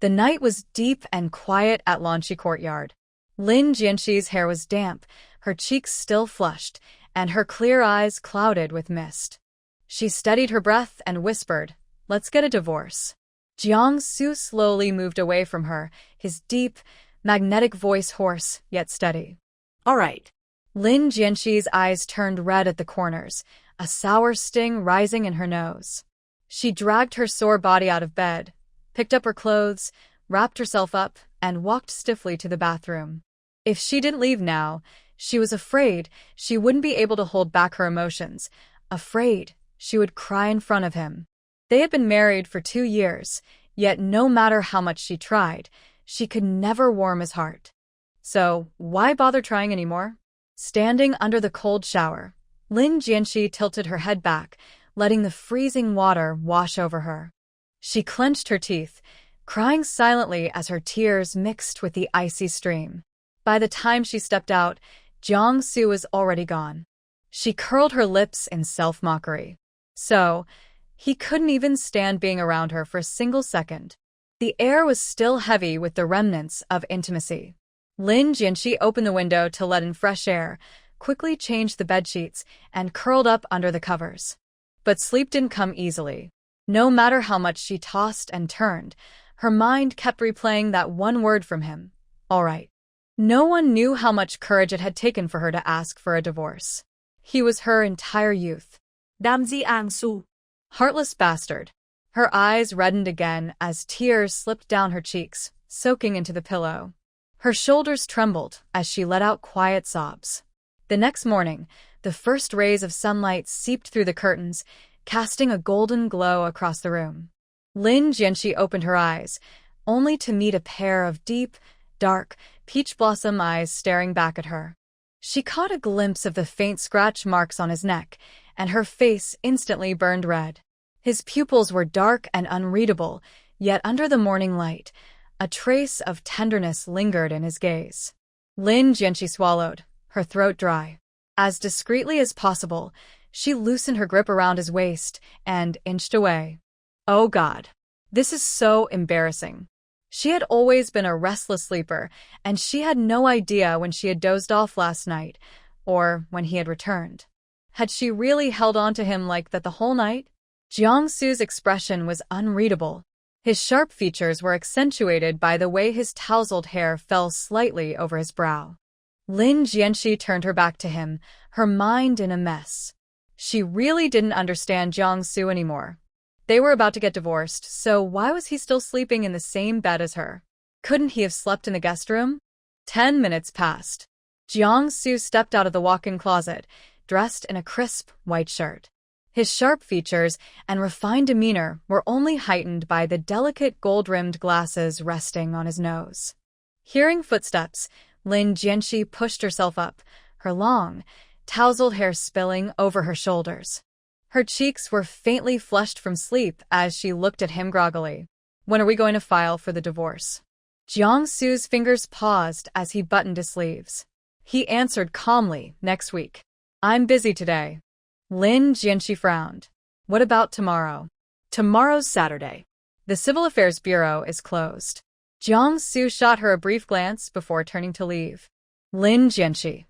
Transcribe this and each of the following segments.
The night was deep and quiet at Lanchi Courtyard. Lin Jianxi's hair was damp, her cheeks still flushed, and her clear eyes clouded with mist. She steadied her breath and whispered, "Let's get a divorce." Jiang Su slowly moved away from her, his deep, magnetic voice hoarse yet steady. All right. Lin Jianxi's eyes turned red at the corners, a sour sting rising in her nose. She dragged her sore body out of bed, picked up her clothes, wrapped herself up, and walked stiffly to the bathroom. If she didn't leave now, she was afraid she wouldn't be able to hold back her emotions, afraid she would cry in front of him. They had been married for 2 years, yet no matter how much she tried, she could never warm his heart. So, why bother trying anymore? Standing under the cold shower, Lin Jianxi tilted her head back, letting the freezing water wash over her. She clenched her teeth, crying silently as her tears mixed with the icy stream. By the time she stepped out, Jiang Su was already gone. She curled her lips in self-mockery. So, he couldn't even stand being around her for a single second. The air was still heavy with the remnants of intimacy. Lin Jianxi opened the window to let in fresh air, quickly changed the bedsheets, and curled up under the covers. But sleep didn't come easily. No matter how much she tossed and turned, her mind kept replaying that one word from him, "All right." No one knew how much courage it had taken for her to ask for a divorce. He was her entire youth. Damn Jiang Su. Heartless bastard. Her eyes reddened again as tears slipped down her cheeks, soaking into the pillow. Her shoulders trembled as she let out quiet sobs. The next morning, the first rays of sunlight seeped through the curtains, casting a golden glow across the room. Lin Jianxi opened her eyes, only to meet a pair of deep, dark, peach blossom eyes staring back at her. She caught a glimpse of the faint scratch marks on his neck, and her face instantly burned red. His pupils were dark and unreadable, yet under the morning light, a trace of tenderness lingered in his gaze. Lin Jianxi swallowed, her throat dry. As discreetly as possible, she loosened her grip around his waist and inched away. Oh God, this is so embarrassing. She had always been a restless sleeper, and she had no idea when she had dozed off last night, or when he had returned. Had she really held on to him like that the whole night? Jiang Su's expression was unreadable. His sharp features were accentuated by the way his tousled hair fell slightly over his brow. Lin Jianxi turned her back to him, her mind in a mess. She really didn't understand Jiang Su anymore. They were about to get divorced, so why was he still sleeping in the same bed as her? Couldn't he have slept in the guest room? 10 minutes passed. Jiang Su stepped out of the walk-in closet, dressed in a crisp, white shirt. His sharp features and refined demeanor were only heightened by the delicate gold-rimmed glasses resting on his nose. Hearing footsteps, Lin Jianxi pushed herself up, her long, tousled hair spilling over her shoulders. Her cheeks were faintly flushed from sleep as she looked at him groggily. "When are we going to file for the divorce?" Jiang Su's fingers paused as he buttoned his sleeves. He answered calmly, "Next week. I'm busy today." Lin Jianxi frowned. "What about tomorrow?" "Tomorrow's Saturday. The Civil Affairs Bureau is closed." Jiang Su shot her a brief glance before turning to leave. Lin Jianxi.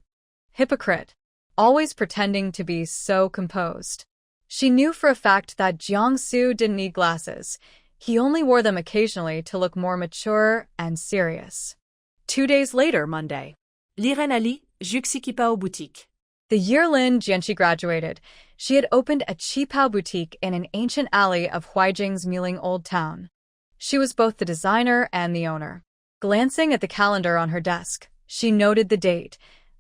Hypocrite. Always pretending to be so composed. She knew for a fact that Jiang Su didn't need glasses. He only wore them occasionally to look more mature and serious. 2 days later, Monday. Liren Ali, Juxikipa boutique. The year Lin Jianxi graduated, she had opened a qipao boutique in an ancient alley of Huijing's Muling Old Town. She was both the designer and the owner. Glancing at the calendar on her desk, she noted the date,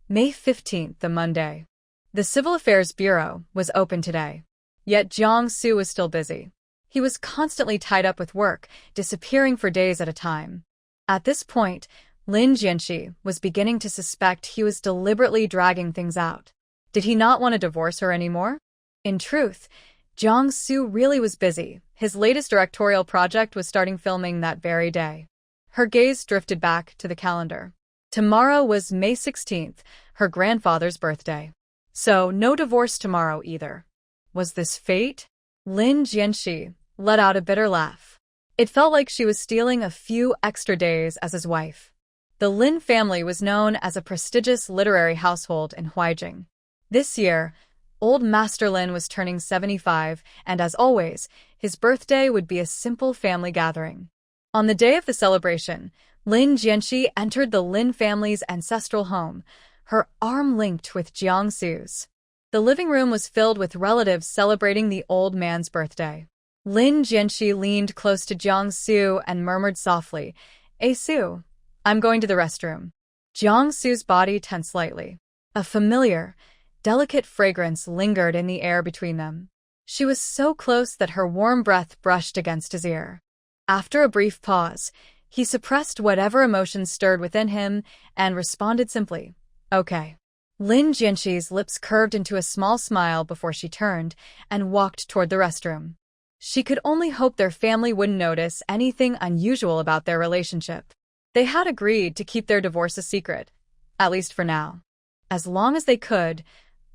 May 15th, the Monday. The Civil Affairs Bureau was open today. Yet Jiang Su was still busy. He was constantly tied up with work, disappearing for days at a time. At this point, Lin Jianxi was beginning to suspect he was deliberately dragging things out. Did he not want to divorce her anymore? In truth, Jiang Su really was busy. His latest directorial project was starting filming that very day. Her gaze drifted back to the calendar. Tomorrow was May 16th, her grandfather's birthday. So no divorce tomorrow either. Was this fate? Lin Jianxi let out a bitter laugh. It felt like she was stealing a few extra days as his wife. The Lin family was known as a prestigious literary household in Huaijing. This year, old Master Lin was turning 75, and as always, his birthday would be a simple family gathering. On the day of the celebration, Lin Jianxi entered the Lin family's ancestral home, her arm linked with Jiangsu's. The living room was filled with relatives celebrating the old man's birthday. Lin Jianxi leaned close to Jiangsu and murmured softly, "Hey Su, I'm going to the restroom." Jiangsu's body tensed slightly. A familiar, delicate fragrance lingered in the air between them. She was so close that her warm breath brushed against his ear. After a brief pause, he suppressed whatever emotions stirred within him and responded simply, "Okay." Lin Jianxi's lips curved into a small smile before she turned and walked toward the restroom. She could only hope their family wouldn't notice anything unusual about their relationship. They had agreed to keep their divorce a secret, at least for now. As long as they could,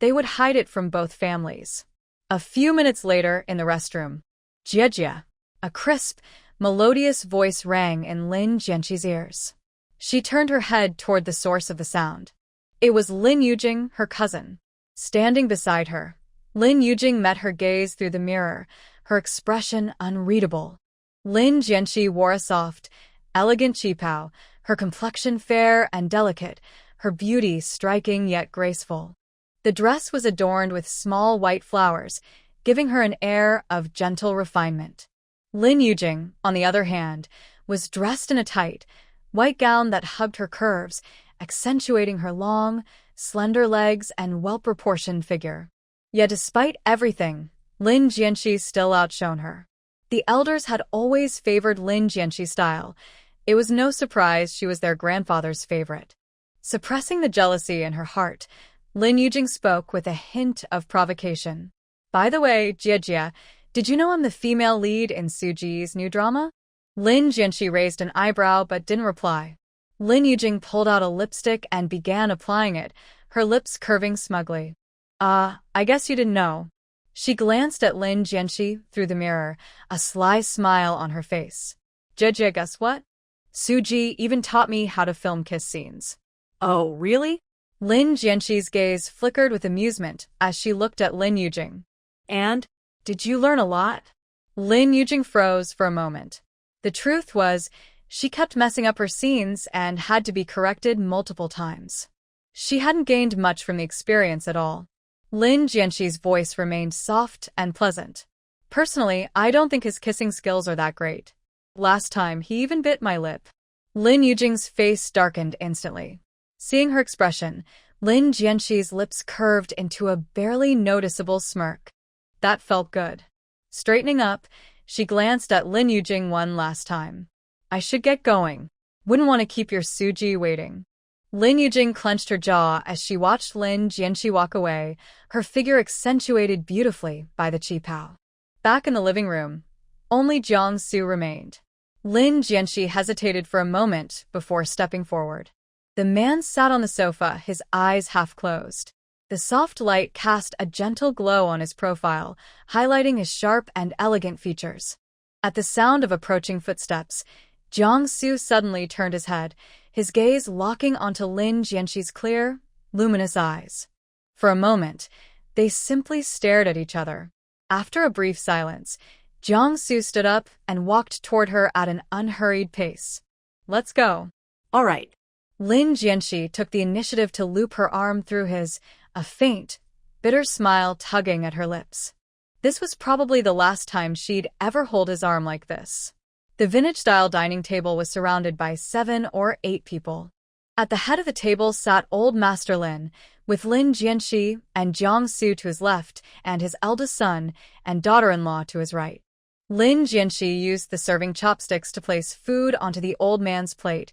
they would hide it from both families. A few minutes later in the restroom, Jie, a crisp, melodious voice rang in Lin Jianxi's ears. She turned her head toward the source of the sound. It was Lin Yujing, her cousin. Standing beside her, Lin Yujing met her gaze through the mirror, her expression unreadable. Lin Jianxi wore a soft, elegant qipao, her complexion fair and delicate, her beauty striking yet graceful. The dress was adorned with small white flowers, giving her an air of gentle refinement. Lin Yujing, on the other hand, was dressed in a tight, white gown that hugged her curves, accentuating her long, slender legs and well-proportioned figure. Yet despite everything, Lin Jianxi still outshone her. The elders had always favored Lin Jianxi's style. It was no surprise she was their grandfather's favorite. Suppressing the jealousy in her heart, Lin Yujing spoke with a hint of provocation. "By the way, Jie, did you know I'm the female lead in Suji's new drama?" Lin Jianxi raised an eyebrow but didn't reply. Lin Yujing pulled out a lipstick and began applying it, her lips curving smugly. I guess you didn't know." She glanced at Lin Jianxi through the mirror, a sly smile on her face. "Jie, guess what? Suji even taught me how to film kiss scenes." Oh, really? Lin Jianxi's gaze flickered with amusement as she looked at Lin Yujing. And? Did you learn a lot? Lin Yujing froze for a moment. The truth was, she kept messing up her scenes and had to be corrected multiple times. She hadn't gained much from the experience at all. Lin Jianxi's voice remained soft and pleasant. "Personally, I don't think his kissing skills are that great. Last time, he even bit my lip." Lin Yujing's face darkened instantly. Seeing her expression, Lin Jianxi's lips curved into a barely noticeable smirk. That felt good. Straightening up, she glanced at Lin Yujing one last time. "I should get going. Wouldn't want to keep your Suji waiting." Lin Yujing clenched her jaw as she watched Lin Jianxi walk away, her figure accentuated beautifully by the qipao. Back in the living room, only Jiangsu remained. Lin Jianxi hesitated for a moment before stepping forward. The man sat on the sofa, his eyes half closed. The soft light cast a gentle glow on his profile, highlighting his sharp and elegant features. At the sound of approaching footsteps, Jiangsu suddenly turned his head, his gaze locking onto Lin Jianxi's clear, luminous eyes. For a moment, they simply stared at each other. After a brief silence, Jiangsu stood up and walked toward her at an unhurried pace. "Let's go." All right. Lin Jianxi took the initiative to loop her arm through his, a faint, bitter smile tugging at her lips. This was probably the last time she'd ever hold his arm like this. The vintage-style dining table was surrounded by 7 or 8 people. At the head of the table sat old Master Lin, with Lin Jianxi and Jiangsu to his left and his eldest son and daughter-in-law to his right. Lin Jianxi used the serving chopsticks to place food onto the old man's plate,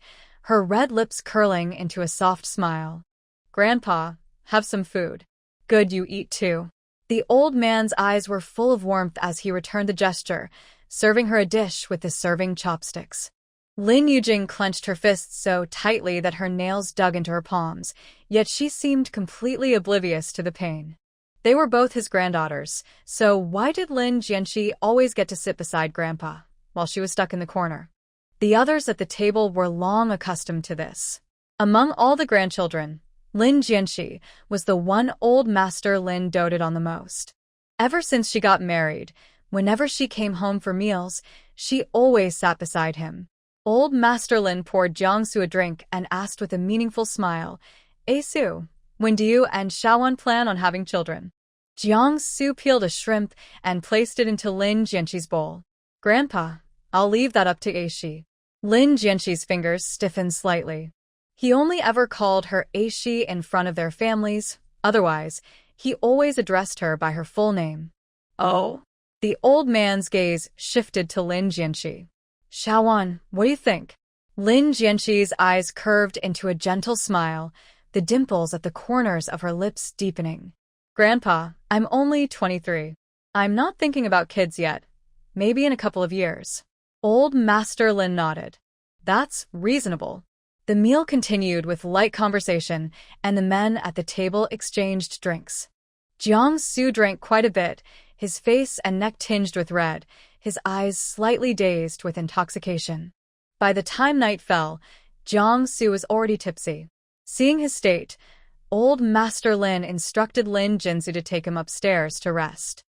her red lips curling into a soft smile. "Grandpa, have some food." "Good, you eat too." The old man's eyes were full of warmth as he returned the gesture, serving her a dish with the serving chopsticks. Lin Yujing clenched her fists so tightly that her nails dug into her palms, yet she seemed completely oblivious to the pain. They were both his granddaughters, so why did Lin Jianxi always get to sit beside Grandpa? while she was stuck in the corner. The others at the table were long accustomed to this. Among all the grandchildren, Lin Jianxi was the one old master Lin doted on the most. Ever since she got married, whenever she came home for meals, she always sat beside him. Old Master Lin poured Jiangsu a drink and asked with a meaningful smile, Su, when do you and Xiaowan plan on having children? Jiangsu peeled a shrimp and placed it into Lin Jianxi's bowl. Grandpa, I'll leave that up to Aishi. Lin Jianxi's fingers stiffened slightly. He only ever called her Aishi in front of their families, otherwise, he always addressed her by her full name. Oh? The old man's gaze shifted to Lin Jianxi. Xiaowan, what do you think? Lin Jianxi's eyes curved into a gentle smile, the dimples at the corners of her lips deepening. Grandpa, I'm only 23. I'm not thinking about kids yet. Maybe in a couple of years. Old Master Lin nodded. That's reasonable. The meal continued with light conversation, and the men at the table exchanged drinks. Jiangsu drank quite a bit, his face and neck tinged with red, his eyes slightly dazed with intoxication. By the time night fell, Jiangsu was already tipsy. Seeing his state, old Master Lin instructed Lin Jinzu to take him upstairs to rest.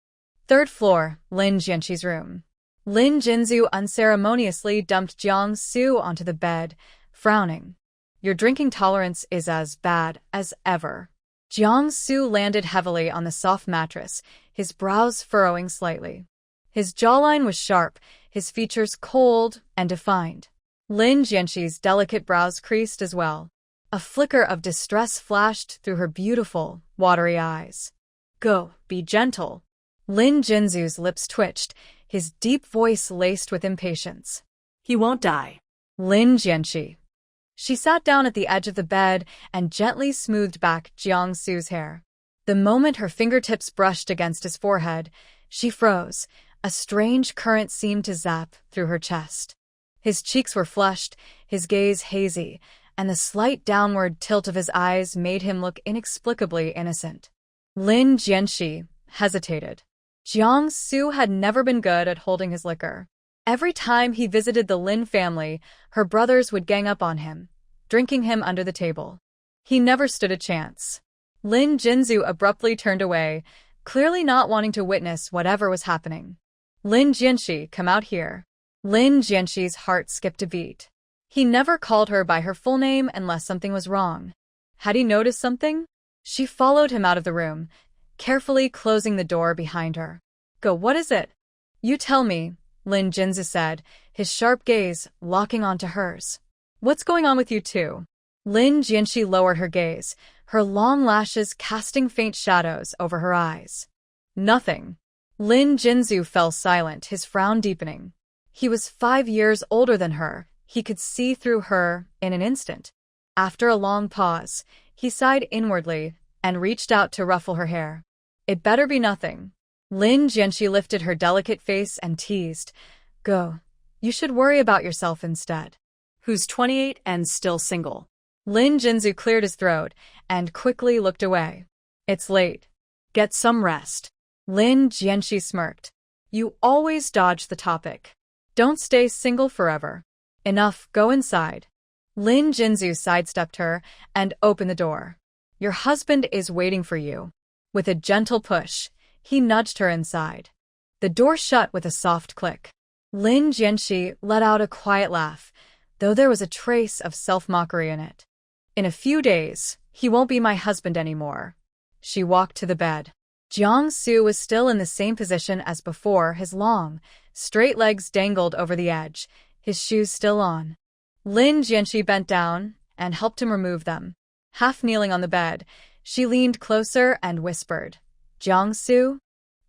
Third floor, Lin Jianxi's room. Lin Jinzu unceremoniously dumped Jiangsu onto the bed, frowning. Your drinking tolerance is as bad as ever. Jiangsu landed heavily on the soft mattress, his brows furrowing slightly. His jawline was sharp, his features cold and defined. Lin Jianxi's delicate brows creased as well. A flicker of distress flashed through her beautiful, watery eyes. Go, be gentle. Lin Jinzu's lips twitched, his deep voice laced with impatience. He won't die. Lin Jianxi. She sat down at the edge of the bed and gently smoothed back Jiangsu's hair. The moment her fingertips brushed against his forehead, she froze. A strange current seemed to zap through her chest. His cheeks were flushed, his gaze hazy, and the slight downward tilt of his eyes made him look inexplicably innocent. Lin Jianxi hesitated. Jiangsu had never been good at holding his liquor. Every time he visited the Lin family, her brothers would gang up on him, drinking him under the table. He never stood a chance. Lin Jinzu abruptly turned away, clearly not wanting to witness whatever was happening. Lin Jianxi, come out here. Lin Jianxi's heart skipped a beat. He never called her by her full name unless something was wrong. Had he noticed something? She followed him out of the room, carefully closing the door behind her. Go, what is it? You tell me, Lin Jinzu said, his sharp gaze locking onto hers. What's going on with you two? Lin Jianxi lowered her gaze, her long lashes casting faint shadows over her eyes. Nothing. Lin Jinzu fell silent, his frown deepening. He was 5 years older than her. He could see through her in an instant. After a long pause, he sighed inwardly and reached out to ruffle her hair. It better be nothing. Lin Jianxi lifted her delicate face and teased. Go. You should worry about yourself instead. Who's 28 and still single? Lin Jinzu cleared his throat and quickly looked away. It's late. Get some rest. Lin Jianxi smirked. You always dodge the topic. Don't stay single forever. Enough, go inside. Lin Jinzu sidestepped her and opened the door. Your husband is waiting for you. With a gentle push, he nudged her inside. The door shut with a soft click. Lin Jianxi let out a quiet laugh, though there was a trace of self-mockery in it. In a few days, he won't be my husband anymore. She walked to the bed. Jiangsu was still in the same position as before, his long, straight legs dangled over the edge, his shoes still on. Lin Jianxi bent down and helped him remove them. Half kneeling on the bed, she leaned closer and whispered, Jiangsu,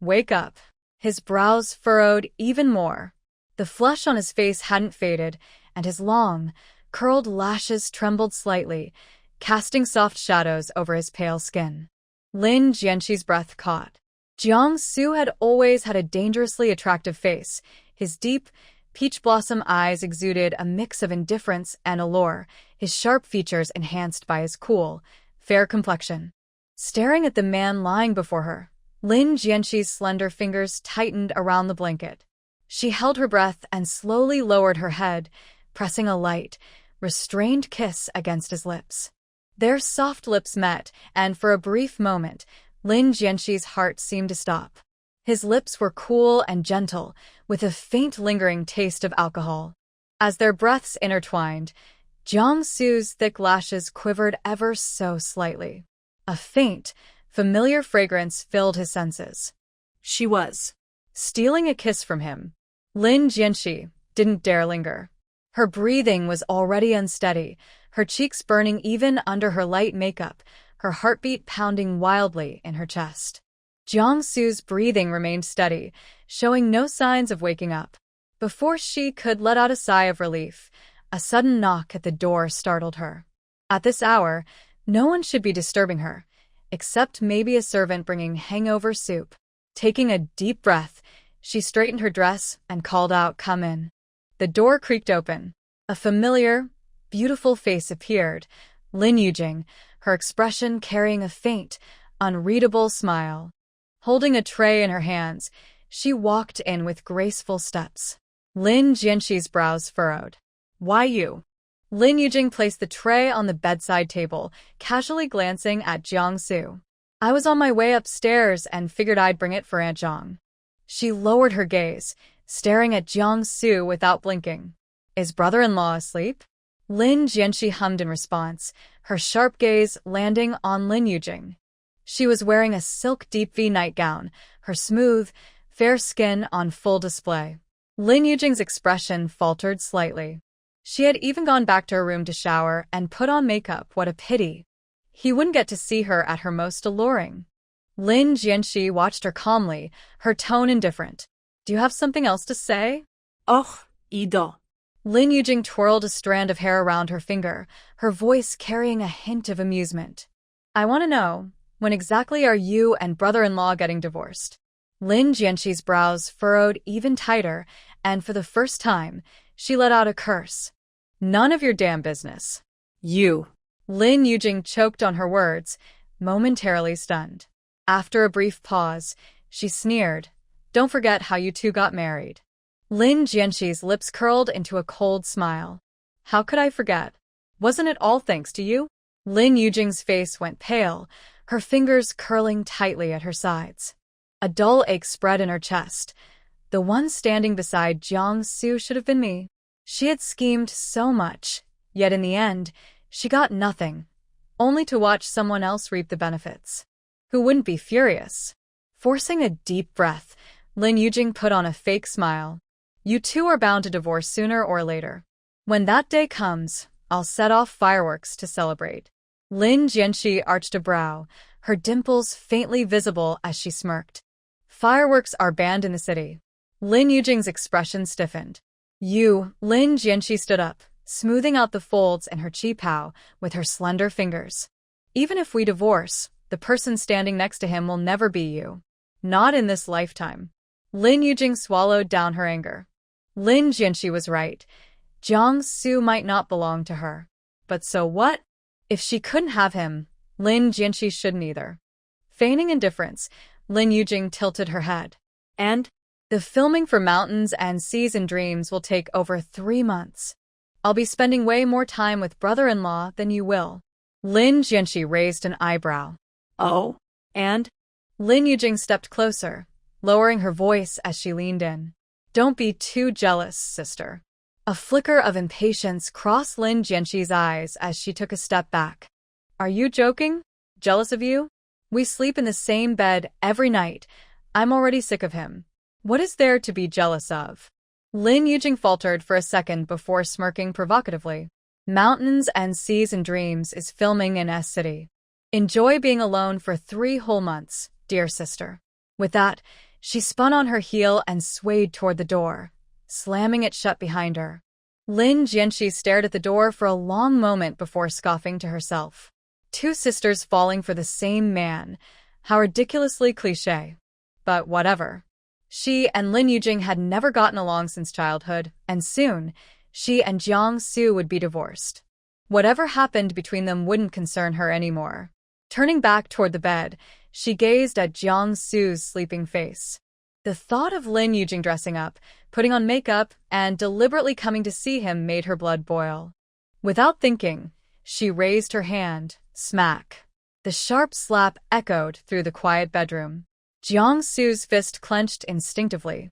wake up. His brows furrowed even more. The flush on his face hadn't faded, and his long, curled lashes trembled slightly, casting soft shadows over his pale skin. Lin Jianxi's breath caught. Jiangsu had always had a dangerously attractive face. His deep, peach blossom eyes exuded a mix of indifference and allure, his sharp features enhanced by his cool, fair complexion. Staring at the man lying before her, Lin Jianxi's slender fingers tightened around the blanket. She held her breath and slowly lowered her head, pressing a light, restrained kiss against his lips. Their soft lips met, and for a brief moment, Lin Jianxi's heart seemed to stop. His lips were cool and gentle, with a faint lingering taste of alcohol. As their breaths intertwined, Jiangsu's thick lashes quivered ever so slightly. A faint, familiar fragrance filled his senses. She was stealing a kiss from him. Lin Jianxi didn't dare linger. Her breathing was already unsteady, her cheeks burning even under her light makeup, her heartbeat pounding wildly in her chest. Jiangsu's breathing remained steady, showing no signs of waking up. Before she could let out a sigh of relief, a sudden knock at the door startled her. At this hour, no one should be disturbing her, except maybe a servant bringing hangover soup. Taking a deep breath, she straightened her dress and called out, "Come in." The door creaked open. A familiar, beautiful face appeared, Lin Yujing, her expression carrying a faint, unreadable smile. Holding a tray in her hands, she walked in with graceful steps. Lin Jianxi's brows furrowed. "Why you?" Lin Yujing placed the tray on the bedside table, casually glancing at Jiangsu. "I was on my way upstairs and figured I'd bring it for Aunt Zhang." She lowered her gaze, staring at Jiangsu without blinking. "Is brother-in-law asleep?" Lin Jianxi hummed in response, her sharp gaze landing on Lin Yujing. She was wearing a silk deep V nightgown, her smooth, fair skin on full display. Lin Yujing's expression faltered slightly. She had even gone back to her room to shower and put on makeup. What a pity. He wouldn't get to see her at her most alluring. Lin Jianxi watched her calmly, her tone indifferent. "Do you have something else to say?" "Oh, Ido." Lin Yujing twirled a strand of hair around her finger, her voice carrying a hint of amusement. "I want to know, when exactly are you and brother-in-law getting divorced?" Lin Jianxi's brows furrowed even tighter, and for the first time, she let out a curse. "None of your damn business." "You." Lin Yujing choked on her words, momentarily stunned. After a brief pause, she sneered, "Don't forget how you two got married." Lin Jianxi's lips curled into a cold smile. "How could I forget? Wasn't it all thanks to you?" Lin Yujing's face went pale, her fingers curling tightly at her sides. A dull ache spread in her chest. The one standing beside Jiangsu should have been me. She had schemed so much, yet in the end, she got nothing, only to watch someone else reap the benefits. Who wouldn't be furious? Forcing a deep breath, Lin Yujing put on a fake smile. "You two are bound to divorce sooner or later. When that day comes, I'll set off fireworks to celebrate." Lin Jianxi arched a brow, her dimples faintly visible as she smirked. "Fireworks are banned in the city." Lin Yujing's expression stiffened. Lin Jianxi stood up, smoothing out the folds in her qipao with her slender fingers. "Even if we divorce, the person standing next to him will never be you. Not in this lifetime." Lin Yujing swallowed down her anger. Lin Jianxi was right. Jiangsu might not belong to her. But so what? If she couldn't have him, Lin Jianxi shouldn't either. Feigning indifference, Lin Yujing tilted her head. "And? The filming for Mountains and Seas and Dreams will take over 3 months. I'll be spending way more time with brother-in-law than you will." Lin Jianxi raised an eyebrow. "Oh, and?" Lin Yujing stepped closer, lowering her voice as she leaned in. "Don't be too jealous, sister." A flicker of impatience crossed Lin Jianxi's eyes as she took a step back. "Are you joking? Jealous of you? We sleep in the same bed every night. I'm already sick of him. What is there to be jealous of?" Lin Yujing faltered for a second before smirking provocatively. "Mountains and Seas and Dreams is filming in S City. Enjoy being alone for 3 whole months, dear sister." With that, she spun on her heel and swayed toward the door, slamming it shut behind her. Lin Jianxi stared at the door for a long moment before scoffing to herself. 2 sisters falling for the same man. How ridiculously cliché. But whatever. She and Lin Yujing had never gotten along since childhood, and soon, she and Jiangsu would be divorced. Whatever happened between them wouldn't concern her anymore. Turning back toward the bed, she gazed at Jiangsu's sleeping face. The thought of Lin Yujing dressing up, putting on makeup, and deliberately coming to see him made her blood boil. Without thinking, she raised her hand, smack. The sharp slap echoed through the quiet bedroom. Jiang-su's fist clenched instinctively.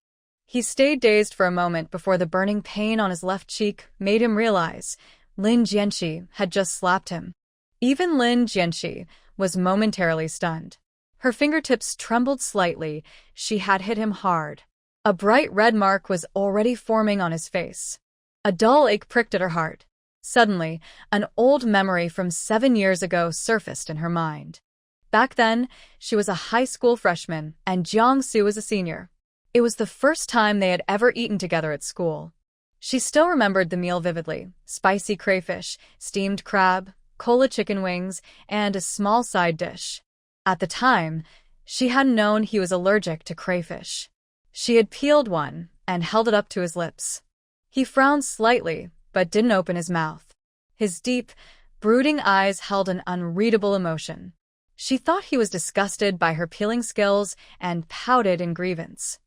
He stayed dazed for a moment before the burning pain on his left cheek made him realize Lin Jianxi had just slapped him. Even Lin Jianxi was momentarily stunned. Her fingertips trembled slightly. She had hit him hard. A bright red mark was already forming on his face. A dull ache pricked at her heart. Suddenly, an old memory from 7 years ago surfaced in her mind. Back then, she was a high school freshman and Jiang-su was a senior. It was the first time they had ever eaten together at school. She still remembered the meal vividly: spicy crayfish, steamed crab, cola chicken wings, and a small side dish. At the time, she hadn't known he was allergic to crayfish. She had peeled one and held it up to his lips. He frowned slightly, but didn't open his mouth. His deep, brooding eyes held an unreadable emotion. She thought he was disgusted by her peeling skills and pouted in grievance.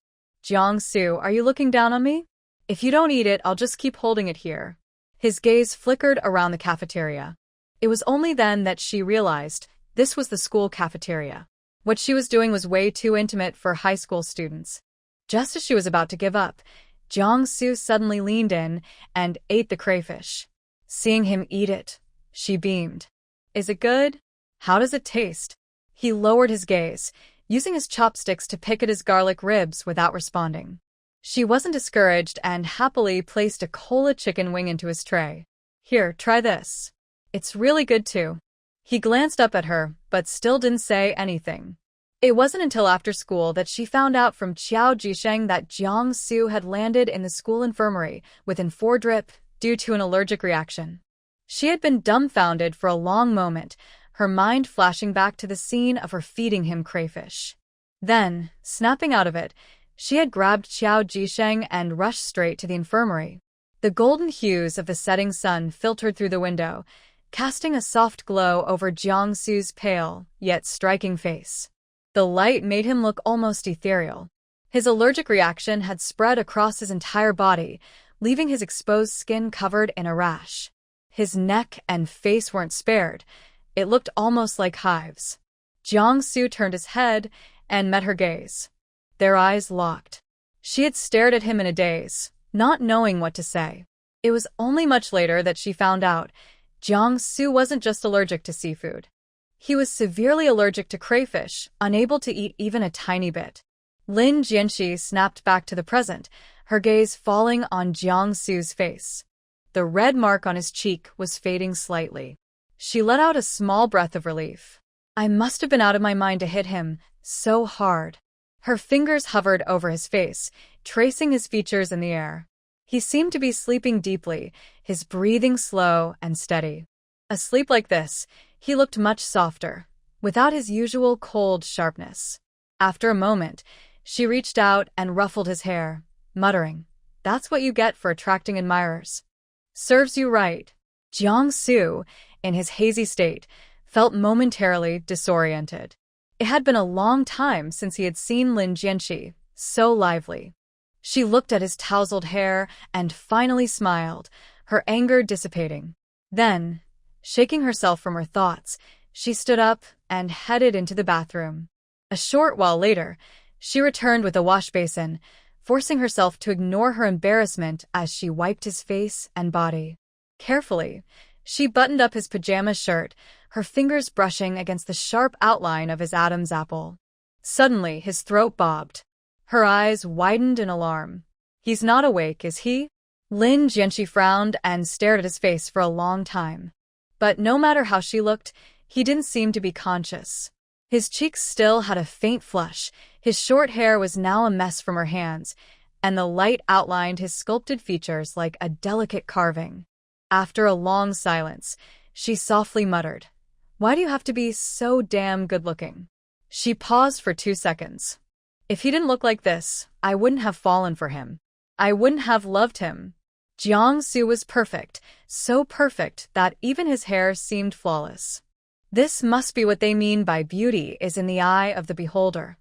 "Jiang-su, are you looking down on me? If you don't eat it, I'll just keep holding it here." His gaze flickered around the cafeteria. It was only then that she realized this was the school cafeteria. What she was doing was way too intimate for high school students. Just as she was about to give up, Jiang-su suddenly leaned in and ate the crayfish. Seeing him eat it, she beamed. "Is it good? How does it taste?" He lowered his gaze, using his chopsticks to pick at his garlic ribs without responding. She wasn't discouraged and happily placed a cola chicken wing into his tray. "Here, try this. It's really good too." He glanced up at her, but still didn't say anything. It wasn't until after school that she found out from Qiao Jisheng that Jiang-su had landed in the school infirmary with an 4 drip due to an allergic reaction. She had been dumbfounded for a long moment, her mind flashing back to the scene of her feeding him crayfish. Then, snapping out of it, she had grabbed Qiao Jisheng and rushed straight to the infirmary. The golden hues of the setting sun filtered through the window, casting a soft glow over Jiang-su's pale, yet striking face. The light made him look almost ethereal. His allergic reaction had spread across his entire body, leaving his exposed skin covered in a rash. His neck and face weren't spared. It looked almost like hives. Jiang-su turned his head and met her gaze. Their eyes locked. She had stared at him in a daze, not knowing what to say. It was only much later that she found out Jiang-su wasn't just allergic to seafood. He was severely allergic to crayfish, unable to eat even a tiny bit. Lin Jianxi snapped back to the present, her gaze falling on Jiang-su's face. The red mark on his cheek was fading slightly. She let out a small breath of relief. "I must have been out of my mind to hit him so hard." Her fingers hovered over his face, tracing his features in the air. He seemed to be sleeping deeply, his breathing slow and steady. Asleep like this, he looked much softer, without his usual cold sharpness. After a moment, she reached out and ruffled his hair, muttering, "That's what you get for attracting admirers. Serves you right." Jiang-su, in his hazy state, felt momentarily disoriented. It had been a long time since he had seen Lin Jianxi, so lively. She looked at his tousled hair and finally smiled, her anger dissipating. Then, shaking herself from her thoughts, she stood up and headed into the bathroom. A short while later, she returned with a wash basin, forcing herself to ignore her embarrassment as she wiped his face and body. Carefully, she buttoned up his pajama shirt, her fingers brushing against the sharp outline of his Adam's apple. Suddenly, his throat bobbed. Her eyes widened in alarm. "He's not awake, is he?" Lin Jianxi frowned and stared at his face for a long time. But no matter how she looked, he didn't seem to be conscious. His cheeks still had a faint flush, his short hair was now a mess from her hands, and the light outlined his sculpted features like a delicate carving. After a long silence, she softly muttered, "Why do you have to be so damn good-looking?" She paused for 2 seconds. "If he didn't look like this, I wouldn't have fallen for him. I wouldn't have loved him." Jiang-su was perfect, so perfect that even his hair seemed flawless. This must be what they mean by beauty is in the eye of the beholder.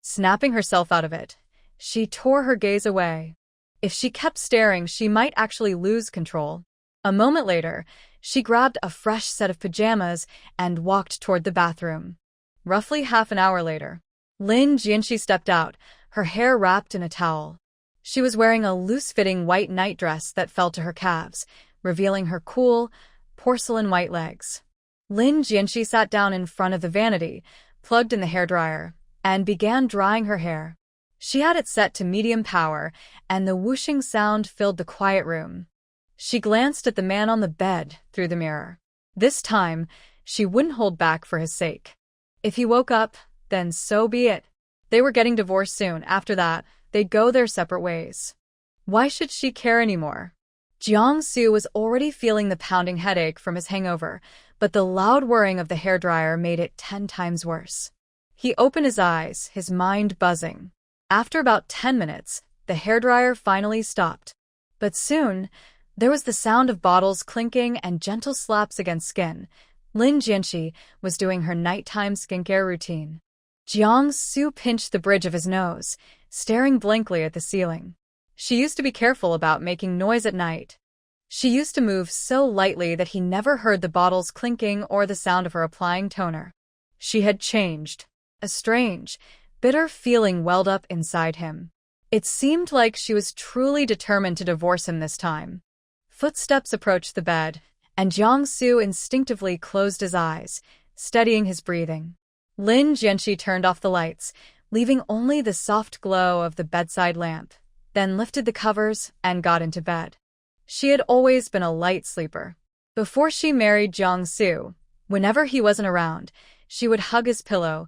Snapping herself out of it, She tore her gaze away. If she kept staring, she might actually lose control. A moment later, she grabbed a fresh set of pajamas and walked toward the bathroom. Roughly half an hour later, Lin Jianxi stepped out, her hair wrapped in a towel. She was wearing a loose-fitting white nightdress that fell to her calves, revealing her cool, porcelain-white legs. Lin Jianxi sat down in front of the vanity, plugged in the hairdryer, and began drying her hair. She had it set to medium power, and the whooshing sound filled the quiet room. She glanced at the man on the bed through the mirror. This time, she wouldn't hold back for his sake. If he woke up, then so be it. They were getting divorced soon. After that, they'd go their separate ways. Why should she care anymore? Jiangsu was already feeling the pounding headache from his hangover, but the loud whirring of the hairdryer made it 10 times worse. He opened his eyes, his mind buzzing. After about 10 minutes, the hairdryer finally stopped. But soon, there was the sound of bottles clinking and gentle slaps against skin. Lin Jianxi was doing her nighttime skincare routine. Jiangsu pinched the bridge of his nose, staring blankly at the ceiling. She used to be careful about making noise at night. She used to move so lightly that he never heard the bottles clinking or the sound of her applying toner. She had changed. A strange, bitter feeling welled up inside him. It seemed like she was truly determined to divorce him this time. Footsteps approached the bed, and Jiangsu instinctively closed his eyes, steadying his breathing. Lin Jianxi turned off the lights, leaving only the soft glow of the bedside lamp, then lifted the covers and got into bed. She had always been a light sleeper. Before she married Jiangsu, whenever he wasn't around, she would hug his pillow,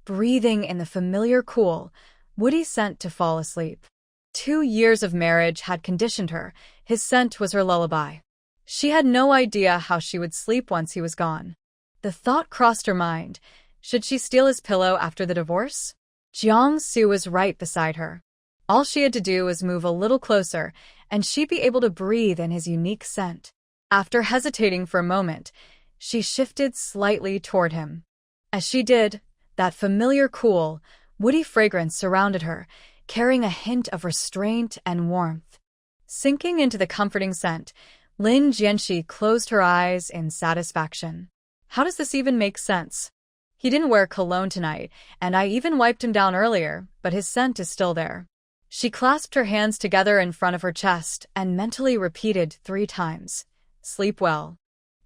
breathing in the familiar cool, woody scent to fall asleep. 2 years of marriage had conditioned her. His scent was her lullaby. She had no idea how she would sleep once he was gone. The thought crossed her mind. Should she steal his pillow after the divorce? Jiangsu was right beside her. All she had to do was move a little closer, and she'd be able to breathe in his unique scent. After hesitating for a moment, she shifted slightly toward him. As she did, that familiar cool, woody fragrance surrounded her, carrying a hint of restraint and warmth. Sinking into the comforting scent, Lin Jianxi closed her eyes in satisfaction. How does this even make sense? He didn't wear cologne tonight, and I even wiped him down earlier, but his scent is still there. She clasped her hands together in front of her chest and mentally repeated 3 times, "Sleep well.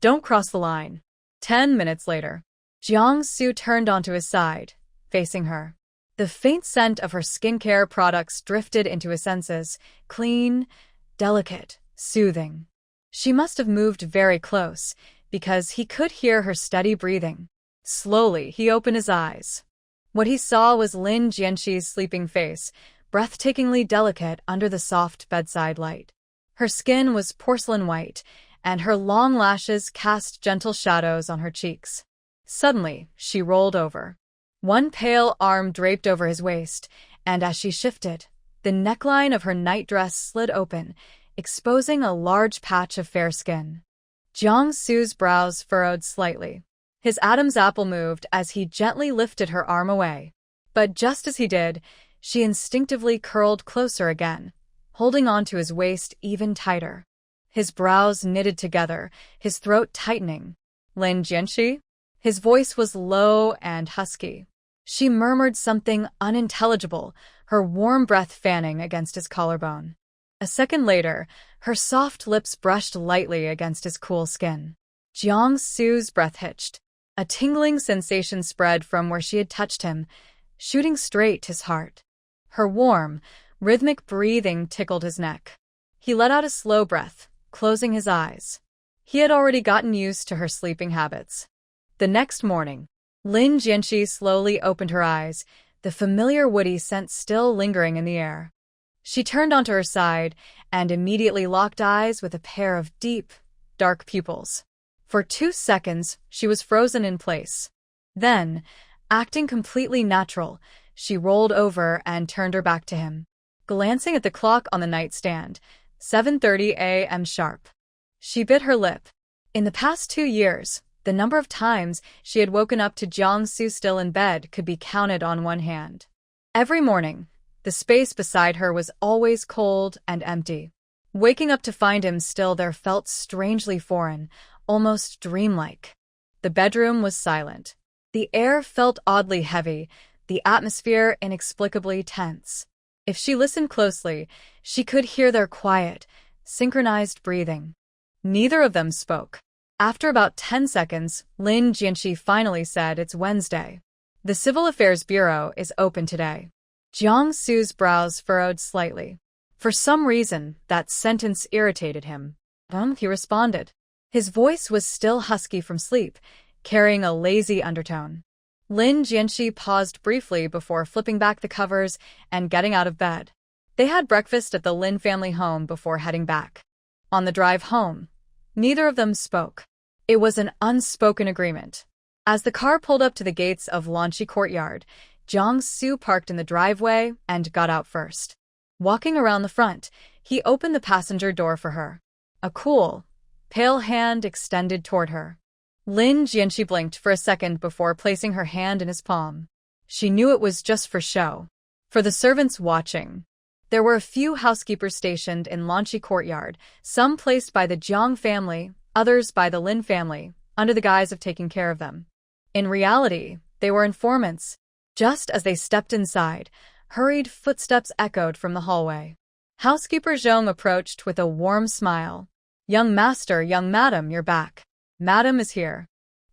Don't cross the line." 10 minutes later, Jiangsu turned onto his side, facing her. The faint scent of her skincare products drifted into his senses, clean, delicate, soothing. She must have moved very close, because he could hear her steady breathing. Slowly, he opened his eyes. What he saw was Lin Jianxi's sleeping face, breathtakingly delicate under the soft bedside light. Her skin was porcelain white, and her long lashes cast gentle shadows on her cheeks. Suddenly, she rolled over. One pale arm draped over his waist, and as she shifted, the neckline of her nightdress slid open, exposing a large patch of fair skin. Jiangsu's brows furrowed slightly. His Adam's apple moved as he gently lifted her arm away. But just as he did, she instinctively curled closer again, holding onto his waist even tighter. His brows knitted together, his throat tightening. "Lin Jianxi?" His voice was low and husky. She murmured something unintelligible, her warm breath fanning against his collarbone. A second later, her soft lips brushed lightly against his cool skin. Jiangsu's breath hitched. A tingling sensation spread from where she had touched him, shooting straight to his heart. Her warm, rhythmic breathing tickled his neck. He let out a slow breath, closing his eyes. He had already gotten used to her sleeping habits. The next morning, Lin Jianxi slowly opened her eyes, the familiar woody scent still lingering in the air. She turned onto her side and immediately locked eyes with a pair of deep, dark pupils. For 2 seconds, she was frozen in place. Then, acting completely natural, she rolled over and turned her back to him. Glancing at the clock on the nightstand, 7:30 a.m. sharp. She bit her lip. In the past 2 years, the number of times she had woken up to Jiangsu still in bed could be counted on one hand. Every morning, The space beside her was always cold and empty. Waking up to find him still there felt strangely foreign, almost dreamlike. The bedroom was silent. The air felt oddly heavy, the atmosphere inexplicably tense. If she listened closely, she could hear their quiet, synchronized breathing. Neither of them spoke. After about 10 seconds, Lin Jianxi finally said, "It's Wednesday. The Civil Affairs Bureau is open today." Jiang Su's brows furrowed slightly. For some reason, that sentence irritated him. He responded. His voice was still husky from sleep, carrying a lazy undertone. Lin Jianxi paused briefly before flipping back the covers and getting out of bed. They had breakfast at the Lin family home before heading back. On the drive home, neither of them spoke. It was an unspoken agreement. As the car pulled up to the gates of Lanchi Courtyard, Jiang Su parked in the driveway and got out first. Walking around the front, he opened the passenger door for her. A cool, pale hand extended toward her. Lin Jianxi blinked for a second before placing her hand in his palm. She knew it was just for show. For the servants watching. There were a few housekeepers stationed in Lanchi Courtyard, some placed by the Jiang family, others by the Lin family, under the guise of taking care of them. In reality, they were informants. Just as they stepped inside, hurried footsteps echoed from the hallway. Housekeeper Zhong approached with a warm smile. "Young master, young madam, you're back. Madam is here."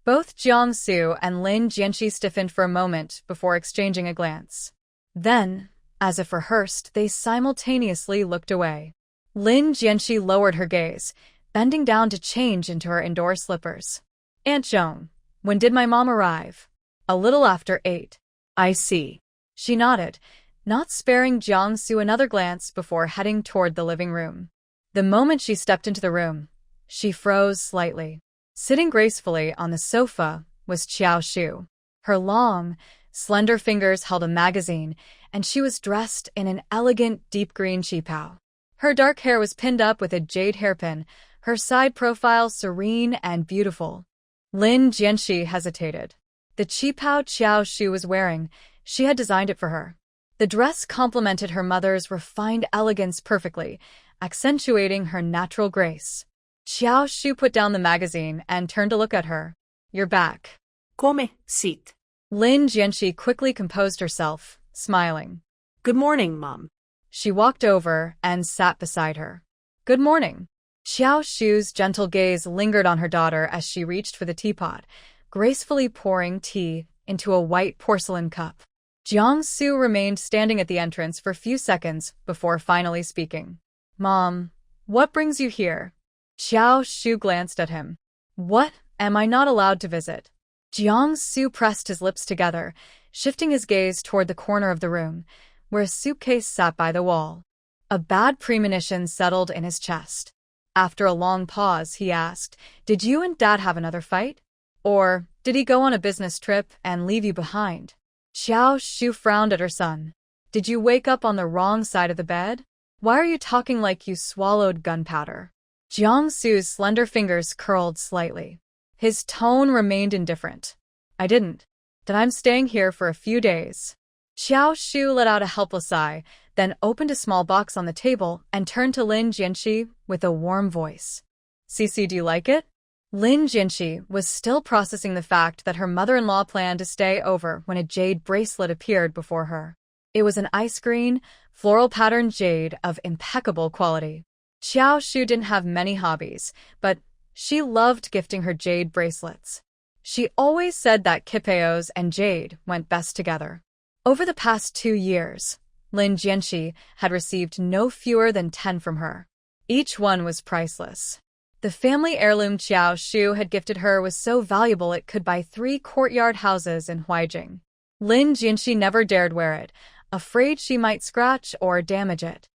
Both Jiang Su and Lin Jianxi stiffened for a moment before exchanging a glance. Then, as if rehearsed, they simultaneously looked away. Lin Jianxi lowered her gaze, bending down to change into her indoor slippers. "Aunt Zhong, when did my mom arrive?" "A little after 8. "I see." She nodded, not sparing Jiang Su another glance before heading toward the living room. The moment she stepped into the room, she froze slightly. Sitting gracefully on the sofa was Qiao Shu. Her long, slender fingers held a magazine, and she was dressed in an elegant deep green qipao. Her dark hair was pinned up with a jade hairpin, her side profile serene and beautiful. Lin Jianxi hesitated. The qipao Qiao Shu was wearing, she had designed it for her. The dress complemented her mother's refined elegance perfectly, accentuating her natural grace. Qiao Shu put down the magazine and turned to look at her. "You're back." Come, sit. Lin Jianxi quickly composed herself, smiling. Good morning, Mom. She walked over and sat beside her. "Good morning." Qiao Shu's gentle gaze lingered on her daughter as she reached for the teapot, gracefully pouring tea into a white porcelain cup. Jiang Su remained standing at the entrance for a few seconds before finally speaking. "Mom, what brings you here?" Qiao Shu glanced at him. "What, am I not allowed to visit?" Jiang Su pressed his lips together, shifting his gaze toward the corner of the room, where a suitcase sat by the wall. A bad premonition settled in his chest. After a long pause, he asked, "Did you and Dad have another fight? Or did he go on a business trip and leave you behind?" Qiao Shu frowned at her son. "Did you wake up on the wrong side of the bed? Why are you talking like you swallowed gunpowder?" Jiang Su's slender fingers curled slightly. His tone remained indifferent. "I didn't. That I'm staying here for a few days." Qiao Shu let out a helpless sigh, then opened a small box on the table and turned to Lin Jianxi with a warm voice. "Cece, do you like it?" Lin Jianxi was still processing the fact that her mother-in-law planned to stay over when a jade bracelet appeared before her. It was an ice green, floral-patterned jade of impeccable quality. Qiao Shu didn't have many hobbies, but she loved gifting her jade bracelets. She always said that kipeos and jade went best together. Over the past 2 years, Lin Jianxi had received no fewer than 10 from her. Each one was priceless. The family heirloom Qiao Shu had gifted her was so valuable it could buy 3 courtyard houses in Huijing. Lin Jianxi never dared wear it, afraid she might scratch or damage it.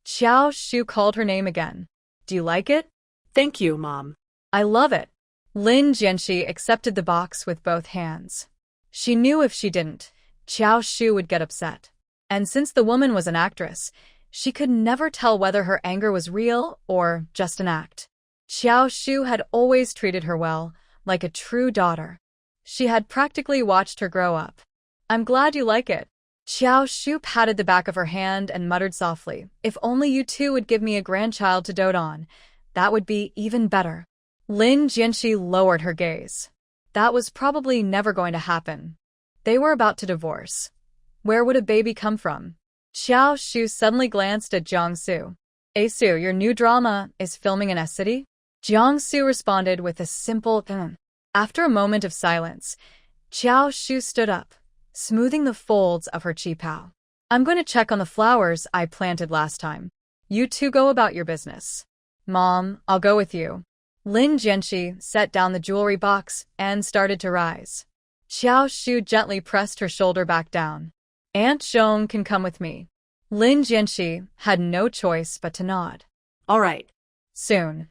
Qiao Shu called her name again. "Do you like it?" Thank you, Mom. "I love it." Lin Jianxi accepted the box with both hands. She knew if she didn't, Qiao Shu would get upset. And since the woman was an actress, she could never tell whether her anger was real or just an act. Qiao Shu had always treated her well, like a true daughter. She had practically watched her grow up. "I'm glad you like it." Xiao Shu patted the back of her hand and muttered softly, "If only you two would give me a grandchild to dote on, that would be even better." Lin Jianxi lowered her gaze. That was probably never going to happen. They were about to divorce. Where would a baby come from? Xiao Shu suddenly glanced at Jiangsu. "Su, your new drama is filming in a city?" Jiangsu responded with a simple After a moment of silence, Xiao Shu stood up, smoothing the folds of her qipao. "I'm going to check on the flowers I planted last time. You two go about your business." "Mom, I'll go with you." Lin Jianxi set down the jewelry box and started to rise. Xiao Shu gently pressed her shoulder back down. "Aunt Zhong can come with me." Lin Jianxi had no choice but to nod. All right. Soon,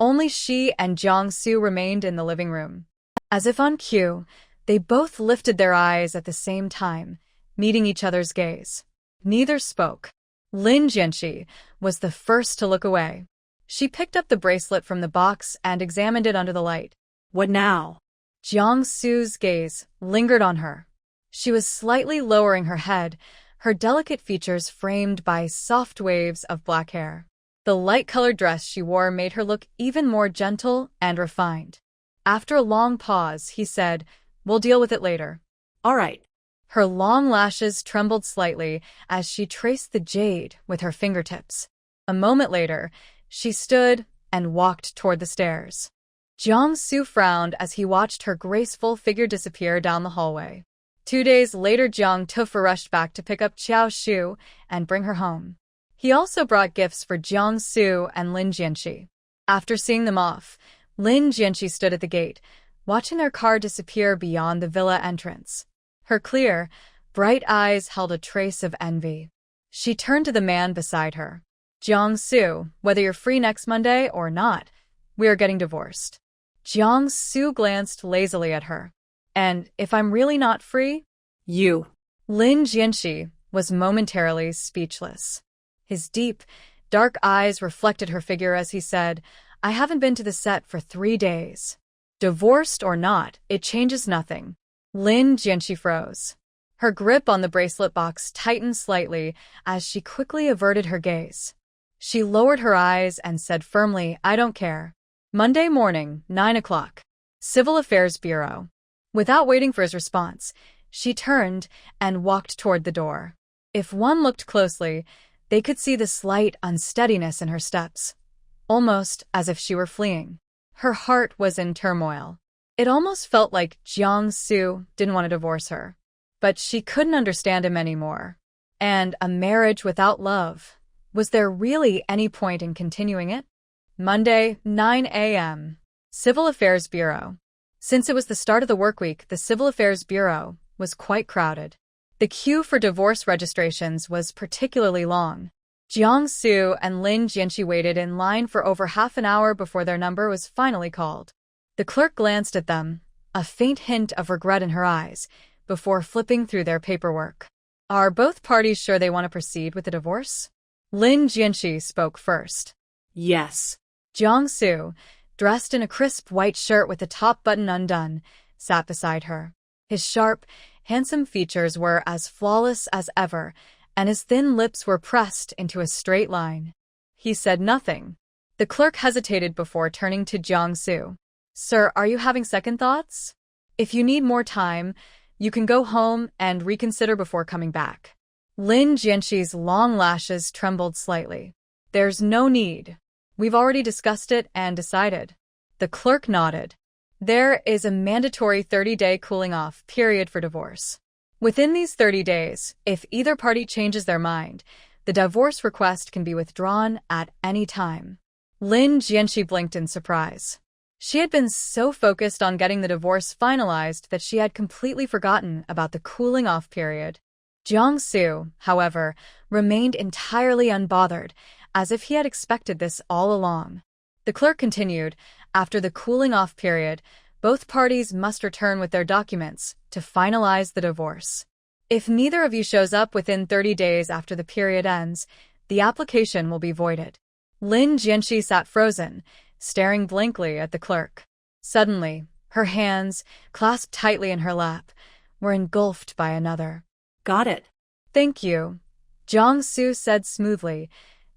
only she and Jiangsu remained in the living room. As if on cue, they both lifted their eyes at the same time, meeting each other's gaze. Neither spoke. Lin Jianxi was the first to look away. She picked up the bracelet from the box and examined it under the light. What now? Jiangsu's gaze lingered on her. She was slightly lowering her head, her delicate features framed by soft waves of black hair. The light-colored dress she wore made her look even more gentle and refined. After a long pause, he said, "We'll deal with it later." All right. Her long lashes trembled slightly as she traced the jade with her fingertips. A moment later, she stood and walked toward the stairs. Jiangsu frowned as he watched her graceful figure disappear down the hallway. 2 days later, Jiang Tufa rushed back to pick up Xiao Shu and bring her home. He also brought gifts for Jiangsu and Lin Jianxi. After seeing them off, Lin Jianxi stood at the gate, watching their car disappear beyond the villa entrance. Her clear, bright eyes held a trace of envy. She turned to the man beside her. "Jiangsu, whether you're free next Monday or not, we are getting divorced." Jiangsu glanced lazily at her. "And if I'm really not free?" You. Lin Jianxi was momentarily speechless. His deep, dark eyes reflected her figure as he said, "I haven't been to the set for 3 days. Divorced or not, it changes nothing." Lin Jianxi froze. Her grip on the bracelet box tightened slightly as she quickly averted her gaze. She lowered her eyes and said firmly, "I don't care." Monday morning, 9 o'clock. Civil Affairs Bureau. Without waiting for his response, she turned and walked toward the door. If one looked closely, they could see the slight unsteadiness in her steps, almost as if she were fleeing. Her heart was in turmoil. It almost felt like Jiangsu didn't want to divorce her. But she couldn't understand him anymore. And a marriage without love, was there really any point in continuing it? Monday, 9 a.m. Civil Affairs Bureau. Since it was the start of the workweek, the Civil Affairs Bureau was quite crowded. The queue for divorce registrations was particularly long. Jiangsu and Lin Jianxi waited in line for over half an hour before their number was finally called. The clerk glanced at them, a faint hint of regret in her eyes, before flipping through their paperwork. "Are both parties sure they want to proceed with the divorce?" Lin Jianxi spoke first. Yes. Jiangsu, dressed in a crisp white shirt with the top button undone, sat beside her. His sharp, handsome features were as flawless as ever, and his thin lips were pressed into a straight line. He said nothing. The clerk hesitated before turning to Jiangsu. "Sir, are you having second thoughts? If you need more time, you can go home and reconsider before coming back." Lin Jianxi's long lashes trembled slightly. "There's no need. We've already discussed it and decided." The clerk nodded. There is a mandatory 30-day cooling-off period for divorce. Within these 30 days, if either party changes their mind, the divorce request can be withdrawn at any time. Lin Jianxi blinked in surprise. She had been so focused on getting the divorce finalized that she had completely forgotten about the cooling-off period. Jiangsu, however, remained entirely unbothered, as if he had expected this all along. The clerk continued, "After the cooling-off period, both parties must return with their documents to finalize the divorce. If neither of you shows up within 30 days after the period ends, the application will be voided." Lin Jianxi sat frozen, staring blankly at the clerk. Suddenly, her hands, clasped tightly in her lap, were engulfed by another. Got it. Thank you, Jiang-su said smoothly,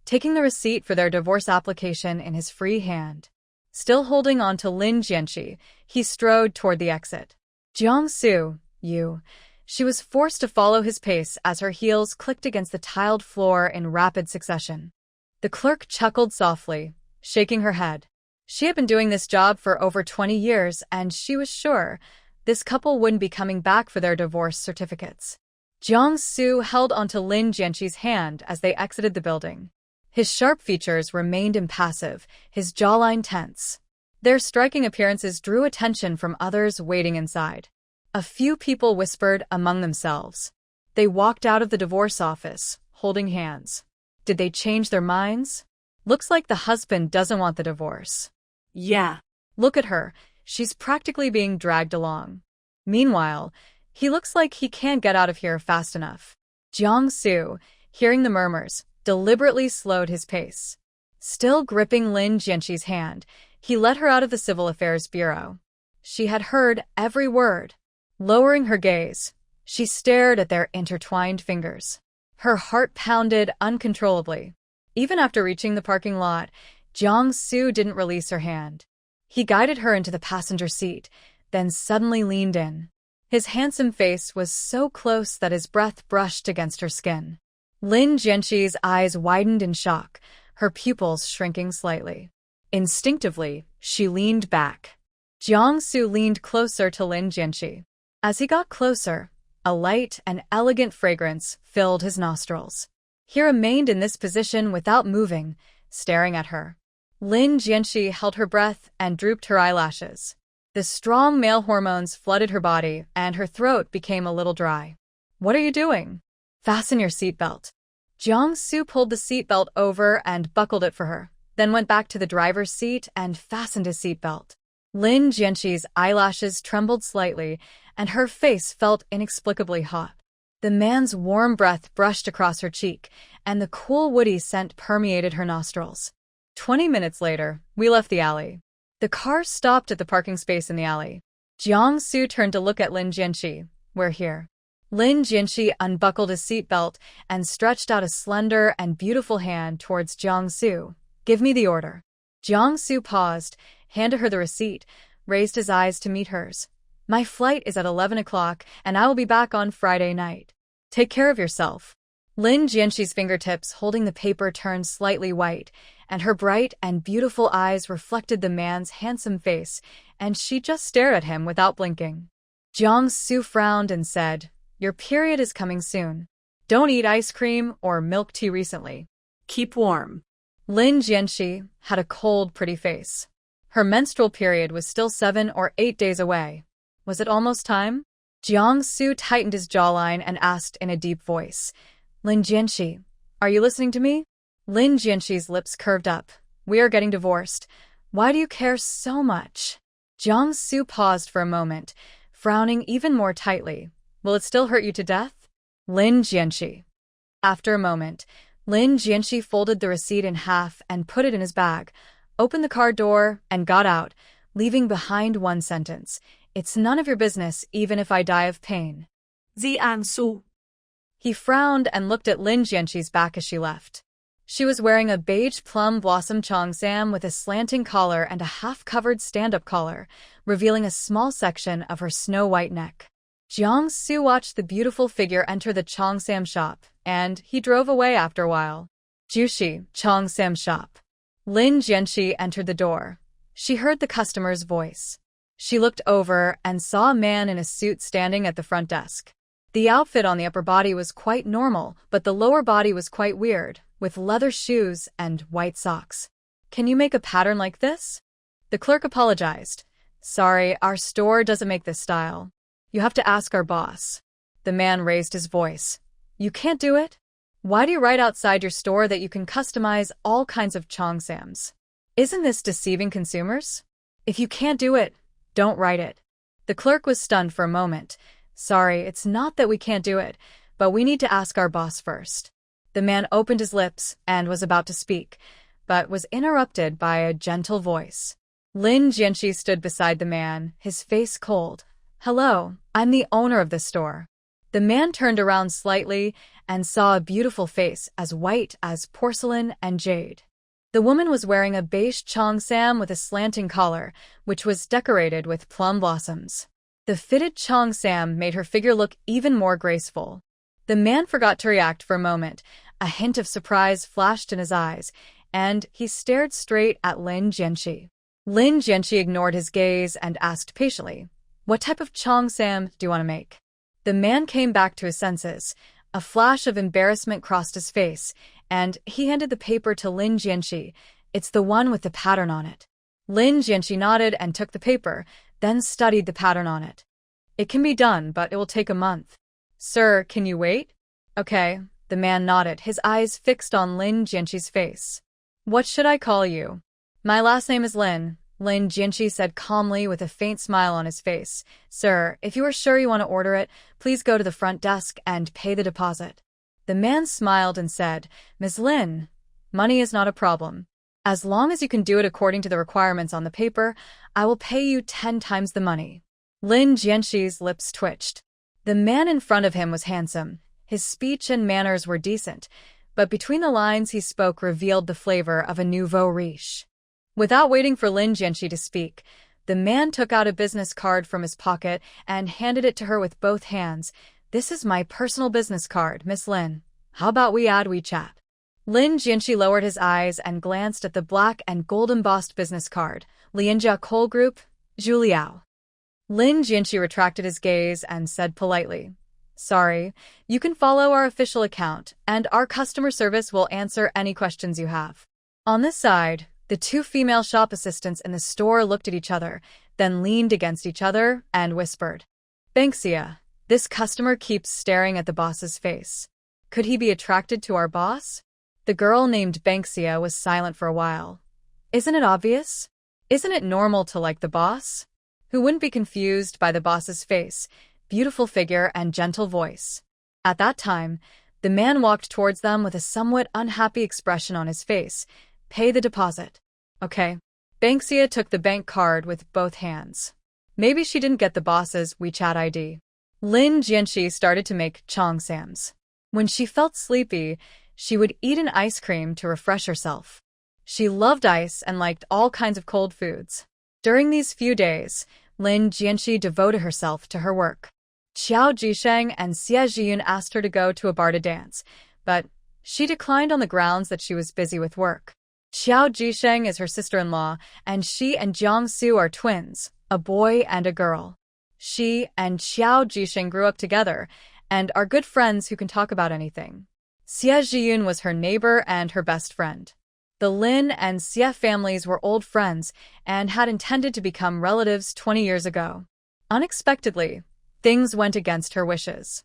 taking the receipt for their divorce application in his free hand. Still holding on to Lin Jianqi, he strode toward the exit. Jiang-su, you. She was forced to follow his pace as her heels clicked against the tiled floor in rapid succession. The clerk chuckled softly, shaking her head. She had been doing this job for over 20 years, and she was sure this couple wouldn't be coming back for their divorce certificates. Jiang-su held onto Lin Jianqi's hand as they exited the building. His sharp features remained impassive, his jawline tense. Their striking appearances drew attention from others waiting inside. A few people whispered among themselves. They walked out of the divorce office, holding hands. Did they change their minds? Looks like the husband doesn't want the divorce. Yeah. Look at her, she's practically being dragged along. Meanwhile, he looks like he can't get out of here fast enough. Jiang-su, hearing the murmurs, deliberately slowed his pace. Still gripping Lin Jianqi's hand, he led her out of the Civil Affairs Bureau. She had heard every word. Lowering her gaze, she stared at their intertwined fingers. Her heart pounded uncontrollably. Even after reaching the parking lot, Jiang-su didn't release her hand. He guided her into the passenger seat, then suddenly leaned in. His handsome face was so close that his breath brushed against her skin. Lin Jianqi's eyes widened in shock, her pupils shrinking slightly. Instinctively, she leaned back. Jiang-su leaned closer to Lin Jianqi. As he got closer, a light and elegant fragrance filled his nostrils. He remained in this position without moving, staring at her. Lin Jianqi held her breath and drooped her eyelashes. The strong male hormones flooded her body, and her throat became a little dry. What are you doing? Fasten your seatbelt. Jiang-su pulled the seatbelt over and buckled it for her, then went back to the driver's seat and fastened his seatbelt. Lin Jianqi's eyelashes trembled slightly, and her face felt inexplicably hot. The man's warm breath brushed across her cheek, and the cool woody scent permeated her nostrils. 20 minutes later, we left the alley. The car stopped at the parking space in the alley. Jiang-su turned to look at Lin Jianqi. We're here. Lin Jianqi unbuckled his seatbelt and stretched out a slender and beautiful hand towards Jiang-su. Give me the order. Jiang-su paused, handed her the receipt, raised his eyes to meet hers. My flight is at 11 o'clock, and I will be back on Friday night. Take care of yourself. Lin Jianqi's fingertips holding the paper turned slightly white, and her bright and beautiful eyes reflected the man's handsome face, and she just stared at him without blinking. Jiang-su frowned and said, Your period is coming soon. Don't eat ice cream or milk tea recently. Keep warm. Lin Jianqi had a cold, pretty face. Her menstrual period was still 7 or 8 days away. Was it almost time? Jiang-su tightened his jawline and asked in a deep voice, Lin Jianqi, are you listening to me? Lin Jianqi's lips curved up. We are getting divorced. Why do you care so much? Jiang-su paused for a moment, frowning even more tightly. Will it still hurt you to death? Lin Jianqi. After a moment, Lin Jianqi folded the receipt in half and put it in his bag, opened the car door, and got out, leaving behind one sentence. It's none of your business, even if I die of pain. Jiang-su. He frowned and looked at Lin Jianqi's back as she left. She was wearing a beige plum blossom cheongsam with a slanting collar and a half-covered stand-up collar, revealing a small section of her snow-white neck. Jiang-su watched the beautiful figure enter the cheongsam shop, and he drove away after a while. Jushi, cheongsam shop. Lin Jianqi entered the door. She heard the customer's voice. She looked over and saw a man in a suit standing at the front desk. The outfit on the upper body was quite normal, but the lower body was quite weird, with leather shoes and white socks. Can you make a pattern like this? The clerk apologized. Sorry, our store doesn't make this style. You have to ask our boss. The man raised his voice. You can't do it? Why do you write outside your store that you can customize all kinds of cheongsams? Isn't this deceiving consumers? If you can't do it, don't write it. The clerk was stunned for a moment. Sorry, it's not that we can't do it, but we need to ask our boss first. The man opened his lips and was about to speak, but was interrupted by a gentle voice. Lin Jianqi stood beside the man, his face cold. Hello, I'm the owner of the store. The man turned around slightly and saw a beautiful face as white as porcelain and jade. The woman was wearing a beige cheongsam with a slanting collar, which was decorated with plum blossoms. The fitted cheongsam made her figure look even more graceful. The man forgot to react for a moment. A hint of surprise flashed in his eyes, and he stared straight at Lin Jianxi. Lin Jianxi ignored his gaze and asked patiently, "What type of cheongsam do you want to make?" The man came back to his senses. A flash of embarrassment crossed his face, and he handed the paper to Lin Jianxi. "It's the one with the pattern on it." Lin Jianxi nodded and took the paper, then studied the pattern on it. "It can be done, but it will take a month." "Sir, can you wait?" "Okay." The man nodded, his eyes fixed on Lin Jianxi's face. "What should I call you?" "My last name is Lin," Lin Jianxi said calmly with a faint smile on his face. "Sir, if you are sure you want to order it, please go to the front desk and pay the deposit." The man smiled and said, "Ms. Lin, money is not a problem. As long as you can do it according to the requirements on the paper, I will pay you 10 times the money." Lin Jianxi's lips twitched. The man in front of him was handsome. His speech and manners were decent, but between the lines he spoke revealed the flavor of a nouveau riche. Without waiting for Lin Jianxi to speak, the man took out a business card from his pocket and handed it to her with both hands. "This is my personal business card, Miss Lin. How about we add WeChat?" Lin Jianxi lowered his eyes and glanced at the black and gold embossed business card. "Lianjia Coal Group, Juliao." Lin Jianxi retracted his gaze and said politely, "Sorry, you can follow our official account, and our customer service will answer any questions you have." On this side, the two female shop assistants in the store looked at each other, then leaned against each other and whispered, "Banksia, this customer keeps staring at the boss's face. Could he be attracted to our boss?" The girl named Banksia was silent for a while. "Isn't it obvious? Isn't it normal to like the boss? Who wouldn't be confused by the boss's face, beautiful figure, and gentle voice?" At that time, the man walked towards them with a somewhat unhappy expression on his face. "Pay the deposit." "Okay." Banksia took the bank card with both hands. Maybe she didn't get the boss's WeChat ID. Lin Jianxi started to make cheongsams. When she felt sleepy, she would eat an ice cream to refresh herself. She loved ice and liked all kinds of cold foods. During these few days, Lin Jianxi devoted herself to her work. Xiao Jisheng and Xie Zhiyun asked her to go to a bar to dance, but she declined on the grounds that she was busy with work. Xiao Jisheng is her sister-in-law, and she and Jiangsu are twins, a boy and a girl. She and Xiao Jisheng grew up together and are good friends who can talk about anything. Xie Zhiyun was her neighbor and her best friend. The Lin and Xie families were old friends and had intended to become relatives 20 years ago. Unexpectedly, things went against her wishes.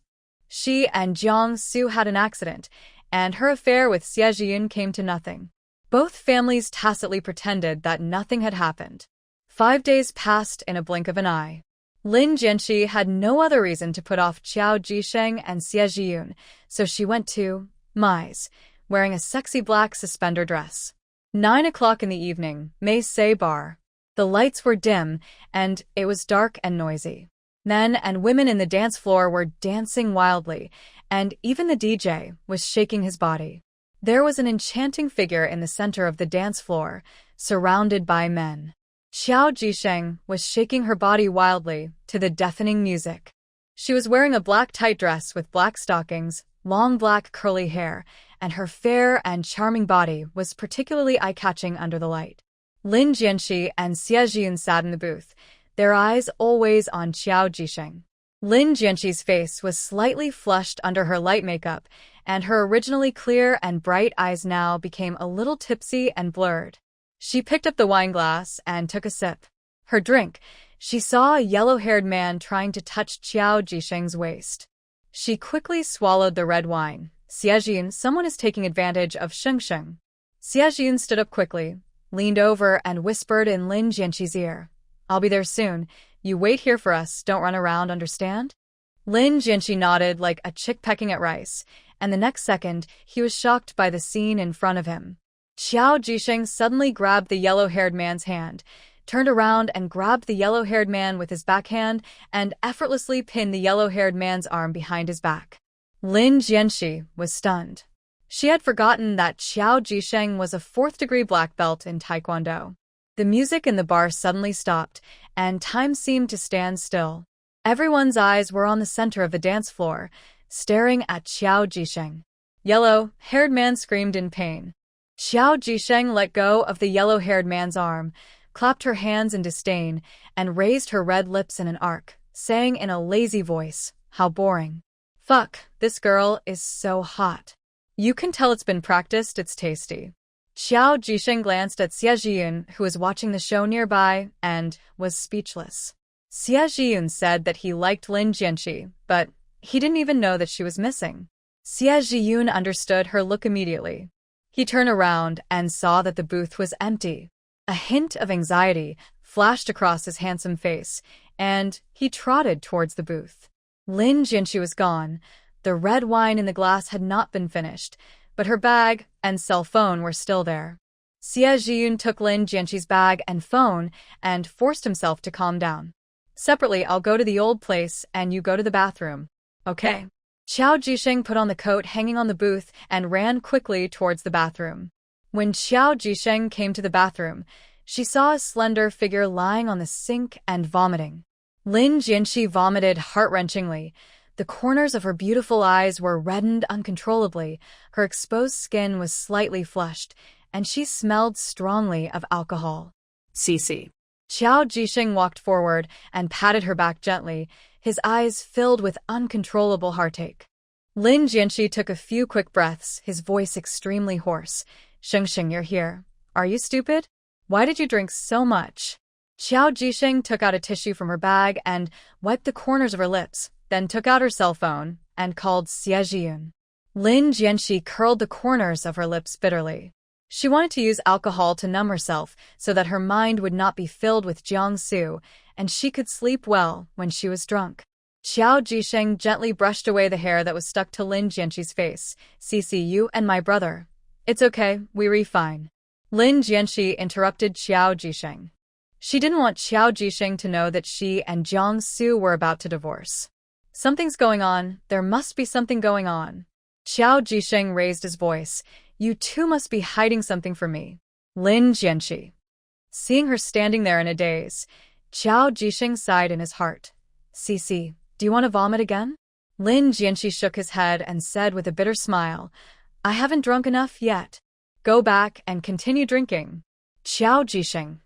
She and Jiangsu had an accident, and her affair with Xie Zhiyun came to nothing. Both families tacitly pretended that nothing had happened. 5 days passed in a blink of an eye. Lin Jianxi had no other reason to put off Xiao Jisheng and Xie Zhiyun, so she went to Mai's, wearing a sexy black suspender dress. 9 o'clock in the evening, May Say Bar. The lights were dim, and it was dark and noisy. Men and women in the dance floor were dancing wildly, and even the DJ was shaking his body. There was an enchanting figure in the center of the dance floor, surrounded by men. Xiao Jisheng was shaking her body wildly to the deafening music. She was wearing a black tight dress with black stockings, long black curly hair, and her fair and charming body was particularly eye-catching under the light. Lin Jianxi and Xie Zhiyun sat in the booth, their eyes always on Xiao Jisheng. Lin Jianxi's face was slightly flushed under her light makeup, and her originally clear and bright eyes now became a little tipsy and blurred. She picked up the wine glass and took a sip. Her drink, she saw a yellow-haired man trying to touch Xiao Jisheng's waist. She quickly swallowed the red wine. "Xie Zhiyun, someone is taking advantage of Sheng Sheng." Xie Zhiyun stood up quickly, leaned over, and whispered in Lin Jianxi's ear, "I'll be there soon. You wait here for us, don't run around, understand?" Lin Jianxi nodded like a chick pecking at rice, and the next second, he was shocked by the scene in front of him. Xiao Jisheng suddenly grabbed the yellow-haired man's hand, turned around and grabbed the yellow-haired man with his backhand and effortlessly pinned the yellow-haired man's arm behind his back. Lin Jianxi was stunned. She had forgotten that Qiao Jisheng was a fourth-degree black belt in Taekwondo. The music in the bar suddenly stopped, and time seemed to stand still. Everyone's eyes were on the center of the dance floor, staring at Qiao Jisheng. Yellow-haired man screamed in pain. Qiao Jisheng let go of the yellow-haired man's arm, clapped her hands in disdain, and raised her red lips in an arc, saying in a lazy voice, "How boring. Fuck, this girl is so hot. You can tell it's been practiced, it's tasty." Qiao Jisheng glanced at Xie Zhiyun, who was watching the show nearby, and was speechless. Xie Zhiyun said that he liked Lin Jianxi, but he didn't even know that she was missing. Xie Zhiyun understood her look immediately. He turned around and saw that the booth was empty. A hint of anxiety flashed across his handsome face, and he trotted towards the booth. Lin Jianxi was gone. The red wine in the glass had not been finished, but her bag and cell phone were still there. Xie Zhiyun took Lin Jianxi's bag and phone and forced himself to calm down. "Separately, I'll go to the old place and you go to the bathroom. Okay." Qiao Jisheng put on the coat hanging on the booth and ran quickly towards the bathroom. When Qiao Jisheng came to the bathroom, she saw a slender figure lying on the sink and vomiting. Lin Jianxi vomited heart-wrenchingly. The corners of her beautiful eyes were reddened uncontrollably, her exposed skin was slightly flushed, and she smelled strongly of alcohol. Cece. Qiao Jisheng walked forward and patted her back gently, his eyes filled with uncontrollable heartache. Lin Jianxi took a few quick breaths, his voice extremely hoarse. "Shengsheng, you're here. Are you stupid? Why did you drink so much?" Qiao Jisheng took out a tissue from her bag and wiped the corners of her lips, then took out her cell phone and called Xie Zhiyun. Lin Jianxi curled the corners of her lips bitterly. She wanted to use alcohol to numb herself so that her mind would not be filled with Jiangsu, and she could sleep well when she was drunk. Qiao Jisheng gently brushed away the hair that was stuck to Lin Jianxi's face. "Cece, you and my brother. It's okay, we're fine." Lin Jianxi interrupted Qiao Jisheng. She didn't want Qiao Jisheng to know that she and Jiangsu were about to divorce. "Something's going on. There must be something going on." Qiao Jisheng raised his voice. "You two must be hiding something from me." Lin Jianxi. Seeing her standing there in a daze, Qiao Jisheng sighed in his heart. "Cece, do you want to vomit again?" Lin Jianxi shook his head and said with a bitter smile, "I haven't drunk enough yet. Go back and continue drinking." Qiao Jisheng.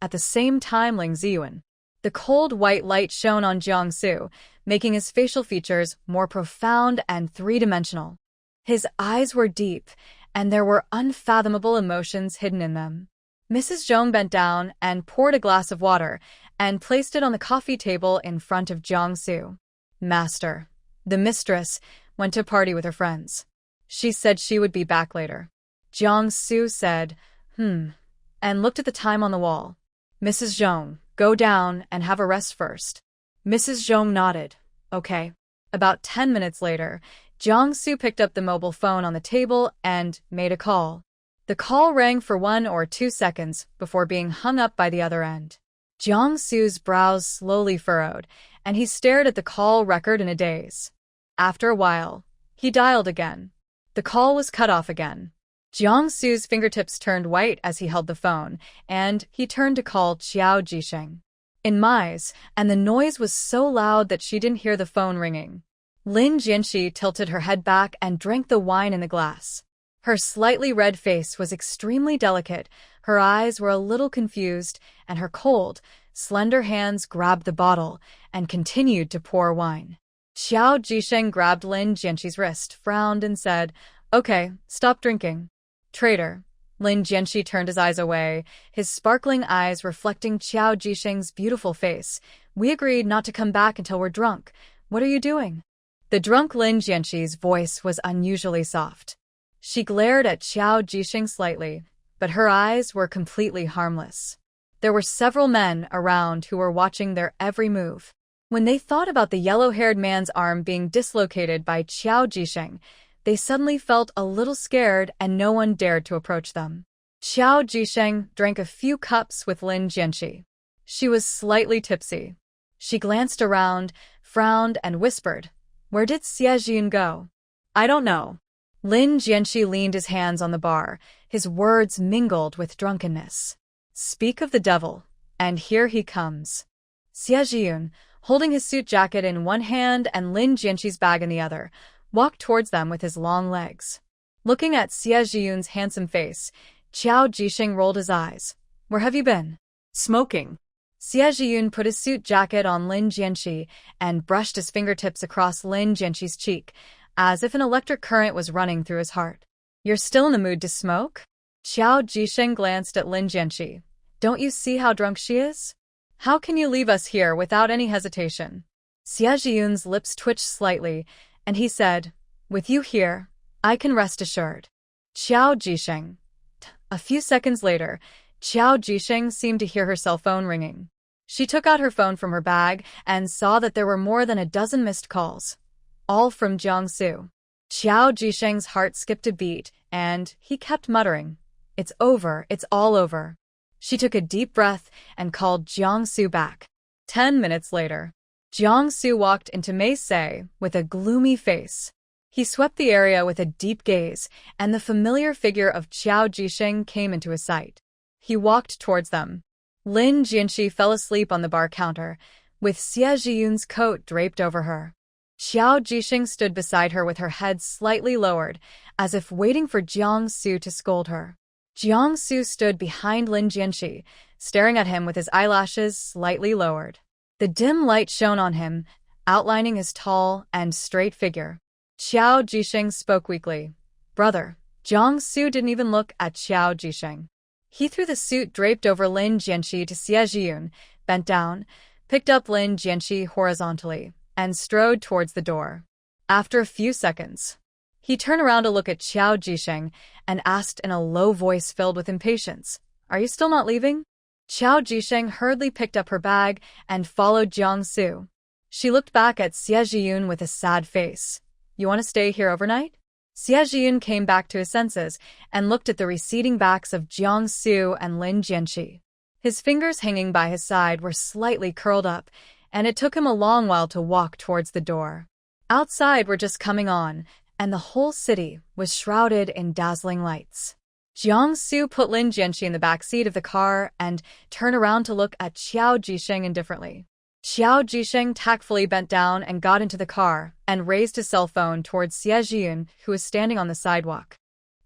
At the same time, Ling Ziyuan. The cold white light shone on Jiangsu, making his facial features more profound and three-dimensional. His eyes were deep, and there were unfathomable emotions hidden in them. Mrs. Zhong bent down and poured a glass of water and placed it on the coffee table in front of Jiangsu. "Master." The mistress went to party with her friends. She said she would be back later. Jiangsu said, and looked at the time on the wall. "Mrs. Zhong, go down and have a rest first." Mrs. Zhong nodded. "Okay." About 10 minutes later, Jiangsu picked up the mobile phone on the table and made a call. The call rang for 1 or 2 seconds before being hung up by the other end. Jiangsu's brows slowly furrowed, and he stared at the call record in a daze. After a while, he dialed again. The call was cut off again. Jiangsu's fingertips turned white as he held the phone, and he turned to call Qiao Jisheng. In Mai's, and the noise was so loud that she didn't hear the phone ringing. Lin Jianxi tilted her head back and drank the wine in the glass. Her slightly red face was extremely delicate, her eyes were a little confused, and her cold, slender hands grabbed the bottle and continued to pour wine. Qiao Jisheng grabbed Lin Jianxi's wrist, frowned, and said, "Okay, stop drinking." "Traitor." Lin Jianxi turned his eyes away, his sparkling eyes reflecting Qiao Jisheng's beautiful face. "We agreed not to come back until we're drunk. What are you doing?" The drunk Lin Jianxi's voice was unusually soft. She glared at Qiao Jisheng slightly, but her eyes were completely harmless. There were several men around who were watching their every move. When they thought about the yellow-haired man's arm being dislocated by Qiao Jisheng, they suddenly felt a little scared and no one dared to approach them. Qiao Jisheng drank a few cups with Lin Jianqi. She was slightly tipsy. She glanced around, frowned, and whispered, "Where did Xiaojun go?" I don't know. Lin Jianqi leaned his hands on the bar, his words mingled with drunkenness. "Speak of the devil, and here he comes." Xiaojun, holding his suit jacket in one hand and Lin Jianqi's bag in the other, walked towards them with his long legs. Looking at Xiaojun's handsome face, Qiao Jisheng rolled his eyes. "Where have you been?" Smoking. Xiaojun put his suit jacket on Lin Jianqi and brushed his fingertips across Lin Jianqi's cheek, as if an electric current was running through his heart. "You're still in the mood to smoke?" Qiao Jisheng glanced at Lin Jianqi. "Don't you see how drunk she is? How can you leave us here without any hesitation?" Xiaojun's lips twitched slightly, and he said, "With you here, I can rest assured." Qiao Jisheng. A few seconds later, Qiao Jisheng seemed to hear her cell phone ringing. She took out her phone from her bag and saw that there were more than a dozen missed calls, all from Jiangsu. Qiao Jisheng's heart skipped a beat, and he kept muttering, "It's over, it's all over." She took a deep breath and called Jiangsu back. 10 minutes later, Jiangsu walked into Meisei with a gloomy face. He swept the area with a deep gaze, and the familiar figure of Qiao Jisheng came into his sight. He walked towards them. Lin Jianqi fell asleep on the bar counter, with Xiaojun's coat draped over her. Qiao Jisheng stood beside her with her head slightly lowered, as if waiting for Jiangsu to scold her. Jiangsu stood behind Lin Jianqi, staring at him with his eyelashes slightly lowered. The dim light shone on him, outlining his tall and straight figure. Qiao Jisheng spoke weakly. "Brother." Jiangsu didn't even look at Qiao Jisheng. He threw the suit draped over Lin Jianqi to Xiaojun, bent down, picked up Lin Jianqi horizontally, and strode towards the door. After a few seconds, he turned around to look at Qiao Jisheng and asked in a low voice filled with impatience, "Are you still not leaving?" Qiao Jisheng hurriedly picked up her bag and followed Jiangsu. She looked back at Xiaojun with a sad face. "You want to stay here overnight?" Xiaojun came back to his senses and looked at the receding backs of Jiangsu and Lin Jianqi. His fingers hanging by his side were slightly curled up, and it took him a long while to walk towards the door. Outside were just coming on, and the whole city was shrouded in dazzling lights. Jiangsu put Lin Jianqi in the back seat of the car and turned around to look at Qiao Jisheng indifferently. Qiao Jisheng tactfully bent down and got into the car and raised his cell phone towards Xiaojun, who was standing on the sidewalk.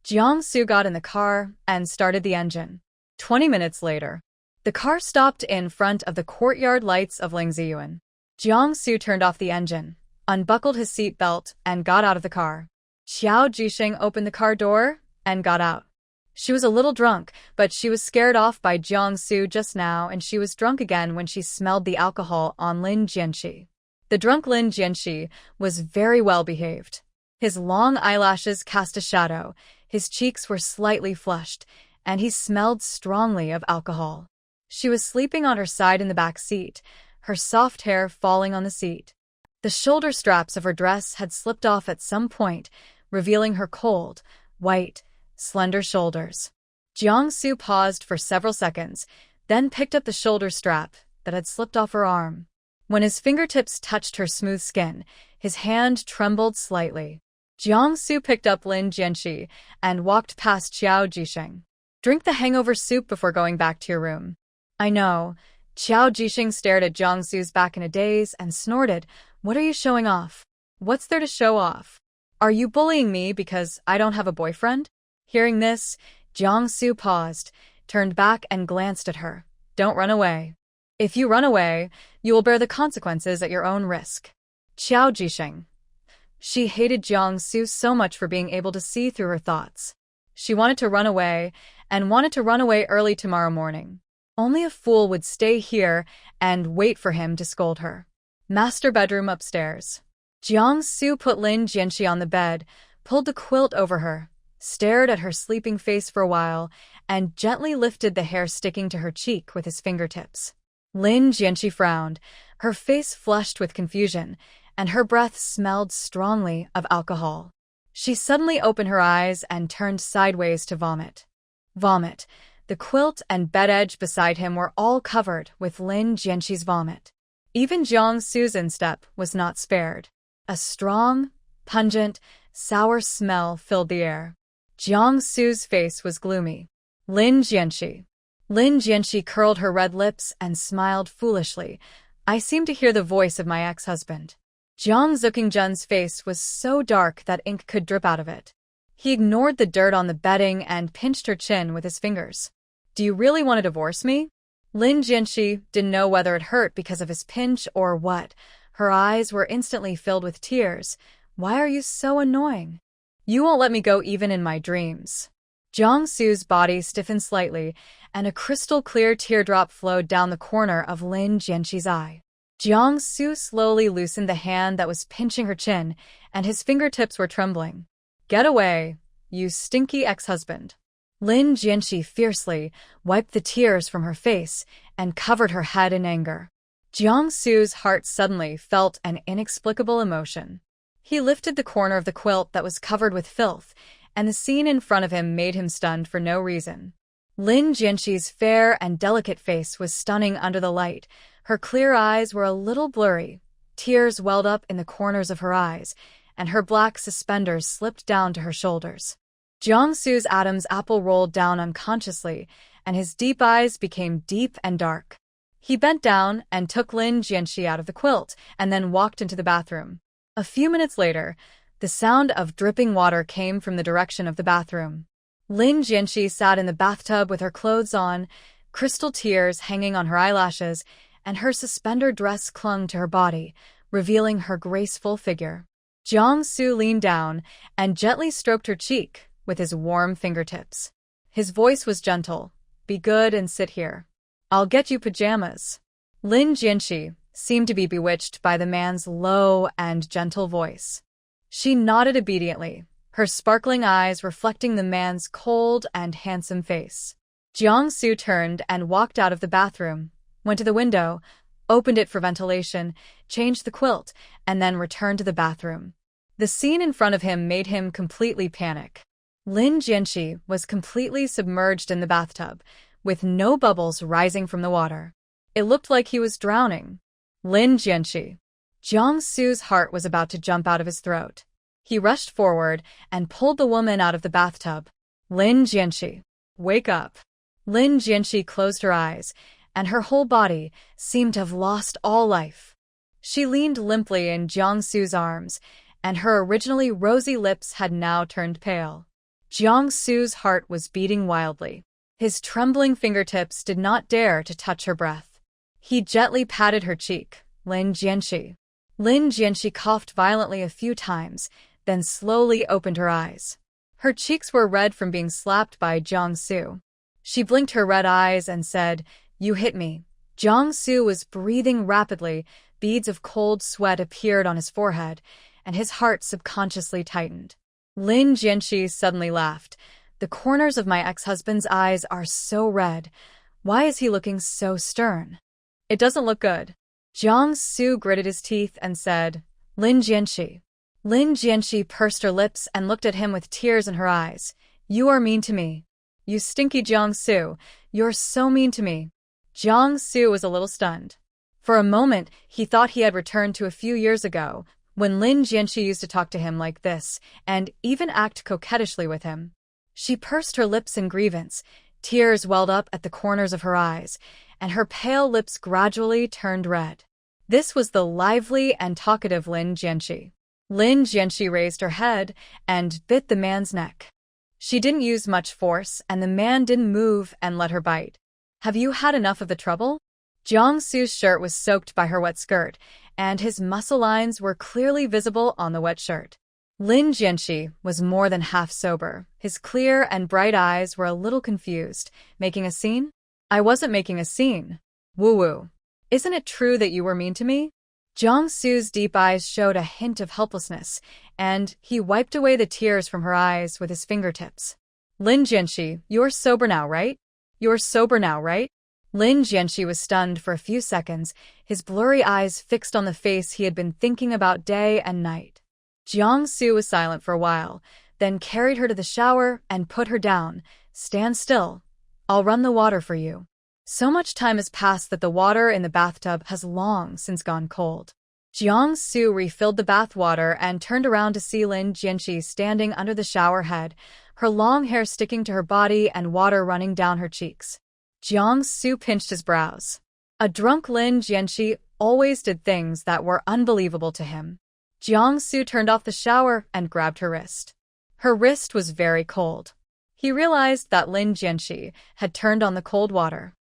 Jiangsu got in the car and started the engine. 20 minutes later, the car stopped in front of the courtyard lights of Lingziyuan. Jiangsu turned off the engine, unbuckled his seat belt, and got out of the car. Qiao Jisheng opened the car door and got out. She was a little drunk, but she was scared off by Jiangsu just now, and she was drunk again when she smelled the alcohol on Lin Jianqi. The drunk Lin Jianqi was very well behaved. His long eyelashes cast a shadow, his cheeks were slightly flushed, and he smelled strongly of alcohol. She was sleeping on her side in the back seat, her soft hair falling on the seat. The shoulder straps of her dress had slipped off at some point, revealing her cold, white, slender shoulders. Jiangsu paused for several seconds, then picked up the shoulder strap that had slipped off her arm. When his fingertips touched her smooth skin, his hand trembled slightly. Jiangsu picked up Lin Jianqi and walked past Qiao Jisheng. "Drink the hangover soup before going back to your room." "I know." Qiao Jisheng stared at Jiangsu's back in a daze and snorted, "What are you showing off?" "What's there to show off? Are you bullying me because I don't have a boyfriend?" Hearing this, Jiangsu paused, turned back and glanced at her. "Don't run away. If you run away, you will bear the consequences at your own risk." Qiao Jisheng. She hated Jiangsu so much for being able to see through her thoughts. She wanted to run away, and wanted to run away early tomorrow morning. Only a fool would stay here and wait for him to scold her. Master bedroom upstairs. Jiangsu put Lin Jianqi on the bed, pulled the quilt over her, stared at her sleeping face for a while, and gently lifted the hair sticking to her cheek with his fingertips. Lin Jianqi frowned, her face flushed with confusion, and her breath smelled strongly of alcohol. She suddenly opened her eyes and turned sideways to vomit. Vomit. The quilt and bed edge beside him were all covered with Lin Jianxi's vomit. Even Jiang Su's instep was not spared. A strong, pungent, sour smell filled the air. Jiang Su's face was gloomy. Lin Jianxi. Lin Jianxi curled her red lips and smiled foolishly. I seem to hear the voice of my ex-husband. Jiang Zuqingjun's face was so dark that ink could drip out of it. He ignored the dirt on the bedding and pinched her chin with his fingers. Do you really want to divorce me? Lin Jianxi didn't know whether it hurt because of his pinch or what. Her eyes were instantly filled with tears. Why are you so annoying? You won't let me go even in my dreams. Jiang Su's body stiffened slightly, and a crystal-clear teardrop flowed down the corner of Lin Jianxi's eye. Jiang Su slowly loosened the hand that was pinching her chin, and his fingertips were trembling. Get away, you stinky ex-husband. Lin Jianxi fiercely wiped the tears from her face and covered her head in anger. Jiang Su's heart suddenly felt an inexplicable emotion. He lifted the corner of the quilt that was covered with filth, and the scene in front of him made him stunned for no reason. Lin Jianxi's fair and delicate face was stunning under the light. Her clear eyes were a little blurry. Tears welled up in the corners of her eyes, and her black suspenders slipped down to her shoulders. Jiang Su's Adam's apple rolled down unconsciously, and his deep eyes became deep and dark. He bent down and took Lin Jianxi out of the quilt, and then walked into the bathroom. A few minutes later, the sound of dripping water came from the direction of the bathroom. Lin Jianxi sat in the bathtub with her clothes on, crystal tears hanging on her eyelashes, and her suspender dress clung to her body, revealing her graceful figure. Jiang Su leaned down and gently stroked her cheek with his warm fingertips. His voice was gentle. Be good and sit here. I'll get you pajamas. Lin Jianxi seemed to be bewitched by the man's low and gentle voice. She nodded obediently, her sparkling eyes reflecting the man's cold and handsome face. Jiang Su turned and walked out of the bathroom, went to the window, opened it for ventilation, changed the quilt, and then returned to the bathroom. The scene in front of him made him completely panic. Lin Jianxi was completely submerged in the bathtub, with no bubbles rising from the water. It looked like he was drowning. Lin Jianxi. Jiang Su's heart was about to jump out of his throat. He rushed forward and pulled the woman out of the bathtub. Lin Jianxi. Wake up. Lin Jianxi closed her eyes, and her whole body seemed to have lost all life. She leaned limply in Jiang Su's arms, and her originally rosy lips had now turned pale. Jiang Su's heart was beating wildly. His trembling fingertips did not dare to touch her breath. He gently patted her cheek. Lin Jianxi. Lin Jianxi coughed violently a few times, then slowly opened her eyes. Her cheeks were red from being slapped by Jiang Su. She blinked her red eyes and said, You hit me. Jiang Su was breathing rapidly. Beads of cold sweat appeared on his forehead, and his heart subconsciously tightened. Lin Jianxi suddenly laughed. The corners of my ex-husband's eyes are so red. Why is he looking so stern? It doesn't look good. Jiang Su gritted his teeth and said, Lin Jianxi. Lin Jianxi pursed her lips and looked at him with tears in her eyes. You are mean to me. You stinky Jiang Su. You're so mean to me. Jiang Su was a little stunned. For a moment, he thought he had returned to a few years ago, when Lin Jianxi used to talk to him like this, and even act coquettishly with him. She pursed her lips in grievance. Tears welled up at the corners of her eyes, and her pale lips gradually turned red. This was the lively and talkative Lin Jianxi. Lin Jianxi raised her head and bit the man's neck. She didn't use much force, and the man didn't move and let her bite. Have you had enough of the trouble? Jiang Su's shirt was soaked by her wet skirt, and his muscle lines were clearly visible on the wet shirt. Lin Jianxi was more than half sober. His clear and bright eyes were a little confused. Making a scene? I wasn't making a scene. Woo-woo. Isn't it true that you were mean to me? Jiang Su's deep eyes showed a hint of helplessness, and he wiped away the tears from her eyes with his fingertips. Lin Jianxi, you're sober now, right? You're sober now, right? Lin Jianxi was stunned for a few seconds, his blurry eyes fixed on the face he had been thinking about day and night. Jiang Su was silent for a while, then carried her to the shower and put her down, "Stand still. I'll run the water for you." So much time has passed that the water in the bathtub has long since gone cold. Jiang-su refilled the bath water and turned around to see Lin Jianxi standing under the shower head, her long hair sticking to her body and water running down her cheeks. Jiang-su pinched his brows. A drunk Lin Jianxi always did things that were unbelievable to him. Jiang-su turned off the shower and grabbed her wrist. Her wrist was very cold. He realized that Lin Jianxi had turned on the cold water.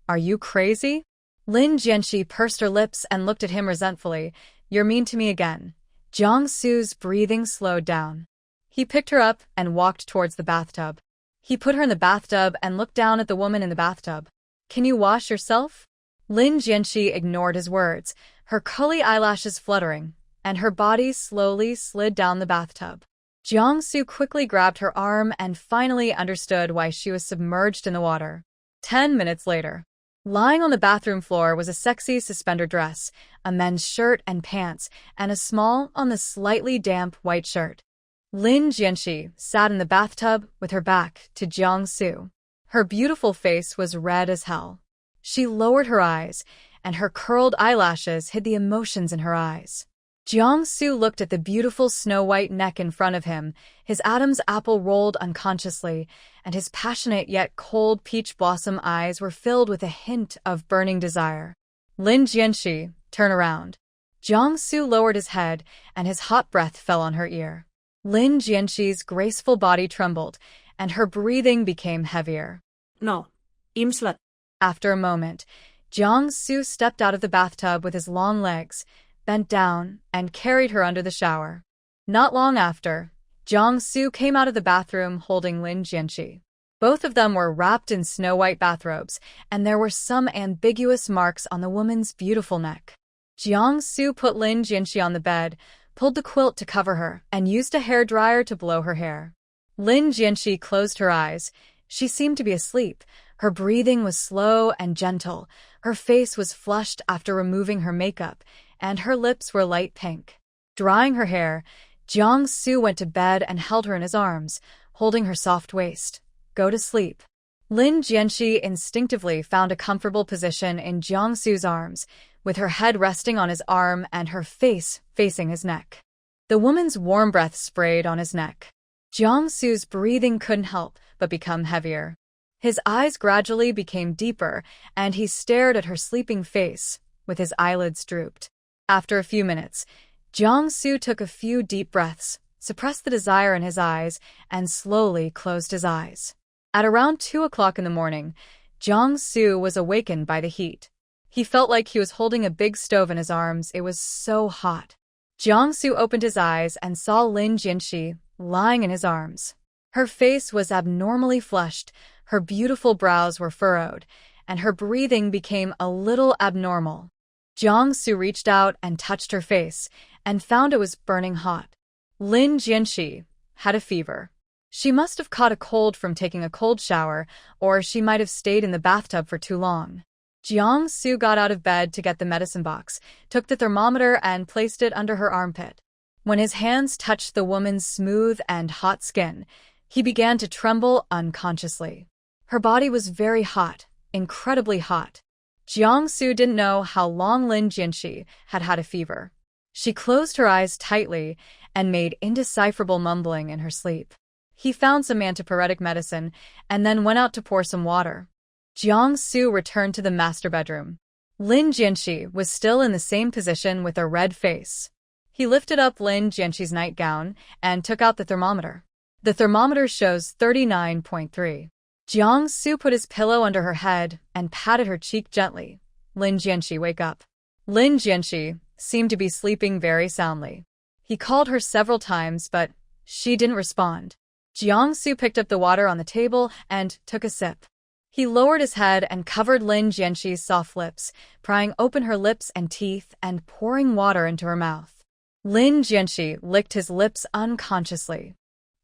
"Are you crazy?" Lin Jianxi pursed her lips and looked at him resentfully. "You're mean to me again." Jiang-su's breathing slowed down. He picked her up and walked towards the bathtub. He put her in the bathtub and looked down at the woman in the bathtub. "Can you wash yourself?" Lin Jianxi ignored his words, her curly eyelashes fluttering, and her body slowly slid down the bathtub. Jiang-su quickly grabbed her arm and finally understood why she was submerged in the water. 10 minutes later. Lying on the bathroom floor was a sexy suspender dress, a men's shirt and pants, and a small on the slightly damp white shirt. Lin Jianxi sat in the bathtub with her back to Jiang-su. Her beautiful face was red as hell. She lowered her eyes, and her curled eyelashes hid the emotions in her eyes. Jiang-su looked at the beautiful snow-white neck in front of him, his Adam's apple rolled unconsciously, and his passionate yet cold peach blossom eyes were filled with a hint of burning desire. "Lin Jianxi, turn around." Jiang-su lowered his head, and his hot breath fell on her ear. Lin Jianxi's graceful body trembled, and her breathing became heavier. "No, im slut." After a moment, Jiang-su stepped out of the bathtub with his long legs, bent down, and carried her under the shower. Not long after, Jiang-su came out of the bathroom holding Lin Jianxi. Both of them were wrapped in snow-white bathrobes, and there were some ambiguous marks on the woman's beautiful neck. Jiang-su put Lin Jianxi on the bed, pulled the quilt to cover her, and used a hairdryer to blow her hair. Lin Jianxi closed her eyes. She seemed to be asleep. Her breathing was slow and gentle. Her face was flushed after removing her makeup, and her lips were light pink. Drying her hair, Jiang-su went to bed and held her in his arms, holding her soft waist. "Go to sleep." Lin Jianxi instinctively found a comfortable position in Jiang-su's arms, with her head resting on his arm and her face facing his neck. The woman's warm breath sprayed on his neck. Jiang-su's breathing couldn't help but become heavier. His eyes gradually became deeper, and he stared at her sleeping face, with his eyelids drooped. After a few minutes, Jiang-su took a few deep breaths, suppressed the desire in his eyes, and slowly closed his eyes. At around 2 o'clock in the morning, Jiang-su was awakened by the heat. He felt like he was holding a big stove in his arms. It was so hot. Jiang-su opened his eyes and saw Lin Jianxi lying in his arms. Her face was abnormally flushed, her beautiful brows were furrowed, and her breathing became a little abnormal. Jiang-su reached out and touched her face, and found it was burning hot. Lin Jianxi had a fever. She must have caught a cold from taking a cold shower, or she might have stayed in the bathtub for too long. Jiang-su got out of bed to get the medicine box, took the thermometer and placed it under her armpit. When his hands touched the woman's smooth and hot skin, he began to tremble unconsciously. Her body was very hot, incredibly hot. Jiang-su didn't know how long Lin Jianxi had had a fever. She closed her eyes tightly and made indecipherable mumbling in her sleep. He found some antipyretic medicine and then went out to pour some water. Jiang-su returned to the master bedroom. Lin Jianxi was still in the same position with a red face. He lifted up Lin Jianxi's nightgown and took out the thermometer. The thermometer shows 39.3. Jiang-su put his pillow under her head and patted her cheek gently. "Lin Jianxi, wake up." Lin Jianxi seemed to be sleeping very soundly. He called her several times, but she didn't respond. Jiang-su picked up the water on the table and took a sip. He lowered his head and covered Lin Jianxi's soft lips, prying open her lips and teeth and pouring water into her mouth. Lin Jianxi licked his lips unconsciously.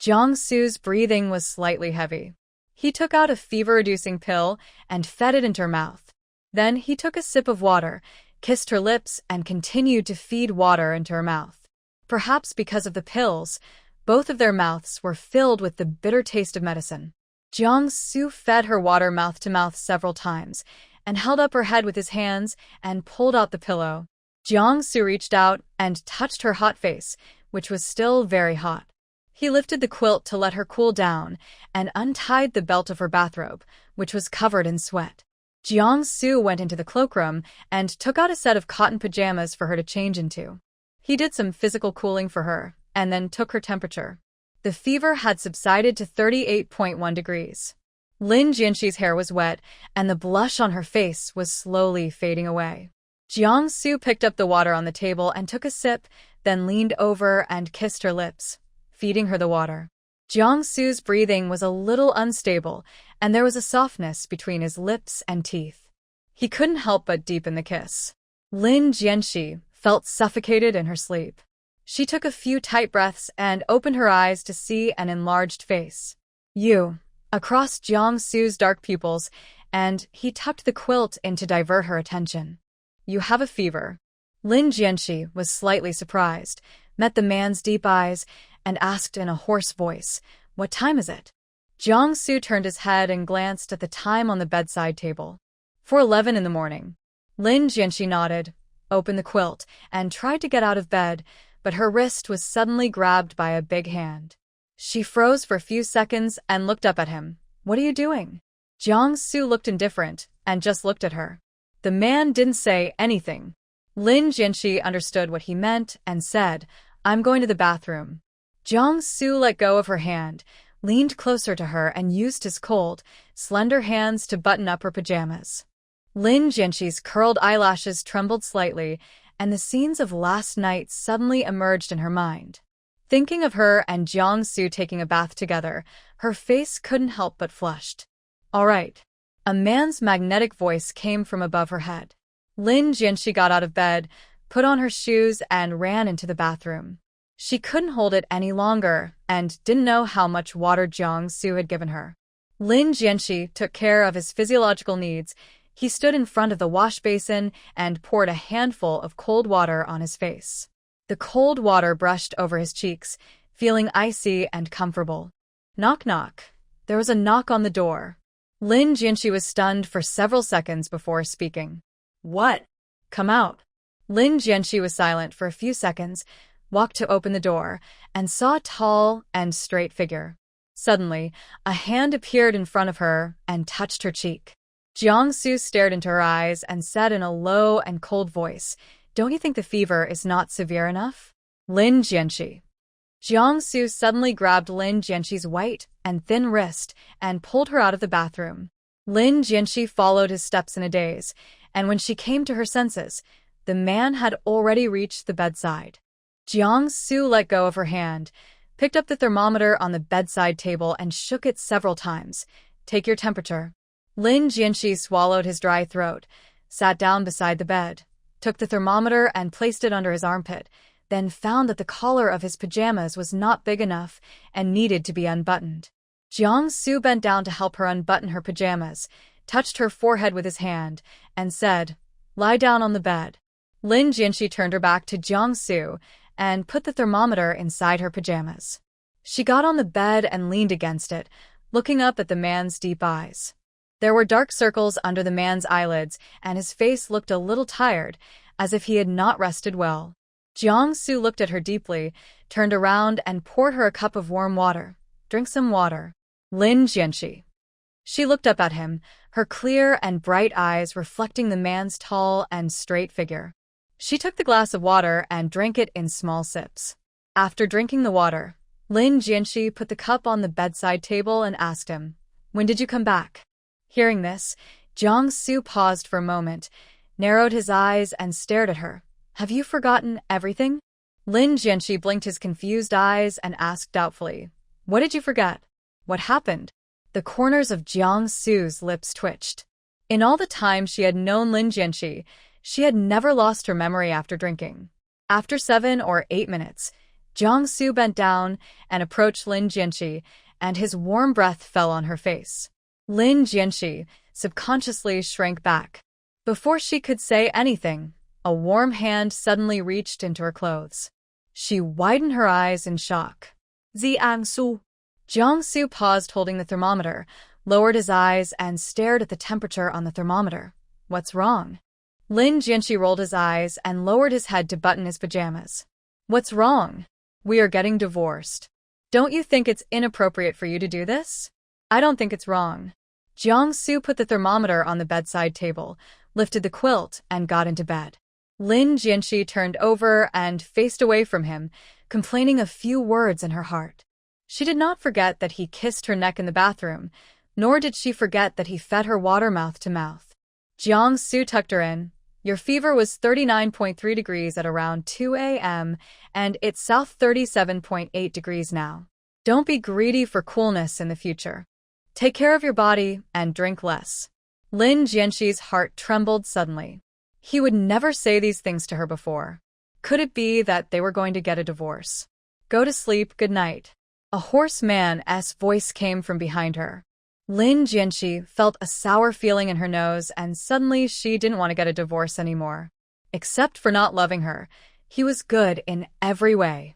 Jiang-su's breathing was slightly heavy. He took out a fever-reducing pill and fed it into her mouth. Then he took a sip of water, kissed her lips, and continued to feed water into her mouth. Perhaps because of the pills, both of their mouths were filled with the bitter taste of medicine. Jiangsu fed her water mouth to mouth several times and held up her head with his hands and pulled out the pillow. Jiangsu reached out and touched her hot face, which was still very hot. He lifted the quilt to let her cool down and untied the belt of her bathrobe, which was covered in sweat. Jiangsu went into the cloakroom and took out a set of cotton pajamas for her to change into. He did some physical cooling for her and then took her temperature. The fever had subsided to 38.1 degrees. Lin Jianxi's hair was wet, and the blush on her face was slowly fading away. Jiangsu picked up the water on the table and took a sip, then leaned over and kissed her lips, feeding her the water. Jiangsu's breathing was a little unstable, and there was a softness between his lips and teeth. He couldn't help but deepen the kiss. Lin Jianxi felt suffocated in her sleep. She took a few tight breaths and opened her eyes to see an enlarged face. "You," across Jiangsu's dark pupils, and he tucked the quilt in to divert her attention. "You have a fever." Lin Jianxi was slightly surprised, met the man's deep eyes, and asked in a hoarse voice, "What time is it?" Jiangsu turned his head and glanced at the time on the bedside table. 4:11 in the morning. Lin Jianxi nodded, opened the quilt, and tried to get out of bed, but her wrist was suddenly grabbed by a big hand. She froze for a few seconds and looked up at him. "What are you doing?" Jiangsu looked indifferent and just looked at her. The man didn't say anything. Lin Jianxi understood what he meant and said, "I'm going to the bathroom." Jiangsu let go of her hand, leaned closer to her and used his cold, slender hands to button up her pajamas. Lin Jianxi's curled eyelashes trembled slightly, and the scenes of last night suddenly emerged in her mind. Thinking of her and Jiangsu taking a bath together, her face couldn't help but flushed. "All right." A man's magnetic voice came from above her head. Lin Jianxi got out of bed, put on her shoes, and ran into the bathroom. She couldn't hold it any longer and didn't know how much water Jiangsu had given her. Lin Jianxi took care of his physiological needs. He stood in front of the wash basin and poured a handful of cold water on his face. The cold water brushed over his cheeks, feeling icy and comfortable. Knock knock. There was a knock on the door. Lin Jianxi was stunned for several seconds before speaking. "What?" "Come out." Lin Jianxi was silent for a few seconds, walked to open the door, and saw a tall and straight figure. Suddenly, a hand appeared in front of her and touched her cheek. Jiangsu stared into her eyes and said in a low and cold voice, "Don't you think the fever is not severe enough?" Lin Jianxi. Jiangsu suddenly grabbed Lin Jianxi's white and thin wrist and pulled her out of the bathroom. Lin Jianxi followed his steps in a daze, and when she came to her senses, the man had already reached the bedside. Jiangsu let go of her hand, picked up the thermometer on the bedside table and shook it several times. "Take your temperature." Lin Jianxi swallowed his dry throat, sat down beside the bed, took the thermometer and placed it under his armpit, then found that the collar of his pajamas was not big enough and needed to be unbuttoned. Jiangsu bent down to help her unbutton her pajamas, touched her forehead with his hand, and said, "Lie down on the bed." Lin Jianxi turned her back to Jiangsu and put the thermometer inside her pajamas. She got on the bed and leaned against it, looking up at the man's deep eyes. There were dark circles under the man's eyelids, and his face looked a little tired, as if he had not rested well. Jiangsu looked at her deeply, turned around and poured her a cup of warm water. "Drink some water." Lin Jianxi. She looked up at him, her clear and bright eyes reflecting the man's tall and straight figure. She took the glass of water and drank it in small sips. After drinking the water, Lin Jianxi put the cup on the bedside table and asked him, "When did you come back?" Hearing this, Jiangsu paused for a moment, narrowed his eyes and stared at her. "Have you forgotten everything?" Lin Jianxi blinked his confused eyes and asked doubtfully, "What did you forget? What happened?" The corners of Jiangsu's lips twitched. In all the time she had known Lin Jianxi, she had never lost her memory after drinking. After 7 or 8 minutes, Jiangsu bent down and approached Lin Jianxi, and his warm breath fell on her face. Lin Jianxi subconsciously shrank back. Before she could say anything, a warm hand suddenly reached into her clothes. She widened her eyes in shock. "Jiangsu." Jiangsu paused holding the thermometer, lowered his eyes, and stared at the temperature on the thermometer. What's wrong? Lin Jianxi rolled his eyes and lowered his head to button his pajamas. What's wrong? We are getting divorced. Don't you think it's inappropriate for you to do this? I don't think it's wrong. Jiangsu put the thermometer on the bedside table, lifted the quilt, and got into bed. Lin Jianxi turned over and faced away from him, complaining a few words in her heart. She did not forget that he kissed her neck in the bathroom, nor did she forget that he fed her water mouth to mouth. Jiangsu tucked her in. Your fever was 39.3 degrees at around 2 a.m., and it's south 37.8 degrees now. Don't be greedy for coolness in the future. Take care of your body and drink less. Lin Jianxi's heart trembled suddenly. He would never say these things to her before. Could it be that they were going to get a divorce? Go to sleep, good night. A hoarse man's voice came from behind her. Lin Jianxi felt a sour feeling in her nose, and suddenly she didn't want to get a divorce anymore. Except for not loving her, he was good in every way.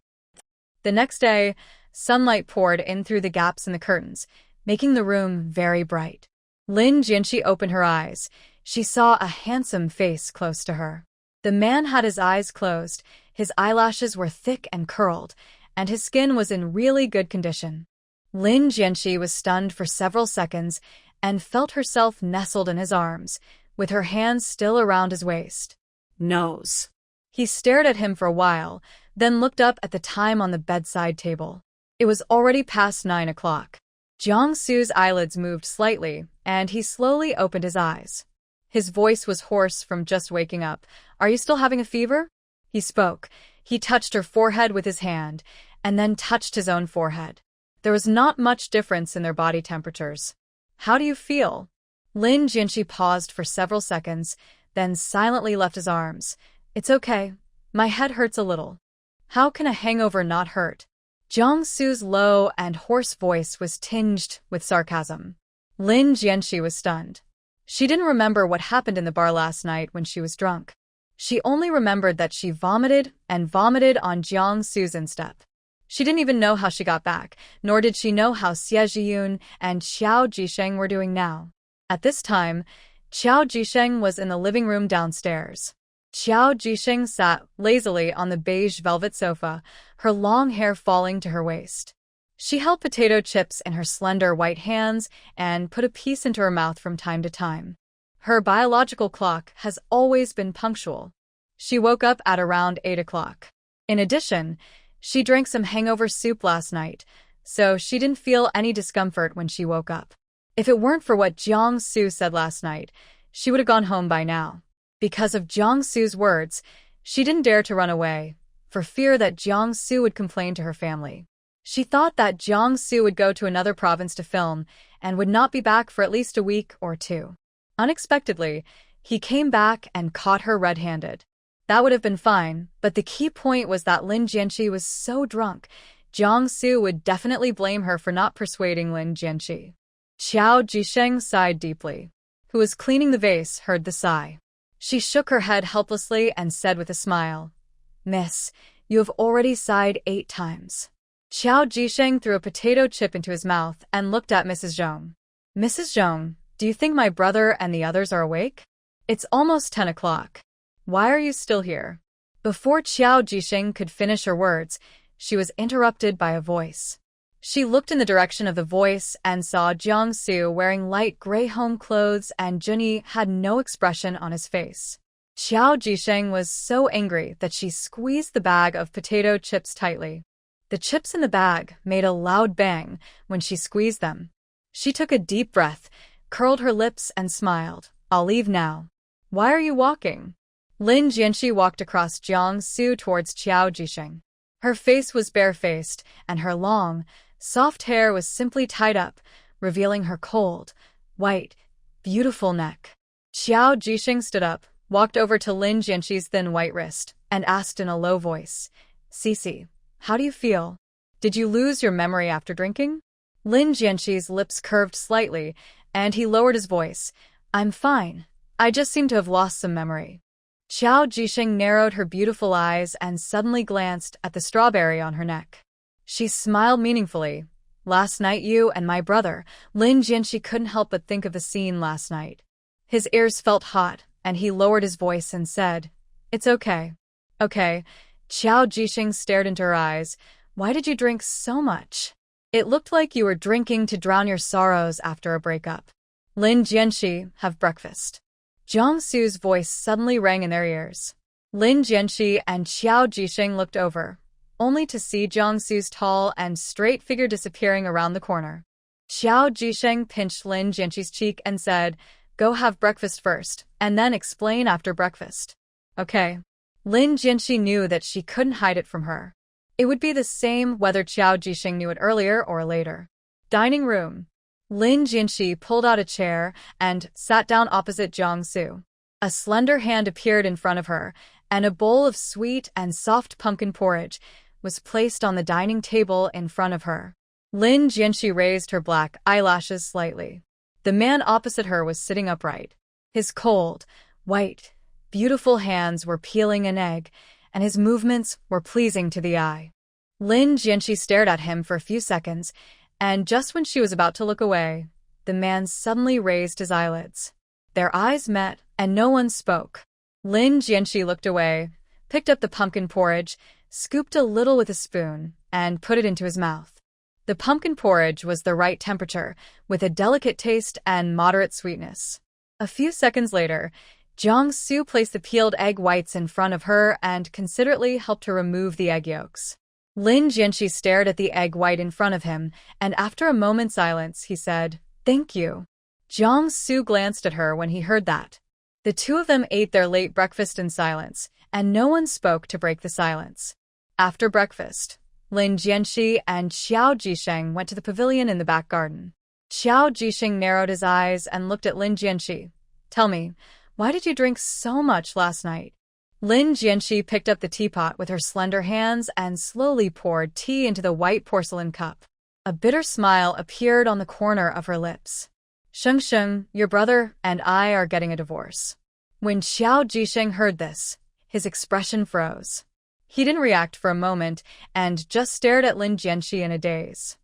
The next day, sunlight poured in through the gaps in the curtains, making the room very bright. Lin Jianxi opened her eyes. She saw a handsome face close to her. The man had his eyes closed, his eyelashes were thick and curled, and his skin was in really good condition. Lin Jianxi was stunned for several seconds and felt herself nestled in his arms, with her hands still around his waist. Nose. He stared at him for a while, then looked up at the time on the bedside table. It was already past 9 o'clock. Jiangsu's eyelids moved slightly, and he slowly opened his eyes. His voice was hoarse from just waking up. Are you still having a fever? He spoke. He touched her forehead with his hand, and then touched his own forehead. There was not much difference in their body temperatures. How do you feel? Lin Jianxi paused for several seconds, then silently left his arms. It's okay. My head hurts a little. How can a hangover not hurt? Jiangsu's low and hoarse voice was tinged with sarcasm. Lin Jianxi was stunned. She didn't remember what happened in the bar last night when she was drunk. She only remembered that she vomited and vomited on Jiangsu's instep. She didn't even know how she got back, nor did she know how Xie Zhiyun and Qiao Jisheng were doing now. At this time, Qiao Jisheng was in the living room downstairs. Qiao Jisheng sat lazily on the beige velvet sofa, her long hair falling to her waist. She held potato chips in her slender white hands and put a piece into her mouth from time to time. Her biological clock has always been punctual. She woke up at around 8 o'clock. In addition, she drank some hangover soup last night, so she didn't feel any discomfort when she woke up. If it weren't for what Jiangsu said last night, she would have gone home by now. Because of Jiangsu's words, she didn't dare to run away, for fear that Jiangsu would complain to her family. She thought that Jiangsu would go to another province to film and would not be back for at least a week or two. Unexpectedly, he came back and caught her red-handed. That would have been fine, but the key point was that Lin Jianxi was so drunk, Jiangsu would definitely blame her for not persuading Lin Jianxi. Qiao Jisheng sighed deeply. Who was cleaning the vase heard the sigh. She shook her head helplessly and said with a smile, Miss, you have already sighed 8 times. Qiao Jisheng threw a potato chip into his mouth and looked at Mrs. Zhong. Mrs. Zhong, do you think my brother and the others are awake? It's almost 10 o'clock. Why are you still here? Before Qiao Jisheng could finish her words, she was interrupted by a voice. She looked in the direction of the voice and saw Jiangsu wearing light gray home clothes, and Junyi had no expression on his face. Qiao Jisheng was so angry that she squeezed the bag of potato chips tightly. The chips in the bag made a loud bang when she squeezed them. She took a deep breath, curled her lips, and smiled. I'll leave now. Why are you walking? Lin Jianxi walked across Jiangsu towards Qiao Jisheng. Her face was barefaced, and her long, soft hair was simply tied up, revealing her cold, white, beautiful neck. Qiao Jisheng stood up, walked over to Lin Jianxi's thin white wrist, and asked in a low voice, Cece, how do you feel? Did you lose your memory after drinking? Lin Jianxi's lips curved slightly, and he lowered his voice. I'm fine. I just seem to have lost some memory. Qiao Jisheng narrowed her beautiful eyes and suddenly glanced at the strawberry on her neck. She smiled meaningfully. Last night you and my brother, Lin Jianxi couldn't help but think of the scene last night. His ears felt hot, and he lowered his voice and said, "It's okay." "Okay." Qiao Jixing stared into her eyes. "Why did you drink so much? It looked like you were drinking to drown your sorrows after a breakup." "Lin Jianxi, have breakfast." Jiang Su's voice suddenly rang in their ears. Lin Jianxi and Qiao Jixing looked over, only to see Jiang Su's tall and straight figure disappearing around the corner. Qiao Jixing pinched Lin Jianxi's cheek and said, "Go have breakfast first, and then explain after breakfast." "Okay." Lin Jianxi knew that she couldn't hide it from her. It would be the same whether Qiao Jixing knew it earlier or later. Dining room. Lin Jianxi pulled out a chair and sat down opposite Jiang Su. A slender hand appeared in front of her, and a bowl of sweet and soft pumpkin porridge was placed on the dining table in front of her. Lin Jianxi raised her black eyelashes slightly. The man opposite her was sitting upright. His cold, white, beautiful hands were peeling an egg, and his movements were pleasing to the eye. Lin Jianxi stared at him for a few seconds, and just when she was about to look away, the man suddenly raised his eyelids. Their eyes met, and no one spoke. Lin Jianxi looked away, picked up the pumpkin porridge, scooped a little with a spoon, and put it into his mouth. The pumpkin porridge was the right temperature, with a delicate taste and moderate sweetness. A few seconds later, Jiang Su placed the peeled egg whites in front of her and considerately helped her remove the egg yolks. Lin Jianxi stared at the egg white in front of him, and after a moment's silence, he said, "Thank you." Jiang Su glanced at her when he heard that. The two of them ate their late breakfast in silence, and no one spoke to break the silence. After breakfast, Lin Jianxi and Qiao Jixing went to the pavilion in the back garden. Qiao Jixing narrowed his eyes and looked at Lin Jianxi. "Tell me, why did you drink so much last night?" Lin Jianxi picked up the teapot with her slender hands and slowly poured tea into the white porcelain cup. A bitter smile appeared on the corner of her lips. "Sheng Sheng, your brother and I are getting a divorce." When Qiao Jixing heard this, his expression froze. He didn't react for a moment and just stared at Lin Jianxi in a daze.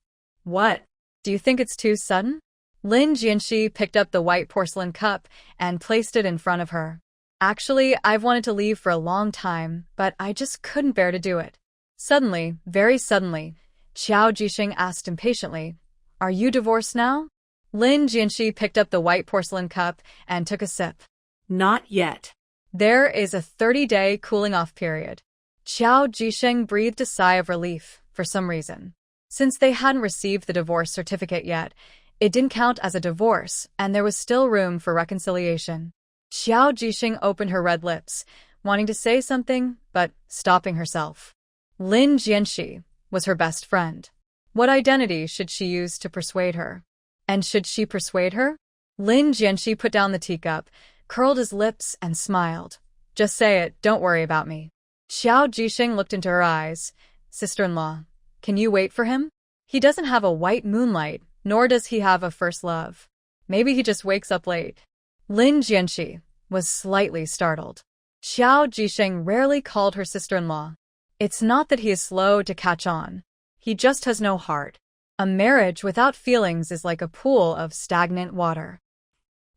"What? Do you think it's too sudden?" Lin Jianxi picked up the white porcelain cup and placed it in front of her. "Actually, I've wanted to leave for a long time, but I just couldn't bear to do it." Suddenly, very suddenly, Qiao Jixing asked impatiently, "Are you divorced now?" Lin Jianxi picked up the white porcelain cup and took a sip. Not yet. There is a 30-day cooling-off period. Qiao Jixing breathed a sigh of relief, for some reason. Since they hadn't received the divorce certificate yet, it didn't count as a divorce, and there was still room for reconciliation. Qiao Jixing opened her red lips, wanting to say something, but stopping herself. Lin Jianxi was her best friend. What identity should she use to persuade her? And should she persuade her? Lin Jianxi put down the teacup, curled his lips, and smiled. "Just say it, don't worry about me." Qiao Jixing looked into her eyes. "Sister-in-law, can you wait for him? He doesn't have a white moonlight, nor does he have a first love. Maybe he just wakes up late." Lin Jianxi was slightly startled. Qiao Jixing rarely called her sister-in-law. It's not that he is slow to catch on. He just has no heart. A marriage without feelings is like a pool of stagnant water.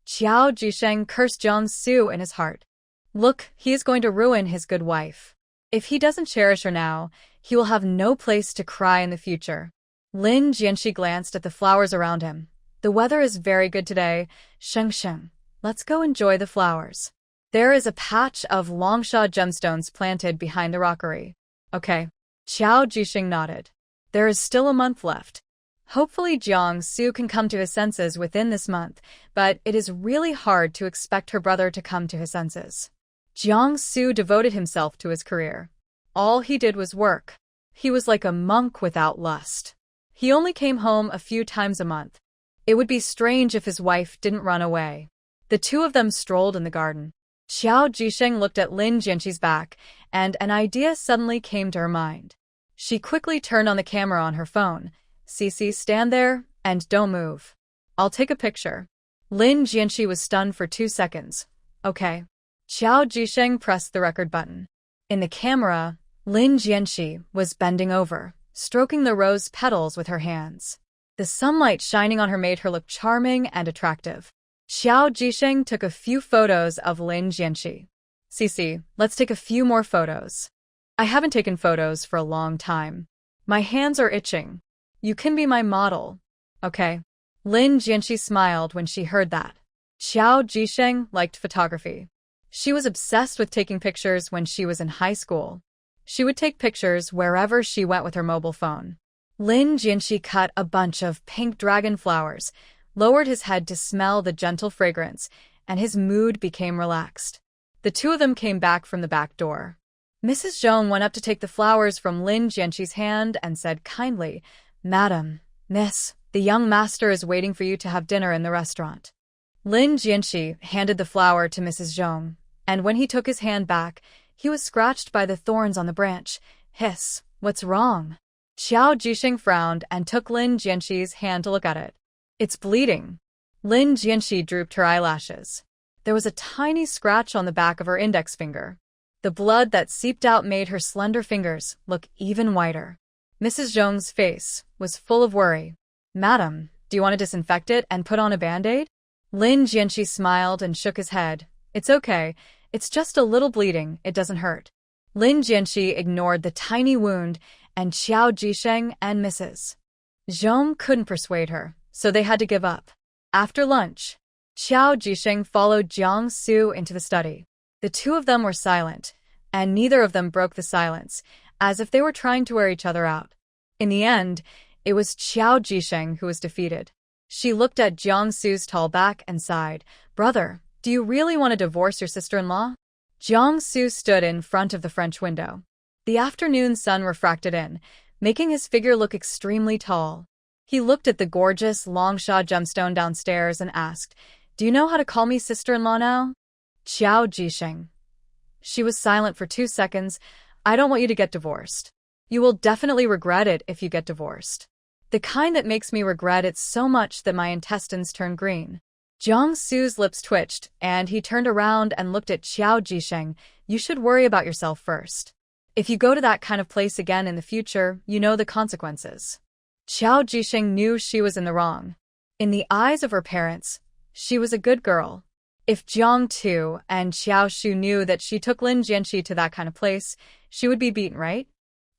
Qiao Jixing cursed Jiang Su in his heart. Look, he is going to ruin his good wife. If he doesn't cherish her now, he will have no place to cry in the future. Lin Jianxi glanced at the flowers around him. The weather is very good today. Sheng Sheng, let's go enjoy the flowers. There is a patch of Longsha gemstones planted behind the rockery. Okay. Qiao Jixing nodded. There is still a month left. Hopefully Jiang Su can come to his senses within this month, but it is really hard to expect her brother to come to his senses. Jiang Su devoted himself to his career. All he did was work. He was like a monk without lust. He only came home a few times a month. It would be strange if his wife didn't run away. The two of them strolled in the garden. Qiao Jixing looked at Lin Jianxi's back, and an idea suddenly came to her mind. She quickly turned on the camera on her phone. "Cici, stand there, and don't move. I'll take a picture." Lin Jianxi was stunned for 2 seconds. "Okay." Qiao Jixing pressed the record button. In the camera, Lin Jianxi was bending over, stroking the rose petals with her hands. The sunlight shining on her made her look charming and attractive. Xiao Jisheng took a few photos of Lin Jianxi. Cici, let's take a few more photos. I haven't taken photos for a long time. My hands are itching. You can be my model. Okay. Lin Jianxi smiled when she heard that. Xiao Jisheng liked photography. She was obsessed with taking pictures when she was in high school. She would take pictures wherever she went with her mobile phone. Lin Jianxi cut a bunch of pink dragon flowers, lowered his head to smell the gentle fragrance, and his mood became relaxed. The two of them came back from the back door. Mrs. Zhong went up to take the flowers from Lin Jianxi's hand and said kindly, "Madam, miss, the young master is waiting for you to have dinner in the restaurant." Lin Jianxi handed the flower to Mrs. Zhong, and when he took his hand back, he was scratched by the thorns on the branch. Hiss, what's wrong? Xiao Jisheng frowned and took Lin Jianxi's hand to look at it. It's bleeding. Lin Jianxi drooped her eyelashes. There was a tiny scratch on the back of her index finger. The blood that seeped out made her slender fingers look even whiter. Mrs. Zhong's face was full of worry. "Madam, do you want to disinfect it and put on a band-aid?" Lin Jianxi smiled and shook his head. "It's okay. It's just a little bleeding. It doesn't hurt." Lin Jianxi ignored the tiny wound, and Xiao Jisheng and Mrs. Zhong couldn't persuade her, so they had to give up. After lunch, Xiao Jisheng followed Jiang Su into the study. The two of them were silent, and neither of them broke the silence, as if they were trying to wear each other out. In the end, it was Xiao Jisheng who was defeated. She looked at Jiang Su's tall back and sighed. "Brother, do you really want to divorce your sister-in-law?" Jiang Su stood in front of the French window. The afternoon sun refracted in, making his figure look extremely tall. He looked at the gorgeous Longsha gemstone downstairs and asked, "Do you know how to call me sister-in-law now?" "Xiao Jisheng." She was silent for 2 seconds. "I don't want you to get divorced. You will definitely regret it if you get divorced. The kind that makes me regret it so much that my intestines turn green." Jiang Su's lips twitched, and he turned around and looked at Xiao Jisheng. "You should worry about yourself first. If you go to that kind of place again in the future, you know the consequences." Xiao Jisheng knew she was in the wrong. In the eyes of her parents, she was a good girl. If Jiang Tu and Xiao Shu knew that she took Lin Jianxi to that kind of place, she would be beaten, right?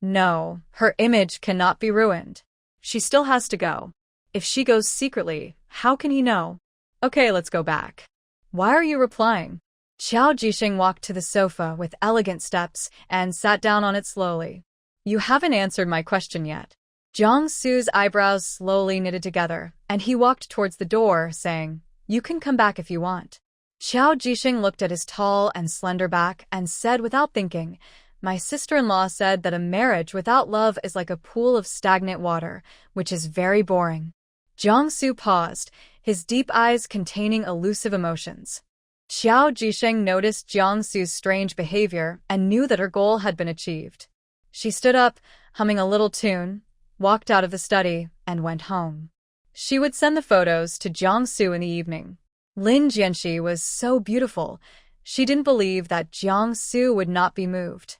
No, her image cannot be ruined. She still has to go. If she goes secretly, how can he know? Okay, let's go back. Why are you replying? Xiao Jisheng walked to the sofa with elegant steps and sat down on it slowly. You haven't answered my question yet. Jiang Su's eyebrows slowly knitted together, and he walked towards the door, saying, "You can come back if you want." Xiao Jisheng looked at his tall and slender back and said without thinking, "My sister-in-law said that a marriage without love is like a pool of stagnant water, which is very boring." Jiang Su paused, his deep eyes containing elusive emotions. Xiao Jisheng noticed Jiang Su's strange behavior and knew that her goal had been achieved. She stood up, humming a little tune, walked out of the study, and went home. She would send the photos to Jiang Su in the evening. Lin Jianxi was so beautiful, she didn't believe that Jiang Su would not be moved.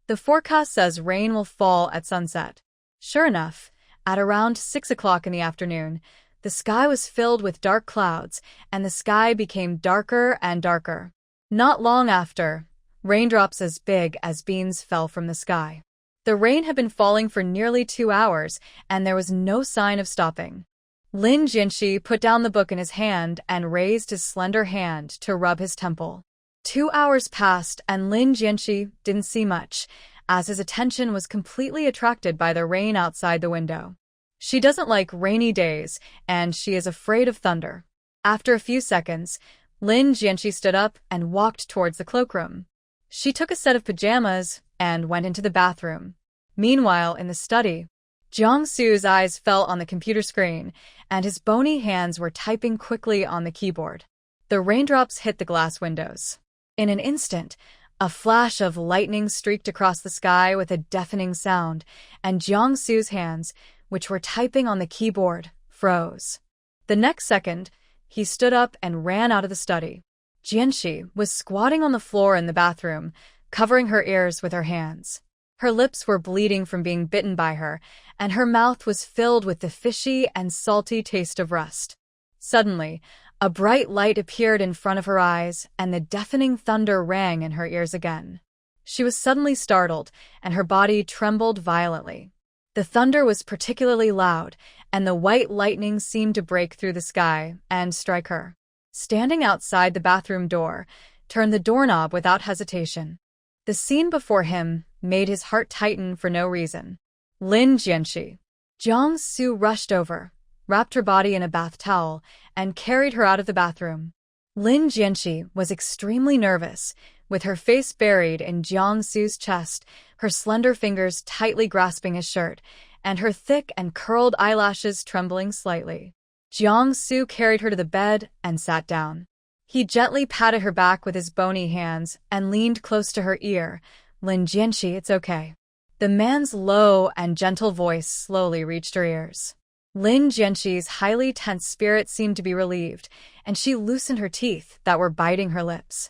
The forecast says rain will fall at sunset. Sure enough, at around 6 o'clock in the afternoon, the sky was filled with dark clouds, and the sky became darker and darker. Not long after, raindrops as big as beans fell from the sky. The rain had been falling for nearly 2 hours, and there was no sign of stopping. Lin Jianxi put down the book in his hand and raised his slender hand to rub his temple. 2 hours passed, and Lin Jianxi didn't see much, as his attention was completely attracted by the rain outside the window. She doesn't like rainy days, and she is afraid of thunder. After a few seconds, Lin Jianxi stood up and walked towards the cloakroom. She took a set of pajamas and went into the bathroom. Meanwhile, in the study, Jiang Su's eyes fell on the computer screen, and his bony hands were typing quickly on the keyboard. The raindrops hit the glass windows. In an instant, a flash of lightning streaked across the sky with a deafening sound, and Jiang Su's hands, which were typing on the keyboard, froze. The next second, he stood up and ran out of the study. Jianxi was squatting on the floor in the bathroom, covering her ears with her hands. Her lips were bleeding from being bitten by her, and her mouth was filled with the fishy and salty taste of rust. Suddenly, a bright light appeared in front of her eyes, and the deafening thunder rang in her ears again. She was suddenly startled, and her body trembled violently. The thunder was particularly loud, and the white lightning seemed to break through the sky and strike her. Standing outside the bathroom door, turned the doorknob without hesitation. The scene before him made his heart tighten for no reason. Lin Jianxi. Jiang-su rushed over, wrapped her body in a bath towel, and carried her out of the bathroom. Lin Jianxi was extremely nervous, with her face buried in Jiang-su's chest, her slender fingers tightly grasping his shirt, and her thick and curled eyelashes trembling slightly. Jiang-su carried her to the bed and sat down. He gently patted her back with his bony hands and leaned close to her ear. Lin Jianxi, it's okay. The man's low and gentle voice slowly reached her ears. Lin Jianxi's highly tense spirit seemed to be relieved, and she loosened her teeth that were biting her lips.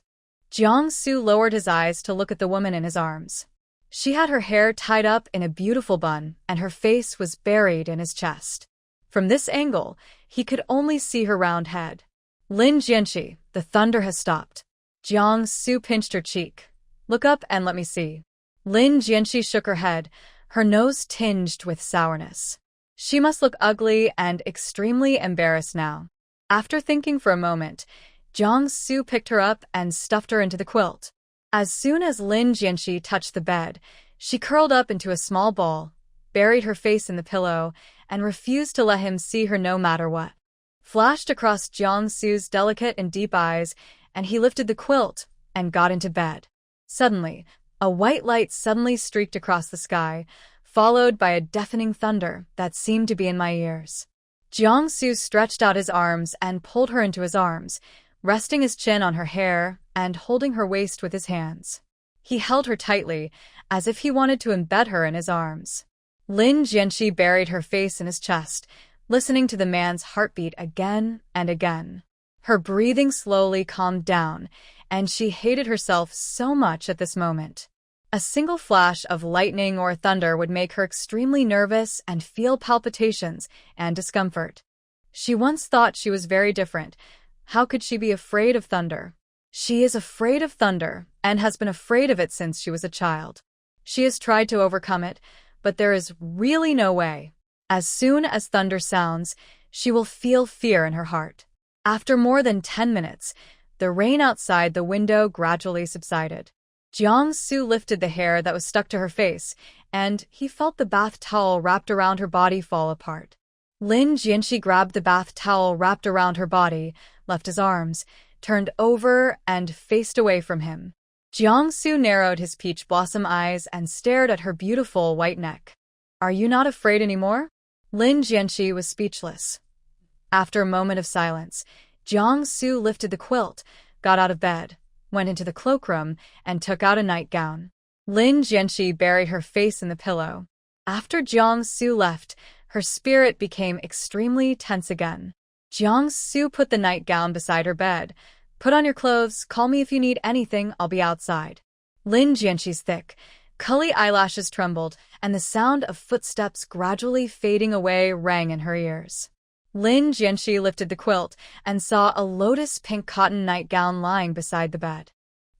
Jiang-su lowered his eyes to look at the woman in his arms. She had her hair tied up in a beautiful bun, and her face was buried in his chest. From this angle, he could only see her round head. Lin Jianxi, the thunder has stopped. Jiang-su pinched her cheek. Look up and let me see. Lin Jianxi shook her head, her nose tinged with sourness. She must look ugly and extremely embarrassed now. After thinking for a moment, Jiang-su picked her up and stuffed her into the quilt. As soon as Lin Jianxi touched the bed, she curled up into a small ball, buried her face in the pillow, and refused to let him see her no matter what. Flashed across Jiang-su's delicate and deep eyes, and he lifted the quilt and got into bed. Suddenly, a white light suddenly streaked across the sky, followed by a deafening thunder that seemed to be in my ears. Jiang-su stretched out his arms and pulled her into his arms, resting his chin on her hair and holding her waist with his hands. He held her tightly, as if he wanted to embed her in his arms. Lin Jianxi buried her face in his chest, listening to the man's heartbeat again and again. Her breathing slowly calmed down, and she hated herself so much at this moment. A single flash of lightning or thunder would make her extremely nervous and feel palpitations and discomfort. She once thought she was very different. How could she be afraid of thunder? She is afraid of thunder and has been afraid of it since she was a child. She has tried to overcome it, but there is really no way. As soon as thunder sounds, she will feel fear in her heart. After more than 10 minutes, the rain outside the window gradually subsided. Jiang-su lifted the hair that was stuck to her face, and he felt the bath towel wrapped around her body fall apart. Lin Jianxi grabbed the bath towel wrapped around her body, left his arms, turned over, and faced away from him. Jiang-su narrowed his peach blossom eyes and stared at her beautiful white neck. Are you not afraid anymore? Lin Jianxi was speechless. After a moment of silence, Jiang-su lifted the quilt, got out of bed, went into the cloakroom, and took out a nightgown. Lin Jianxi buried her face in the pillow. After Jiang-su left, her spirit became extremely tense again. Jiang-su put the nightgown beside her bed. Put on your clothes, call me if you need anything, I'll be outside. Lin Jianxi's thick, curly eyelashes trembled, and the sound of footsteps gradually fading away rang in her ears. Lin Jianxi lifted the quilt and saw a lotus pink cotton nightgown lying beside the bed.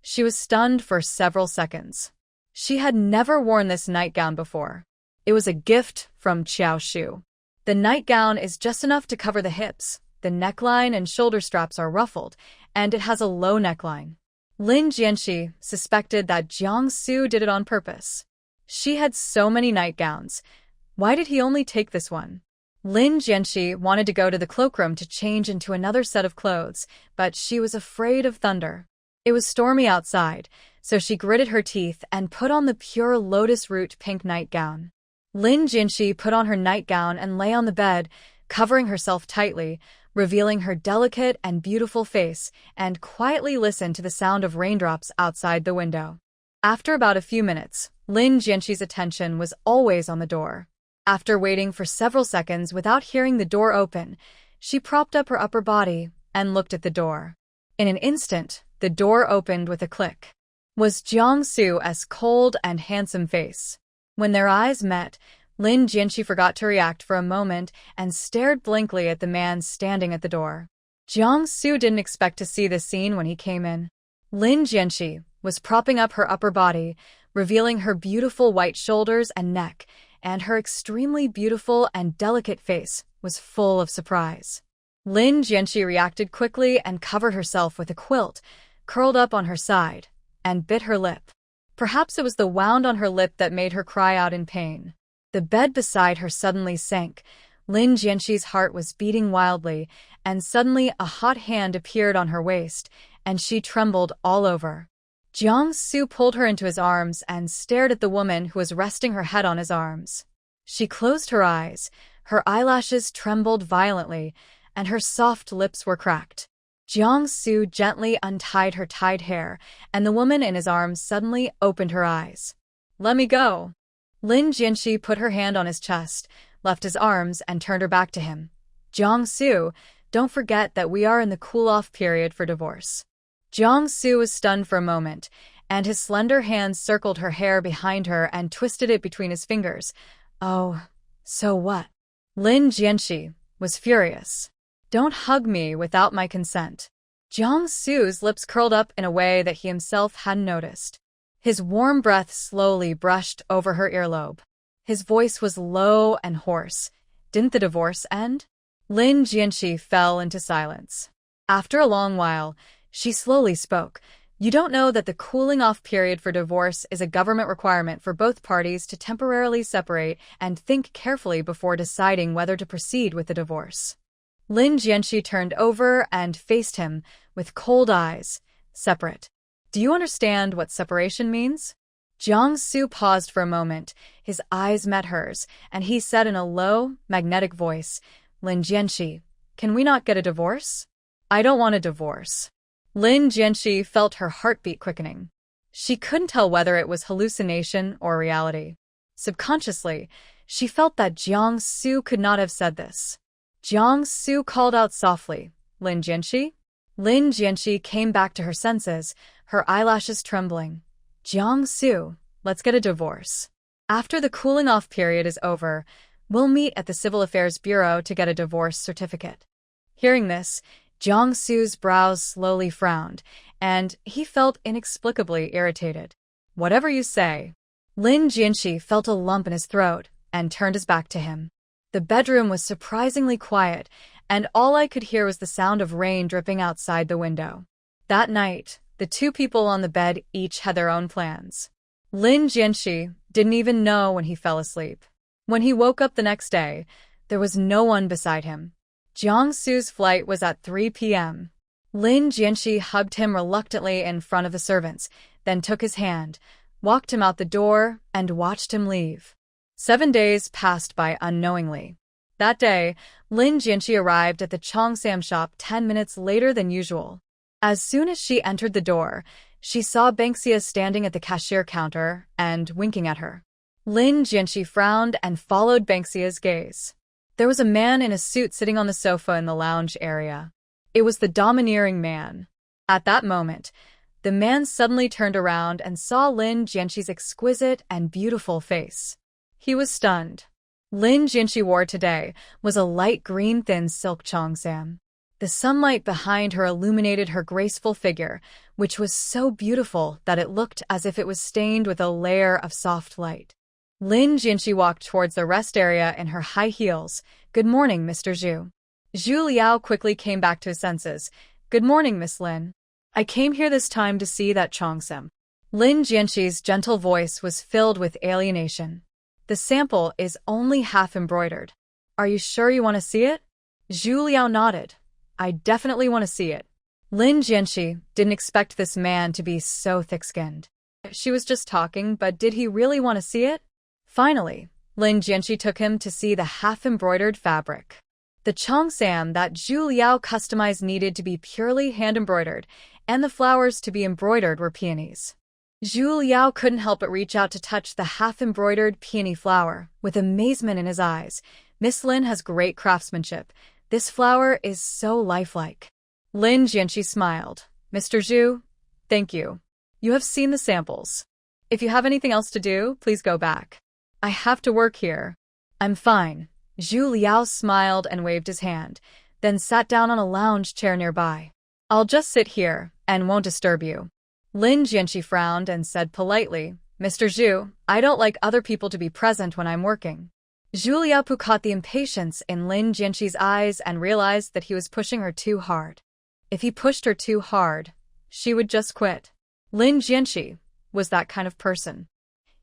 She was stunned for several seconds. She had never worn this nightgown before. It was a gift from Qiao Shu. The nightgown is just enough to cover the hips. The neckline and shoulder straps are ruffled, and it has a low neckline. Lin Jianxi suspected that Jiang-su did it on purpose. She had so many nightgowns. Why did he only take this one? Lin Jianxi wanted to go to the cloakroom to change into another set of clothes, but she was afraid of thunder. It was stormy outside, so she gritted her teeth and put on the pure lotus root pink nightgown. Lin Jianxi put on her nightgown and lay on the bed, covering herself tightly, revealing her delicate and beautiful face, and quietly listened to the sound of raindrops outside the window. After about a few minutes, Lin Jianxi's attention was always on the door. After waiting for several seconds without hearing the door open, she propped up her upper body and looked at the door. In an instant, the door opened with a click. Was Jiang-su's cold and handsome face. When their eyes met, Lin Jianxi forgot to react for a moment and stared blankly at the man standing at the door. Jiang Su didn't expect to see this scene when he came in. Lin Jianxi was propping up her upper body, revealing her beautiful white shoulders and neck, and her extremely beautiful and delicate face was full of surprise. Lin Jianxi reacted quickly and covered herself with a quilt, curled up on her side, and bit her lip. Perhaps it was the wound on her lip that made her cry out in pain. The bed beside her suddenly sank. Lin Jianxi's heart was beating wildly, and suddenly a hot hand appeared on her waist, and she trembled all over. Jiang Su pulled her into his arms and stared at the woman who was resting her head on his arms. She closed her eyes, her eyelashes trembled violently, and her soft lips were cracked. Jiang Su gently untied her tied hair, and the woman in his arms suddenly opened her eyes. "Let me go." Lin Jianxi put her hand on his chest, left his arms, and turned her back to him. "Jiang Su, don't forget that we are in the cool-off period for divorce." Jiang Su was stunned for a moment, and his slender hands circled her hair behind her and twisted it between his fingers. "Oh, so what?" Lin Jianxi was furious. "Don't hug me without my consent." Jiang Su's lips curled up in a way that he himself hadn't noticed. His warm breath slowly brushed over her earlobe. His voice was low and hoarse. Didn't the divorce end? Lin Jianxi fell into silence. After a long while, she slowly spoke. "You don't know that the cooling-off period for divorce is a government requirement for both parties to temporarily separate and think carefully before deciding whether to proceed with the divorce." Lin Jianxi turned over and faced him with cold eyes. "Separate. Do you understand what separation means?" Jiang Su paused for a moment. His eyes met hers, and he said in a low, magnetic voice, "Lin Jianxi, can we not get a divorce?" "I don't want a divorce." Lin Jianxi felt her heartbeat quickening. She couldn't tell whether it was hallucination or reality. Subconsciously, she felt that Jiang Su could not have said this. Jiang Su called out softly, "Lin Jianxi?" Lin Jianxi came back to her senses, her eyelashes trembling. "Jiang Su, let's get a divorce. After the cooling-off period is over, we'll meet at the Civil Affairs Bureau to get a divorce certificate." Hearing this, Jiang Su's brows slowly frowned, and he felt inexplicably irritated. "Whatever you say." Lin Jianxi felt a lump in his throat and turned his back to him. The bedroom was surprisingly quiet, and all I could hear was the sound of rain dripping outside the window. That night, the two people on the bed each had their own plans. Lin Jianxi didn't even know when he fell asleep. When he woke up the next day, there was no one beside him. Jiang Su's flight was at 3 p.m. Lin Jianxi hugged him reluctantly in front of the servants, then took his hand, walked him out the door, and watched him leave. 7 days passed by unknowingly. That day, Lin Jianxi arrived at the Chongsam shop 10 minutes later than usual. As soon as she entered the door, she saw Banksia standing at the cashier counter and winking at her. Lin Jianxi frowned and followed Banksia's gaze. There was a man in a suit sitting on the sofa in the lounge area. It was the domineering man. At that moment, the man suddenly turned around and saw Lin Jianxi's exquisite and beautiful face. He was stunned. Lin Jianxi wore today was a light green thin silk cheongsam. The sunlight behind her illuminated her graceful figure, which was so beautiful that it looked as if it was stained with a layer of soft light. Lin Jianxi walked towards the rest area in her high heels. "Good morning, Mr. Zhu." Zhu Liao quickly came back to his senses. "Good morning, Miss Lin. I came here this time to see that cheongsam." Lin Jianxi's gentle voice was filled with alienation. "The sample is only half embroidered. Are you sure you want to see it?" Zhu Liao nodded. "I definitely want to see it." Lin Jianxi didn't expect this man to be so thick-skinned. She was just talking, but did he really want to see it? Finally, Lin Jianxi took him to see the half-embroidered fabric. The cheongsam that Zhu Liao customized needed to be purely hand-embroidered, and the flowers to be embroidered were peonies. Zhu Liao couldn't help but reach out to touch the half-embroidered peony flower, with amazement in his eyes. "Miss Lin has great craftsmanship. This flower is so lifelike." Lin Jianxi smiled. "Mr. Zhu, thank you. You have seen the samples. If you have anything else to do, please go back." I have to work here. I'm fine. Zhu Liao smiled and waved his hand, then sat down on a lounge chair nearby. I'll just sit here and won't disturb you. Lin Jianxi frowned and said politely, Mr. Zhu, I don't like other people to be present when I'm working. Zhu Liaopu caught the impatience in Lin Jianxi's eyes and realized that he was pushing her too hard. If he pushed her too hard, she would just quit. Lin Jianxi was that kind of person.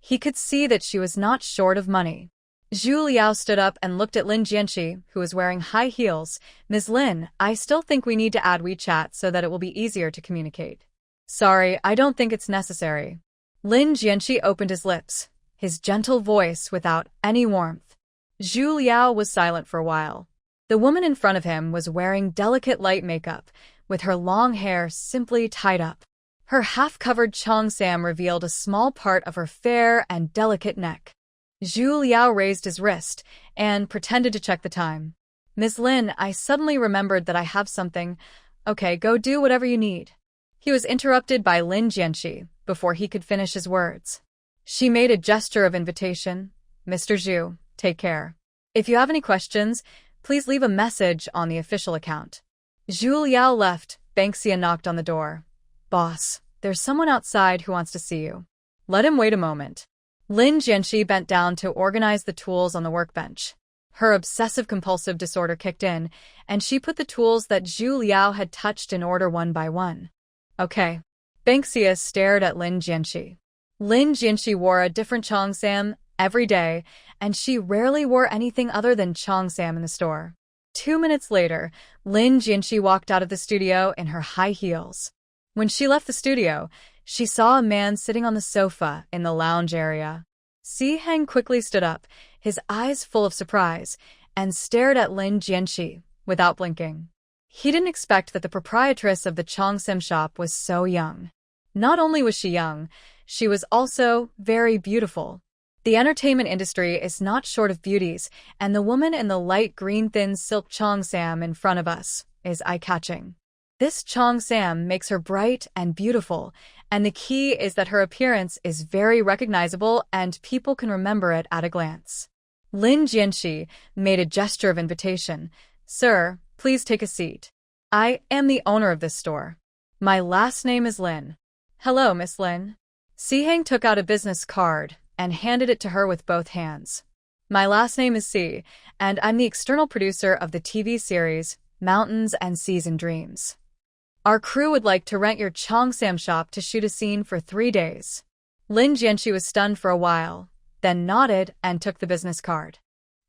He could see that she was not short of money. Zhu Liao stood up and looked at Lin Jianxi, who was wearing high heels. Ms. Lin, I still think we need to add WeChat so that it will be easier to communicate. Sorry, I don't think it's necessary. Lin Jianxi opened his lips, his gentle voice without any warmth. Zhu Liao was silent for a while. The woman in front of him was wearing delicate light makeup, with her long hair simply tied up. Her half-covered cheongsam revealed a small part of her fair and delicate neck. Zhu Liao raised his wrist and pretended to check the time. Ms. Lin, I suddenly remembered that I have something. Okay, go do whatever you need. He was interrupted by Lin Jianxi before he could finish his words. She made a gesture of invitation. Mr. Zhu, take care. If you have any questions, please leave a message on the official account. Zhu Liao left. Banksia knocked on the door. Boss, there's someone outside who wants to see you. Let him wait a moment. Lin Jianxi bent down to organize the tools on the workbench. Her obsessive-compulsive disorder kicked in, and she put the tools that Zhu Liao had touched in order one by one. Okay. Banksia stared at Lin Jianxi. Lin Jianxi wore a different cheongsam every day, and she rarely wore anything other than cheongsam in the store. 2 minutes later, Lin Jianxi walked out of the studio in her high heels. When she left the studio, she saw a man sitting on the sofa in the lounge area. Si Heng quickly stood up, his eyes full of surprise, and stared at Lin Jianxi without blinking. He didn't expect that the proprietress of the cheongsam shop was so young. Not only was she young, she was also very beautiful. The entertainment industry is not short of beauties, and the woman in the light green thin silk cheongsam in front of us is eye-catching. This cheongsam makes her bright and beautiful, and the key is that her appearance is very recognizable and people can remember it at a glance. Lin Jianxi made a gesture of invitation. Sir, please take a seat. I am the owner of this store. My last name is Lin. Hello, Miss Lin. Si Heng took out a business card and handed it to her with both hands. My last name is Si, and I'm the external producer of the TV series Mountains and Seas and Dreams. Our crew would like to rent your cheongsam shop to shoot a scene for 3 days. Lin Jianxi was stunned for a while, then nodded and took the business card.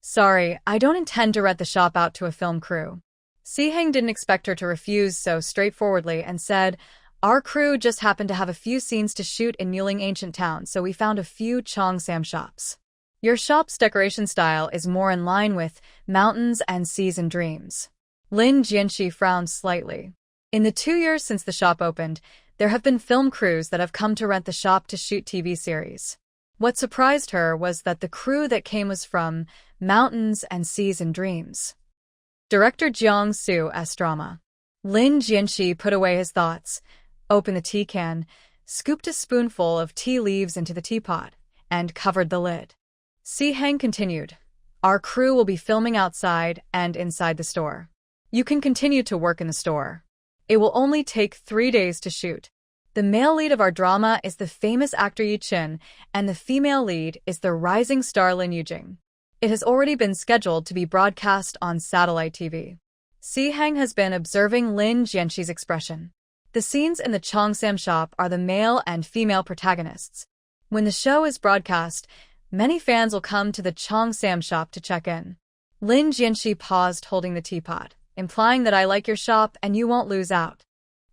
Sorry, I don't intend to rent the shop out to a film crew. Si Heng didn't expect her to refuse so straightforwardly and said, Our crew just happened to have a few scenes to shoot in Muling Ancient Town, so we found a few cheongsam shops. Your shop's decoration style is more in line with Mountains and Seas and Dreams. Lin Jianxi frowned slightly. In the 2 years since the shop opened, there have been film crews that have come to rent the shop to shoot TV series. What surprised her was that the crew that came was from Mountains and Seas and Dreams. Director Jiang Su's drama. Lin Jianxi put away his thoughts, opened the tea can, scooped a spoonful of tea leaves into the teapot, and covered the lid. Si Heng continued, Our crew will be filming outside and inside the store. You can continue to work in the store. It will only take 3 days to shoot. The male lead of our drama is the famous actor Yi Qin, and the female lead is the rising star Lin Yujing. It has already been scheduled to be broadcast on satellite TV. Si Heng has been observing Lin Jianxi's expression. The scenes in the cheongsam shop are the male and female protagonists. When the show is broadcast, many fans will come to the cheongsam shop to check in. Lin Jianxi paused holding the teapot, implying that I like your shop and you won't lose out.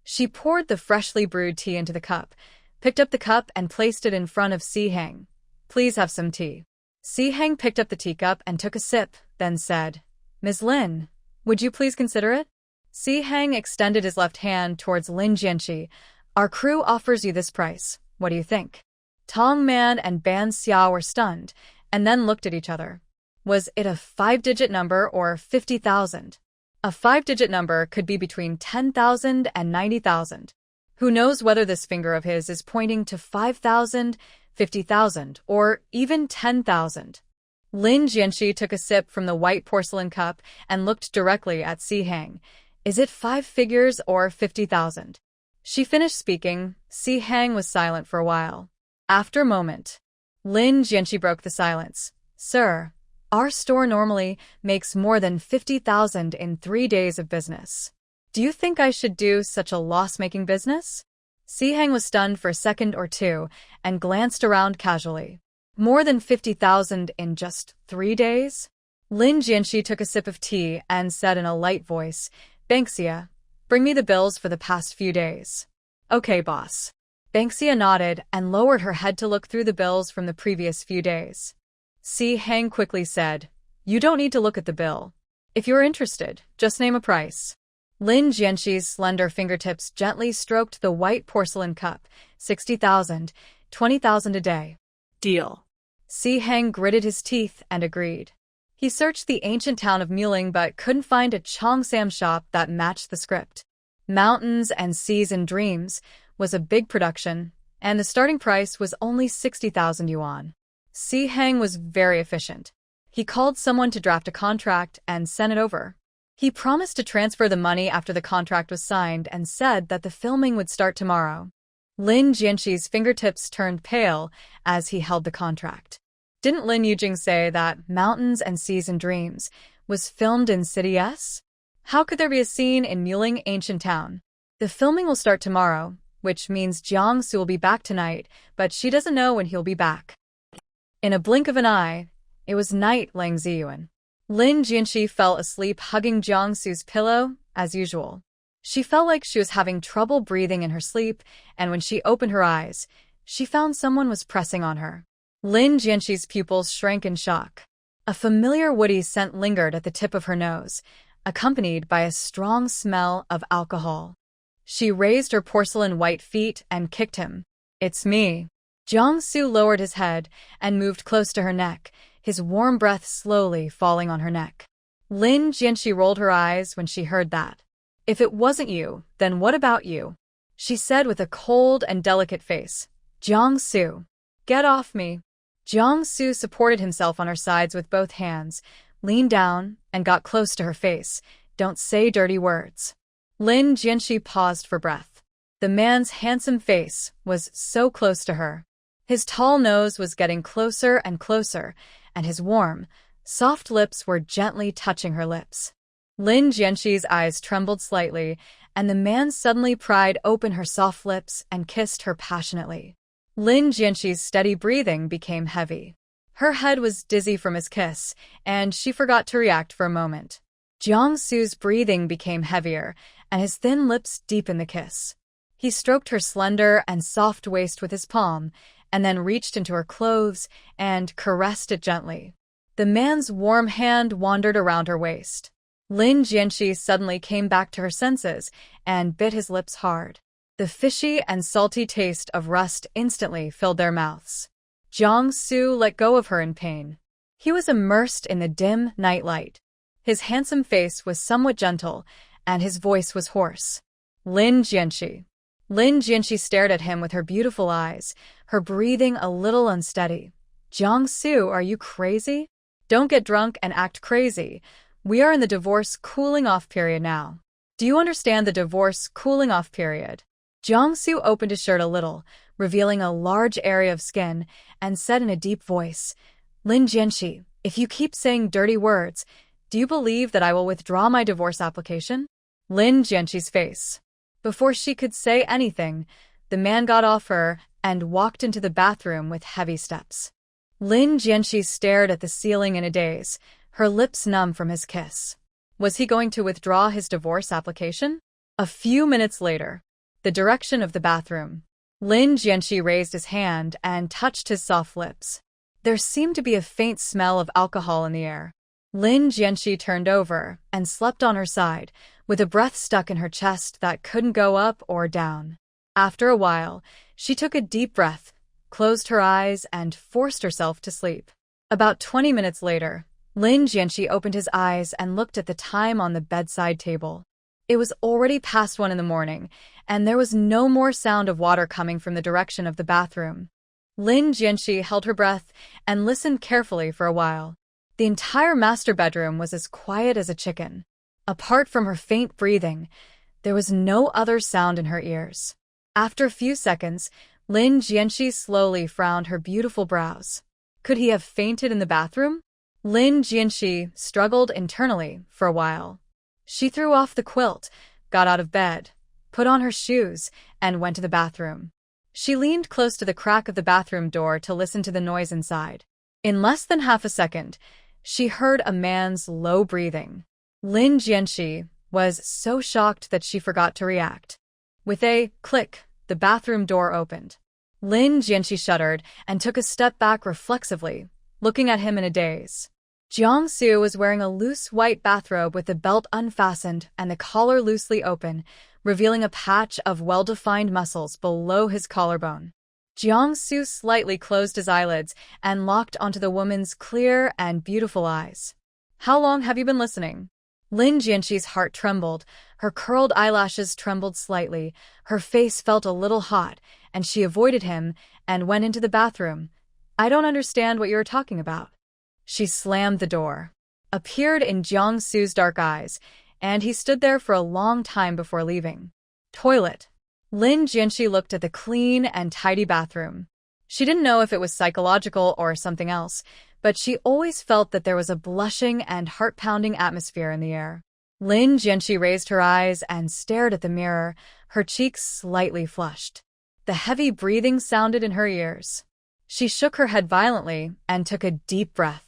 She poured the freshly brewed tea into the cup, picked up the cup and placed it in front of Si Heng. Please have some tea. Si Heng picked up the teacup and took a sip, then said, Ms. Lin, would you please consider it? Si Heng extended his left hand towards Lin Jianxi. Our crew offers you this price. What do you think? Tong Man and Ban Xiao were stunned, and then looked at each other. Was it a 5-digit number or 50,000? A 5-digit number could be between 10,000 and 90,000. Who knows whether this finger of his is pointing to 5,000, 50,000, or even 10,000. Lin Jianxi took a sip from the white porcelain cup and looked directly at Si Hang. Is it 5 figures or 50,000? She finished speaking. Si Hang was silent for a while. After a moment, Lin Jianxi broke the silence. Sir, our store normally makes more than 50,000 in 3 days of business. Do you think I should do such a loss-making business? Si Hang was stunned for a second or two and glanced around casually. More than 50,000 in just 3 days? Lin Jianxi took a sip of tea and said in a light voice, Banksia, bring me the bills for the past few days. Okay, boss. Banksia nodded and lowered her head to look through the bills from the previous few days. Si Hang quickly said, You don't need to look at the bill. If you're interested, just name a price. Lin Jianxi's slender fingertips gently stroked the white porcelain cup. 60,000, 20,000 a day. Deal. Si Hang gritted his teeth and agreed. He searched the ancient town of Muling but couldn't find a Cheongsam shop that matched the script. Mountains and Seas and Dreams was a big production, and the starting price was only 60,000 yuan. Si Hang was very efficient. He called someone to draft a contract and sent it over. He promised to transfer the money after the contract was signed and said that the filming would start tomorrow. Lin Jianxi's fingertips turned pale as he held the contract. Didn't Lin Yujing say that Mountains and Seas and Dreams was filmed in City S? How could there be a scene in Muling Ancient Town? The filming will start tomorrow, which means Jiangsu will be back tonight, but she doesn't know when he'll be back. In a blink of an eye, it was night. Lang Ziyuan. Lin Jianxi fell asleep hugging Jiangsu's pillow, as usual. She felt like she was having trouble breathing in her sleep, and when she opened her eyes, she found someone was pressing on her. Lin Jianxi's pupils shrank in shock. A familiar woody scent lingered at the tip of her nose, accompanied by a strong smell of alcohol. She raised her porcelain white feet and kicked him. It's me. Jiangsu lowered his head and moved close to her neck, his warm breath slowly falling on her neck. Lin Jianxi rolled her eyes when she heard that. If it wasn't you, then what about you? She said with a cold and delicate face. Jiangsu, get off me. Jiangsu supported himself on her sides with both hands, leaned down, and got close to her face. Don't say dirty words. Lin Jianxi paused for breath. The man's handsome face was so close to her. His tall nose was getting closer and closer, and his warm, soft lips were gently touching her lips. Lin Jianxi's eyes trembled slightly, and the man suddenly pried open her soft lips and kissed her passionately. Lin Jianxi's steady breathing became heavy. Her head was dizzy from his kiss, and she forgot to react for a moment. Jiangsu's breathing became heavier, and his thin lips deepened the kiss. He stroked her slender and soft waist with his palm, and then reached into her clothes and caressed it gently. The man's warm hand wandered around her waist. Lin Jianxi suddenly came back to her senses and bit his lips hard. The fishy and salty taste of rust instantly filled their mouths. Jiangsu let go of her in pain. He was immersed in the dim night light. His handsome face was somewhat gentle, and his voice was hoarse. Lin Jianxi. Lin Jianxi stared at him with her beautiful eyes, her breathing a little unsteady. Jiangsu, are you crazy? Don't get drunk and act crazy. We are in the divorce cooling-off period now. Do you understand the divorce cooling-off period? Jiangsu opened his shirt a little, revealing a large area of skin, and said in a deep voice, Lin Jianxi, if you keep saying dirty words, do you believe that I will withdraw my divorce application? Lin Jianxi's face. Before she could say anything, the man got off her and walked into the bathroom with heavy steps. Lin Jianxi stared at the ceiling in a daze, her lips numb from his kiss. Was he going to withdraw his divorce application? A few minutes later, the direction of the bathroom. Lin Jianxi raised his hand and touched his soft lips. There seemed to be a faint smell of alcohol in the air. Lin Jianxi turned over and slept on her side, with a breath stuck in her chest that couldn't go up or down. After a while, she took a deep breath, closed her eyes, and forced herself to sleep. About 20 minutes later, Lin Jianxi opened his eyes and looked at the time on the bedside table. It was already past 1 in the morning, and there was no more sound of water coming from the direction of the bathroom. Lin Jianxi held her breath and listened carefully for a while. The entire master bedroom was as quiet as a chicken. Apart from her faint breathing, there was no other sound in her ears. After a few seconds, Lin Jianxi slowly frowned her beautiful brows. Could he have fainted in the bathroom? Lin Jianxi struggled internally for a while. She threw off the quilt, got out of bed, put on her shoes, and went to the bathroom. She leaned close to the crack of the bathroom door to listen to the noise inside. In less than half a second, she heard a man's low breathing. Lin Jianxi was so shocked that she forgot to react. With a click, the bathroom door opened. Lin Jianxi shuddered and took a step back reflexively, looking at him in a daze. Jiangsu was wearing a loose white bathrobe with the belt unfastened and the collar loosely open, revealing a patch of well-defined muscles below his collarbone. Jiangsu slightly closed his eyelids and locked onto the woman's clear and beautiful eyes. "How long have you been listening?" Lin Jianxi's heart trembled, her curled eyelashes trembled slightly, her face felt a little hot, and she avoided him and went into the bathroom. "I don't understand what you're talking about." She slammed the door. Appeared in Jiangsu's dark eyes, and he stood there for a long time before leaving. Toilet. Lin Jianxi looked at the clean and tidy bathroom. She didn't know if it was psychological or something else, but she always felt that there was a blushing and heart-pounding atmosphere in the air. Lin Jianxi raised her eyes and stared at the mirror, her cheeks slightly flushed. The heavy breathing sounded in her ears. She shook her head violently and took a deep breath.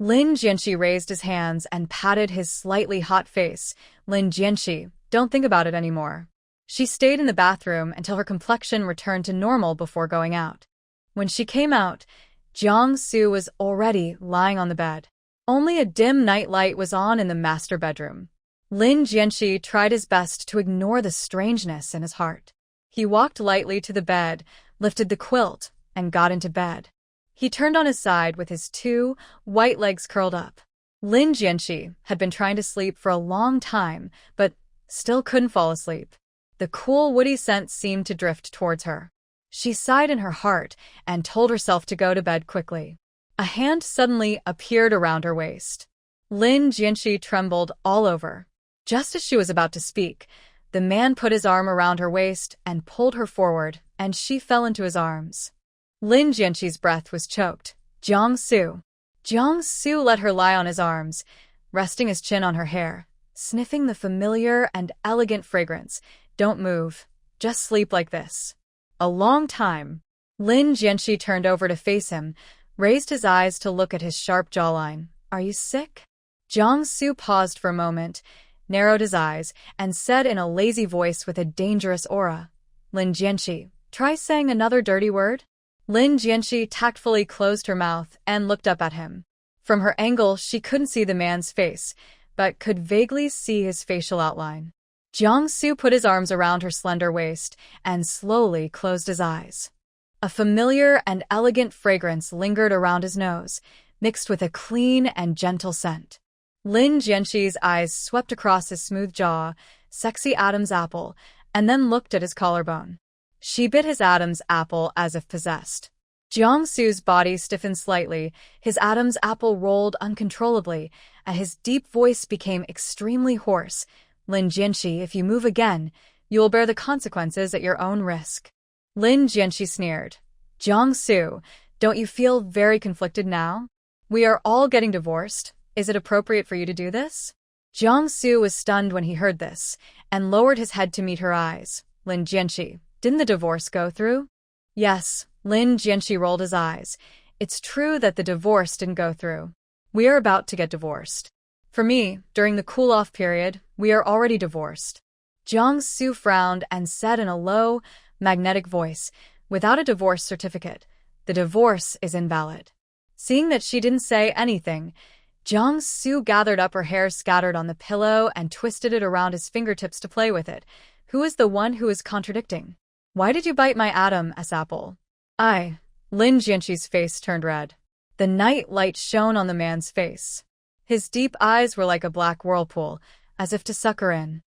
Lin Jianxi raised his hands and patted his slightly hot face. "Lin Jianxi, don't think about it anymore." She stayed in the bathroom until her complexion returned to normal before going out. When she came out, Jiangsu was already lying on the bed. Only a dim night light was on in the master bedroom. Lin Jianxi tried his best to ignore the strangeness in his heart. He walked lightly to the bed, lifted the quilt, and got into bed. He turned on his side with his two white legs curled up. Lin Jianxi had been trying to sleep for a long time, but still couldn't fall asleep. The cool, woody scent seemed to drift towards her. She sighed in her heart and told herself to go to bed quickly. A hand suddenly appeared around her waist. Lin Jianxi trembled all over. Just as she was about to speak, the man put his arm around her waist and pulled her forward, and she fell into his arms. Lin Jianxi's breath was choked. Jiangsu. Jiangsu let her lie on his arms, resting his chin on her hair, sniffing the familiar and elegant fragrance. "Don't move. Just sleep like this." A long time. Lin Jianxi turned over to face him, raised his eyes to look at his sharp jawline. "Are you sick?" Jiangsu paused for a moment, narrowed his eyes, and said in a lazy voice with a dangerous aura, "Lin Jianxi, try saying another dirty word." Lin Jianxi tactfully closed her mouth and looked up at him. From her angle, she couldn't see the man's face, but could vaguely see his facial outline. Jiangsu put his arms around her slender waist and slowly closed his eyes. A familiar and elegant fragrance lingered around his nose, mixed with a clean and gentle scent. Lin Jianxi's eyes swept across his smooth jaw, sexy Adam's apple, and then looked at his collarbone. She bit his Adam's apple as if possessed. Jiangsu's body stiffened slightly, his Adam's apple rolled uncontrollably, and his deep voice became extremely hoarse. "Lin Jianxi, if you move again, you will bear the consequences at your own risk." Lin Jianxi sneered. "Jiangsu, don't you feel very conflicted now? We are all getting divorced. Is it appropriate for you to do this?" Jiangsu was stunned when he heard this, and lowered his head to meet her eyes. "Lin Jianxi, didn't the divorce go through?" "Yes." Lin Jianxi rolled his eyes. "It's true that the divorce didn't go through. We are about to get divorced. For me, during the cool-off period, we are already divorced." Jiangsu frowned and said in a low, magnetic voice, "Without a divorce certificate, the divorce is invalid." Seeing that she didn't say anything, Jiangsu gathered up her hair scattered on the pillow and twisted it around his fingertips to play with it. "Who is the one who is contradicting? Why did you bite my Adam's apple?" "I." Lin Jianxi's face turned red. The night light shone on the man's face. His deep eyes were like a black whirlpool, as if to suck her in.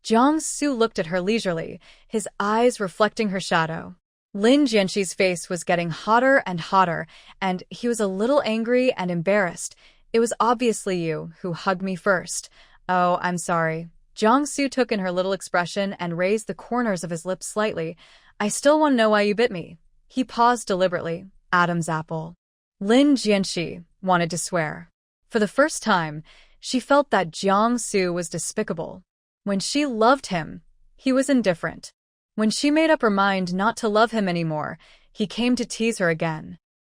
Jiangsu looked at her leisurely, his eyes reflecting her shadow. Lin Jianxi's face was getting hotter and hotter, and he was a little angry and embarrassed. It was obviously you who hugged me first. Oh, I'm sorry. Jiangsu took in her little expression and raised the corners of his lips slightly. I still want to know why you bit me. He paused deliberately. Adam's apple. Lin Jianxi wanted to swear. For the first time, she felt that Jiangsu was despicable. When she loved him, he was indifferent. When she made up her mind not to love him anymore, he came to tease her again.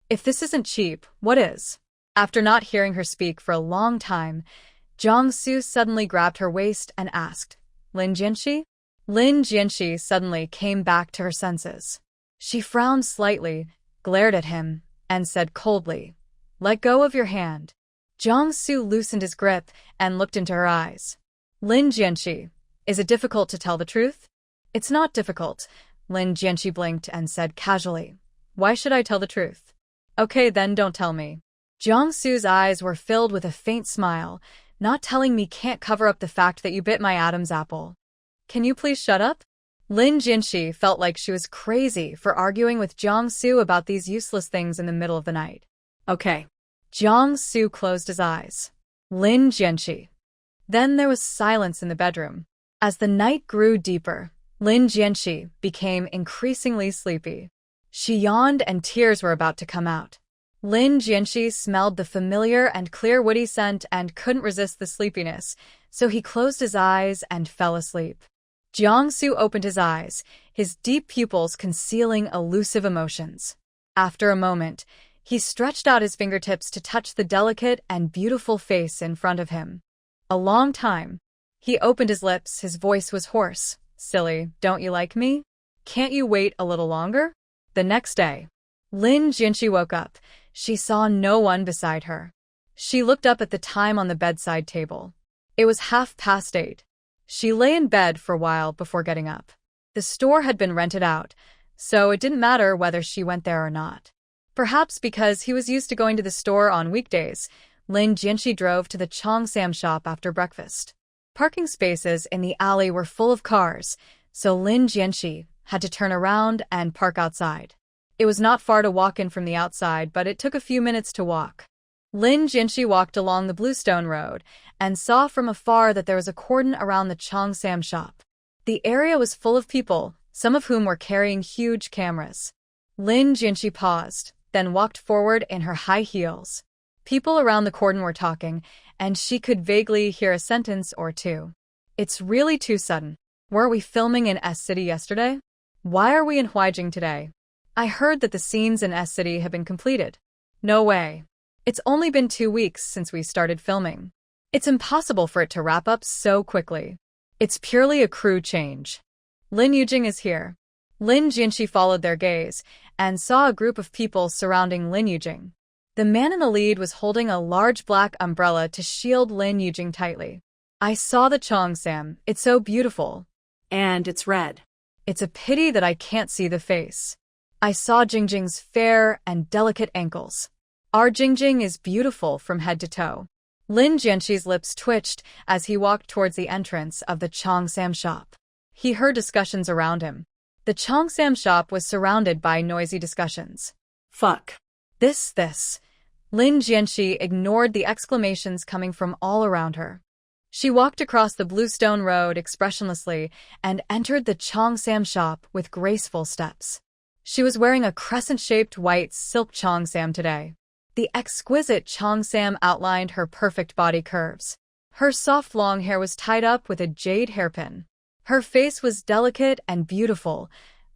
If this isn't cheap, what is? After not hearing her speak for a long time, Jiangsu suddenly grabbed her waist and asked, Lin Jianxi? Lin Jianxi suddenly came back to her senses. She frowned slightly, glared at him, and said coldly, Let go of your hand. Jiangsu loosened his grip and looked into her eyes. Lin Jianxi, is it difficult to tell the truth? It's not difficult, Lin Jianxi blinked and said casually. Why should I tell the truth? Okay, then don't tell me. Jiangsu's eyes were filled with a faint smile. Not telling me can't cover up the fact that you bit my Adam's apple. Can you please shut up? Lin Jianxi felt like she was crazy for arguing with Jiangsu about these useless things in the middle of the night. Okay. Jiangsu closed his eyes. Lin Jianxi. Then there was silence in the bedroom. As the night grew deeper, Lin Jianxi became increasingly sleepy. She yawned and tears were about to come out. Lin Jianxi smelled the familiar and clear woody scent and couldn't resist the sleepiness, so he closed his eyes and fell asleep. Jiangsu opened his eyes, his deep pupils concealing elusive emotions. After a moment, he stretched out his fingertips to touch the delicate and beautiful face in front of him. A long time. He opened his lips, his voice was hoarse. Silly, don't you like me? Can't you wait a little longer? The next day, Lin Jianxi woke up. She saw no one beside her. She looked up at the time on the bedside table. It was 8:30. She lay in bed for a while before getting up. The store had been rented out, so it didn't matter whether she went there or not. Perhaps because he was used to going to the store on weekdays, Lin Jianxi drove to the Cheongsam shop after breakfast. Parking spaces in the alley were full of cars, so Lin Jianxi had to turn around and park outside. It was not far to walk in from the outside, but it took a few minutes to walk. Lin Jianxi walked along the Bluestone Road and saw from afar that there was a cordon around the Cheongsam shop. The area was full of people, some of whom were carrying huge cameras. Lin Jianxi paused, then walked forward in her high heels. People around the cordon were talking, and she could vaguely hear a sentence or two. It's really too sudden. Weren't we filming in S-City yesterday? Why are we in Huaijing today? I heard that the scenes in S-City have been completed. No way. It's only been 2 weeks since we started filming. It's impossible for it to wrap up so quickly. It's purely a crew change. Lin Yujing is here. Lin Jianxi followed their gaze and saw a group of people surrounding Lin Yujing. The man in the lead was holding a large black umbrella to shield Lin Yujing tightly. I saw the Cheongsam. It's so beautiful. And it's red. It's a pity that I can't see the face. I saw Jingjing's fair and delicate ankles. Our Jingjing is beautiful from head to toe. Lin Jianxi's lips twitched as he walked towards the entrance of the Cheongsam shop. He heard discussions around him. The Cheongsam shop was surrounded by noisy discussions. Fuck. This. Lin Jianxi ignored the exclamations coming from all around her. She walked across the Bluestone Road expressionlessly and entered the Cheongsam shop with graceful steps. She was wearing a crescent-shaped white silk Cheongsam today. The exquisite Cheongsam outlined her perfect body curves. Her soft long hair was tied up with a jade hairpin. Her face was delicate and beautiful,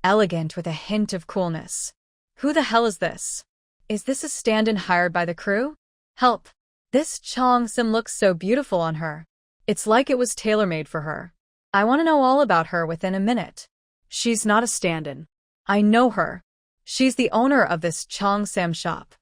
elegant with a hint of coolness. Who the hell is this? Is this a stand-in hired by the crew? Help! This Cheongsam looks so beautiful on her. It's like it was tailor-made for her. I want to know all about her within a minute. She's not a stand-in. I know her. She's the owner of this Cheongsam shop.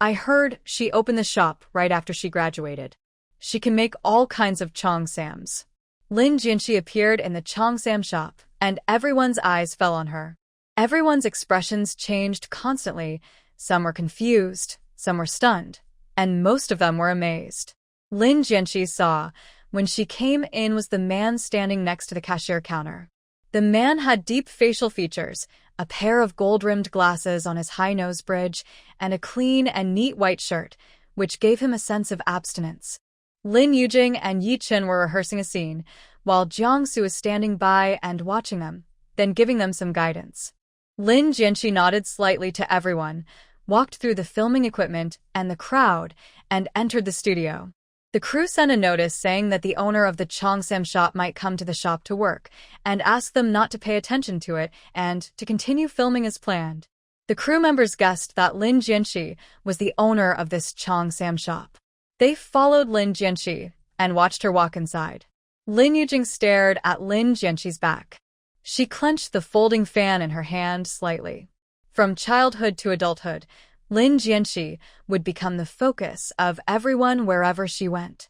I heard she opened the shop right after she graduated. She can make all kinds of Cheongsams. Lin Jianxi appeared in the Cheongsam shop, and everyone's eyes fell on her. Everyone's expressions changed constantly. Some were confused, some were stunned, and most of them were amazed. Lin Jianxi saw, when she came in, was the man standing next to the cashier counter. The man had deep facial features, a pair of gold-rimmed glasses on his high nose bridge, and a clean and neat white shirt, which gave him a sense of abstinence. Lin Yujing and Yi Chen were rehearsing a scene, while Jiangsu was standing by and watching them, then giving them some guidance. Lin Jianxi nodded slightly to everyone, walked through the filming equipment and the crowd, and entered the studio. The crew sent a notice saying that the owner of the Chongsam shop might come to the shop to work, and asked them not to pay attention to it and to continue filming as planned. The crew members guessed that Lin Jianxi was the owner of this Chongsam shop. They followed Lin Jianxi and watched her walk inside. Lin Yujing stared at Lin Jianxi's back. She clenched the folding fan in her hand slightly. From childhood to adulthood, Lin Jianxi would become the focus of everyone wherever she went.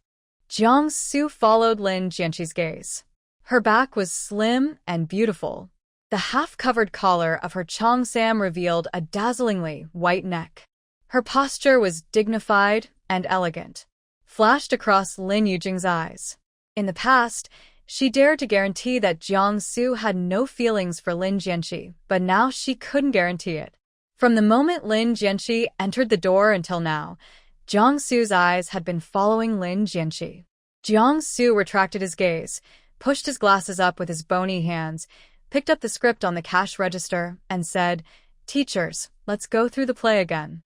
Jiangsu followed Lin Jianxi's gaze. Her back was slim and beautiful. The half-covered collar of her cheongsam revealed a dazzlingly white neck. Her posture was dignified and elegant, flashed across Lin Yujing's eyes. In the past, she dared to guarantee that Jiangsu had no feelings for Lin Jianxi, but now she couldn't guarantee it. From the moment Lin Jianxi entered the door until now, Jiangsu's eyes had been following Lin Jianxi. Jiangsu retracted his gaze, pushed his glasses up with his bony hands, picked up the script on the cash register, and said, "Teachers, let's go through the play again."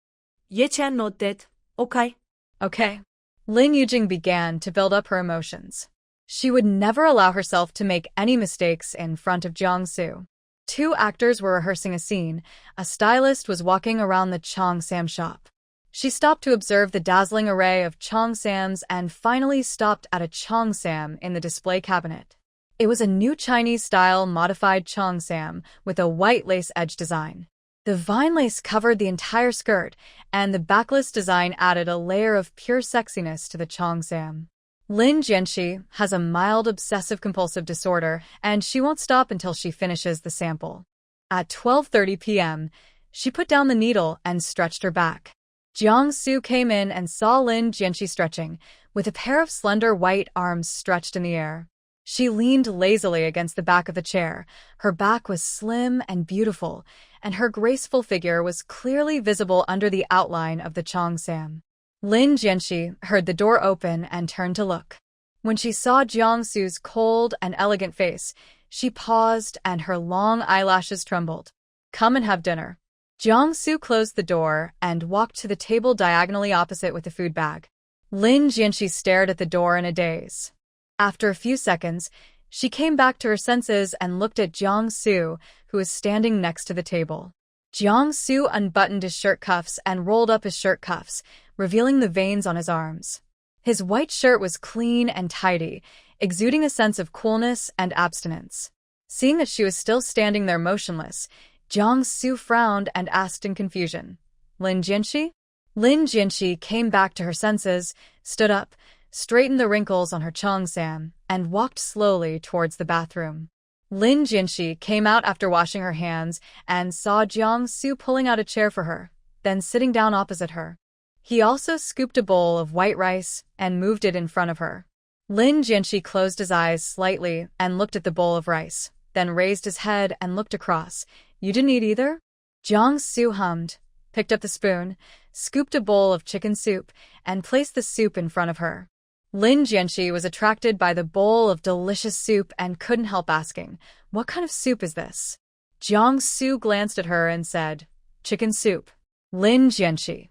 Ye Chen nodded. Okay. Okay. Lin Yujing began to build up her emotions. She would never allow herself to make any mistakes in front of Jiangsu. Two actors were rehearsing a scene. A stylist was walking around the Chongsam shop. She stopped to observe the dazzling array of Chongsams and finally stopped at a Chongsam in the display cabinet. It was a new Chinese-style modified Chongsam with a white lace edge design. The vine lace covered the entire skirt, and the backless design added a layer of pure sexiness to the Chongsam. Lin Jianxi has a mild obsessive-compulsive disorder, and she won't stop until she finishes the sample. At 12:30 p.m., she put down the needle and stretched her back. Jiangsu came in and saw Lin Jianxi stretching, with a pair of slender white arms stretched in the air. She leaned lazily against the back of the chair. Her back was slim and beautiful, and her graceful figure was clearly visible under the outline of the Chongsam. Lin Jianxi heard the door open and turned to look. When she saw Jiangsu's cold and elegant face, she paused and her long eyelashes trembled. "Come and have dinner." Jiangsu closed the door and walked to the table diagonally opposite with the food bag. Lin Jianxi stared at the door in a daze. After a few seconds, she came back to her senses and looked at Jiangsu, who was standing next to the table. Jiangsu unbuttoned his shirt cuffs and rolled up his shirt cuffs, revealing the veins on his arms. His white shirt was clean and tidy, exuding a sense of coolness and abstinence. Seeing that she was still standing there motionless, Jiangsu frowned and asked in confusion, "Lin Jianxi?" Lin Jianxi came back to her senses, stood up, straightened the wrinkles on her cheongsam, and walked slowly towards the bathroom. Lin Jianxi came out after washing her hands and saw Jiangsu pulling out a chair for her, then sitting down opposite her. He also scooped a bowl of white rice and moved it in front of her. Lin Jianxi closed his eyes slightly and looked at the bowl of rice, then raised his head and looked across. "You didn't eat either?" Jiangsu hummed, picked up the spoon, scooped a bowl of chicken soup, and placed the soup in front of her. Lin Jianxi was attracted by the bowl of delicious soup and couldn't help asking, "What kind of soup is this?" Jiangsu glanced at her and said, "Chicken soup." Lin Jianxi.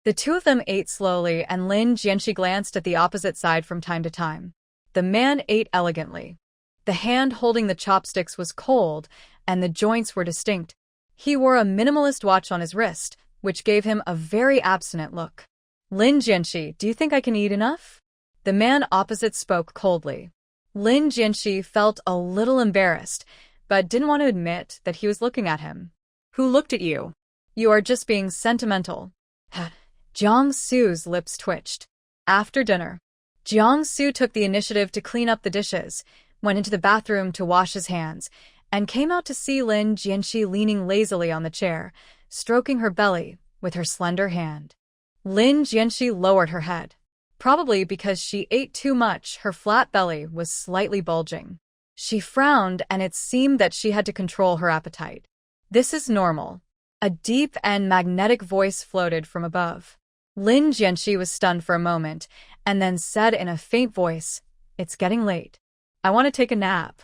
The two of them ate slowly, and Lin Jianxi glanced at the opposite side from time to time. The man ate elegantly. The hand holding the chopsticks was cold, and the joints were distinct. He wore a minimalist watch on his wrist, which gave him a very abstinent look. "Lin Jianxi, do you think I can eat enough?" The man opposite spoke coldly. Lin Jianxi felt a little embarrassed, but didn't want to admit that he was looking at him. "Who looked at you?" "You are just being sentimental." Jiangsu's lips twitched. After dinner, Jiangsu took the initiative to clean up the dishes, went into the bathroom to wash his hands, and came out to see Lin Jianxi leaning lazily on the chair, stroking her belly with her slender hand. Lin Jianxi lowered her head. Probably because she ate too much, her flat belly was slightly bulging. She frowned, and it seemed that she had to control her appetite. This is normal. A deep and magnetic voice floated from above. Lin Jianxi was stunned for a moment, and then said in a faint voice, "It's getting late. I want to take a nap."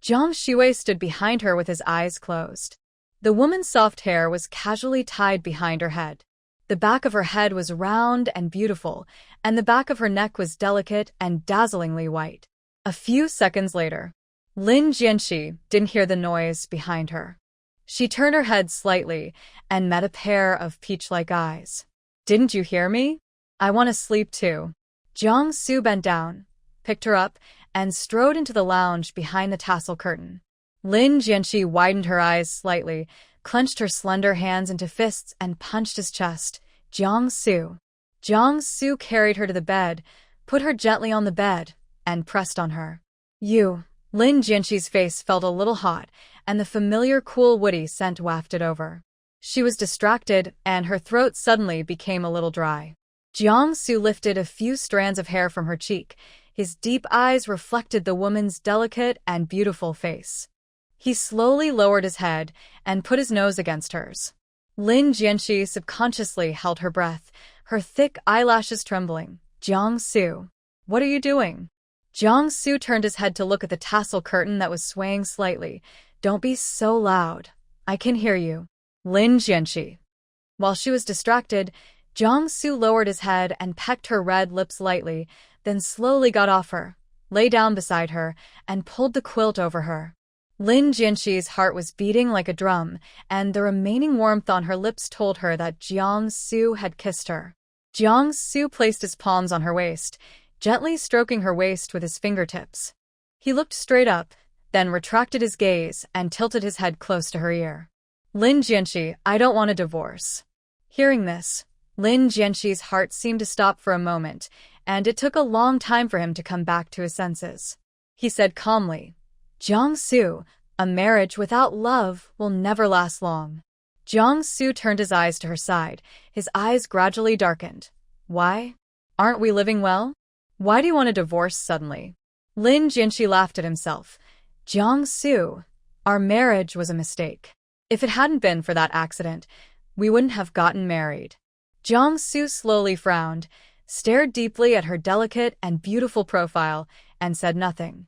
Jiang Shui stood behind her with his eyes closed. The woman's soft hair was casually tied behind her head. The back of her head was round and beautiful, and the back of her neck was delicate and dazzlingly white. A few seconds later, Lin Jianxi didn't hear the noise behind her. She turned her head slightly and met a pair of peach-like eyes. "Didn't you hear me? I want to sleep too." Jiang Su bent down, picked her up, and strode into the lounge behind the tassel curtain. Lin Jianxi widened her eyes slightly, clenched her slender hands into fists, and punched his chest. "Jiang Su." Jiang Su carried her to the bed, put her gently on the bed, and pressed on her. "You." Lin Jianxi's face felt a little hot, and the familiar cool woody scent wafted over. She was distracted, and her throat suddenly became a little dry. Jiang Su lifted a few strands of hair from her cheek. His deep eyes reflected the woman's delicate and beautiful face. He slowly lowered his head and put his nose against hers. Lin Jianxi subconsciously held her breath, her thick eyelashes trembling. "Jiang Su, what are you doing?" Jiang Su turned his head to look at the tassel curtain that was swaying slightly. "Don't be so loud. I can hear you." Lin Jianxi. While she was distracted, Jiang Su lowered his head and pecked her red lips lightly, then slowly got off her, lay down beside her, and pulled the quilt over her. Lin Jianxi's heart was beating like a drum, and the remaining warmth on her lips told her that Jiang Su had kissed her. Jiang Su placed his palms on her waist, gently stroking her waist with his fingertips. He looked straight up, then retracted his gaze and tilted his head close to her ear. "Lin Jianxi, I don't want a divorce." Hearing this, Lin Jianxi's heart seemed to stop for a moment, and it took a long time for him to come back to his senses. He said calmly, "Jiang Su, a marriage without love will never last long." Jiang Su turned his eyes to her side. His eyes gradually darkened. "Why? Aren't we living well? Why do you want a divorce suddenly?" Lin Jianxi laughed at himself. "Jiang Su, our marriage was a mistake. If it hadn't been for that accident, we wouldn't have gotten married." Jiang Su slowly frowned, stared deeply at her delicate and beautiful profile, and said nothing.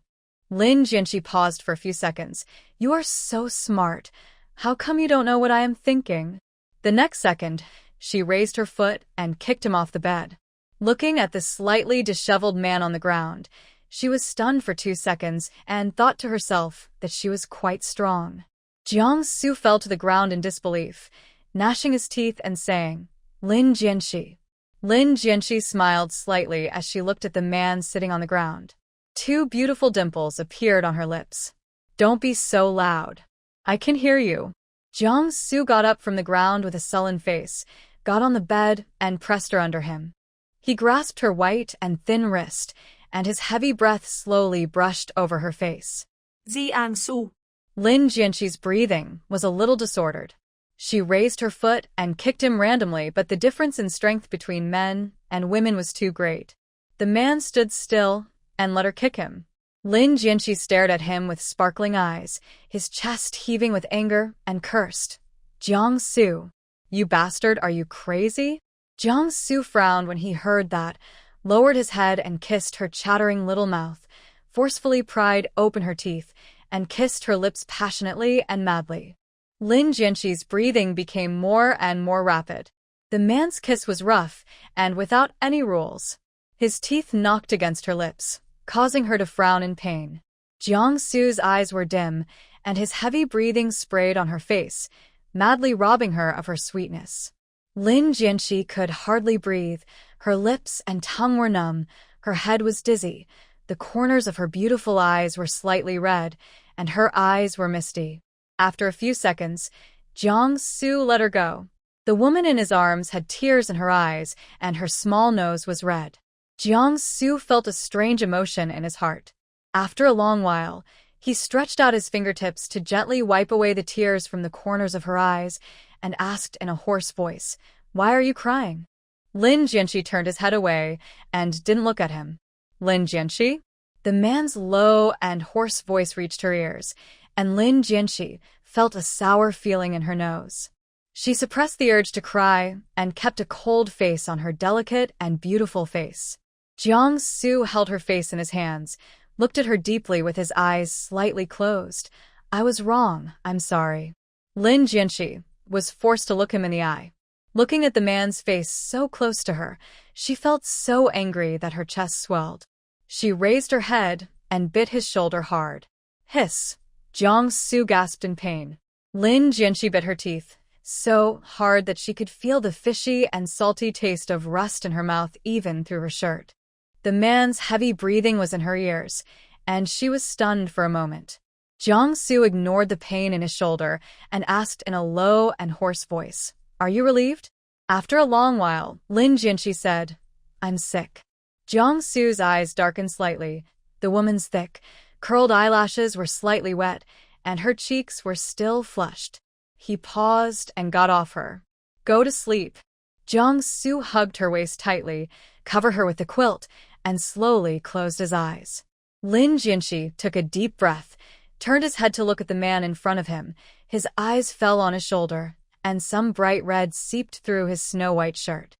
Lin Jianxi paused for a few seconds. "You are so smart. How come you don't know what I am thinking?" The next second, she raised her foot and kicked him off the bed. Looking at the slightly disheveled man on the ground, she was stunned for 2 seconds and thought to herself that she was quite strong. Jiang Su fell to the ground in disbelief, gnashing his teeth and saying, "Lin Jianxi." Lin Jianxi smiled slightly as she looked at the man sitting on the ground. 2 beautiful dimples appeared on her lips. "Don't be so loud. I can hear you." Jiang Su got up from the ground with a sullen face, got on the bed, and pressed her under him. He grasped her white and thin wrist, and his heavy breath slowly brushed over her face. Jiang Su. Lin Jianxi's breathing was a little disordered. She raised her foot and kicked him randomly, but the difference in strength between men and women was too great. The man stood still and let her kick him. Lin Jianxi stared at him with sparkling eyes, his chest heaving with anger, and cursed. "Jiang Su, you bastard, are you crazy?" Jiang Su frowned when he heard that, lowered his head and kissed her chattering little mouth, forcefully pried open her teeth, and kissed her lips passionately and madly. Lin Jianxi's breathing became more and more rapid. The man's kiss was rough and without any rules. His teeth knocked against her lips, causing her to frown in pain. Jiang Su's eyes were dim, and his heavy breathing sprayed on her face, madly robbing her of her sweetness. Lin Jianxi could hardly breathe. Her lips and tongue were numb, her head was dizzy, the corners of her beautiful eyes were slightly red, and her eyes were misty. After a few seconds, Jiang Su let her go. The woman in his arms had tears in her eyes, and her small nose was red. Jiang Su felt a strange emotion in his heart. After a long while, he stretched out his fingertips to gently wipe away the tears from the corners of her eyes and asked in a hoarse voice, "Why are you crying?" Lin Jianxi turned his head away and didn't look at him. "Lin Jianxi?" The man's low and hoarse voice reached her ears, and Lin Jianxi felt a sour feeling in her nose. She suppressed the urge to cry and kept a cold face on her delicate and beautiful face. Jiang-su held her face in his hands, looked at her deeply with his eyes slightly closed. "I was wrong, I'm sorry." Lin Jianxi was forced to look him in the eye. Looking at the man's face so close to her, she felt so angry that her chest swelled. She raised her head and bit his shoulder hard. Hiss! Jiang-su gasped in pain. Lin Jianxi bit her teeth so hard that she could feel the fishy and salty taste of rust in her mouth even through her shirt. The man's heavy breathing was in her ears, and she was stunned for a moment. Jiang-su ignored the pain in his shoulder and asked in a low and hoarse voice, "Are you relieved?" After a long while, Lin Jianxi said, "I'm sick." Jiang-su's eyes darkened slightly. The woman's thick, curled eyelashes were slightly wet, and her cheeks were still flushed. He paused and got off her. "Go to sleep." Jiang-su hugged her waist tightly, covered her with the quilt, and slowly closed his eyes. Lin Jianxi took a deep breath, turned his head to look at the man in front of him. His eyes fell on his shoulder, and some bright red seeped through his snow-white shirt.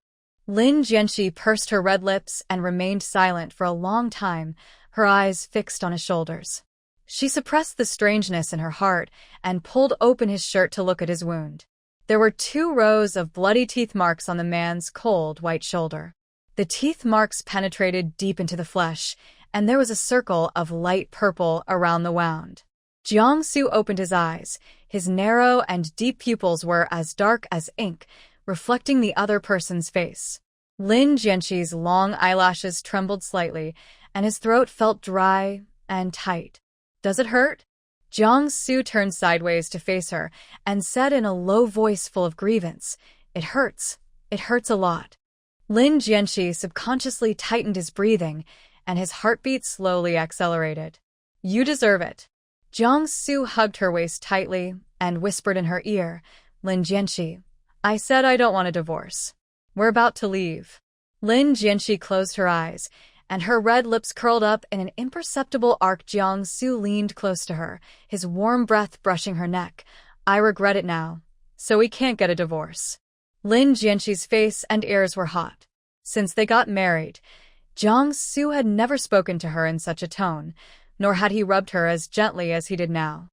Lin Jianxi pursed her red lips and remained silent for a long time, her eyes fixed on his shoulders. She suppressed the strangeness in her heart and pulled open his shirt to look at his wound. There were 2 rows of bloody teeth marks on the man's cold, white shoulder. The teeth marks penetrated deep into the flesh, and there was a circle of light purple around the wound. Jiang-su opened his eyes. His narrow and deep pupils were as dark as ink, reflecting the other person's face. Lin Jianxi's long eyelashes trembled slightly, and his throat felt dry and tight. "Does it hurt?" Jiang-su turned sideways to face her and said in a low voice full of grievance, "It hurts. It hurts a lot." Lin Jianxi subconsciously tightened his breathing, and his heartbeat slowly accelerated. "You deserve it." Jiang-su hugged her waist tightly and whispered in her ear, "Lin Jianxi, I said I don't want a divorce. We're about to leave." Lin Jianxi closed her eyes, and her red lips curled up in an imperceptible arc. Jiang-su leaned close to her, his warm breath brushing her neck. "I regret it now. So we can't get a divorce." Lin Jianxi's face and ears were hot. Since they got married, Jiang-su had never spoken to her in such a tone, nor had he rubbed her as gently as he did now.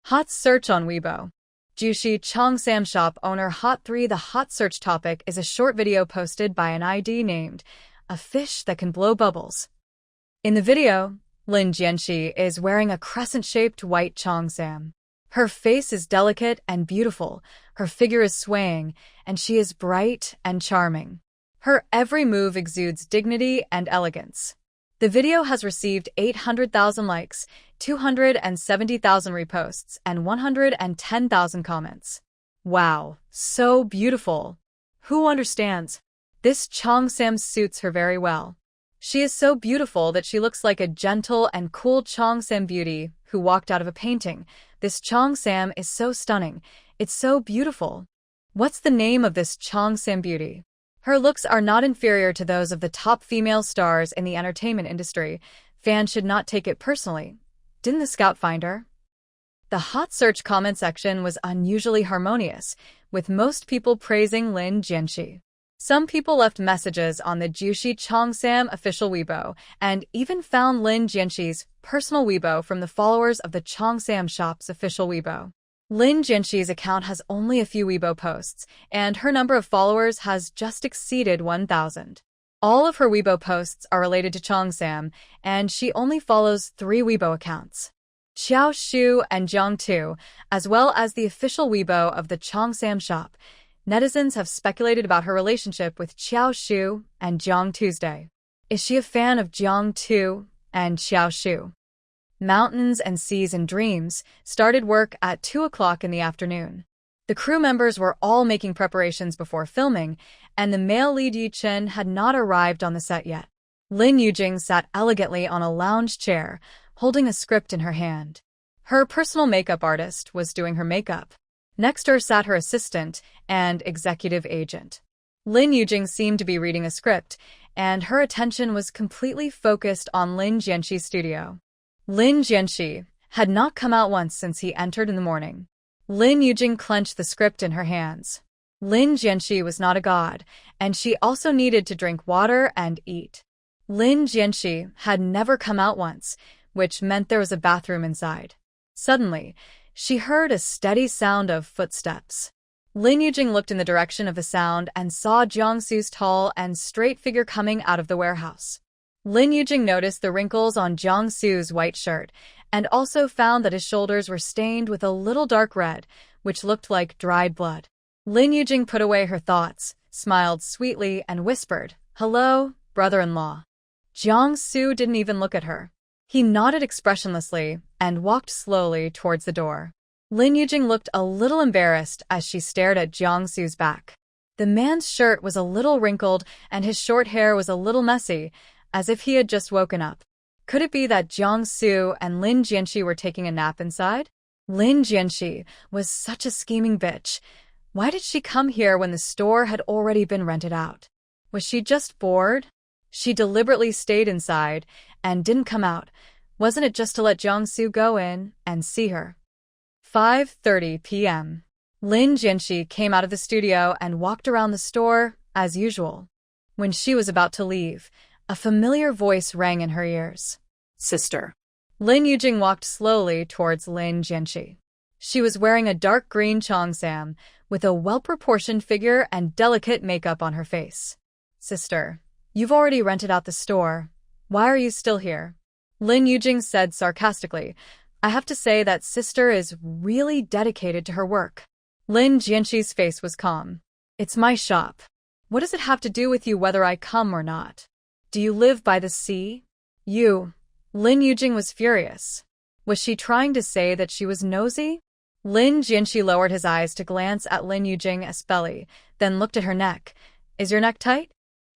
Hot search on Weibo. Jushi Cheongsam shop owner Hot 3. The hot search topic is a short video posted by an ID named "A Fish That Can Blow Bubbles." In the video, Lin Jianxi is wearing a crescent-shaped white cheongsam. Her face is delicate and beautiful, her figure is swaying, and she is bright and charming. Her every move exudes dignity and elegance. The video has received 800,000 likes, 270,000 reposts, and 110,000 comments. Wow, so beautiful. Who understands? This cheongsam suits her very well. She is so beautiful that she looks like a gentle and cool cheongsam beauty who walked out of a painting. This cheongsam is so stunning. It's so beautiful. What's the name of this cheongsam beauty? Her looks are not inferior to those of the top female stars in the entertainment industry. Fans should not take it personally. Didn't the scout find her? The hot search comment section was unusually harmonious, with most people praising Lin Jianxi. Some people left messages on the Jushi Cheongsam official Weibo and even found Lin Jianxi's personal Weibo from the followers of the Cheongsam shop's official Weibo. Lin Jianxi's account has only a few Weibo posts, and her number of followers has just exceeded 1,000. All of her Weibo posts are related to Cheongsam, and she only follows 3 Weibo accounts: Xiao Shu and Jiang Tu, as well as the official Weibo of the Cheongsam shop. Netizens have speculated about her relationship with Xiao Shu and Jiang Tuesday. Is she a fan of Jiang Tu and Xiao Shu? Mountains and Seas and Dreams started work at 2 o'clock in the afternoon. The crew members were all making preparations before filming, and the male lead Yi Chen had not arrived on the set yet. Lin Yujing sat elegantly on a lounge chair, holding a script in her hand. Her personal makeup artist was doing her makeup. Next to her sat her assistant and executive agent. Lin Yujing seemed to be reading a script, and her attention was completely focused on Lin Jianxi's studio. Lin Jianxi had not come out once since he entered in the morning. Lin Yujing clenched the script in her hands. Lin Jianxi was not a god, and she also needed to drink water and eat. Lin Jianxi had never come out once, which meant there was a bathroom inside. Suddenly, she heard a steady sound of footsteps. Lin Yujing looked in the direction of the sound and saw Jiangsu's tall and straight figure coming out of the warehouse. Lin Yujing noticed the wrinkles on Jiangsu's white shirt and also found that his shoulders were stained with a little dark red, which looked like dried blood. Lin Yujing put away her thoughts, smiled sweetly, and whispered, "Hello, brother-in-law." Jiangsu didn't even look at her. He nodded expressionlessly and walked slowly towards the door. Lin Yujing looked a little embarrassed as she stared at Jiangsu's back. The man's shirt was a little wrinkled and his short hair was a little messy, as if he had just woken up. Could it be that Jiangsu and Lin Jianxi were taking a nap inside? Lin Jianxi was such a scheming bitch. Why did she come here when the store had already been rented out? Was she just bored? She deliberately stayed inside and didn't come out. Wasn't it just to let Jiangsu go in and see her? 5:30 p.m. Lin Jianxi came out of the studio and walked around the store as usual. When she was about to leave, a familiar voice rang in her ears. Sister. Lin Yujing walked slowly towards Lin Jianxi. She was wearing a dark green cheongsam with a well-proportioned figure and delicate makeup on her face. Sister, you've already rented out the store. Why are you still here? Lin Yujing said sarcastically. I have to say that sister is really dedicated to her work. Lin Jianxi's face was calm. It's my shop. What does it have to do with you whether I come or not? Do you live by the sea? You. Lin Yujing was furious. Was she trying to say that she was nosy? Lin Jianxi lowered his eyes to glance at Lin Yujing's belly, then looked at her neck. Is your neck tight?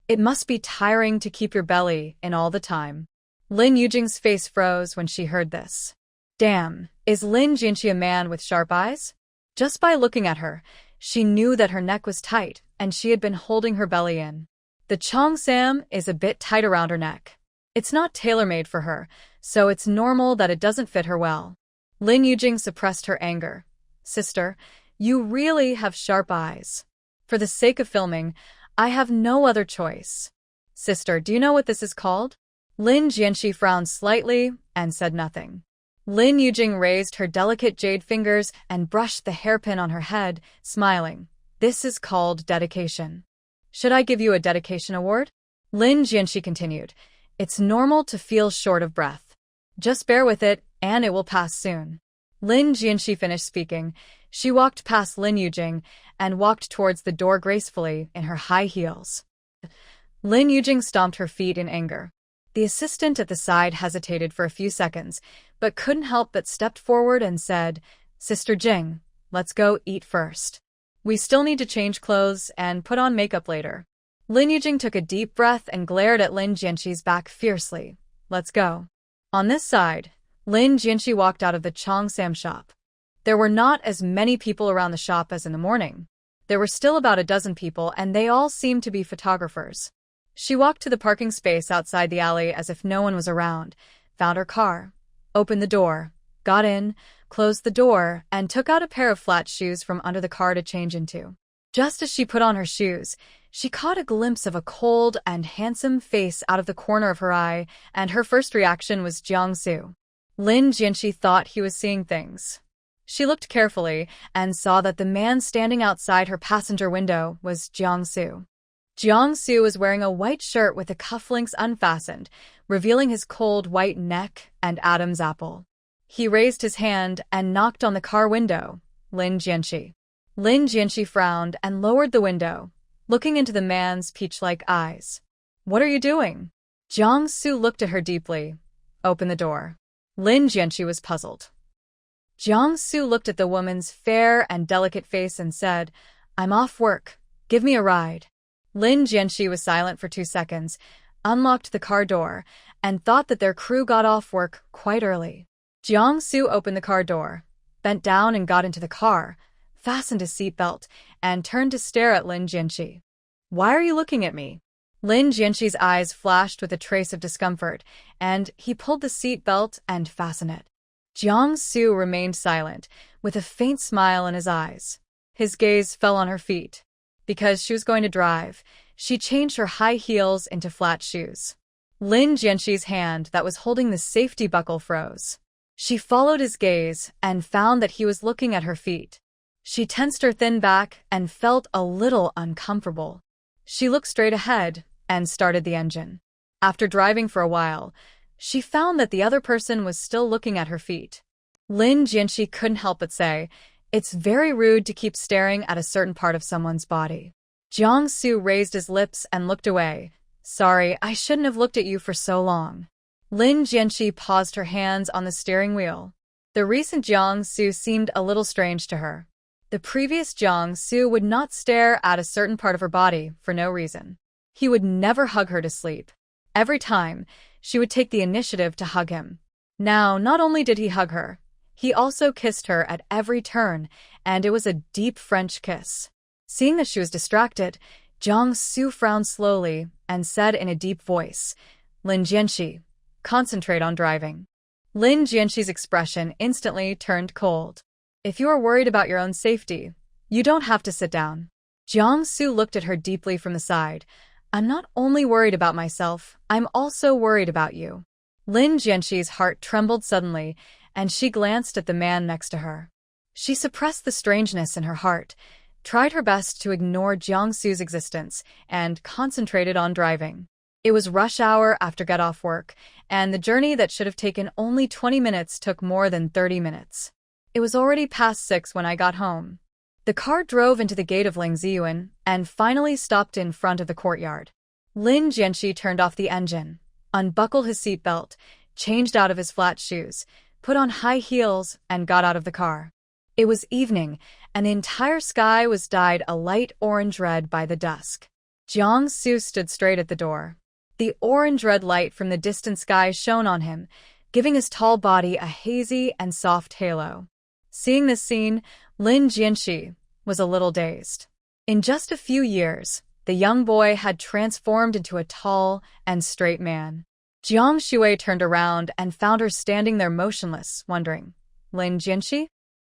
It must be tiring to keep your belly in all the time. Lin Yujing's face froze when she heard this. Damn, is Lin Jianxi a man with sharp eyes? Just by looking at her, she knew that her neck was tight and she had been holding her belly in. The cheongsam is a bit tight around her neck. It's not tailor-made for her, so it's normal that it doesn't fit her well. Lin Yujing suppressed her anger. Sister, you really have sharp eyes. For the sake of filming, I have no other choice. Sister, do you know what this is called? Lin Jianxi frowned slightly and said nothing. Lin Yujing raised her delicate jade fingers and brushed the hairpin on her head, smiling. This is called dedication. Should I give you a dedication award? Lin Jianxi continued. It's normal to feel short of breath. Just bear with it, and it will pass soon. Lin Jianxi finished speaking. She walked past Lin Yujing and walked towards the door gracefully in her high heels. Lin Yujing stomped her feet in anger. The assistant at the side hesitated for a few seconds, but couldn't help but stepped forward and said, Sister Jing, let's go eat first. We still need to change clothes and put on makeup later. Lin Yujing took a deep breath and glared at Lin Jianxi's back fiercely. Let's go. On this side, Lin Jianxi walked out of the cheongsam shop. There were not as many people around the shop as in the morning. There were still about a dozen people, and they all seemed to be photographers. She walked to the parking space outside the alley as if no one was around, found her car, opened the door, got in, closed the door, and took out a pair of flat shoes from under the car to change into. Just as she put on her shoes, she caught a glimpse of a cold and handsome face out of the corner of her eye, and her first reaction was Jiangsu. Lin Jianxi thought he was seeing things. She looked carefully and saw that the man standing outside her passenger window was Jiangsu. Jiangsu was wearing a white shirt with the cufflinks unfastened, revealing his cold white neck and Adam's apple. He raised his hand and knocked on the car window. Lin Jianxi. Lin Jianxi frowned and lowered the window, looking into the man's peach-like eyes. What are you doing? Jiangsu looked at her deeply. Open the door. Lin Jianxi was puzzled. Jiangsu looked at the woman's fair and delicate face and said, I'm off work. Give me a ride. Lin Jianxi was silent for 2 seconds, unlocked the car door, and thought that their crew got off work quite early. Jiangsu opened the car door, bent down and got into the car, fastened his seatbelt, and turned to stare at Lin Jianxi. Why are you looking at me? Lin Jianxi's eyes flashed with a trace of discomfort, and he pulled the seatbelt and fastened it. Jiang Su remained silent, with a faint smile in his eyes. His gaze fell on her feet. Because she was going to drive, she changed her high heels into flat shoes. Lin Jianxi's hand that was holding the safety buckle froze. She followed his gaze and found that he was looking at her feet. She tensed her thin back and felt a little uncomfortable. She looked straight ahead and started the engine. After driving for a while, she found that the other person was still looking at her feet. Lin Jianxi couldn't help but say, "It's very rude to keep staring at a certain part of someone's body." Jiang Su raised his lips and looked away. "Sorry, I shouldn't have looked at you for so long." Lin Jianxi paused her hands on the steering wheel. The recent Jiang Su seemed a little strange to her. The previous Jiang Su would not stare at a certain part of her body for no reason. He would never hug her to sleep. Every time, she would take the initiative to hug him. Now, not only did he hug her, he also kissed her at every turn, and it was a deep French kiss. Seeing that she was distracted, Jiang Su frowned slowly and said in a deep voice, "Lin Jianxi, concentrate on driving." Lin Jianxi's expression instantly turned cold. "If you are worried about your own safety, you don't have to sit down." Jiang Su looked at her deeply from the side. "I'm not only worried about myself, I'm also worried about you." Lin Jianxi's heart trembled suddenly, and she glanced at the man next to her. She suppressed the strangeness in her heart, tried her best to ignore Jiang Su's existence, and concentrated on driving. It was rush hour after get-off work, and the journey that should have taken only 20 minutes took more than 30 minutes. It was already past 6 when I got home. The car drove into the gate of Lingziyuan and finally stopped in front of the courtyard. Lin Jianxi turned off the engine, unbuckled his seatbelt, changed out of his flat shoes, put on high heels, and got out of the car. It was evening, and the entire sky was dyed a light orange-red by the dusk. Jiang Su stood straight at the door. The orange-red light from the distant sky shone on him, giving his tall body a hazy and soft halo. Seeing this scene, Lin Jianxi was a little dazed. In just a few years, the young boy had transformed into a tall and straight man. Jiang Shui turned around and found her standing there motionless, wondering, "Lin Jianxi?"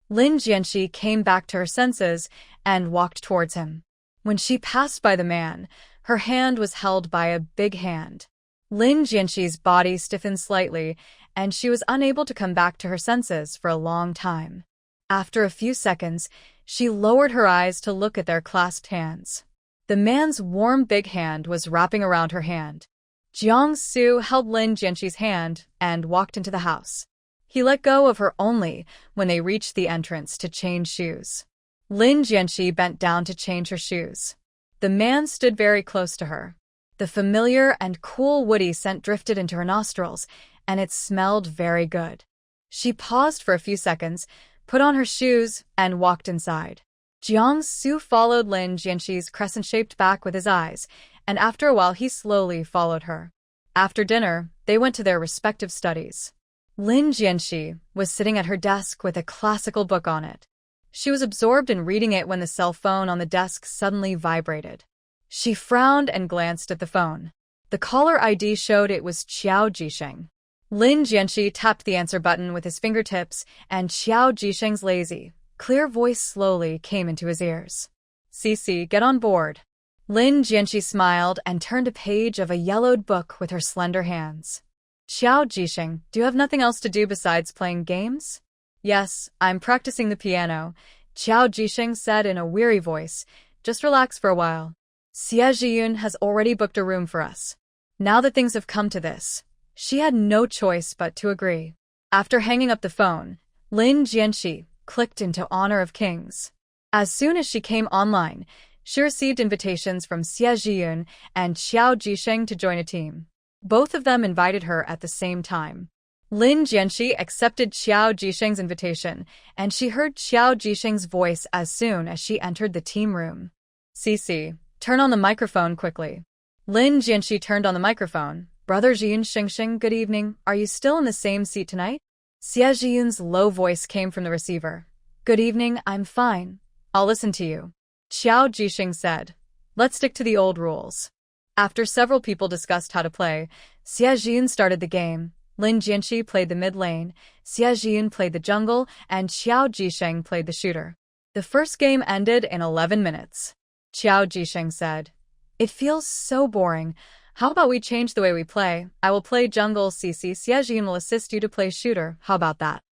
Lin Jianxi came back to her senses and walked towards him. When she passed by the man, her hand was held by a big hand. Lin Jianxi's body stiffened slightly, and she was unable to come back to her senses for a long time. After a few seconds, she lowered her eyes to look at their clasped hands. The man's warm big hand was wrapping around her hand. Jiang Su held Lin Jianxi's hand and walked into the house. He let go of her only when they reached the entrance to change shoes. Lin Jianxi bent down to change her shoes. The man stood very close to her. The familiar and cool woody scent drifted into her nostrils, and it smelled very good. She paused for a few seconds, put on her shoes, and walked inside. Jiang Su followed Lin Jianxi's crescent-shaped back with his eyes, and after a while he slowly followed her. After dinner, they went to their respective studies. Lin Jianxi was sitting at her desk with a classical book on it. She was absorbed in reading it when the cell phone on the desk suddenly vibrated. She frowned and glanced at the phone. The caller ID showed it was Qiao Jisheng. Lin Jianxi tapped the answer button with his fingertips, and Qiao Jisheng's lazy, clear voice slowly came into his ears. "Cici, get on board." Lin Jianxi smiled and turned a page of a yellowed book with her slender hands. "Qiao Jisheng, do you have nothing else to do besides playing games?" "Yes, I'm practicing the piano," Qiao Jisheng said in a weary voice. "Just relax for a while. Xie Zhiyun has already booked a room for us." Now that things have come to this, she had no choice but to agree. After hanging up the phone, Lin Jianxi clicked into Honor of Kings. As soon as she came online, she received invitations from Xie Zhiyun and Qiao Jisheng to join a team. Both of them invited her at the same time. Lin Jianxi accepted Qiao Jisheng's invitation, and she heard Qiao Jisheng's voice as soon as she entered the team room. "Cici, turn on the microphone quickly." Lin Jianxi turned on the microphone. "Brother Zhiyun Xingxing, good evening. Are you still in the same seat tonight?" Xie Zhiyun's low voice came from the receiver. "Good evening, I'm fine. I'll listen to you." Qiao Jisheng said, "Let's stick to the old rules." After several people discussed how to play, Xie Zhiyun started the game. Lin Jianxi played the mid lane, Xie Zhiyun played the jungle, and Qiao Jisheng played the shooter. The first game ended in 11 minutes. Qiao Jisheng said, "It feels so boring. How about we change the way we play? I will play jungle CC, Xie Zhiyun will assist you to play shooter. How about that?"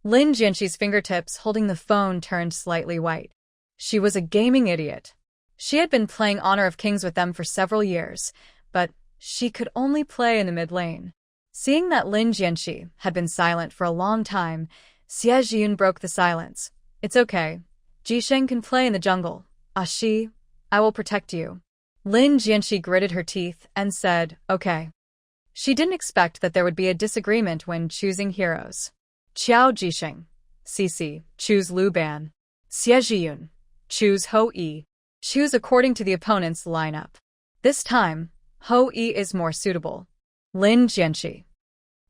Lin Jianxi's fingertips holding the phone turned slightly white. She was a gaming idiot. She had been playing Honor of Kings with them for several years, but she could only play in the mid lane. Seeing that Lin Jianxi had been silent for a long time, Xie Zhiyun broke the silence. "It's okay. Jisheng can play in the jungle. Ashi, I will protect you." Lin Jianxi gritted her teeth and said, "Okay." She didn't expect that there would be a disagreement when choosing heroes. Qiao Jisheng, CC, choose Lu Ban. Xie Zhiyun, choose Ho Yi. Choose according to the opponent's lineup. This time, Ho Yi is more suitable. Lin Jianxi.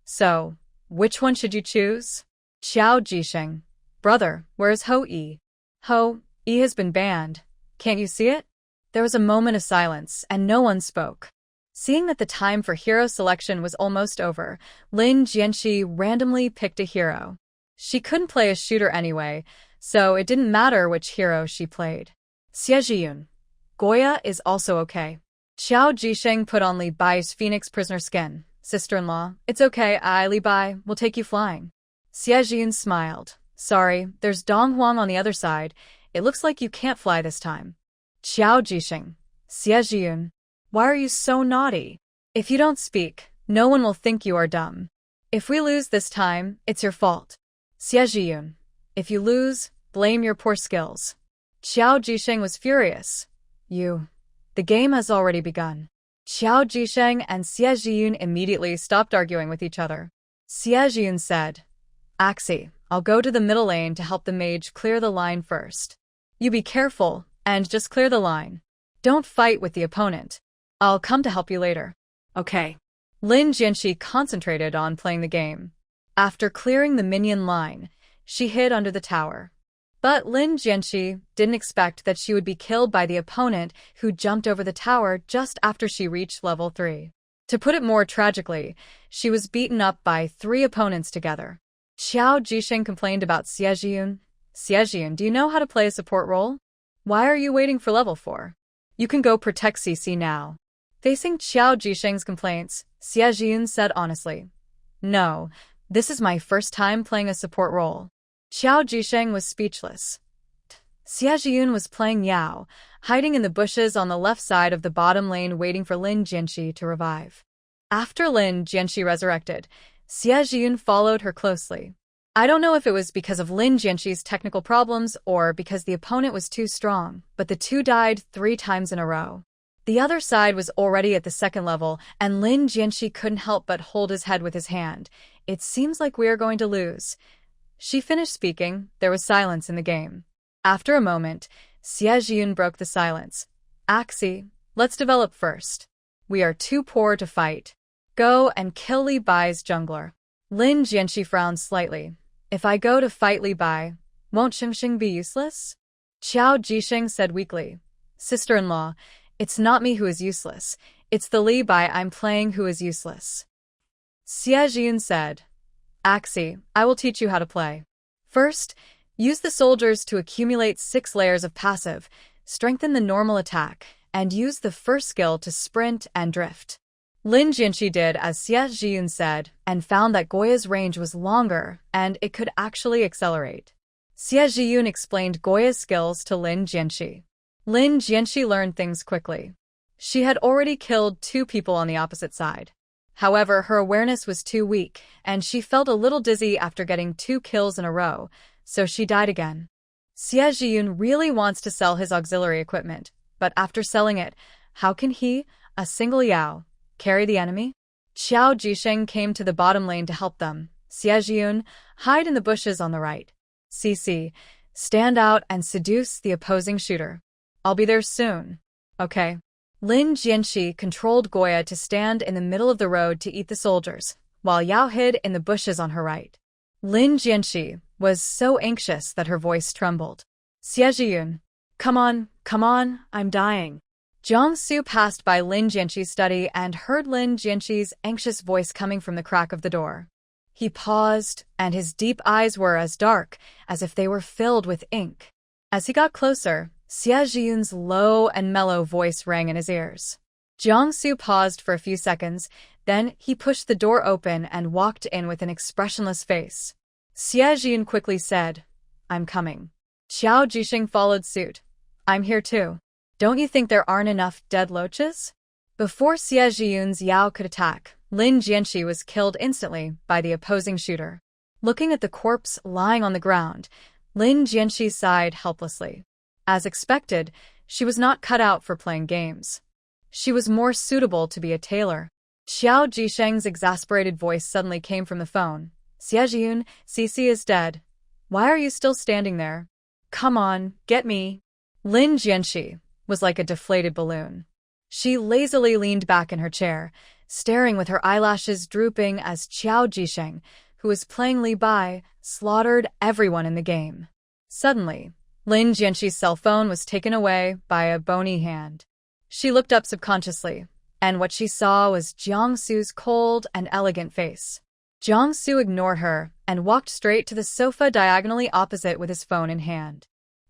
"So, which one should you choose?" Qiao Jisheng. "Brother, where's Ho Yi?" "Ho Yi has been banned. Can't you see it?" There was a moment of silence, and no one spoke. Seeing that the time for hero selection was almost over, Lin Jianxi randomly picked a hero. She couldn't play a shooter anyway, so it didn't matter which hero she played. Xie Zhiyun. Goya is also okay. Qiao Jisheng put on Li Bai's Phoenix prisoner skin. "Sister-in-law, it's okay, Li Bai will take you flying." Xie Zhiyun smiled. "Sorry, there's Dong Huang on the other side. It looks like you can't fly this time." Qiao Jisheng. "Xie Zhiyun, why are you so naughty? If you don't speak, no one will think you are dumb. If we lose this time, it's your fault." Xie Zhiyun. "If you lose, blame your poor skills." Qiao Jisheng was furious. The game has already begun." Qiao Jisheng and Xie Zhiyun immediately stopped arguing with each other. Xie Zhiyun said, "Axi, I'll go to the middle lane to help the mage clear the line first. You be careful, and just clear the line. Don't fight with the opponent. I'll come to help you later." Okay. Lin Jianxi concentrated on playing the game. After clearing the minion line, she hid under the tower. But Lin Jianxi didn't expect that she would be killed by the opponent who jumped over the tower just after she reached level 3. To put it more tragically, she was beaten up by 3 opponents together. Qiao Jisheng complained about Xie Zhiyun. "Xie Zhiyun, do you know how to play a support role? Why are you waiting for level 4? You can go protect CC now." Facing Qiao Jisheng's complaints, Xie Zhiyun said honestly, "No, this is my first time playing a support role." Qiao Jisheng was speechless. Xie Zhiyun was playing Yao, hiding in the bushes on the left side of the bottom lane waiting for Lin Jianxi to revive. After Lin Jianxi resurrected, Xie Zhiyun followed her closely. I don't know if it was because of Lin Jianxi's technical problems or because the opponent was too strong, but the two died 3 times in a row. The other side was already at the 2nd level, and Lin Jianxi couldn't help but hold his head with his hand. "It seems like we are going to lose." She finished speaking. There was silence in the game. After a moment, Xie Zhiyun broke the silence. "Axi, let's develop first. We are too poor to fight. Go and kill Li Bai's jungler." Lin Jianxi frowned slightly. "If I go to fight Li Bai, won't Xingxing be useless?" Qiao Jisheng said weakly, "Sister-in-law, it's not me who is useless. It's the Li Bai I'm playing who is useless." Xie Zhiyun said, "Axi, I will teach you how to play. First, use the soldiers to accumulate 6 layers of passive, strengthen the normal attack, and use the first skill to sprint and drift." Lin Jianxi did as Xie Zhiyun said and found that Goya's range was longer and it could actually accelerate. Xie Zhiyun explained Goya's skills to Lin Jianxi. Lin Jianxi learned things quickly. She had already killed 2 people on the opposite side. However, her awareness was too weak, and she felt a little dizzy after getting 2 kills in a row, so she died again. Xie Zhiyun really wants to sell his auxiliary equipment, but after selling it, how can he, a single Yao, carry the enemy? Qiao Jisheng came to the bottom lane to help them. Xie Zhiyun, hide in the bushes on the right. CC, stand out and seduce the opposing shooter. I'll be there soon. Okay. Lin Jianxi controlled Goya to stand in the middle of the road to eat the soldiers, while Yao hid in the bushes on her right. Lin Jianxi was so anxious that her voice trembled. "Xie Zhiyun, come on, I'm dying." Jiangsu passed by Lin Jianqi's study and heard Lin Jianqi's anxious voice coming from the crack of the door. He paused, and his deep eyes were as dark as if they were filled with ink. As he got closer, Xie Zhiyun's low and mellow voice rang in his ears. Jiangsu paused for a few seconds, then he pushed the door open and walked in with an expressionless face. Xie Zhiyun quickly said, "I'm coming." Qiao Jisheng followed suit. "I'm here too. Don't you think there aren't enough dead loaches?" Before Xie Zhiyun's Yao could attack, Lin Jianqi was killed instantly by the opposing shooter. Looking at the corpse lying on the ground, Lin Jianqi sighed helplessly. As expected, she was not cut out for playing games. She was more suitable to be a tailor. Qiao Jisheng's exasperated voice suddenly came from the phone. "Xie Zhiyun, Cici is dead. Why are you still standing there? Come on, get me." Lin Jianqi was like a deflated balloon. She lazily leaned back in her chair, staring with her eyelashes drooping as Qiao Jisheng, who was playing Li Bai, slaughtered everyone in the game. Suddenly, Lin Jianqi's cell phone was taken away by a bony hand. She looked up subconsciously, and what she saw was Jiangsu's cold and elegant face. Jiangsu ignored her and walked straight to the sofa diagonally opposite with his phone in hand.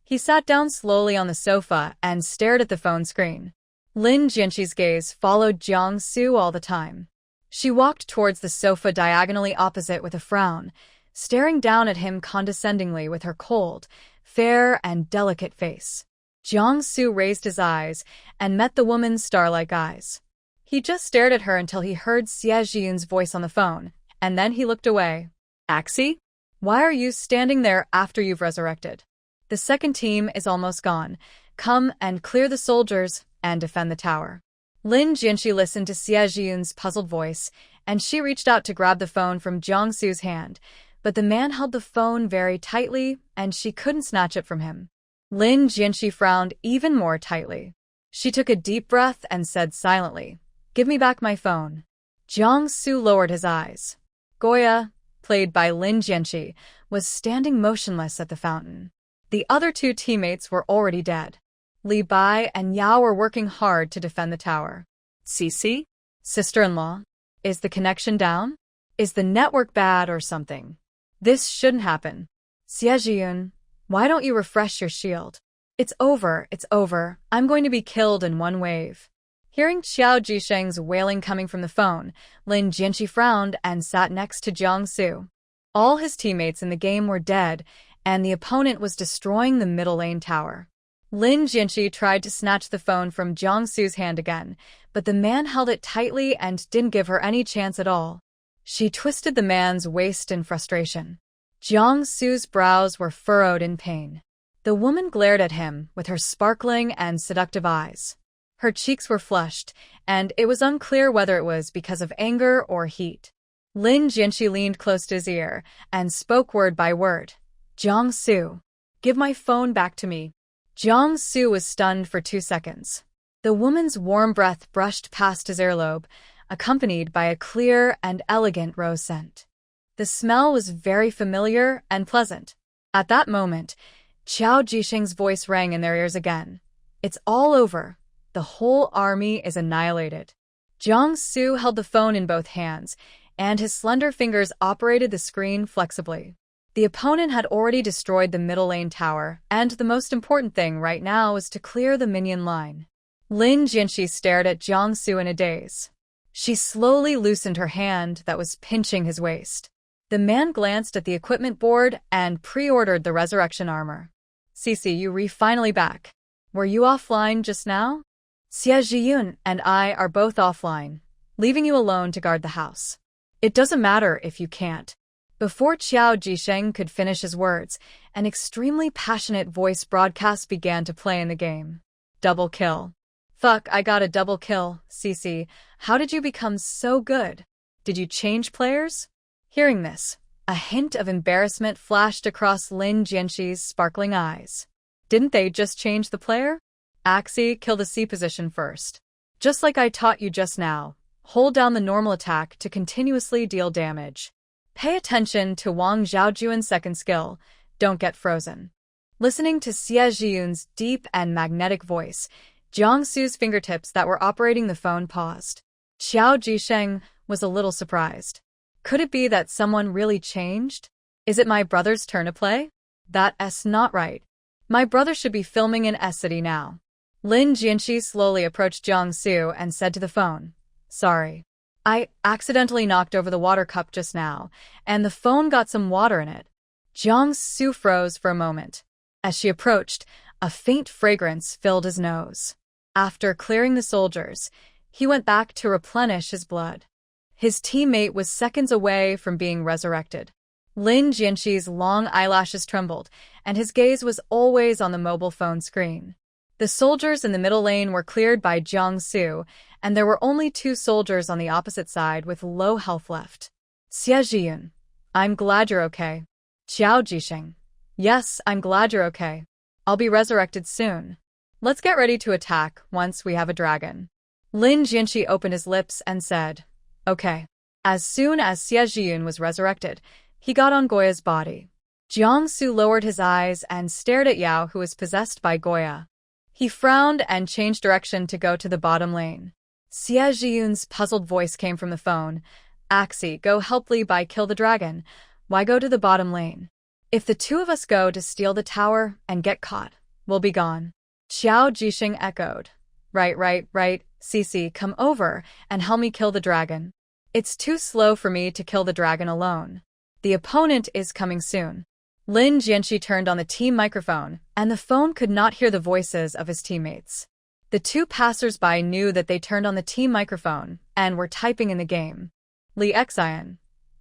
He sat down slowly on the sofa and stared at the phone screen. Lin Jianqi's gaze followed Jiangsu all the time. She walked towards the sofa diagonally opposite with a frown, staring down at him condescendingly with her cold, fair and delicate face. Jiangsu raised his eyes and met the woman's star-like eyes. He just stared at her until he heard Xie Zhiyun's voice on the phone, and then he looked away. "Axie? Why are you standing there after you've resurrected? The second team is almost gone. Come and clear the soldiers and defend the tower." Lin Jianqi listened to Xie Zhiyun's puzzled voice, and she reached out to grab the phone from Jiangsu's hand, but the man held the phone very tightly, and she couldn't snatch it from him. Lin Jianqi frowned even more tightly. She took a deep breath and said silently, "Give me back my phone." Jiangsu lowered his eyes. Goya, played by Lin Jianqi, was standing motionless at the fountain. The other two teammates were already dead. Li Bai and Yao were working hard to defend the tower. "Cici? Sister-in-law? Is the connection down? Is the network bad or something? This shouldn't happen. Xie Zhiyun, why don't you refresh your shield? It's over, it's over. I'm going to be killed in one wave." Hearing Qiao Jisheng's wailing coming from the phone, Lin Jianqi frowned and sat next to Jiangsu. All his teammates in the game were dead, and the opponent was destroying the middle lane tower. Lin Jianqi tried to snatch the phone from Jiangsu's hand again, but the man held it tightly and didn't give her any chance at all. She twisted the man's waist in frustration. Jiangsu's brows were furrowed in pain. The woman glared at him with her sparkling and seductive eyes. Her cheeks were flushed, and it was unclear whether it was because of anger or heat. Lin Jianqi leaned close to his ear and spoke word by word. "Jiangsu, give my phone back to me." Jiangsu was stunned for 2 seconds. The woman's warm breath brushed past his earlobe, accompanied by a clear and elegant rose scent. The smell was very familiar and pleasant. At that moment, Qiao Jisheng's voice rang in their ears again. "It's all over. The whole army is annihilated." Jiangsu held the phone in both hands, and his slender fingers operated the screen flexibly. The opponent had already destroyed the middle lane tower, and the most important thing right now was to clear the minion line. Lin Jianqi stared at Jiangsu in a daze. She slowly loosened her hand that was pinching his waist. The man glanced at the equipment board and pre-ordered the resurrection armor. "Cici, you're finally back. Were you offline just now?" "Xie Zhiyun and I are both offline, leaving you alone to guard the house." "It doesn't matter if you can't." Before Qiao Jisheng could finish his words, an extremely passionate voice broadcast began to play in the game. "Double kill. Fuck, I got a double kill, Cici. How did you become so good? Did you change players?" Hearing this, a hint of embarrassment flashed across Lin Jianqi's sparkling eyes. "Didn't they just change the player? Axie, kill the C position first. Just like I taught you just now, hold down the normal attack to continuously deal damage. Pay attention to Wang Zhaojuan's second skill, don't get frozen." Listening to Xie Zhiyun's deep and magnetic voice, Jiangsu's fingertips that were operating the phone paused. Xiao Jisheng was a little surprised. Could it be that someone really changed? Is it my brother's turn to play? That's not right. My brother should be filming in S-City now. Lin Jianxi slowly approached Jiangsu and said to the phone, "Sorry. I accidentally knocked over the water cup just now, and the phone got some water in it." Jiangsu froze for a moment. As she approached, a faint fragrance filled his nose. After clearing the soldiers, he went back to replenish his blood. His teammate was seconds away from being resurrected. Lin Jianxi's long eyelashes trembled, and his gaze was always on the mobile phone screen. The soldiers in the middle lane were cleared by Jiangsu, and there were only 2 soldiers on the opposite side with low health left. Xie Zhiyun, I'm glad you're okay. Xiao Jisheng, yes, I'm glad you're okay. I'll be resurrected soon. Let's get ready to attack once we have a dragon. Lin Jianxi opened his lips and said, "Okay." As soon as Xie Zhiyun was resurrected, he got on Goya's body. Jiangsu lowered his eyes and stared at Yao, who was possessed by Goya. He frowned and changed direction to go to the bottom lane. Xie Zhiyun's puzzled voice came from the phone. "Axi, go help Li Bai kill the dragon. Why go to the bottom lane? If the 2 of us go to steal the tower and get caught, we'll be gone." Xiao Jisheng echoed. Right. Cici, come over and help me kill the dragon. It's too slow for me to kill the dragon alone. The opponent is coming soon." Lin Jianxi turned on the team microphone, and the phone could not hear the voices of his teammates. The 2 passers-by knew that they turned on the team microphone and were typing in the game. "Li Xian,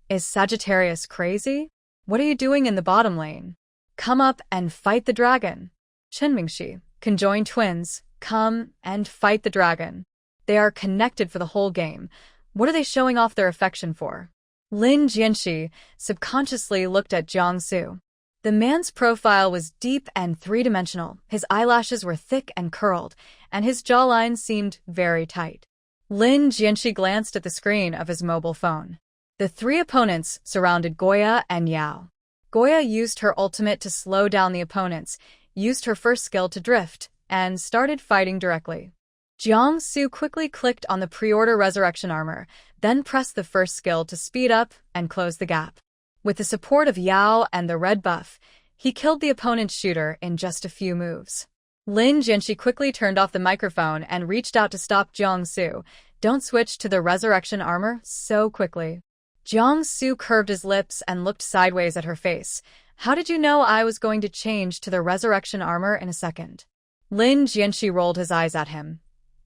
is Sagittarius crazy? What are you doing in the bottom lane? Come up and fight the dragon. Chen Mingxi, conjoined twins, come and fight the dragon. They are connected for the whole game. What are they showing off their affection for?" Lin Jianxi subconsciously looked at Jiangsu. The man's profile was deep and 3-dimensional, his eyelashes were thick and curled, and his jawline seemed very tight. Lin Jianxi glanced at the screen of his mobile phone. The 3 opponents surrounded Goya and Yao. Goya used her ultimate to slow down the opponents, used her first skill to drift, and started fighting directly. Jiangsu quickly clicked on the pre-order resurrection armor, then pressed the first skill to speed up and close the gap. With the support of Yao and the red buff, he killed the opponent's shooter in just a few moves. Lin Jianxi quickly turned off the microphone and reached out to stop Jiangsu. "Don't switch to the resurrection armor so quickly." Jiangsu curved his lips and looked sideways at her face. "How did you know I was going to change to the resurrection armor in a second?" Lin Jianxi rolled his eyes at him.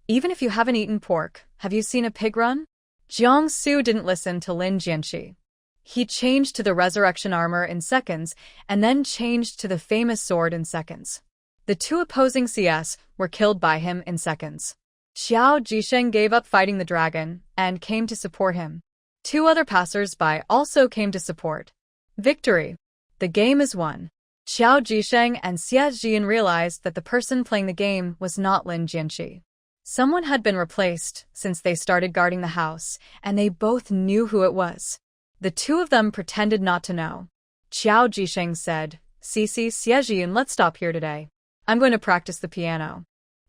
"Even if you haven't eaten pork, have you seen a pig run?" Jiangsu didn't listen to Lin Jianxi. He changed to the resurrection armor in seconds and then changed to the famous sword in seconds. The 2 opposing CS were killed by him in seconds. Xiao Jisheng gave up fighting the dragon and came to support him. 2 other passers-by also came to support. Victory! The game is won. Xiao Jisheng and Xie Zhiyun realized that the person playing the game was not Lin Jianxi. Someone had been replaced since they started guarding the house, and they both knew who it was. The 2 of them pretended not to know. Xiao Jisheng said, "Cici, Xie Zhiyun, let's stop here today. I'm going to practice the piano."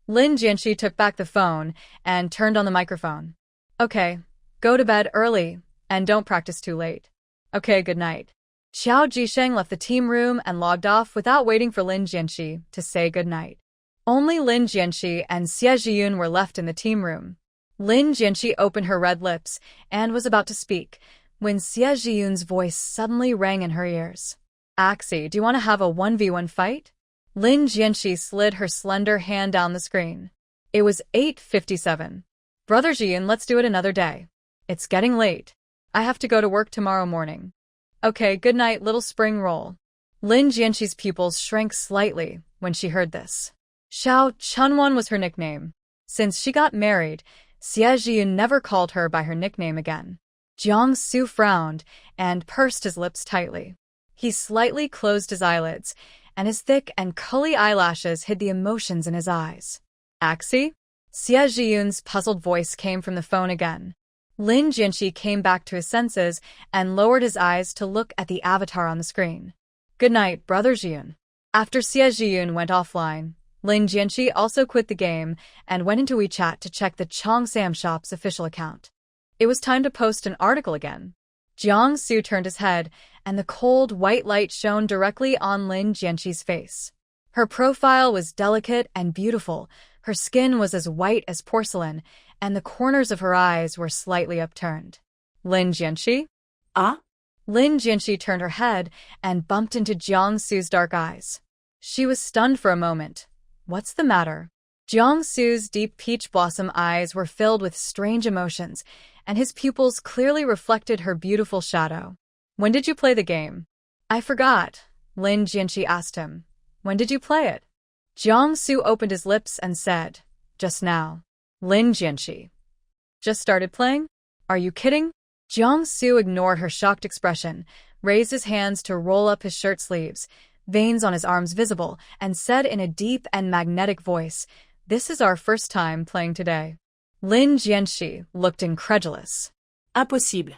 Lin Jianxi took back the phone and turned on the microphone. "Okay, go to bed early, and don't practice too late. Okay, good night." Xiao Jisheng left the team room and logged off without waiting for Lin Jianxi to say good night. Only Lin Jianxi and Xie Zhiyun were left in the team room. Lin Jianxi opened her red lips and was about to speak when Xie Zhiyun's voice suddenly rang in her ears. "Axi, do you want to have a 1v1 fight?" Lin Jianxi slid her slender hand down the screen. It was 8:57. "Brother Zhiyun, let's do it another day. It's getting late. I have to go to work tomorrow morning." "Okay, good night, little spring roll." Lin Jianxi's pupils shrank slightly when she heard this. Xiao Chunwan was her nickname. Since she got married, Xie Zhiyun never called her by her nickname again. Jiangsu frowned and pursed his lips tightly. He slightly closed his eyelids, and his thick and curly eyelashes hid the emotions in his eyes. "Axi?" Xie Zhiyun's puzzled voice came from the phone again. Lin Jianxi came back to his senses and lowered his eyes to look at the avatar on the screen. "Good night, Brother Zhiyun." After Xie Zhiyun went offline, Lin Jianxi also quit the game and went into WeChat to check the Cheongsam shop's official account. It was time to post an article again. Jiangsu turned his head, and the cold, white light shone directly on Lin Jianxi's face. Her profile was delicate and beautiful, her skin was as white as porcelain, and the corners of her eyes were slightly upturned. Lin Jianxi? Ah? Lin Jianxi turned her head and bumped into Jiangsu's dark eyes. She was stunned for a moment. What's the matter? Jiangsu's deep peach blossom eyes were filled with strange emotions, and his pupils clearly reflected her beautiful shadow. When did you play the game? I forgot, Lin Jianxi asked him. When did you play it? Jiangsu opened his lips and said, just now. Lin Jianxi. Just started playing? Are you kidding? Jiangsu ignored her shocked expression, raised his hands to roll up his shirt sleeves, veins on his arms visible, and said in a deep and magnetic voice, this is our first time playing today. Lin Jianxi looked incredulous. Impossible.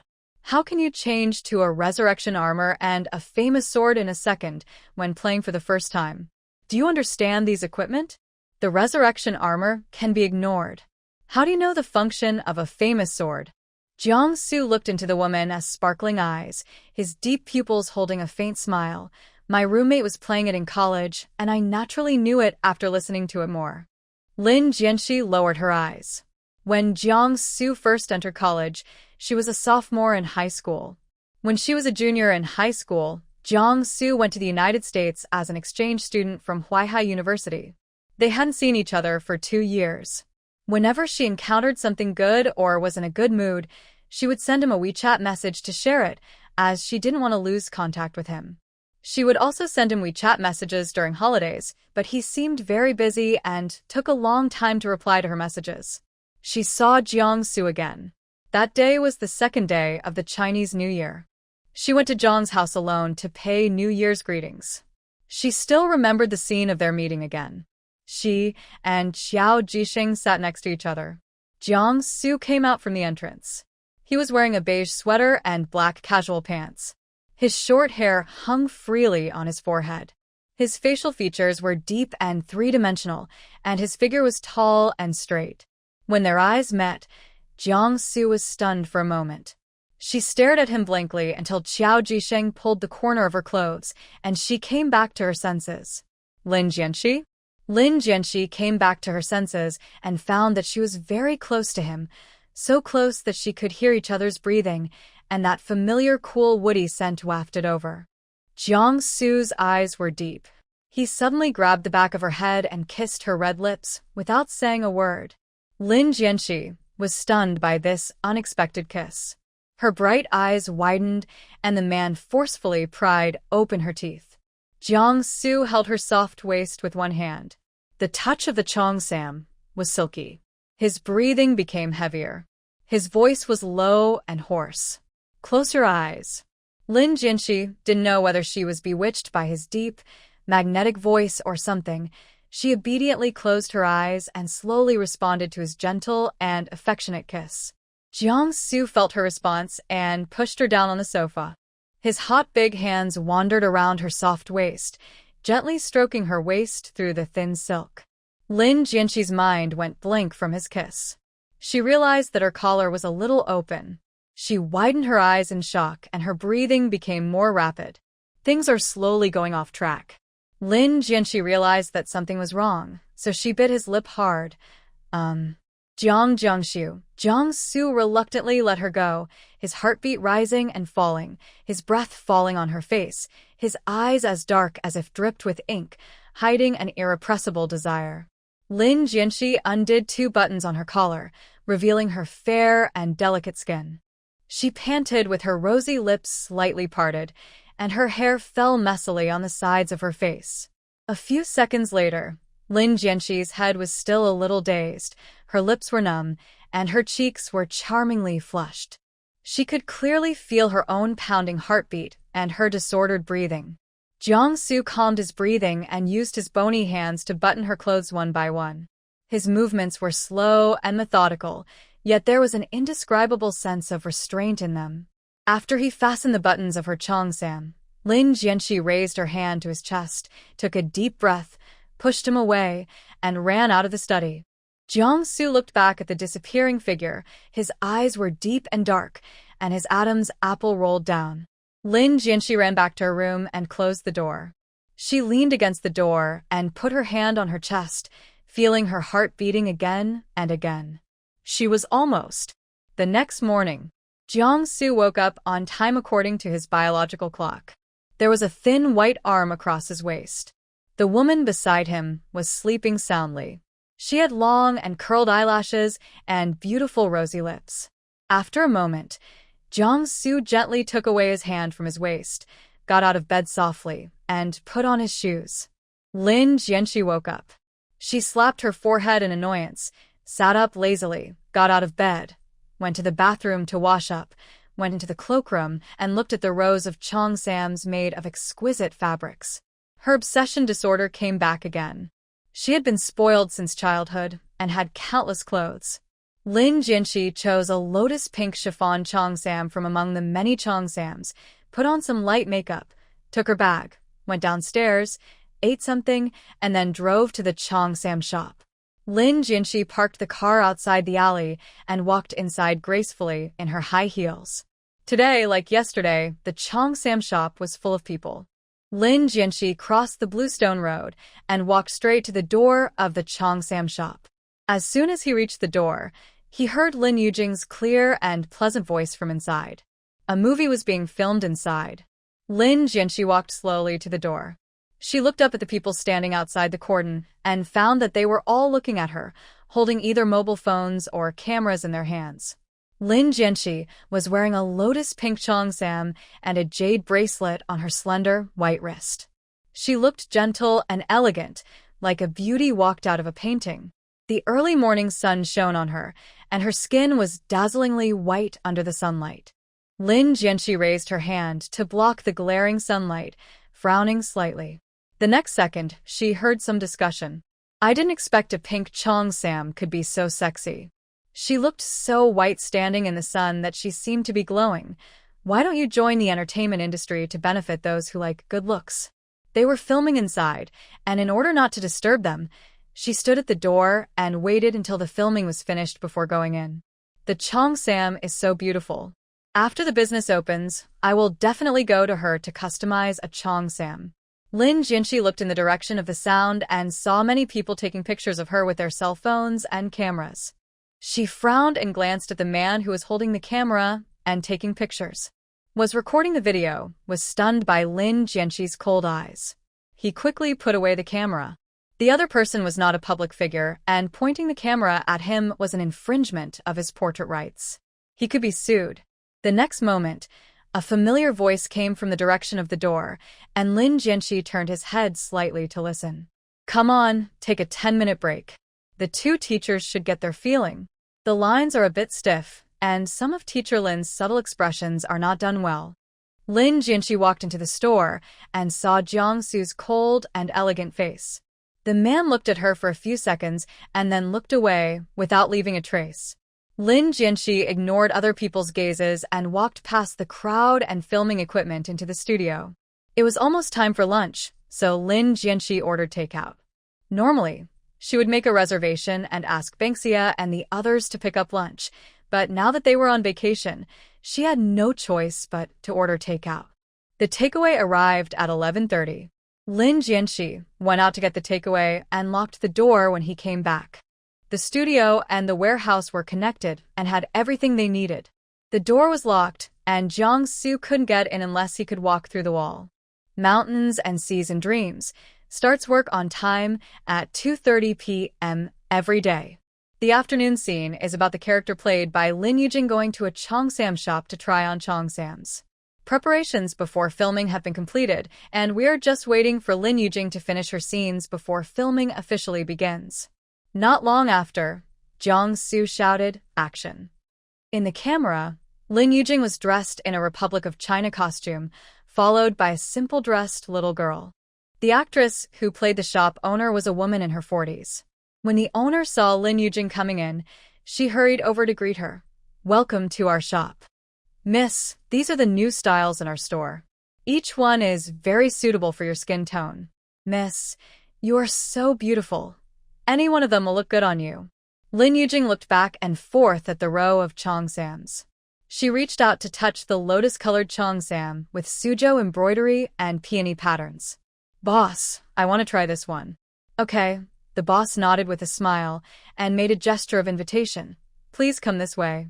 How can you change to a resurrection armor and a famous sword in a second when playing for the first time? Do you understand these equipment? The resurrection armor can be ignored. How do you know the function of a famous sword? Jiangsu looked into the woman's sparkling eyes, his deep pupils holding a faint smile. My roommate was playing it in college, and I naturally knew it after listening to it more. Lin Jianxi lowered her eyes. When Jiangsu first entered college, she was a sophomore in high school. When she was a junior in high school, Jiangsu went to the United States as an exchange student from Huaihai University. They hadn't seen each other for 2 years. Whenever she encountered something good or was in a good mood, she would send him a WeChat message to share it, as she didn't want to lose contact with him. She would also send him WeChat messages during holidays, but he seemed very busy and took a long time to reply to her messages. She saw Jiangsu again. That day was the second day of the Chinese New Year. She went to Zhang's house alone to pay New Year's greetings. She still remembered the scene of their meeting again. She and Xiao Jixing sat next to each other. Jiangsu came out from the entrance. He was wearing a beige sweater and black casual pants. His short hair hung freely on his forehead. His facial features were deep and three-dimensional, and his figure was tall and straight. When their eyes met, Jiangsu was stunned for a moment. She stared at him blankly until Xiao Jixing pulled the corner of her clothes, and she came back to her senses. Lin Jianxi? Lin Jianxi came back to her senses and found that she was very close to him, so close that she could hear each other's breathing, and that familiar cool woody scent wafted over. Jiangsu's eyes were deep. He suddenly grabbed the back of her head and kissed her red lips, without saying a word. Lin Jianxi was stunned by this unexpected kiss. Her bright eyes widened, and the man forcefully pried open her teeth. Jiangsu held her soft waist with one hand. The touch of the Cheongsam was silky. His breathing became heavier. His voice was low and hoarse. Close your eyes. Lin Jianxi didn't know whether she was bewitched by his deep, magnetic voice or something. She obediently closed her eyes and slowly responded to his gentle and affectionate kiss. Jiangsu felt her response and pushed her down on the sofa. His hot big hands wandered around her soft waist, gently stroking her waist through the thin silk. Lin Jianxi's mind went blank from his kiss. She realized that her collar was a little open. She widened her eyes in shock, and her breathing became more rapid. Things are slowly going off track. Lin Jianxi realized that something was wrong, so she bit his lip hard. Jiangsu reluctantly let her go, his heartbeat rising and falling, his breath falling on her face, his eyes as dark as if dripped with ink, hiding an irrepressible desire. Lin Jianxi undid 2 buttons on her collar, revealing her fair and delicate skin. She panted with her rosy lips slightly parted, and her hair fell messily on the sides of her face. A few seconds later, Lin Jianxi's head was still a little dazed, her lips were numb, and her cheeks were charmingly flushed. She could clearly feel her own pounding heartbeat and her disordered breathing. Jiangsu calmed his breathing and used his bony hands to button her clothes one by one. His movements were slow and methodical, yet there was an indescribable sense of restraint in them. After he fastened the buttons of her cheongsam, Lin Jianxi raised her hand to his chest, took a deep breath, pushed him away, and ran out of the study. Jiang-su looked back at the disappearing figure. His eyes were deep and dark, and his Adam's apple rolled down. Lin Jianxi ran back to her room and closed the door. She leaned against the door and put her hand on her chest, feeling her heart beating again and again. She was almost. The next morning, Jiang-su woke up on time according to his biological clock. There was a thin white arm across his waist. The woman beside him was sleeping soundly. She had long and curled eyelashes and beautiful rosy lips. After a moment, Jiang-su gently took away his hand from his waist, got out of bed softly, and put on his shoes. Lin Jianxi woke up. She slapped her forehead in annoyance, sat up lazily, got out of bed, went to the bathroom to wash up, went into the cloakroom, and looked at the rows of cheongsams made of exquisite fabrics. Her obsession disorder came back again. She had been spoiled since childhood and had countless clothes. Lin Jianxi chose a lotus-pink chiffon cheongsam from among the many cheongsams, put on some light makeup, took her bag, went downstairs, ate something, and then drove to the cheongsam shop. Lin Jianxi parked the car outside the alley and walked inside gracefully in her high heels. Today, like yesterday, the cheongsam shop was full of people. Lin Jianxi crossed the Bluestone Road and walked straight to the door of the cheongsam shop. As soon as he reached the door, he heard Lin Yujing's clear and pleasant voice from inside. A movie was being filmed inside. Lin Jianxi walked slowly to the door. She looked up at the people standing outside the cordon and found that they were all looking at her, holding either mobile phones or cameras in their hands. Lin Jianxi was wearing a lotus-pink cheongsam and a jade bracelet on her slender, white wrist. She looked gentle and elegant, like a beauty walked out of a painting. The early morning sun shone on her, and her skin was dazzlingly white under the sunlight. Lin Jianxi raised her hand to block the glaring sunlight, frowning slightly. The next second, she heard some discussion. I didn't expect a pink cheongsam could be so sexy. She looked so white standing in the sun that she seemed to be glowing. Why don't you join the entertainment industry to benefit those who like good looks? They were filming inside, and in order not to disturb them, she stood at the door and waited until the filming was finished before going in. The cheongsam is so beautiful. After the business opens, I will definitely go to her to customize a cheongsam. Lin Jianxi looked in the direction of the sound and saw many people taking pictures of her with their cell phones and cameras. She frowned and glanced at the man who was holding the camera and taking pictures. Was recording the video, was stunned by Lin Jianxi's cold eyes. He quickly put away the camera. The other person was not a public figure, and pointing the camera at him was an infringement of his portrait rights. He could be sued. The next moment, a familiar voice came from the direction of the door, and Lin Jianxi turned his head slightly to listen. Come on, take a 10-minute break. The two teachers should get their feeling. The lines are a bit stiff, and some of Teacher Lin's subtle expressions are not done well. Lin Jianxi walked into the store and saw Jiangsu's cold and elegant face. The man looked at her for a few seconds and then looked away without leaving a trace. Lin Jianxi ignored other people's gazes and walked past the crowd and filming equipment into the studio. It was almost time for lunch, so Lin Jianxi ordered takeout. Normally, she would make a reservation and ask Banksia and the others to pick up lunch, but now that they were on vacation, she had no choice but to order takeout. The takeaway arrived at 11:30. Lin Jianxi went out to get the takeaway and locked the door when he came back. The studio and the warehouse were connected and had everything they needed. The door was locked, and Jiangsu couldn't get in unless he could walk through the wall. Mountains and Seas and Dreams starts work on time at 2:30 p.m. every day. The afternoon scene is about the character played by Lin Yujing going to a cheongsam shop to try on cheongsams. Preparations before filming have been completed, and we are just waiting for Lin Yujing to finish her scenes before filming officially begins. Not long after, Jiangsu shouted, "Action!" In the camera, Lin Yujing was dressed in a Republic of China costume, followed by a simple-dressed little girl. The actress who played the shop owner was a woman in her 40s. When the owner saw Lin Yujing coming in, she hurried over to greet her. "Welcome to our shop. Miss, these are the new styles in our store. Each one is very suitable for your skin tone. Miss, You are so beautiful. Any one of them will look good on you. Lin Yujing looked back and forth at the row of cheongsams. She reached out to touch the lotus-colored cheongsam with suzhou embroidery and peony patterns. Boss, I want to try this one. Okay, the boss nodded with a smile and made a gesture of invitation. Please come this way.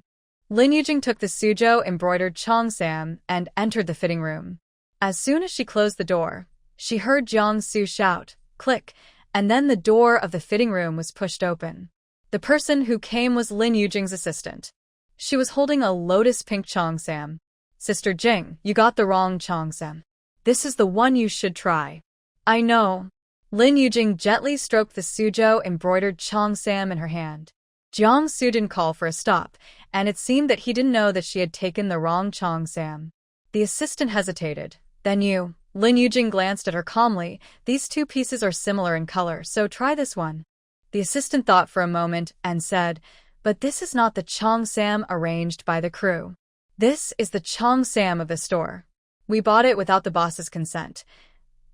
Lin Yujing took the suzhou embroidered cheongsam and entered the fitting room. As soon as she closed the door, she heard Jiangsu shout, click, and then the door of the fitting room was pushed open. The person who came was Lin Yujing's assistant. She was holding a lotus-pink cheongsam. Sister Jing, you got the wrong cheongsam. This is the one you should try. I know. Lin Yujing gently stroked the suzhou embroidered cheongsam in her hand. Jiangsu didn't call for a stop, and it seemed that he didn't know that she had taken the wrong cheongsam. The assistant hesitated. Then you. Lin Yujing glanced at her calmly. These two pieces are similar in color, so try this one. The assistant thought for a moment and said, but this is not the cheongsam arranged by the crew. This is the cheongsam of the store. We bought it without the boss's consent.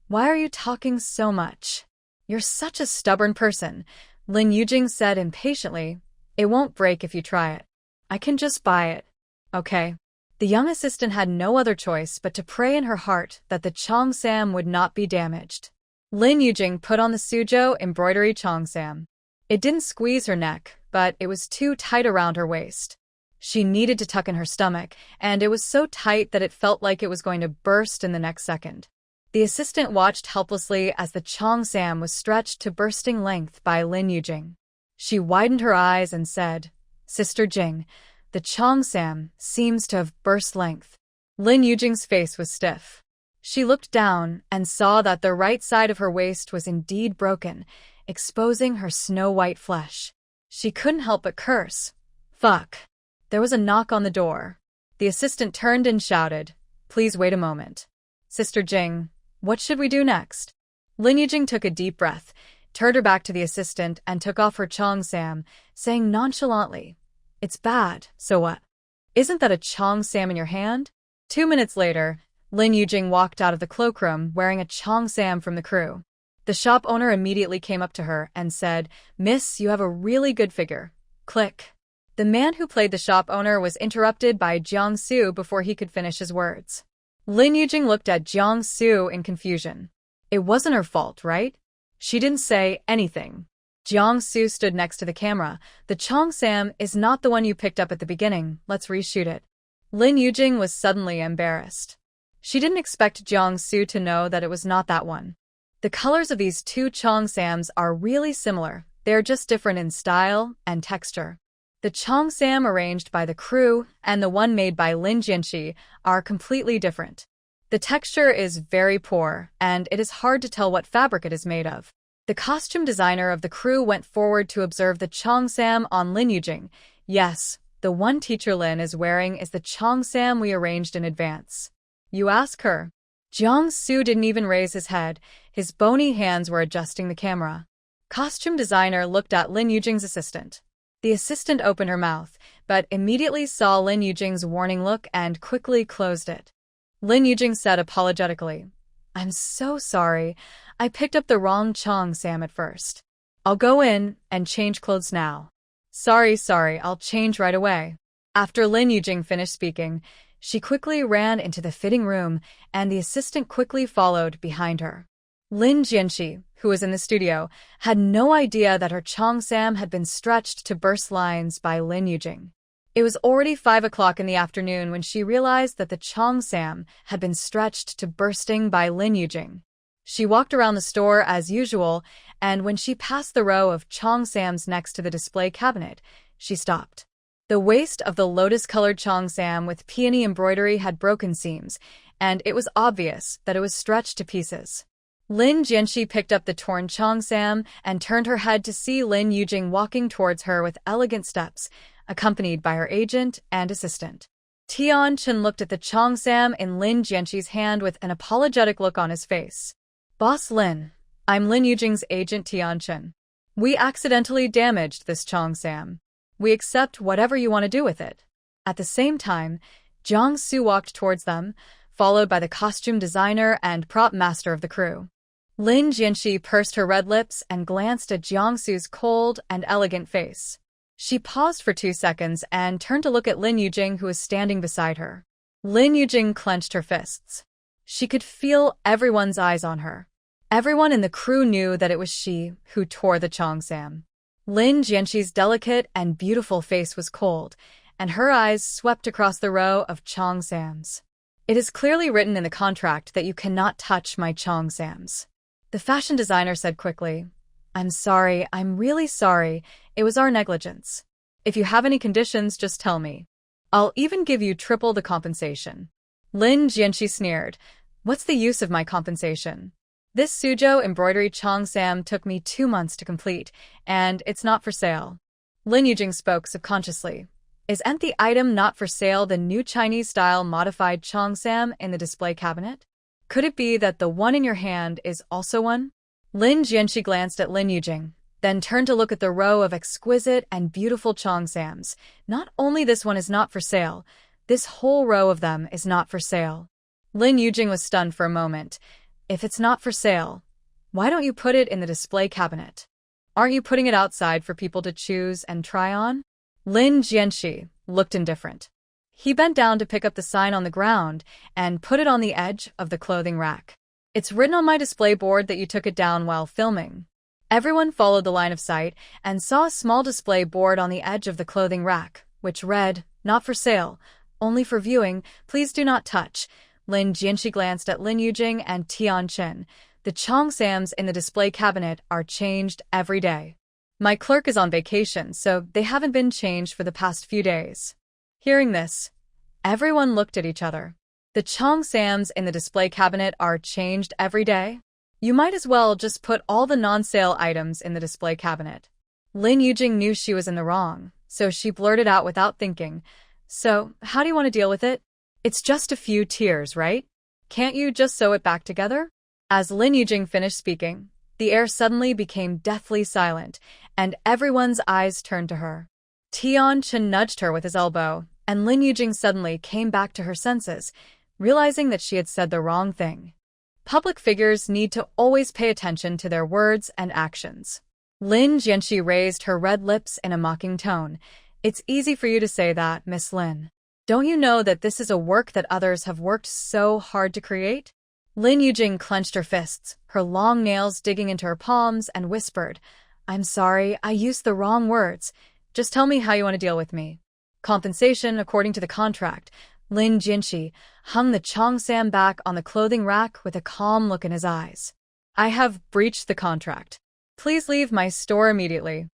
Why are you talking so much? You're such a stubborn person, Lin Yujing said impatiently. It won't break if you try it. I can just buy it. Okay. The young assistant had no other choice but to pray in her heart that the cheongsam would not be damaged. Lin Yujing put on the suzhou embroidery cheongsam. It didn't squeeze her neck, but it was too tight around her waist. She needed to tuck in her stomach, and it was so tight that it felt like it was going to burst in the next second. The assistant watched helplessly as the cheongsam was stretched to bursting length by Lin Yujing. She widened her eyes and said, Sister Jing, the cheongsam seems to have burst length. Lin Yujing's face was stiff. She looked down and saw that the right side of her waist was indeed broken, exposing her snow-white flesh. She couldn't help but curse. Fuck. There was a knock on the door. The assistant turned and shouted, Please wait a moment. Sister Jing, what should we do next? Lin Yujing took a deep breath, turned her back to the assistant, and took off her cheongsam, saying nonchalantly, It's bad, so what? Isn't that a cheongsam in your hand? 2 minutes later, Lin Yujing walked out of the cloakroom wearing a cheongsam from the crew. The shop owner immediately came up to her and said, Miss, you have a really good figure. Click. The man who played the shop owner was interrupted by Jiangsu before he could finish his words. Lin Yujing looked at Jiangsu in confusion. It wasn't her fault, right? She didn't say anything. Jiangsu stood next to the camera. The cheongsam is not the one you picked up at the beginning. Let's reshoot it. Lin Yujing was suddenly embarrassed. She didn't expect Jiangsu to know that it was not that one. The colors of these two cheongsams are really similar. They're just different in style and texture. The cheongsam arranged by the crew and the one made by Lin Jianxi are completely different. The texture is very poor, and it is hard to tell what fabric it is made of. The costume designer of the crew went forward to observe the cheongsam on Lin Yujing. Yes, the one teacher Lin is wearing is the cheongsam we arranged in advance. You ask her. Jiangsu didn't even raise his head. His bony hands were adjusting the camera. Costume designer looked at Lin Yujing's assistant. The assistant opened her mouth, but immediately saw Lin Yujing's warning look and quickly closed it. Lin Yujing said apologetically, I'm so sorry. I picked up the wrong cheongsam at first. I'll go in and change clothes now. Sorry, I'll change right away. After Lin Yujing finished speaking, she quickly ran into the fitting room, and the assistant quickly followed behind her. Lin Jianxi, who was in the studio, had no idea that her cheongsam had been stretched to burst lines by Lin Yujing. It was already 5 o'clock in the afternoon when she realized that the cheongsam had been stretched to bursting by Lin Yujing. She walked around the store as usual, and when she passed the row of cheongsams next to the display cabinet, she stopped. The waist of the lotus-colored cheongsam with peony embroidery had broken seams, and it was obvious that it was stretched to pieces. Lin Jianxi picked up the torn cheongsam and turned her head to see Lin Yujing walking towards her with elegant steps, accompanied by her agent and assistant. Tian Chen looked at the cheongsam in Lin Jianxi's hand with an apologetic look on his face. Boss Lin, I'm Lin Yujing's agent Tian Chen. We accidentally damaged this cheongsam. We accept whatever you want to do with it. At the same time, Jiangsu walked towards them, followed by the costume designer and prop master of the crew. Lin Jianxi pursed her red lips and glanced at Jiangsu's cold and elegant face. She paused for 2 seconds and turned to look at Lin Yujing, who was standing beside her. Lin Yujing clenched her fists. She could feel everyone's eyes on her. Everyone in the crew knew that it was she who tore the cheongsam. Lin Jianxi's delicate and beautiful face was cold, and her eyes swept across the row of cheongsams. It is clearly written in the contract that you cannot touch my cheongsams. The fashion designer said quickly, I'm sorry, I'm really sorry. It was our negligence. If you have any conditions, just tell me. I'll even give you triple the compensation. Lin Jianxi sneered. What's the use of my compensation? This Suzhou embroidery cheongsam took me 2 months to complete, and it's not for sale. Lin Yujing spoke subconsciously. Isn't the item not for sale the new Chinese-style modified cheongsam in the display cabinet? Could it be that the one in your hand is also one? Lin Jianxi glanced at Lin Yujing, then turned to look at the row of exquisite and beautiful cheongsams. Not only this one is not for sale, this whole row of them is not for sale. Lin Yujing was stunned for a moment. If it's not for sale, why don't you put it in the display cabinet? Aren't you putting it outside for people to choose and try on? Lin Jianxi looked indifferent. He bent down to pick up the sign on the ground and put it on the edge of the clothing rack. It's written on my display board that you took it down while filming. Everyone followed the line of sight and saw a small display board on the edge of the clothing rack, which read, not for sale, only for viewing, please do not touch. Lin Jianxi glanced at Lin Yujing and Tian Chen. The cheongsams in the display cabinet are changed every day. My clerk is on vacation, so they haven't been changed for the past few days. Hearing this, everyone looked at each other. The cheongsams in the display cabinet are changed every day? You might as well just put all the non-sale items in the display cabinet. Lin Yujing knew she was in the wrong, so she blurted out without thinking. So, how do you want to deal with it? It's just a few tears, right? Can't you just sew it back together? As Lin Yujing finished speaking, the air suddenly became deathly silent, and everyone's eyes turned to her. Tian Chen nudged her with his elbow, and Lin Yujing suddenly came back to her senses, realizing that she had said the wrong thing. Public figures need to always pay attention to their words and actions. Lin Jianxi raised her red lips in a mocking tone. It's easy for you to say that, Miss Lin. Don't you know that this is a work that others have worked so hard to create? Lin Yujing clenched her fists, her long nails digging into her palms, and whispered, I'm sorry, I used the wrong words. Just tell me how you want to deal with me. Compensation according to the contract. Lin Jianxi hung the cheongsam back on the clothing rack with a calm look in his eyes. I have breached the contract. Please leave my store immediately.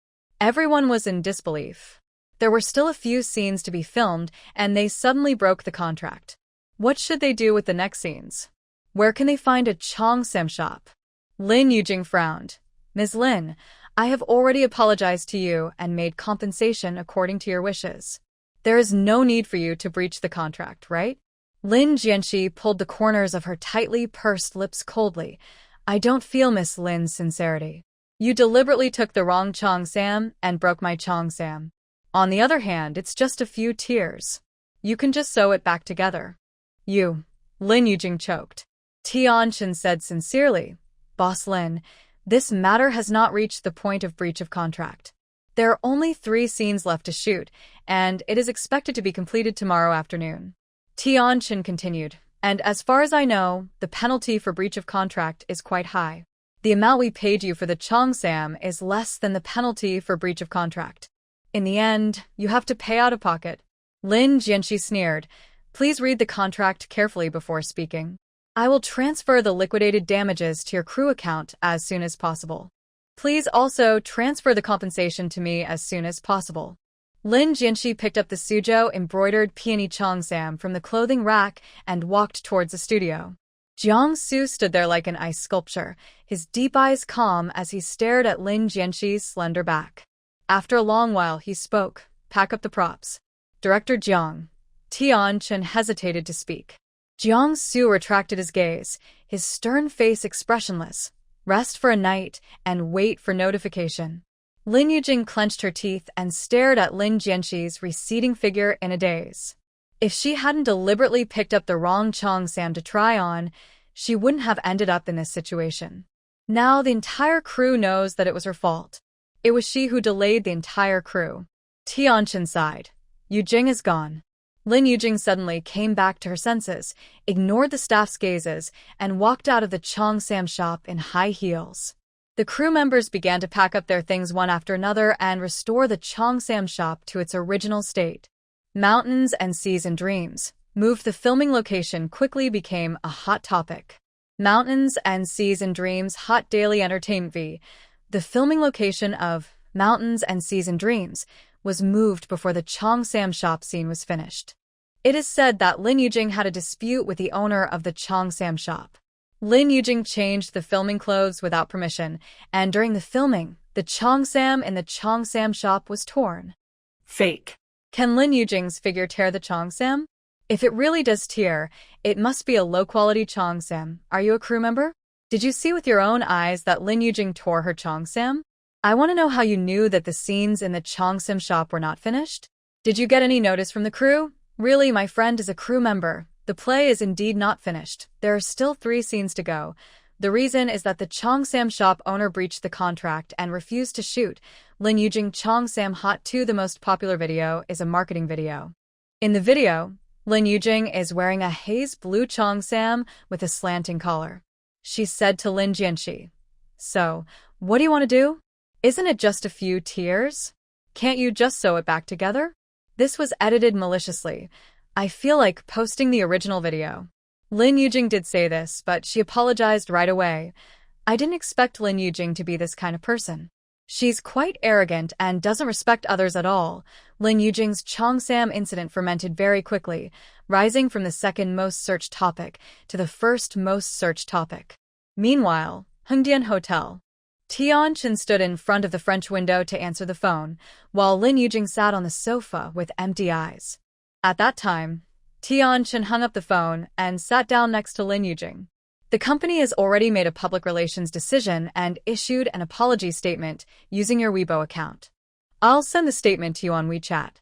Everyone was in disbelief. There were still a few scenes to be filmed, and they suddenly broke the contract. What should they do with the next scenes? Where can they find a cheongsam shop? Lin Yujing frowned. Ms. Lin, I have already apologized to you and made compensation according to your wishes. There is no need for you to breach the contract, right? Lin Jianxi pulled the corners of her tightly pursed lips coldly. I don't feel Miss Lin's sincerity. You deliberately took the wrong cheongsam and broke my cheongsam. On the other hand, it's just a few tears. You can just sew it back together. You. Lin Yujing choked. Tian Chen said sincerely, Boss Lin, this matter has not reached the point of breach of contract. There are only 3 scenes left to shoot, and it is expected to be completed tomorrow afternoon. Tian Chen continued, and as far as I know, the penalty for breach of contract is quite high. The amount we paid you for the cheongsam is less than the penalty for breach of contract. In the end, you have to pay out of pocket. Lin Jianxi sneered. Please read the contract carefully before speaking. I will transfer the liquidated damages to your crew account as soon as possible. Please also transfer the compensation to me as soon as possible. Lin Jianxi picked up the Suzhou embroidered peony cheongsam from the clothing rack and walked towards the studio. Jiangsu stood there like an ice sculpture, his deep eyes calm as he stared at Lin Jianxi's slender back. After a long while, he spoke. Pack up the props. Director Jiang. Tian Chen hesitated to speak. Jiangsu retracted his gaze, his stern face expressionless. Rest for a night and wait for notification. Lin Yujing clenched her teeth and stared at Lin Jianxi's receding figure in a daze. If she hadn't deliberately picked up the wrong cheongsam to try on, she wouldn't have ended up in this situation. Now the entire crew knows that it was her fault. It was she who delayed the entire crew. Tianqin sighed. Yujing is gone. Lin Yujing suddenly came back to her senses, ignored the staff's gazes, and walked out of the Cheongsam shop in high heels. The crew members began to pack up their things one after another and restore the Cheongsam shop to its original state. Mountains and Seas and Dreams moved. The filming location quickly became a hot topic. Mountains and Seas and Dreams Hot Daily Entertainment V. The filming location of Mountains and Seas and Dreams was moved before the Cheongsam shop scene was finished. It is said that Lin Yujing had a dispute with the owner of the Cheongsam shop. Lin Yujing changed the filming clothes without permission, and during the filming, the Cheongsam in the Cheongsam shop was torn. Fake. Can Lin Yujing's figure tear the Cheongsam? If it really does tear, it must be a low-quality Cheongsam. Are you a crew member? Did you see with your own eyes that Lin Yujing tore her Cheongsam? I want to know how you knew that the scenes in the Cheongsam shop were not finished. Did you get any notice from the crew? Really, my friend is a crew member. The play is indeed not finished. There are still 3 scenes to go. The reason is that the Cheongsam shop owner breached the contract and refused to shoot. Lin Yujing Cheongsam Hot 2. The most popular video is a marketing video. In the video, Lin Yujing is wearing a haze blue Cheongsam with a slanting collar. She said to Lin Jianxi, "So, what do you want to do? Isn't it just a few tears? Can't you just sew it back together?" This was edited maliciously. I feel like posting the original video. Lin Yujing did say this, but she apologized right away. I didn't expect Lin Yujing to be this kind of person. She's quite arrogant and doesn't respect others at all. Lin Yujing's Cheongsam incident fermented very quickly, rising from the second most searched topic to the first most searched topic. Meanwhile, Hongdian Hotel. Tianqin stood in front of the French window to answer the phone, while Lin Yujing sat on the sofa with empty eyes. At that time, Tianqin hung up the phone and sat down next to Lin Yujing. The company has already made a public relations decision and issued an apology statement using your Weibo account. I'll send the statement to you on WeChat.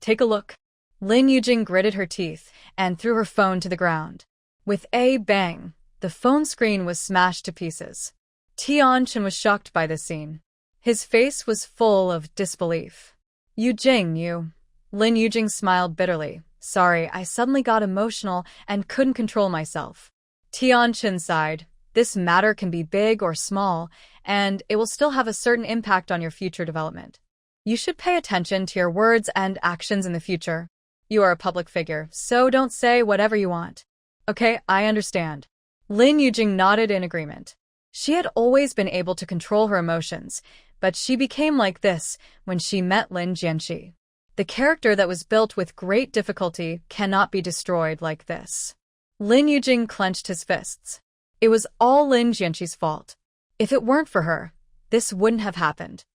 Take a look. Lin Yujing gritted her teeth and threw her phone to the ground. With a bang, the phone screen was smashed to pieces. Tianqin was shocked by this scene. His face was full of disbelief. Yujing, you. Lin Yujing smiled bitterly. Sorry, I suddenly got emotional and couldn't control myself. Tianqin sighed. This matter can be big or small, and it will still have a certain impact on your future development. You should pay attention to your words and actions in the future. You are a public figure, so don't say whatever you want. Okay, I understand. Lin Yujing nodded in agreement. She had always been able to control her emotions, but she became like this when she met Lin Jianxi. The character that was built with great difficulty cannot be destroyed like this. Lin Yujing clenched his fists. It was all Lin Jianxi's fault. If it weren't for her, this wouldn't have happened.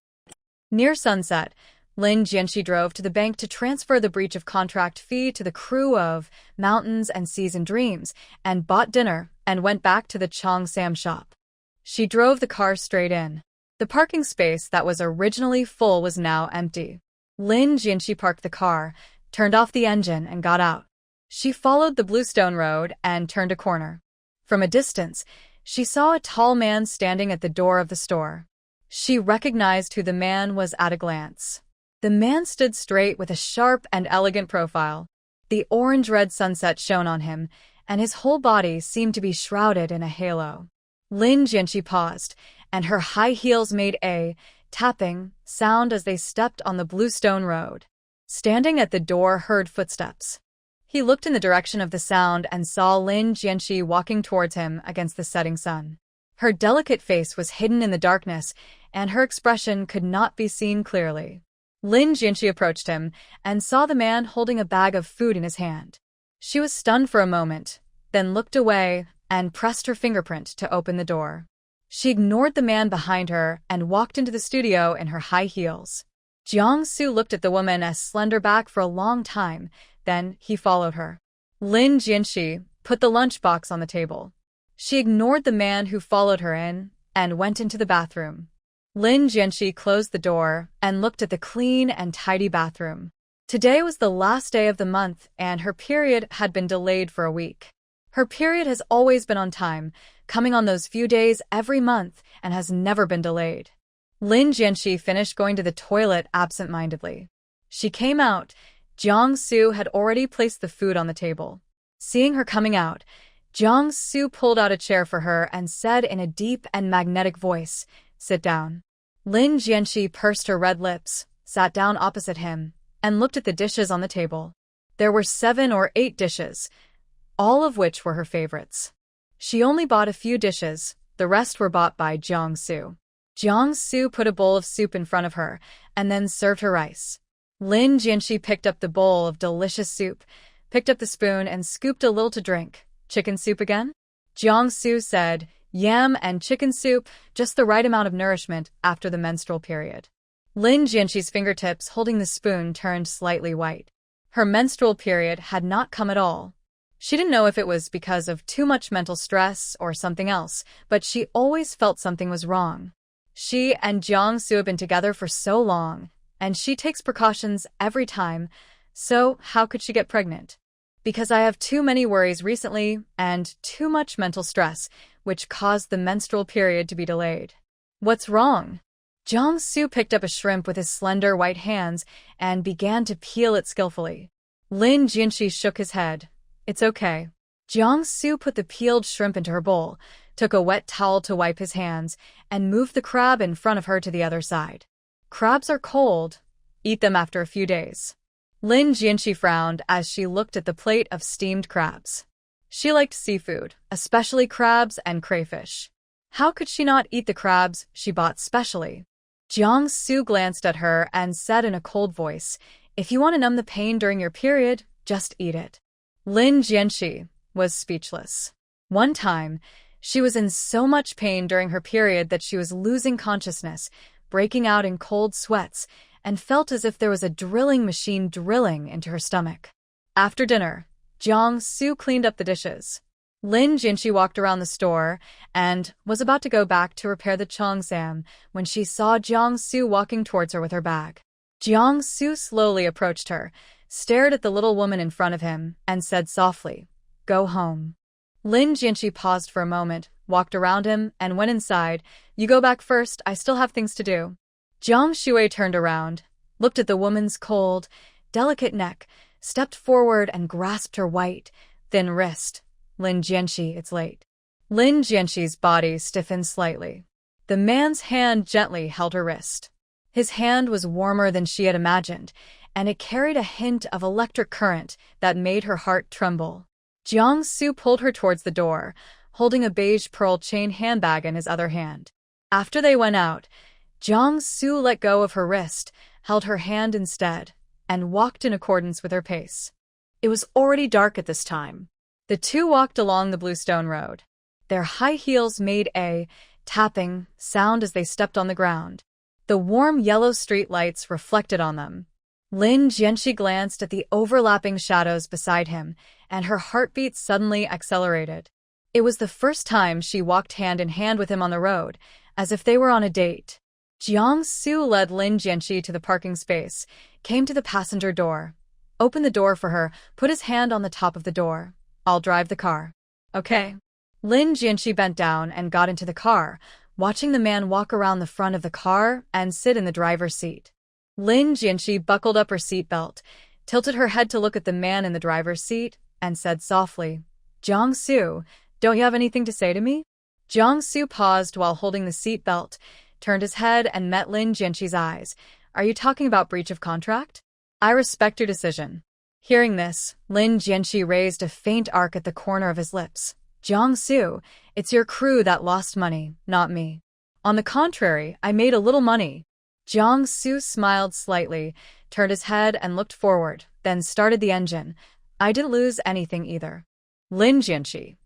Near sunset, Lin Jianxi drove to the bank to transfer the breach of contract fee to the crew of Mountains and Seas and Dreams and bought dinner and went back to the Cheongsam shop. She drove the car straight in. The parking space that was originally full was now empty. Lin Jianxi parked the car, turned off the engine, and got out. She followed the Bluestone Road and turned a corner. From a distance, she saw a tall man standing at the door of the store. She recognized who the man was at a glance. The man stood straight with a sharp and elegant profile. The orange-red sunset shone on him, and his whole body seemed to be shrouded in a halo. Lin Jianxi paused, and her high heels made a tapping sound as they stepped on the Bluestone Road. Standing at the door heard footsteps. He looked in the direction of the sound and saw Lin Jianxi walking towards him against the setting sun. Her delicate face was hidden in the darkness, and her expression could not be seen clearly. Lin Jianxi approached him and saw the man holding a bag of food in his hand. She was stunned for a moment, then looked away and pressed her fingerprint to open the door. She ignored the man behind her and walked into the studio in her high heels. Jiangsu looked at the woman as slender back for a long time, then he followed her. Lin Jianxi put the lunchbox on the table. She ignored the man who followed her in and went into the bathroom. Lin Jianxi closed the door and looked at the clean and tidy bathroom. Today was the last day of the month and her period had been delayed for a week. Her period has always been on time, coming on those few days every month and has never been delayed. Lin Jianxi finished going to the toilet absent-mindedly. She came out. Jiangsu had already placed the food on the table. Seeing her coming out, Jiangsu pulled out a chair for her and said in a deep and magnetic voice, "Sit down." Lin Jianxi pursed her red lips, sat down opposite him, and looked at the dishes on the table. There were 7 or 8 dishes, all of which were her favorites. She only bought a few dishes, the rest were bought by Jiangsu. Jiangsu put a bowl of soup in front of her, and then served her rice. Lin Jianxi picked up the bowl of delicious soup, picked up the spoon and scooped a little to drink. "Chicken soup again?" Jiangsu said, "Yam and chicken soup, just the right amount of nourishment after the menstrual period." Lin Jianxi's fingertips holding the spoon turned slightly white. Her menstrual period had not come at all. She didn't know if it was because of too much mental stress or something else, but she always felt something was wrong. She and Jiangsu have been together for so long, and she takes precautions every time, so how could she get pregnant? "Because I have too many worries recently and too much mental stress, which caused the menstrual period to be delayed." "What's wrong?" Jiangsu picked up a shrimp with his slender white hands and began to peel it skillfully. Lin Jianxi shook his head. "It's okay." Jiangsu put the peeled shrimp into her bowl, took a wet towel to wipe his hands, and moved the crab in front of her to the other side. "Crabs are cold. Eat them after a few days." Lin Jianxi frowned as she looked at the plate of steamed crabs. She liked seafood, especially crabs and crayfish. How could she not eat the crabs she bought specially? Jiangsu glanced at her and said in a cold voice, "If you want to numb the pain during your period, just eat it." Lin Jianxi was speechless. One time, she was in so much pain during her period that she was losing consciousness, breaking out in cold sweats, and felt as if there was a drilling machine drilling into her stomach. After dinner, Jiangsu cleaned up the dishes. Lin Jianxi walked around the store and was about to go back to repair the cheongsam when she saw Jiangsu walking towards her with her bag. Jiangsu slowly approached her, stared at the little woman in front of him, and said softly, "Go home." Lin Jianxi paused for a moment, walked around him, and went inside. "You go back first, I still have things to do." Jiang Shui turned around, looked at the woman's cold, delicate neck, stepped forward and grasped her white, thin wrist. "Lin Jianxi, it's late." Lin Jianxi's body stiffened slightly. The man's hand gently held her wrist. His hand was warmer than she had imagined, and it carried a hint of electric current that made her heart tremble. Jiangsu pulled her towards the door, holding a beige pearl chain handbag in his other hand. After they went out, Jiangsu let go of her wrist, held her hand instead, and walked in accordance with her pace. It was already dark at this time. The two walked along the bluestone road. Their high heels made a tapping sound as they stepped on the ground. The warm yellow street lights reflected on them. Lin Jianxi glanced at the overlapping shadows beside him, and her heartbeat suddenly accelerated. It was the first time she walked hand in hand with him on the road, as if they were on a date. Jiangsu led Lin Jianxi to the parking space, came to the passenger door, opened the door for her, put his hand on the top of the door. "I'll drive the car." "Okay." Lin Jianxi bent down and got into the car, watching the man walk around the front of the car and sit in the driver's seat. Lin Jianxi buckled up her seatbelt, tilted her head to look at the man in the driver's seat, and said softly, "Jiangsu, don't you have anything to say to me?" Jiangsu paused while holding the seatbelt, turned his head and met Lin Jianxi's eyes. "Are you talking about breach of contract?" "I respect your decision." Hearing this, Lin Jianxi raised a faint arc at the corner of his lips. "Jiangsu, it's your crew that lost money, not me." "On the contrary, I made a little money." Jiangsu smiled slightly, turned his head and looked forward, then started the engine. "I didn't lose anything either." Lin Jianxi.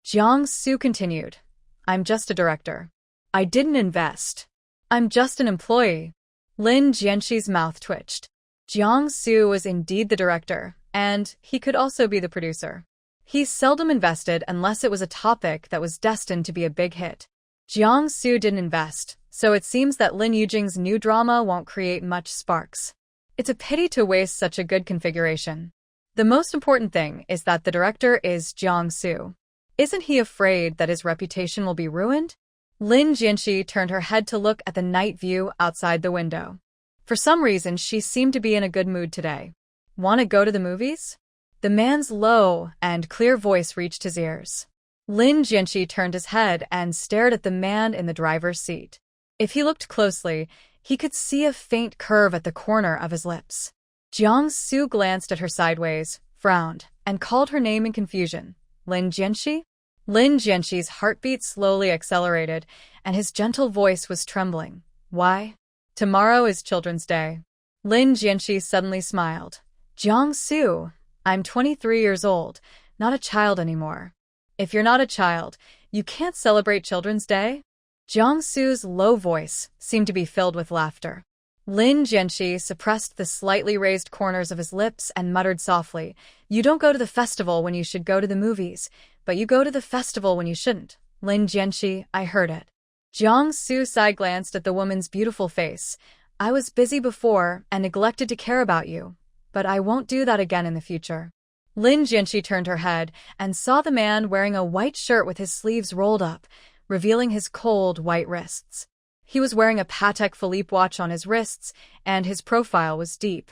Jiangsu continued, "I'm just a director. I didn't invest. I'm just an employee." Lin Jianxi's mouth twitched. Jiangsu was indeed the director, and he could also be the producer. He seldom invested unless it was a topic that was destined to be a big hit. Jiangsu didn't invest, so it seems that Lin Yujing's new drama won't create much sparks. It's a pity to waste such a good configuration. The most important thing is that the director is Jiangsu. Isn't he afraid that his reputation will be ruined? Lin Jianxi turned her head to look at the night view outside the window. For some reason, she seemed to be in a good mood today. Want to go to the movies? The man's low and clear voice reached his ears. Lin Jianxi turned his head and stared at the man in the driver's seat. If he looked closely, he could see a faint curve at the corner of his lips. Jiangsu glanced at her sideways, frowned, and called her name in confusion. Lin Jianxi? Lin Jianxi's heartbeat slowly accelerated, and his gentle voice was trembling. Why? Tomorrow is Children's Day. Lin Jianxi suddenly smiled. Jiangsu, I'm 23 years old, not a child anymore. If you're not a child, you can't celebrate Children's Day? Jiangsu's low voice seemed to be filled with laughter. Lin Jianxi suppressed the slightly raised corners of his lips and muttered softly, You don't go to the festival when you should go to the movies, but you go to the festival when you shouldn't. Lin Jianxi, I heard it. Jiangsu side-glanced at the woman's beautiful face. I was busy before and neglected to care about you, but I won't do that again in the future. Lin Jianxi turned her head and saw the man wearing a white shirt with his sleeves rolled up, revealing his cold, white wrists. He was wearing a Patek Philippe watch on his wrists, and his profile was deep.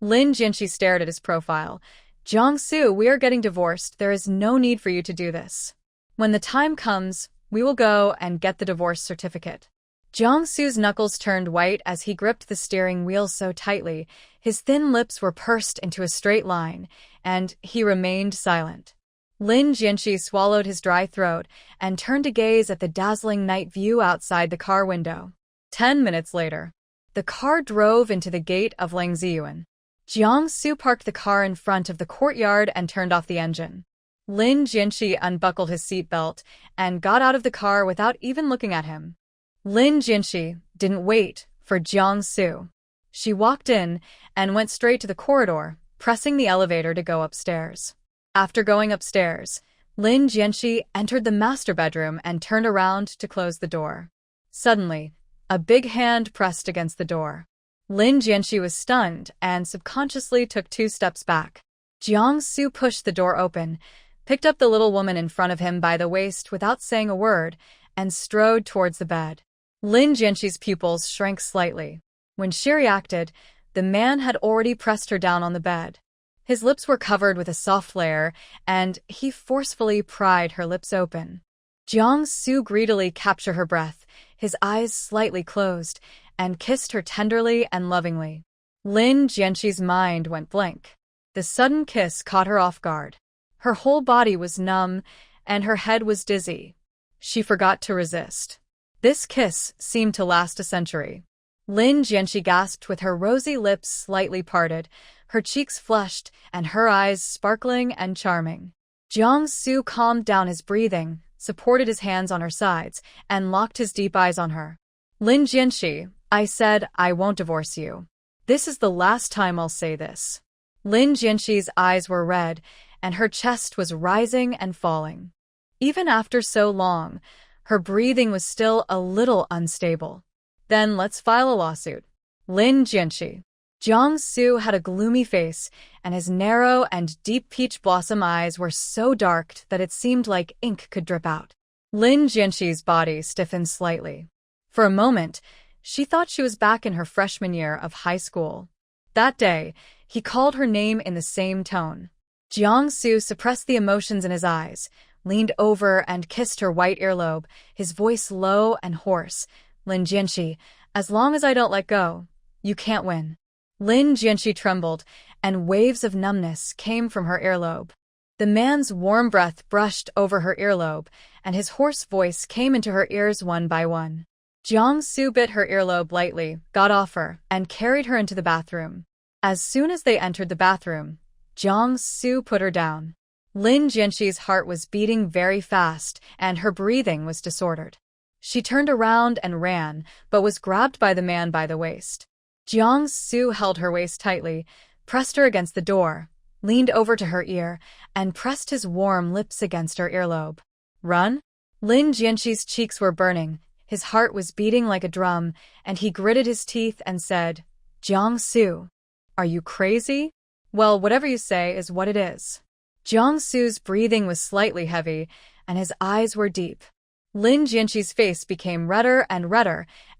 Lin Jianxi stared at his profile. Jiangsu, we are getting divorced. There is no need for you to do this. When the time comes, we will go and get the divorce certificate. Jiangsu's knuckles turned white as he gripped the steering wheel so tightly, his thin lips were pursed into a straight line, and he remained silent. Lin Jianxi swallowed his dry throat and turned to gaze at the dazzling night view outside the car window. 10 minutes later, the car drove into the gate of Langziyuan. Jiangsu parked the car in front of the courtyard and turned off the engine. Lin Jianxi unbuckled his seatbelt and got out of the car without even looking at him. Lin Jianxi didn't wait for Jiangsu. She walked in and went straight to the corridor, pressing the elevator to go upstairs. After going upstairs, Lin Jianxi entered the master bedroom and turned around to close the door. Suddenly, a big hand pressed against the door. Lin Jianxi was stunned and subconsciously took 2 steps back. Jiangsu pushed the door open, picked up the little woman in front of him by the waist without saying a word, and strode towards the bed. Lin Jianxi's pupils shrank slightly. When she reacted, the man had already pressed her down on the bed. His lips were covered with a soft layer, and he forcefully pried her lips open. Jiangsu greedily captured her breath, his eyes slightly closed, and kissed her tenderly and lovingly. Lin Jianxi's mind went blank. The sudden kiss caught her off guard. Her whole body was numb, and her head was dizzy. She forgot to resist. This kiss seemed to last a century. Lin Jianxi gasped with her rosy lips slightly parted, her cheeks flushed, and her eyes sparkling and charming. Jiangsu calmed down his breathing, supported his hands on her sides, and locked his deep eyes on her. Lin Jianxi, I said I won't divorce you. This is the last time I'll say this. Lin Jianxi's eyes were red, and her chest was rising and falling. Even after so long, her breathing was still a little unstable. Then let's file a lawsuit. Lin Jianxi. Jiangsu had a gloomy face, and his narrow and deep peach blossom eyes were so dark that it seemed like ink could drip out. Lin Jianxi's body stiffened slightly. For a moment, she thought she was back in her freshman year of high school. That day, he called her name in the same tone. Jiangsu suppressed the emotions in his eyes, leaned over and kissed her white earlobe, his voice low and hoarse. Lin Jianxi, as long as I don't let go, you can't win. Lin Jianxi trembled, and waves of numbness came from her earlobe. The man's warm breath brushed over her earlobe, and his hoarse voice came into her ears one by one. Jiangsu bit her earlobe lightly, got off her, and carried her into the bathroom. As soon as they entered the bathroom, Jiangsu put her down. Lin Jianxi's heart was beating very fast, and her breathing was disordered. She turned around and ran, but was grabbed by the man by the waist. Jiangsu held her waist tightly, pressed her against the door, leaned over to her ear, and pressed his warm lips against her earlobe. Run? Lin Jianxi's cheeks were burning, his heart was beating like a drum, and he gritted his teeth and said, Jiangsu, are you crazy? Well, whatever you say is what it is. Jiangsu's breathing was slightly heavy, and his eyes were deep. Lin Jianxi's face became redder,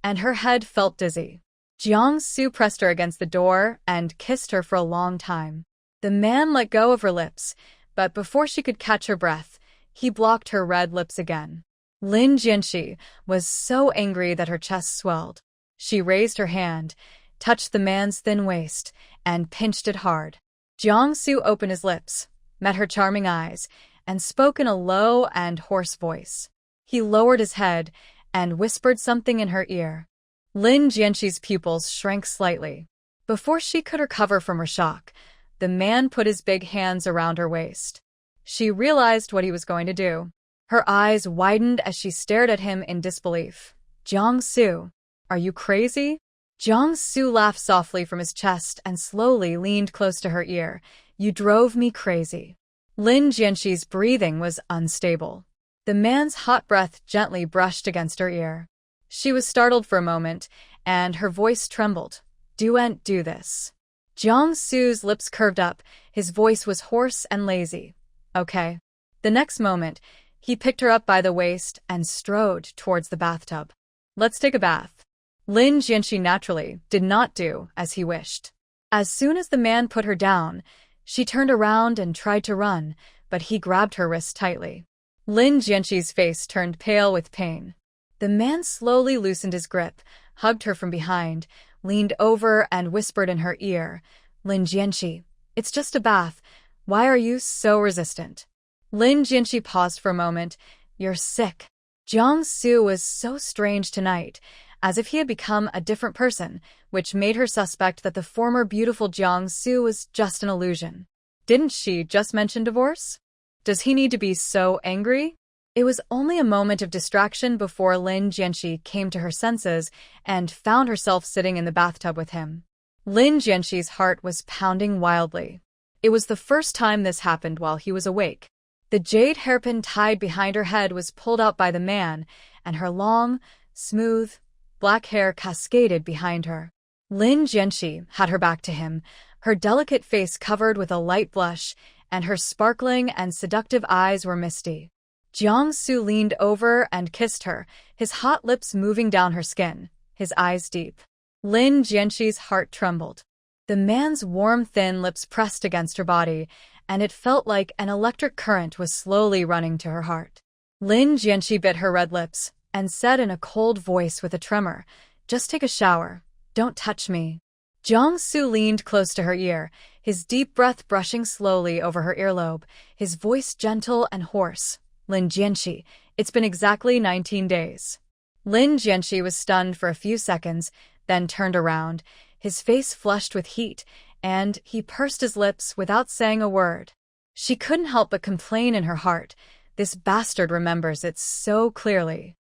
and her head felt dizzy. Jiangsu pressed her against the door and kissed her for a long time. The man let go of her lips, but before she could catch her breath, he blocked her red lips again. Lin Jianxi was so angry that her chest swelled. She raised her hand, touched the man's thin waist, and pinched it hard. Jiangsu opened his lips, met her charming eyes, and spoke in a low and hoarse voice. He lowered his head and whispered something in her ear. Lin Jianxi's pupils shrank slightly. Before she could recover from her shock, the man put his big hands around her waist. She realized what he was going to do. Her eyes widened as she stared at him in disbelief. Jiangsu, are you crazy? Jiangsu laughed softly from his chest and slowly leaned close to her ear. You drove me crazy. Lin Jianxi's breathing was unstable. The man's hot breath gently brushed against her ear. She was startled for a moment, and her voice trembled. Don't do this. Jiangsu's lips curved up. His voice was hoarse and lazy. Okay. The next moment, he picked her up by the waist and strode towards the bathtub. Let's take a bath. Lin Jianxi naturally did not do as he wished. As soon as the man put her down, she turned around and tried to run, but he grabbed her wrist tightly. Lin Jianxi's face turned pale with pain. The man slowly loosened his grip, hugged her from behind, leaned over and whispered in her ear, Lin Jianxi, it's just a bath. Why are you so resistant? Lin Jianxi paused for a moment. You're sick. Jiangsu was so strange tonight, as if he had become a different person, which made her suspect that the former beautiful Jiangsu was just an illusion. Didn't she just mention divorce? Does he need to be so angry? It was only a moment of distraction before Lin Jianxi came to her senses and found herself sitting in the bathtub with him. Lin Jianxi's heart was pounding wildly. It was the first time this happened while he was awake. The jade hairpin tied behind her head was pulled out by the man, and her long, smooth, black hair cascaded behind her. Lin Jianxi had her back to him, her delicate face covered with a light blush, and her sparkling and seductive eyes were misty. Jiangsu leaned over and kissed her, his hot lips moving down her skin, his eyes deep. Lin Jianxi's heart trembled. The man's warm, thin lips pressed against her body, and it felt like an electric current was slowly running to her heart. Lin Jianxi bit her red lips and said in a cold voice with a tremor, Just take a shower. Don't touch me. Jiangsu leaned close to her ear, his deep breath brushing slowly over her earlobe, his voice gentle and hoarse. Lin Jianxi, it's been exactly 19 days. Lin Jianxi was stunned for a few seconds, then turned around, his face flushed with heat, and he pursed his lips without saying a word. She couldn't help but complain in her heart. This bastard remembers it so clearly.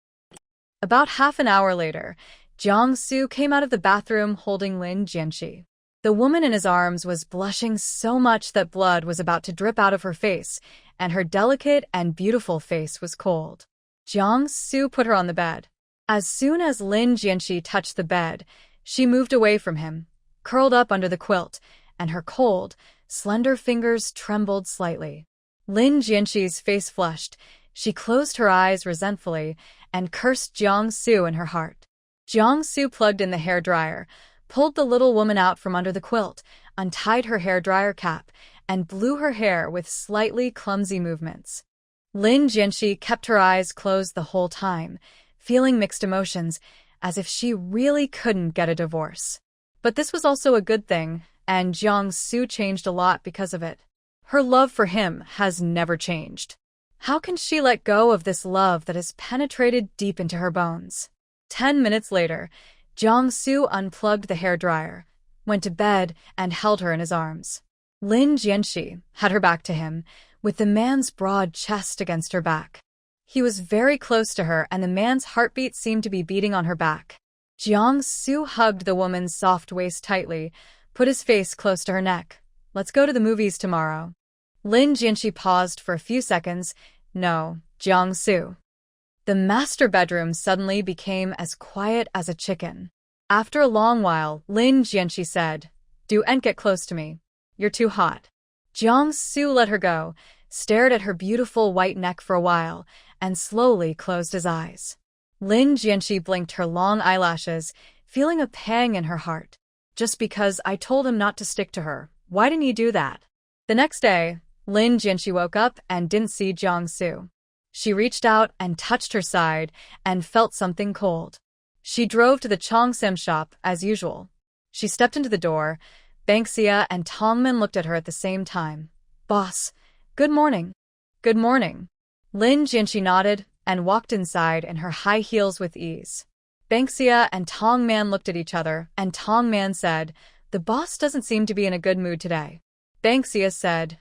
About half an hour later, Jiangsu came out of the bathroom holding Lin Jianxi. The woman in his arms was blushing so much that blood was about to drip out of her face, and her delicate and beautiful face was cold. Jiangsu put her on the bed. As soon as Lin Jianxi touched the bed, she moved away from him, curled up under the quilt, and her cold, slender fingers trembled slightly. Lin Jianxi's face flushed. She closed her eyes resentfully and cursed Jiangsu in her heart. Jiangsu plugged in the hairdryer, pulled the little woman out from under the quilt, untied her hairdryer cap, and blew her hair with slightly clumsy movements. Lin Jianxi kept her eyes closed the whole time, feeling mixed emotions, as if she really couldn't get a divorce. But this was also a good thing, and Jiangsu changed a lot because of it. Her love for him has never changed. How can she let go of this love that has penetrated deep into her bones? 10 minutes later, Jiangsu unplugged the hairdryer, went to bed, and held her in his arms. Lin Jianxi had her back to him, with the man's broad chest against her back. He was very close to her, and the man's heartbeat seemed to be beating on her back. Jiangsu hugged the woman's soft waist tightly, put his face close to her neck. Let's go to the movies tomorrow. Lin Jianxi paused for a few seconds. No, Jiangsu. The master bedroom suddenly became as quiet as a chicken. After a long while, Lin Jianxi said, "Don't get close to me. You're too hot." Jiangsu let her go, stared at her beautiful white neck for a while, and slowly closed his eyes. Lin Jianxi blinked her long eyelashes, feeling a pang in her heart. Just because I told him not to stick to her, why didn't he do that? The next day, Lin Jianxi woke up and didn't see Jiangsu. She reached out and touched her side and felt something cold. She drove to the Chongsam shop as usual. She stepped into the door. Banksia and Tongmin looked at her at the same time. "Boss, good morning." "Good morning." Lin Jianxi nodded and walked inside in her high heels with ease. Banksia and Tongman looked at each other, and Tongman said, "The boss doesn't seem to be in a good mood today." Banksia said,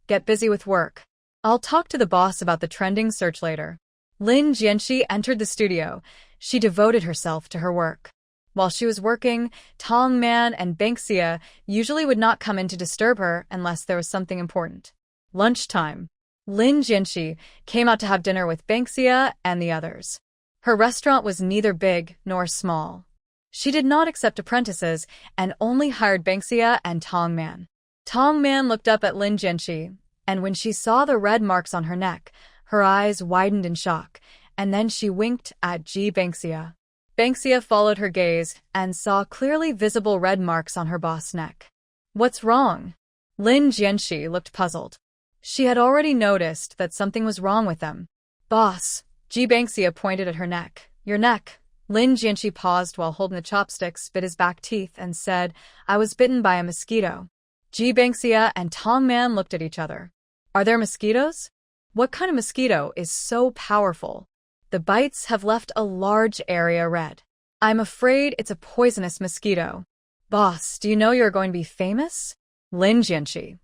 "Get busy with work. I'll talk to the boss about the trending search later." Lin Jianxi entered the studio. She devoted herself to her work. While she was working, Tongman and Banksia usually would not come in to disturb her unless there was something important. Lunchtime. Lin Jianxi came out to have dinner with Banksia and the others. Her restaurant was neither big nor small. She did not accept apprentices and only hired Banksia and Tongman. Tongman looked up at Lin Jianxi, and when she saw the red marks on her neck, her eyes widened in shock, and then she winked at Banksia. Banksia followed her gaze and saw clearly visible red marks on her boss' neck. "What's wrong?" Lin Jianxi looked puzzled. She had already noticed that something was wrong with them. "Boss," Banksia pointed at her neck. "Your neck." Lin Jianxi paused while holding the chopsticks, bit his back teeth, and said, "I was bitten by a mosquito." Banksia and Tongman looked at each other. "Are there mosquitoes? What kind of mosquito is so powerful? The bites have left a large area red. I'm afraid it's a poisonous mosquito." "Boss, do you know you're going to be famous?" Lin Jianxi.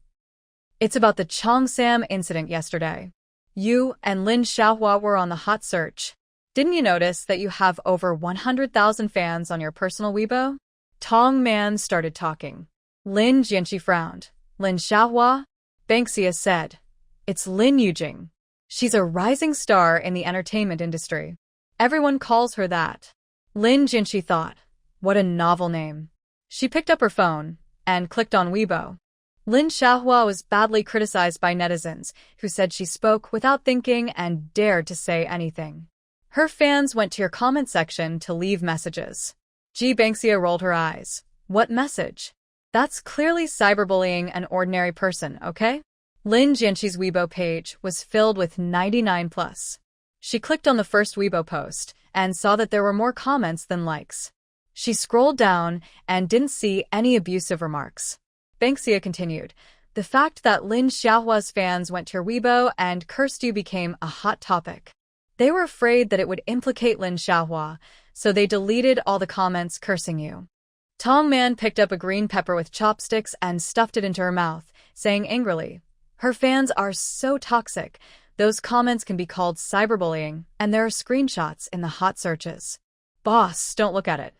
"It's about the Chongsam incident yesterday. You and Lin Xiaohua were on the hot search. Didn't you notice that you have over 100,000 fans on your personal Weibo?" Tongman started talking. Lin Jianxi frowned. "Lin Xiaohua?" Banksia said, "It's Lin Yujing. She's a rising star in the entertainment industry. Everyone calls her that." Lin Jianxi thought, what a novel name. She picked up her phone and clicked on Weibo. Lin Xiaohua was badly criticized by netizens, who said she spoke without thinking and dared to say anything. Her fans went to your comment section to leave messages. Banksia rolled her eyes. "What message? That's clearly cyberbullying an ordinary person, okay?" Lin Jianxi's Weibo page was filled with 99+. She clicked on the first Weibo post and saw that there were more comments than likes. She scrolled down and didn't see any abusive remarks. Banksia continued, "The fact that Lin Xiaohua's fans went to your Weibo and cursed you became a hot topic. They were afraid that it would implicate Lin Xiaohua, so they deleted all the comments cursing you." Tongman picked up a green pepper with chopsticks and stuffed it into her mouth, saying angrily, "Her fans are so toxic. Those comments can be called cyberbullying, and there are screenshots in the hot searches." "Boss, don't look at it."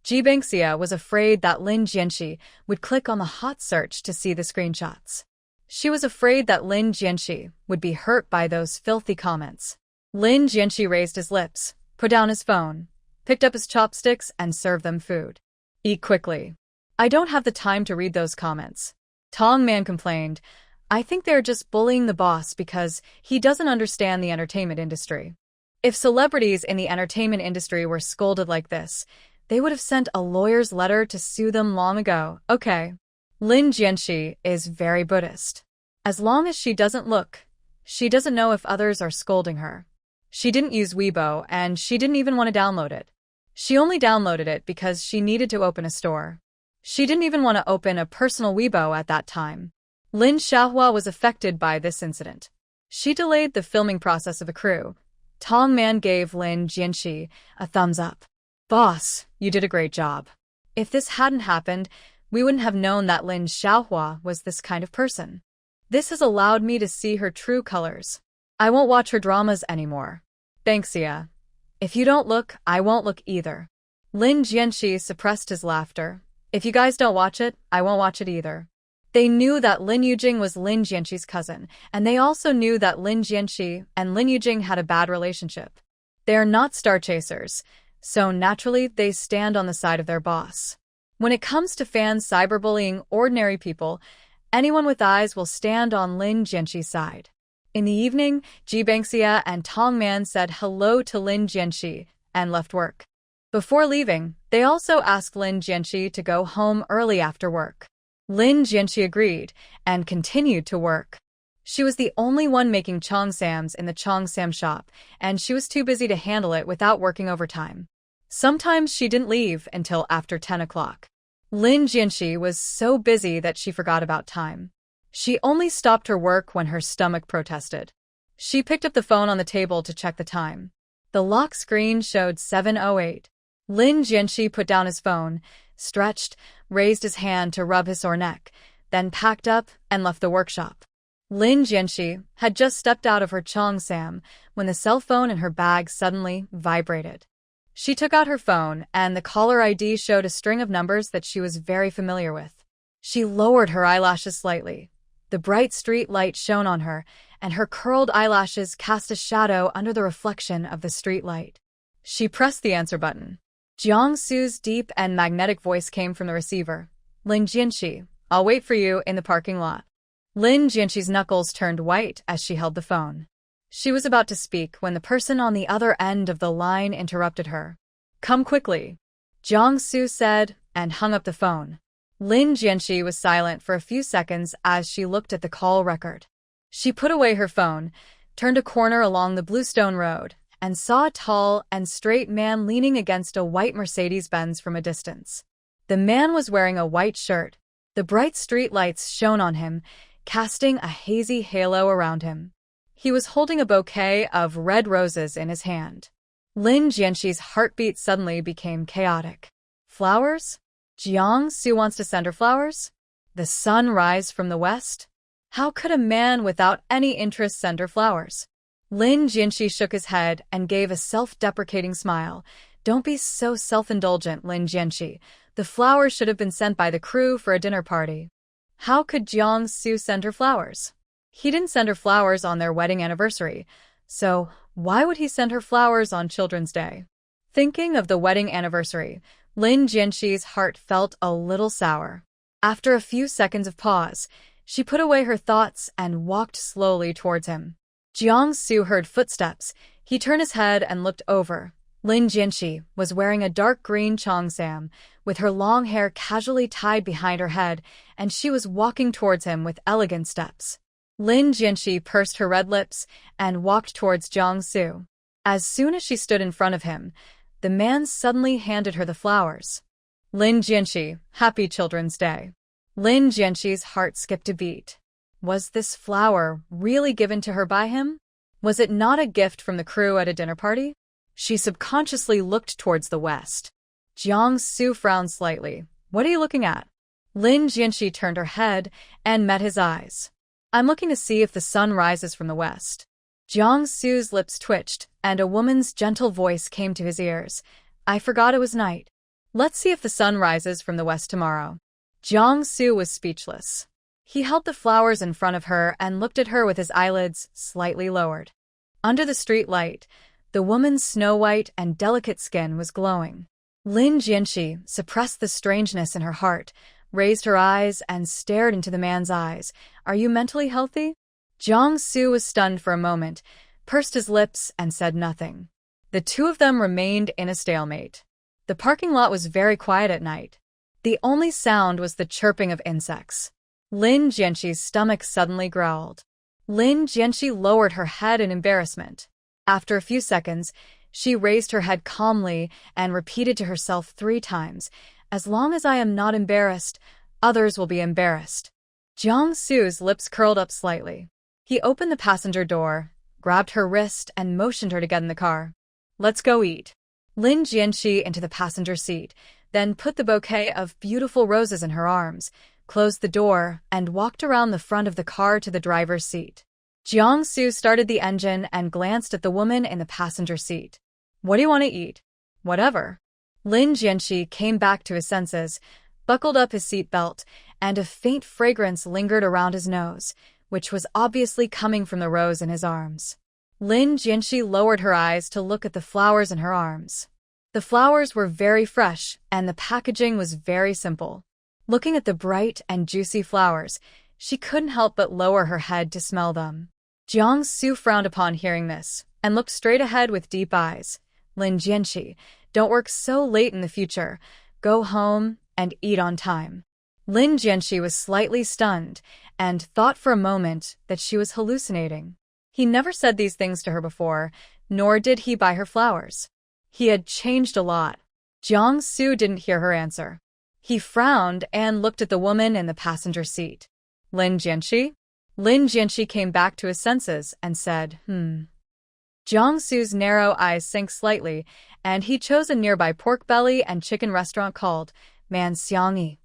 Banksia was afraid that Lin Jianxi would click on the hot search to see the screenshots. She was afraid that Lin Jianxi would be hurt by those filthy comments. Lin Jianxi raised his lips, put down his phone, picked up his chopsticks, and served them food. "Eat quickly. I don't have the time to read those comments." Tongman complained, "I think they're just bullying the boss because he doesn't understand the entertainment industry. If celebrities in the entertainment industry were scolded like this, they would have sent a lawyer's letter to sue them long ago." Okay. Lin Jianxi is very Buddhist. As long as she doesn't look, she doesn't know if others are scolding her. She didn't use Weibo, and she didn't even want to download it. She only downloaded it because she needed to open a store. She didn't even want to open a personal Weibo at that time. Lin Xiaohua was affected by this incident. She delayed the filming process of a crew. Tongman gave Lin Jianxi a thumbs up. "Boss, you did a great job. If this hadn't happened, we wouldn't have known that Lin Xiaohua was this kind of person. This has allowed me to see her true colors. I won't watch her dramas anymore." Banksia. "If you don't look, I won't look either." Lin Jianxi suppressed his laughter. "If you guys don't watch it, I won't watch it either." They knew that Lin Yujing was Lin Jianxi's cousin, and they also knew that Lin Jianxi and Lin Yujing had a bad relationship. They are not star chasers, so naturally they stand on the side of their boss. When it comes to fans cyberbullying ordinary people, Anyone with eyes will stand on Lin Jianxi's side. In the evening, Ji Bangxia and Tong Man said hello to Lin Jianxi and left work. Before leaving, they also asked Lin Jianxi to go home early after work. Lin Jianxi agreed and continued to work. She was the only one making cheongsams in the cheongsam shop, and she was too busy to handle it without working overtime. Sometimes she didn't leave until after 10 o'clock. Lin Jianxi was so busy that she forgot about time. She only stopped her work when her stomach protested. She picked up the phone on the table to check the time. The lock screen showed 7:08. Lin Jianxi put down his phone, stretched, raised his hand to rub his sore neck, then packed up and left the workshop. Lin Jianxi had just stepped out of her cheongsam when the cell phone in her bag suddenly vibrated. She took out her phone, and the caller ID showed a string of numbers that she was very familiar with. She lowered her eyelashes slightly. The bright street light shone on her, and her curled eyelashes cast a shadow under the reflection of the street light. She pressed the answer button. Jiang Su's deep and magnetic voice came from the receiver. Lin Jianxi, I'll wait for you in the parking lot. Lin Jianxi's knuckles turned white as she held the phone. She was about to speak when the person on the other end of the line interrupted her. Come quickly, Jiang Su said, and hung up the phone. Lin Jianxi was silent for a few seconds as she looked at the call record. She put away her phone, turned a corner along the Bluestone Road, and saw a tall and straight man leaning against a white Mercedes-Benz from a distance. The man was wearing a white shirt. The bright street lights shone on him, casting a hazy halo around him. He was holding a bouquet of red roses in his hand. Lin Jianxi's heartbeat suddenly became chaotic. Flowers? Jiang Su wants to send her flowers? The sun rise from the west? How could a man without any interest send her flowers? Lin Jianxi shook his head and gave a self-deprecating smile. Don't be so self-indulgent, Lin Jianxi. The flowers should have been sent by the crew for a dinner party. How could Jiang Su send her flowers? He didn't send her flowers on their wedding anniversary, so why would he send her flowers on Children's Day? Thinking of the wedding anniversary, Lin Jianxi's heart felt a little sour. After a few seconds of pause, she put away her thoughts and walked slowly towards him. Jiang Su heard footsteps. He turned his head and looked over. Lin Jianxi was wearing a dark green cheongsam, with her long hair casually tied behind her head, and she was walking towards him with elegant steps. Lin Jianxi pursed her red lips and walked towards Jiang Su. As soon as she stood in front of him, the man suddenly handed her the flowers. Lin Jianxi, Happy Children's Day. Lin Jianxi's heart skipped a beat. Was this flower really given to her by him? Was it not a gift from the crew at a dinner party? She subconsciously looked towards the west. Jiang Su frowned slightly. What are you looking at? Lin Jianxi turned her head and met his eyes. I'm looking to see if the sun rises from the west. Jiang Su's lips twitched, and a woman's gentle voice came to his ears. I forgot it was night. Let's see if the sun rises from the west tomorrow. Jiang Su was speechless. He held the flowers in front of her and looked at her with his eyelids slightly lowered. Under the street light, the woman's snow-white and delicate skin was glowing. Lin Jianxi suppressed the strangeness in her heart, raised her eyes, and stared into the man's eyes. Are you mentally healthy? Jiang Su was stunned for a moment, pursed his lips, and said nothing. The two of them remained in a stalemate. The parking lot was very quiet at night. The only sound was the chirping of insects. Lin Jianxi's stomach suddenly growled. Lin Jianxi lowered her head in embarrassment. After a few seconds, she raised her head calmly and repeated to herself 3 times, As long as I am not embarrassed, others will be embarrassed. Jiang Su's lips curled up slightly. He opened the passenger door, grabbed her wrist, and motioned her to get in the car. Let's go eat. Lin Jianxi into the passenger seat, then put the bouquet of beautiful roses in her arms, closed the door, and walked around the front of the car to the driver's seat. Jiang Su started the engine and glanced at the woman in the passenger seat. What do you want to eat? Whatever. Lin Jianxi came back to his senses, buckled up his seat belt, and a faint fragrance lingered around his nose, which was obviously coming from the rose in his arms. Lin Jianxi lowered her eyes to look at the flowers in her arms. The flowers were very fresh, and the packaging was very simple. Looking at the bright and juicy flowers, She couldn't help but lower her head to smell them. Jiangsu frowned upon hearing this and looked straight ahead with deep eyes. Lin Jianxi, don't work so late in the future. Go home and eat on time. Lin Jianxi was slightly stunned and thought for a moment that she was hallucinating. He never said these things to her before, nor did he buy her flowers. He had changed a lot. Jiangsu didn't hear her answer. He frowned and looked at the woman in the passenger seat. Lin Jianxi? Lin Jianxi came back to his senses and said, Jiangsu's narrow eyes sank slightly, and he chose a nearby pork belly and chicken restaurant called Man Xiangyi.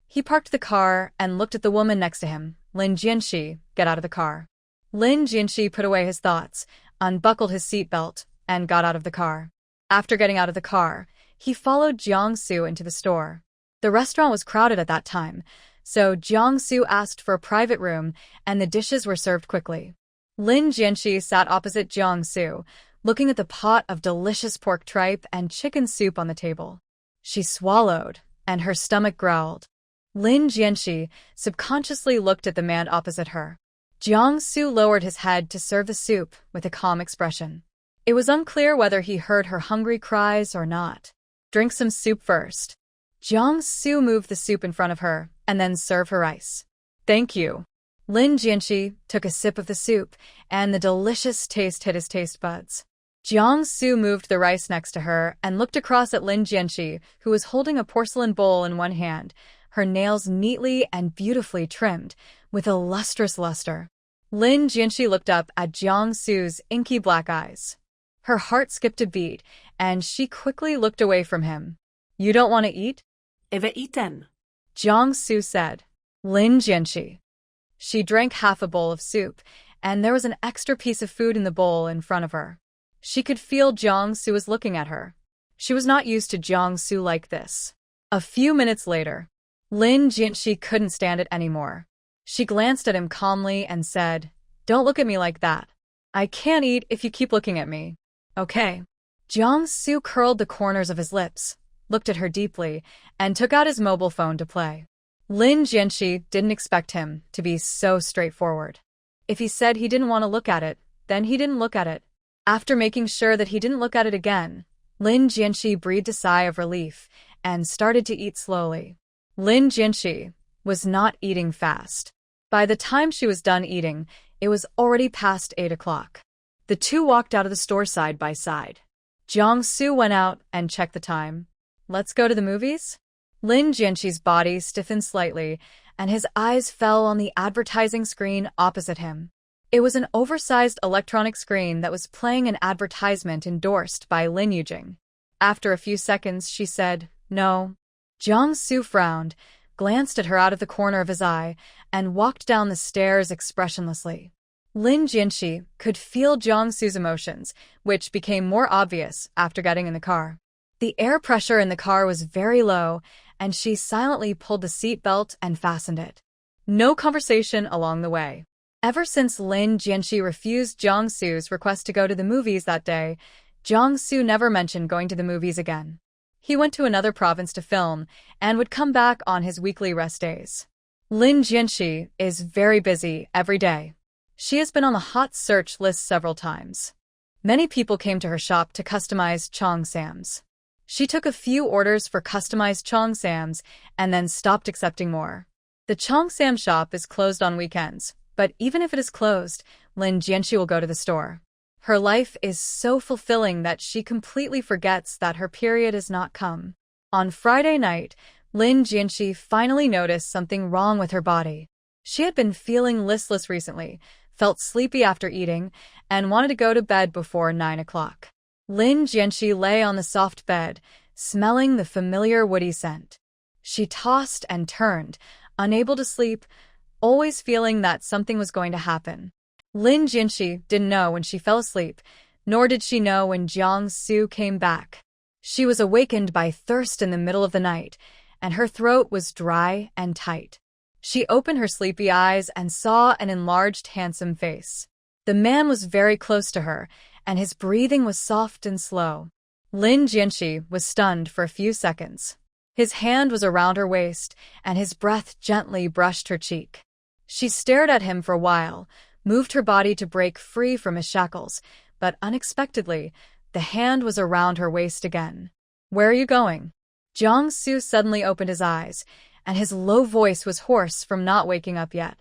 He parked the car and looked at the woman next to him. Lin Jianxi, get out of the car. Lin Jianxi put away his thoughts, unbuckled his seatbelt, and got out of the car. After getting out of the car, he followed Jiangsu into the store. The restaurant was crowded at that time, so Jiangsu asked for a private room and the dishes were served quickly. Lin Jianxi sat opposite Jiangsu, looking at the pot of delicious pork tripe and chicken soup on the table. She swallowed, and her stomach growled. Lin Jianxi subconsciously looked at the man opposite her. Jiangsu lowered his head to serve the soup with a calm expression. It was unclear whether he heard her hungry cries or not. Drink some soup first. Jiangsu moved the soup in front of her and then served her rice. Thank you. Lin Jianxi took a sip of the soup, and the delicious taste hit his taste buds. Jiangsu moved the rice next to her and looked across at Lin Jianxi, who was holding a porcelain bowl in one hand, her nails neatly and beautifully trimmed, with a lustrous luster. Lin Jianxi looked up at Jiangsu's inky black eyes. Her heart skipped a beat, and she quickly looked away from him. You don't want to eat? Eve iten. Jiangsu said. Lin Jianxi. She drank half a bowl of soup, and there was an extra piece of food in the bowl in front of her. She could feel Jiangsu was looking at her. She was not used to Jiangsu like this. A few minutes later, Lin Jianxi couldn't stand it anymore. She glanced at him calmly and said, Don't look at me like that. I can't eat if you keep looking at me. Okay. Jiangsu curled the corners of his lips, looked at her deeply, and took out his mobile phone to play. Lin Jianxi didn't expect him to be so straightforward. If he said he didn't want to look at it, then he didn't look at it. After making sure that he didn't look at it again, Lin Jianxi breathed a sigh of relief and started to eat slowly. Lin Jianxi was not eating fast. By the time she was done eating, it was already past 8 o'clock. The two walked out of the store side by side. Jiangsu went out and checked the time. Let's go to the movies? Lin Jianxi's body stiffened slightly, and his eyes fell on the advertising screen opposite him. It was an oversized electronic screen that was playing an advertisement endorsed by Lin Yujing. After a few seconds, she said, No. Jiangsu frowned, glanced at her out of the corner of his eye, and walked down the stairs expressionlessly. Lin Jianxi could feel Jiangsu's emotions, which became more obvious after getting in the car. The air pressure in the car was very low, and she silently pulled the seat belt and fastened it. No conversation along the way. Ever since Lin Jianxi refused Jiangsu's request to go to the movies that day, Jiangsu never mentioned going to the movies again. He went to another province to film and would come back on his weekly rest days. Lin Jianxi is very busy every day. She has been on the hot search list several times. Many people came to her shop to customize cheongsams. She took a few orders for customized cheongsams and then stopped accepting more. The cheongsam shop is closed on weekends, but even if it is closed, Lin Jianxi will go to the store. Her life is so fulfilling that she completely forgets that her period has not come. On Friday night, Lin Jianxi finally noticed something wrong with her body. She had been feeling listless recently, felt sleepy after eating, and wanted to go to bed before 9 o'clock. Lin Jianxi lay on the soft bed, smelling the familiar woody scent. She tossed and turned, unable to sleep, always feeling that something was going to happen. Lin Jianxi didn't know when she fell asleep, nor did she know when Jiangsu came back. She was awakened by thirst in the middle of the night, and her throat was dry and tight. She opened her sleepy eyes and saw an enlarged, handsome face. The man was very close to her, and his breathing was soft and slow. Lin Jianxi was stunned for a few seconds. His hand was around her waist, and his breath gently brushed her cheek. She stared at him for a while, moved her body to break free from his shackles, but unexpectedly, the hand was around her waist again. "Where are you going?" Jiang-Su suddenly opened his eyes, and his low voice was hoarse from not waking up yet.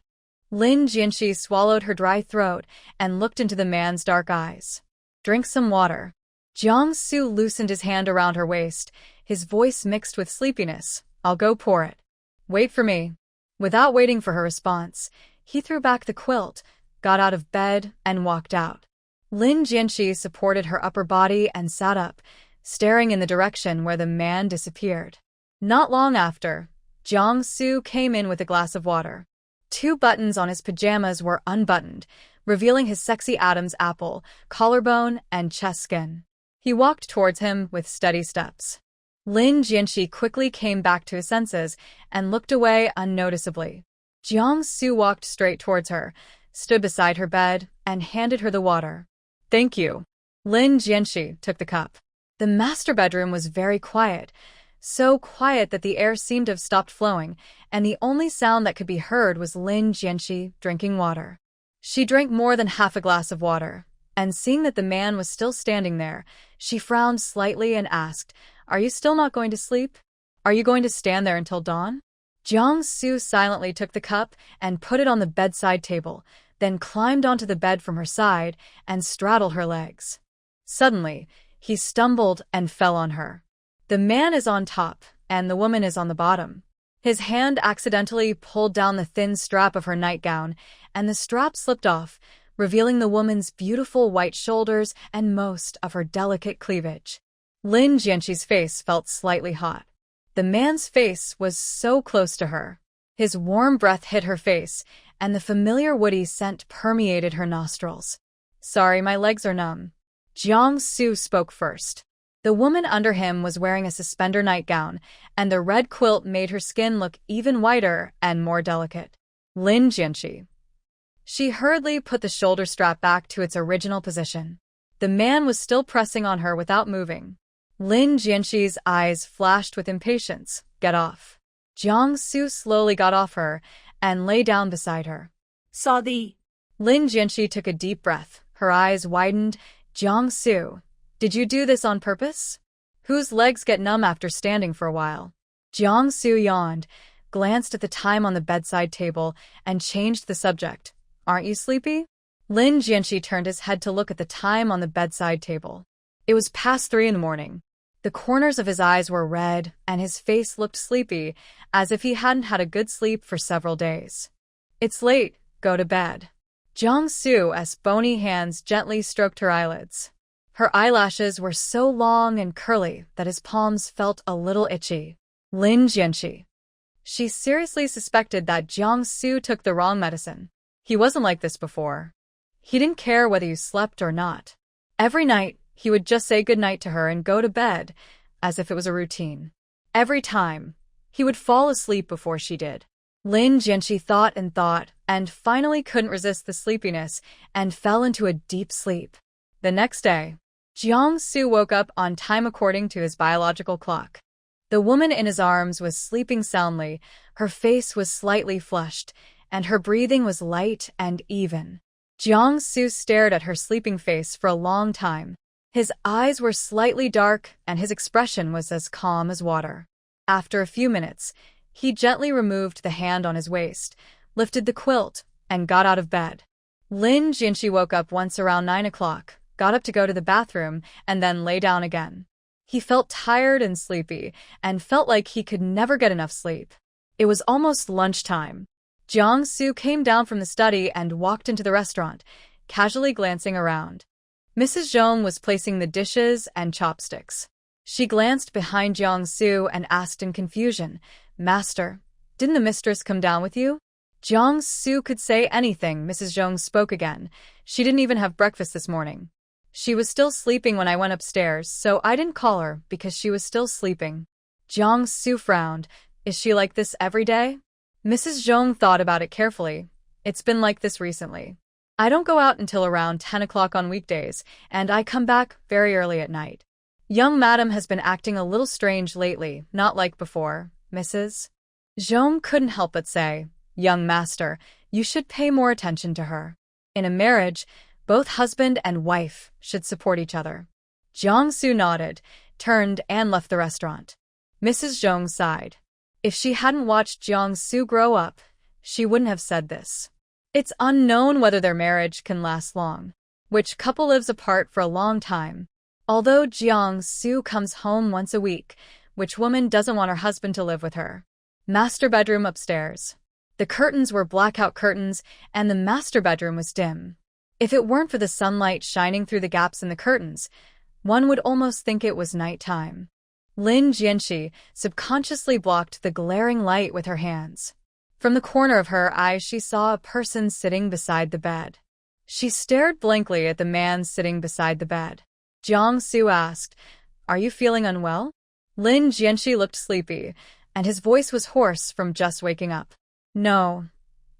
Lin Jianxi swallowed her dry throat and looked into the man's dark eyes. "Drink some water." Jiang-Su loosened his hand around her waist, his voice mixed with sleepiness. "I'll go pour it." "Wait for me." Without waiting for her response, he threw back the quilt, got out of bed, and walked out. Lin Jianxi supported her upper body and sat up, staring in the direction where the man disappeared. Not long after, Jiang-Su came in with a glass of water. 2 buttons on his pajamas were unbuttoned, revealing his sexy Adam's apple, collarbone, and chest skin. He walked towards him with steady steps. Lin Jianxi quickly came back to his senses and looked away unnoticeably. Jiang-Su walked straight towards her, stood beside her bed, and handed her the water. "Thank you." Lin Jianxi took the cup. The master bedroom was very quiet, so quiet that the air seemed to have stopped flowing, and the only sound that could be heard was Lin Jianxi drinking water. She drank more than half a glass of water, and seeing that the man was still standing there, she frowned slightly and asked, "Are you still not going to sleep? Are you going to stand there until dawn?" Jiang-Su silently took the cup and put it on the bedside table, then climbed onto the bed from her side and straddled her legs. Suddenly, he stumbled and fell on her. The man is on top, and the woman is on the bottom. His hand accidentally pulled down the thin strap of her nightgown, and the strap slipped off, revealing the woman's beautiful white shoulders and most of her delicate cleavage. Lin Jianxi's face felt slightly hot. The man's face was so close to her. His warm breath hit her face, and the familiar woody scent permeated her nostrils. "Sorry, my legs are numb." Jiang-Su spoke first. The woman under him was wearing a suspender nightgown, and the red quilt made her skin look even whiter and more delicate. Lin Jianxi. She hurriedly put the shoulder strap back to its original position. The man was still pressing on her without moving. Lin Jianxi's eyes flashed with impatience. "Get off." Jiang-Su slowly got off her and lay down beside her. Saw thee. Lin Jianxi took a deep breath. Her eyes widened. "Jiang-Su, did you do this on purpose? Whose legs get numb after standing for a while?" Jiang-Su yawned, glanced at the time on the bedside table, and changed the subject. "Aren't you sleepy?" Lin Jianxi turned his head to look at the time on the bedside table. It was past 3 a.m. The corners of his eyes were red, and his face looked sleepy, as if he hadn't had a good sleep for several days. "It's late, go to bed." Jiang-Su's bony hands gently stroked her eyelids. Her eyelashes were so long and curly that his palms felt a little itchy. Lin Jianxi. She seriously suspected that Jiang-Su took the wrong medicine. He wasn't like this before. He didn't care whether you slept or not. Every night, he would just say goodnight to her and go to bed, as if it was a routine. Every time, he would fall asleep before she did. Lin Jianxi thought, and finally couldn't resist the sleepiness and fell into a deep sleep. The next day, Jiang-Su woke up on time according to his biological clock. The woman in his arms was sleeping soundly, her face was slightly flushed, and her breathing was light and even. Jiang-Su stared at her sleeping face for a long time. His eyes were slightly dark, and his expression was as calm as water. After a few minutes, he gently removed the hand on his waist, lifted the quilt, and got out of bed. Lin Jianxi woke up once around 9 o'clock, got up to go to the bathroom, and then lay down again. He felt tired and sleepy, and felt like he could never get enough sleep. It was almost lunchtime. Jiang-Su came down from the study and walked into the restaurant, casually glancing around. Mrs. Zhong was placing the dishes and chopsticks. She glanced behind Jiang-Su and asked in confusion, "Master, didn't the mistress come down with you?" Jiang-Su could say anything. Mrs. Zhong spoke again. "She didn't even have breakfast this morning. She was still sleeping when I went upstairs, so I didn't call her because she was still sleeping." Jiang-Su frowned. "Is she like this every day?" Mrs. Zhong thought about it carefully. "It's been like this recently. I don't go out until around 10 o'clock on weekdays, and I come back very early at night. Young madam has been acting a little strange lately, not like before, Mrs. Zhong couldn't help but say, "Young master, You should pay more attention to her. In a marriage, both husband and wife should support each other. Jiang-su nodded, turned, and left the restaurant. Mrs. Zhong sighed. If she hadn't watched Jiang-su grow up, she wouldn't have said this. It's unknown whether their marriage can last long. Which couple lives apart for a long time? Although Jiang-su comes home once a week, which woman doesn't want her husband to live with her? Master bedroom upstairs. The curtains were blackout curtains, and the master bedroom was dim. If it weren't for the sunlight shining through the gaps in the curtains, one would almost think it was nighttime. Lin Jianxi subconsciously blocked the glaring light with her hands. From the corner of her eye, she saw a person sitting beside the bed. She stared blankly at the man sitting beside the bed. Jiang-su asked, "Are you feeling unwell?" Lin Jianxi looked sleepy, and his voice was hoarse from just waking up. "No."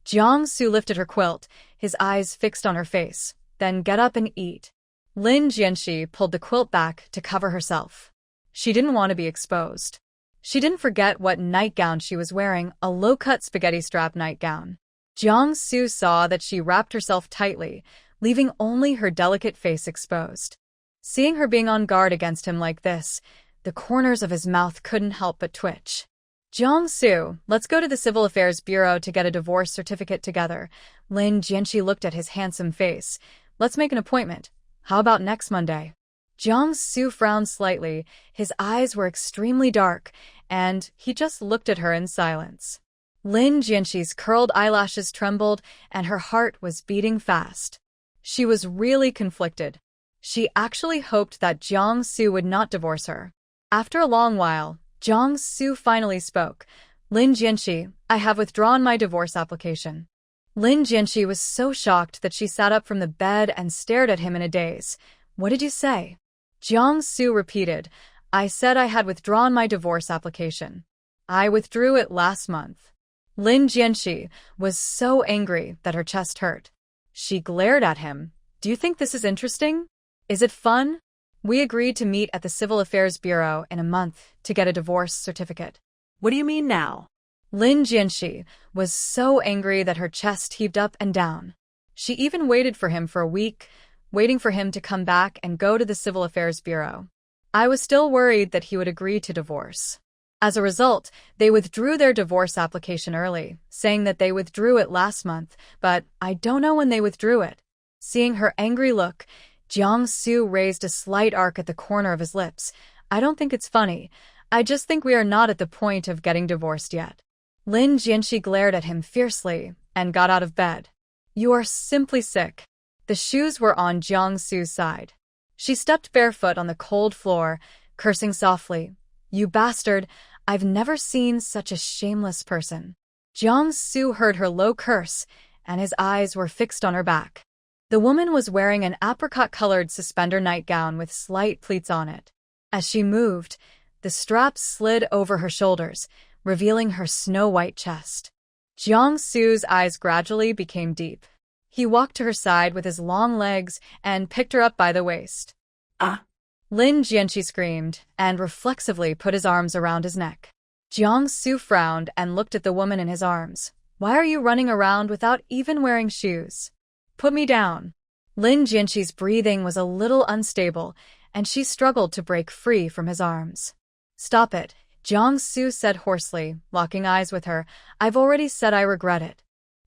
Jiang-su lifted her quilt, his eyes fixed on her face. "Then get up and eat." Lin Jianxi pulled the quilt back to cover herself. She didn't want to be exposed. She didn't forget what nightgown she was wearing, a low-cut spaghetti strap nightgown. Jiang-su saw that she wrapped herself tightly, leaving only her delicate face exposed. Seeing her being on guard against him like this, the corners of his mouth couldn't help but twitch. "Jiang-su, let's go to the Civil Affairs Bureau to get a divorce certificate together." Lin Jianxi looked at his handsome face. "Let's make an appointment. How about next Monday?" Jiang-su frowned slightly. His eyes were extremely dark, and he just looked at her in silence. Lin Jianxi's curled eyelashes trembled, and her heart was beating fast. She was really conflicted. She actually hoped that Jiang-su would not divorce her. After a long while, Jiang-su finally spoke. "Lin Jianxi, I have withdrawn my divorce application." Lin Jianxi was so shocked that she sat up from the bed and stared at him in a daze. "What did you say?" Jiang-su repeated, "I said I had withdrawn my divorce application. I withdrew it last month." Lin Jianxi was so angry that her chest hurt. She glared at him. "Do you think this is interesting? Is it fun? We agreed to meet at the Civil Affairs Bureau in a month to get a divorce certificate." What do you mean now? Lin Jianxi was so angry that her chest heaved up and down. She even waited for him for a week, waiting for him to come back and go to the Civil Affairs Bureau. I was still worried that he would agree to divorce. As a result, they withdrew their divorce application early, saying that they withdrew it last month, but I don't know when they withdrew it. Seeing her angry look, Jiang-su raised a slight arc at the corner of his lips. "I don't think it's funny. I just think we are not at the point of getting divorced yet." Lin Jianxi glared at him fiercely and got out of bed. "You are simply sick." The shoes were on Jiang-su's side. She stepped barefoot on the cold floor, cursing softly. "You bastard, I've never seen such a shameless person." Jiang-su heard her low curse, and his eyes were fixed on her back. The woman was wearing an apricot-colored suspender nightgown with slight pleats on it. As she moved, the straps slid over her shoulders, revealing her snow-white chest. Jiang-su's eyes gradually became deep. He walked to her side with his long legs and picked her up by the waist. "Ah!" Lin Jianxi screamed and reflexively put his arms around his neck. Jiang-su frowned and looked at the woman in his arms. "Why are you running around without even wearing shoes? Put me down." Lin Jianxi's breathing was a little unstable, and she struggled to break free from his arms. "Stop it," Jiang-su said hoarsely, locking eyes with her. "I've already said I regret it."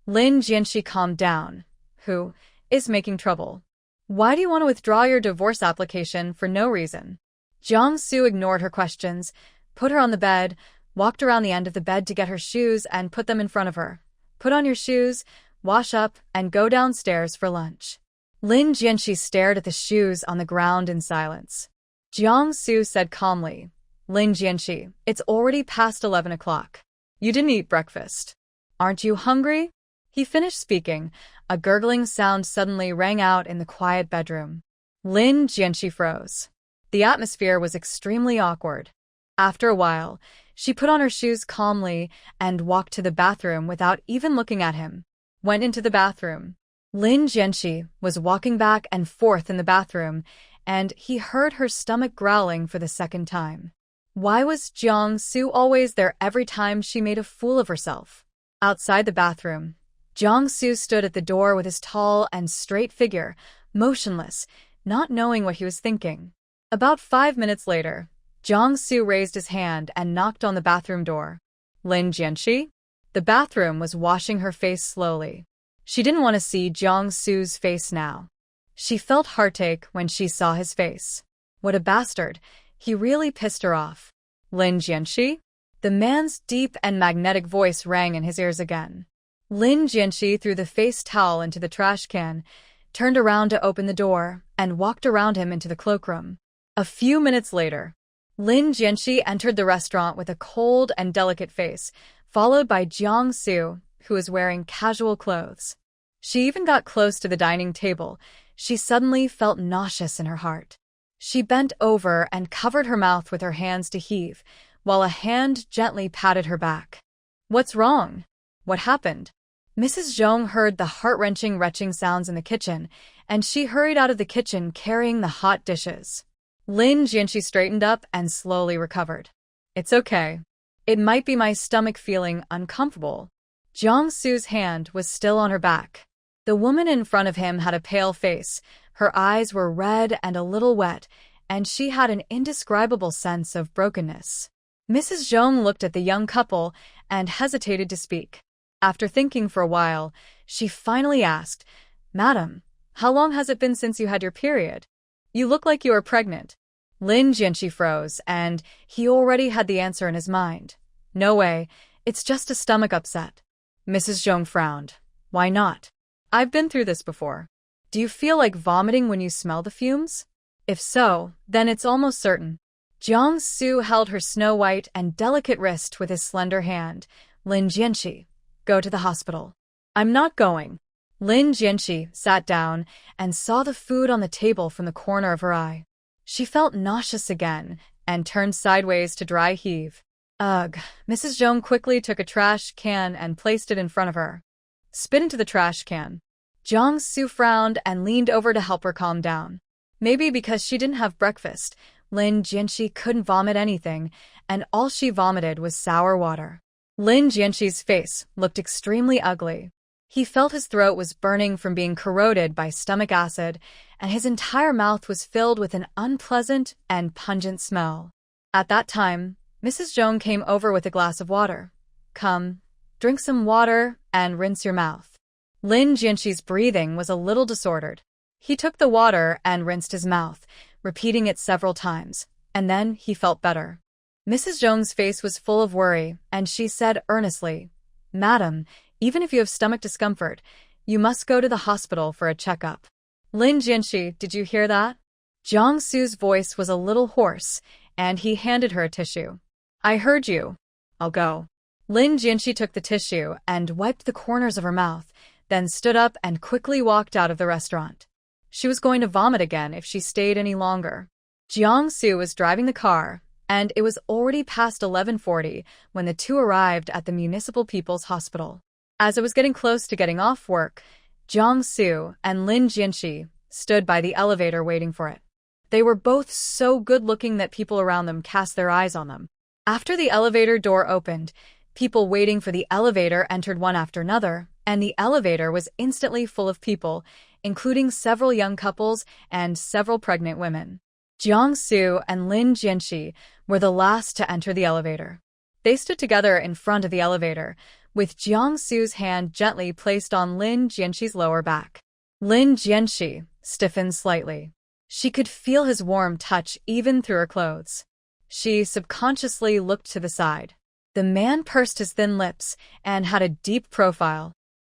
Lin Jianxi calmed down. "Who is making trouble? Why do you want to withdraw your divorce application for no reason?" Jiang-su ignored her questions, put her on the bed, walked around the end of the bed to get her shoes and put them in front of her. "Put on your shoes, wash up, and go downstairs for lunch." Lin Jianxi stared at the shoes on the ground in silence. Jiang-su said calmly, "Lin Jianxi, it's already past 11 o'clock. You didn't eat breakfast. Aren't you hungry?" He finished speaking. A gurgling sound suddenly rang out in the quiet bedroom. Lin Jianxi froze. The atmosphere was extremely awkward. After a while, she put on her shoes calmly and walked to the bathroom without even looking at him. Went into the bathroom. Lin Jianxi was walking back and forth in the bathroom, and he heard her stomach growling for the second time. Why was Jiang-su always there every time she made a fool of herself? Outside the bathroom, Jiang-Su stood at the door with his tall and straight figure, motionless, not knowing what he was thinking. About 5 minutes later, Jiang-Su raised his hand and knocked on the bathroom door. Lin Jianxi? The bathroom was washing her face slowly. She didn't want to see Jiang-Su's face now. She felt heartache when she saw his face. What a bastard. He really pissed her off. Lin Jianxi? The man's deep and magnetic voice rang in his ears again. Lin Jianxi threw the face towel into the trash can, turned around to open the door, and walked around him into the cloakroom. A few minutes later, Lin Jianxi entered the restaurant with a cold and delicate face, followed by Jiang-Su, who was wearing casual clothes. She even got close to the dining table. She suddenly felt nauseous in her heart. She bent over and covered her mouth with her hands to heave, while a hand gently patted her back. What's wrong? What happened? Mrs. Zhong heard the heart-wrenching retching sounds in the kitchen, and she hurried out of the kitchen carrying the hot dishes. Lin Jianxi straightened up and slowly recovered. It's okay. It might be my stomach feeling uncomfortable. Jiang-Su's hand was still on her back. The woman in front of him had a pale face. Her eyes were red and a little wet, and she had an indescribable sense of brokenness. Mrs. Zhong looked at the young couple and hesitated to speak. After thinking for a while, she finally asked, "Madam, how long has it been since you had your period? You look like you are pregnant." Lin Jianxi froze, and he already had the answer in his mind. No way, it's just a stomach upset. Mrs. Zhong frowned. Why not? I've been through this before. Do you feel like vomiting when you smell the fumes? If so, then it's almost certain. Jiang-Su held her snow-white and delicate wrist with his slender hand. Lin Jianxi, go to the hospital. I'm not going. Lin Jianxi sat down and saw the food on the table from the corner of her eye. She felt nauseous again and turned sideways to dry heave. Ugh. Mrs. Zhong quickly took a trash can and placed it in front of her. Spit into the trash can. Jiang-Su frowned and leaned over to help her calm down. Maybe because she didn't have breakfast, Lin Jianxi couldn't vomit anything, and all she vomited was sour water. Lin Jianxi's face looked extremely ugly. He felt his throat was burning from being corroded by stomach acid, and his entire mouth was filled with an unpleasant and pungent smell. At that time, Mrs. Zhong came over with a glass of water. Come, drink some water and rinse your mouth. Lin Jianxi's breathing was a little disordered. He took the water and rinsed his mouth, repeating it several times, and then he felt better. Mrs. Zhong's face was full of worry, and she said earnestly, Madam, even if you have stomach discomfort, you must go to the hospital for a checkup. Lin Jianxi, did you hear that? Jiang-Su's voice was a little hoarse, and he handed her a tissue. I heard you. I'll go. Lin Jianxi took the tissue and wiped the corners of her mouth, then stood up and quickly walked out of the restaurant. She was going to vomit again if she stayed any longer. Jiang-Su was driving the car, and it was already past 11:40 when the two arrived at the Municipal People's Hospital. As it was getting close to getting off work, Jiang-Su and Lin Jianxi stood by the elevator waiting for it. They were both so good-looking that people around them cast their eyes on them. After the elevator door opened, people waiting for the elevator entered one after another, and the elevator was instantly full of people, including several young couples and several pregnant women. Jiang-Su and Lin Jianxi were the last to enter the elevator. They stood together in front of the elevator, with Jiang-Su's hand gently placed on Lin Jianxi's lower back. Lin Jianxi stiffened slightly. She could feel his warm touch even through her clothes. She subconsciously looked to the side. The man pursed his thin lips and had a deep profile.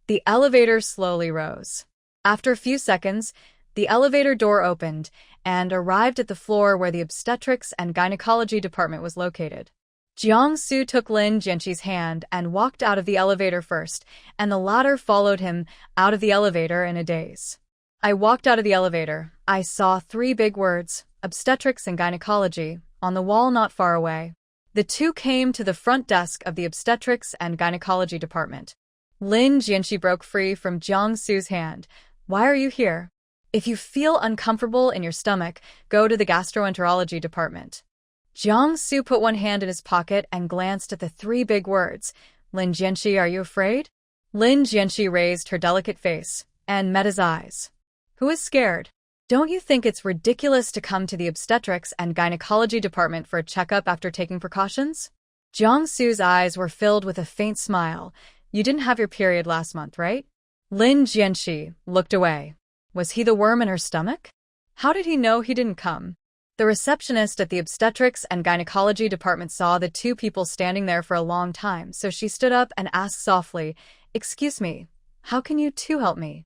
The elevator slowly rose. After a few seconds, the elevator door opened and arrived at the floor where the obstetrics and gynecology department was located. Jiang-Su took Lin Jianxi's hand and walked out of the elevator first, and the latter followed him out of the elevator in a daze. I walked out of the elevator. I saw 3 big words, obstetrics and gynecology, on the wall not far away. The two came to the front desk of the obstetrics and gynecology department. Lin Jianxi broke free from Jiang-Su's hand. Why are you here? If you feel uncomfortable in your stomach, go to the gastroenterology department. Jiang-Su put one hand in his pocket and glanced at the 3 big words. Lin Jianxi, are you afraid? Lin Jianxi raised her delicate face and met his eyes. Who is scared? Don't you think it's ridiculous to come to the obstetrics and gynecology department for a checkup after taking precautions? Jiang Su's eyes were filled with a faint smile. You didn't have your period last month, right? Lin Jianxi looked away. Was he the worm in her stomach? How did he know he didn't come? The receptionist at the obstetrics and gynecology department saw the two people standing there for a long time, so she stood up and asked softly, "Excuse me, how can you two help me?"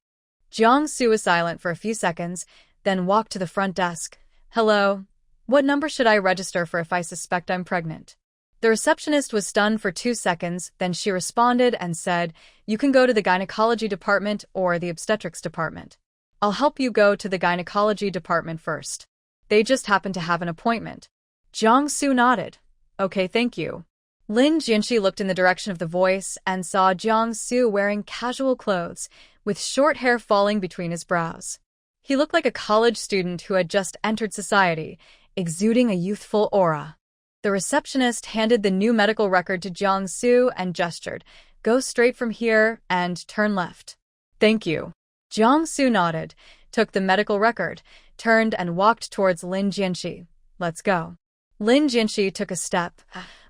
Jiang Su was silent for a few seconds, then walked to the front desk. "Hello. What number should I register for if I suspect I'm pregnant?" The receptionist was stunned for 2 seconds, then she responded and said, "You can go to the gynecology department or the obstetrics department. I'll help you go to the gynecology department first. They just happen to have an appointment." Jiang Su nodded. "Okay, thank you." Lin Jianxi looked in the direction of the voice and saw Jiang Su wearing casual clothes, with short hair falling between his brows. He looked like a college student who had just entered society, exuding a youthful aura. The receptionist handed the new medical record to Jiang Su and gestured, "Go straight from here and turn left." "Thank you." Jiang Su nodded, took the medical record, turned and walked towards Lin Jianxi. "Let's go." Lin Jianxi took a step.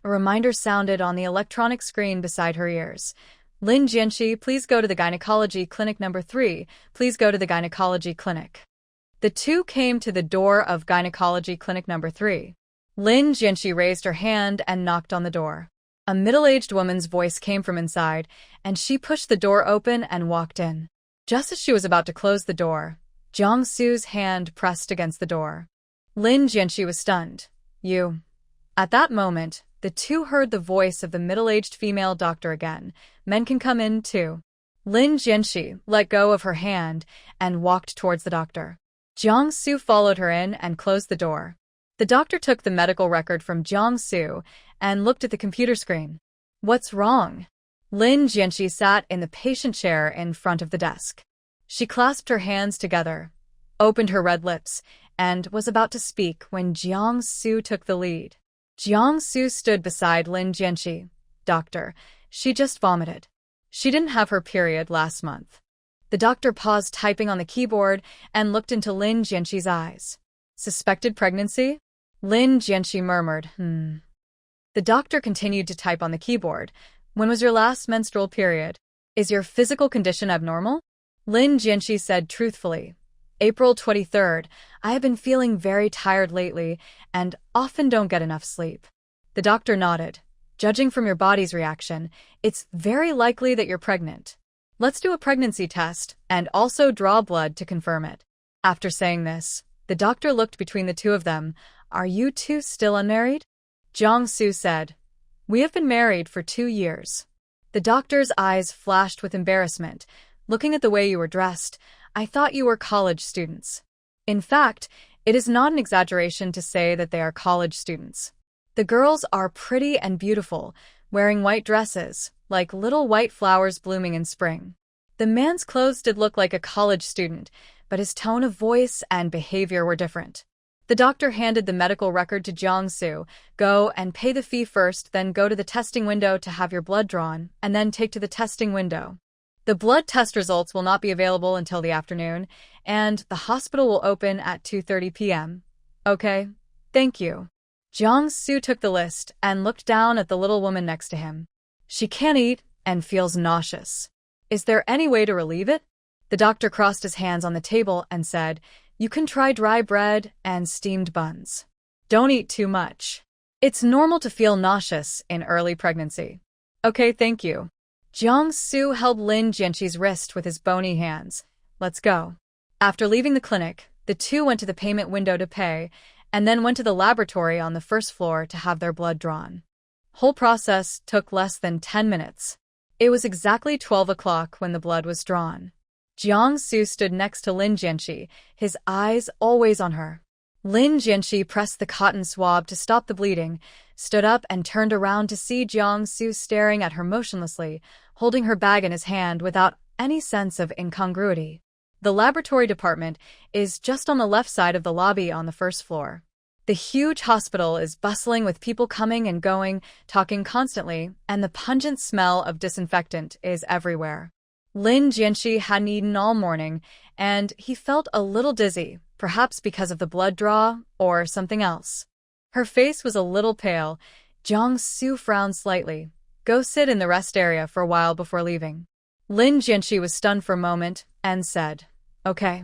A reminder sounded on the electronic screen beside her ears. "Lin Jianxi, please go to the gynecology clinic number 3. Please go to the gynecology clinic." The two came to the door of gynecology clinic number 3. Lin Jianxi raised her hand and knocked on the door. A middle-aged woman's voice came from inside, and she pushed the door open and walked in. Just as she was about to close the door, Jiang Su's hand pressed against the door. Lin Jianxi was stunned. "You." At that moment, the two heard the voice of the middle-aged female doctor again. "Men can come in, too." Lin Jianxi let go of her hand and walked towards the doctor. Jiang Su followed her in and closed the door. The doctor took the medical record from Jiang Su and looked at the computer screen. "What's wrong?" Lin Jianxi sat in the patient chair in front of the desk. She clasped her hands together, opened her red lips, and was about to speak when Jiang Su took the lead. Jiang Su stood beside Lin Jianxi. "Doctor, she just vomited. She didn't have her period last month." The doctor paused typing on the keyboard and looked into Lin Jianxi's eyes. "Suspected pregnancy?" Lin Jianxi murmured, The doctor continued to type on the keyboard. "When was your last menstrual period? Is your physical condition abnormal?" Lin Jianxi said truthfully, "April 23rd. I have been feeling very tired lately and often don't get enough sleep." The doctor nodded. "Judging from your body's reaction, it's very likely that you're pregnant. Let's do a pregnancy test and also draw blood to confirm it." After saying this, the doctor looked between the two of them. "Are you two still unmarried?" Jiang Su said, "We have been married for 2 years." The doctor's eyes flashed with embarrassment. "Looking at the way you were dressed, I thought you were college students." In fact, it is not an exaggeration to say that they are college students. The girls are pretty and beautiful, wearing white dresses, like little white flowers blooming in spring. The man's clothes did look like a college student, but his tone of voice and behavior were different. The doctor handed the medical record to Jiang Su. "Go and pay the fee first, then go to the testing window to have your blood drawn, and then take to the testing window. The blood test results will not be available until the afternoon, and the hospital will open at 2:30 p.m. Okay, thank you." Jiang Su took the list and looked down at the little woman next to him. "She can't eat and feels nauseous. Is there any way to relieve it?" The doctor crossed his hands on the table and said, "You can try dry bread and steamed buns. Don't eat too much. It's normal to feel nauseous in early pregnancy." "Okay, thank you." Jiang Su held Lin Jianxi's wrist with his bony hands. "Let's go." After leaving the clinic, the two went to the payment window to pay, and then went to the laboratory on the first floor to have their blood drawn. Whole process took less than 10 minutes. It was exactly 12 o'clock when the blood was drawn. Jiang Su stood next to Lin Jianxi, his eyes always on her. Lin Jianxi pressed the cotton swab to stop the bleeding, stood up and turned around to see Jiang Su staring at her motionlessly, holding her bag in his hand without any sense of incongruity. The laboratory department is just on the left side of the lobby on the first floor. The huge hospital is bustling with people coming and going, talking constantly, and the pungent smell of disinfectant is everywhere. Lin Jianxi hadn't eaten all morning, and he felt a little dizzy, perhaps because of the blood draw or something else. Her face was a little pale. Jiang Su frowned slightly. Go sit in the rest area for a while before leaving. Lin Jianxi was stunned for a moment and said, okay.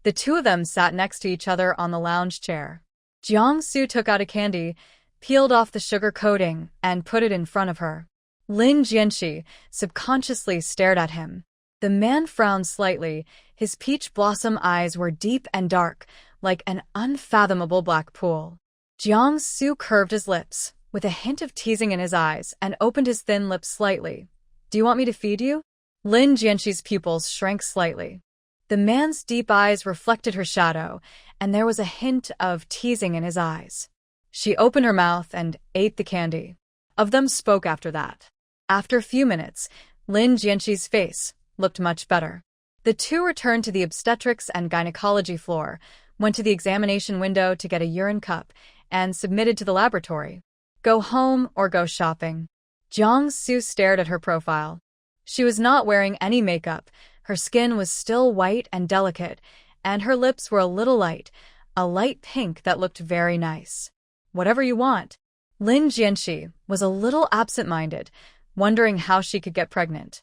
The two of them sat next to each other on the lounge chair. Jiang Su took out a candy, peeled off the sugar coating, and put it in front of her. Lin Jianxi subconsciously stared at him. The man frowned slightly. His peach blossom eyes were deep and dark, like an unfathomable black pool. Jiang Su curved his lips, with a hint of teasing in his eyes, and opened his thin lips slightly. Do you want me to feed you? Lin Jianxi's pupils shrank slightly. The man's deep eyes reflected her shadow, and there was a hint of teasing in his eyes. She opened her mouth and ate the candy. Of them spoke after that. After a few minutes, Lin Jianxi's face looked much better. The two returned to the obstetrics and gynecology floor, went to the examination window to get a urine cup, and submitted to the laboratory. Go home or go shopping. Jiang Su stared at her profile. She was not wearing any makeup. Her skin was still white and delicate, and her lips were a little light, a light pink that looked very nice. Whatever you want. Lin Jianxi was a little absent-minded, wondering how she could get pregnant.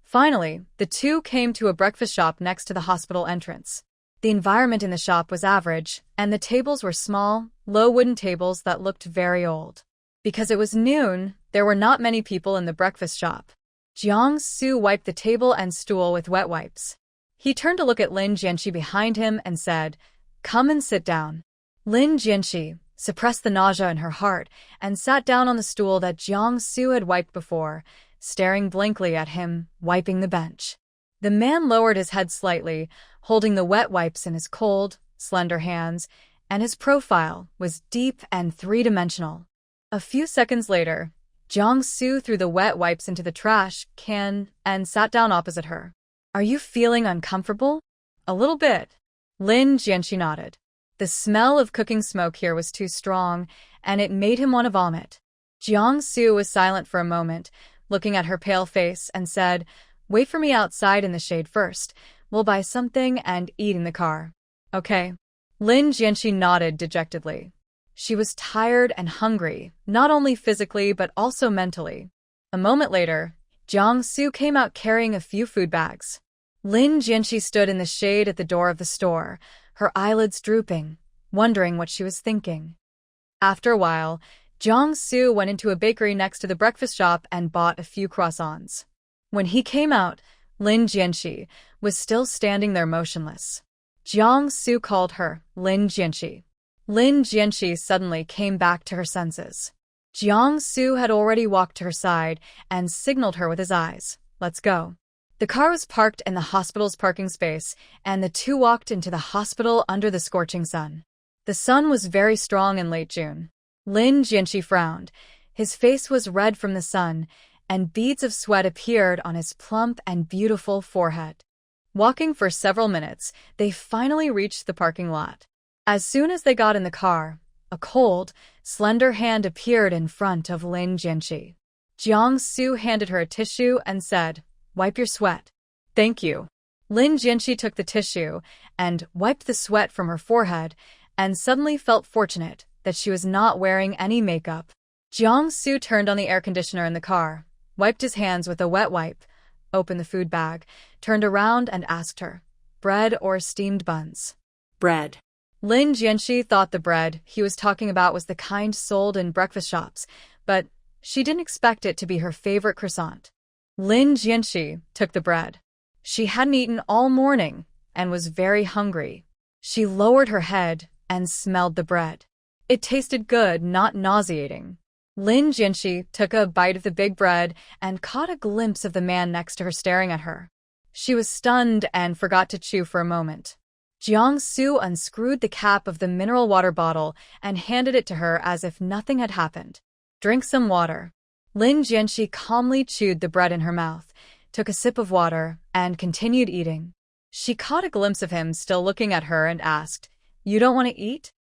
Finally, the two came to a breakfast shop next to the hospital entrance. The environment in the shop was average, and the tables were small, low wooden tables that looked very old. Because it was noon, there were not many people in the breakfast shop. Jiang Su wiped the table and stool with wet wipes. He turned to look at Lin Jianxi behind him and said, Come and sit down. Lin Jianxi suppressed the nausea in her heart and sat down on the stool that Jiang Su had wiped before, staring blankly at him, wiping the bench. The man lowered his head slightly, holding the wet wipes in his cold, slender hands, and his profile was deep and three-dimensional. A few seconds later, Jiang Su threw the wet wipes into the trash can and sat down opposite her. Are you feeling uncomfortable? A little bit. Lin Jianxi nodded. The smell of cooking smoke here was too strong, and it made him want to vomit. Jiang Su was silent for a moment, looking at her pale face, and said, Wait for me outside in the shade first. We'll buy something and eat in the car. Okay. Lin Jianxi nodded dejectedly. She was tired and hungry, not only physically but also mentally. A moment later, Jiang Su came out carrying a few food bags. Lin Jianxi stood in the shade at the door of the store, her eyelids drooping, wondering what she was thinking. After a while, Jiang Su went into a bakery next to the breakfast shop and bought a few croissants. When he came out, Lin Jianxi was still standing there motionless. Jiang Su called her Lin Jianxi. Lin Jianxi suddenly came back to her senses. Jiang Su had already walked to her side and signaled her with his eyes. Let's go. The car was parked in the hospital's parking space, and the two walked into the hospital under the scorching sun. The sun was very strong in late June. Lin Jianxi frowned. His face was red from the sun, and beads of sweat appeared on his plump and beautiful forehead. Walking for several minutes, they finally reached the parking lot. As soon as they got in the car, a cold, slender hand appeared in front of Lin Jianxi. Jiang Su handed her a tissue and said, Wipe your sweat. Thank you. Lin Jianxi took the tissue and wiped the sweat from her forehead and suddenly felt fortunate that she was not wearing any makeup. Jiang Su turned on the air conditioner in the car, wiped his hands with a wet wipe, opened the food bag, turned around and asked her, Bread or steamed buns? Bread. Lin Jianxi thought the bread he was talking about was the kind sold in breakfast shops, but she didn't expect it to be her favorite croissant. Lin Jianxi took the bread. She hadn't eaten all morning and was very hungry. She lowered her head and smelled the bread. It tasted good, not nauseating. Lin Jianxi took a bite of the big bread and caught a glimpse of the man next to her staring at her. She was stunned and forgot to chew for a moment. Jiang Su unscrewed the cap of the mineral water bottle and handed it to her as if nothing had happened. Drink some water. Lin Jianxi calmly chewed the bread in her mouth, took a sip of water, and continued eating. She caught a glimpse of him still looking at her and asked, You don't want to eat?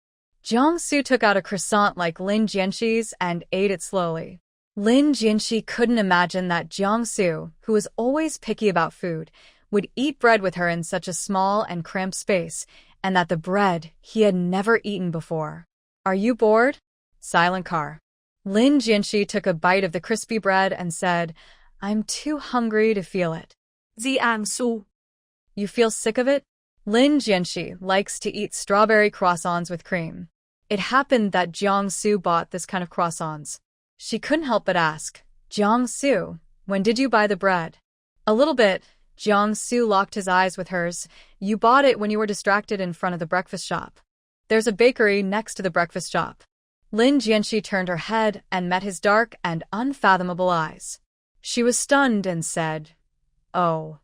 Jiangsu took out a croissant like Lin Jianxi's and ate it slowly. Lin Jianxi couldn't imagine that Jiangsu, who was always picky about food, would eat bread with her in such a small and cramped space, and that the bread he had never eaten before. Are you bored? Silent car. Lin Jianxi took a bite of the crispy bread and said, I'm too hungry to feel it. Jiangsu. You feel sick of it? Lin Jianxi likes to eat strawberry croissants with cream. It happened that Jiangsu bought this kind of croissants. She couldn't help but ask, Jiangsu, when did you buy the bread? A little bit. Jiangsu locked his eyes with hers. You bought it when you were distracted in front of the breakfast shop. There's a bakery next to the breakfast shop. Lin Jianxi turned her head and met his dark and unfathomable eyes. She was stunned and said, Oh.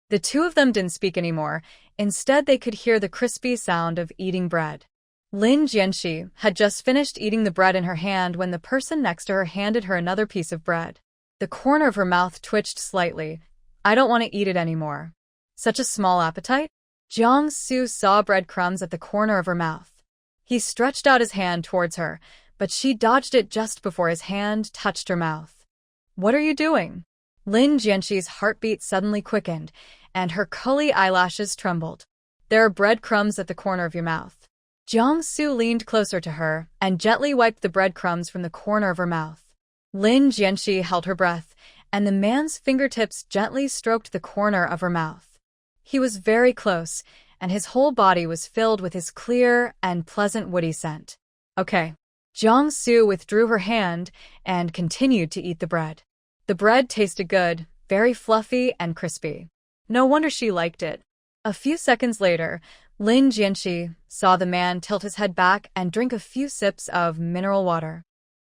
The two of them didn't speak anymore. Instead, they could hear the crispy sound of eating bread. Lin Jianxi had just finished eating the bread in her hand when the person next to her handed her another piece of bread. The corner of her mouth twitched slightly. I don't want to eat it anymore. Such a small appetite? Jiangsu saw breadcrumbs at the corner of her mouth. He stretched out his hand towards her, but she dodged it just before his hand touched her mouth. What are you doing? Lin Jianxi's heartbeat suddenly quickened, and her curly eyelashes trembled. There are breadcrumbs at the corner of your mouth. Jiangsu leaned closer to her and gently wiped the breadcrumbs from the corner of her mouth. Lin Jianxi held her breath, and the man's fingertips gently stroked the corner of her mouth. He was very close, and his whole body was filled with his clear and pleasant woody scent. Okay. Jiangsu withdrew her hand and continued to eat the bread. The bread tasted good, very fluffy and crispy. No wonder she liked it. A few seconds later, Lin Jianxi saw the man tilt his head back and drink a few sips of mineral water.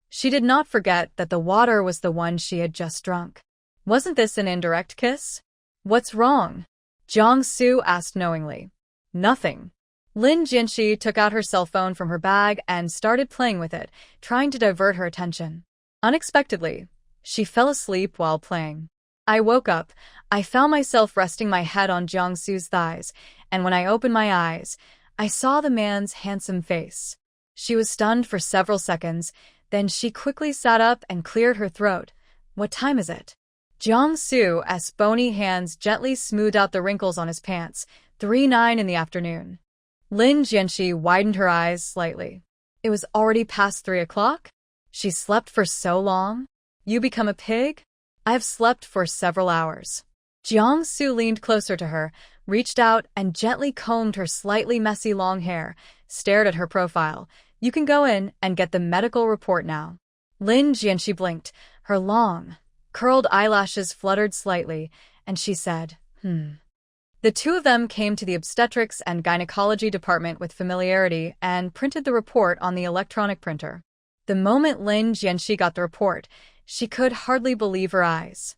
She did not forget that the water was the one she had just drunk. Wasn't this an indirect kiss? What's wrong? Jiangsu asked knowingly. Nothing. Lin Jianxi took out her cell phone from her bag and started playing with it, trying to divert her attention. Unexpectedly, she fell asleep while playing. I woke up. I found myself resting my head on Jiangsu's thighs, and when I opened my eyes, I saw the man's handsome face. She was stunned for several seconds, then she quickly sat up and cleared her throat. What time is it? Jiangsu's bony hands gently smoothed out the wrinkles on his pants. 3:09 in the afternoon. Lin Jianxi widened her eyes slightly. It was already past 3 o'clock? She slept for so long? You become a pig? I have slept for several hours. Jiangsu leaned closer to her, reached out and gently combed her slightly messy long hair, stared at her profile. You can go in and get the medical report now. Lin Jianxi blinked. Her long, curled eyelashes fluttered slightly, and she said, The two of them came to the obstetrics and gynecology department with familiarity and printed the report on the electronic printer. The moment Lin Jianxi got the report, she could hardly believe her eyes.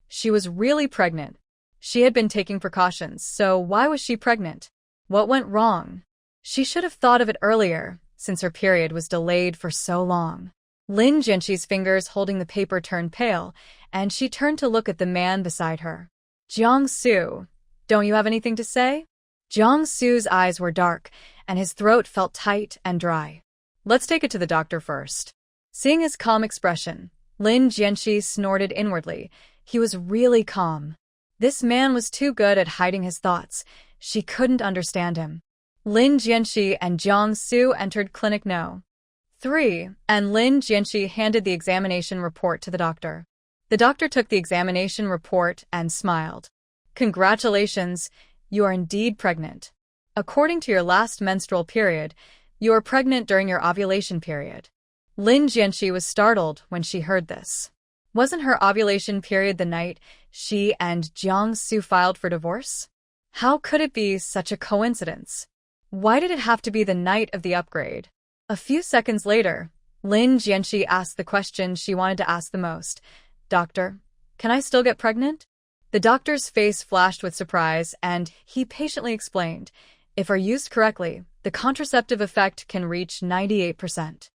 She was really pregnant. She had been taking precautions, so why was she pregnant? What went wrong? She should have thought of it earlier, since her period was delayed for so long. Lin Jianxi's fingers holding the paper turned pale, and she turned to look at the man beside her. Jiangsu, don't you have anything to say? Jiangsu's eyes were dark, and his throat felt tight and dry. Let's take it to the doctor first. Seeing his calm expression, Lin Jianxi snorted inwardly. He was really calm. This man was too good at hiding his thoughts. She couldn't understand him. Lin Jianxi and Jiangsu entered Clinic No. 3, and Lin Jianxi handed the examination report to the doctor. The doctor took the examination report and smiled. Congratulations, you are indeed pregnant. According to your last menstrual period, you are pregnant during your ovulation period. Lin Jianxi was startled when she heard this. Wasn't her ovulation period the night she and Jiangsu filed for divorce? How could it be such a coincidence? Why did it have to be the night of the upgrade? A few seconds later, Lin Jianxi asked the question she wanted to ask the most. Doctor, can I still get pregnant? The doctor's face flashed with surprise, and he patiently explained, if are used correctly, the contraceptive effect can reach 98%.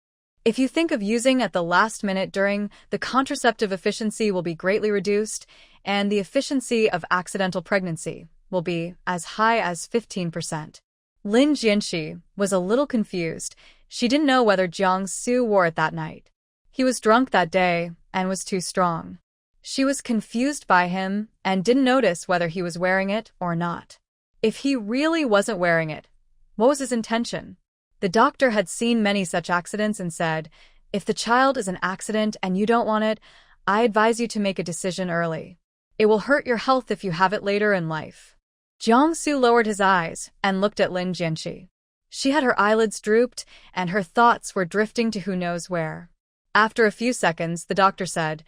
If you think of using at the last minute during, the contraceptive efficiency will be greatly reduced, and the efficiency of accidental pregnancy will be as high as 15%. Lin Jianxi was a little confused. She didn't know whether Jiang Su wore it that night. He was drunk that day and was too strong. She was confused by him and didn't notice whether he was wearing it or not. If he really wasn't wearing it, what was his intention? The doctor had seen many such accidents and said, "If the child is an accident and you don't want it, I advise you to make a decision early. It will hurt your health if you have it later in life." Jiang Su lowered his eyes and looked at Lin Jianxi. She had her eyelids drooped, and her thoughts were drifting to who knows where. After a few seconds, the doctor said,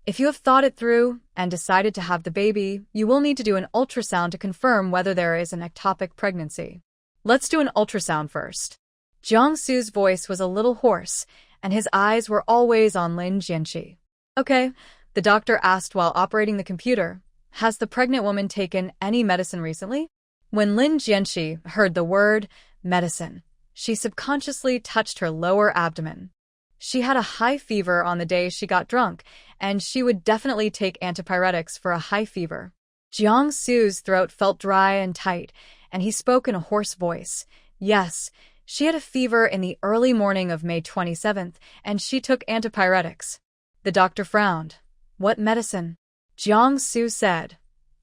"If you have thought it through and decided to have the baby, you will need to do an ultrasound to confirm whether there is an ectopic pregnancy. Let's do an ultrasound first." Jiang Su's voice was a little hoarse, and his eyes were always on Lin Jianxi. "Okay," the doctor asked while operating the computer. "Has the pregnant woman taken any medicine recently?" When Lin Jianxi heard the word medicine, she subconsciously touched her lower abdomen. She had a high fever on the day she got drunk, and she would definitely take antipyretics for a high fever. Jiang Su's throat felt dry and tight, and he spoke in a hoarse voice. "Yes, she had a fever in the early morning of May 27th, and she took antipyretics." The doctor frowned. "What medicine?" Jiang Su said,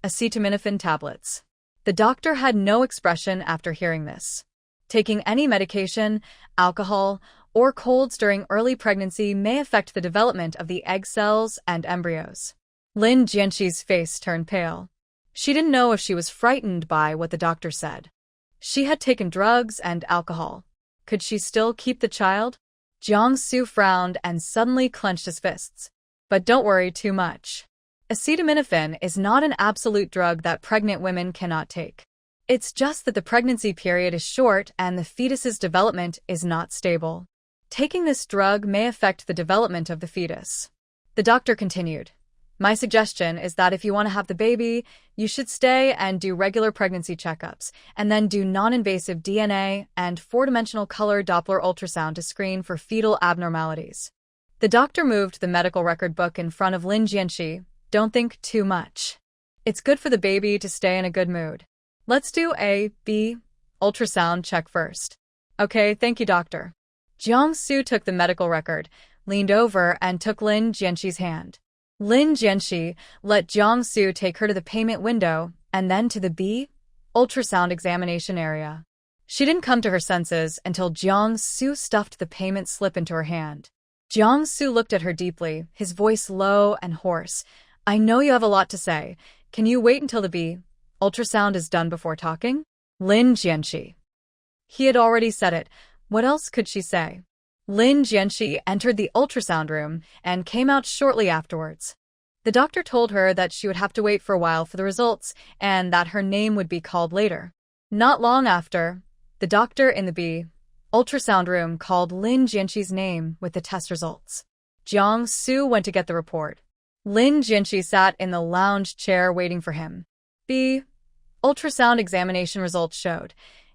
"Acetaminophen tablets." The doctor had no expression after hearing this. Taking any medication, alcohol, or colds during early pregnancy may affect the development of the egg cells and embryos. Lin Jianxi's face turned pale. She didn't know if she was frightened by what the doctor said. She had taken drugs and alcohol. Could she still keep the child? Jiang Su frowned and suddenly clenched his fists. "But don't worry too much. Acetaminophen is not an absolute drug that pregnant women cannot take. It's just that the pregnancy period is short and the fetus's development is not stable. Taking this drug may affect the development of the fetus." The doctor continued, "My suggestion is that if you want to have the baby, you should stay and do regular pregnancy checkups, and then do non-invasive DNA and four-dimensional color Doppler ultrasound to screen for fetal abnormalities." The doctor moved the medical record book in front of Lin Jianxi. "Don't think too much. It's good for the baby to stay in a good mood. Let's do a B ultrasound check first." "Okay, thank you, doctor." Jiang Su took the medical record, leaned over, and took Lin Jianxi's hand. Lin Jianxi let Jiang Su take her to the payment window and then to the B ultrasound examination area. She didn't come to her senses until Jiang Su stuffed the payment slip into her hand. Jiang Su looked at her deeply, his voice low and hoarse. "I know you have a lot to say. Can you wait until the B ultrasound is done before talking?" Lin Jianxi. He had already said it. What else could she say? Lin Jianxi entered the ultrasound room and came out shortly afterwards. The doctor told her that she would have to wait for a while for the results and that her name would be called later. Not long after, the doctor in the B ultrasound room called Lin Jianxi's name with the test results. Jiang Su went to get the report. Lin Jianxi sat in the lounge chair waiting for him. B ultrasound examination results showed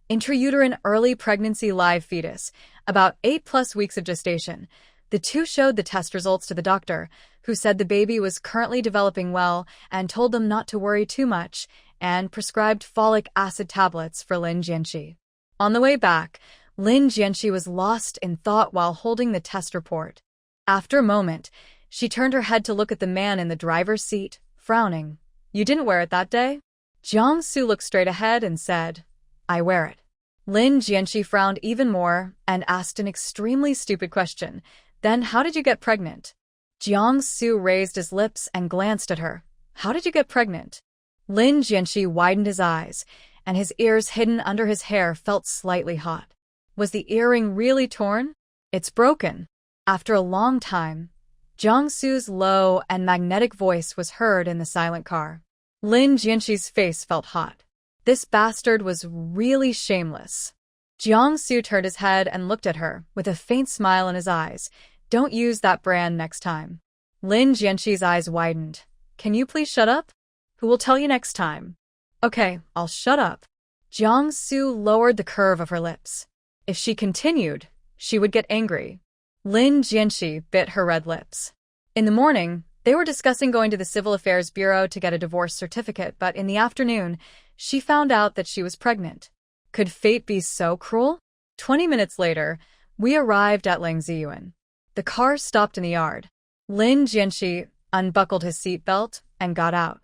intrauterine early pregnancy live fetus, about 8+ weeks of gestation. The two showed the test results to the doctor, who said the baby was currently developing well and told them not to worry too much, and prescribed folic acid tablets for Lin Jianxi. On the way back, Lin Jianxi was lost in thought while holding the test report. After a moment, she turned her head to look at the man in the driver's seat, frowning. "You didn't wear it that day?" Jiang Su looked straight ahead and said, "I wear it." Lin Jianxi frowned even more and asked an extremely stupid question. "Then how did you get pregnant?" Jiang Su raised his lips and glanced at her. "How did you get pregnant?" Lin Jianxi widened his eyes, and his ears hidden under his hair felt slightly hot. Was the earring really torn? "It's broken." After a long time, Jiang Su's low and magnetic voice was heard in the silent car. Lin Jianxi's face felt hot. This bastard was really shameless. Jiang Su turned his head and looked at her, with a faint smile in his eyes. "Don't use that brand next time." Lin Jianxi's eyes widened. "Can you please shut up? Who will tell you next time?" "Okay, I'll shut up." Jiang Su lowered the curve of her lips. If she continued, she would get angry. Lin Jianxi bit her red lips. In the morning, they were discussing going to the Civil Affairs Bureau to get a divorce certificate, but in the afternoon, she found out that she was pregnant. Could fate be so cruel? 20 minutes later, we arrived at Langziyuan. The car stopped in the yard. Lin Jianxi unbuckled his seatbelt and got out.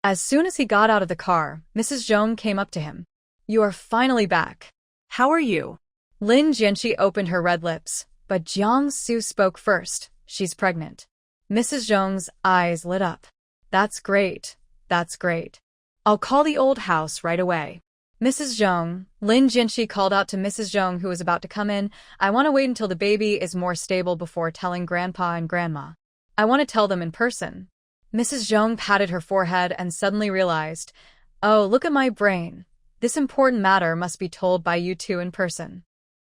As soon as he got out of the car, Mrs. Zhong came up to him. "You are finally back." How are you? Lin Jianxi opened her red lips, but Jiang Su spoke first. "She's pregnant." Mrs. Zhong's eyes lit up. "That's great. That's great. I'll call the old house right away." Mrs. Zhong, Lin Jianxi called out to Mrs. Zhong, who was about to come in, "I want to wait until the baby is more stable before telling Grandpa and Grandma. I want to tell them in person." Mrs. Zhong patted her forehead and suddenly realized, "Oh, look at my brain. This important matter must be told by you two in person."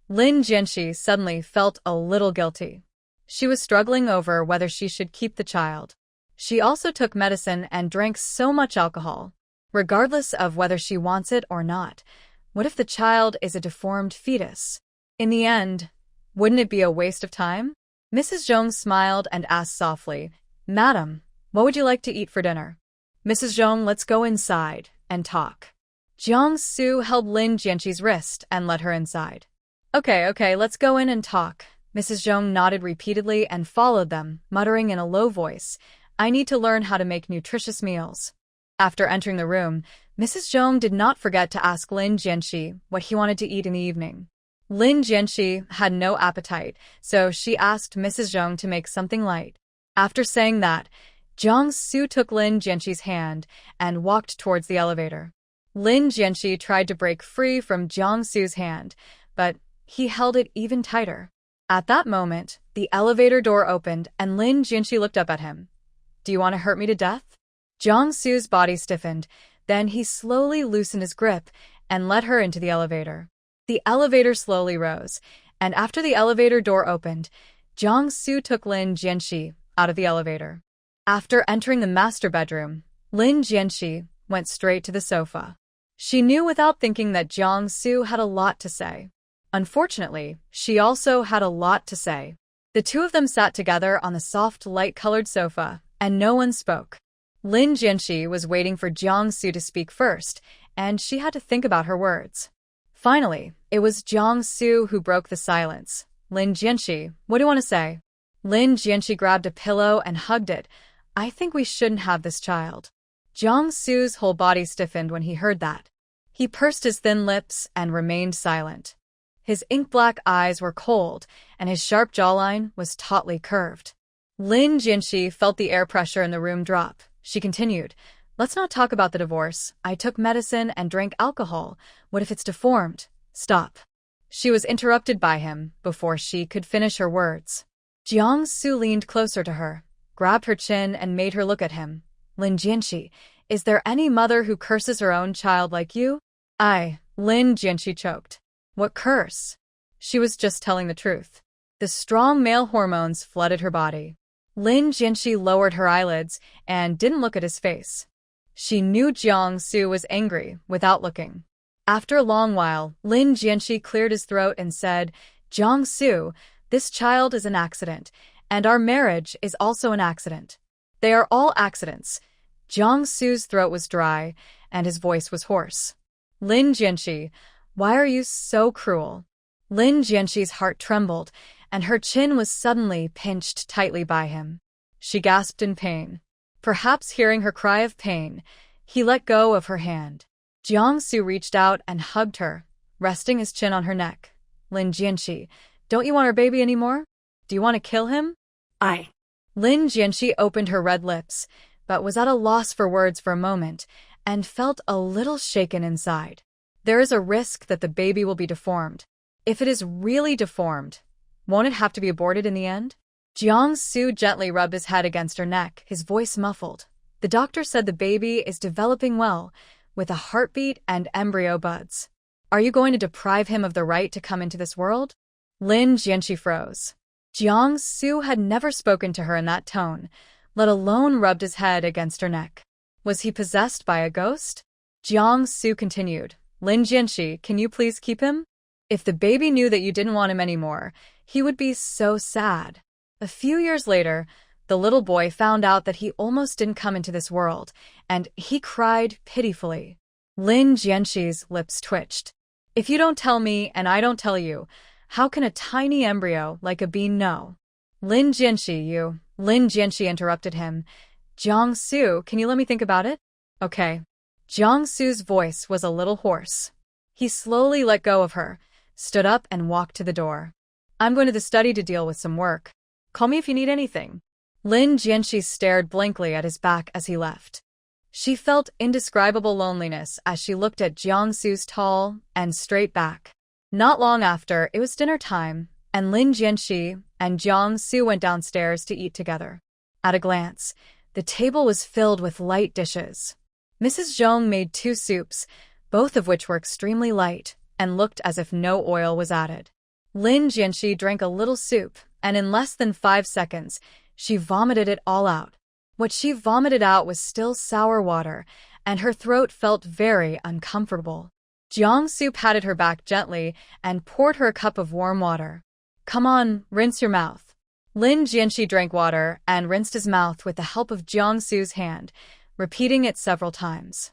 Lin Jianxi suddenly felt a little guilty. She was struggling over whether she should keep the child. She also took medicine and drank so much alcohol. Regardless of whether she wants it or not, what if the child is a deformed fetus? In the end, wouldn't it be a waste of time? Mrs. Zhong smiled and asked softly, "Madam, what would you like to eat for dinner?" "Mrs. Zhong, let's go inside and talk." Jiang Su held Lin Jianxi's wrist and led her inside. Okay, let's go in and talk." Mrs. Zhong nodded repeatedly and followed them, muttering in a low voice, "I need to learn how to make nutritious meals." After entering the room, Mrs. Zhong did not forget to ask Lin Jianxi what he wanted to eat in the evening. Lin Jianxi had no appetite, so she asked Mrs. Zhong to make something light. After saying that, Jiang Su took Lin Jianxi's hand and walked towards the elevator. Lin Jianxi tried to break free from Jiang Su's hand, but he held it even tighter. At that moment, the elevator door opened and Lin Jianxi looked up at him. "Do you want to hurt me to death?" Jiang Su's body stiffened, then he slowly loosened his grip and led her into the elevator. The elevator slowly rose, and after the elevator door opened, Jiang Su took Lin Jianxi out of the elevator. After entering the master bedroom, Lin Jianxi went straight to the sofa. She knew without thinking that Jiang Su had a lot to say. Unfortunately, she also had a lot to say. The two of them sat together on the soft, light-colored sofa, and no one spoke. Lin Jianxi was waiting for Jiang Su to speak first, and she had to think about her words. Finally, it was Jiang Su who broke the silence. "Lin Jianxi, what do you want to say?" Lin Jianxi grabbed a pillow and hugged it. "I think we shouldn't have this child." Jiang Su's whole body stiffened when he heard that. He pursed his thin lips and remained silent. His ink-black eyes were cold, and his sharp jawline was tautly curved. Lin Jianxi felt the air pressure in the room drop. She continued, "Let's not talk about the divorce. I took medicine and drank alcohol. What if it's deformed?" "Stop." She was interrupted by him before she could finish her words. Jiang Su leaned closer to her, grabbed her chin and made her look at him. "Lin Jianxi, is there any mother who curses her own child like you?" Lin Jianxi choked. "What curse?" She was just telling the truth. The strong male hormones flooded her body. Lin Jianxi lowered her eyelids and didn't look at his face. She knew Jiang Su was angry without looking. After a long while, Lin Jianxi cleared his throat and said, "Jiang Su, this child is an accident, and our marriage is also an accident. They are all accidents." Jiang Su's throat was dry, and his voice was hoarse. "Lin Jianxi, why are you so cruel?" Lin Jianxi's heart trembled, and her chin was suddenly pinched tightly by him. She gasped in pain. Perhaps hearing her cry of pain, he let go of her hand. Jiang Su reached out and hugged her, resting his chin on her neck. "Lin Jianxi, don't you want our baby anymore? Do you want to kill him?" Lin Jianxi opened her red lips, but was at a loss for words for a moment, and felt a little shaken inside. There is a risk that the baby will be deformed. If it is really deformed, won't it have to be aborted in the end? Jiang Su gently rubbed his head against her neck, his voice muffled. "The doctor said the baby is developing well, with a heartbeat and embryo buds. Are you going to deprive him of the right to come into this world?" Lin Jianxi froze. Jiang Su had never spoken to her in that tone, let alone rubbed his head against her neck. Was he possessed by a ghost? Jiang Su continued, "Lin Jianxi, can you please keep him? If the baby knew that you didn't want him anymore, he would be so sad." A few years later, the little boy found out that he almost didn't come into this world, and he cried pitifully. Lin Jianxi's lips twitched. If you don't tell me and I don't tell you, how can a tiny embryo like a bean know? Lin Jianxi interrupted him. Jiangsu, can you let me think about it? Okay. Jiangsu's voice was a little hoarse. He slowly let go of her, stood up and walked to the door. I'm going to the study to deal with some work. Call me if you need anything. Lin Jianxi stared blankly at his back as he left. She felt indescribable loneliness as she looked at Jiangsu's tall and straight back. Not long after, it was dinner time, and Lin Jianxi and Jiangsu went downstairs to eat together. At a glance, the table was filled with light dishes. Mrs. Zhong made 2 soups, both of which were extremely light and looked as if no oil was added. Lin Jianxi drank a little soup, and in less than 5 seconds, she vomited it all out. What she vomited out was still sour water, and her throat felt very uncomfortable. Jiangsu patted her back gently and poured her a cup of warm water. Come on, rinse your mouth. Lin Jianxi drank water and rinsed his mouth with the help of Jiangsu's hand, repeating it several times.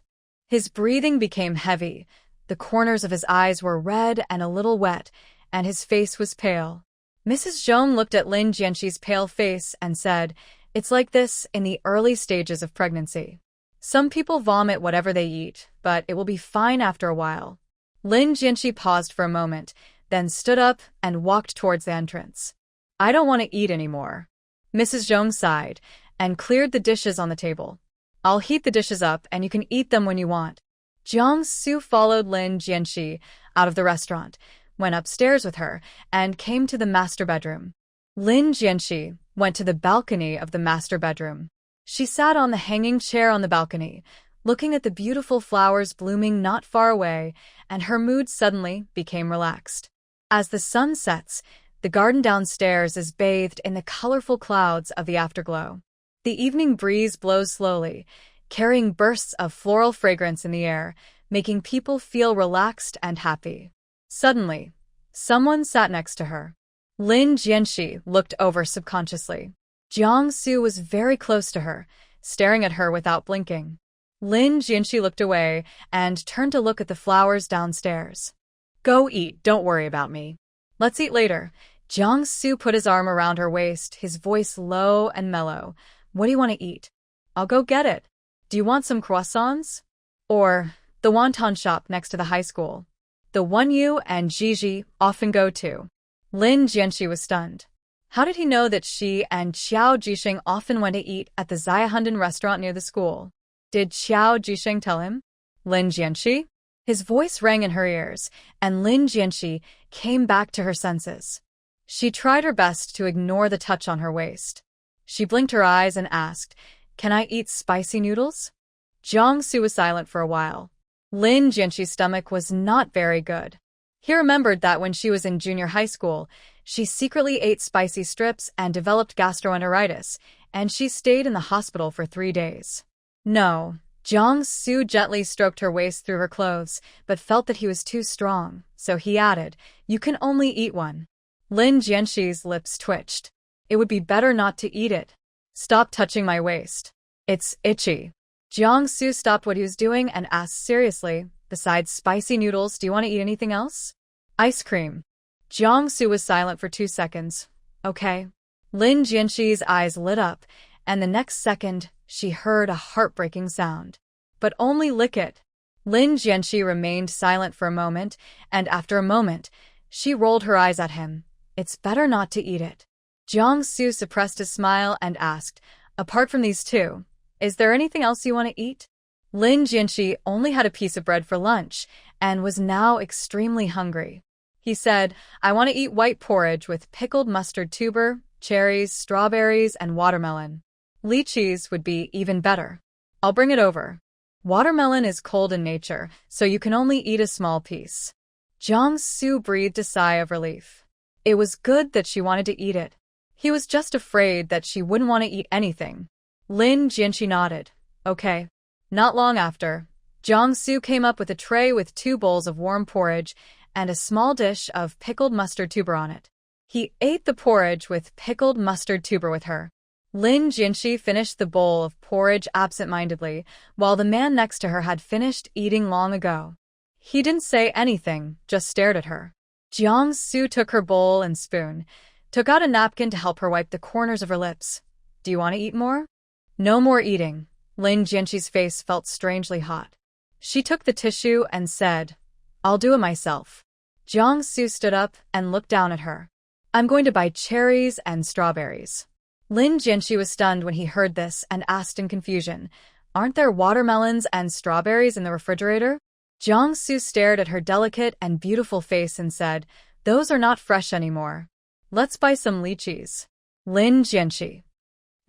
His breathing became heavy, the corners of his eyes were red and a little wet, and his face was pale. Mrs. Zhong looked at Lin Jianxi's pale face and said, It's like this in the early stages of pregnancy. Some people vomit whatever they eat, but it will be fine after a while. Lin Jianxi paused for a moment, then stood up and walked towards the entrance. I don't want to eat anymore. Mrs. Zhong sighed and cleared the dishes on the table. I'll heat the dishes up and you can eat them when you want. Jiangsu followed Lin Jianxi out of the restaurant, went upstairs with her, and came to the master bedroom. Lin Jianxi went to the balcony of the master bedroom. She sat on the hanging chair on the balcony, looking at the beautiful flowers blooming not far away, and her mood suddenly became relaxed. As the sun sets, the garden downstairs is bathed in the colorful clouds of the afterglow. The evening breeze blows slowly, carrying bursts of floral fragrance in the air, making people feel relaxed and happy. Suddenly, someone sat next to her. Lin Jianxi looked over subconsciously. Jiangsu was very close to her, staring at her without blinking. Lin Jianxi looked away and turned to look at the flowers downstairs. Go eat, don't worry about me. Let's eat later. Jiangsu put his arm around her waist, his voice low and mellow. What do you want to eat? I'll go get it. Do you want some croissants? Or the wonton shop next to the high school? The one you and Gigi often go to. Lin Jianxi was stunned. How did he know that she and Xiao Jixing often went to eat at the Ziahunden restaurant near the school? Did Xiao Jixing tell him? Lin Jianxi? His voice rang in her ears, and Lin Jianxi came back to her senses. She tried her best to ignore the touch on her waist. She blinked her eyes and asked, Can I eat spicy noodles? Jiangsu was silent for a while. Lin Jianxi's stomach was not very good. He remembered that when she was in junior high school, she secretly ate spicy strips and developed gastroenteritis, and she stayed in the hospital for 3 days. No, Jiangsu gently stroked her waist through her clothes, but felt that he was too strong, so he added, You can only eat one. Lin Jianxi's lips twitched. It would be better not to eat it. Stop touching my waist. It's itchy. Jiangsu stopped what he was doing and asked seriously, Besides spicy noodles, do you want to eat anything else? Ice cream. Jiangsu was silent for 2 seconds. Okay. Lin Jianxi's eyes lit up, and the next second, she heard a heartbreaking sound. But only lick it. Lin Jianxi remained silent for a moment, and after a moment, she rolled her eyes at him. It's better not to eat it. Jiangsu suppressed a smile and asked, Apart from these 2, is there anything else you want to eat? Lin Jianxi only had a piece of bread for lunch and was now extremely hungry. He said, I want to eat white porridge with pickled mustard tuber, cherries, strawberries, and watermelon. Lychees would be even better. I'll bring it over. Watermelon is cold in nature, so you can only eat a small piece. Jiangsu breathed a sigh of relief. It was good that she wanted to eat it. He was just afraid that she wouldn't want to eat anything. Lin Jianxi nodded. Okay. Not long after, Jiangsu came up with a tray with 2 bowls of warm porridge and a small dish of pickled mustard tuber on it. He ate the porridge with pickled mustard tuber with her. Lin Jianxi finished the bowl of porridge absent-mindedly, while the man next to her had finished eating long ago. He didn't say anything, just stared at her. Jiang-su took her bowl and spoon, took out a napkin to help her wipe the corners of her lips. Do you want to eat more? No more eating. Lin Jianqi's face felt strangely hot. She took the tissue and said, I'll do it myself. Jiang-su stood up and looked down at her. I'm going to buy cherries and strawberries. Lin Jianqi was stunned when he heard this and asked in confusion, Aren't there watermelons and strawberries in the refrigerator? Jiang-su stared at her delicate and beautiful face and said, Those are not fresh anymore. Let's buy some lychees. Lin Jianqi.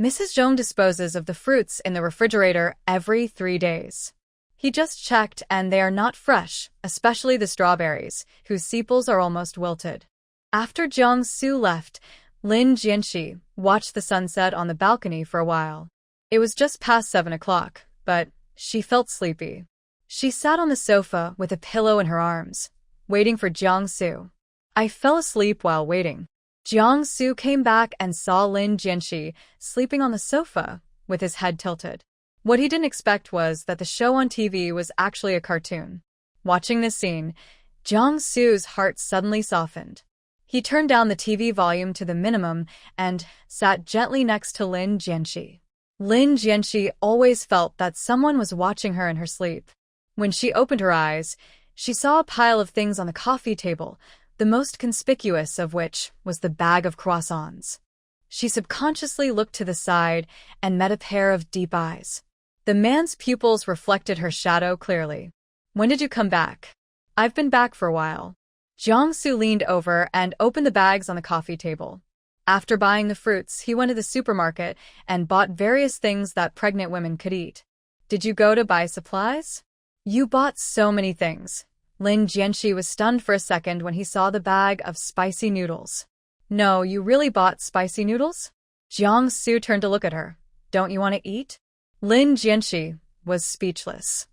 Mrs. Zhong disposes of the fruits in the refrigerator every 3 days. He just checked and they are not fresh, especially the strawberries, whose sepals are almost wilted. After Jiang-su left, Lin Jianqi watched the sunset on the balcony for a while. It was just past 7 o'clock, but she felt sleepy. She sat on the sofa with a pillow in her arms, waiting for Jiang-su. I fell asleep while waiting. Jiang-su came back and saw Lin Jianqi sleeping on the sofa with his head tilted. What he didn't expect was that the show on TV was actually a cartoon. Watching this scene, Jiang-su's heart suddenly softened. He turned down the TV volume to the minimum and sat gently next to Lin Jianqi. Lin Jianqi always felt that someone was watching her in her sleep. When she opened her eyes, she saw a pile of things on the coffee table, the most conspicuous of which was the bag of croissants. She subconsciously looked to the side and met a pair of deep eyes. The man's pupils reflected her shadow clearly. When did you come back? I've been back for a while. Jiang-su leaned over and opened the bags on the coffee table. After buying the fruits, he went to the supermarket and bought various things that pregnant women could eat. Did you go to buy supplies? You bought so many things. Lin Jianqi was stunned for a second when he saw the bag of spicy noodles. No, you really bought spicy noodles? Jiang-su turned to look at her. Don't you want to eat? Lin Jianqi was speechless.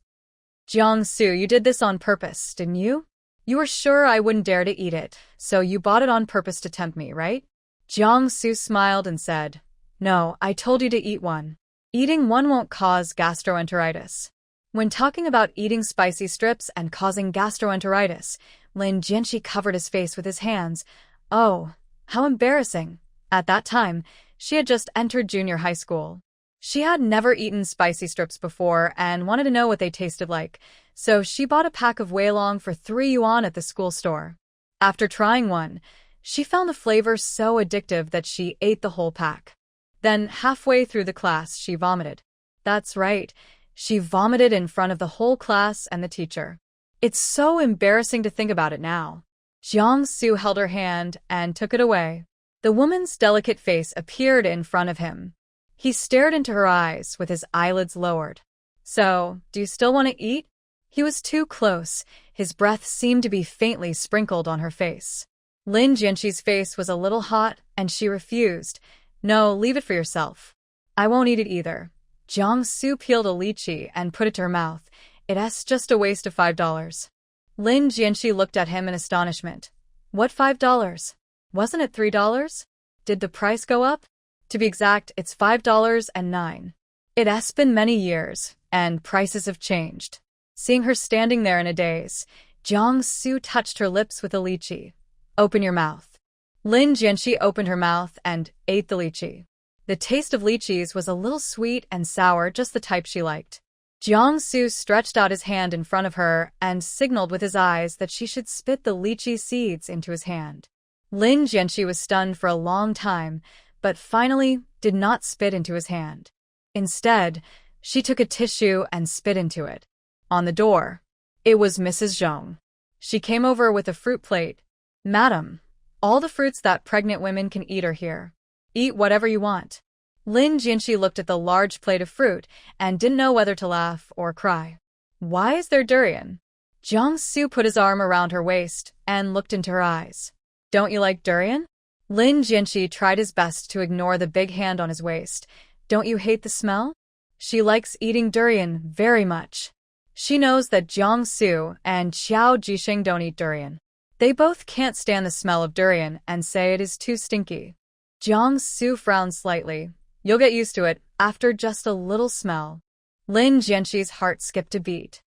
Jiang-su, you did this on purpose, didn't you? You were sure I wouldn't dare to eat it, so you bought it on purpose to tempt me, right? Jiang-su smiled and said, No, I told you to eat one. Eating one won't cause gastroenteritis. When talking about eating spicy strips and causing gastroenteritis, Lin Jianqi covered his face with his hands. Oh, how embarrassing. At that time, she had just entered junior high school. She had never eaten spicy strips before and wanted to know what they tasted like, so she bought a pack of Weilong for 3 yuan at the school store. After trying one, she found the flavor so addictive that she ate the whole pack. Then, halfway through the class, she vomited. That's right. She vomited in front of the whole class and the teacher. It's so embarrassing to think about it now. Jiang-su held her hand and took it away. The woman's delicate face appeared in front of him. He stared into her eyes with his eyelids lowered. So, do you still want to eat? He was too close. His breath seemed to be faintly sprinkled on her face. Lin Jianqi's face was a little hot and she refused. No, leave it for yourself. I won't eat it either. Jiang-su peeled a lychee and put it to her mouth. It's just a waste of $5. Lin Jianqi looked at him in astonishment. What $5? Wasn't it $3? Did the price go up? To be exact, it's $5.09. It's been many years, and prices have changed. Seeing her standing there in a daze, Jiang-su touched her lips with a lychee. Open your mouth. Lin Jianqi opened her mouth and ate the lychee. The taste of lychees was a little sweet and sour, just the type she liked. Jiang-su stretched out his hand in front of her and signaled with his eyes that she should spit the lychee seeds into his hand. Lin Jianqi was stunned for a long time, but finally did not spit into his hand. Instead, she took a tissue and spit into it. On the door, it was Mrs. Zhong. She came over with a fruit plate. Madam, all the fruits that pregnant women can eat are here. Eat whatever you want. Lin Jianqi looked at the large plate of fruit and didn't know whether to laugh or cry. Why is there durian? Jiang-su put his arm around her waist and looked into her eyes. Don't you like durian? Lin Jianqi tried his best to ignore the big hand on his waist. Don't you hate the smell? She likes eating durian very much. She knows that Jiang-su and Xiao Jisheng don't eat durian. They both can't stand the smell of durian and say it is too stinky. Jiang-su frowned slightly. You'll get used to it after just a little smell. Lin Jianqi's heart skipped a beat.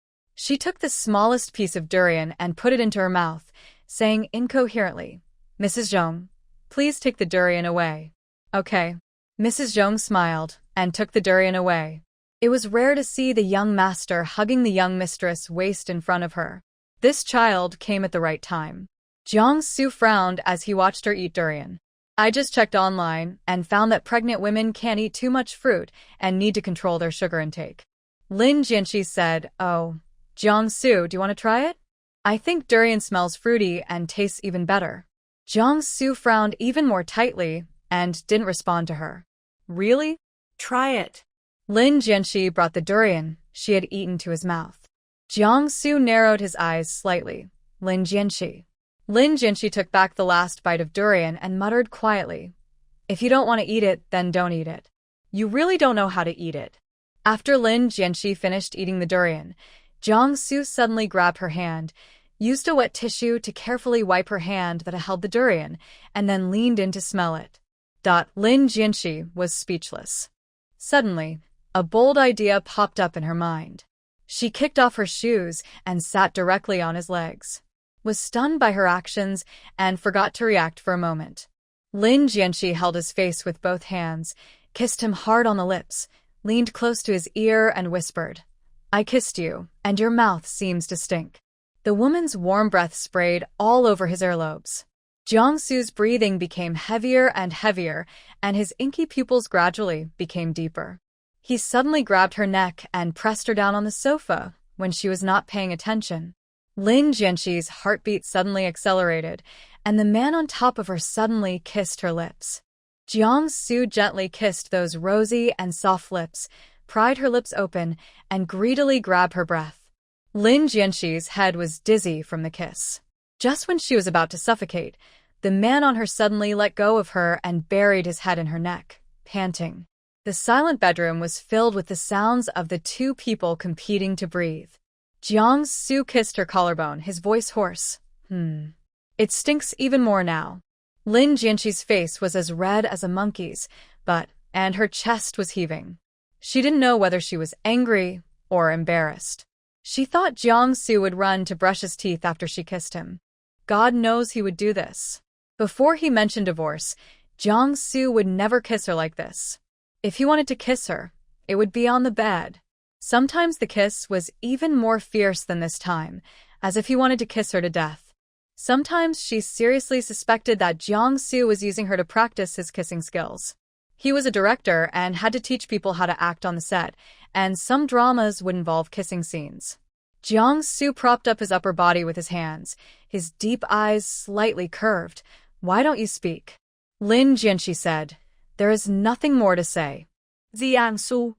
She took the smallest piece of durian and put it into her mouth, saying incoherently, "Mrs. Zhong, please take the durian away." "Okay." Mrs. Zhong smiled and took the durian away. It was rare to see the young master hugging the young mistress' waist in front of her. This child came at the right time. Jiangsu frowned as he watched her eat durian. "I just checked online and found that pregnant women can't eat too much fruit and need to control their sugar intake." Lin Jianxi said, "Oh, Jiangsu, do you want to try it? I think durian smells fruity and tastes even better." Jiangsu frowned even more tightly and didn't respond to her. "Really? Try it." Lin Jianxi brought the durian she had eaten to his mouth. Jiangsu narrowed his eyes slightly. Lin Jianxi. Lin Jianxi took back the last bite of durian and muttered quietly, "If you don't want to eat it, then don't eat it. You really don't know how to eat it." After Lin Jianxi finished eating the durian, Jiangsu suddenly grabbed her hand, used a wet tissue to carefully wipe her hand that held the durian, and then leaned in to smell it. Lin Jianxi was speechless. Suddenly, a bold idea popped up in her mind. She kicked off her shoes and sat directly on his legs, was stunned by her actions, and forgot to react for a moment. Lin Jianxi held his face with both hands, kissed him hard on the lips, leaned close to his ear and whispered, "I kissed you, and your mouth seems to stink." The woman's warm breath sprayed all over his earlobes. Jiangsu's breathing became heavier and heavier, and his inky pupils gradually became deeper. He suddenly grabbed her neck and pressed her down on the sofa when she was not paying attention. Lin Jianxi's heartbeat suddenly accelerated, and the man on top of her suddenly kissed her lips. Jiangsu gently kissed those rosy and soft lips, pried her lips open, and greedily grabbed her breath. Lin Jianxi's head was dizzy from the kiss. Just when she was about to suffocate, the man on her suddenly let go of her and buried his head in her neck, panting. The silent bedroom was filled with the sounds of the two people competing to breathe. Jiangsu kissed her collarbone, his voice hoarse. It stinks even more now." Lin Jianxi's face was as red as a monkey's, and her chest was heaving. She didn't know whether she was angry or embarrassed. She thought Jiangsu would run to brush his teeth after she kissed him. God knows he would do this. Before he mentioned divorce, Jiangsu would never kiss her like this. If he wanted to kiss her, it would be on the bed. Sometimes the kiss was even more fierce than this time, as if he wanted to kiss her to death. Sometimes she seriously suspected that Jiangsu was using her to practice his kissing skills. He was a director and had to teach people how to act on the set, and some dramas would involve kissing scenes. Jiangsu propped up his upper body with his hands, his deep eyes slightly curved. "Why don't you speak?" Lin Jianxi said, "There is nothing more to say." Jiangsu.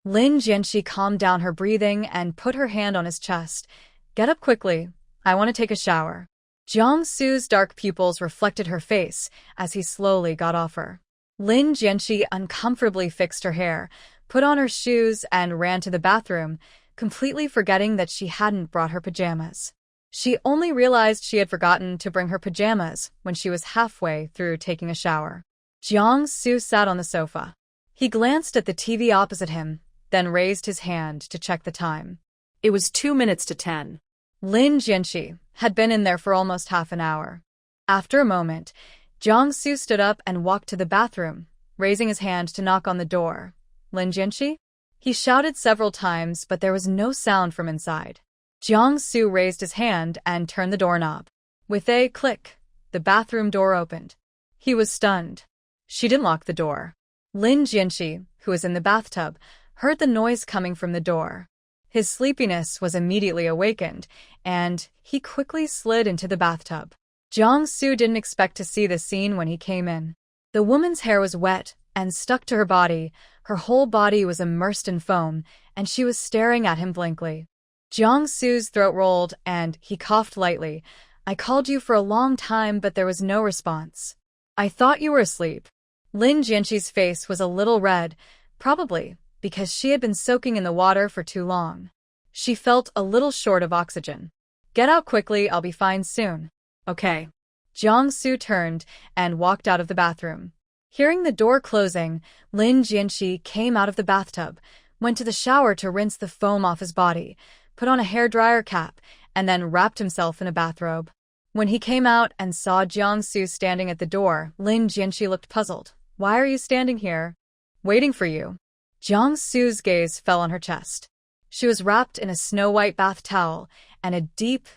Lin Jianxi calmed down her breathing and put her hand on his chest. "Get up quickly. I want to take a shower." Jiangsu's dark pupils reflected her face as he slowly got off her. Lin Jianxi uncomfortably fixed her hair, put on her shoes, and ran to the bathroom, completely forgetting that she hadn't brought her pajamas. She only realized she had forgotten to bring her pajamas when she was halfway through taking a shower. Jiangsu sat on the sofa. He glanced at the TV opposite him, then raised his hand to check the time. It was 2 minutes to 10. Lin Jianxi had been in there for almost half an hour. After a moment, Jiangsu stood up and walked to the bathroom, raising his hand to knock on the door. "Lin Jianxi?" He shouted several times, but there was no sound from inside. Jiangsu raised his hand and turned the doorknob. With a click, the bathroom door opened. He was stunned. She didn't lock the door. Lin Jianxi, who was in the bathtub, heard the noise coming from the door. His sleepiness was immediately awakened, and he quickly slid into the bathtub. Jiangsu didn't expect to see the scene when he came in. The woman's hair was wet and stuck to her body, her whole body was immersed in foam, and she was staring at him blankly. Jiangsu's throat rolled, and he coughed lightly. "I called you for a long time, but there was no response. I thought you were asleep." Lin Jianxi's face was a little red, probably because she had been soaking in the water for too long. She felt a little short of oxygen. "Get out quickly, I'll be fine soon." "Okay." Jiangsu turned and walked out of the bathroom. Hearing the door closing, Lin Jianxi came out of the bathtub, went to the shower to rinse the foam off his body, put on a hairdryer cap, and then wrapped himself in a bathrobe. When he came out and saw Jiangsu standing at the door, Lin Jianxi looked puzzled. "Why are you standing here?" "Waiting for you." Jiangsu's gaze fell on her chest. She was wrapped in a snow-white bath towel, and a deep,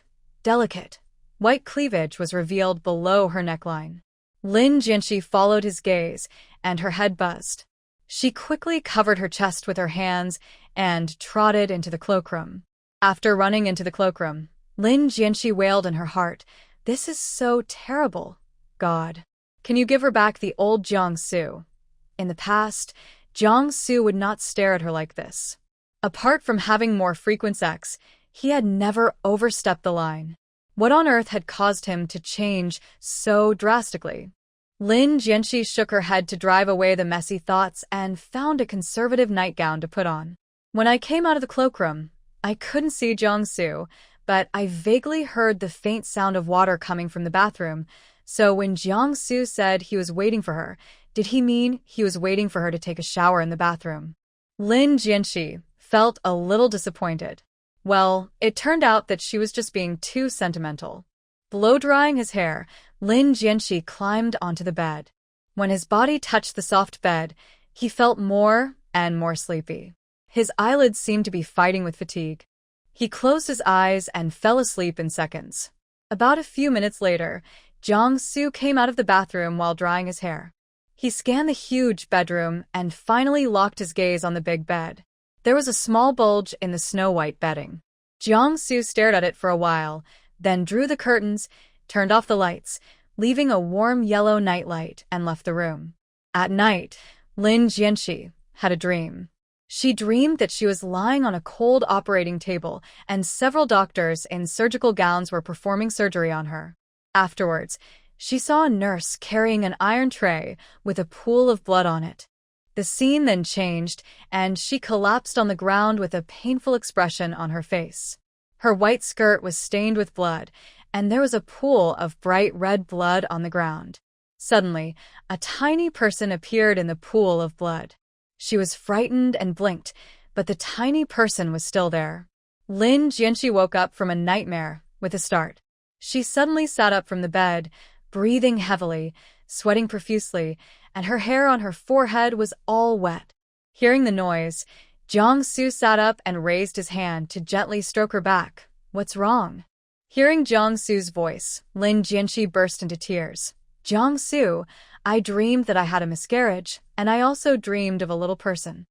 delicate, white cleavage was revealed below her neckline. Lin Jianxi followed his gaze, and her head buzzed. She quickly covered her chest with her hands and trotted into the cloakroom. After running into the cloakroom, Lin Jianxi wailed in her heart, "This is so terrible. God, can you give her back the old Jiangsu?" In the past, Jiangsu would not stare at her like this. Apart from having more frequent sex, he had never overstepped the line. What on earth had caused him to change so drastically? Lin Jianxi shook her head to drive away the messy thoughts and found a conservative nightgown to put on. "When I came out of the cloakroom, I couldn't see Jiangsu, but I vaguely heard the faint sound of water coming from the bathroom, so when Jiangsu said he was waiting for her, did he mean he was waiting for her to take a shower in the bathroom?" Lin Jianxi felt a little disappointed. Well, it turned out that she was just being too sentimental. Blow-drying his hair, Lin Jianxi climbed onto the bed. When his body touched the soft bed, he felt more and more sleepy. His eyelids seemed to be fighting with fatigue. He closed his eyes and fell asleep in seconds. About a few minutes later, Jiangsu came out of the bathroom while drying his hair. He scanned the huge bedroom and finally locked his gaze on the big bed. There was a small bulge in the snow-white bedding. Jiangsu stared at it for a while, then drew the curtains, turned off the lights, leaving a warm yellow nightlight, and left the room. At night, Lin Jianxi had a dream. She dreamed that she was lying on a cold operating table and several doctors in surgical gowns were performing surgery on her. Afterwards, she saw a nurse carrying an iron tray with a pool of blood on it. The scene then changed, and she collapsed on the ground with a painful expression on her face. Her white skirt was stained with blood, and there was a pool of bright red blood on the ground. Suddenly, a tiny person appeared in the pool of blood. She was frightened and blinked, but the tiny person was still there. Lin Jianxi woke up from a nightmare with a start. She suddenly sat up from the bed, breathing heavily, sweating profusely, and her hair on her forehead was all wet. Hearing the noise, Jiangsu sat up and raised his hand to gently stroke her back. "What's wrong?" Hearing Jiangsu's voice, Lin Jianxi burst into tears. "Jiangsu, I dreamed that I had a miscarriage, and I also dreamed of a little person."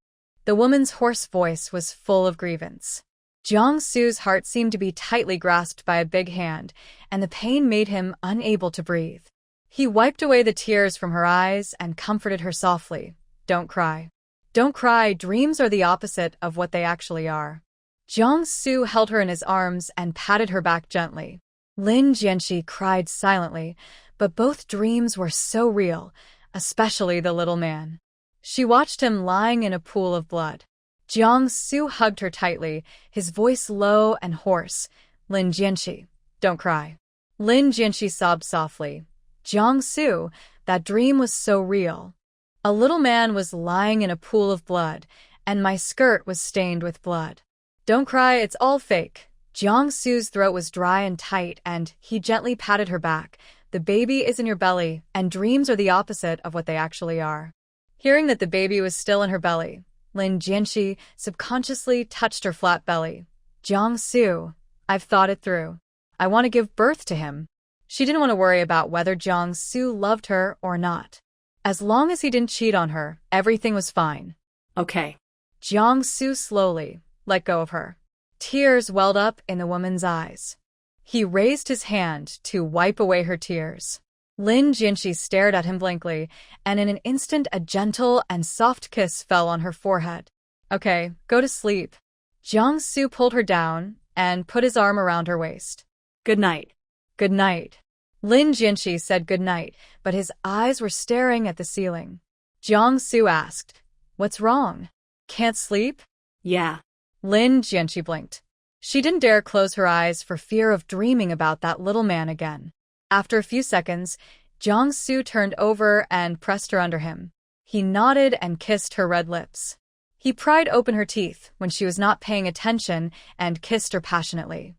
The woman's hoarse voice was full of grievance. Jiangsu's heart seemed to be tightly grasped by a big hand, and the pain made him unable to breathe. He wiped away the tears from her eyes and comforted her softly. "Don't cry. Don't cry, dreams are the opposite of what they actually are." Jiangsu held her in his arms and patted her back gently. Lin Jianxi cried silently, but both dreams were so real, especially the little man. She watched him lying in a pool of blood. Jiangsu hugged her tightly, his voice low and hoarse. "Lin Jianxi, don't cry." Lin Jianxi sobbed softly. "Jiangsu, that dream was so real. A little man was lying in a pool of blood, and my skirt was stained with blood. Don't cry, it's all fake." Jiangsu's throat was dry and tight, and he gently patted her back. "The baby is in your belly, and dreams are the opposite of what they actually are." Hearing that the baby was still in her belly, Lin Jianxi subconsciously touched her flat belly. "Jiangsu, I've thought it through. I want to give birth to him." She didn't want to worry about whether Jiangsu loved her or not. As long as he didn't cheat on her, everything was fine. Okay. Jiangsu slowly let go of her. Tears welled up in the woman's eyes. He raised his hand to wipe away her tears. Lin Jianxi stared at him blankly, and in an instant a gentle and soft kiss fell on her forehead. "Okay, go to sleep." Jiangsu pulled her down and put his arm around her waist. Good night. "Good night." Lin Jianxi said good night, but his eyes were staring at the ceiling. Jiangsu asked, "What's wrong? Can't sleep?" Yeah. Lin Jianxi blinked. She didn't dare close her eyes for fear of dreaming about that little man again. After a few seconds, Jiangsu turned over and pressed her under him. He nodded and kissed her red lips. He pried open her teeth when she was not paying attention and kissed her passionately.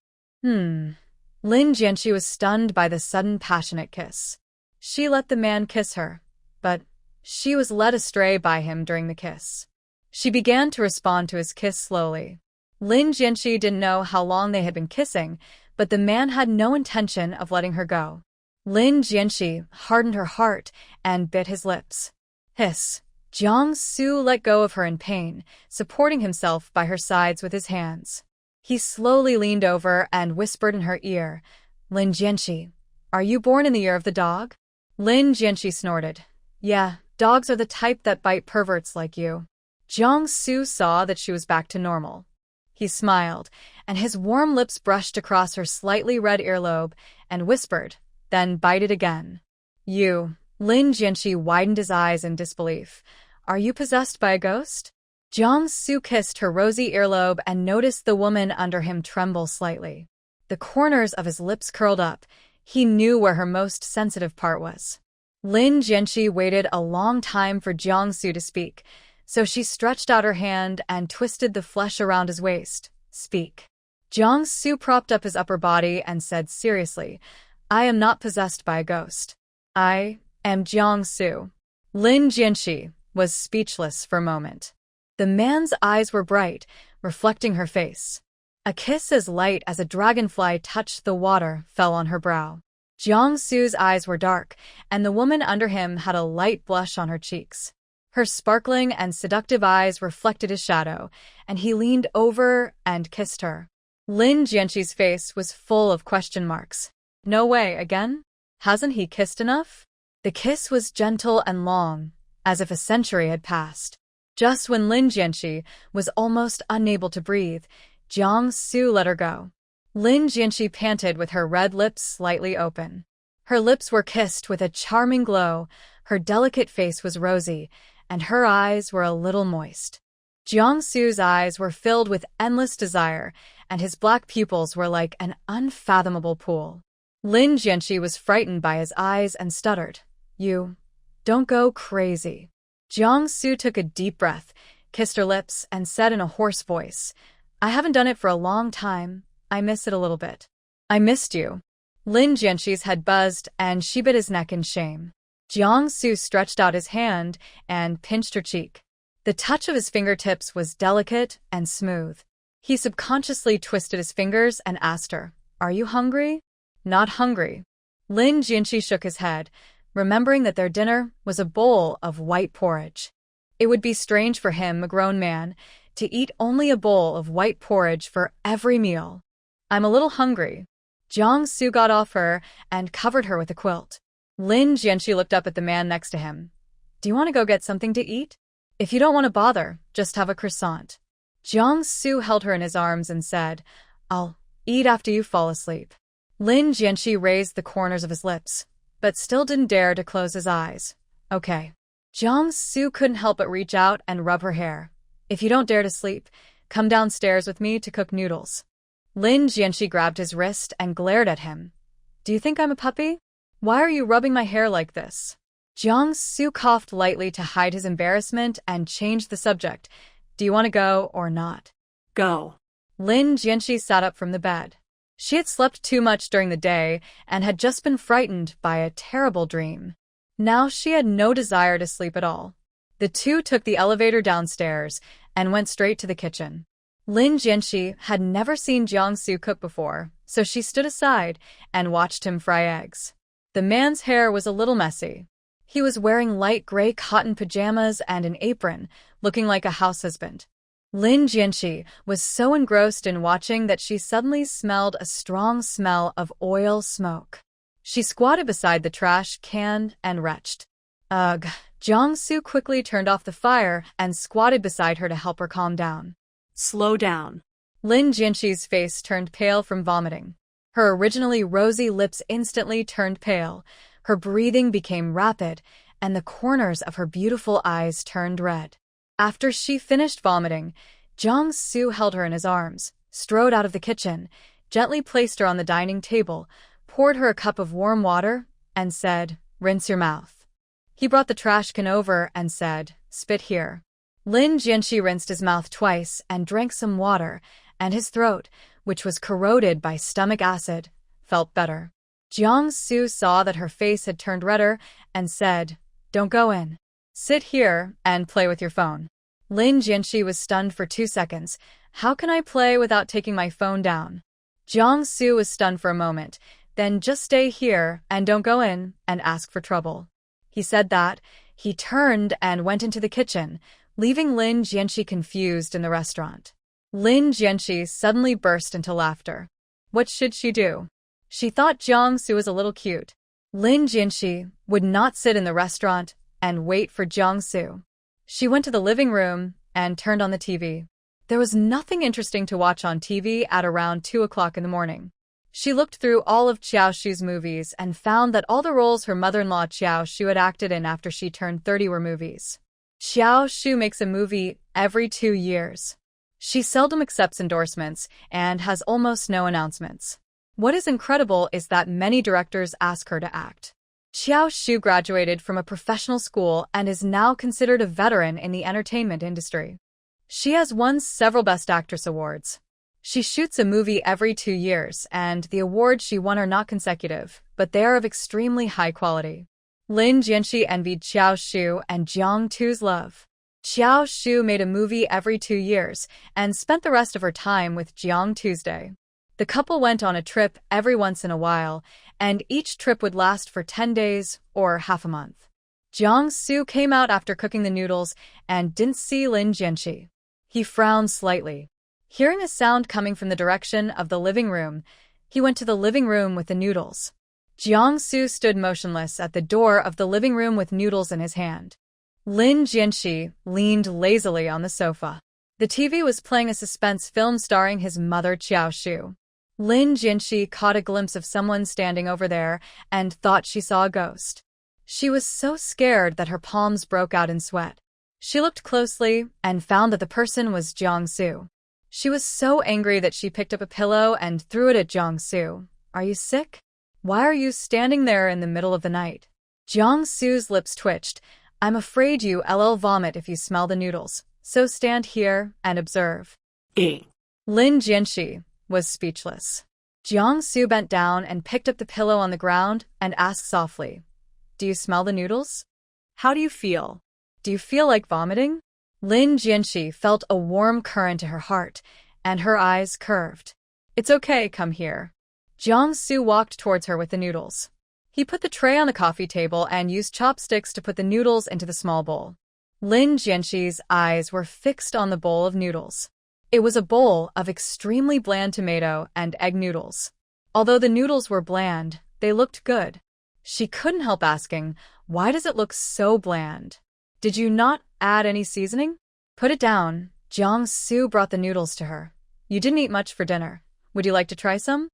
Lin Jianqi was stunned by the sudden passionate kiss. She let the man kiss her, but she was led astray by him during the kiss. She began to respond to his kiss slowly. Lin Jianqi didn't know how long they had been kissing, but the man had no intention of letting her go. Lin Jianqi hardened her heart and bit his lips. Hiss. Jiangsu let go of her in pain, supporting himself by her sides with his hands. He slowly leaned over and whispered in her ear, Lin Jianqi, are you born in the year of the dog? Lin Jianqi snorted. Yeah, dogs are the type that bite perverts like you. Jiangsu saw that she was back to normal. He smiled, and his warm lips brushed across her slightly red earlobe and whispered, then bited again. You. Lin Jianqi widened his eyes in disbelief. Are you possessed by a ghost? Jiangsu kissed her rosy earlobe and noticed the woman under him tremble slightly. The corners of his lips curled up. He knew where her most sensitive part was. Lin Jianqi waited a long time for Jiangsu to speak, so she stretched out her hand and twisted the flesh around his waist. Speak. Jiangsu propped up his upper body and said seriously, I am not possessed by a ghost. I am Jiangsu. Lin Jianqi was speechless for a moment. The man's eyes were bright, reflecting her face. A kiss as light as a dragonfly touched the water fell on her brow. Jiangsu's eyes were dark, and the woman under him had a light blush on her cheeks. Her sparkling and seductive eyes reflected his shadow, and he leaned over and kissed her. Lin Jianqi's face was full of question marks. No way, again? Hasn't he kissed enough? The kiss was gentle and long, as if a century had passed. Just when Lin Jianqi was almost unable to breathe, Jiangsu let her go. Lin Jianqi panted with her red lips slightly open. Her lips were kissed with a charming glow, her delicate face was rosy, and her eyes were a little moist. Jiangsu's eyes were filled with endless desire, and his black pupils were like an unfathomable pool. Lin Jianqi was frightened by his eyes and stuttered, You don't go crazy. Jiangsu took a deep breath, kissed her lips, and said in a hoarse voice, I haven't done it for a long time. I miss it a little bit. I missed you. Lin Jianqi's head buzzed, and she bit his neck in shame. Jiangsu stretched out his hand and pinched her cheek. The touch of his fingertips was delicate and smooth. He subconsciously twisted his fingers and asked her, Are you hungry? Not hungry. Lin Jianqi shook his head, remembering that their dinner was a bowl of white porridge. It would be strange for him, a grown man, to eat only a bowl of white porridge for every meal. I'm a little hungry. Jiangsu got off her and covered her with a quilt. Lin Jianqi looked up at the man next to him. Do you want to go get something to eat? If you don't want to bother, just have a croissant. Jiangsu held her in his arms and said, I'll eat after you fall asleep. Lin Jianqi raised the corners of his lips, but still didn't dare to close his eyes. Okay. Jiangsu couldn't help but reach out and rub her hair. If you don't dare to sleep, come downstairs with me to cook noodles. Lin Jianqi grabbed his wrist and glared at him. Do you think I'm a puppy? Why are you rubbing my hair like this? Jiangsu coughed lightly to hide his embarrassment and changed the subject. Do you want to go or not? Go. Lin Jianqi sat up from the bed. She had slept too much during the day and had just been frightened by a terrible dream. Now she had no desire to sleep at all. The two took the elevator downstairs and went straight to the kitchen. Lin Jianqi had never seen Jiangsu cook before, so she stood aside and watched him fry eggs. The man's hair was a little messy. He was wearing light gray cotton pajamas and an apron, looking like a house husband. Lin Jianqi was so engrossed in watching that she suddenly smelled a strong smell of oil smoke. She squatted beside the trash can and retched. Ugh. Jiangsu quickly turned off the fire and squatted beside her to help her calm down. Slow down. Lin Jianqi's face turned pale from vomiting. Her originally rosy lips instantly turned pale, her breathing became rapid, and the corners of her beautiful eyes turned red. After she finished vomiting, Jiangsu held her in his arms, strode out of the kitchen, gently placed her on the dining table, poured her a cup of warm water, and said, Rinse your mouth. He brought the trash can over and said, Spit here. Lin Jianxi rinsed his mouth twice and drank some water, and his throat, which was corroded by stomach acid, felt better. Jiang Su saw that her face had turned redder and said, "Don't go in. Sit here and play with your phone." Lin Jianxi was stunned for 2 seconds. "How can I play without taking my phone down?" Jiang Su was stunned for a moment. "Then just stay here and don't go in and ask for trouble." He said that. He turned and went into the kitchen, leaving Lin Jianxi confused in the restaurant. Lin Jianxi suddenly burst into laughter. What should she do? She thought Jiang Su was a little cute. Lin Jianxi would not sit in the restaurant and wait for Jiang Su. She went to the living room and turned on the TV. There was nothing interesting to watch on TV at around 2 o'clock in the morning. She looked through all of Qiao Shu's movies and found that all the roles her mother-in-law Qiao Shu had acted in after she turned 30 were movies. Qiao Shu makes a movie every 2 years. She seldom accepts endorsements and has almost no announcements. What is incredible is that many directors ask her to act. Qiao Shu graduated from a professional school and is now considered a veteran in the entertainment industry. She has won several Best Actress awards. She shoots a movie every 2 years, and the awards she won are not consecutive, but they are of extremely high quality. Lin Jianxi envied Qiao Shu and Jiang Tu's love. Qiao Shu made a movie every 2 years and spent the rest of her time with Jiang Tuesday. The couple went on a trip every once in a while, and each trip would last for 10 days or half a month. Jiang Su came out after cooking the noodles and didn't see Lin Jianxi. He frowned slightly. Hearing a sound coming from the direction of the living room, he went to the living room with the noodles. Jiang Su stood motionless at the door of the living room with noodles in his hand. Lin Jianxi leaned lazily on the sofa. The TV was playing a suspense film starring his mother Qiao Shu. Lin Jianxi caught a glimpse of someone standing over there and thought she saw a ghost. She was so scared that her palms broke out in sweat. She looked closely and found that the person was Jiang Su. She was so angry that she picked up a pillow and threw it at Jiang Su. "Are you sick? Why are you standing there in the middle of the night?" Jiang Su's lips twitched. "I'm afraid you'll vomit if you smell the noodles, so stand here and observe." Lin Jianxi was speechless. Jiang Su bent down and picked up the pillow on the ground and asked softly, "Do you smell the noodles? How do you feel? Do you feel like vomiting?" Lin Jianxi felt a warm current to her heart, and her eyes curved. "It's okay, come here." Jiang Su walked towards her with the noodles. He put the tray on the coffee table and used chopsticks to put the noodles into the small bowl. Lin Jianxi's eyes were fixed on the bowl of noodles. It was a bowl of extremely bland tomato and egg noodles. Although the noodles were bland, they looked good. She couldn't help asking, "Why does it look so bland? Did you not add any seasoning?" "Put it down." Jiang Su brought the noodles to her. "You didn't eat much for dinner. Would you like to try some?"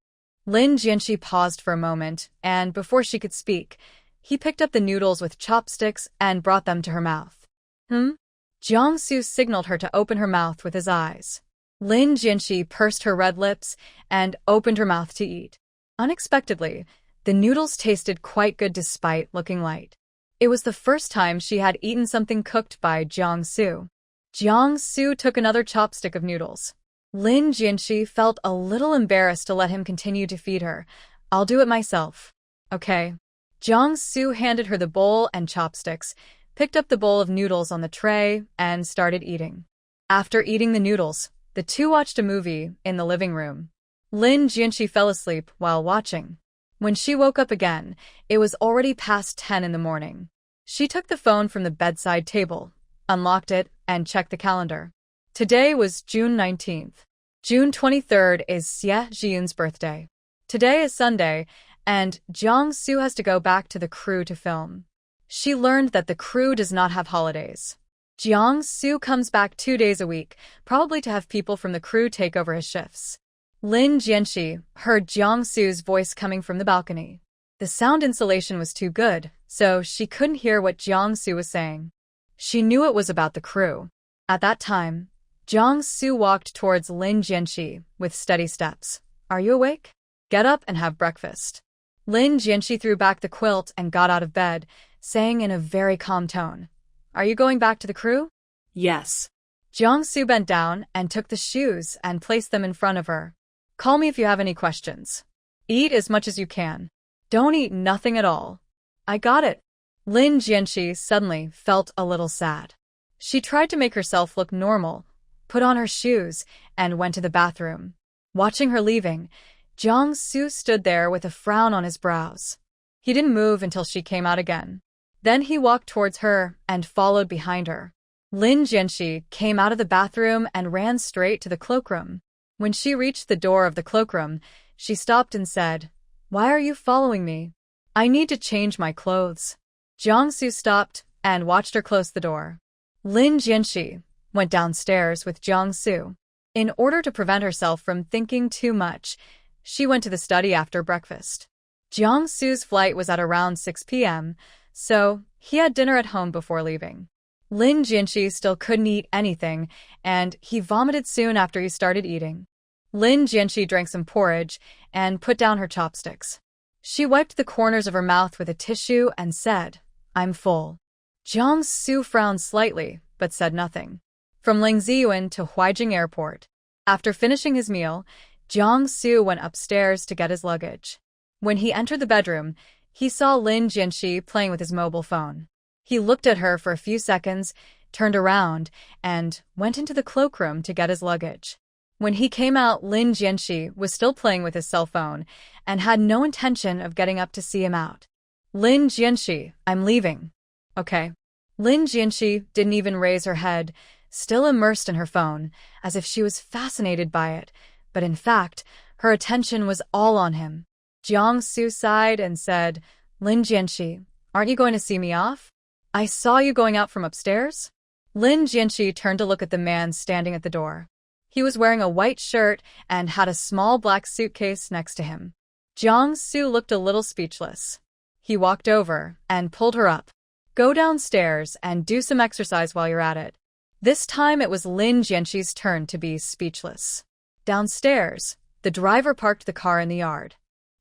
Lin Jianxi paused for a moment, and before she could speak, he picked up the noodles with chopsticks and brought them to her mouth. Jiang Su signaled her to open her mouth with his eyes. Lin Jianxi pursed her red lips and opened her mouth to eat. Unexpectedly, the noodles tasted quite good despite looking light. It was the first time she had eaten something cooked by Jiang Su. Jiang Su took another chopstick of noodles. Lin Jianxi felt a little embarrassed to let him continue to feed her. "I'll do it myself." "Okay." Jiang Su handed her the bowl and chopsticks, picked up the bowl of noodles on the tray, and started eating. After eating the noodles, the two watched a movie in the living room. Lin Jianxi fell asleep while watching. When she woke up again, it was already past 10 in the morning. She took the phone from the bedside table, unlocked it, and checked the calendar. Today was June 19th. June 23rd is Xie Zhiyun's birthday. Today is Sunday, and Jiang Su has to go back to the crew to film. She learned that the crew does not have holidays. Jiang Su comes back 2 days a week, probably to have people from the crew take over his shifts. Lin Jianxi heard Jiang Su's voice coming from the balcony. The sound insulation was too good, so she couldn't hear what Jiang Su was saying. She knew it was about the crew. At that time, Jiang Su walked towards Lin Jianxi with steady steps. "Are you awake? Get up and have breakfast." Lin Jianxi threw back the quilt and got out of bed, saying in a very calm tone, "Are you going back to the crew?" Yes. Jiangsu bent down and took the shoes and placed them in front of her. Call me if you have any questions. Eat as much as you can. Don't eat nothing at all. I got it. Lin Jianxi suddenly felt a little sad. She tried to make herself look normal, put on her shoes, and went to the bathroom. Watching her leaving, Jiangsu stood there with a frown on his brows. He didn't move until she came out again. Then he walked towards her and followed behind her. Lin Jianxi came out of the bathroom and ran straight to the cloakroom. When she reached the door of the cloakroom, she stopped and said, "Why are you following me? I need to change my clothes." Jiangsu stopped and watched her close the door. Lin Jianxi went downstairs with Jiangsu. In order to prevent herself from thinking too much, she went to the study after breakfast. Jiangsu's flight was at around 6 p.m., so he had dinner at home before leaving. Lin Jianxi still couldn't eat anything, and he vomited soon after he started eating. Lin Jianxi drank some porridge and put down her chopsticks. She wiped the corners of her mouth with a tissue and said, "I'm full." Jiangsu frowned slightly, but said nothing. From Lingziyuan to Huaijing Airport. After finishing his meal, Jiangsu went upstairs to get his luggage. When he entered the bedroom, he saw Lin Jianxi playing with his mobile phone. He looked at her for a few seconds, turned around, and went into the cloakroom to get his luggage. When he came out, Lin Jianxi was still playing with his cell phone and had no intention of getting up to see him out. "Lin Jianxi, I'm leaving." "Okay." Lin Jianxi didn't even raise her head, still immersed in her phone, as if she was fascinated by it, but in fact, her attention was all on him. Jiangsu sighed and said, "Lin Jianxi, aren't you going to see me off? I saw you going out from upstairs." Lin Jianxi turned to look at the man standing at the door. He was wearing a white shirt and had a small black suitcase next to him. Jiangsu looked a little speechless. He walked over and pulled her up. "Go downstairs and do some exercise while you're at it." This time it was Lin Jianxi's turn to be speechless. Downstairs, the driver parked the car in the yard.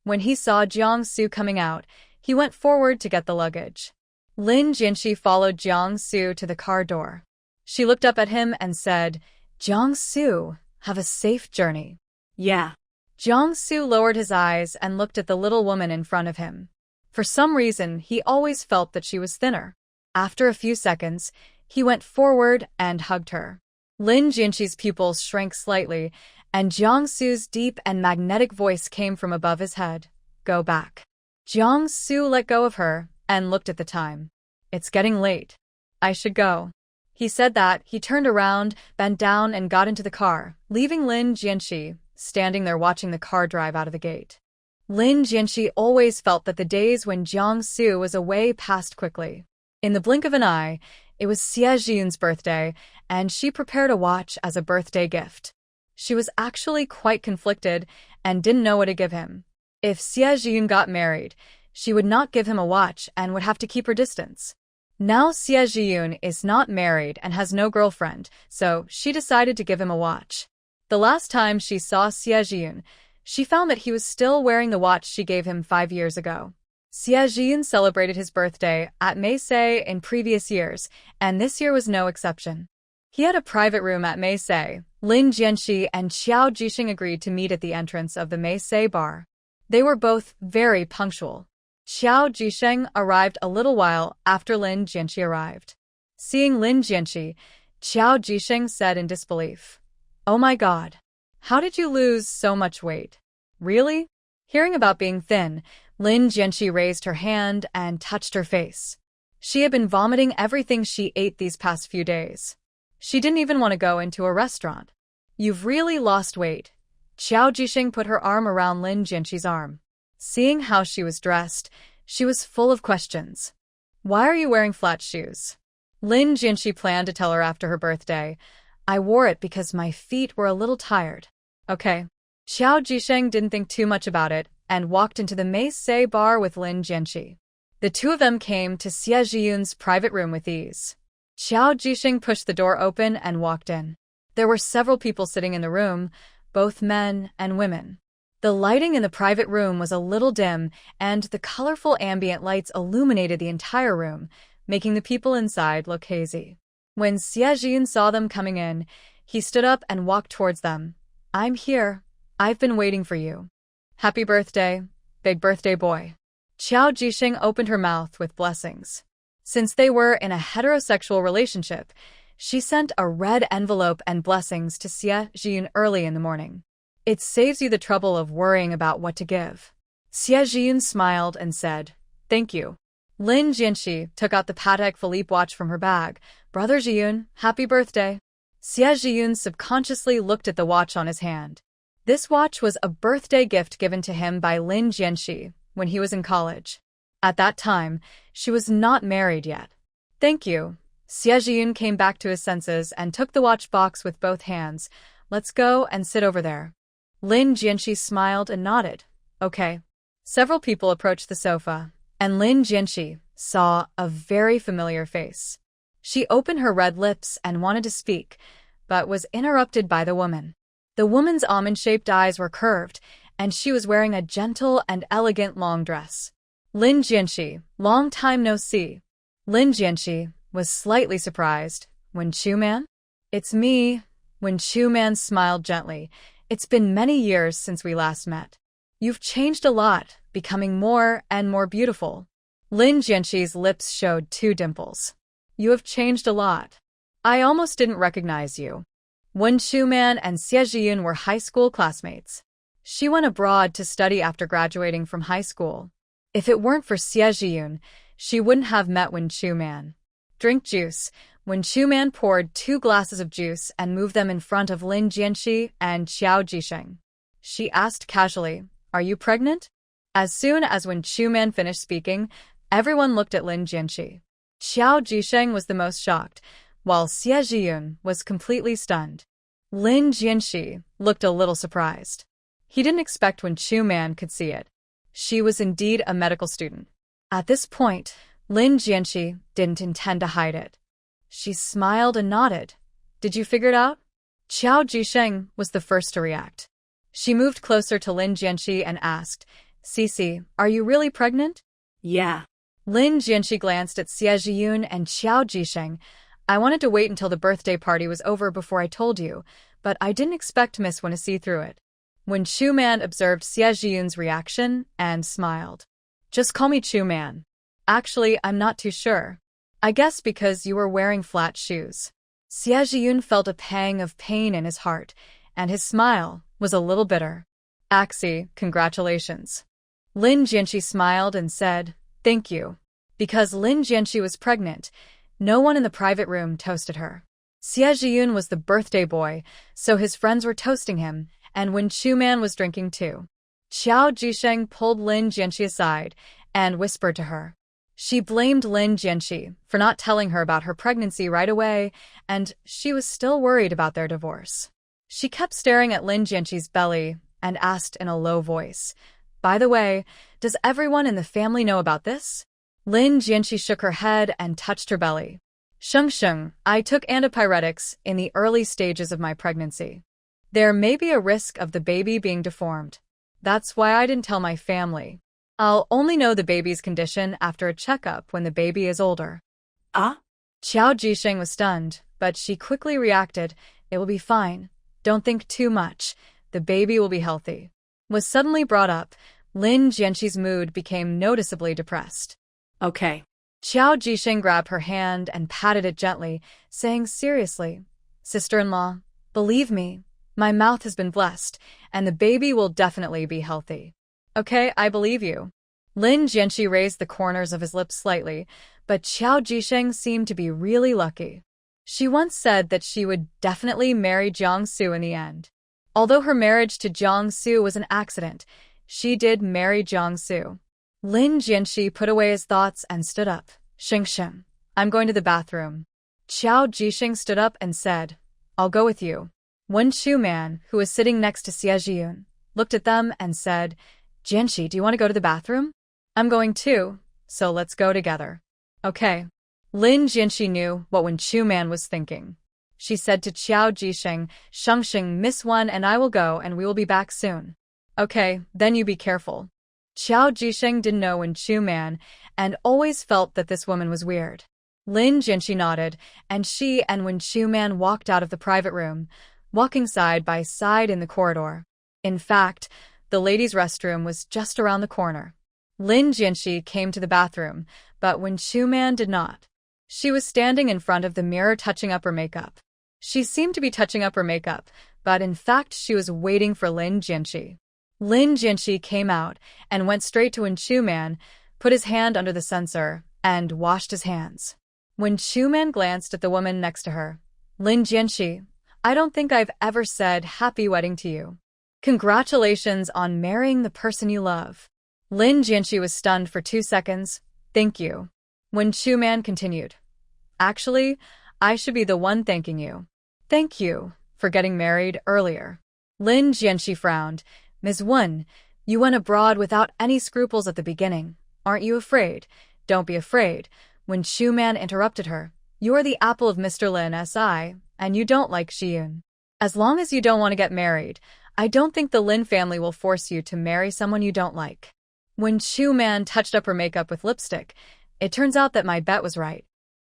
When he saw Jiangsu coming out, he went forward to get the luggage. Lin Jianxi followed Jiangsu to the car door. She looked up at him and said, "Jiangsu, have a safe journey." Yeah. Jiangsu lowered his eyes and looked at the little woman in front of him. For some reason, he always felt that she was thinner. After a few seconds, he went forward and hugged her. Lin Jianxi's pupils shrank slightly, and Jiangsu's deep and magnetic voice came from above his head. "Go back." Jiangsu let go of her and looked at the time. "It's getting late. I should go." He said that, he turned around, bent down, and got into the car, leaving Lin Jianxi standing there watching the car drive out of the gate. Lin Jianxi always felt that the days when Jiangsu was away passed quickly. In the blink of an eye, it was Xie Zhiyun's birthday, and she prepared a watch as a birthday gift. She was actually quite conflicted and didn't know what to give him. If Xie Zhiyun got married, she would not give him a watch and would have to keep her distance. Now Xie Zhiyun is not married and has no girlfriend, so she decided to give him a watch. The last time she saw Xie Zhiyun, she found that he was still wearing the watch she gave him 5 years ago. Xie Zhiyun celebrated his birthday at Meisei in previous years, and this year was no exception. He had a private room at Meisei. Lin Jianxi and Xiao Jixing agreed to meet at the entrance of the Meisei bar. They were both very punctual. Xiao Jixing arrived a little while after Lin Jianxi arrived. Seeing Lin Jianxi, Xiao Jixing said in disbelief, "Oh my God! How did you lose so much weight? Really?" Hearing about being thin, Lin Jianxi raised her hand and touched her face. She had been vomiting everything she ate these past few days. She didn't even want to go into a restaurant. "You've really lost weight." Xiao Jixing put her arm around Lin Jianxi's arm. Seeing how she was dressed, she was full of questions. "Why are you wearing flat shoes?" Lin Jianxi planned to tell her after her birthday. "I wore it because my feet were a little tired." "Okay." Xiao Jixing didn't think too much about it and walked into the Meisei bar with Lin Jianxi. The two of them came to Xie Zhiyun's private room with ease. Xiao Jixing pushed the door open and walked in. There were several people sitting in the room, both men and women. The lighting in the private room was a little dim, and the colorful ambient lights illuminated the entire room, making the people inside look hazy. When Xie Jiyun saw them coming in, he stood up and walked towards them. I'm here. I've been waiting for you. Happy birthday, big birthday boy. Qiao Jisheng opened her mouth with blessings. Since they were in a heterosexual relationship, she sent a red envelope and blessings to Xie Jiyun early in the morning. It saves you the trouble of worrying about what to give. Xie Jiyun smiled and said, Thank you. Lin Jianxi took out the Patek Philippe watch from her bag. Brother Jiyun, happy birthday. Xie Jiyun subconsciously looked at the watch on his hand. This watch was a birthday gift given to him by Lin Jianxi when he was in college. At that time, she was not married yet. Thank you. Xie Jiyun came back to his senses and took the watch box with both hands. Let's go and sit over there. Lin Jianxi smiled and nodded. Okay. Several people approached the sofa, and Lin Jianxi saw a very familiar face. She opened her red lips and wanted to speak, but was interrupted by the woman. The woman's almond-shaped eyes were curved, and she was wearing a gentle and elegant long dress. Lin Jianxi, long time no see. Lin Jianxi was slightly surprised. Wen Chuman? It's me. Wen Chuman smiled gently. It's been many years since we last met. You've changed a lot, becoming more and more beautiful. Lin Jianxi's lips showed two dimples. You have changed a lot. I almost didn't recognize you. Wen Chuman and Xie Jiyun were high school classmates. She went abroad to study after graduating from high school. If it weren't for Xie Jiyun, she wouldn't have met Wen Chuman. Drink juice. Wen Chuman poured 2 glasses of juice and moved them in front of Lin Jianxi and Qiao Jisheng. She asked casually, Are you pregnant? As soon as Wen Chuman finished speaking, everyone looked at Lin Jianxi. Qiao Jisheng was the most shocked, while Xie Jiyun was completely stunned. Lin Jianxi looked a little surprised. He didn't expect Wen Chuman could see it. She was indeed a medical student. At this point, Lin Jianxi didn't intend to hide it. She smiled and nodded. Did you figure it out? Qiao Jisheng was the first to react. She moved closer to Lin Jianxi and asked, Cici, are you really pregnant? Yeah. Lin Jianxi glanced at Xie Jiyun and Qiao Jisheng. I wanted to wait until the birthday party was over before I told you, but I didn't expect Miss Wen to see through it. Wen Chuman observed Xie Jiyun's reaction and smiled. Just call me Chuman. Actually, I'm not too sure. I guess because you were wearing flat shoes. Xie Jiyun felt a pang of pain in his heart, and his smile was a little bitter. Axie, congratulations. Lin Jianxi smiled and said, Thank you. Because Lin Jianxi was pregnant, no one in the private room toasted her. Xie Jiyun was the birthday boy, so his friends were toasting him, and Wen Chuman was drinking too. Qiao Jisheng pulled Lin Jianxi aside and whispered to her. She blamed Lin Jianxi for not telling her about her pregnancy right away, and she was still worried about their divorce. She kept staring at Lin Jianxi's belly and asked in a low voice, By the way, does everyone in the family know about this? Lin Jianxi shook her head and touched her belly. Sheng, I took antipyretics in the early stages of my pregnancy. There may be a risk of the baby being deformed. That's why I didn't tell my family. I'll only know the baby's condition after a checkup when the baby is older. Ah? Qiao Jisheng was stunned, but she quickly reacted, It will be fine. Don't think too much. The baby will be healthy. Was suddenly brought up, Lin Jianxi's mood became noticeably depressed. Okay. Qiao Jisheng grabbed her hand and patted it gently, saying seriously, Sister-in-law, believe me, my mouth has been blessed, and the baby will definitely be healthy. Okay, I believe you. Lin Jianxi raised the corners of his lips slightly, but Qiao Jisheng seemed to be really lucky. She once said that she would definitely marry Jiangsu in the end. Although her marriage to Jiangsu was an accident, she did marry Jiangsu. Lin Jianxi put away his thoughts and stood up. Sheng, I'm going to the bathroom. Qiao Jisheng stood up and said, I'll go with you. Wen Chuman, who was sitting next to Xie Jiyun, looked at them and said, Jianxi, do you want to go to the bathroom? I'm going too, so let's go together. Okay. Lin Jianxi knew what Wen Chuman was thinking. She said to Qiao Jisheng, Sheng, Miss Wen and I will go and we will be back soon. Okay, then you be careful. Qiao Jisheng didn't know Wen Chuman and always felt that this woman was weird. Lin Jianxi nodded, and she and Wen Chuman walked out of the private room, walking side by side in the corridor. In fact, the ladies' restroom was just around the corner. Lin Jianxi came to the bathroom, but Wen Chuman did not. She was standing in front of the mirror touching up her makeup. She seemed to be touching up her makeup, but in fact she was waiting for Lin Jianxi. Lin Jianxi came out and went straight to Wen Chuman, put his hand under the sensor, and washed his hands. Wen Chuman glanced at the woman next to her. Lin Jianxi, I don't think I've ever said happy wedding to you. Congratulations on marrying the person you love. Lin Jianxi was stunned for 2 seconds. Thank you. Wen Chuman continued. Actually, I should be the one thanking you. Thank you for getting married earlier. Lin Jianxi frowned. Ms. Wen, you went abroad without any scruples at the beginning. Aren't you afraid? Don't be afraid. Wen Chuman interrupted her. You're the apple of Mr. Lin Si, and you don't like Xiyun. As long as you don't want to get married, I don't think the Lin family will force you to marry someone you don't like. Wen Chuman touched up her makeup with lipstick. It turns out that my bet was right.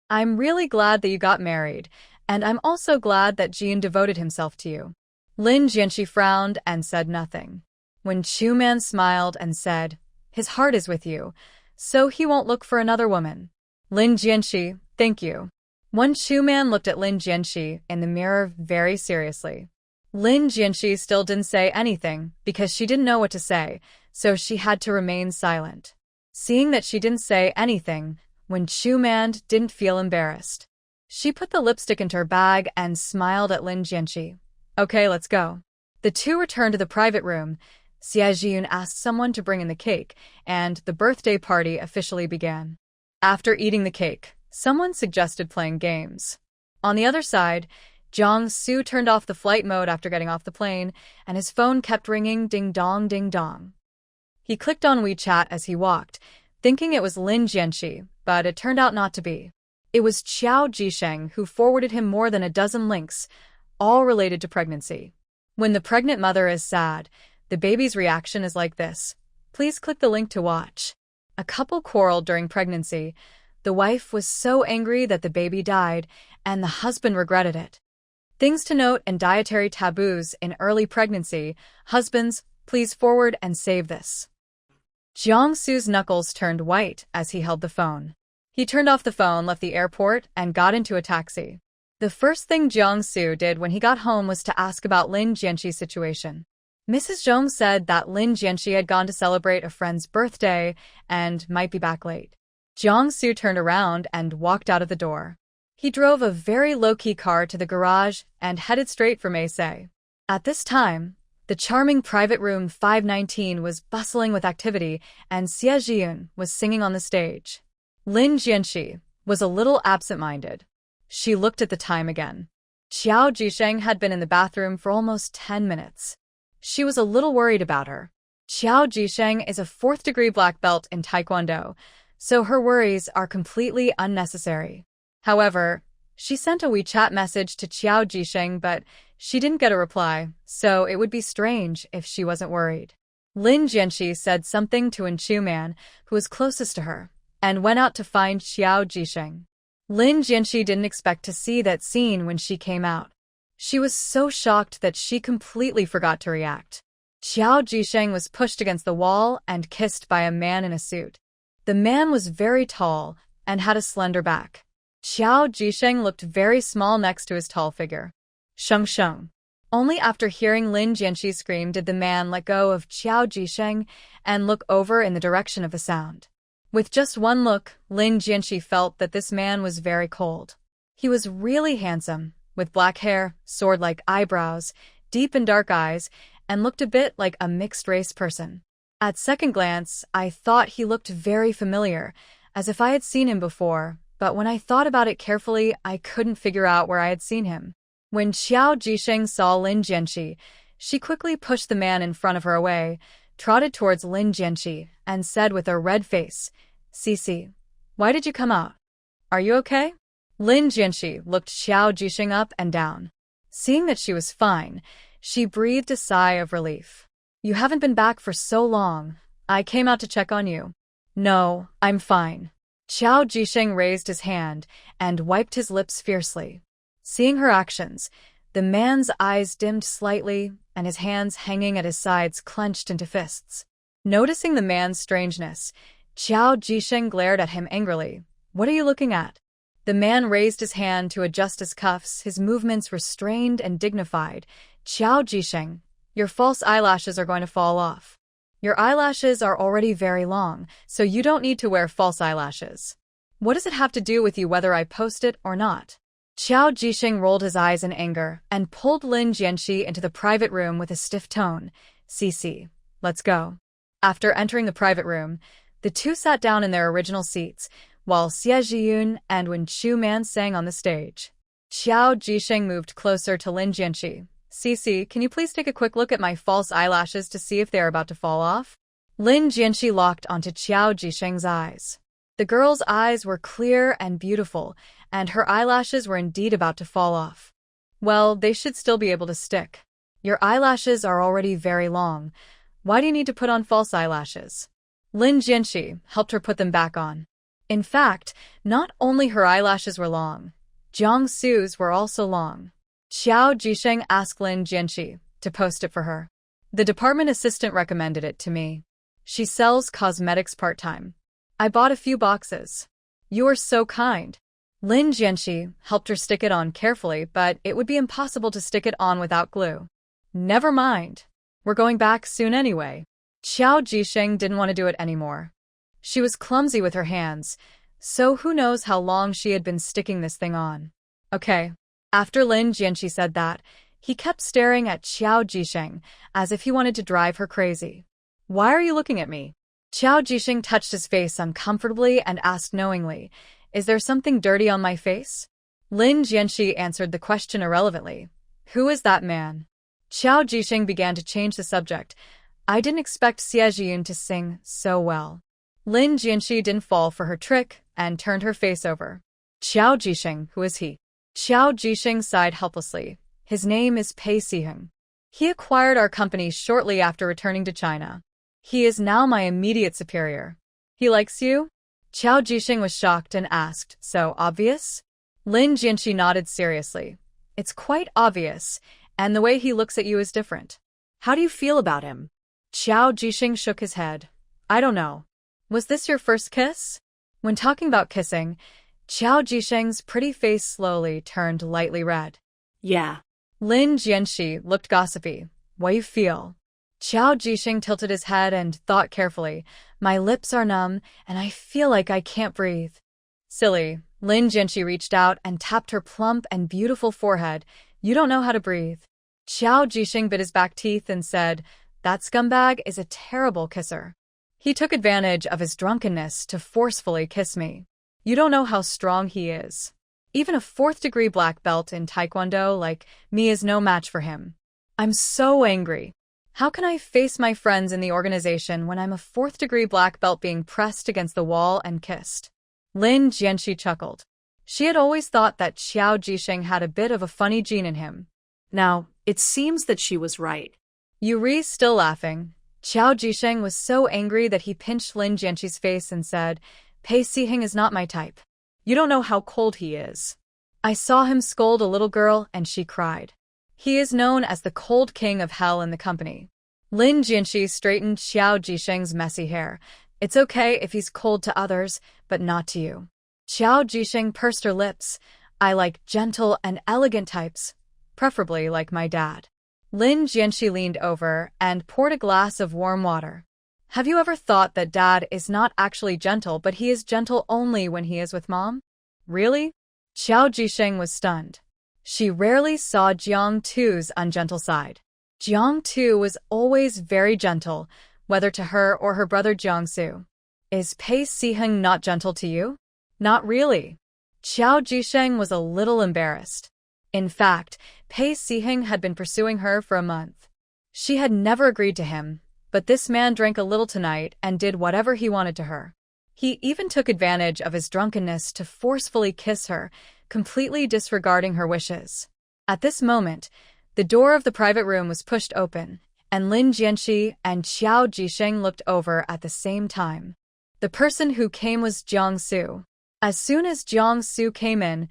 I'm really glad that you got married, and I'm also glad that Jin devoted himself to you. Lin Jianxi frowned and said nothing. Wen Chuman smiled and said, his heart is with you, so he won't look for another woman. Lin Jianxi, thank you. Wen Chuman looked at Lin Jianxi in the mirror very seriously. Lin Jianxi still didn't say anything because she didn't know what to say, so she had to remain silent. Seeing that she didn't say anything, Wen Chuman didn't feel embarrassed. She put the lipstick into her bag and smiled at Lin Jianxi. Okay, let's go. The two returned to the private room. Xia Jiyun asked someone to bring in the cake, and the birthday party officially began. After eating the cake, someone suggested playing games. On the other side, Jiang Su turned off the flight mode after getting off the plane, and his phone kept ringing ding dong ding dong. He clicked on WeChat as he walked, thinking it was Lin Jianxi, but it turned out not to be. It was Qiao Jisheng who forwarded him more than a dozen links, all related to pregnancy. When the pregnant mother is sad, the baby's reaction is like this. Please click the link to watch. A couple quarreled during pregnancy. The wife was so angry that the baby died, and the husband regretted it. Things to note and dietary taboos in early pregnancy. Husbands, please forward and save this. Jiang Su's knuckles turned white as he held the phone. He turned off the phone, left the airport, and got into a taxi. The first thing Jiang Su did when he got home was to ask about Lin Jianxi's situation. Mrs. Zhong said that Lin Jianxi had gone to celebrate a friend's birthday and might be back late. Jiang Su turned around and walked out of the door. He drove a very low-key car to the garage and headed straight for Meisei. At this time, the charming private room 519 was bustling with activity, and Xia Jiyun was singing on the stage. Lin Jianxi was a little absent-minded. She looked at the time again. Qiao Jisheng had been in the bathroom for almost 10 minutes. She was a little worried about her. Qiao Jisheng is a 4th-degree black belt in Taekwondo, so her worries are completely unnecessary. However, she sent a WeChat message to Qiao Jisheng, but she didn't get a reply, so it would be strange if she wasn't worried. Lin Jianxi said something to Wen Chuman, who was closest to her, and went out to find Qiao Jisheng. Lin Jianxi didn't expect to see that scene when she came out. She was so shocked that she completely forgot to react. Qiao Jisheng was pushed against the wall and kissed by a man in a suit. The man was very tall and had a slender back. Qiao Jisheng looked very small next to his tall figure. Sheng Sheng. Only after hearing Lin Jianxi's scream did the man let go of Qiao Jisheng and look over in the direction of the sound. With just one look, Lin Jianxi felt that this man was very cold. He was really handsome, with black hair, sword-like eyebrows, deep and dark eyes, and looked a bit like a mixed-race person. At second glance, I thought he looked very familiar, as if I had seen him before, but when I thought about it carefully, I couldn't figure out where I had seen him. When Qiao Jisheng saw Lin Jianxi, she quickly pushed the man in front of her away, trotted towards Lin Jianxi, and said with a red face, "Cici, why did you come out? Are you okay?" Lin Jianxi looked Qiao Jisheng up and down. Seeing that she was fine, she breathed a sigh of relief. "You haven't been back for so long. I came out to check on you." "No, I'm fine." Qiao Jisheng raised his hand and wiped his lips fiercely. Seeing her actions, the man's eyes dimmed slightly and his hands hanging at his sides clenched into fists. Noticing the man's strangeness, Qiao Jisheng glared at him angrily. "What are you looking at?" The man raised his hand to adjust his cuffs, his movements restrained and dignified. "Qiao Jisheng, your false eyelashes are going to fall off. Your eyelashes are already very long, so you don't need to wear false eyelashes. What does it have to do with you whether I post it or not?" Qiao Jisheng rolled his eyes in anger and pulled Lin Jianxi into the private room with a stiff tone. "Cici, let's go." After entering the private room, the two sat down in their original seats, while Xie Zhiyun and Wen Chuman sang on the stage. Qiao Jisheng moved closer to Lin Jianxi. "Cici, can you please take a quick look at my false eyelashes to see if they are about to fall off?" Lin Jianxi locked onto Qiao Jisheng's eyes. The girl's eyes were clear and beautiful, and her eyelashes were indeed about to fall off. "Well, they should still be able to stick. Your eyelashes are already very long. Why do you need to put on false eyelashes?" Lin Jianxi helped her put them back on. In fact, not only her eyelashes were long, Jiang Su's were also long. Qiao Jisheng asked Lin Jianxi to post it for her. "The department assistant recommended it to me. She sells cosmetics part-time. I bought a few boxes." "You are so kind." Lin Jianxi helped her stick it on carefully, but it would be impossible to stick it on without glue. "Never mind. We're going back soon anyway." Qiao Jisheng didn't want to do it anymore. She was clumsy with her hands, so who knows how long she had been sticking this thing on. "Okay." After Lin Jianxi said that, he kept staring at Qiao Jisheng as if he wanted to drive her crazy. "Why are you looking at me?" Qiao Jisheng touched his face uncomfortably and asked knowingly, "Is there something dirty on my face?" Lin Jianxi answered the question irrelevantly. "Who is that man?" Qiao Jisheng began to change the subject. "I didn't expect Xie Zhiyun to sing so well." Lin Jianxi didn't fall for her trick and turned her face over. "Qiao Jisheng, who is he?" Qiao Jisheng sighed helplessly. "His name is Pei Siheng. He acquired our company shortly after returning to China. He is now my immediate superior." "He likes you?" Qiao Jisheng was shocked and asked, "So obvious?" Lin Jianxi nodded seriously. "It's quite obvious, and the way he looks at you is different." "How do you feel about him?" Qiao Jisheng shook his head. "I don't know. Was this your first kiss?" When talking about kissing, Qiao Jisheng's pretty face slowly turned lightly red. "Yeah." Lin Jianxi looked gossipy. "What you feel?" Qiao Jisheng tilted his head and thought carefully. "My lips are numb, and I feel like I can't breathe." "Silly." Lin Jianxi reached out and tapped her plump and beautiful forehead. "You don't know how to breathe." Qiao Jisheng bit his back teeth and said, "That scumbag is a terrible kisser. He took advantage of his drunkenness to forcefully kiss me. You don't know how strong he is. Even a 4th-degree black belt in Taekwondo like me is no match for him. I'm so angry. How can I face my friends in the organization when I'm a 4th-degree black belt being pressed against the wall and kissed?" Lin Jianxi chuckled. She had always thought that Qiao Jisheng had a bit of a funny gene in him. Now, it seems that she was right. Yuri's still laughing. Qiao Jisheng was so angry that he pinched Lin Jianxi's face and said, "Pei Siheng is not my type. You don't know how cold he is. I saw him scold a little girl and she cried. He is known as the cold king of hell in the company." Lin Jianxi straightened Qiao Jisheng's messy hair. "It's okay if he's cold to others, but not to you." Qiao Jisheng pursed her lips. "I like gentle and elegant types, preferably like my dad." Lin Jianxi leaned over and poured a glass of warm water. "Have you ever thought that Dad is not actually gentle, but he is gentle only when he is with Mom?" "Really?" Qiao Jisheng was stunned. She rarely saw Jiang Tu's ungentle side. Jiang Tu was always very gentle, whether to her or her brother Jiang Su. "Is Pei Siheng not gentle to you?" "Not really." Qiao Jisheng was a little embarrassed. In fact, Pei Siheng had been pursuing her for a month. She had never agreed to him, but this man drank a little tonight and did whatever he wanted to her. He even took advantage of his drunkenness to forcefully kiss her, completely disregarding her wishes. At this moment, the door of the private room was pushed open, and Lin Jianxi and Qiao Jisheng looked over at the same time. The person who came was Jiangsu. As soon as Jiangsu came in,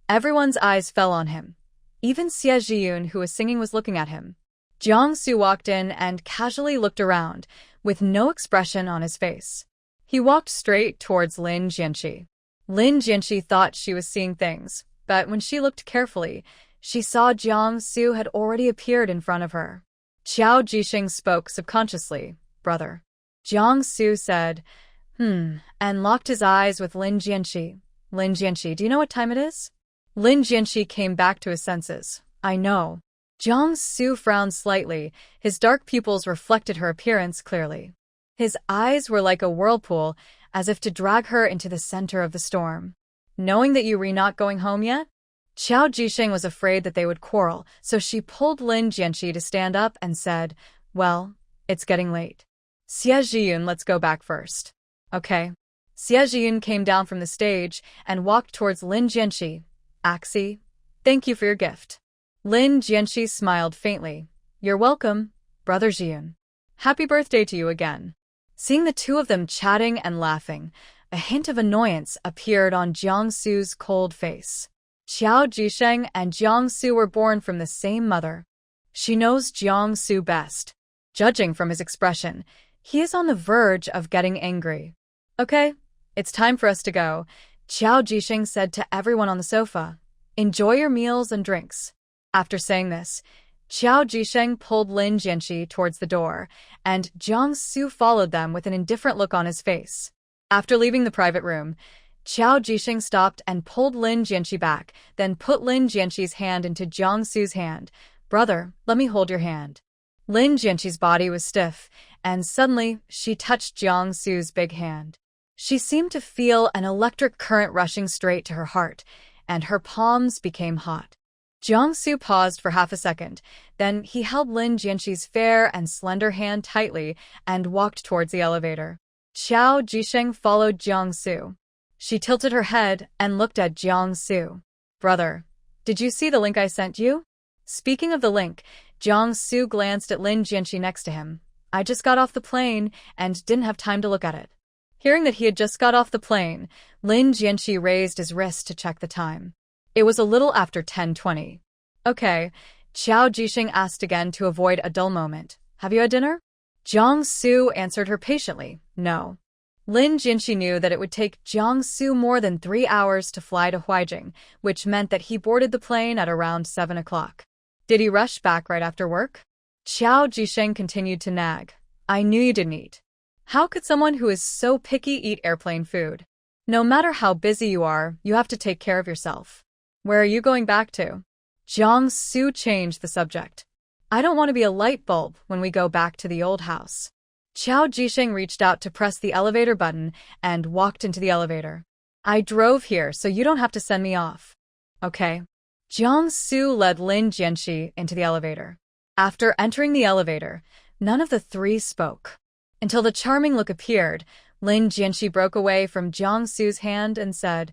everyone's eyes fell on him. Even Xie Zhiyun, who was singing, was looking at him. Jiangsu walked in and casually looked around, with no expression on his face. He walked straight towards Lin Jianxi. Lin Jianxi thought she was seeing things, but when she looked carefully, she saw Jiangsu had already appeared in front of her. Qiao Jisheng spoke subconsciously, "Brother." Jiangsu said, and locked his eyes with Lin Jianxi. "Lin Jianxi, do you know what time it is?" Lin Jianxi came back to his senses. "I know." Jiangsu frowned slightly. His dark pupils reflected her appearance clearly. His eyes were like a whirlpool, as if to drag her into the center of the storm. "Knowing that you were not going home yet?" Qiao Jisheng was afraid that they would quarrel, so she pulled Lin Jianxi to stand up and said, "Well, it's getting late. Xie Zhiyun, let's go back first." "Okay." Xie Zhiyun came down from the stage and walked towards Lin Jianxi. "Axie, thank you for your gift." Lin Jianxi smiled faintly. "You're welcome, Brother Zhiyun. Happy birthday to you again." Seeing the two of them chatting and laughing, a hint of annoyance appeared on Jiangsu's cold face. Qiao Jisheng and Jiangsu were born from the same mother. She knows Jiangsu best. Judging from his expression, he is on the verge of getting angry. "Okay, it's time for us to go," Qiao Jisheng said to everyone on the sofa. "Enjoy your meals and drinks." After saying this, Qiao Jisheng pulled Lin Jianxi towards the door, and Jiangsu followed them with an indifferent look on his face. After leaving the private room, Qiao Jisheng stopped and pulled Lin Jianxi back, then put Lin Jianxi's hand into Jiangsu's hand. "Brother, let me hold your hand." Lin Jianxi's body was stiff, and suddenly she touched Jiangsu's big hand. She seemed to feel an electric current rushing straight to her heart, and her palms became hot. Jiangsu paused for half a second, then he held Lin Jianxi's fair and slender hand tightly and walked towards the elevator. Qiao Jisheng followed Jiangsu. She tilted her head and looked at Jiangsu. "Brother, did you see the link I sent you?" Speaking of the link, Jiangsu glanced at Lin Jianxi next to him. "I just got off the plane and didn't have time to look at it." Hearing that he had just got off the plane, Lin Jianxi raised his wrist to check the time. It was a little after 10:20. "Okay," Qiao Jisheng asked again to avoid a dull moment. "Have you had dinner?" Jiangsu answered her patiently, "No." Lin Jianxi knew that it would take Jiangsu more than 3 hours to fly to Huaijing, which meant that he boarded the plane at around 7 o'clock. Did he rush back right after work? Qiao Jisheng continued to nag. "I knew you didn't eat. How could someone who is so picky eat airplane food? No matter how busy you are, you have to take care of yourself. Where are you going back to?" Jiangsu changed the subject. "I don't want to be a light bulb when we go back to the old house." Qiao Jisheng reached out to press the elevator button and walked into the elevator. "I drove here, so you don't have to send me off." "Okay." Jiangsu led Lin Jianxi into the elevator. After entering the elevator, none of the three spoke. Until the charming look appeared, Lin Jianxi broke away from Jiangsu's hand and said,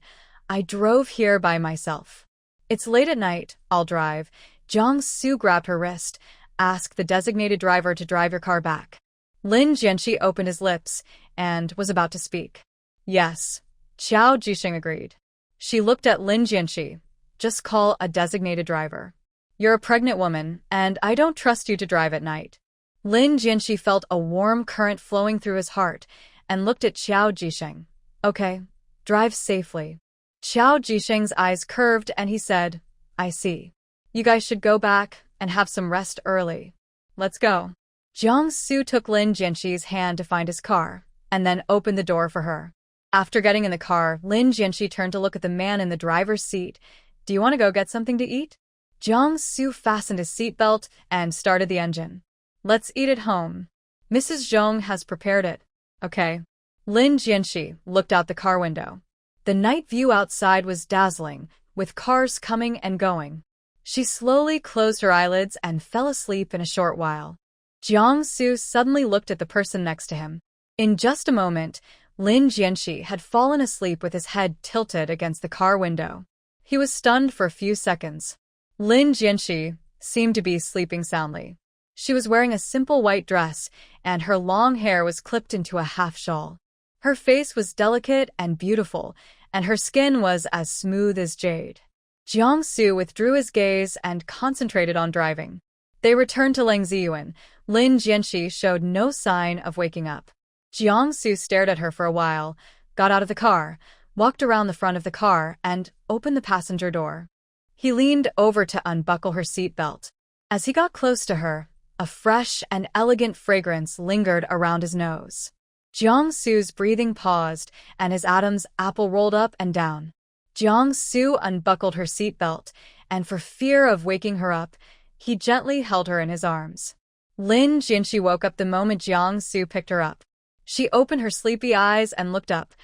"I drove here by myself." "It's late at night, I'll drive." Jiangsu grabbed her wrist, "Ask the designated driver to drive your car back." Lin Jianxi opened his lips and was about to speak. "Yes," Qiao Jisheng agreed. She looked at Lin Jianxi. "Just call a designated driver. You're a pregnant woman, and I don't trust you to drive at night." Lin Jianxi felt a warm current flowing through his heart and looked at Qiao Jisheng. "Okay, drive safely." Qiao Jisheng's eyes curved and he said, "I see. You guys should go back and have some rest early. Let's go." Jiangsu took Lin Jianxi's hand to find his car, and then opened the door for her. After getting in the car, Lin Jianxi turned to look at the man in the driver's seat. "Do you want to go get something to eat?" Jiangsu fastened his seatbelt and started the engine. "Let's eat at home. Mrs. Zhong has prepared it." "Okay." Lin Jianxi looked out the car window. The night view outside was dazzling, with cars coming and going. She slowly closed her eyelids and fell asleep in a short while. Jiangsu suddenly looked at the person next to him. In just a moment, Lin Jianxi had fallen asleep with his head tilted against the car window. He was stunned for a few seconds. Lin Jianxi seemed to be sleeping soundly. She was wearing a simple white dress, and her long hair was clipped into a half shawl. Her face was delicate and beautiful, and her skin was as smooth as jade. Jiangsu withdrew his gaze and concentrated on driving. They returned to Langziyuan. Lin Jianxi showed no sign of waking up. Jiangsu stared at her for a while, got out of the car, walked around the front of the car, and opened the passenger door. He leaned over to unbuckle her seatbelt. As he got close to her, a fresh and elegant fragrance lingered around his nose. Jiangsu's breathing paused, and his Adam's apple rolled up and down. Jiangsu unbuckled her seatbelt, and for fear of waking her up, he gently held her in his arms. Lin Jianxi woke up the moment Jiangsu picked her up. She opened her sleepy eyes and looked up,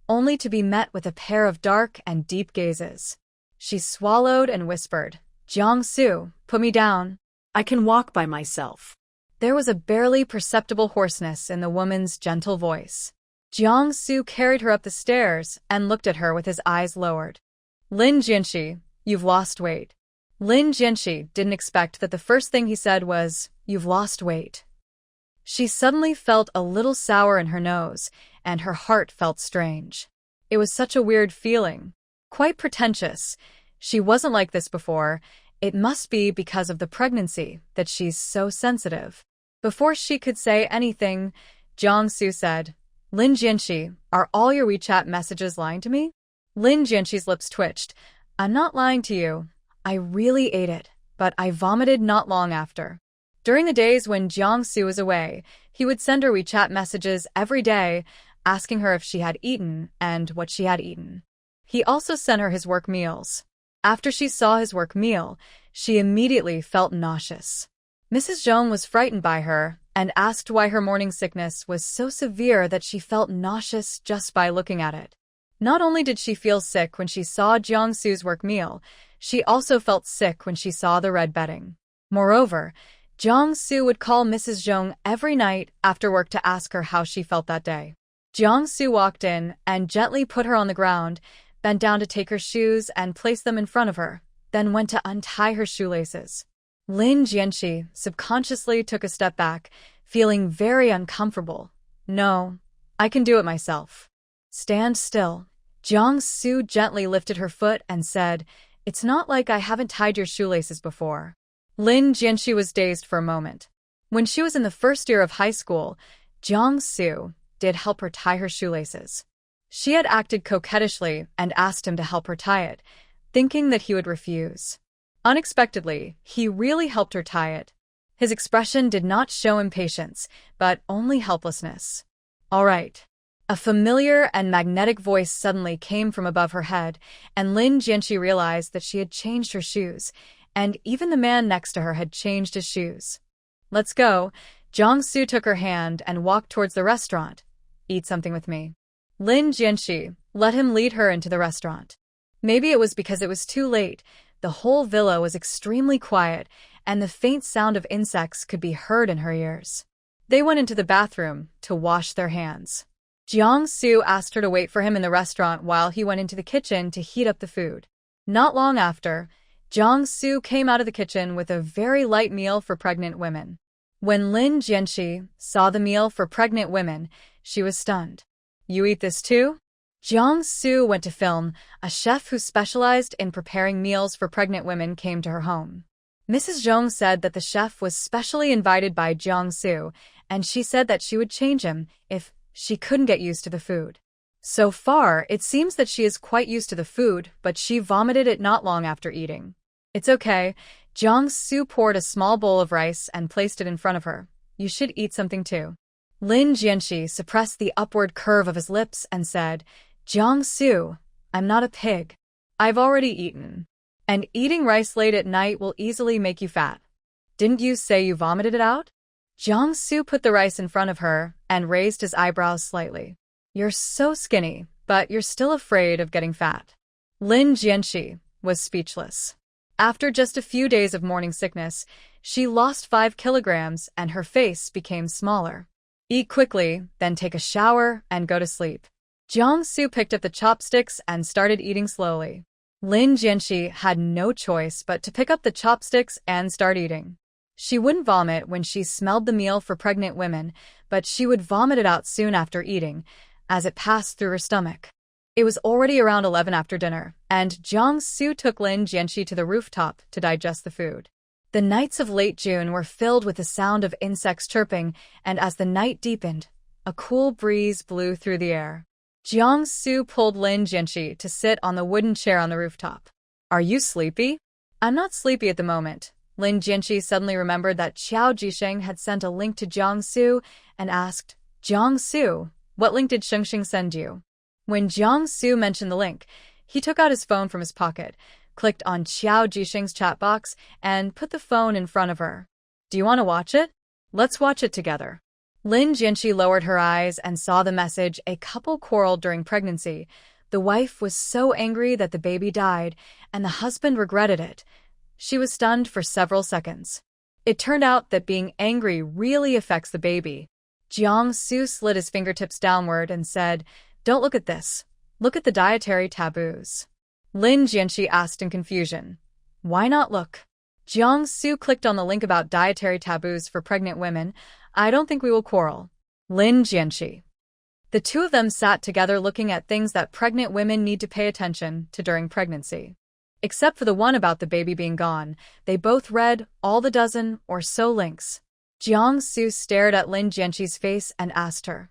only to be met with a pair of dark and deep gazes. She swallowed and whispered, "Jiangsu, put me down. I can walk by myself." There was a barely perceptible hoarseness in the woman's gentle voice. Jiangsu carried her up the stairs and looked at her with his eyes lowered. "Lin Jianxi, you've lost weight." Lin Jianxi didn't expect that the first thing he said was, "You've lost weight." She suddenly felt a little sour in her nose, and her heart felt strange. It was such a weird feeling. Quite pretentious. She wasn't like this before. It must be because of the pregnancy that she's so sensitive. Before she could say anything, Jiangsu said, "Lin Jianxi, are all your WeChat messages lying to me?" Lin Jianxi's lips twitched. "I'm not lying to you. I really ate it, but I vomited not long after." During the days when Jiangsu was away, he would send her WeChat messages every day, asking her if she had eaten and what she had eaten. He also sent her his work meals. After she saw his work meal, she immediately felt nauseous. Mrs. Zhong was frightened by her and asked why her morning sickness was so severe that she felt nauseous just by looking at it. Not only did she feel sick when she saw Jiangsu's work meal, she also felt sick when she saw the red bedding. Moreover, Jiangsu would call Mrs. Zhong every night after work to ask her how she felt that day. Jiangsu walked in and gently put her on the ground, bent down to take her shoes and place them in front of her, then went to untie her shoelaces. Lin Jianxi subconsciously took a step back, feeling very uncomfortable. "No, I can do it myself." "Stand still." Jiangsu gently lifted her foot and said, "It's not like I haven't tied your shoelaces before." Lin Jianxi was dazed for a moment. When she was in the first year of high school, Jiangsu did help her tie her shoelaces. She had acted coquettishly and asked him to help her tie it, thinking that he would refuse. Unexpectedly, he really helped her tie it. His expression did not show impatience, but only helplessness. "All right." A familiar and magnetic voice suddenly came from above her head, and Lin Jianxi realized that she had changed her shoes, and even the man next to her had changed his shoes. "Let's go." Jiangsu took her hand and walked towards the restaurant. "Eat something with me." Lin Jianxi let him lead her into the restaurant. Maybe it was because it was too late. The whole villa was extremely quiet, and the faint sound of insects could be heard in her ears. They went into the bathroom to wash their hands. Jiangsu asked her to wait for him in the restaurant while he went into the kitchen to heat up the food. Not long after, Jiangsu came out of the kitchen with a very light meal for pregnant women. When Lin Jianxi saw the meal for pregnant women, she was stunned. "You eat this too?" Jiangsu went to film. A chef who specialized in preparing meals for pregnant women came to her home. Mrs. Zhong said that the chef was specially invited by Jiangsu, and she said that she would change him if she couldn't get used to the food. So far, it seems that she is quite used to the food, but she vomited it not long after eating. "It's okay." Jiangsu poured a small bowl of rice and placed it in front of her. "You should eat something too." Lin Jianxi suppressed the upward curve of his lips and said, "Jiangsu, I'm not a pig. I've already eaten. And eating rice late at night will easily make you fat. Didn't you say you vomited it out?" Jiangsu put the rice in front of her and raised his eyebrows slightly. "You're so skinny, but you're still afraid of getting fat." Lin Jianxi was speechless. After just a few days of morning sickness, she lost 5 kilograms and her face became smaller. "Eat quickly, then take a shower and go to sleep." Jiangsu picked up the chopsticks and started eating slowly. Lin Jianxi had no choice but to pick up the chopsticks and start eating. She wouldn't vomit when she smelled the meal for pregnant women, but she would vomit it out soon after eating, as it passed through her stomach. It was already around 11 after dinner, and Jiang-su took Lin Jianxi to the rooftop to digest the food. The nights of late June were filled with the sound of insects chirping, and as the night deepened, a cool breeze blew through the air. Jiang-su pulled Lin Jianxi to sit on the wooden chair on the rooftop. "Are you sleepy?" "I'm not sleepy at the moment." Lin Jianxi suddenly remembered that Xiao Jisheng had sent a link to Jiang-su and asked, "Jiang-su, what link did Shengxing send you?" When Jiang-su mentioned the link, he took out his phone from his pocket, clicked on Xiao Jisheng's chat box, and put the phone in front of her. "Do you want to watch it? Let's watch it together." Lin Jianxi lowered her eyes and saw the message, "A couple quarreled during pregnancy. The wife was so angry that the baby died, and the husband regretted it." She was stunned for several seconds. It turned out that being angry really affects the baby. Jiang-su slid his fingertips downward and said, "Don't look at this. Look at the dietary taboos." Lin Jianxi asked in confusion, "Why not look?" Jiang-su clicked on the link about dietary taboos for pregnant women. "I don't think we will quarrel." Lin Jianxi. The two of them sat together looking at things that pregnant women need to pay attention to during pregnancy. Except for the one about the baby being gone, they both read all the dozen or so links. Jiang-su stared at Lin Jianxi's face and asked her,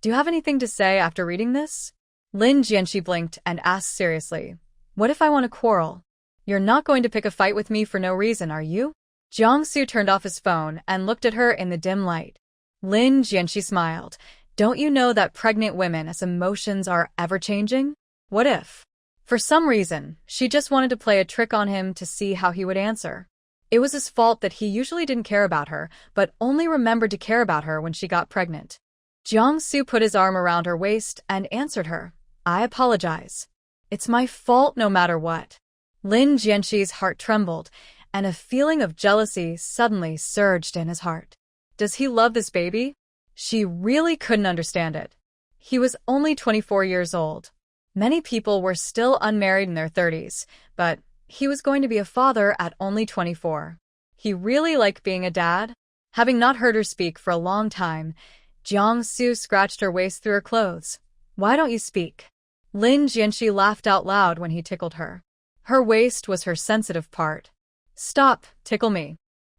"Do you have anything to say after reading this?" Lin Jianxi blinked and asked seriously, "What if I want to quarrel?" "You're not going to pick a fight with me for no reason, are you?" Jiang-su turned off his phone and looked at her in the dim light. Lin Jianxi smiled. "Don't you know that pregnant women's emotions are ever-changing? What if?" For some reason, she just wanted to play a trick on him to see how he would answer. It was his fault that he usually didn't care about her, but only remembered to care about her when she got pregnant. Jiang-su put his arm around her waist and answered her, "I apologize. It's my fault no matter what." Lin Jianxi's heart trembled, and a feeling of jealousy suddenly surged in his heart. Does he love this baby? She really couldn't understand it. He was only 24 years old. Many people were still unmarried in their 30s, but he was going to be a father at only 24. He really liked being a dad. Having not heard her speak for a long time, Jiang-su scratched her waist through her clothes. "Why don't you speak?" Lin Jianxi laughed out loud when he tickled her. Her waist was her sensitive part. "Stop, tickle me."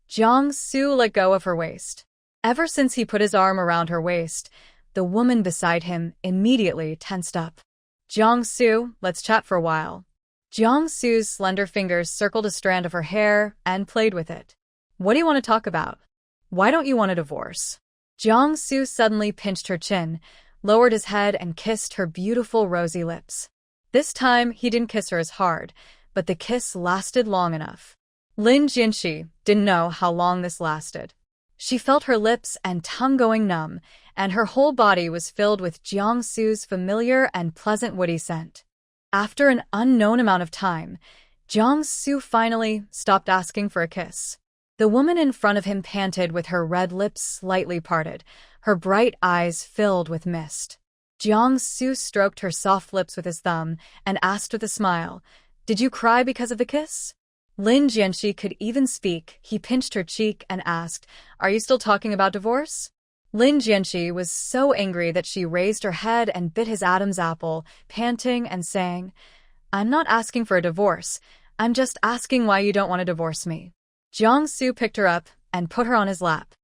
Jiang-su let go of her waist. Ever since he put his arm around her waist, the woman beside him immediately tensed up. "Jiang-su, let's chat for a while." Jiang-su's slender fingers circled a strand of her hair and played with it. "What do you want to talk about? Why don't you want a divorce?" Jiang-su suddenly pinched her chin, lowered his head and kissed her beautiful rosy lips. This time, he didn't kiss her as hard, but the kiss lasted long enough. Lin Jianxi didn't know how long this lasted. She felt her lips and tongue going numb, and her whole body was filled with Jiang-su's familiar and pleasant woody scent. After an unknown amount of time, Jiang-su finally stopped asking for a kiss. The woman in front of him panted with her red lips slightly parted, her bright eyes filled with mist. Jiang-su stroked her soft lips with his thumb and asked with a smile, "Did you cry because of the kiss?" Lin Jianxi could even speak. He pinched her cheek and asked, "Are you still talking about divorce?" Lin Jianxi was so angry that she raised her head and bit his Adam's apple, panting and saying, "I'm not asking for a divorce. I'm just asking why you don't want to divorce me." Jiang-su picked her up and put her on his lap.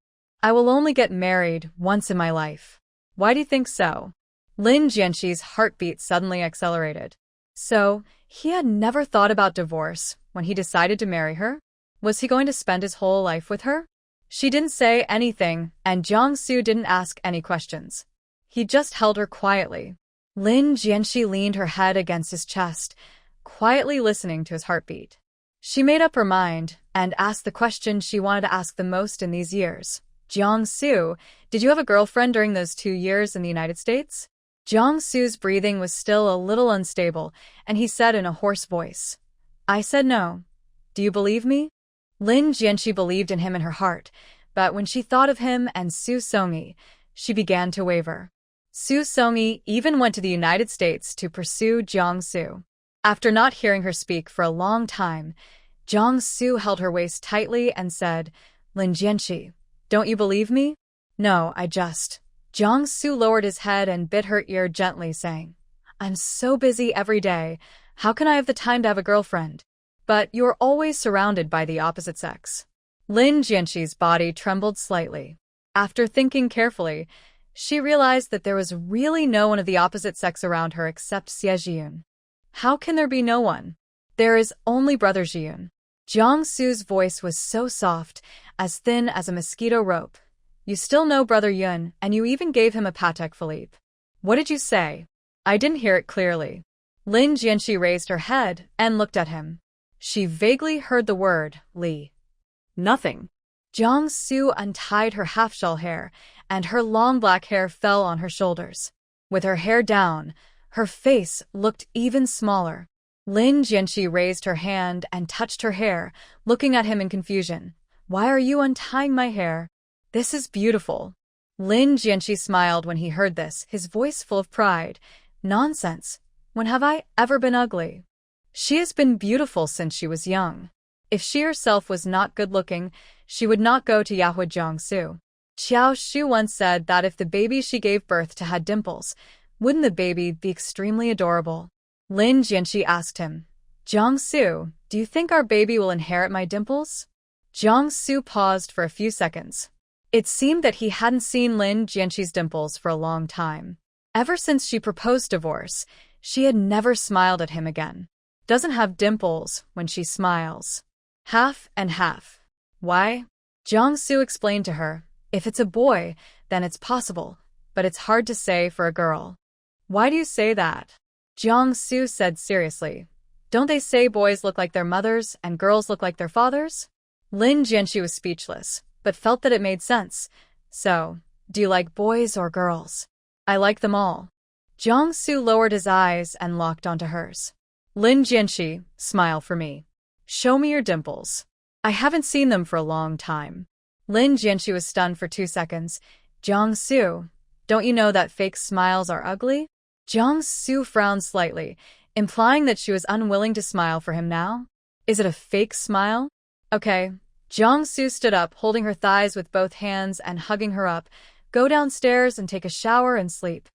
"I will only get married once in my life." "Why do you think so?" Lin Jianxi's heartbeat suddenly accelerated. So, he had never thought about divorce when he decided to marry her? Was he going to spend his whole life with her? She didn't say anything, and Jiang-su didn't ask any questions. He just held her quietly. Lin Jianxi leaned her head against his chest, quietly listening to his heartbeat. She made up her mind and asked the question she wanted to ask the most in these years. "Jiang-su, did you have a girlfriend during those 2 years in the United States?" Jiang-su's breathing was still a little unstable, and he said in a hoarse voice, "I said no. Do you believe me?" Lin Jianxi believed in him in her heart, but when she thought of him and Su Songyi, she began to waver. Su Songyi even went to the United States to pursue Jiang-su. After not hearing her speak for a long time, Jiang-su held her waist tightly and said, "Lin Jianxi, don't you believe me?" "No, I just Jiangsu lowered his head and bit her ear gently, saying, I'm so busy every day. How can I have the time to have a girlfriend? But you're always surrounded by the opposite sex. Lin Jianxi's body trembled slightly. After thinking carefully, she realized that there was really no one of the opposite sex around her except Xie Jiyun. How can there be no one? There is only Brother Jiyun. Jiangsu's voice was so soft, as thin as a mosquito rope. You still know Brother Yun, and you even gave him a Patek Philippe. What did you say? I didn't hear it clearly. Lin Jianxi raised her head and looked at him. She vaguely heard the word, Li. Nothing. Jiangsu untied her half-shawl hair, and her long black hair fell on her shoulders. With her hair down, her face looked even smaller. Lin Jianxi raised her hand and touched her hair, looking at him in confusion. Why are you untying my hair? This is beautiful. Lin Jianxi smiled when he heard this, his voice full of pride. Nonsense. When have I ever been ugly? She has been beautiful since she was young. If she herself was not good-looking, she would not go to Yahoo Jiangsu. Xiao Shu once said that if the baby she gave birth to had dimples, wouldn't the baby be extremely adorable? Lin Jianxi asked him, Jiangsu, do you think our baby will inherit my dimples? Jiangsu paused for a few seconds. It seemed that he hadn't seen Lin Jianxi's dimples for a long time. Ever since she proposed divorce, she had never smiled at him again. Doesn't have dimples when she smiles. Half and half. Why? Jiangsu explained to her, if it's a boy, then it's possible, but it's hard to say for a girl. Why do you say that? Jiangsu said seriously. Don't they say boys look like their mothers and girls look like their fathers? Lin Jianxi was speechless, but felt that it made sense. So, do you like boys or girls? I like them all. Jiangsu lowered his eyes and locked onto hers. Lin Jianxi, smile for me. Show me your dimples. I haven't seen them for a long time. Lin Jianxi was stunned for 2 seconds. Jiangsu, don't you know that fake smiles are ugly? Jiangsu frowned slightly, implying that she was unwilling to smile for him now. Is it a fake smile? Okay. Jiangsu stood up, holding her thighs with both hands and hugging her up. Go downstairs and take a shower and sleep.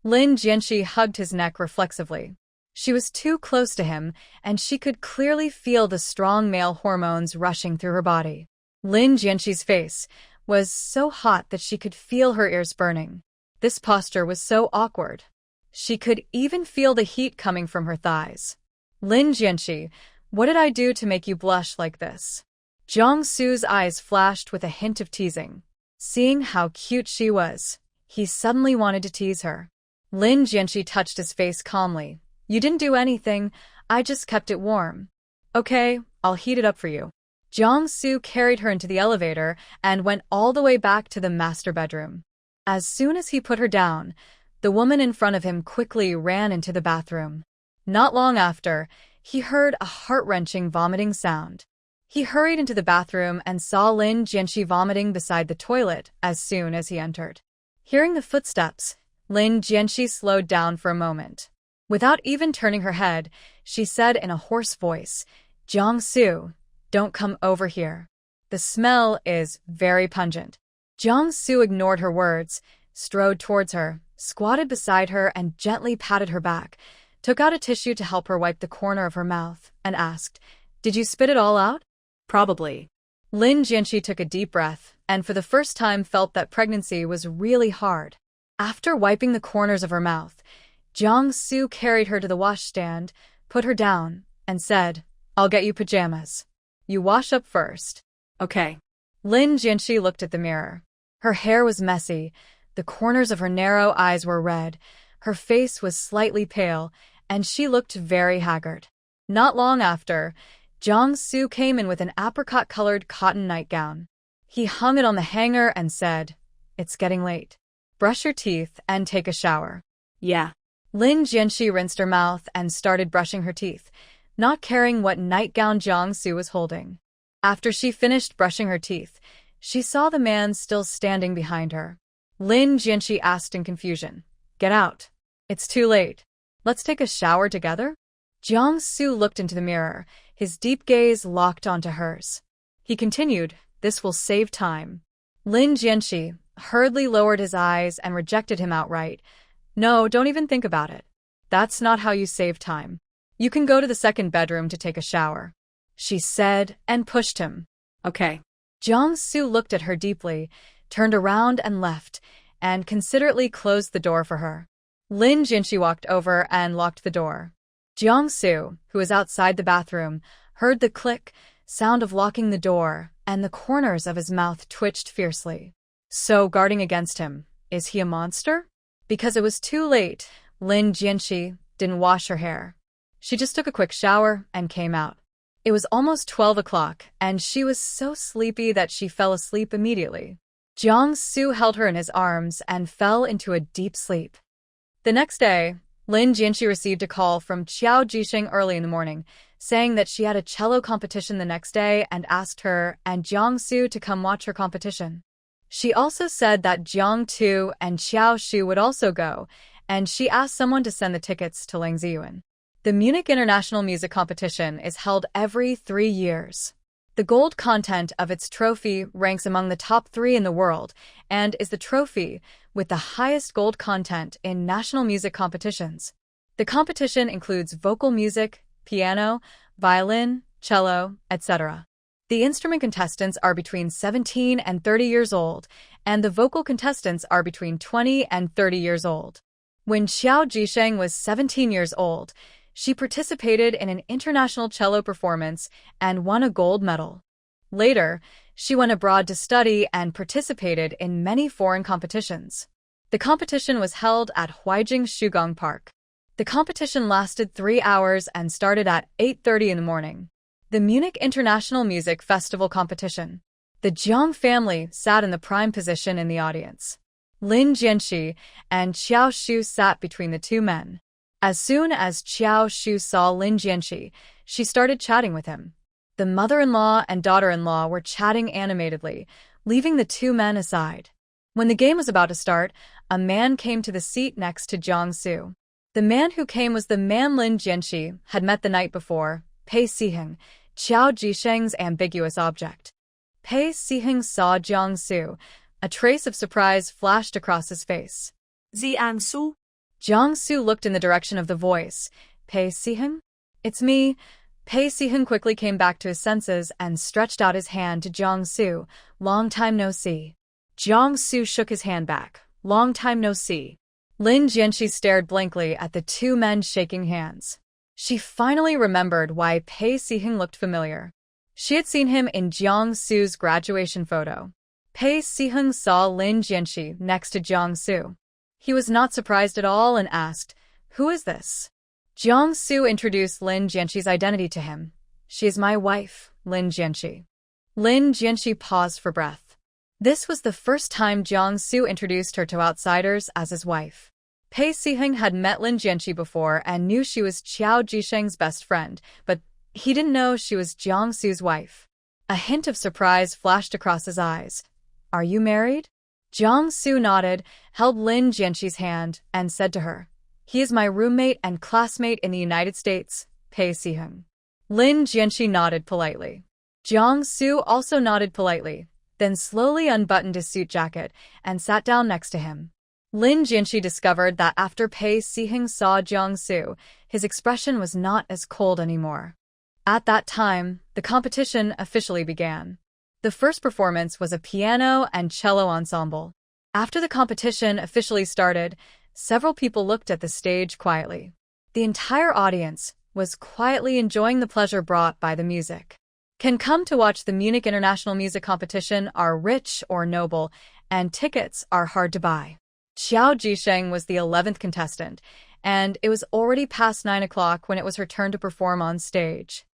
Lin Jianxi hugged his neck reflexively. She was too close to him, and she could clearly feel the strong male hormones rushing through her body. Lin Jianxi's face was so hot that she could feel her ears burning. This posture was so awkward. She could even feel the heat coming from her thighs. Lin Jianxi, what did I do to make you blush like this? Jiangsu's eyes flashed with a hint of teasing. Seeing how cute she was, he suddenly wanted to tease her. Lin Jianxi touched his face calmly. You didn't do anything, I just kept it warm. Okay, I'll heat it up for you. Jiangsu carried her into the elevator and went all the way back to the master bedroom. As soon as he put her down, the woman in front of him quickly ran into the bathroom. Not long after, he heard a heart-wrenching vomiting sound. He hurried into the bathroom and saw Lin Jianxi vomiting beside the toilet as soon as he entered. Hearing the footsteps, Lin Jianxi slowed down for a moment. Without even turning her head, she said in a hoarse voice, Jiangsu, don't come over here. The smell is very pungent. Jiangsu ignored her words, strode towards her, squatted beside her and gently patted her back, took out a tissue to help her wipe the corner of her mouth, and asked, Did you spit it all out? Probably. Lin Jianxi took a deep breath, and for the first time felt that pregnancy was really hard. After wiping the corners of her mouth, Jiangsu carried her to the washstand, put her down, and said, I'll get you pajamas. You wash up first. Okay. Lin Jianxi looked at the mirror. Her hair was messy, the corners of her narrow eyes were red, her face was slightly pale, and she looked very haggard. Not long after, Jiangsu came in with an apricot-colored cotton nightgown. He hung it on the hanger and said, It's getting late. Brush your teeth and take a shower. Yeah. Lin Jianxi rinsed her mouth and started brushing her teeth, not caring what nightgown Jiangsu was holding. After she finished brushing her teeth, she saw the man still standing behind her. Lin Jianxi asked in confusion, Get out. It's too late. Let's take a shower together? Jiangsu looked into the mirror, his deep gaze locked onto hers. He continued, This will save time. Lin Jianxi, hurriedly lowered his eyes and rejected him outright. No, don't even think about it. That's not how you save time. You can go to the second bedroom to take a shower, she said, and pushed him. Okay. Jiangsu looked at her deeply, turned around and left, and considerately closed the door for her. Lin Jinshi walked over and locked the door. Jiangsu, who was outside the bathroom, heard the click, sound of locking the door, and the corners of his mouth twitched fiercely. So, guarding against him, is he a monster? Because it was too late, Lin Jinshi didn't wash her hair. She just took a quick shower and came out. It was almost 12 o'clock, and she was so sleepy that she fell asleep immediately. Jiangsu held her in his arms and fell into a deep sleep. The next day, Lin Jinshi received a call from Qiao Jixing early in the morning, saying that she had a cello competition the next day and asked her and Jiangsu to come watch her competition. She also said that Jiang Tu and Qiao Shu would also go, and she asked someone to send the tickets to Ling Ziyuan. The Munich International Music Competition is held every 3 years. The gold content of its trophy ranks among the top 3 in the world and is the trophy with the highest gold content in national music competitions. The competition includes vocal music, piano, violin, cello, etc. The instrument contestants are between 17 and 30 years old, and the vocal contestants are between 20 and 30 years old. When Qiao Jisheng was 17 years old, she participated in an international cello performance and won a gold medal. Later, she went abroad to study and participated in many foreign competitions. The competition was held at Huijing Shugong Park. The competition lasted 3 hours and started at 8:30 in the morning. The Munich International Music Festival competition. The Jiang family sat in the prime position in the audience. Lin Jianxi and Qiao Shu sat between the two men. As soon as Qiao Shu saw Lin Jianxi, she started chatting with him. The mother-in-law and daughter-in-law were chatting animatedly, leaving the two men aside. When the game was about to start, a man came to the seat next to Jiangsu. The man who came was the man Lin Jianxi had met the night before, Pei Siheng, Qiao Jisheng's ambiguous object. Pei Siheng saw Jiangsu. A trace of surprise flashed across his face. Jiangsu? Jiangsu looked in the direction of the voice. Pei Siheng? It's me. Pei Siheng quickly came back to his senses and stretched out his hand to Jiangsu. Long time no see. Jiangsu shook his hand back. Long time no see. Lin Jianxi stared blankly at the two men shaking hands. She finally remembered why Pei Siheng looked familiar. She had seen him in Jiangsu's graduation photo. Pei Siheng saw Lin Jianxi next to Jiangsu. He was not surprised at all and asked, "Who is this?" Jiangsu introduced Lin Jianxi's identity to him. "She is my wife, Lin Jianxi." Lin Jianxi paused for breath. This was the first time Jiangsu introduced her to outsiders as his wife. Pei Siheng had met Lin Jianxi before and knew she was Qiao Jisheng's best friend, but he didn't know she was Jiangsu's wife. A hint of surprise flashed across his eyes. "Are you married?" Jiangsu nodded, held Lin Jianxi's hand, and said to her, "He is my roommate and classmate in the United States, Pei Siheng." Lin Jianxi nodded politely. Jiangsu also nodded politely, then slowly unbuttoned his suit jacket and sat down next to him. Lin Jianxi discovered that after Pei Siheng saw Jiangsu, his expression was not as cold anymore. At that time, the competition officially began. The first performance was a piano and cello ensemble. After the competition officially started, several people looked at the stage quietly. The entire audience was quietly enjoying the pleasure brought by the music. Can come to watch the Munich International Music Competition are rich or noble, and tickets are hard to buy. Qiao Jisheng was the 11th contestant, and it was already past 9 o'clock when it was her turn to perform on stage.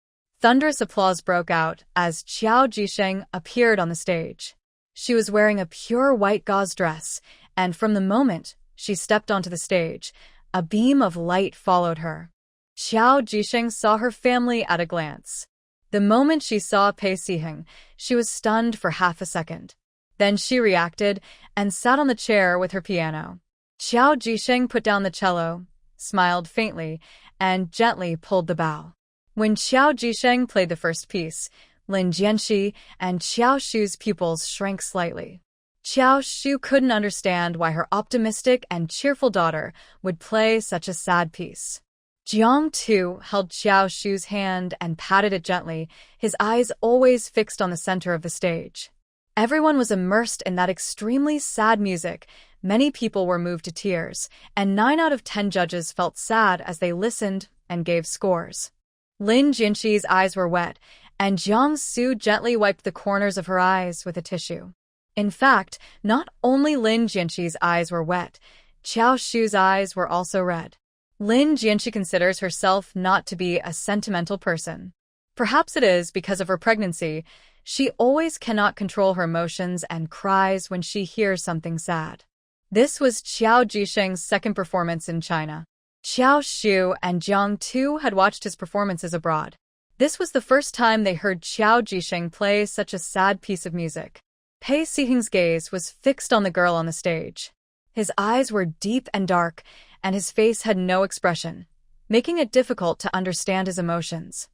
Thunderous applause broke out as Qiao Jisheng appeared on the stage. She was wearing a pure white gauze dress, and from the moment she stepped onto the stage, a beam of light followed her. Qiao Jisheng saw her family at a glance. The moment she saw Pei Siheng, she was stunned for half a second. Then she reacted and sat on the chair with her piano. Qiao Jisheng put down the cello, smiled faintly, and gently pulled the bow. When Qiao Jisheng played the first piece, Lin Jianxi and Qiao Shu's pupils shrank slightly. Xiao Shu couldn't understand why her optimistic and cheerful daughter would play such a sad piece. Jiang Tu held Xiao Shu's hand and patted it gently, his eyes always fixed on the center of the stage. Everyone was immersed in that extremely sad music. Many people were moved to tears, and 9 out of 10 judges felt sad as they listened and gave scores. Lin Jinxi's eyes were wet, and Jiang Su gently wiped the corners of her eyes with a tissue. In fact, not only Lin Jinxi's eyes were wet, Xiao Shu's eyes were also red. Lin Jinxi considers herself not to be a sentimental person. Perhaps it is because of her pregnancy. She always cannot control her emotions and cries when she hears something sad. This was Qiao Jisheng's second performance in China. Xiao Shu and Jiang Tu had watched his performances abroad. This was the first time they heard Qiao Jisheng play such a sad piece of music. Pei Siheng's gaze was fixed on the girl on the stage. His eyes were deep and dark, and his face had no expression, making it difficult to understand his emotions.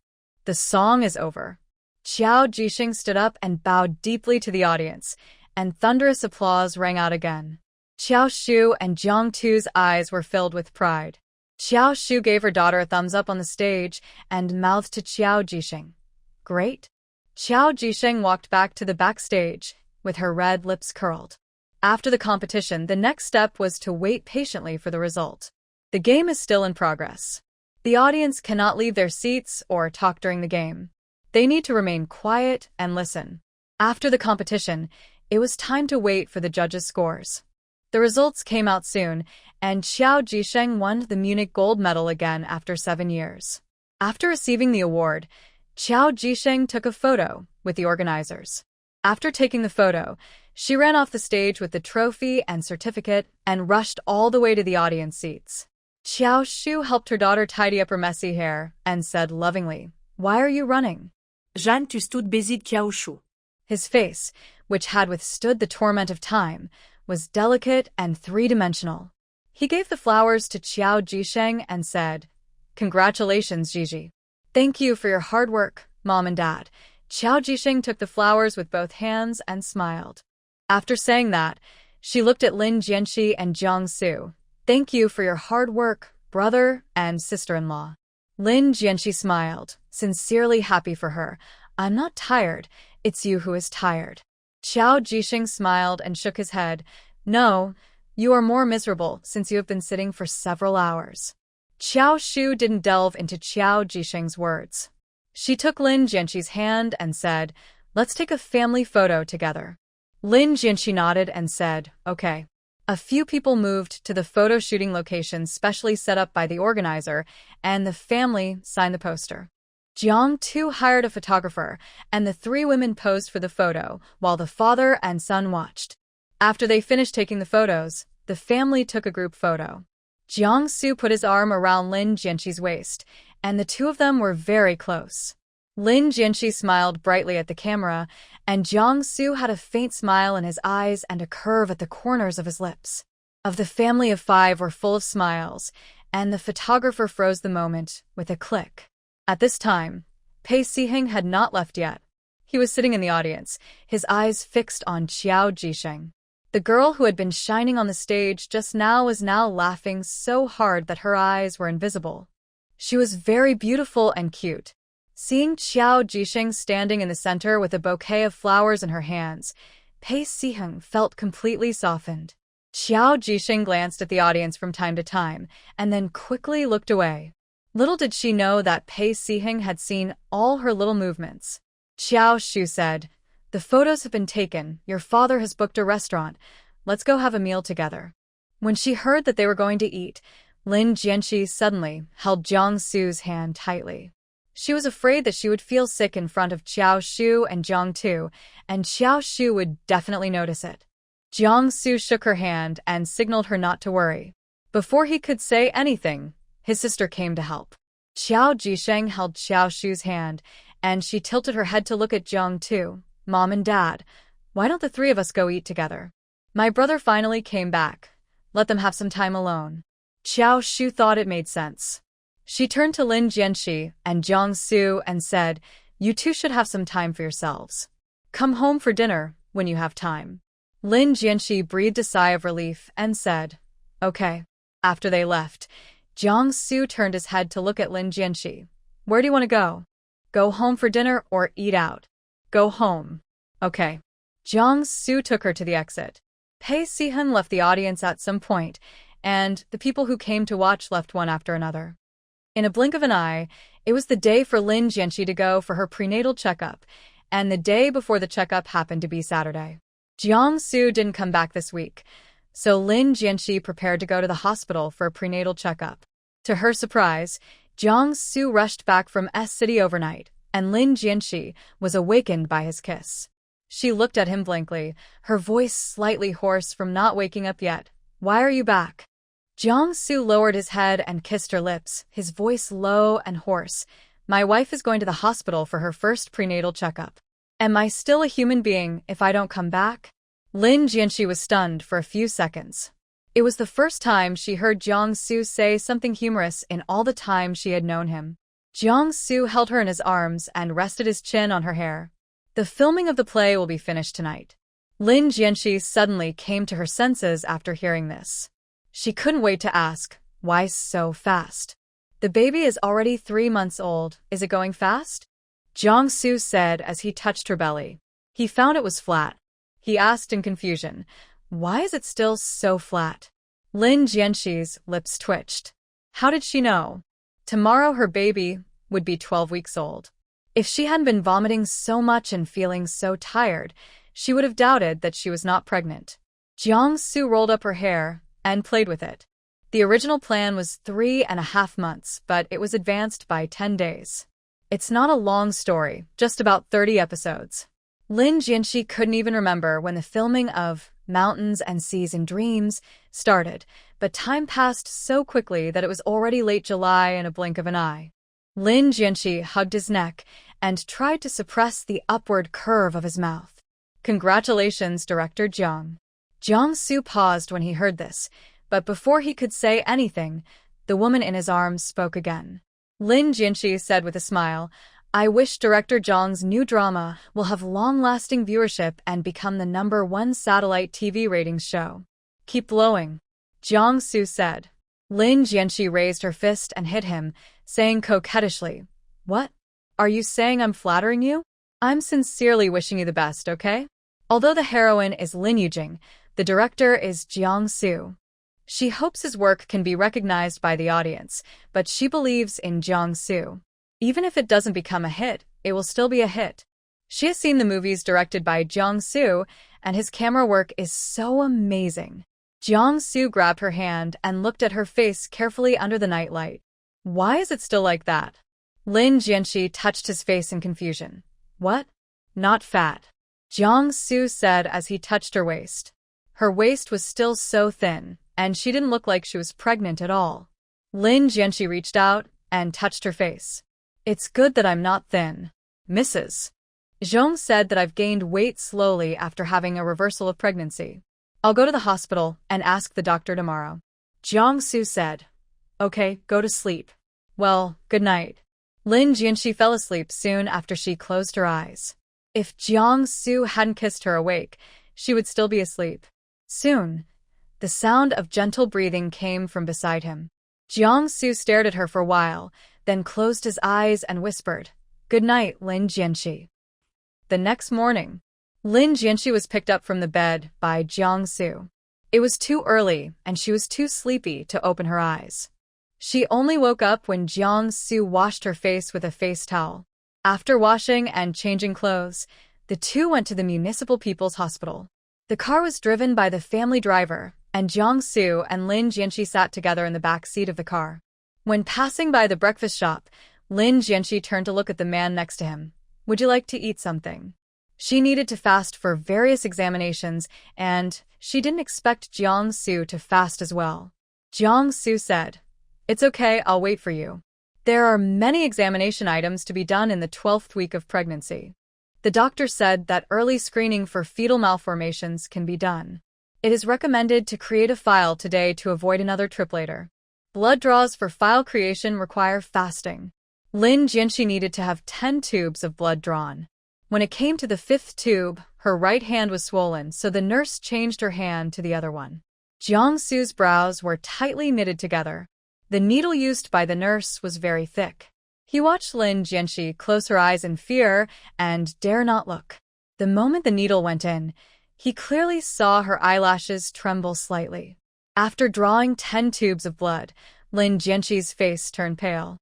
The song is over. Qiao Jisheng stood up and bowed deeply to the audience, and thunderous applause rang out again. Xiao Shu and Jiang Tu's eyes were filled with pride. Xiao Shu gave her daughter a thumbs up on the stage and mouthed to Qiao Jisheng, "Great." Qiao Jisheng walked back to the backstage, with her red lips curled. After the competition, the next step was to wait patiently for the result. The game is still in progress. The audience cannot leave their seats or talk during the game. They need to remain quiet and listen. After the competition, it was time to wait for the judges' scores. The results came out soon, and Xiao Jisheng won the Munich gold medal again after 7 years. After receiving the award, Xiao Jisheng took a photo with the organizers. After taking the photo, she ran off the stage with the trophy and certificate and rushed all the way to the audience seats. Xiao Shu helped her daughter tidy up her messy hair and said lovingly, "Why are you running?" Jeanne, tu stood busy Xiao Shu. His face, which had withstood the torment of time, was delicate and three-dimensional. He gave the flowers to Qiao Jisheng and said, "Congratulations, Gigi. Thank you for your hard work, Mom and Dad." Qiao Jisheng took the flowers with both hands and smiled. After saying that, she looked at Lin Jianxi and Jiang Su. "Thank you for your hard work, brother and sister-in-law." Lin Jianxi smiled, sincerely happy for her. "I'm not tired, it's you who is tired." Qiao Jisheng smiled and shook his head. "No, you are more miserable since you have been sitting for several hours." Xiao Shu didn't delve into Qiao Jisheng's words. She took Lin Jianxi's hand and said, "Let's take a family photo together." Lin Jianxi nodded and said, "Okay." A few people moved to the photo shooting location specially set up by the organizer, and the family signed the poster. Jiang Tu hired a photographer, and the 3 women posed for the photo, while the father and son watched. After they finished taking the photos, the family took a group photo. Jiang Su put his arm around Lin Jianxi's waist, and the two of them were very close. Lin Jianxi smiled brightly at the camera, and Jiang Su had a faint smile in his eyes and a curve at the corners of his lips. Of the family of 5 were full of smiles, and the photographer froze the moment with a click. At this time, Pei Siheng had not left yet. He was sitting in the audience, his eyes fixed on Qiao Jisheng. The girl who had been shining on the stage just now was now laughing so hard that her eyes were invisible. She was very beautiful and cute. Seeing Qiao Jisheng standing in the center with a bouquet of flowers in her hands, Pei Siheng felt completely softened. Qiao Jisheng glanced at the audience from time to time, and then quickly looked away. Little did she know that Pei Siheng had seen all her little movements. Xiao Shu said, "The photos have been taken, your father has booked a restaurant, let's go have a meal together." When she heard that they were going to eat, Lin Jianxi suddenly held Jiang Su's hand tightly. She was afraid that she would feel sick in front of Xiao Shu and Jiang Tu, and Xiao Shu would definitely notice it. Jiang Su shook her hand and signaled her not to worry. Before he could say anything, his sister came to help. Qiao Jisheng held Xiao Shu's hand, and she tilted her head to look at Jiang Tu. "Mom and Dad, why don't the 3 of us go eat together? My brother finally came back. Let them have some time alone." Xiao Shu thought it made sense. She turned to Lin Jianxi and Jiang Su and said, "You two should have some time for yourselves. Come home for dinner when you have time." Lin Jianxi breathed a sigh of relief and said, "Okay." After they left, Jiangsu turned his head to look at Lin Jianxi. "Where do you want to go? Go home for dinner or eat out?" "Go home." "Okay." Jiangsu took her to the exit. Pei Sihan left the audience at some point, and the people who came to watch left one after another. In a blink of an eye, it was the day for Lin Jianxi to go for her prenatal checkup, and the day before the checkup happened to be Saturday. Jiangsu didn't come back this week, so Lin Jianxi prepared to go to the hospital for a prenatal checkup. To her surprise, Jiangsu rushed back from S-City overnight, and Lin Jianxi was awakened by his kiss. She looked at him blankly, her voice slightly hoarse from not waking up yet. "Why are you back?" Jiangsu lowered his head and kissed her lips, his voice low and hoarse. "My wife is going to the hospital for her first prenatal checkup. Am I still a human being if I don't come back?" Lin Jianxi was stunned for a few seconds. It was the first time she heard Jiangsu say something humorous in all the time she had known him. Jiangsu held her in his arms and rested his chin on her hair. "The filming of the play will be finished tonight." Lin Jianxi suddenly came to her senses after hearing this. She couldn't wait to ask, "Why so fast?" "The baby is already 3 months old. Is it going fast?" Jiangsu said as he touched her belly. He found it was flat. He asked in confusion, "Why is it still so flat?" Lin Jianxi's lips twitched. How did she know? Tomorrow her baby would be 12 weeks old. If she hadn't been vomiting so much and feeling so tired, she would have doubted that she was not pregnant. Jiangsu rolled up her hair and played with it. The original plan was 3.5 months, but it was advanced by 10 days. It's not a long story, just about 30 episodes. Lin Jianxi couldn't even remember when the filming of Mountains and Seas and Dreams started, but time passed so quickly that it was already late July in a blink of an eye. Lin Jianxi hugged his neck and tried to suppress the upward curve of his mouth. "Congratulations, Director Jiang." Jiangsu paused when he heard this, but before he could say anything, the woman in his arms spoke again. Lin Jianxi said with a smile, "I wish Director Jiang's new drama will have long-lasting viewership and become the #1 satellite TV ratings show." "Keep blowing," Jiangsu said. Lin Jianxi raised her fist and hit him, saying coquettishly, "What? Are you saying I'm flattering you? I'm sincerely wishing you the best, okay?" Although the heroine is Lin Yujing, the director is Jiangsu. She hopes his work can be recognized by the audience, but she believes in Jiangsu. Even if it doesn't become a hit, it will still be a hit. She has seen the movies directed by Jiangsu, and his camera work is so amazing. Jiangsu grabbed her hand and looked at her face carefully under the nightlight. "Why is it still like that?" Lin Jianxi touched his face in confusion. "What? Not fat," Jiangsu said as he touched her waist. Her waist was still so thin, and she didn't look like she was pregnant at all. Lin Jianxi reached out and touched her face. "It's good that I'm not thin, Mrs. Zhong said that I've gained weight slowly after having a reversal of pregnancy. I'll go to the hospital and ask the doctor tomorrow." Jiangsu said, "Okay, go to sleep." "Well, good night." Lin Jianxi fell asleep soon after she closed her eyes. If Jiangsu hadn't kissed her awake, she would still be asleep. Soon, the sound of gentle breathing came from beside him. Jiangsu stared at her for a while, then closed his eyes and whispered, "Good night, Lin Jianxi." The next morning, Lin Jianxi was picked up from the bed by Jiangsu. It was too early, and she was too sleepy to open her eyes. She only woke up when Jiangsu washed her face with a face towel. After washing and changing clothes, the two went to the Municipal People's Hospital. The car was driven by the family driver, and Jiangsu and Lin Jianxi sat together in the back seat of the car. When passing by the breakfast shop, Lin Jianxi turned to look at the man next to him. "Would you like to eat something?" She needed to fast for various examinations, and she didn't expect Jiangsu to fast as well. Jiangsu said, "It's okay, I'll wait for you." There are many examination items to be done in the 12th week of pregnancy. The doctor said that early screening for fetal malformations can be done. It is recommended to create a file today to avoid another trip later. Blood draws for file creation require fasting. Lin Jianxi needed to have 10 tubes of blood drawn. When it came to the 5th tube, her right hand was swollen, so the nurse changed her hand to the other one. Jiangsu's brows were tightly knitted together. The needle used by the nurse was very thick. He watched Lin Jianxi close her eyes in fear and dare not look. The moment the needle went in, he clearly saw her eyelashes tremble slightly. After drawing 10 tubes of blood, Lin Jianxi's face turned pale.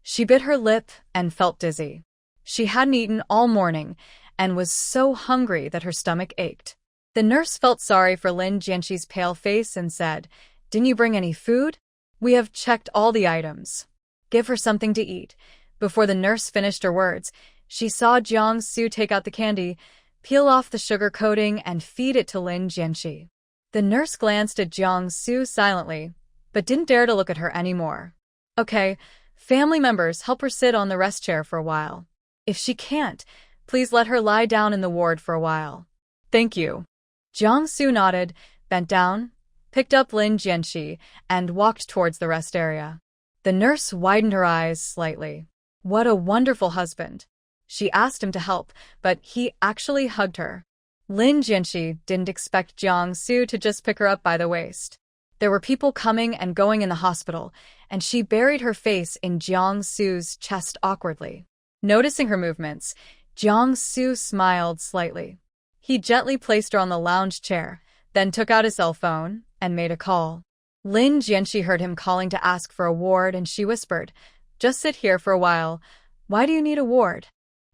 She bit her lip and felt dizzy. She hadn't eaten all morning and was so hungry that her stomach ached. The nurse felt sorry for Lin Jianxi's pale face and said, "Didn't you bring any food? We have checked all the items. Give her something to eat." Before the nurse finished her words, she saw Jiangsu take out the candy, peel off the sugar coating, and feed it to Lin Jianxi. The nurse glanced at Jiangsu silently, but didn't dare to look at her anymore. "Okay, family members, help her sit on the rest chair for a while. If she can't, please let her lie down in the ward for a while." "Thank you." Jiangsu nodded, bent down, picked up Lin Jianxi, and walked towards the rest area. The nurse widened her eyes slightly. What a wonderful husband. She asked him to help, but he actually hugged her. Lin Jianxi didn't expect Jiangsu to just pick her up by the waist. There were people coming and going in the hospital, and she buried her face in Jiangsu's chest awkwardly. Noticing her movements, Jiangsu smiled slightly. He gently placed her on the lounge chair, then took out his cell phone and made a call. Lin Jianxi heard him calling to ask for a ward, and she whispered, "Just sit here for a while. Why do you need a ward?"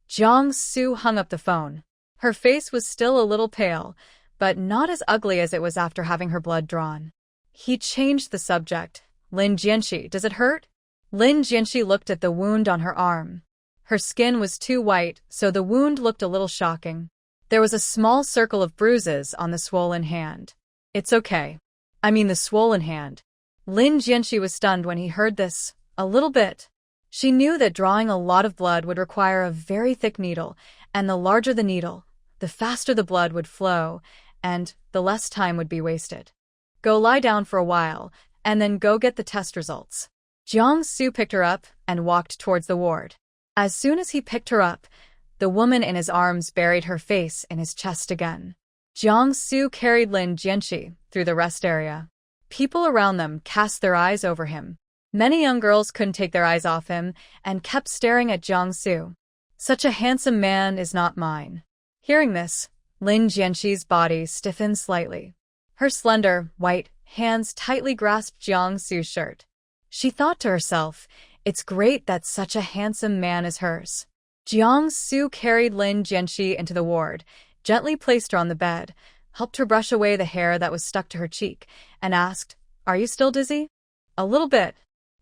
Jiangsu hung up the phone. Her face was still a little pale, but not as ugly as it was after having her blood drawn. He changed the subject. "Lin Jianxi, does it hurt?" Lin Jianxi looked at the wound on her arm. Her skin was too white, so the wound looked a little shocking. There was a small circle of bruises on the swollen hand. "It's okay. I mean the swollen hand." Lin Jianxi was stunned when he heard this. A little bit. She knew that drawing a lot of blood would require a very thick needle, and the larger the needle, the faster the blood would flow, and the less time would be wasted. "Go lie down for a while, and then go get the test results." Jiangsu picked her up and walked towards the ward. As soon as he picked her up, the woman in his arms buried her face in his chest again. Jiangsu carried Lin Jianxi through the rest area. People around them cast their eyes over him. Many young girls couldn't take their eyes off him and kept staring at Jiangsu. "Such a handsome man is not mine." Hearing this, Lin Jianxi's body stiffened slightly. Her slender, white hands tightly grasped Jiangsu's shirt. She thought to herself, "It's great that such a handsome man is hers." Jiangsu carried Lin Jianxi into the ward, gently placed her on the bed, helped her brush away the hair that was stuck to her cheek, and asked, "Are you still dizzy?" "A little bit."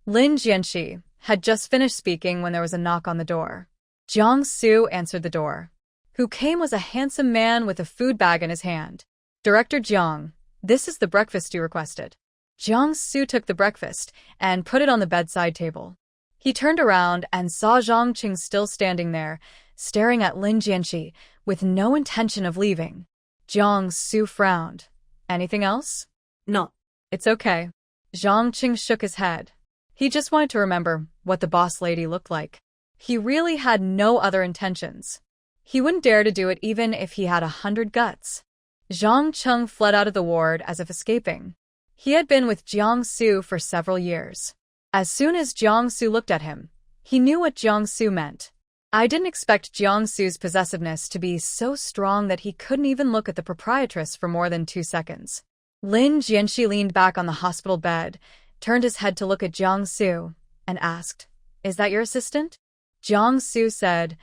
Lin Jianxi had just finished speaking when there was a knock on the door. Jiangsu answered the door. Who came was a handsome man with a food bag in his hand. "Director Jiang, this is the breakfast you requested." Jiangsu took the breakfast and put it on the bedside table. He turned around and saw Zhang Qing still standing there, staring at Lin Jianxi with no intention of leaving. Jiangsu frowned. "Anything else?" No. "It's okay." Zhang Qing shook his head. He just wanted to remember what the boss lady looked like. He really had no other intentions. He wouldn't dare to do it even if he had 100 guts. Zhang Qing fled out of the ward as if escaping. He had been with Jiangsu for several years. As soon as Jiangsu looked at him, he knew what Jiangsu meant. I didn't expect Jiangsu's possessiveness to be so strong that he couldn't even look at the proprietress for more than 2 seconds. Lin Jianxi leaned back on the hospital bed, turned his head to look at Jiangsu, and asked, "Is that your assistant?" Jiangsu said,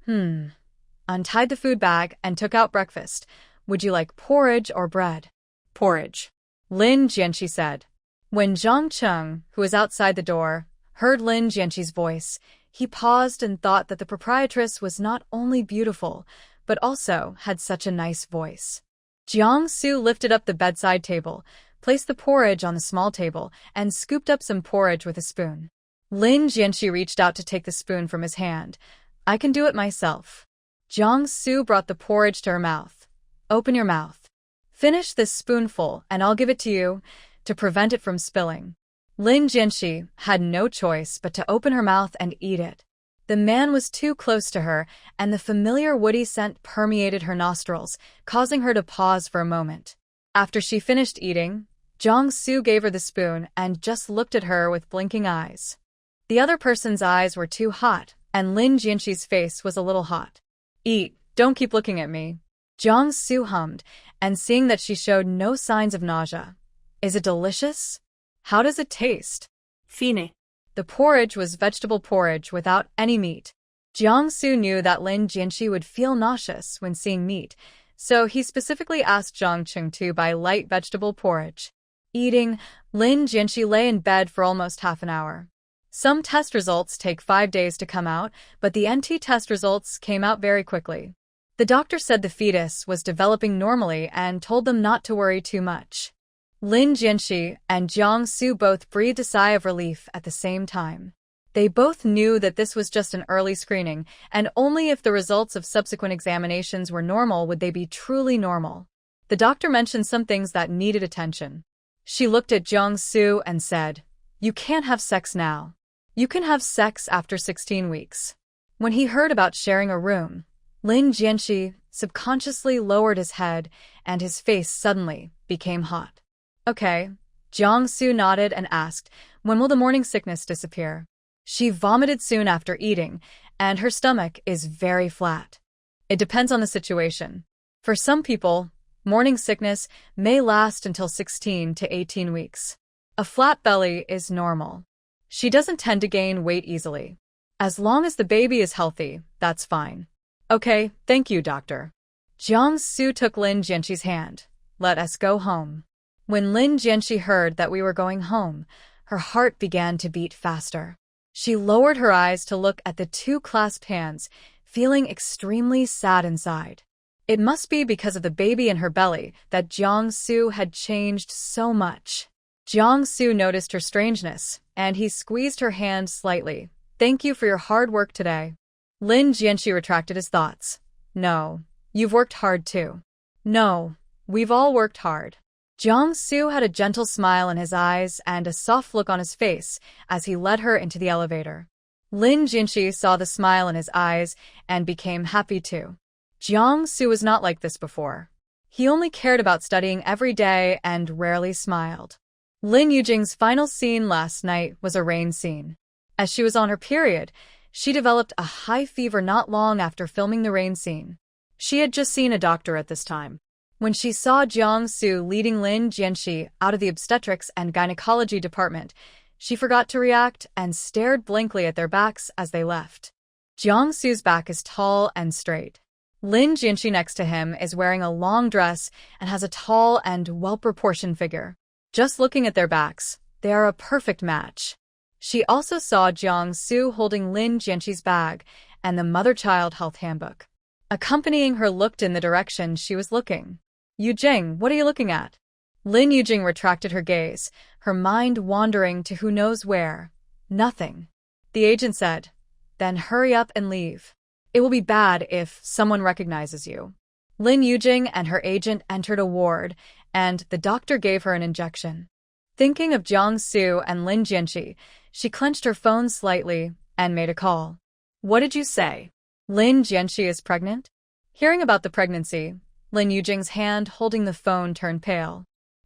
untied the food bag and took out breakfast. "Would you like porridge or bread?" Porridge. Lin Jianxi said. When Zhang Qing, who was outside the door, heard Lin Jianxi's voice, he paused and thought that the proprietress was not only beautiful, but also had such a nice voice. Jiangsu lifted up the bedside table, placed the porridge on the small table, and scooped up some porridge with a spoon. Lin Jianxi reached out to take the spoon from his hand. "I can do it myself." Jiangsu brought the porridge to her mouth. "Open your mouth. Finish this spoonful and I'll give it to you, to prevent it from spilling." Lin Jianxi had no choice but to open her mouth and eat it. The man was too close to her, and the familiar woody scent permeated her nostrils, causing her to pause for a moment. After she finished eating, Jong-soo gave her the spoon and just looked at her with blinking eyes. The other person's eyes were too hot, and Lin Jianxi's face was a little hot. "Eat, don't keep looking at me," Jong-soo hummed, and seeing that she showed no signs of nausea. "Is it delicious? How does it taste?" Fine. The porridge was vegetable porridge without any meat. Jiang-soo knew that Lin Jianxi would feel nauseous when seeing meat, so he specifically asked Zhang Cheng to buy light vegetable porridge. Eating, Lin Jianxi lay in bed for almost half an hour. Some test results take 5 days to come out, but the NT test results came out very quickly. The doctor said the fetus was developing normally and told them not to worry too much. Lin Jianxi and Jiang-soo both breathed a sigh of relief at the same time. They both knew that this was just an early screening, and only if the results of subsequent examinations were normal would they be truly normal. The doctor mentioned some things that needed attention. She looked at Jiang-soo and said, "You can't have sex now. You can have sex after 16 weeks. When he heard about sharing a room, Lin Jianxi subconsciously lowered his head and his face suddenly became hot. "Okay." Jiang-soo nodded and asked, "When will the morning sickness disappear?" She vomited soon after eating, and her stomach is very flat. It depends on the situation. For some people, morning sickness may last until 16 to 18 weeks. A flat belly is normal. She doesn't tend to gain weight easily. As long as the baby is healthy, that's fine. "Okay, thank you, doctor." Jiang-soo took Lin Jianxi's hand. "Let us go home." When Lin Jianxi heard that we were going home, her heart began to beat faster. She lowered her eyes to look at the two clasped hands, feeling extremely sad inside. It must be because of the baby in her belly that Jiang-soo had changed so much. Jiang-soo noticed her strangeness, and he squeezed her hand slightly. "Thank you for your hard work today." Lin Jianxi retracted his thoughts. "No, you've worked hard too." "No, we've all worked hard." Jiang-soo had a gentle smile in his eyes and a soft look on his face as he led her into the elevator. Lin Jianxi saw the smile in his eyes and became happy too. Jiang-soo was not like this before. He only cared about studying every day and rarely smiled. Lin Yujing's final scene last night was a rain scene. As she was on her period, she developed a high fever not long after filming the rain scene. She had just seen a doctor at this time. When she saw Jiang-soo leading Lin Jianxi out of the obstetrics and gynecology department, she forgot to react and stared blankly at their backs as they left. Jiang-soo's back is tall and straight. Lin Jianxi next to him is wearing a long dress and has a tall and well-proportioned figure. Just looking at their backs, they are a perfect match. She also saw Jiang-soo holding Lin Jianxi's bag and the mother-child health handbook. Accompanying her looked in the direction she was looking. "Yujing, what are you looking at?" Lin Yujing retracted her gaze, her mind wandering to who knows where. "Nothing." The agent said, "Then hurry up and leave. It will be bad if someone recognizes you." Lin Yujing and her agent entered a ward, and the doctor gave her an injection. Thinking of Jiang-soo and Lin Jianxi, she clenched her phone slightly and made a call. "What did you say?" "Lin Jianxi is pregnant?" Hearing about the pregnancy, Lin Yujing's hand holding the phone turned pale.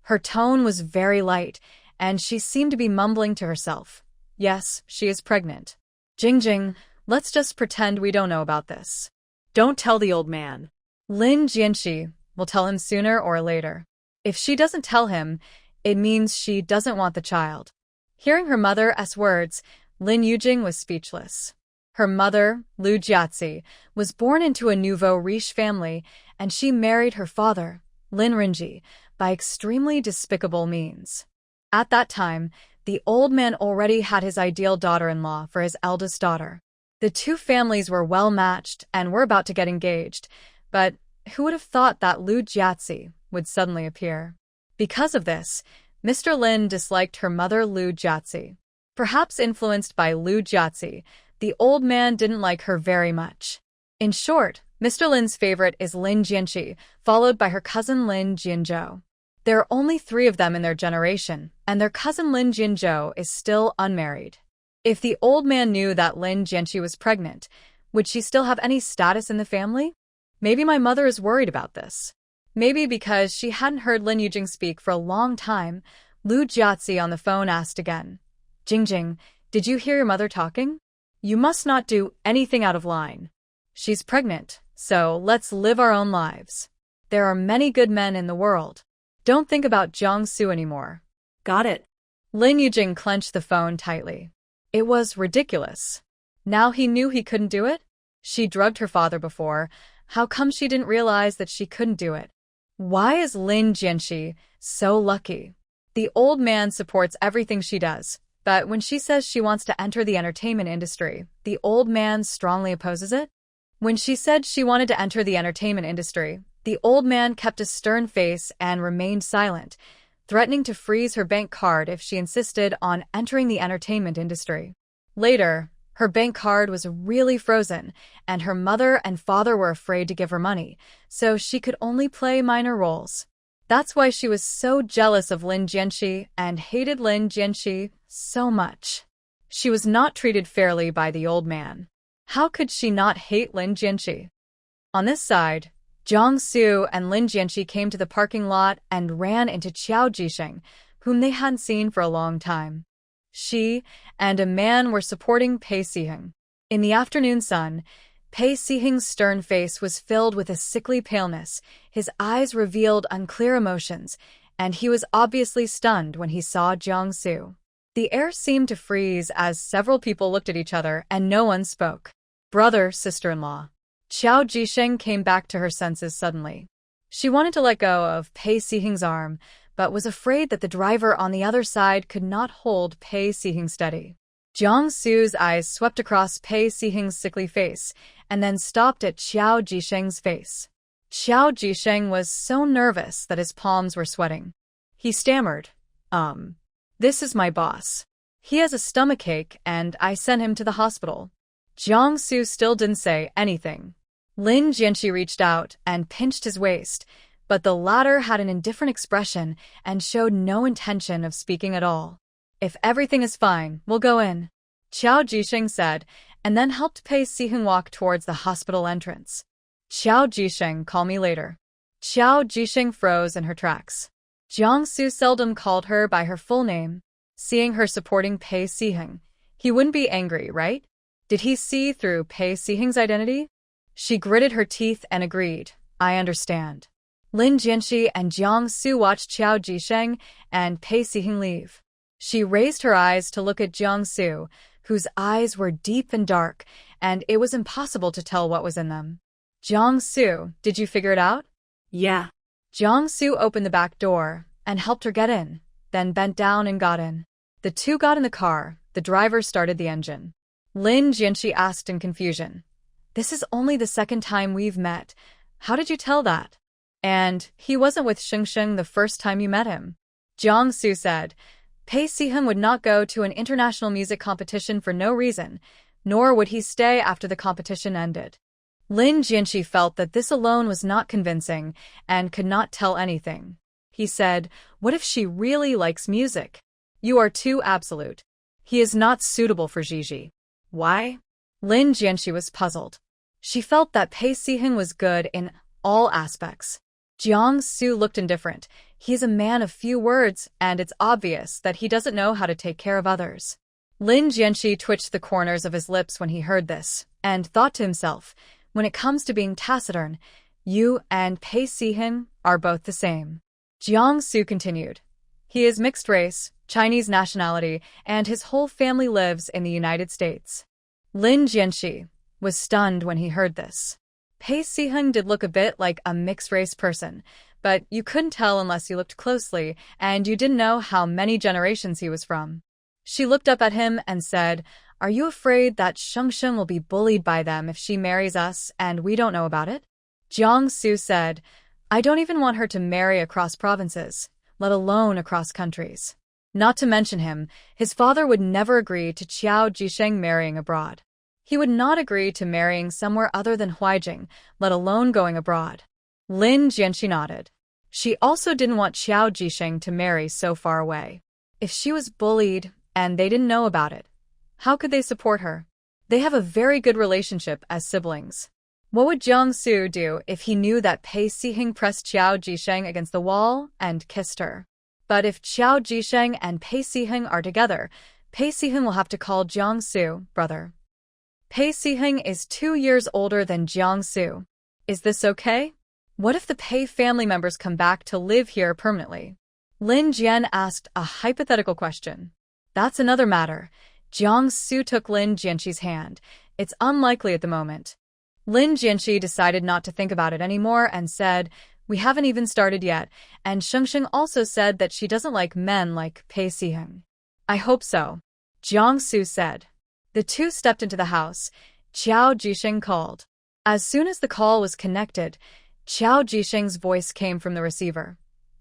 Her tone was very light, and she seemed to be mumbling to herself. "Yes, she is pregnant." "Jing, let's just pretend we don't know about this." Don't tell the old man." Lin Jianxi will tell him sooner or later. If she doesn't tell him, it means she doesn't want the child. Hearing her mother's words, Lin Yujing was speechless. Her mother, Lu Jiazi, was born into a nouveau riche family, and she married her father, Lin Rinji, by extremely despicable means. At that time, the old man already had his ideal daughter-in-law for his eldest daughter. The two families were well matched and were about to get engaged, but who would have thought that Lu Jiazi would suddenly appear? Because of this, Mr. Lin disliked her mother Lu Jiazi. Perhaps influenced by Lu Jiazi, the old man didn't like her very much. In short, Mr. Lin's favorite is Lin Jianxi, followed by her cousin Lin Jianzhou. There are only 3 of them in their generation, and their cousin Lin Jianzhou is still unmarried. If the old man knew that Lin Jianqi was pregnant, would she still have any status in the family? Maybe my mother is worried about this. Maybe because she hadn't heard Lin Yujing speak for a long time, Lu Jiazi on the phone asked again. Jingjing, did you hear your mother talking? You must not do anything out of line. She's pregnant, so let's live our own lives. There are many good men in the world. Don't think about Jiangsu anymore. Got it. Lin Yujing clenched the phone tightly. It was ridiculous. Now he knew he couldn't do it? She drugged her father before. How come she didn't realize that she couldn't do it? Why is Lin Jianqi so lucky? The old man supports everything she does, but when she says she wants to enter the entertainment industry, the old man strongly opposes it? When she said she wanted to enter the entertainment industry, the old man kept a stern face and remained silent, threatening to freeze her bank card if she insisted on entering the entertainment industry. Later, her bank card was really frozen, and her mother and father were afraid to give her money, so she could only play minor roles. That's why she was so jealous of Lin Jianqi and hated Lin Jianqi so much. She was not treated fairly by the old man. How could she not hate Lin Jianqi? On this side, Jiang Su and Lin Jianqi came to the parking lot and ran into Qiao Jisheng, whom they hadn't seen for a long time. She and a man were supporting Pei Siheng. In the afternoon sun, Pei Siheng's stern face was filled with a sickly paleness, his eyes revealed unclear emotions, and he was obviously stunned when he saw Jiang Su. The air seemed to freeze as several people looked at each other and no one spoke. Brother, sister-in-law. Qiao Jisheng came back to her senses suddenly. She wanted to let go of Pei Siheng's arm, but was afraid that the driver on the other side could not hold Pei Siheng steady. Jiang Su's eyes swept across Pei Siheng's sickly face, and then stopped at Qiao Jisheng's face. Qiao Jisheng was so nervous that his palms were sweating. He stammered, This is my boss. He has a stomachache and I sent him to the hospital. Jiang Su still didn't say anything. Lin Jianqi reached out and pinched his waist, but the latter had an indifferent expression and showed no intention of speaking at all. If everything is fine, we'll go in, Qiao Jisheng said, and then helped Pei Siheng walk towards the hospital entrance. Qiao Jisheng, call me later. Qiao Jisheng froze in her tracks. Jiang Su seldom called her by her full name. Seeing her supporting Pei Siheng, he wouldn't be angry, right? Did he see through Pei Siheng's identity? She gritted her teeth and agreed, I understand. Lin Jianqi and Jiang Su watched Qiao Jisheng and Pei Siheng leave. She raised her eyes to look at Jiang Su, whose eyes were deep and dark, and it was impossible to tell what was in them. Jiang Su, did you figure it out? Yeah. Jiang Su opened the back door and helped her get in, then bent down and got in. The two got in the car. The driver started the engine. Lin Jianqi asked in confusion, This is only the second time we've met. How did you tell that? And he wasn't with Shengsheng the first time you met him. Jiang Su said, Pei Siheng would not go to an international music competition for no reason, nor would he stay after the competition ended. Lin Jianqi felt that this alone was not convincing and could not tell anything. He said, What if she really likes music? You are too absolute. He is not suitable for Gigi. Why? Lin Jianqi was puzzled. She felt that Pei Siheng was good in all aspects. Jiang Su looked indifferent. He is a man of few words, and it's obvious that he doesn't know how to take care of others. Lin Jianqi twitched the corners of his lips when he heard this, and thought to himself, when it comes to being taciturn, you and Pei Siheng are both the same. Jiang Su continued. He is mixed race, Chinese nationality, and his whole family lives in the United States. Lin Jianqi was stunned when he heard this. Pei Siheng did look a bit like a mixed-race person, but you couldn't tell unless you looked closely, and you didn't know how many generations he was from. She looked up at him and said, Are you afraid that Shengsheng will be bullied by them if she marries us and we don't know about it? Jiang Su said, I don't even want her to marry across provinces, let alone across countries. Not to mention him, his father would never agree to Qiao Jisheng marrying abroad. He would not agree to marrying somewhere other than Huaijing, let alone going abroad. Lin Jianqi nodded. She also didn't want Qiao Jisheng to marry so far away. If she was bullied and they didn't know about it, How could they support her? They have a very good relationship as siblings. What would Jiangsu do if he knew that Pei Siheng pressed Qiao Jisheng against the wall and kissed her? But if Qiao Jisheng and Pei Siheng are together, Pei Siheng will have to call Jiangsu brother. Pei Siheng is 2 years older than Jiangsu. Is this okay? What if the Pei family members come back to live here permanently? Lin Jian asked a hypothetical question. That's another matter. Jiangsu took Lin Jianxi's hand. It's unlikely at the moment. Lin Jianxi decided not to think about it anymore and said, "We haven't even started yet," and Shengsheng also said that she doesn't like men like Pei Siheng. "I hope so," Jiangsu said. The two stepped into the house. Qiao Jisheng called. As soon as the call was connected, Qiao Jisheng's voice came from the receiver.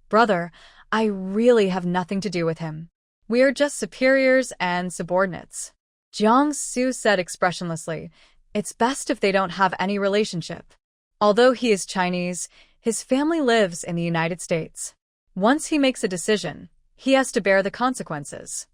"Brother, I really have nothing to do with him. We are just superiors and subordinates." Jiangsu said expressionlessly, "It's best if they don't have any relationship." Although he is Chinese, his family lives in the United States. Once he makes a decision, he has to bear the consequences.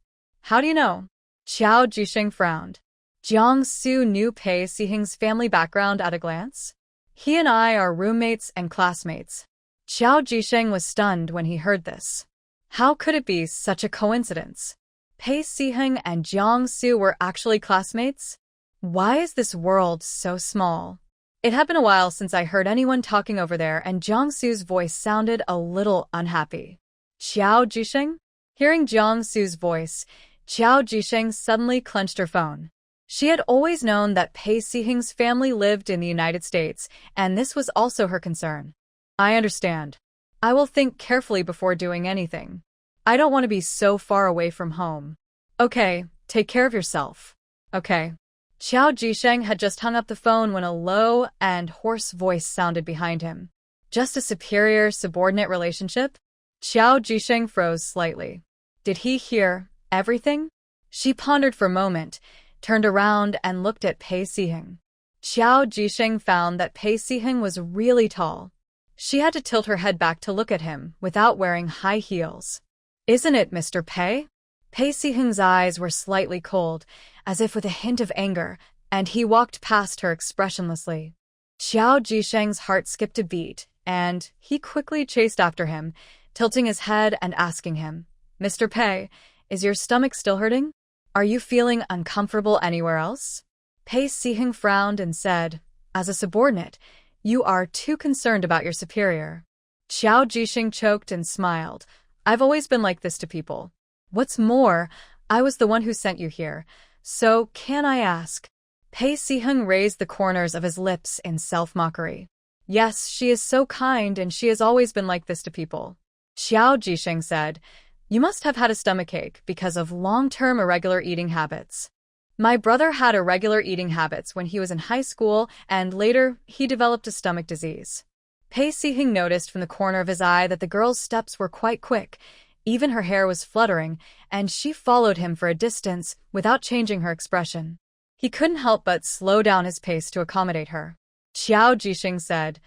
"How do you know?" Qiao Jisheng frowned. Jiangsu knew Pei Siheng's family background at a glance. "He and I are roommates and classmates." Qiao Jisheng was stunned when he heard this. How could it be such a coincidence? Pei Siheng and Jiangsu were actually classmates? Why is this world so small? It had been a while since I heard anyone talking over there, and Jiangsu's voice sounded a little unhappy. "Qiao Jisheng?" Hearing Jiangsu's voice, Qiao Jisheng suddenly clenched her phone. She had always known that Pei Siheng's family lived in the United States, and this was also her concern. "I understand. I will think carefully before doing anything. I don't want to be so far away from home." "Okay, take care of yourself." "Okay." Qiao Jisheng had just hung up the phone when a low and hoarse voice sounded behind him. "Just a superior-subordinate relationship?" Qiao Jisheng froze slightly. Did he hear everything? She pondered for a moment, turned around and looked at Pei Siheng. Qiao Jisheng found that Pei Siheng was really tall. She had to tilt her head back to look at him without wearing high heels. "Isn't it, Mr. Pei?" Pei Siheng's eyes were slightly cold, as if with a hint of anger, and he walked past her expressionlessly. Qiao Jisheng's heart skipped a beat, and he quickly chased after him, tilting his head and asking him, "Mr. Pei, is your stomach still hurting? Are you feeling uncomfortable anywhere else?" Pei Siheng frowned and said, "As a subordinate, you are too concerned about your superior." Qiao Jisheng choked and smiled. "I've always been like this to people. What's more, I was the one who sent you here, so can I ask?" Pei Siheng raised the corners of his lips in self-mockery. "Yes, she is so kind and she has always been like this to people." Qiao Jisheng said, "You must have had a stomachache because of long-term irregular eating habits." "My brother had irregular eating habits when he was in high school, and later he developed a stomach disease." Pei Siheng noticed from the corner of his eye that the girl's steps were quite quick. Even her hair was fluttering, and she followed him for a distance without changing her expression. He couldn't help but slow down his pace to accommodate her. Qiao Jisheng said,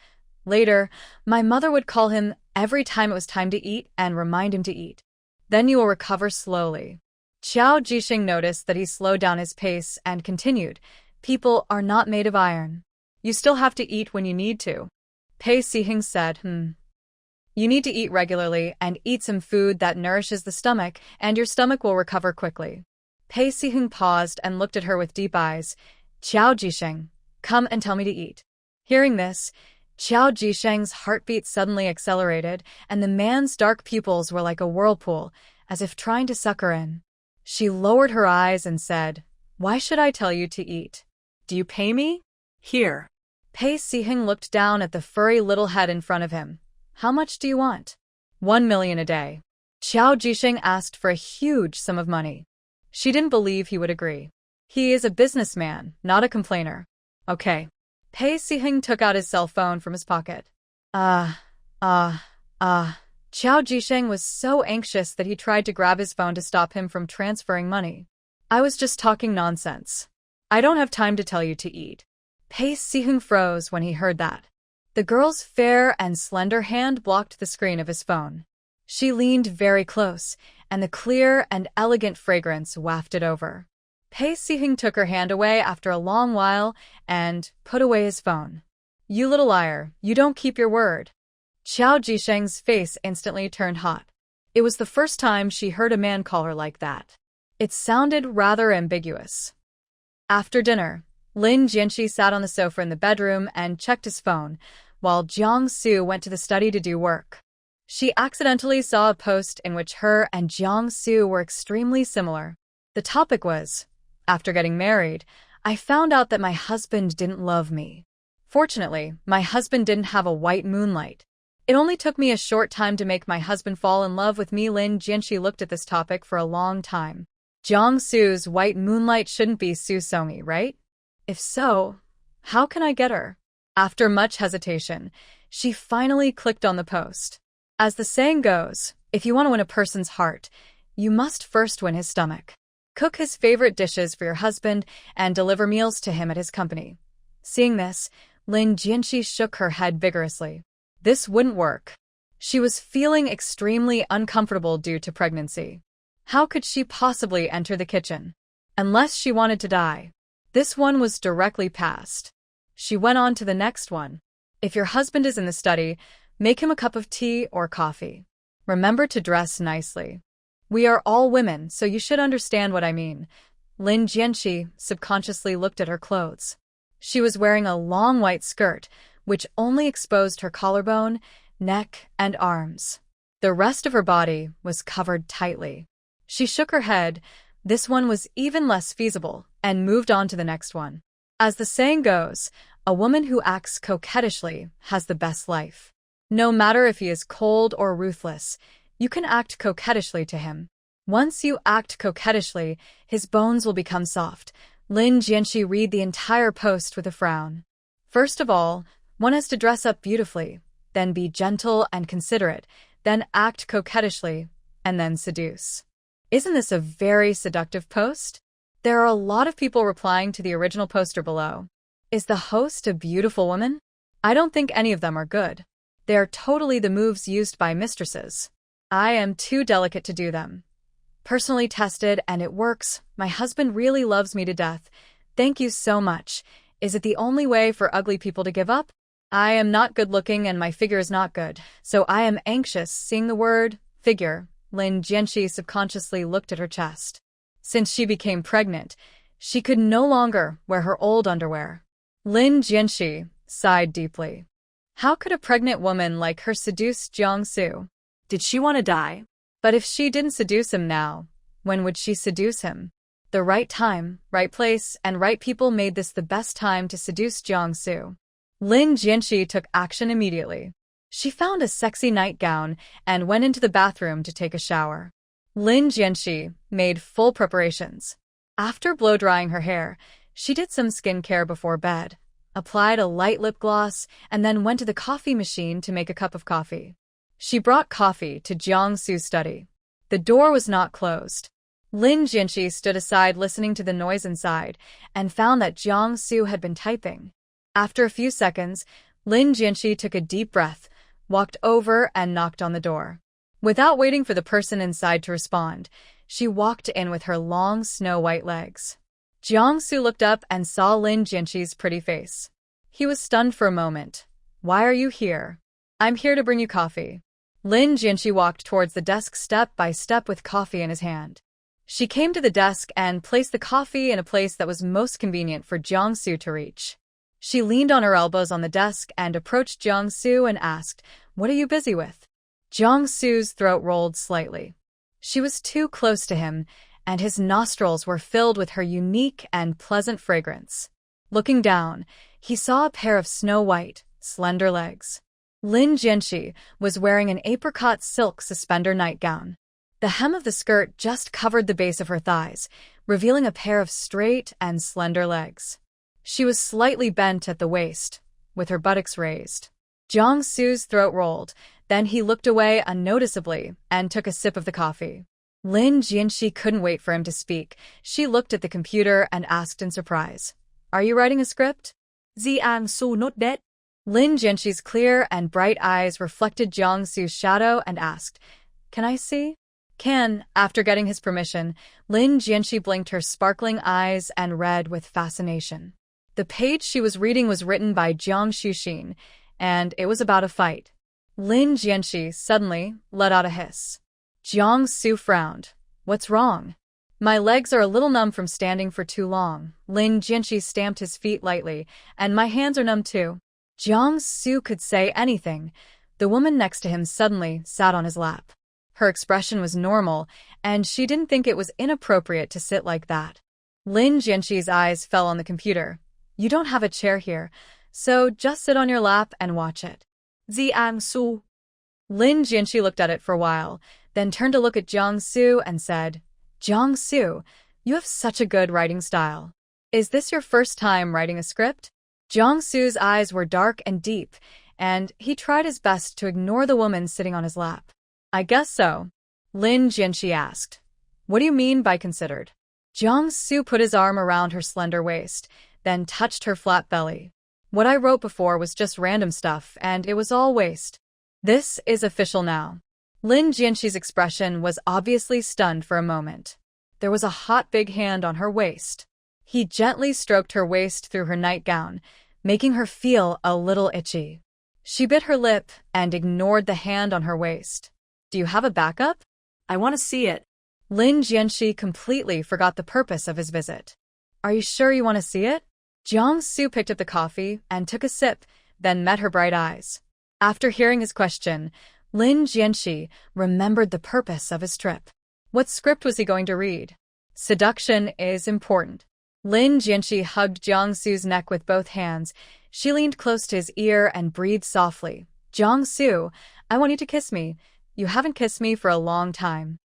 "Later, my mother would call him every time it was time to eat and remind him to eat. Then you will recover slowly." Qiao Jisheng noticed that he slowed down his pace and continued, "People are not made of iron. You still have to eat when you need to." Pei Siheng said, "You need to eat regularly and eat some food that nourishes the stomach, and your stomach will recover quickly." Pei Siheng paused and looked at her with deep eyes. "Qiao Jisheng, come and tell me to eat." Hearing this, Qiao Jisheng's heartbeat suddenly accelerated, and the man's dark pupils were like a whirlpool, as if trying to suck her in. She lowered her eyes and said, "Why should I tell you to eat? Do you pay me?" Here. Pei Siheng looked down at the furry little head in front of him. "How much do you want?" 1 million a day. Qiao Jisheng asked for a huge sum of money. She didn't believe he would agree. He is a businessman, not a complainer. "Okay." Pei Siheng took out his cell phone from his pocket. Qiao Jisheng was so anxious that he tried to grab his phone to stop him from transferring money. "I was just talking nonsense. I don't have time to tell you to eat." Pei Siheng froze when he heard that. The girl's fair and slender hand blocked the screen of his phone. She leaned very close, and the clear and elegant fragrance wafted over. Pei Sihing took her hand away after a long while and put away his phone. You little liar, you don't keep your word. Qiao Jisheng's face instantly turned hot. It was the first time she heard a man call her like that. It sounded rather ambiguous. After dinner, Lin Jianxi sat on the sofa in the bedroom and checked his phone, while Jiang Su went to the study to do work. She accidentally saw a post in which her and Jiang Su were extremely similar. The topic was, after getting married, I found out that my husband didn't love me. Fortunately, my husband didn't have a white moonlight. It only took me a short time to make my husband fall in love with me. Lin Jianxi looked at this topic for a long time. Jiang Su's white moonlight shouldn't be Su Songi, right? If so, how can I get her? After much hesitation, she finally clicked on the post. As the saying goes, if you want to win a person's heart, you must first win his stomach. Cook his favorite dishes for your husband and deliver meals to him at his company. Seeing this, Lin Jianxi shook her head vigorously. This wouldn't work. She was feeling extremely uncomfortable due to pregnancy. How could she possibly enter the kitchen? Unless she wanted to die. This one was directly passed. She went on to the next one. If your husband is in the study, make him a cup of tea or coffee. Remember to dress nicely. We are all women, so you should understand what I mean. Lin Jianxi subconsciously looked at her clothes. She was wearing a long white skirt, which only exposed her collarbone, neck, and arms. The rest of her body was covered tightly. She shook her head. This one was even less feasible, and moved on to the next one. As the saying goes, a woman who acts coquettishly has the best life. No matter if he is cold or ruthless, you can act coquettishly to him. Once you act coquettishly, his bones will become soft. Lin Jianxi read the entire post with a frown. First of all, one has to dress up beautifully, then be gentle and considerate, then act coquettishly, and then seduce. Isn't this a very seductive post? There are a lot of people replying to the original poster below. Is the host a beautiful woman? I don't think any of them are good. They are totally the moves used by mistresses. I am too delicate to do them. Personally tested and it works. My husband really loves me to death. Thank you so much. Is it the only way for ugly people to give up? I am not good looking and my figure is not good, so I am anxious. Seeing the word figure, Lin Jianxi subconsciously looked at her chest. Since she became pregnant, she could no longer wear her old underwear. Lin Jianxi sighed deeply. How could a pregnant woman like her seduce Jiang Su? Did she want to die? But if she didn't seduce him now, when would she seduce him? The right time, right place, and right people made this the best time to seduce Jiang Su. Lin Jianxi took action immediately. She found a sexy nightgown and went into the bathroom to take a shower. Lin Jianxi made full preparations. After blow-drying her hair, she did some skincare before bed, applied a light lip gloss, and then went to the coffee machine to make a cup of coffee. She brought coffee to Jiang Su's study. The door was not closed. Lin Jianxi stood aside listening to the noise inside and found that Jiang Su had been typing. After a few seconds, Lin Jianxi took a deep breath, walked over and knocked on the door. Without waiting for the person inside to respond, she walked in with her long snow-white legs. Jiang Su looked up and saw Lin Jianxi's pretty face. He was stunned for a moment. Why are you here? I'm here to bring you coffee. Lin Jianxi walked towards the desk step by step with coffee in his hand. She came to the desk and placed the coffee in a place that was most convenient for Jiang Su to reach. She leaned on her elbows on the desk and approached Jiang Su and asked, "What are you busy with?" Jiang Su's throat rolled slightly. She was too close to him, and his nostrils were filled with her unique and pleasant fragrance. Looking down, he saw a pair of snow-white, slender legs. Lin Jianxi was wearing an apricot silk suspender nightgown. The hem of the skirt just covered the base of her thighs, revealing a pair of straight and slender legs. She was slightly bent at the waist, with her buttocks raised. Jiang Su's throat rolled, then he looked away unnoticeably and took a sip of the coffee. Lin Jianxi couldn't wait for him to speak. She looked at the computer and asked in surprise, "Are you writing a script?" Jiang Su not dead. Lin Jianxi's clear and bright eyes reflected Jiang Su's shadow and asked, "Can I see?" After getting his permission, Lin Jianxi blinked her sparkling eyes and read with fascination. The page she was reading was written by Jiang Xuxin, and it was about a fight. Lin Jianxi suddenly let out a hiss. Jiang Su frowned. What's wrong? My legs are a little numb from standing for too long. Lin Jianxi stamped his feet lightly, and my hands are numb too. Jiang Su could say anything. The woman next to him suddenly sat on his lap. Her expression was normal, and she didn't think it was inappropriate to sit like that. Lin Jianxi's eyes fell on the computer. You don't have a chair here, so just sit on your lap and watch it. Jiang Su. Lin Jianxi looked at it for a while, then turned to look at Jiang Su and said, Jiang Su, you have such a good writing style. Is this your first time writing a script? Jiang Su's eyes were dark and deep, and he tried his best to ignore the woman sitting on his lap. I guess so. Lin Jianxi asked. What do you mean by considered? Jiang Su put his arm around her slender waist, then touched her flat belly. What I wrote before was just random stuff, and it was all waste. This is official now. Lin Jianxi's expression was obviously stunned for a moment. There was a hot big hand on her waist. He gently stroked her waist through her nightgown, making her feel a little itchy. She bit her lip and ignored the hand on her waist. Do you have a backup? I want to see it. Lin Jianxi completely forgot the purpose of his visit. Are you sure you want to see it? Jiang Su picked up the coffee and took a sip, then met her bright eyes. After hearing his question, Lin Jianxi remembered the purpose of his trip. What script was he going to read? Seduction is important. Lin Jianxi hugged Jiang Su's neck with both hands. She leaned close to his ear and breathed softly. Jiang Su, I want you to kiss me. You haven't kissed me for a long time.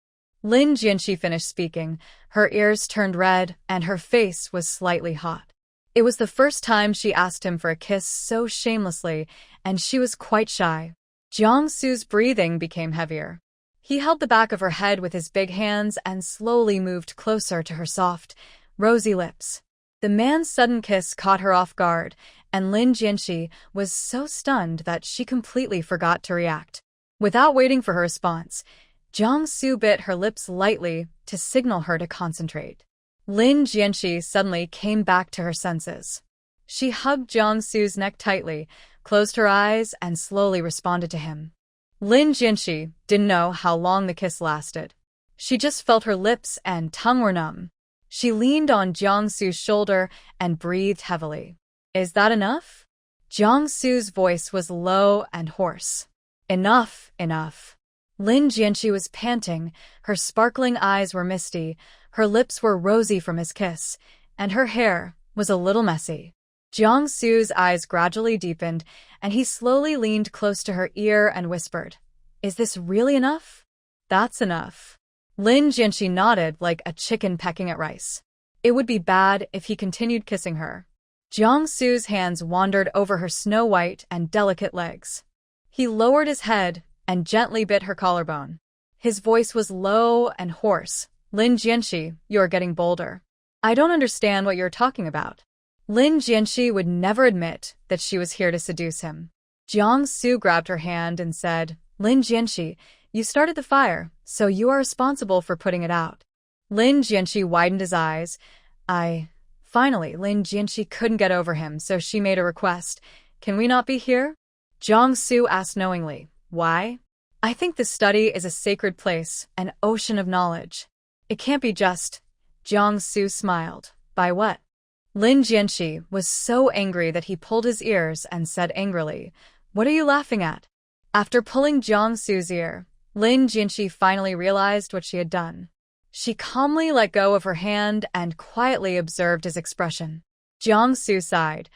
Lin Jianxi finished speaking. Her ears turned red, and her face was slightly hot. It was the first time she asked him for a kiss so shamelessly, and she was quite shy. Jiang Su's breathing became heavier. He held the back of her head with his big hands and slowly moved closer to her soft, rosy lips. The man's sudden kiss caught her off guard, and Lin Jianxi was so stunned that she completely forgot to react. Without waiting for her response, Jiang Su bit her lips lightly to signal her to concentrate. Lin Jianxi suddenly came back to her senses. She hugged Jiang Su's neck tightly, closed her eyes, and slowly responded to him. Lin Jianxi didn't know how long the kiss lasted. She just felt her lips and tongue were numb. She leaned on Jiang Su's shoulder and breathed heavily. Is that enough? Jiang Su's voice was low and hoarse. Enough, enough. Lin Jianxi was panting, her sparkling eyes were misty, her lips were rosy from his kiss, and her hair was a little messy. Jiang Su's eyes gradually deepened, and he slowly leaned close to her ear and whispered, Is this really enough? That's enough. Lin Jianxi nodded like a chicken pecking at rice. It would be bad if he continued kissing her. Jiang Su's hands wandered over her snow-white and delicate legs. He lowered his head and gently bit her collarbone. His voice was low and hoarse. Lin Jianxi, you're getting bolder. I don't understand what you're talking about. Lin Jianxi would never admit that she was here to seduce him. Jiang Su grabbed her hand and said, Lin Jianxi, you started the fire, so you are responsible for putting it out. Lin Jianxi widened his eyes. Finally, Lin Jianxi couldn't get over him, so she made a request. Can we not be here? Jiang Su asked knowingly. Why? I think the study is a sacred place, an ocean of knowledge. It can't be just. Jiang Su smiled. By what? Lin Jianxi was so angry that he pulled his ears and said angrily, What are you laughing at? After pulling Jiang Su's ear, Lin Jianxi finally realized what she had done. She calmly let go of her hand and quietly observed his expression. Jiang Su sighed.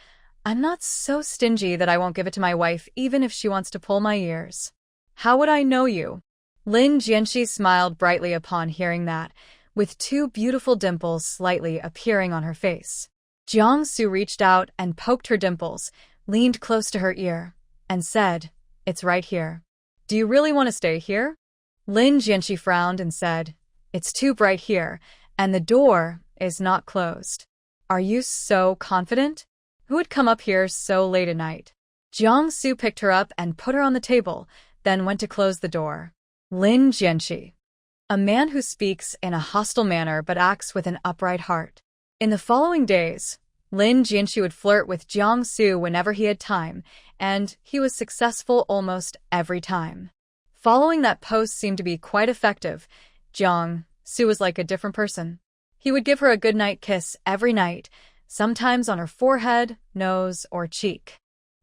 I'm not so stingy that I won't give it to my wife even if she wants to pull my ears. How would I know you? Lin Jianxi smiled brightly upon hearing that, with two beautiful dimples slightly appearing on her face. Jiang Su reached out and poked her dimples, leaned close to her ear, and said, It's right here. Do you really want to stay here? Lin Jianxi frowned and said, It's too bright here, and the door is not closed. Are you so confident? Who would come up here so late at night? Jiang Su picked her up and put her on the table, then went to close the door. Lin Jianxi. A man who speaks in a hostile manner but acts with an upright heart. In the following days, Lin Jianxi would flirt with Jiang Su whenever he had time, and he was successful almost every time. Following that post seemed to be quite effective. Jiang Su was like a different person. He would give her a goodnight kiss every night, sometimes on her forehead, nose, or cheek.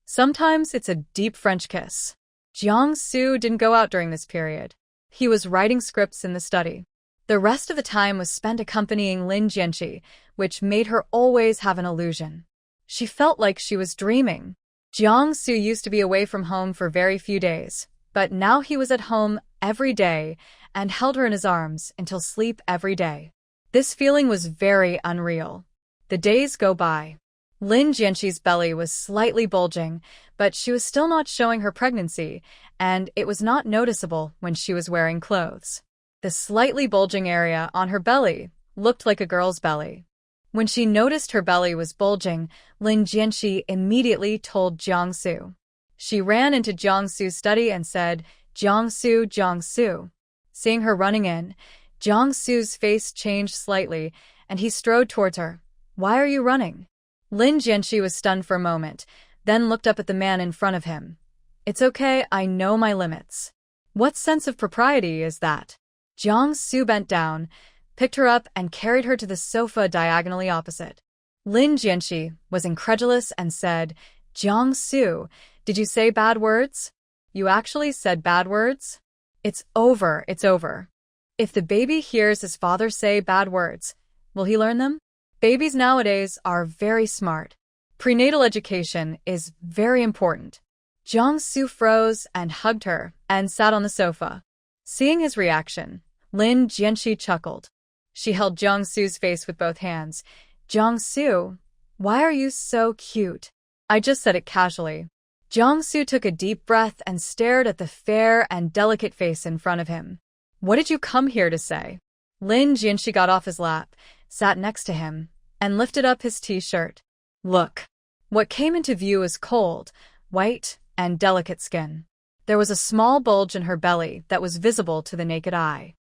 Sometimes it's a deep French kiss. Jiang Su didn't go out during this period. He was writing scripts in the study. The rest of the time was spent accompanying Lin Jianxi, which made her always have an illusion. She felt like she was dreaming. Jiang Su used to be away from home for very few days, but now he was at home every day and held her in his arms until sleep every day. This feeling was very unreal. The days go by. Lin Jianxi's belly was slightly bulging, but she was still not showing her pregnancy, and it was not noticeable when she was wearing clothes. The slightly bulging area on her belly looked like a girl's belly. When she noticed her belly was bulging, Lin Jianxi immediately told Jiang Su. She ran into Jiang Su's study and said, "Jiang Su, Jiang Su." Seeing her running in, Jiang Su's face changed slightly, and he strode towards her. "Why are you running?" Lin Jianxi was stunned for a moment, then looked up at the man in front of him. "It's okay, I know my limits." "What sense of propriety is that?" Jiang Su bent down, picked her up, and carried her to the sofa diagonally opposite. Lin Jianxi was incredulous and said, "Jiang Su, did you say bad words? You actually said bad words?" It's over. If the baby hears his father say bad words, will he learn them? Babies nowadays are very smart. Prenatal education is very important. Jiang Su froze and hugged her and sat on the sofa. Seeing his reaction, Lin Jianxi chuckled. She held Jiang Su's face with both hands. "Jiang Su, why are you so cute?" "I just said it casually." Jiang Su took a deep breath and stared at the fair and delicate face in front of him. "What did you come here to say?" Lin Jianxi got off his lap, sat next to him, and lifted up his t-shirt. "Look." What came into view was cold, white, and delicate skin. There was a small bulge in her belly that was visible to the naked eye.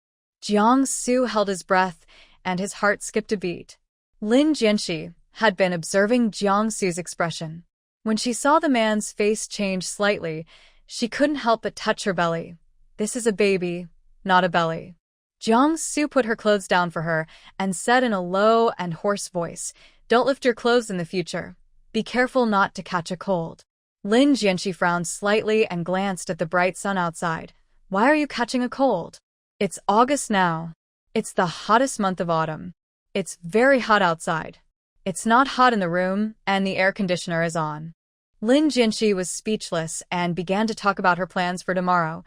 Jiang Su held his breath, and his heart skipped a beat. Lin Jianxi had been observing Jiang Su's expression. When she saw the man's face change slightly, she couldn't help but touch her belly. This is a baby, not a belly. Jiang Su put her clothes down for her and said in a low and hoarse voice, "Don't lift your clothes in the future. Be careful not to catch a cold." Lin Jianxi frowned slightly and glanced at the bright sun outside. "Why are you catching a cold?" "It's August now. It's the hottest month of autumn. It's very hot outside. It's not hot in the room, and the air conditioner is on." Lin Jianxi was speechless and began to talk about her plans for tomorrow.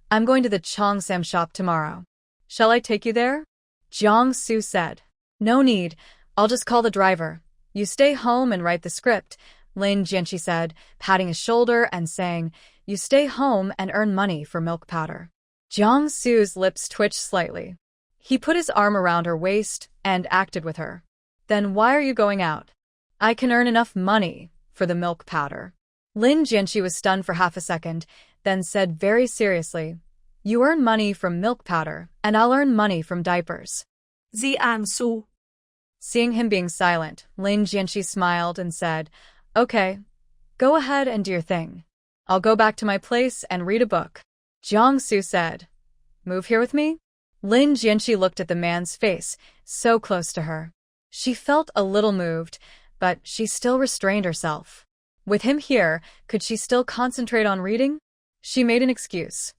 "I'm going to the Cheongsam shop tomorrow. Shall I take you there?" Jiang Su said. "No need. I'll just call the driver. You stay home and write the script," Lin Jianxi said, patting his shoulder and saying, "You stay home and earn money for milk powder." Jiang Su's lips twitched slightly. He put his arm around her waist and acted with her. "Then why are you going out?" "I can earn enough money for the milk powder." Lin Jianxi was stunned for half a second, then said very seriously, "You earn money from milk powder, and I'll earn money from diapers." Jiang Su. Seeing him being silent, Lin Jianxi smiled and said, "Okay, go ahead and do your thing. I'll go back to my place and read a book." Jiang Su said, "Move here with me?" Lin Jianxi looked at the man's face, so close to her. She felt a little moved, but she still restrained herself. With him here, could she still concentrate on reading? She made an excuse.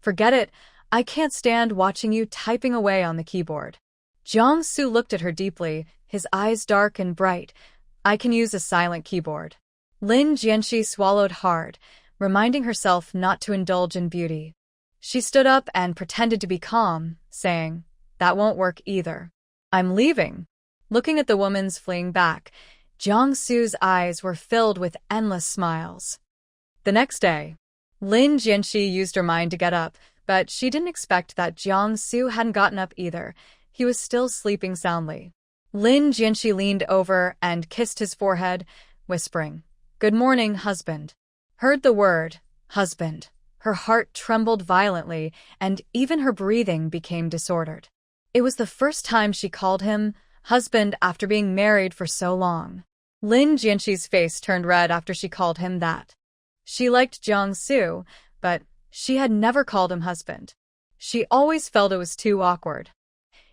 "Forget it, I can't stand watching you typing away on the keyboard." Jiang Su looked at her deeply, his eyes dark and bright. "I can use a silent keyboard." Lin Jianxi swallowed hard, reminding herself not to indulge in beauty. She stood up and pretended to be calm, saying, "That won't work either. I'm leaving." Looking at the woman's fleeing back, Jiang Su's eyes were filled with endless smiles. The next day, Lin Jianxi used her mind to get up, but she didn't expect that Jiang Su hadn't gotten up either. He was still sleeping soundly. Lin Jianxi leaned over and kissed his forehead, whispering, "Good morning, husband." Heard the word, husband. Her heart trembled violently, and even her breathing became disordered. It was the first time she called him husband after being married for so long. Lin Jianxi's face turned red after she called him that. She liked Jiangsu, but she had never called him husband. She always felt it was too awkward.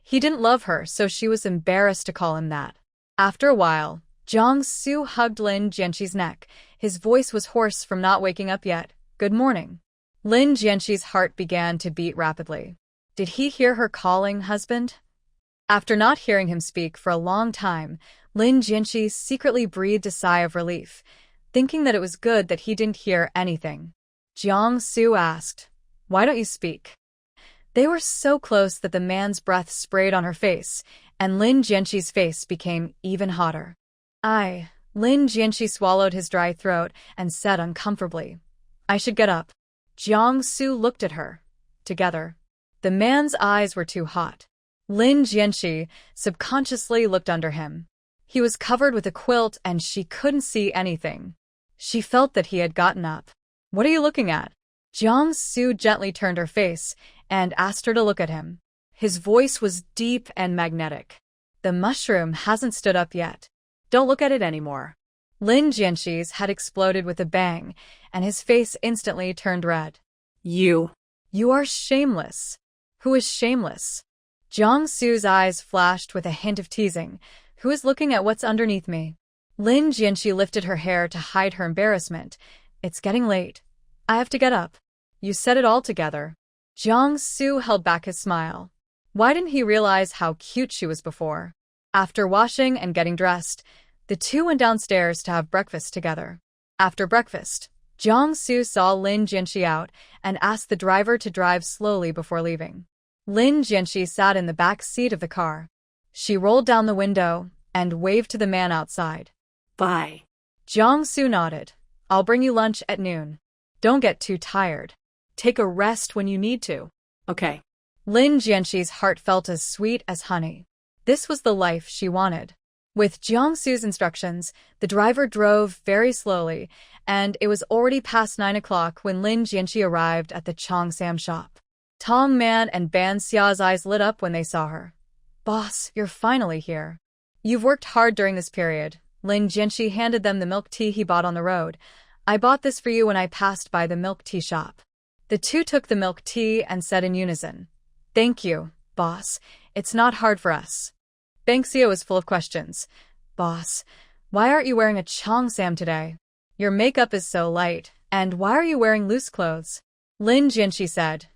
He didn't love her, so she was embarrassed to call him that. After a while, Jiangsu hugged Lin Jianxi's neck. His voice was hoarse from not waking up yet. Good morning. Lin Jianxi's heart began to beat rapidly. Did he hear her calling husband? After not hearing him speak for a long time, Lin Jianxi secretly breathed a sigh of relief, thinking that it was good that he didn't hear anything. Jiangsu asked, "Why don't you speak?" They were so close that the man's breath sprayed on her face, and Lin Jianxi's face became even hotter. Lin Jianxi swallowed his dry throat and said uncomfortably, "I should get up." Jiangsu looked at her. Together. The man's eyes were too hot. Lin Jianxi subconsciously looked under him. He was covered with a quilt and she couldn't see anything. She felt that he had gotten up. "What are you looking at?" Jiangsu gently turned her face and asked her to look at him. His voice was deep and magnetic. "The mushroom hasn't stood up yet. Don't look at it anymore." Lin Jianxi's had exploded with a bang, and his face instantly turned red. You are shameless." "Who is shameless?" Jiangsu's eyes flashed with a hint of teasing. "Who is looking at what's underneath me?" Lin Jianxi lifted her hair to hide her embarrassment. "It's getting late. I have to get up." "You said it all together." Jiangsu held back his smile. Why didn't he realize how cute she was before? After washing and getting dressed, the two went downstairs to have breakfast together. After breakfast, Jiangsu saw Lin Jianxi out and asked the driver to drive slowly before leaving. Lin Jianxi sat in the back seat of the car. She rolled down the window and waved to the man outside. Bye. Jiangsu nodded. "I'll bring you lunch at noon. Don't get too tired. Take a rest when you need to." Okay. Lin Jianxi's heart felt as sweet as honey. This was the life she wanted. With Jiangsu's instructions, the driver drove very slowly, and it was already past 9 o'clock when Lin Jianxi arrived at the Chongsam shop. Tong Man and Ban Xia's eyes lit up when they saw her. "Boss, you're finally here. You've worked hard during this period." Lin Jianxi handed them the milk tea he bought on the road. "I bought this for you when I passed by the milk tea shop." The two took the milk tea and said in unison, "Thank you, boss. It's not hard for us." Banksia was full of questions. "Boss, why aren't you wearing a cheongsam today? Your makeup is so light, and why are you wearing loose clothes?" Lin Jianxi said,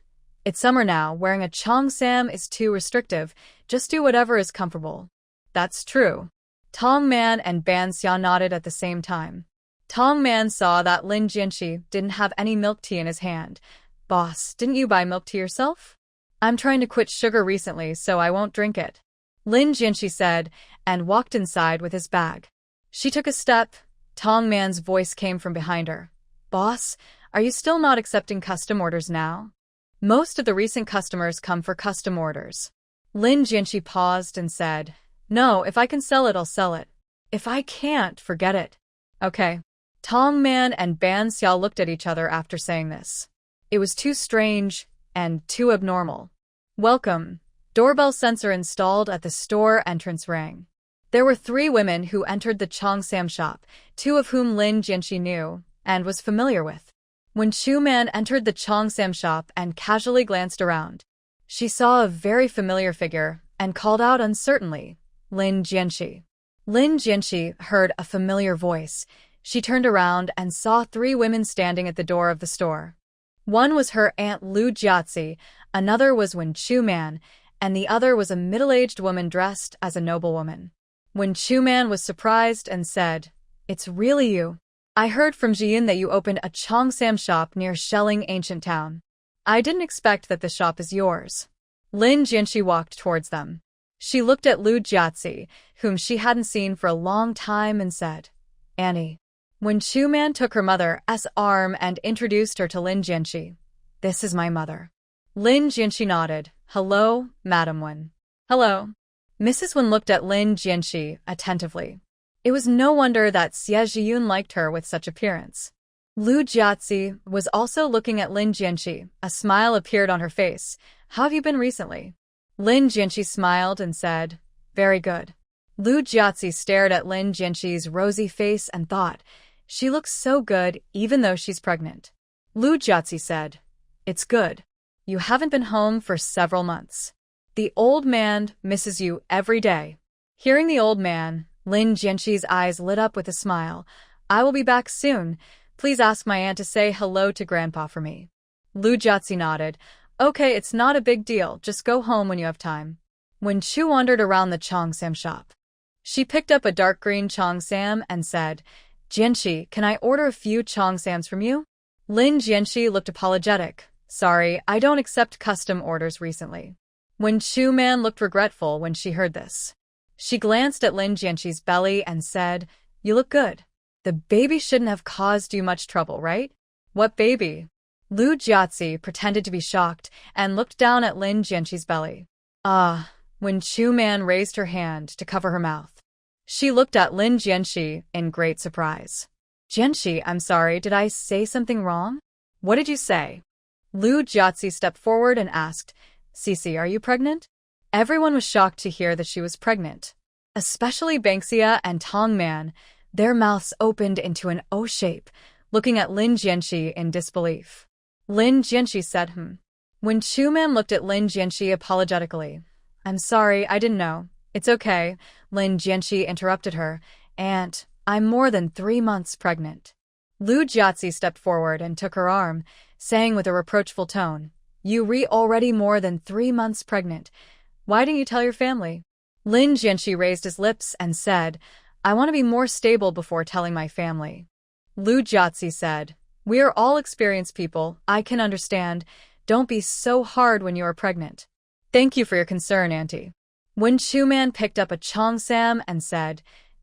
"It's summer now. Wearing a cheongsam is too restrictive. Just do whatever is comfortable." "That's true." Tong Man and Ban Xia nodded at the same time. Tong Man saw that Lin Jianxi didn't have any milk tea in his hand. "Boss, didn't you buy milk tea yourself?" "I'm trying to quit sugar recently, so I won't drink it," Lin Jianxi said, and walked inside with his bag. She took a step. Tong Man's voice came from behind her. "Boss, are you still not accepting custom orders now? Most of the recent customers come for custom orders." Lin Jianxi paused and said, "No, if I can sell it, I'll sell it. If I can't, forget it." "Okay." Tong Man and Ban Xiao looked at each other after saying this. It was too strange and too abnormal. "Welcome." Doorbell sensor installed at the store entrance rang. There were 3 women who entered the Chongsam shop, 2 of whom Lin Jianxi knew and was familiar with. When Chu Man entered the Chongsam shop and casually glanced around, she saw a very familiar figure and called out uncertainly, "Lin Jianxi." Lin Jianxi heard a familiar voice. She turned around and saw 3 women standing at the door of the store. One was her aunt Lu Jiazi, another was Wen Chu Man, and the other was a middle-aged woman dressed as a noblewoman. Wen Chu Man was surprised and said, "It's really you. I heard from Jiyun that you opened a Chongsam shop near Shelling Ancient Town. I didn't expect that the shop is yours." Lin Jianxi walked towards them. She looked at Lu Jiazi, whom she hadn't seen for a long time, and said, "Annie." When Chu Man took her mother's arm and introduced her to Lin Jianxi, "This is my mother." Lin Jianxi nodded. "Hello, Madam Wen." "Hello." Mrs. Wen looked at Lin Jianxi attentively. It was no wonder that Xie Zhiyun liked her with such appearance. Lu Jiazi was also looking at Lin Jianqi. A smile appeared on her face. How have you been recently? Lin Jianqi smiled and said, very good. Lu Jiazi stared at Lin Jianqi's rosy face and thought, she looks so good even though she's pregnant. Lu Jiazi said, it's good. You haven't been home for several months. The old man misses you every day. Hearing the old man, Lin Jianqi's eyes lit up with a smile. I will be back soon. Please ask my aunt to say hello to Grandpa for me. Lu Jiazi nodded. Okay, it's not a big deal. Just go home when you have time. When Chu wandered around the Cheongsam shop, she picked up a dark green Cheongsam and said, Jianqi, can I order a few Cheongsams from you? Lin Jianqi looked apologetic. Sorry, I don't accept custom orders recently. When Chu Man looked regretful when she heard this. She glanced at Lin Jianqi's belly and said, you look good. The baby shouldn't have caused you much trouble, right? What baby? Lu Jiazi pretended to be shocked and looked down at Lin Jianqi's belly. When Chu Man raised her hand to cover her mouth. She looked at Lin Jianqi in great surprise. Jianqi, I'm sorry, did I say something wrong? What did you say? Lu Jiazi stepped forward and asked, Cici, are you pregnant? Everyone was shocked to hear that she was pregnant. Especially Banksia and Tong Man. Their mouths opened into an O shape, looking at Lin Jianqi in disbelief. Lin Jianqi said, When Chu Man looked at Lin Jianqi apologetically. I'm sorry, I didn't know. It's okay, Lin Jianqi interrupted her. Aunt, I'm more than 3 months pregnant. Lu Jiazi stepped forward and took her arm, saying with a reproachful tone, You already more than 3 months pregnant. Why didn't you tell your family? Lin Jianqi raised his lips and said, I want to be more stable before telling my family. Lu Jiazi said, We are all experienced people, I can understand. Don't be so hard when you are pregnant. Thank you for your concern, Auntie. When Chu Man picked up a Cheongsam and said,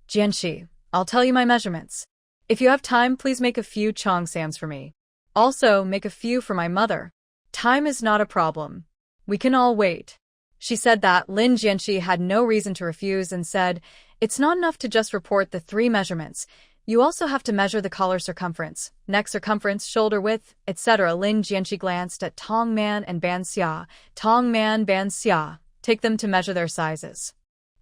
Jianqi, I'll tell you my measurements. If you have time, please make a few Cheongsams for me. Also, make a few for my mother. Time is not a problem. We can all wait. She said that Lin Jianqi had no reason to refuse and said, It's not enough to just report the 3 measurements. You also have to measure the collar circumference, neck circumference, shoulder width, etc. Lin Jianqi glanced at Tong Man and Ban Xia. Tong Man, Ban Xia, take them to measure their sizes.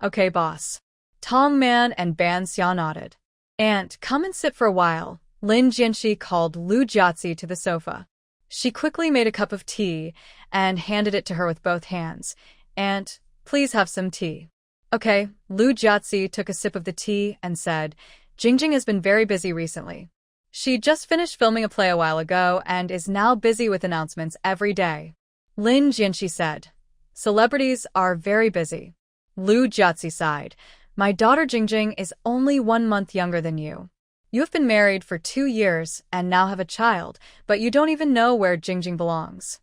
Okay, boss. Tong Man and Ban Xia nodded. Aunt, come and sit for a while. Lin Jianqi called Lu Jiazi to the sofa. She quickly made a cup of tea and handed it to her with both hands. Aunt, please have some tea. Okay, Lu Jiazi took a sip of the tea and said, Jingjing has been very busy recently. She just finished filming a play a while ago and is now busy with announcements every day. Lin Jianqi said, Celebrities are very busy. Lu Jiazi sighed. My daughter Jingjing is only 1 month younger than you. You have been married for 2 years and now have a child, but you don't even know where Jingjing belongs.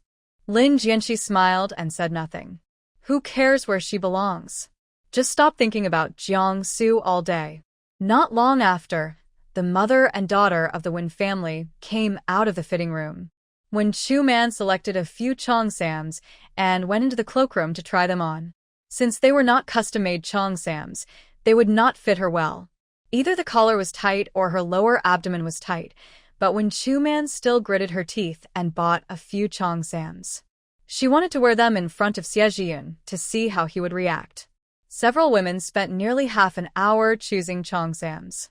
Lin Jianqi smiled and said nothing. Who cares where she belongs? Just stop thinking about Jiangsu all day. Not long after, the mother and daughter of the Wen family came out of the fitting room. When Chu Man selected a few Cheongsams and went into the cloakroom to try them on. Since they were not custom-made Cheongsams, they would not fit her well. Either the collar was tight or her lower abdomen was tight, but when Chu Man still gritted her teeth and bought a few Cheongsams. She wanted to wear them in front of Xie Zhiyun to see how he would react. Several women spent nearly half an hour choosing Cheongsams.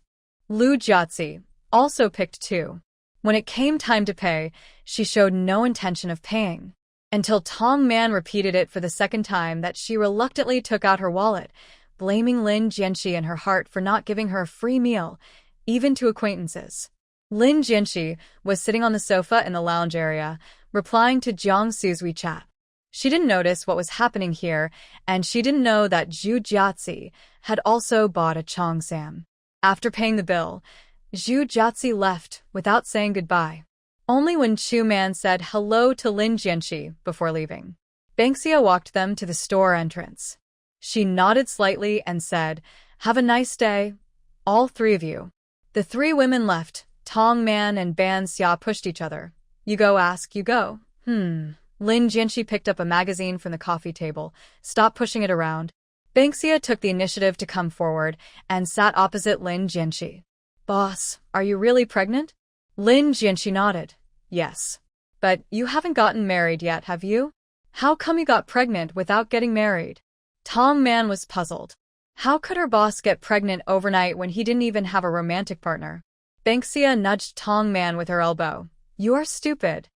Lu Jiazi also picked 2. When it came time to pay, she showed no intention of paying. Until Tong Man repeated it for the 2nd time that she reluctantly took out her wallet, blaming Lin Jianqi in her heart for not giving her a free meal, even to acquaintances. Lin Jianqi was sitting on the sofa in the lounge area, replying to Jiangsu's WeChat. She didn't notice what was happening here, and she didn't know that Zhu Jiazi had also bought a Cheongsam. After paying the bill, Zhu Jiazi left without saying goodbye. Only when Chu Man said hello to Lin Jianqi before leaving. Banksia walked them to the store entrance. She nodded slightly and said, Have a nice day, all 3 of you. The 3 women left. Tong Man and Ban Xia pushed each other. You go ask, you go. Lin Jianqi picked up a magazine from the coffee table. Stop pushing it around. Banksia took the initiative to come forward and sat opposite Lin Jianqi. Boss, are you really pregnant? Lin Jianxi nodded. Yes. But you haven't gotten married yet, have you? How come you got pregnant without getting married? Tong Man was puzzled. How could her boss get pregnant overnight when he didn't even have a romantic partner? Banksia nudged Tong Man with her elbow. You are stupid.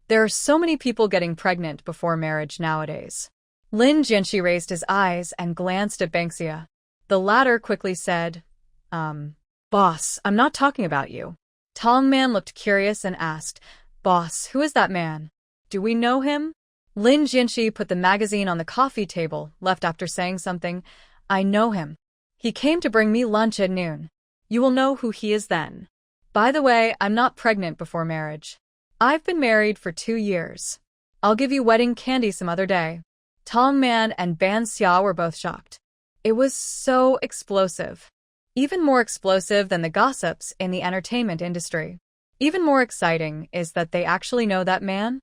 There are so many people getting pregnant before marriage nowadays. Lin Jianxi raised his eyes and glanced at Banksia. The latter quickly said, Boss, I'm not talking about you. Tong Man looked curious and asked, Boss, who is that man? Do we know him? Lin Jianxi put the magazine on the coffee table, left after saying something. I know him. He came to bring me lunch at noon. You will know who he is then. By the way, I'm not pregnant before marriage. I've been married for 2 years. I'll give you wedding candy some other day. Tong Man and Ban Xia were both shocked. It was so explosive. Even more explosive than the gossips in the entertainment industry. Even more exciting is that they actually know that man.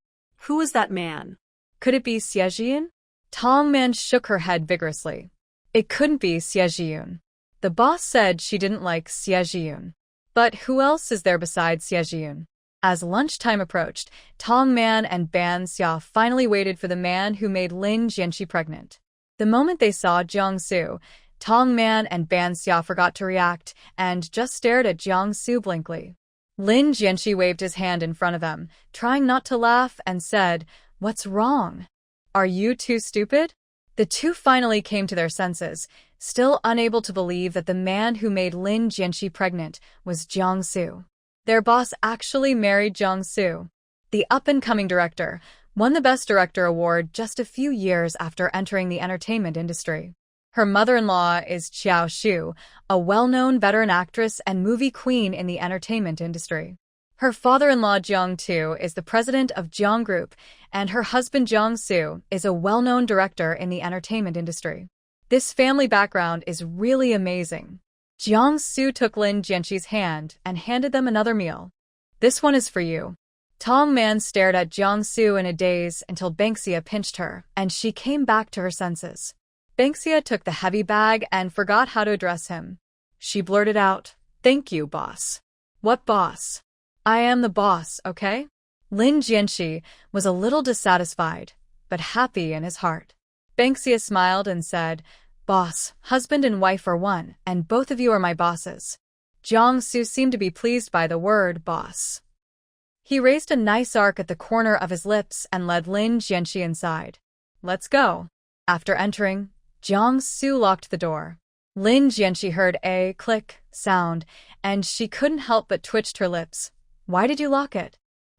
Who is that man? Could it be Xie Zhiyun? Tong Man shook her head vigorously. It couldn't be Xie Zhiyun. The boss said she didn't like Xie Zhiyun. But who else is there besides Xie Zhiyun? As lunchtime approached, Tong Man and Ban Xia finally waited for the man who made Lin Jianxi pregnant. The moment they saw Jiang Su, Tong Man and Ban Xia forgot to react and just stared at Jiang Su blankly. Lin Jianxi waved his hand in front of them, trying not to laugh, and said, What's wrong? Are you too stupid? The two finally came to their senses, still unable to believe that the man who made Lin Jianxi pregnant was Jiang Su. Their boss actually married Jiang Su. The up-and-coming director won the Best Director award just a few years after entering the entertainment industry. Her mother-in-law is Qiao Shu, a well-known veteran actress and movie queen in the entertainment industry. Her father-in-law Jiang Tu is the president of Jiang Group, and her husband Jiang Su is a well-known director in the entertainment industry. This family background is really amazing. Jiang Su took Lin Jianxi's hand and handed them another meal. This one is for you. Tong Man stared at Jiang Su in a daze until Banksia pinched her, and she came back to her senses. Banksia took the heavy bag and forgot how to address him. She blurted out, Thank you, boss. What boss? I am the boss, okay? Lin Jianxi was a little dissatisfied, but happy in his heart. Banksia smiled and said, Boss, husband and wife are one, and both of you are my bosses. Jiang Su seemed to be pleased by the word boss. He raised a nice arc at the corner of his lips and led Lin Jianxi inside. Let's go. After entering, Jiang Su locked the door. Lin Jianxi heard a click sound, and she couldn't help but twitched her lips. Why did you lock it?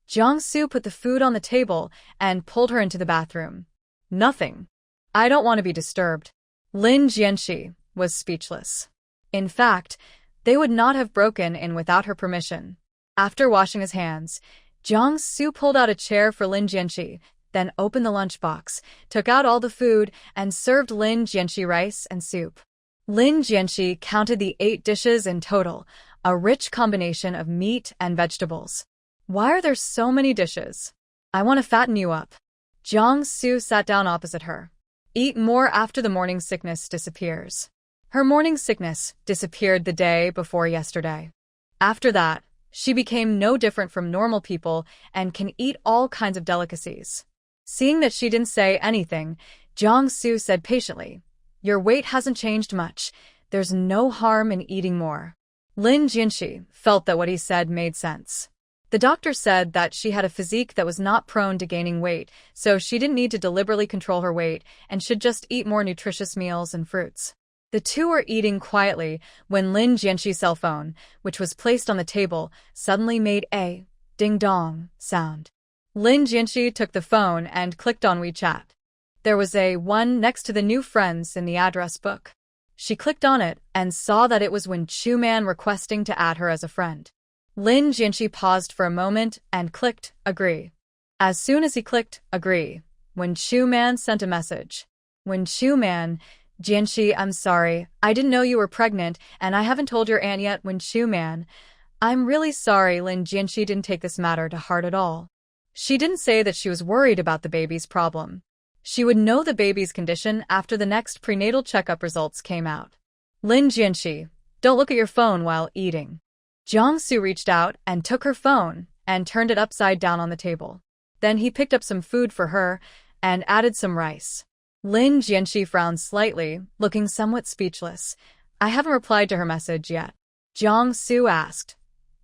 Jiang Su put the food on the table and pulled her into the bathroom. Nothing. I don't want to be disturbed. Lin Jianxi was speechless. In fact, they would not have broken in without her permission. After washing his hands, Jiang Su pulled out a chair for Lin Jianxi, then opened the lunchbox, took out all the food, and served Lin Jianxi rice and soup. Lin Jianxi counted the 8 dishes in total, a rich combination of meat and vegetables. Why are there so many dishes? I want to fatten you up. Jiang Su sat down opposite her. Eat more after the morning sickness disappears. Her morning sickness disappeared the day before yesterday. After that, she became no different from normal people and can eat all kinds of delicacies. Seeing that she didn't say anything, Jiang Su said patiently, Your weight hasn't changed much. There's no harm in eating more. Lin Jianxi felt that what he said made sense. The doctor said that she had a physique that was not prone to gaining weight, so she didn't need to deliberately control her weight and should just eat more nutritious meals and fruits. The two were eating quietly when Lin Jianxi's cell phone, which was placed on the table, suddenly made a ding-dong sound. Lin Jianxi took the phone and clicked on WeChat. There was a 1 next to the new friends in the address book. She clicked on it and saw that it was Wen Chu Man requesting to add her as a friend. Lin Jianxi paused for a moment and clicked agree. As soon as he clicked agree, Wen Chu Man sent a message. Wen Chu Man, Jianxi, I'm sorry, I didn't know you were pregnant and I haven't told your aunt yet. Wen Chu Man, I'm really sorry. Lin Jianxi didn't take this matter to heart at all. She didn't say that she was worried about the baby's problem. She would know the baby's condition after the next prenatal checkup results came out. Lin Jianxi, don't look at your phone while eating. Jiangsu reached out and took her phone and turned it upside down on the table. Then he picked up some food for her and added some rice. Lin Jianxi frowned slightly, looking somewhat speechless. I haven't replied to her message yet. Jiangsu asked.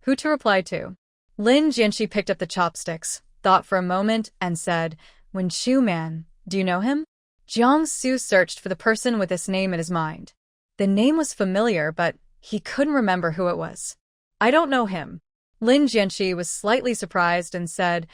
Who to reply to? Lin Jianxi picked up the chopsticks, thought for a moment, and said, Wenchu Man, do you know him? Jiangsu searched for the person with this name in his mind. The name was familiar, but he couldn't remember who it was. I don't know him. Lin Jianxi was slightly surprised and said,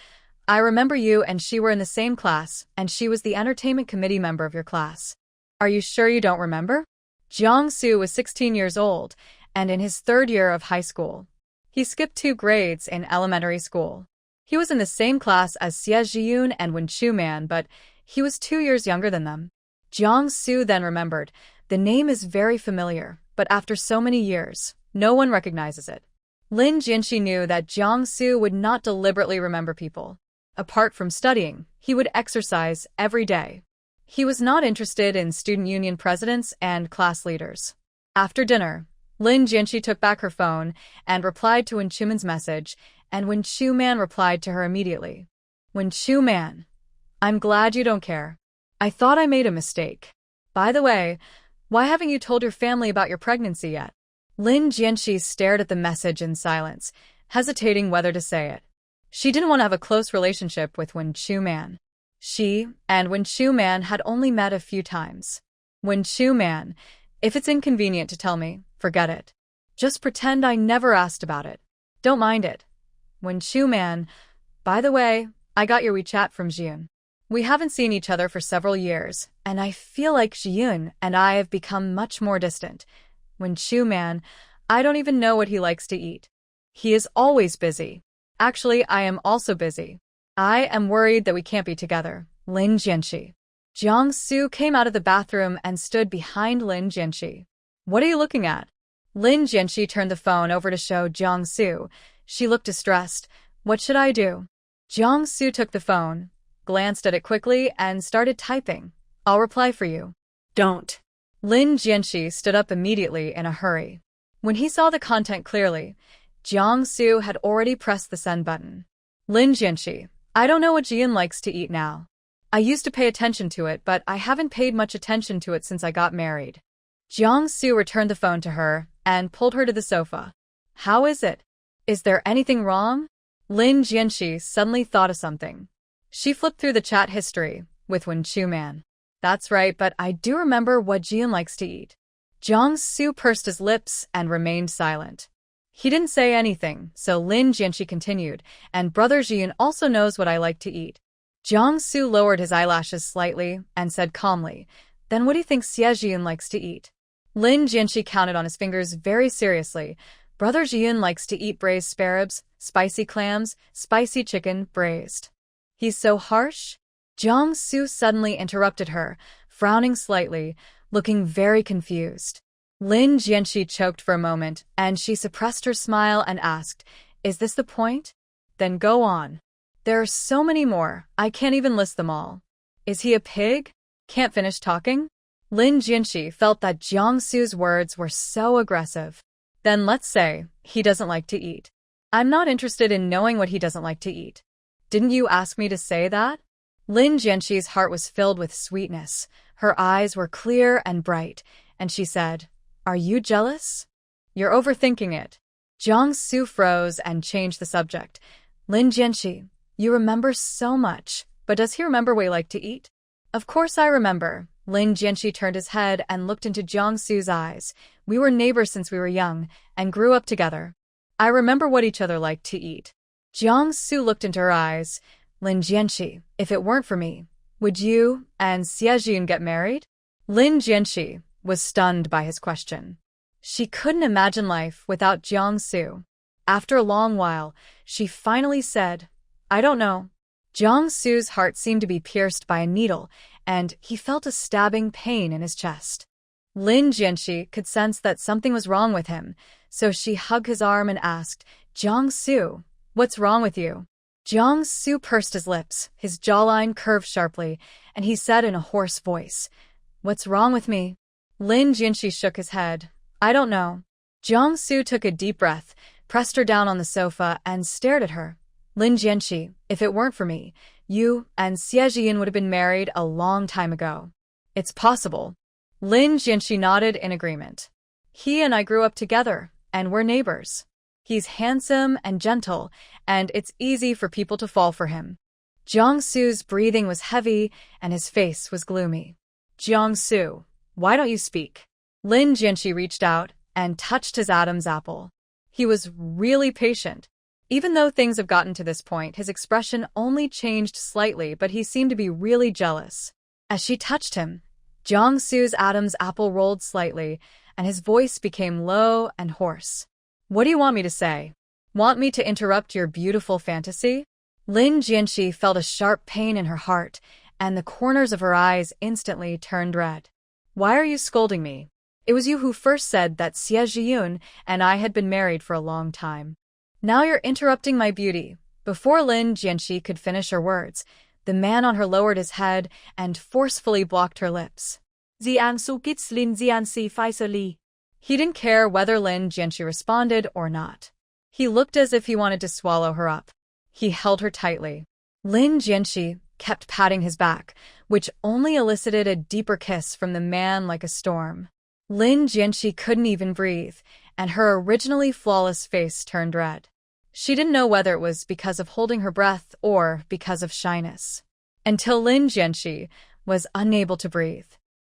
I remember you and she were in the same class, and she was the entertainment committee member of your class. Are you sure you don't remember? Jiangsu was 16 years old and in his third year of high school. He skipped 2 grades in elementary school. He was in the same class as Xie Zhiyun and Wenchu Man, but he was 2 years younger than them. Jiangsu then remembered, the name is very familiar, but after so many years, no one recognizes it. Lin Jianxi knew that Jiangsu would not deliberately remember people. Apart from studying, he would exercise every day. He was not interested in student union presidents and class leaders. After dinner, Lin Jianxi took back her phone and replied to Wenchu Man's message, and Wenchu Man replied to her immediately. Wenchu Man, I'm glad you don't care. I thought I made a mistake. By the way, why haven't you told your family about your pregnancy yet? Lin Jianxi stared at the message in silence, hesitating whether to say it. She didn't want to have a close relationship with Wenchu Man. She and Wenchu Man had only met a few times. Wenchu Man, if it's inconvenient to tell me, forget it. Just pretend I never asked about it. Don't mind it. Wenchu Man, by the way, I got your WeChat from Zhiyun. We haven't seen each other for several years, and I feel like Zhiyun and I have become much more distant. Wenchu Man, I don't even know what he likes to eat. He is always busy. Actually, I am also busy. I am worried that we can't be together. Lin Jianxi. Jiangsu came out of the bathroom and stood behind Lin Jianxi. What are you looking at? Lin Jianxi turned the phone over to show Jiangsu. She looked distressed. What should I do? Jiangsu took the phone, glanced at it quickly, and started typing. I'll reply for you. Don't. Lin Jianxi stood up immediately in a hurry. When he saw the content clearly, Jiangsu had already pressed the send button. Lin Jianxi, I don't know what Jian likes to eat now. I used to pay attention to it, but I haven't paid much attention to it since I got married. Jiangsu returned the phone to her and pulled her to the sofa. How is it? Is there anything wrong? Lin Jianxi suddenly thought of something. She flipped through the chat history with Wenchu Man. That's right, but I do remember what Jian likes to eat. Jiangsu pursed his lips and remained silent. He didn't say anything, so Lin Jianxi continued, and Brother Jian also knows what I like to eat. Jiangsu lowered his eyelashes slightly and said calmly, then what do you think Xie Jian likes to eat? Lin Jianxi counted on his fingers very seriously. Brother Jian likes to eat braised sparrows, spicy clams, spicy chicken, braised. He's so harsh? Jiangsu suddenly interrupted her, frowning slightly, looking very confused. Lin Jianxi choked for a moment, and she suppressed her smile and asked, Is this the point? Then go on. There are so many more, I can't even list them all. Is he a pig? Can't finish talking? Lin Jianxi felt that Jiangsu's words were so aggressive. Then let's say he doesn't like to eat. I'm not interested in knowing what he doesn't like to eat. Didn't you ask me to say that? Lin Jianxi's heart was filled with sweetness. Her eyes were clear and bright, and she said, Are you jealous? You're overthinking it. Jiangsu froze and changed the subject. Lin Jianxi, you remember so much, but does he remember what you like to eat? Of course I remember. Lin Jianxi turned his head and looked into Jiangsu's eyes. We were neighbors since we were young and grew up together. I remember what each other liked to eat. Jiangsu looked into her eyes. Lin Jianxi, if it weren't for me, would you and Xie Zhiyun get married? Lin Jianxi was stunned by his question. She couldn't imagine life without Jiangsu. After a long while, she finally said, I don't know. Jiangsu's heart seemed to be pierced by a needle, and he felt a stabbing pain in his chest. Lin Jianxi could sense that something was wrong with him, so she hugged his arm and asked, Jiangsu, what's wrong with you? Jiangsu pursed his lips, his jawline curved sharply, and he said in a hoarse voice, What's wrong with me? Lin Jianxi shook his head. I don't know. Jiangsu took a deep breath, pressed her down on the sofa, and stared at her. Lin Jianxi, if it weren't for me, you and Xie Jian would have been married a long time ago. It's possible. Lin Jianxi nodded in agreement. He and I grew up together, and we're neighbors. He's handsome and gentle, and it's easy for people to fall for him. Jiangsu's breathing was heavy, and his face was gloomy. Jiangsu, why don't you speak? Lin Jianxi reached out and touched his Adam's apple. He was really patient. Even though things have gotten to this point, his expression only changed slightly, but he seemed to be really jealous. As she touched him, Jiangsu's Adam's apple rolled slightly, and his voice became low and hoarse. What do you want me to say? Want me to interrupt your beautiful fantasy? Lin Jianxi felt a sharp pain in her heart, and the corners of her eyes instantly turned red. Why are you scolding me? It was you who first said that Xie Zhiyun and I had been married for a long time. Now you're interrupting my beauty. Before Lin Jianxi could finish her words, the man on her lowered his head and forcefully blocked her lips. Jiangsu kits Lin Jianxi Faisali. He didn't care whether Lin Jianxi responded or not. He looked as if he wanted to swallow her up. He held her tightly. Lin Jianxi kept patting his back, which only elicited a deeper kiss from the man like a storm. Lin Jianxi couldn't even breathe, and her originally flawless face turned red. She didn't know whether it was because of holding her breath or because of shyness. Until Lin Jianxi was unable to breathe.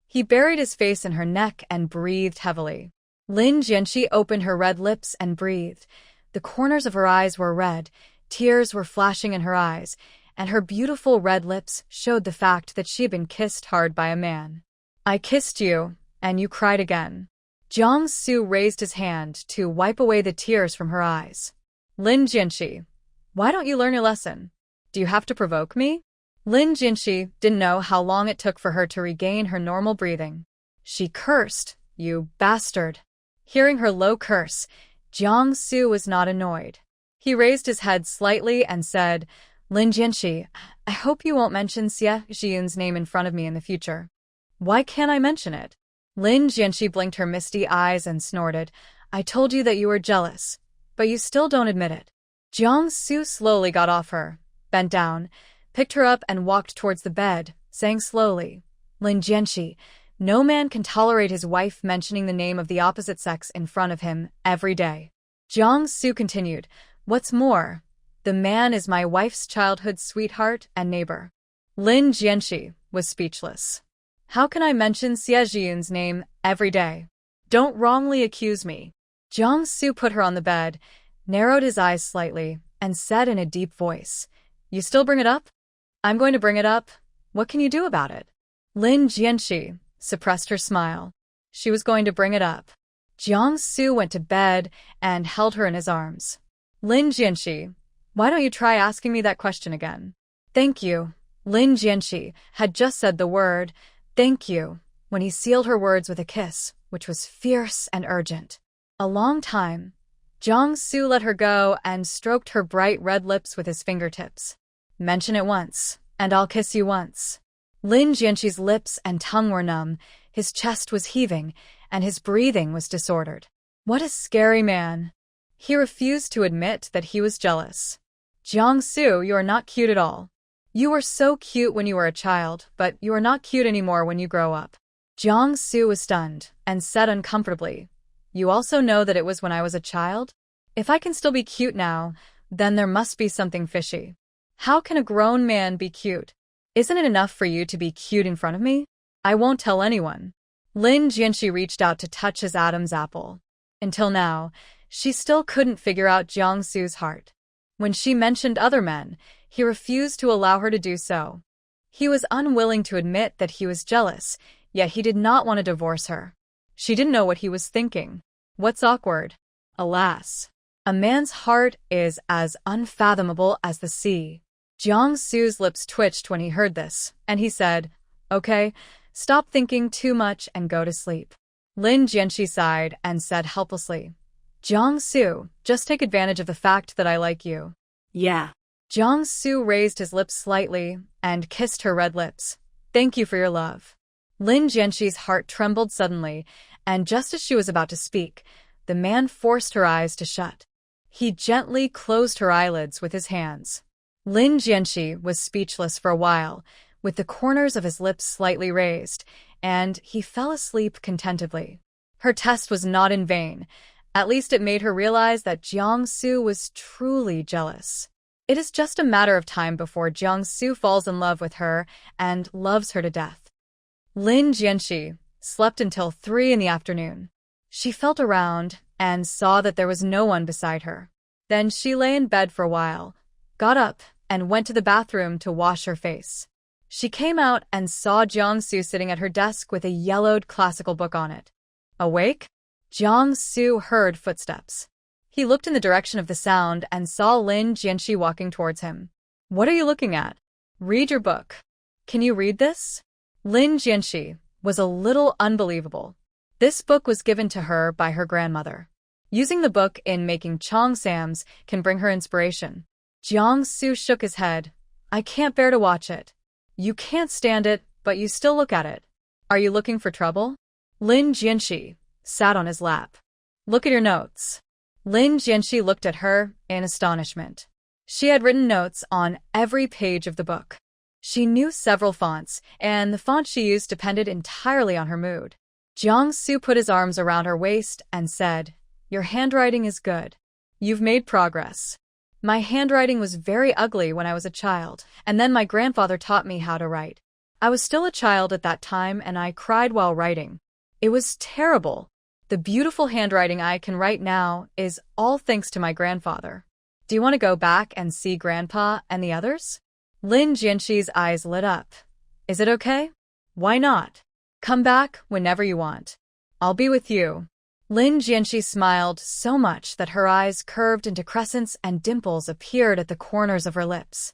He buried his face in her neck and breathed heavily. Lin Jianxi opened her red lips and breathed. The corners of her eyes were red, tears were flashing in her eyes, and her beautiful red lips showed the fact that she had been kissed hard by a man. I kissed you, and you cried again. Jiangsu raised his hand to wipe away the tears from her eyes. Lin Jianxi, why don't you learn your lesson? Do you have to provoke me? Lin Jianxi didn't know how long it took for her to regain her normal breathing. She cursed, you bastard. Hearing her low curse, Jiangsu was not annoyed. He raised his head slightly and said, Lin Jianxi, I hope you won't mention Xie Zhiyun's name in front of me in the future. Why can't I mention it? Lin Jianxi blinked her misty eyes and snorted, I told you that you were jealous, but you still don't admit it. Jiangsu slowly got off her, bent down, picked her up and walked towards the bed, saying slowly, Lin Jianxi, no man can tolerate his wife mentioning the name of the opposite sex in front of him every day. Jiangsu continued, what's more, the man is my wife's childhood sweetheart and neighbor. Lin Jianxi was speechless. How can I mention Xie Zhiyun's name every day? Don't wrongly accuse me. Jiangsu put her on the bed, narrowed his eyes slightly, and said in a deep voice, you still bring it up? I'm going to bring it up. What can you do about it? Lin Jianxi suppressed her smile. She was going to bring it up. Jiangsu went to bed and held her in his arms. Lin Jianxi, why don't you try asking me that question again? Thank you. Lin Jianxi had just said the word, thank you, when he sealed her words with a kiss, which was fierce and urgent. A long time, Jiangsu let her go and stroked her bright red lips with his fingertips. Mention it once, and I'll kiss you once. Lin Jianxi's lips and tongue were numb, his chest was heaving, and his breathing was disordered. What a scary man. He refused to admit that he was jealous. Jiangsu, you are not cute at all. You were so cute when you were a child, but you are not cute anymore when you grow up. Jiangsu was stunned and said uncomfortably, you also know that it was when I was a child? If I can still be cute now, then there must be something fishy. How can a grown man be cute? Isn't it enough for you to be cute in front of me? I won't tell anyone. Lin Jianxi reached out to touch his Adam's apple. Until now, she still couldn't figure out Jiangsu's heart. When she mentioned other men, he refused to allow her to do so. He was unwilling to admit that he was jealous, yet he did not want to divorce her. She didn't know what he was thinking. What's awkward? Alas, a man's heart is as unfathomable as the sea. Jiangsu's lips twitched when he heard this, and he said, okay, stop thinking too much and go to sleep. Lin Jianxi sighed and said helplessly, Jiangsu, just take advantage of the fact that I like you. Yeah. Jiangsu raised his lips slightly and kissed her red lips. Thank you for your love. Lin Jianxi's heart trembled suddenly, and just as she was about to speak, the man forced her eyes to shut. He gently closed her eyelids with his hands. Lin Jianxi was speechless for a while, with the corners of his lips slightly raised, and he fell asleep contentedly. Her test was not in vain. At least it made her realize that Jiangsu was truly jealous. It is just a matter of time before Jiangsu falls in love with her and loves her to death. Lin Jianxi slept until 3 in the afternoon. She felt around and saw that there was no one beside her. Then she lay in bed for a while, got up, and went to the bathroom to wash her face. She came out and saw Jiangsu sitting at her desk with a yellowed classical book on it. Awake? Jiangsu heard footsteps. He looked in the direction of the sound and saw Lin Jianxi walking towards him. What are you looking at? Read your book. Can you read this? Lin Jianxi was a little unbelievable. This book was given to her by her grandmother. Using the book in making cheongsams can bring her inspiration. Jiangsu shook his head. I can't bear to watch it. You can't stand it, but you still look at it. Are you looking for trouble? Lin Jianxi sat on his lap. Look at your notes. Lin Jianxi looked at her in astonishment. She had written notes on every page of the book. She knew several fonts, and the font she used depended entirely on her mood. Jiangsu put his arms around her waist and said, Your handwriting is good. You've made progress. My handwriting was very ugly when I was a child, and then my grandfather taught me how to write. I was still a child at that time, and I cried while writing. It was terrible. The beautiful handwriting I can write now is all thanks to my grandfather. Do you want to go back and see Grandpa and the others? Lin Jianxi's eyes lit up. Is it okay? Why not? Come back whenever you want. I'll be with you. Lin Jianxi smiled so much that her eyes curved into crescents and dimples appeared at the corners of her lips.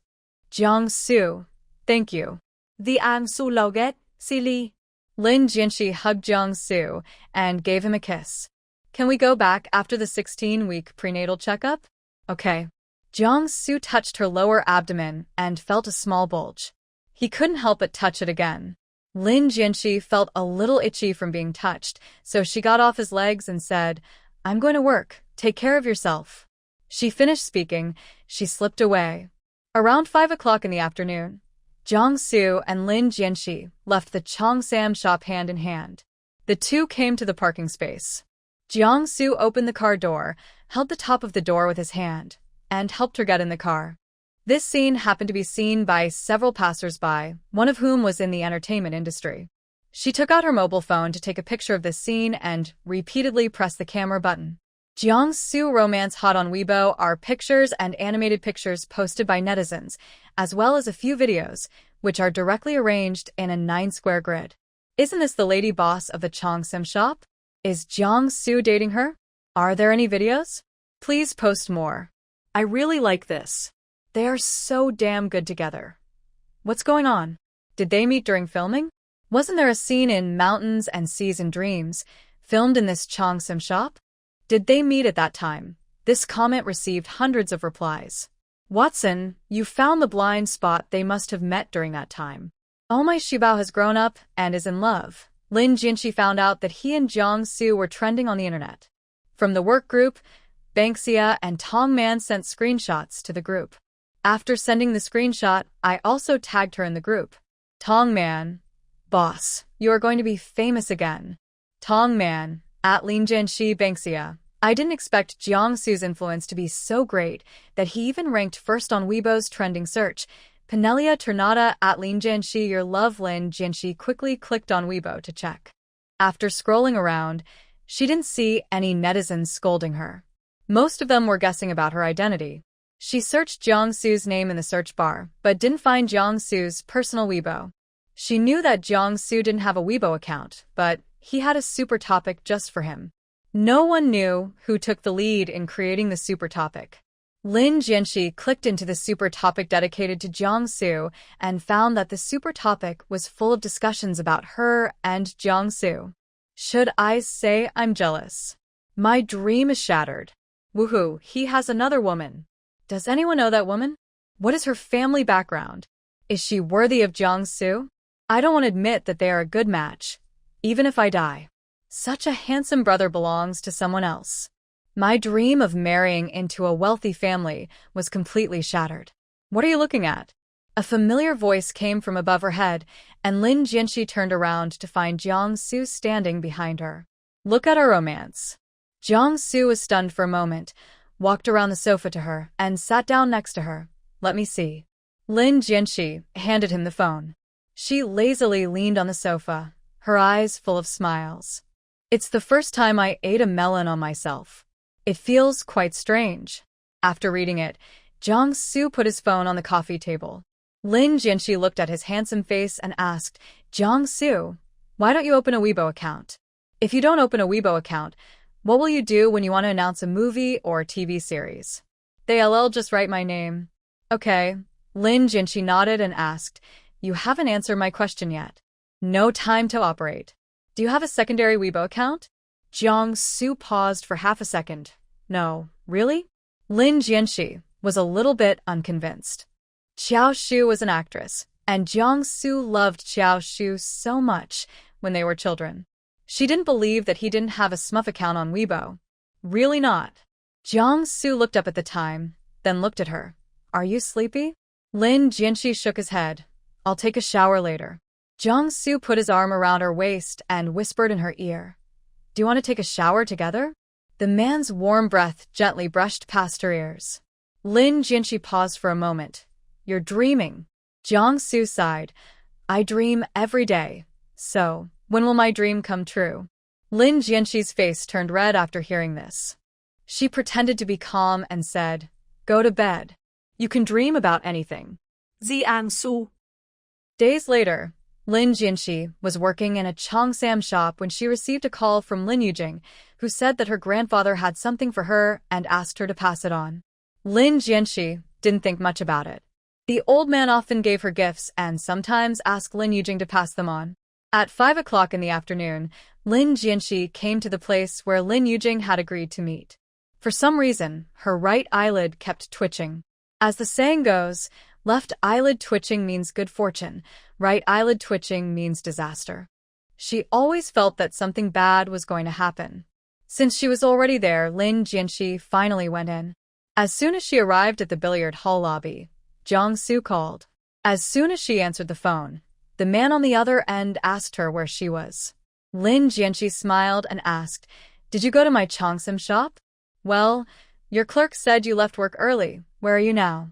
Jiangsu, thank you. The Ang Su Loget, Sili. Lin Jianxi hugged Jiangsu and gave him a kiss. Can we go back after the 16-week prenatal checkup? Okay. Jiangsu touched her lower abdomen and felt a small bulge. He couldn't help but touch it again. Lin Jianxi felt a little itchy from being touched, so she got off his legs and said, I'm going to work. Take care of yourself. She finished speaking. She slipped away. Around 5 o'clock in the afternoon, Jiangsu and Lin Jianxi left the cheongsam shop hand in hand. The two came to the parking space. Jiangsu opened the car door, held the top of the door with his hand, and helped her get in the car. This scene happened to be seen by several passers-by, one of whom was in the entertainment industry. She took out her mobile phone to take a picture of this scene and repeatedly pressed the camera button. Jiangsu Romance Hot on Weibo are pictures and animated pictures posted by netizens, as well as a few videos, which are directly arranged in a 9-square grid. Isn't this the lady boss of the cheongsam shop? Is Jiangsu dating her? Are there any videos? Please post more. I really like this. They are so damn good together. What's going on? Did they meet during filming? Wasn't there a scene in Mountains and Seas and Dreams, filmed in this cheongsam shop? Did they meet at that time? This comment received hundreds of replies. Watson, you found the blind spot. They must have met during that time. Oh my, Shibao has grown up and is in love. Lin Jianxi found out that he and Jiangsu were trending on the internet. From the work group, Banksia and Tong Man sent screenshots to the group. After sending the screenshot, I also tagged her in the group. Tong Man, boss, you are going to be famous again. Tong Man, at Lin Jianxi Banksia. I didn't expect Jiangsu's influence to be so great that he even ranked first on Weibo's trending search. Penelia Tornata at Lin Jianxi your love. Lin Jianxi quickly clicked on Weibo to check. After scrolling around, she didn't see any netizens scolding her. Most of them were guessing about her identity. She searched Jiangsu's name in the search bar, but didn't find Jiangsu's personal Weibo. She knew that Jiangsu didn't have a Weibo account, but he had a super topic just for him. No one knew who took the lead in creating the super topic. Lin Jianxi clicked into the super topic dedicated to Jiangsu and found that the super topic was full of discussions about her and Jiangsu. Should I say I'm jealous? My dream is shattered. Woohoo, he has another woman. Does anyone know that woman? What is her family background? Is she worthy of Jiangsu? I don't want to admit that they are a good match, even if I die. Such a handsome brother belongs to someone else. My dream of marrying into a wealthy family was completely shattered. What are you looking at? A familiar voice came from above her head, and Lin Jianxi turned around to find Jiang Su standing behind her. Look at our romance. Jiang Su was stunned for a moment, walked around the sofa to her, and sat down next to her. Let me see. Lin Jianxi handed him the phone. She lazily leaned on the sofa, her eyes full of smiles. It's the first time I ate a melon on myself. It feels quite strange. After reading it, Jiang Su put his phone on the coffee table. Lin Jianxi looked at his handsome face and asked, Jiang Su, why don't you open a Weibo account? If you don't open a Weibo account, what will you do when you want to announce a movie or TV series? They'll just write my name. Okay. Lin Jianxi nodded and asked, you haven't answered my question yet. No time to operate. Do you have a secondary Weibo account? Jiang Su paused for half a second. No, really? Lin Jianxi was a little bit unconvinced. Xiao Shu was an actress, and Jiang Su loved Xiao Shu so much when they were children. She didn't believe that he didn't have a Smurf account on Weibo. Really not. Jiang Su looked up at the time, then looked at her. Are you sleepy? Lin Jianxi shook his head. I'll take a shower later. Jiang Su put his arm around her waist and whispered in her ear. Do you want to take a shower together? The man's warm breath gently brushed past her ears. Lin Jianxi paused for a moment. You're dreaming. Jiang Su sighed. I dream every day. So, when will my dream come true? Lin Jianxi's face turned red after hearing this. She pretended to be calm and said, Go to bed. You can dream about anything. Jiang Su. Days later, Lin Jianxi was working in a Cheongsam shop when she received a call from Lin Yujing, who said that her grandfather had something for her and asked her to pass it on. Lin Jianxi didn't think much about it. The old man often gave her gifts and sometimes asked Lin Yujing to pass them on. At 5 o'clock in the afternoon, Lin Jianxi came to the place where Lin Yujing had agreed to meet. For some reason, her right eyelid kept twitching. As the saying goes, left eyelid twitching means good fortune, right eyelid twitching means disaster. She always felt that something bad was going to happen. Since she was already there, Lin Jianxi finally went in. As soon as she arrived at the billiard hall lobby, Jiang Su called. As soon as she answered the phone, the man on the other end asked her where she was. Lin Jianxi smiled and asked, Did you go to my Cheongsam shop? Well, your clerk said you left work early. Where are you now?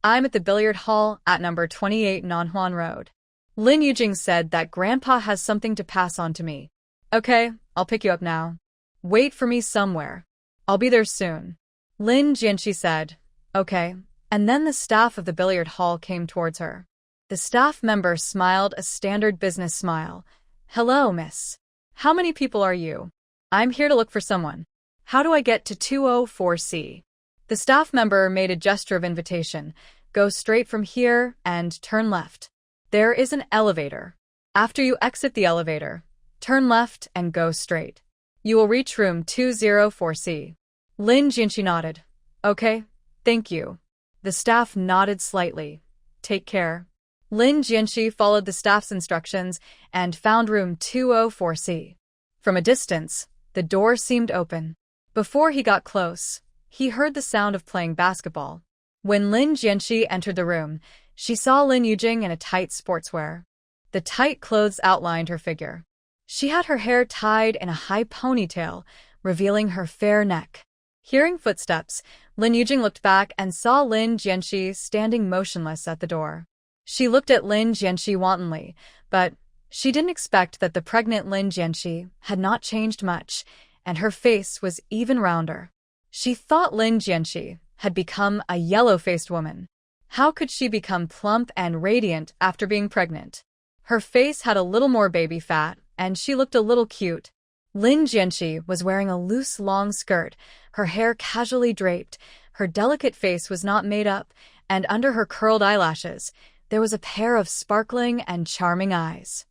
I'm at the billiard hall at number 28 Nanhuan Road. Lin Yujing said that Grandpa has something to pass on to me. Okay, I'll pick you up now. Wait for me somewhere. I'll be there soon. Lin Jianxi said, Okay, and then the staff of the billiard hall came towards her. The staff member smiled a standard business smile. Hello, miss. How many people are you? I'm here to look for someone. How do I get to 204C? The staff member made a gesture of invitation. Go straight from here and turn left. There is an elevator. After you exit the elevator, turn left and go straight. You will reach room 204C. Lin Jianxi nodded. Okay, thank you. The staff nodded slightly. Take care. Lin Jianxi followed the staff's instructions and found room 204C. From a distance, the door seemed open. Before he got close, he heard the sound of playing basketball. When Lin Jianxi entered the room, she saw Lin Yujing in a tight sportswear. The tight clothes outlined her figure. She had her hair tied in a high ponytail, revealing her fair neck. Hearing footsteps, Lin Yujing looked back and saw Lin Jianxi standing motionless at the door. She looked at Lin Jianxi wantonly, but she didn't expect that the pregnant Lin Jianxi had not changed much, and her face was even rounder. She thought Lin Jianxi had become a yellow-faced woman. How could she become plump and radiant after being pregnant? Her face had a little more baby fat, and she looked a little cute. Lin Jianxi was wearing a loose long skirt, her hair casually draped, her delicate face was not made up, and under her curled eyelashes, there was a pair of sparkling and charming eyes.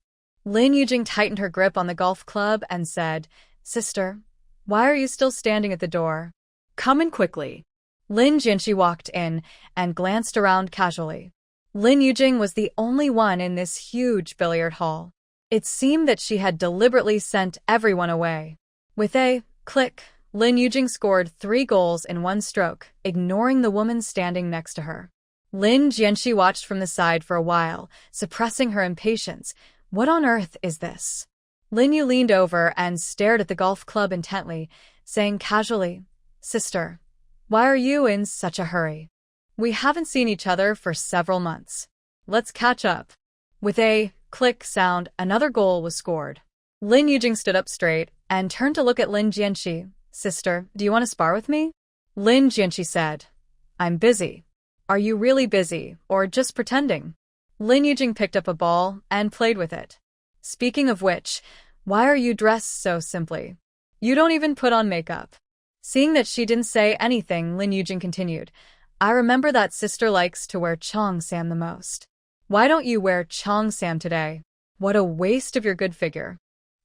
Lin Yujing tightened her grip on the golf club and said, Sister, why are you still standing at the door? Come in quickly. Lin Jianxi walked in and glanced around casually. Lin Yujing was the only one in this huge billiard hall. It seemed that she had deliberately sent everyone away. With a click, Lin Yujing scored 3 goals in one stroke, ignoring the woman standing next to her. Lin Jianxi watched from the side for a while, suppressing her impatience. What on earth is this? Lin Yu leaned over and stared at the golf club intently, saying casually, "Sister, why are you in such a hurry? We haven't seen each other for several months. Let's catch up." With a click sound, another goal was scored. Lin Yujing stood up straight and turned to look at Lin Jianxi. "Sister, do you want to spar with me?" Lin Jianxi said, "I'm busy." "Are you really busy, or just pretending?" Lin Yujing picked up a ball and played with it. "Speaking of which, why are you dressed so simply? You don't even put on makeup." Seeing that she didn't say anything, Lin Yujing continued, "I remember that sister likes to wear cheongsam the most. Why don't you wear cheongsam today? What a waste of your good figure."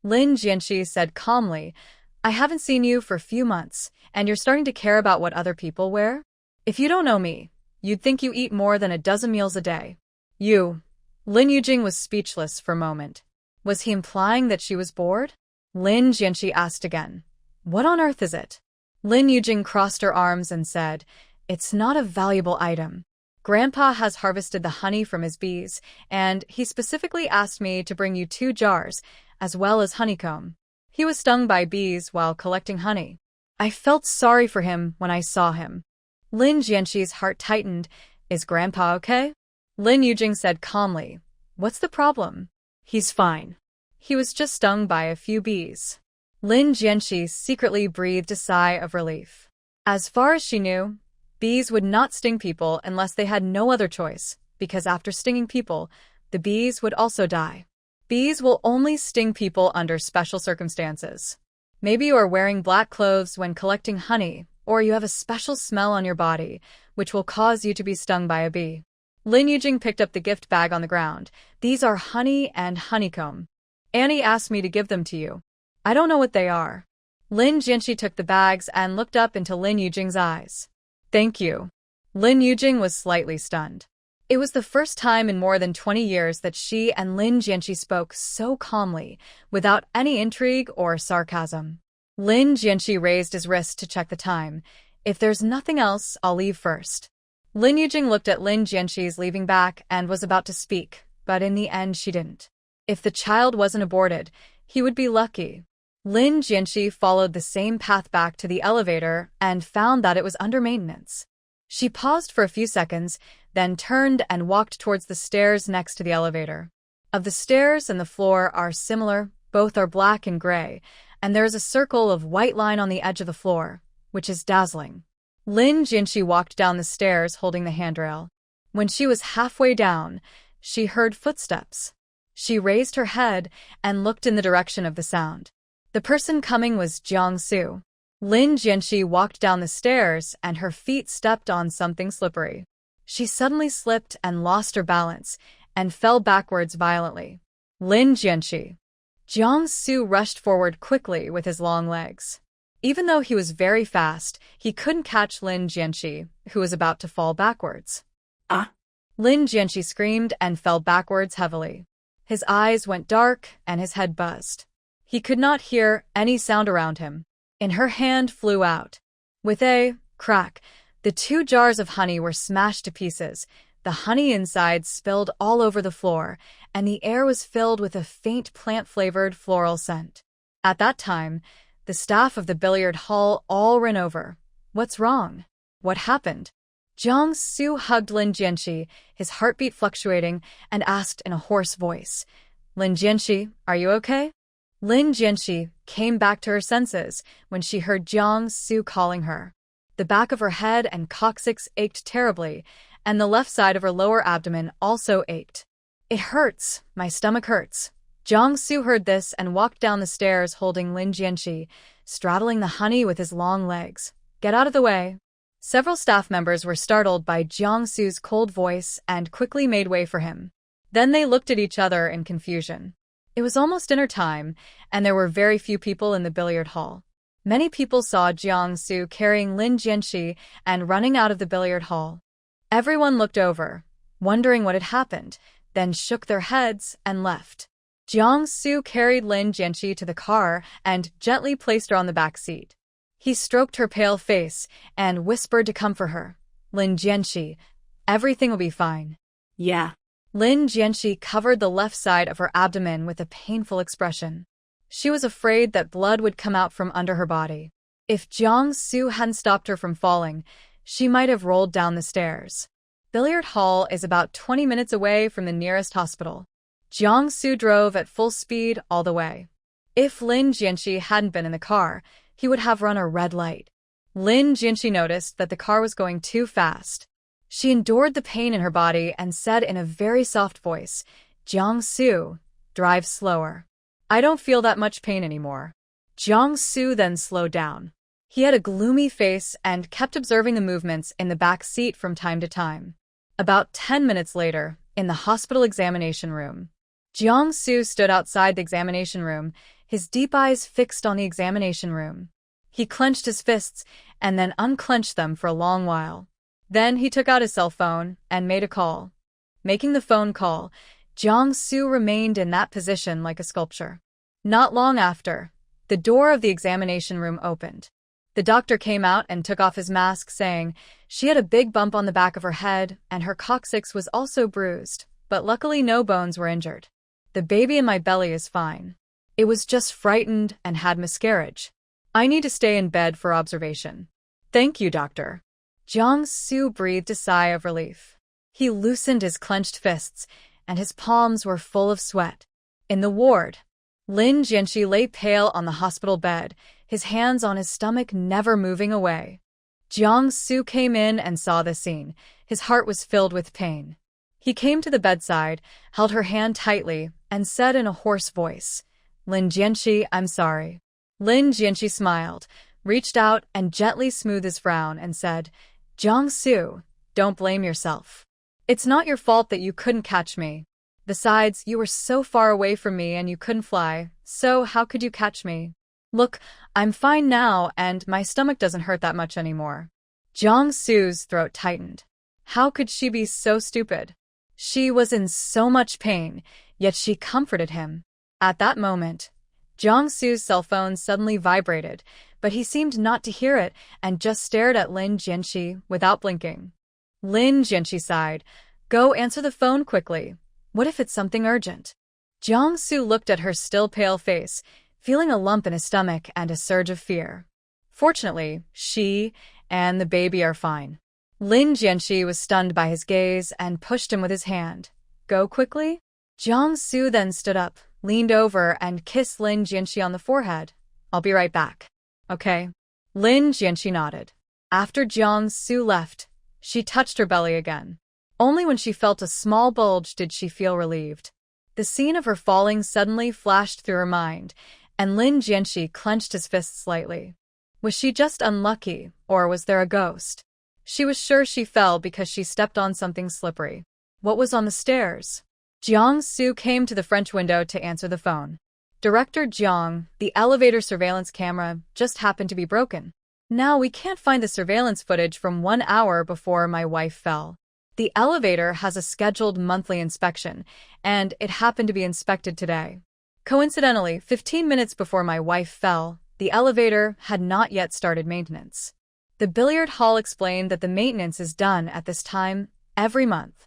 Lin Jianxi said calmly, "I haven't seen you for a few months, and you're starting to care about what other people wear? If you don't know me, you'd think you eat more than a dozen meals a day." "You." Lin Yujing was speechless for a moment. Was he implying that she was bored? Lin Jianxi asked again, "What on earth is it?" Lin Yujing crossed her arms and said, "It's not a valuable item. Grandpa has harvested the honey from his bees, and he specifically asked me to bring you 2 jars, as well as honeycomb. He was stung by bees while collecting honey. I felt sorry for him when I saw him." Lin Jianxi's heart tightened. "Is Grandpa okay?" Lin Yujing said calmly, "What's the problem?" "He's fine. He was just stung by a few bees." Lin Jianxi secretly breathed a sigh of relief. As far as she knew, bees would not sting people unless they had no other choice, because after stinging people, the bees would also die. Bees will only sting people under special circumstances. Maybe you are wearing black clothes when collecting honey, or you have a special smell on your body, which will cause you to be stung by a bee. Lin Yujing picked up the gift bag on the ground. "These are honey and honeycomb. Annie asked me to give them to you. I don't know what they are." Lin Jianxi took the bags and looked up into Lin Yujing's eyes. "Thank you." Lin Yujing was slightly stunned. It was the first time in more than 20 years that she and Lin Jianxi spoke so calmly, without any intrigue or sarcasm. Lin Jianxi raised his wrist to check the time. "If there's nothing else, I'll leave first." Lin Yujing looked at Lin Jianxi's leaving back and was about to speak, but in the end she didn't. If the child wasn't aborted, he would be lucky. Lin Jianxi followed the same path back to the elevator and found that it was under maintenance. She paused for a few seconds, then turned and walked towards the stairs next to the elevator. Of the stairs and the floor are similar, both are black and gray, and there is a circle of white line on the edge of the floor, which is dazzling. Lin Jianxi walked down the stairs holding the handrail. When she was halfway down, she heard footsteps. She raised her head and looked in the direction of the sound. The person coming was Jiangsu. Lin Jianxi walked down the stairs and her feet stepped on something slippery. She suddenly slipped and lost her balance and fell backwards violently. "Lin Jianxi." Jiangsu rushed forward quickly with his long legs. Even though he was very fast, he couldn't catch Lin Jianxi, who was about to fall backwards. "Ah!" Lin Jianxi screamed and fell backwards heavily. His eyes went dark and his head buzzed. He could not hear any sound around him. And her hand flew out. With a crack, the 2 jars of honey were smashed to pieces. The honey inside spilled all over the floor, and the air was filled with a faint plant-flavored floral scent. At that time, the staff of the billiard hall all ran over. "What's wrong? What happened?" Jiangsu hugged Lin Jianxi, his heartbeat fluctuating, and asked in a hoarse voice, "Lin Jianxi, are you okay?" Lin Jianxi came back to her senses when she heard Jiangsu calling her. The back of her head and coccyx ached terribly, and the left side of her lower abdomen also ached. "It hurts. My stomach hurts." Jiangsu heard this and walked down the stairs holding Lin Jianxi, straddling the honey with his long legs. "Get out of the way." Several staff members were startled by Jiangsu's cold voice and quickly made way for him. Then they looked at each other in confusion. It was almost dinner time, and there were very few people in the billiard hall. Many people saw Jiangsu carrying Lin Jianxi and running out of the billiard hall. Everyone looked over, wondering what had happened, then shook their heads and left. Jiangsu carried Lin Jianxi to the car and gently placed her on the back seat. He stroked her pale face and whispered to comfort her. Lin Jianxi, everything will be fine. Yeah. Lin Jianxi covered the left side of her abdomen with a painful expression. She was afraid that blood would come out from under her body. If Jiang Su hadn't stopped her from falling, she might have rolled down the stairs. Billiard Hall is about 20 minutes away from the nearest hospital. Jiang Su drove at full speed all the way. If Lin Jianxi hadn't been in the car, he would have run a red light. Lin Jianxi noticed that the car was going too fast. She endured the pain in her body and said in a very soft voice, Jiang Su, drive slower. I don't feel that much pain anymore. Jiang Su then slowed down. He had a gloomy face and kept observing the movements in the back seat from time to time. About 10 minutes later, in the hospital examination room, Jiang Su stood outside the examination room, his deep eyes fixed on the examination room. He clenched his fists and then unclenched them for a long while. Then he took out his cell phone and made a call. Making the phone call, Jiang Su remained in that position like a sculpture. Not long after, the door of the examination room opened. The doctor came out and took off his mask, saying she had a big bump on the back of her head and her coccyx was also bruised, but luckily no bones were injured. The baby in my belly is fine. It was just frightened and had miscarriage. I need to stay in bed for observation. Thank you, doctor. Jiang Su breathed a sigh of relief. He loosened his clenched fists, and his palms were full of sweat. In the ward, Lin Jianxi lay pale on the hospital bed, his hands on his stomach never moving away. Jiang Su came in and saw the scene. His heart was filled with pain. He came to the bedside, held her hand tightly, and said in a hoarse voice, Lin Jianxi, I'm sorry. Lin Jianxi smiled, reached out and gently smoothed his frown and said, Jiang Su, don't blame yourself. It's not your fault that you couldn't catch me. Besides, you were so far away from me and you couldn't fly, so how could you catch me? Look, I'm fine now and my stomach doesn't hurt that much anymore. Jiang Su's throat tightened. How could she be so stupid? She was in so much pain, yet she comforted him. At that moment, Jiang Su's cell phone suddenly vibrated, but he seemed not to hear it and just stared at Lin Jianxi without blinking. Lin Jianxi sighed. Go answer the phone quickly. What if it's something urgent? Jiang Su looked at her still pale face, feeling a lump in his stomach and a surge of fear. Fortunately, she and the baby are fine. Lin Jianxi was stunned by his gaze and pushed him with his hand. Go quickly? Jiang Su then stood up, leaned over and kissed Lin Jianxi on the forehead. I'll be right back. Okay. Lin Jianxi nodded. After Jiang Su left, she touched her belly again. Only when she felt a small bulge did she feel relieved. The scene of her falling suddenly flashed through her mind, and Lin Jianxi clenched his fists slightly. Was she just unlucky, or was there a ghost? She was sure she fell because she stepped on something slippery. What was on the stairs? Jiang Su came to the French window to answer the phone. Director Jiang, the elevator surveillance camera just happened to be broken. Now we can't find the surveillance footage from 1 hour before my wife fell. The elevator has a scheduled monthly inspection, and it happened to be inspected today. Coincidentally, 15 minutes before my wife fell, the elevator had not yet started maintenance. The billiard hall explained that the maintenance is done at this time every month.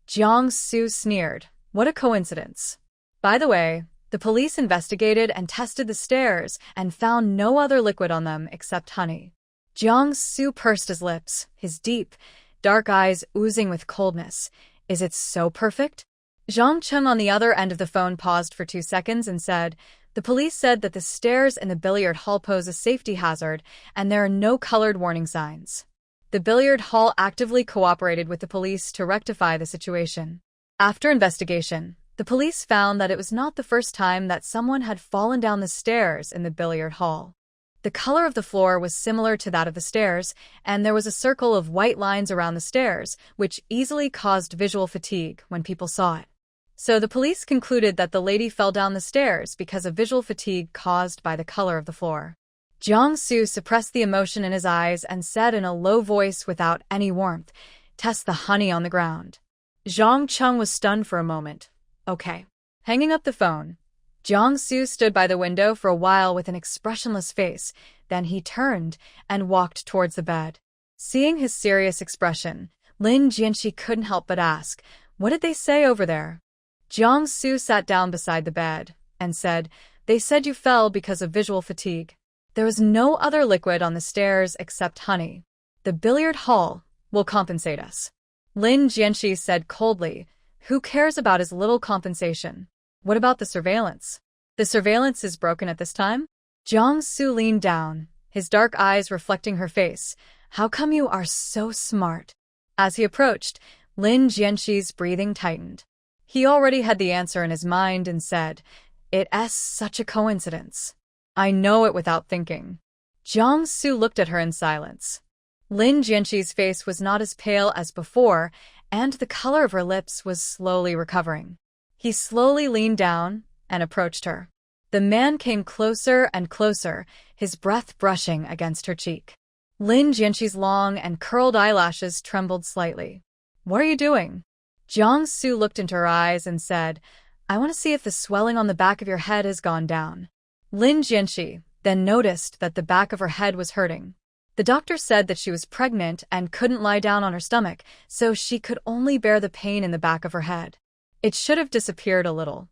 Jiang Su sneered. What a coincidence. By the way, the police investigated and tested the stairs and found no other liquid on them except honey. Jiang Su pursed his lips, his deep, dark eyes oozing with coldness. Is it so perfect? Zhang Cheng on the other end of the phone paused for 2 seconds and said, the police said that the stairs in the billiard hall pose a safety hazard and there are no colored warning signs. The billiard hall actively cooperated with the police to rectify the situation. After investigation, the police found that it was not the first time that someone had fallen down the stairs in the billiard hall. The color of the floor was similar to that of the stairs, and there was a circle of white lines around the stairs, which easily caused visual fatigue when people saw it. So the police concluded that the lady fell down the stairs because of visual fatigue caused by the color of the floor. Jiang Su suppressed the emotion in his eyes and said in a low voice without any warmth, "Test the honey on the ground." Zhang Cheng was stunned for a moment. Okay. Hanging up the phone, Jiang Su stood by the window for a while with an expressionless face, Then he turned and walked towards the bed. Seeing his serious expression, Lin Jianxi couldn't help but ask, "What did they say over there?" Jiangsu sat down beside the bed and said, "They said you fell because of visual fatigue. There was no other liquid on the stairs except honey. The billiard hall will compensate us." Lin Jianxi said coldly, "Who cares about his little compensation? What about the surveillance? The surveillance is broken at this time?" Jiangsu leaned down, his dark eyes reflecting her face. "How come you are so smart?" As he approached, Lin Jianxi's breathing tightened. He already had the answer in his mind and said, "It's such a coincidence. I know it without thinking." Jiangsu looked at her in silence. Lin Jianxi's face was not as pale as before, and the color of her lips was slowly recovering. He slowly leaned down and approached her. The man came closer and closer, his breath brushing against her cheek. Lin Jianxi's long and curled eyelashes trembled slightly. "What are you doing?" Jiangsu looked into her eyes and said, "I want to see if the swelling on the back of your head has gone down." Lin Jianxi then noticed that the back of her head was hurting. The doctor said that she was pregnant and couldn't lie down on her stomach, so she could only bear the pain in the back of her head. It should have disappeared a little.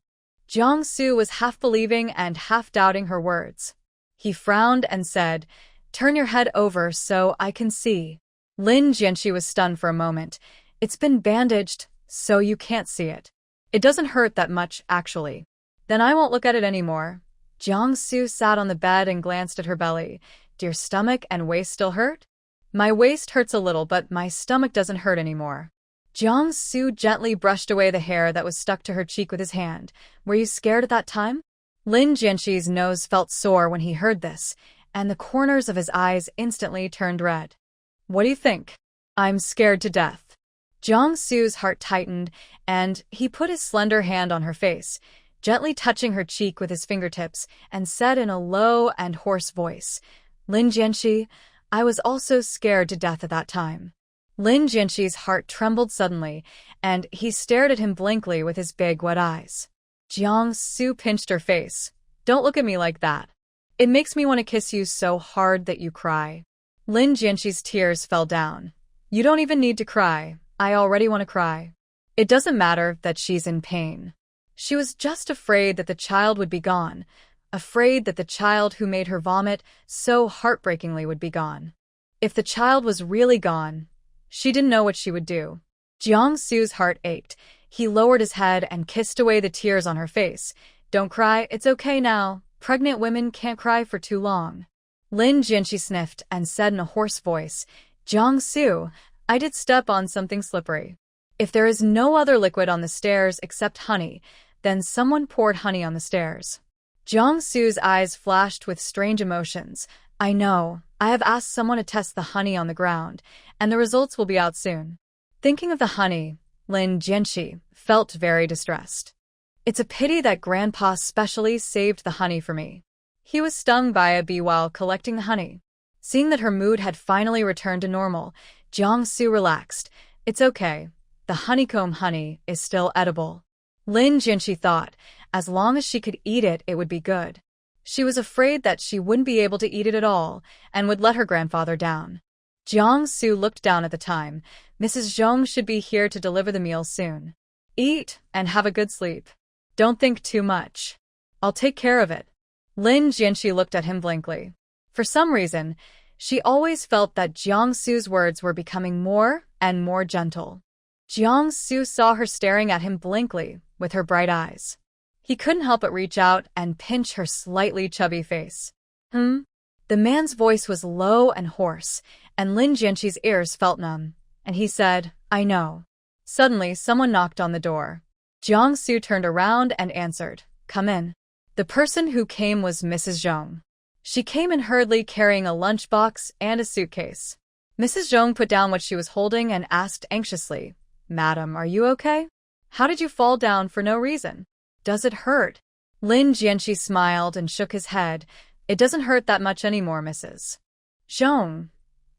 Jiangsu was half believing and half doubting her words. He frowned and said, "Turn your head over so I can see." Lin Jianxi was stunned for a moment. "It's been bandaged, so you can't see it. It doesn't hurt that much, actually." "Then I won't look at it anymore." Jiangsu sat on the bed and glanced at her belly. "Do your stomach and waist still hurt?" "My waist hurts a little, but my stomach doesn't hurt anymore." Jiangsu gently brushed away the hair that was stuck to her cheek with his hand. "Were you scared at that time?" Lin Jianxi's nose felt sore when he heard this, and the corners of his eyes instantly turned red. "What do you think?" "I'm scared to death." Jiangsu's heart tightened, and he put his slender hand on her face, gently touching her cheek with his fingertips, and said in a low and hoarse voice, "Lin Jianxi, I was also scared to death at that time." Lin Jianxi's heart trembled suddenly, and he stared at him blankly with his big wet eyes. Jiangsu pinched her face. "Don't look at me like that. It makes me want to kiss you so hard that you cry." Lin Jianxi's tears fell down. "You don't even need to cry. I already want to cry." It doesn't matter that she's in pain. She was just afraid that the child would be gone, afraid that the child who made her vomit so heartbreakingly would be gone. If the child was really gone, she didn't know what she would do. Jiangsu's heart ached. He lowered his head and kissed away the tears on her face. "Don't cry, it's okay now. Pregnant women can't cry for too long." Lin Jianxi sniffed and said in a hoarse voice, "Jiangsu, I did step on something slippery. If there is no other liquid on the stairs except honey, then someone poured honey on the stairs." Jiangsu's eyes flashed with strange emotions. "I know. I have asked someone to test the honey on the ground, and the results will be out soon." Thinking of the honey, Lin Jianxi felt very distressed. "It's a pity that Grandpa specially saved the honey for me. He was stung by a bee while collecting the honey." Seeing that her mood had finally returned to normal, Jiangsu relaxed. "It's okay. The honeycomb honey is still edible." Lin Jianxi thought, as long as she could eat it, it would be good. She was afraid that she wouldn't be able to eat it at all and would let her grandfather down. Jiangsu looked down at the time. "Mrs. Zhong should be here to deliver the meal soon. Eat and have a good sleep. Don't think too much. I'll take care of it." Lin Jianxi looked at him blankly. For some reason, she always felt that Jiangsu's words were becoming more and more gentle. Jiangsu saw her staring at him blankly with her bright eyes. He couldn't help but reach out and pinch her slightly chubby face. The man's voice was low and hoarse, and Lin Jianxi's ears felt numb, and he said, "I know." Suddenly, someone knocked on the door. Jiangsu turned around and answered, "Come in." The person who came was Mrs. Zhong. She came in hurriedly carrying a lunchbox and a suitcase. Mrs. Zhong put down what she was holding and asked anxiously, "Madam, are you okay? How did you fall down for no reason? Does it hurt?" Lin Jianxi smiled and shook his head. "It doesn't hurt that much anymore, Mrs. Zhong.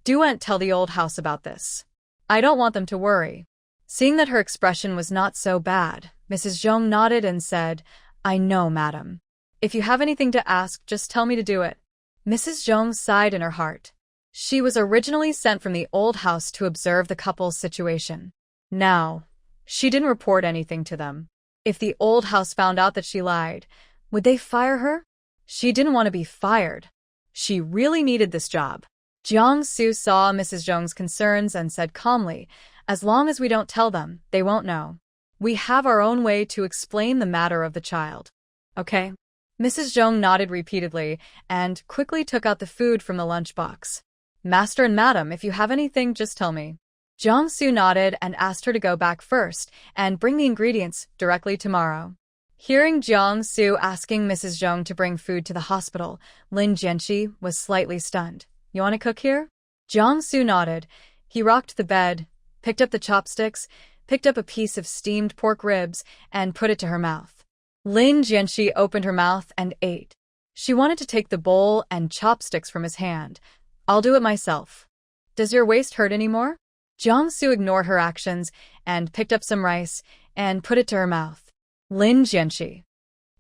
Don't tell the old house about this. I don't want them to worry." Seeing that her expression was not so bad, Mrs. Zhong nodded and said, "I know, madam. If you have anything to ask, just tell me to do it." Mrs. Zhong sighed in her heart. She was originally sent from the old house to observe the couple's situation. Now, she didn't report anything to them. If the old house found out that she lied, would they fire her? She didn't want to be fired. She really needed this job. Jiang-su saw Mrs. Zhong's concerns and said calmly, "As long as we don't tell them, they won't know. We have our own way to explain the matter of the child. Okay?" Mrs. Zhong nodded repeatedly and quickly took out the food from the lunchbox. "Master and Madam, if you have anything, just tell me." Jiang-su nodded and asked her to go back first and bring the ingredients directly tomorrow. Hearing Jiang-su asking Mrs. Zhong to bring food to the hospital, Lin Jianqi was slightly stunned. "You want to cook here?" Jiang-su nodded. He rocked the bed, picked up the chopsticks, picked up a piece of steamed pork ribs, and put it to her mouth. Lin Jianqi opened her mouth and ate. She wanted to take the bowl and chopsticks from his hand. "I'll do it myself." "Does your waist hurt anymore?" Jiang-su ignored her actions and picked up some rice and put it to her mouth. Lin Jianqi.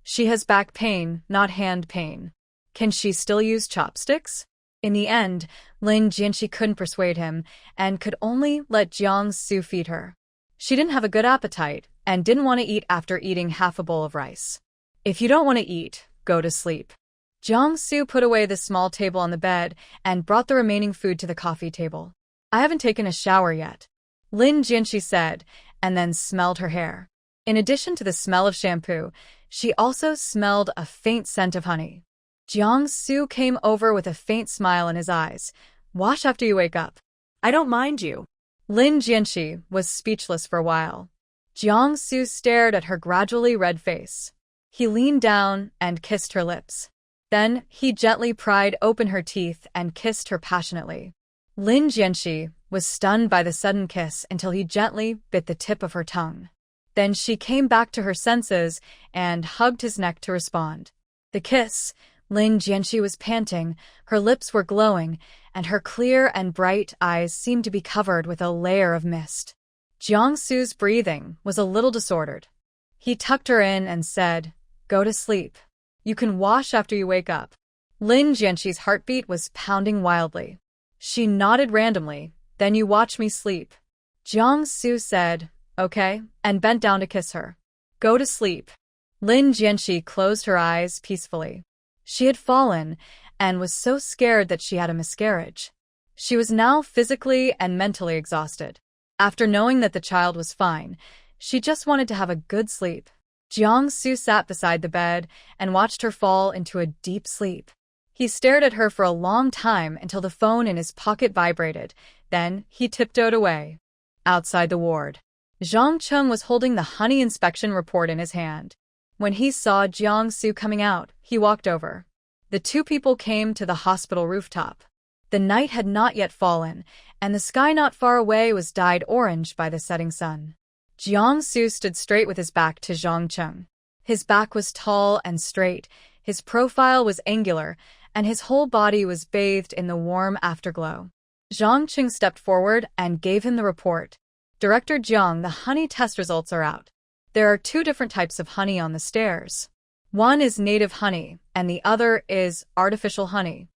She has back pain, not hand pain. Can she still use chopsticks? In the end, Lin Jianqi couldn't persuade him and could only let Jiang-su feed her. She didn't have a good appetite and didn't want to eat after eating half a bowl of rice. "If you don't want to eat, go to sleep." Jiang-su put away the small table on the bed and brought the remaining food to the coffee table. "I haven't taken a shower yet," Lin Jianqi said, and then smelled her hair. In addition to the smell of shampoo, she also smelled a faint scent of honey. Jiang-su came over with a faint smile in his eyes. "Wash after you wake up." I don't mind you. Lin Jianqi was speechless for a while. Jiang-su stared at her gradually red face. He leaned down and kissed her lips. Then he gently pried open her teeth and kissed her passionately. Lin Jianqi was stunned by the sudden kiss until he gently bit the tip of her tongue. Then she came back to her senses and hugged his neck to respond. The kiss, Lin Jianqi was panting, her lips were glowing, and her clear and bright eyes seemed to be covered with a layer of mist. Jiang-su's breathing was a little disordered. He tucked her in and said, "Go to sleep. You can wash after you wake up." Lin Jianqi's heartbeat was pounding wildly. She nodded randomly. "Then you watch me sleep." Jiang-su said, "Okay," and bent down to kiss her. "Go to sleep." Lin Jianqi closed her eyes peacefully. She had fallen and was so scared that she had a miscarriage. She was now physically and mentally exhausted. After knowing that the child was fine, she just wanted to have a good sleep. Jiang-su sat beside the bed and watched her fall into a deep sleep. He stared at her for a long time until the phone in his pocket vibrated. Then he tiptoed away. Outside the ward, Zhang Cheng was holding the honey inspection report in his hand. When he saw Jiang-su coming out, he walked over. The two people came to the hospital rooftop. The night had not yet fallen, and the sky not far away was dyed orange by the setting sun. Jiang-su stood straight with his back to Zhang Cheng. His back was tall and straight, his profile was angular, and his whole body was bathed in the warm afterglow. Zhang Cheng stepped forward and gave him the report. "Director Jiang, the honey test results are out. There are 2 different types of honey on the stairs. One is native honey, and the other is artificial honey."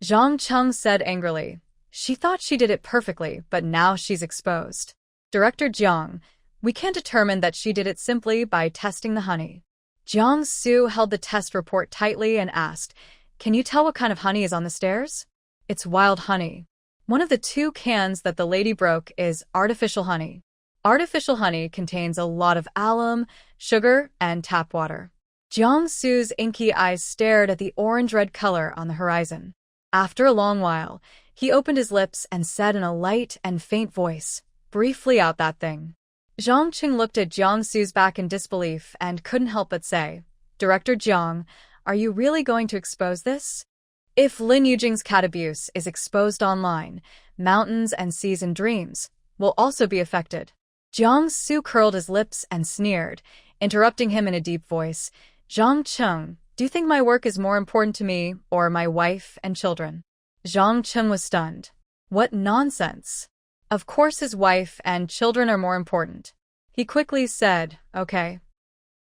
Zhang Cheng said angrily. She thought she did it perfectly, but now she's exposed. "Director Jiang, we can't determine that she did it simply by testing the honey." Jiang-su held the test report tightly and asked, "Can you tell what kind of honey is on the stairs?" "It's wild honey. One of the 2 cans that the lady broke is artificial honey. Artificial honey contains a lot of alum, sugar, and tap water." Jiang-su's inky eyes stared at the orange-red color on the horizon. After a long while, he opened his lips and said in a light and faint voice, "Briefly out that thing." Zhang Cheng looked at Jiang-su's back in disbelief and couldn't help but say, "Director Jiang, are you really going to expose this? If Lin Yujing's cat abuse is exposed online, mountains and seas and dreams will also be affected." Jiang-su curled his lips and sneered, interrupting him in a deep voice, "Zhang Cheng, do you think my work is more important to me or my wife and children?" Zhang Cheng was stunned. What nonsense! Of course his wife and children are more important. He quickly said, "Okay."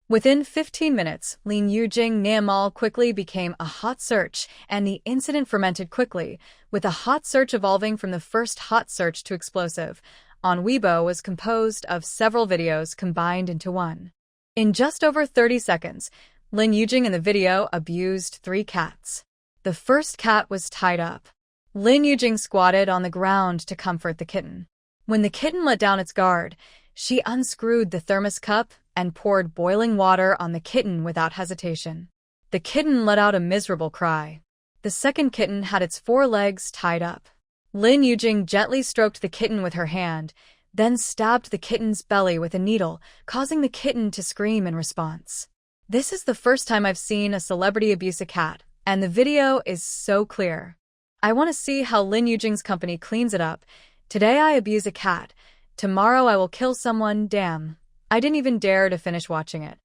Within 15 minutes, Lin Yujing Niamal quickly became a hot search, and the incident fermented quickly, with a hot search evolving from the first hot search to explosive. On Weibo was composed of several videos combined into one. In just over 30 seconds, Lin Yujing in the video abused 3 cats. The first cat was tied up. Lin Yujing squatted on the ground to comfort the kitten. When the kitten let down its guard, she unscrewed the thermos cup and poured boiling water on the kitten without hesitation. The kitten let out a miserable cry. The second kitten had its 4 legs tied up. Lin Yujing gently stroked the kitten with her hand, then stabbed the kitten's belly with a needle, causing the kitten to scream in response. This is the first time I've seen a celebrity abuse a cat, and the video is so clear. I want to see how Lin Yujing's company cleans it up. Today I abuse a cat. Tomorrow I will kill someone. Damn. I didn't even dare to finish watching it.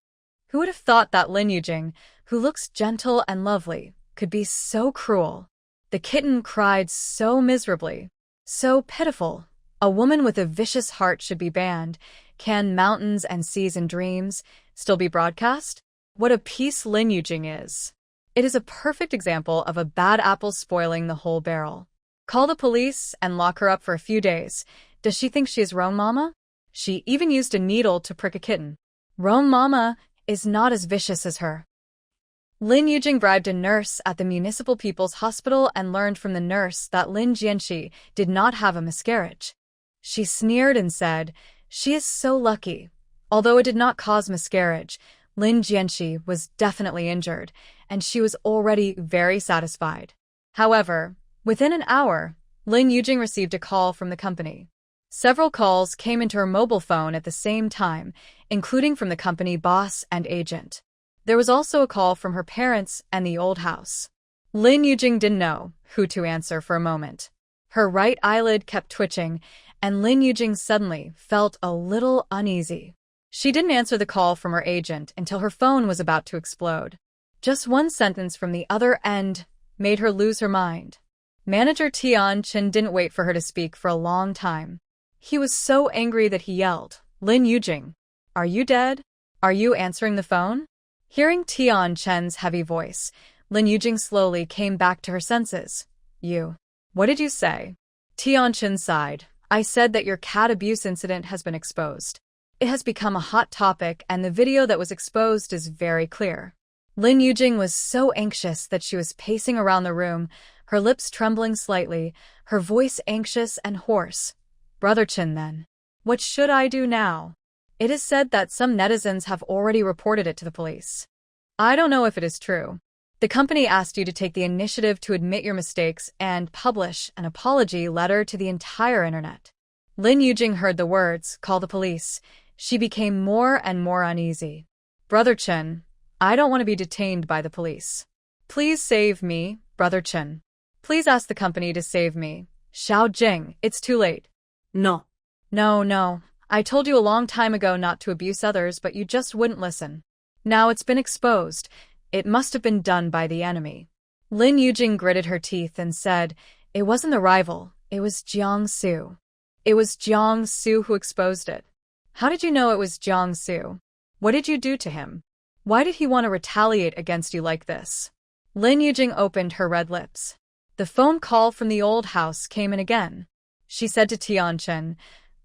Who would have thought that Lin Yujing, who looks gentle and lovely, could be so cruel? The kitten cried so miserably, so pitiful. A woman with a vicious heart should be banned. Can mountains and seas and dreams still be broadcast? What a piece Lin Yujing is. It is a perfect example of a bad apple spoiling the whole barrel. Call the police and lock her up for a few days. Does she think she is Rome Mama? She even used a needle to prick a kitten. Rome Mama is not as vicious as her. Lin Yujing bribed a nurse at the Municipal People's Hospital and learned from the nurse that Lin Jianxi did not have a miscarriage. She sneered and said, "She is so lucky." Although it did not cause miscarriage, Lin Jianxi was definitely injured, and she was already very satisfied. However, within an hour, Lin Yujing received a call from the company. Several calls came into her mobile phone at the same time, including from the company boss and agent. There was also a call from her parents and the old house. Lin Yujing didn't know who to answer for a moment. Her right eyelid kept twitching, and Lin Yujing suddenly felt a little uneasy. She didn't answer the call from her agent until her phone was about to explode. Just one sentence from the other end made her lose her mind. Manager Tian Chen didn't wait for her to speak for a long time. He was so angry that he yelled, "Lin Yujing, are you dead? Are you answering the phone?" Hearing Tian Chen's heavy voice, Lin Yujing slowly came back to her senses. What did you say?" Tian Chen sighed. "I said that your cat abuse incident has been exposed. It has become a hot topic, and the video that was exposed is very clear." Lin Yujing was so anxious that she was pacing around the room, her lips trembling slightly, her voice anxious and hoarse. "Brother Chen, then. What should I do now? It is said that some netizens have already reported it to the police. I don't know if it is true. The company asked you to take the initiative to admit your mistakes and publish an apology letter to the entire internet." Lin Yujing heard the words, "call the police." She became more and more uneasy. "Brother Chen, I don't want to be detained by the police. Please save me, Brother Chen. Please ask the company to save me. Xiao Jing, it's too late." No. No. I told you a long time ago not to abuse others, but you just wouldn't listen. Now it's been exposed. It must have been done by the enemy." Lin Yujing gritted her teeth and said, "It wasn't the rival. It was Jiang Su. It was Jiang Su who exposed it." "How did you know it was Jiang Su? What did you do to him? Why did he want to retaliate against you like this?" Lin Yujing opened her red lips. The phone call from the old house came in again. She said to Tian Chen,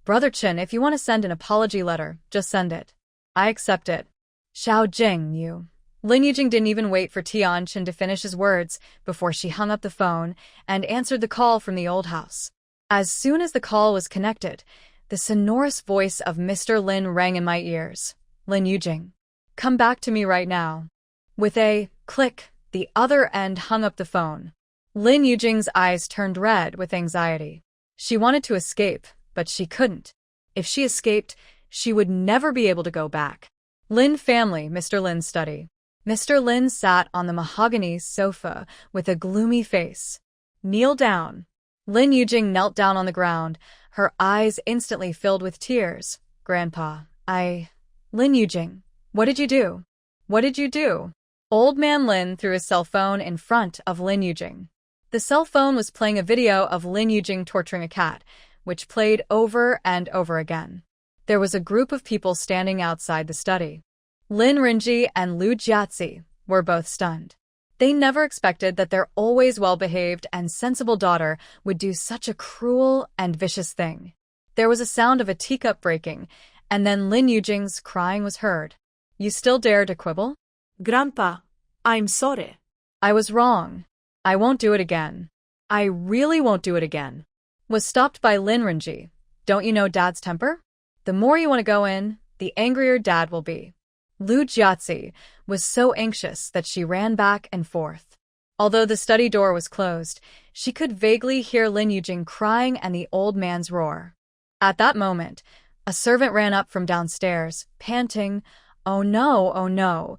"Brother Chen, if you want to send an apology letter, just send it. I accept it." "Xiao Jing, you." Lin Yujing didn't even wait for Tian Chen to finish his words before she hung up the phone and answered the call from the old house. As soon as the call was connected, the sonorous voice of Mr. Lin rang in my ears. "Lin Yujing, come back to me right now." With a click, the other end hung up the phone. Lin Yujing's eyes turned red with anxiety. She wanted to escape, but she couldn't. If she escaped, she would never be able to go back. Lin family, Mr. Lin's study. Mr. Lin sat on the mahogany sofa with a gloomy face. "Kneel down." Lin Yujing knelt down on the ground, her eyes instantly filled with tears. "Grandpa, Lin Yujing, what did you do? What did you do?" Old man Lin threw his cell phone in front of Lin Yujing. The cell phone was playing a video of Lin Yujing torturing a cat, which played over and over again. There was a group of people standing outside the study. Lin Rinji and Lu Jiazi were both stunned. They never expected that their always well-behaved and sensible daughter would do such a cruel and vicious thing. There was a sound of a teacup breaking, and then Lin Yujing's crying was heard. "You still dare to quibble?" Grandpa, I'm sorry. "I was wrong. I won't do it again. I really won't do it again." Was stopped by Lin Rinji. "Don't you know Dad's temper? The more you want to go in, the angrier Dad will be." Lu Jiazi was so anxious that she ran back and forth. Although the study door was closed, she could vaguely hear Lin Yujing crying and the old man's roar. At that moment, a servant ran up from downstairs, panting, "Oh no, oh no.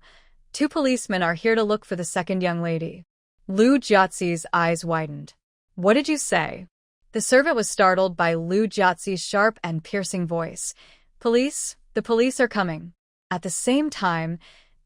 2 policemen are here to look for the second young lady." Lu Jiazi's eyes widened. "What did you say?" The servant was startled by Lu Jiazi's sharp and piercing voice. "Police, the police are coming." At the same time,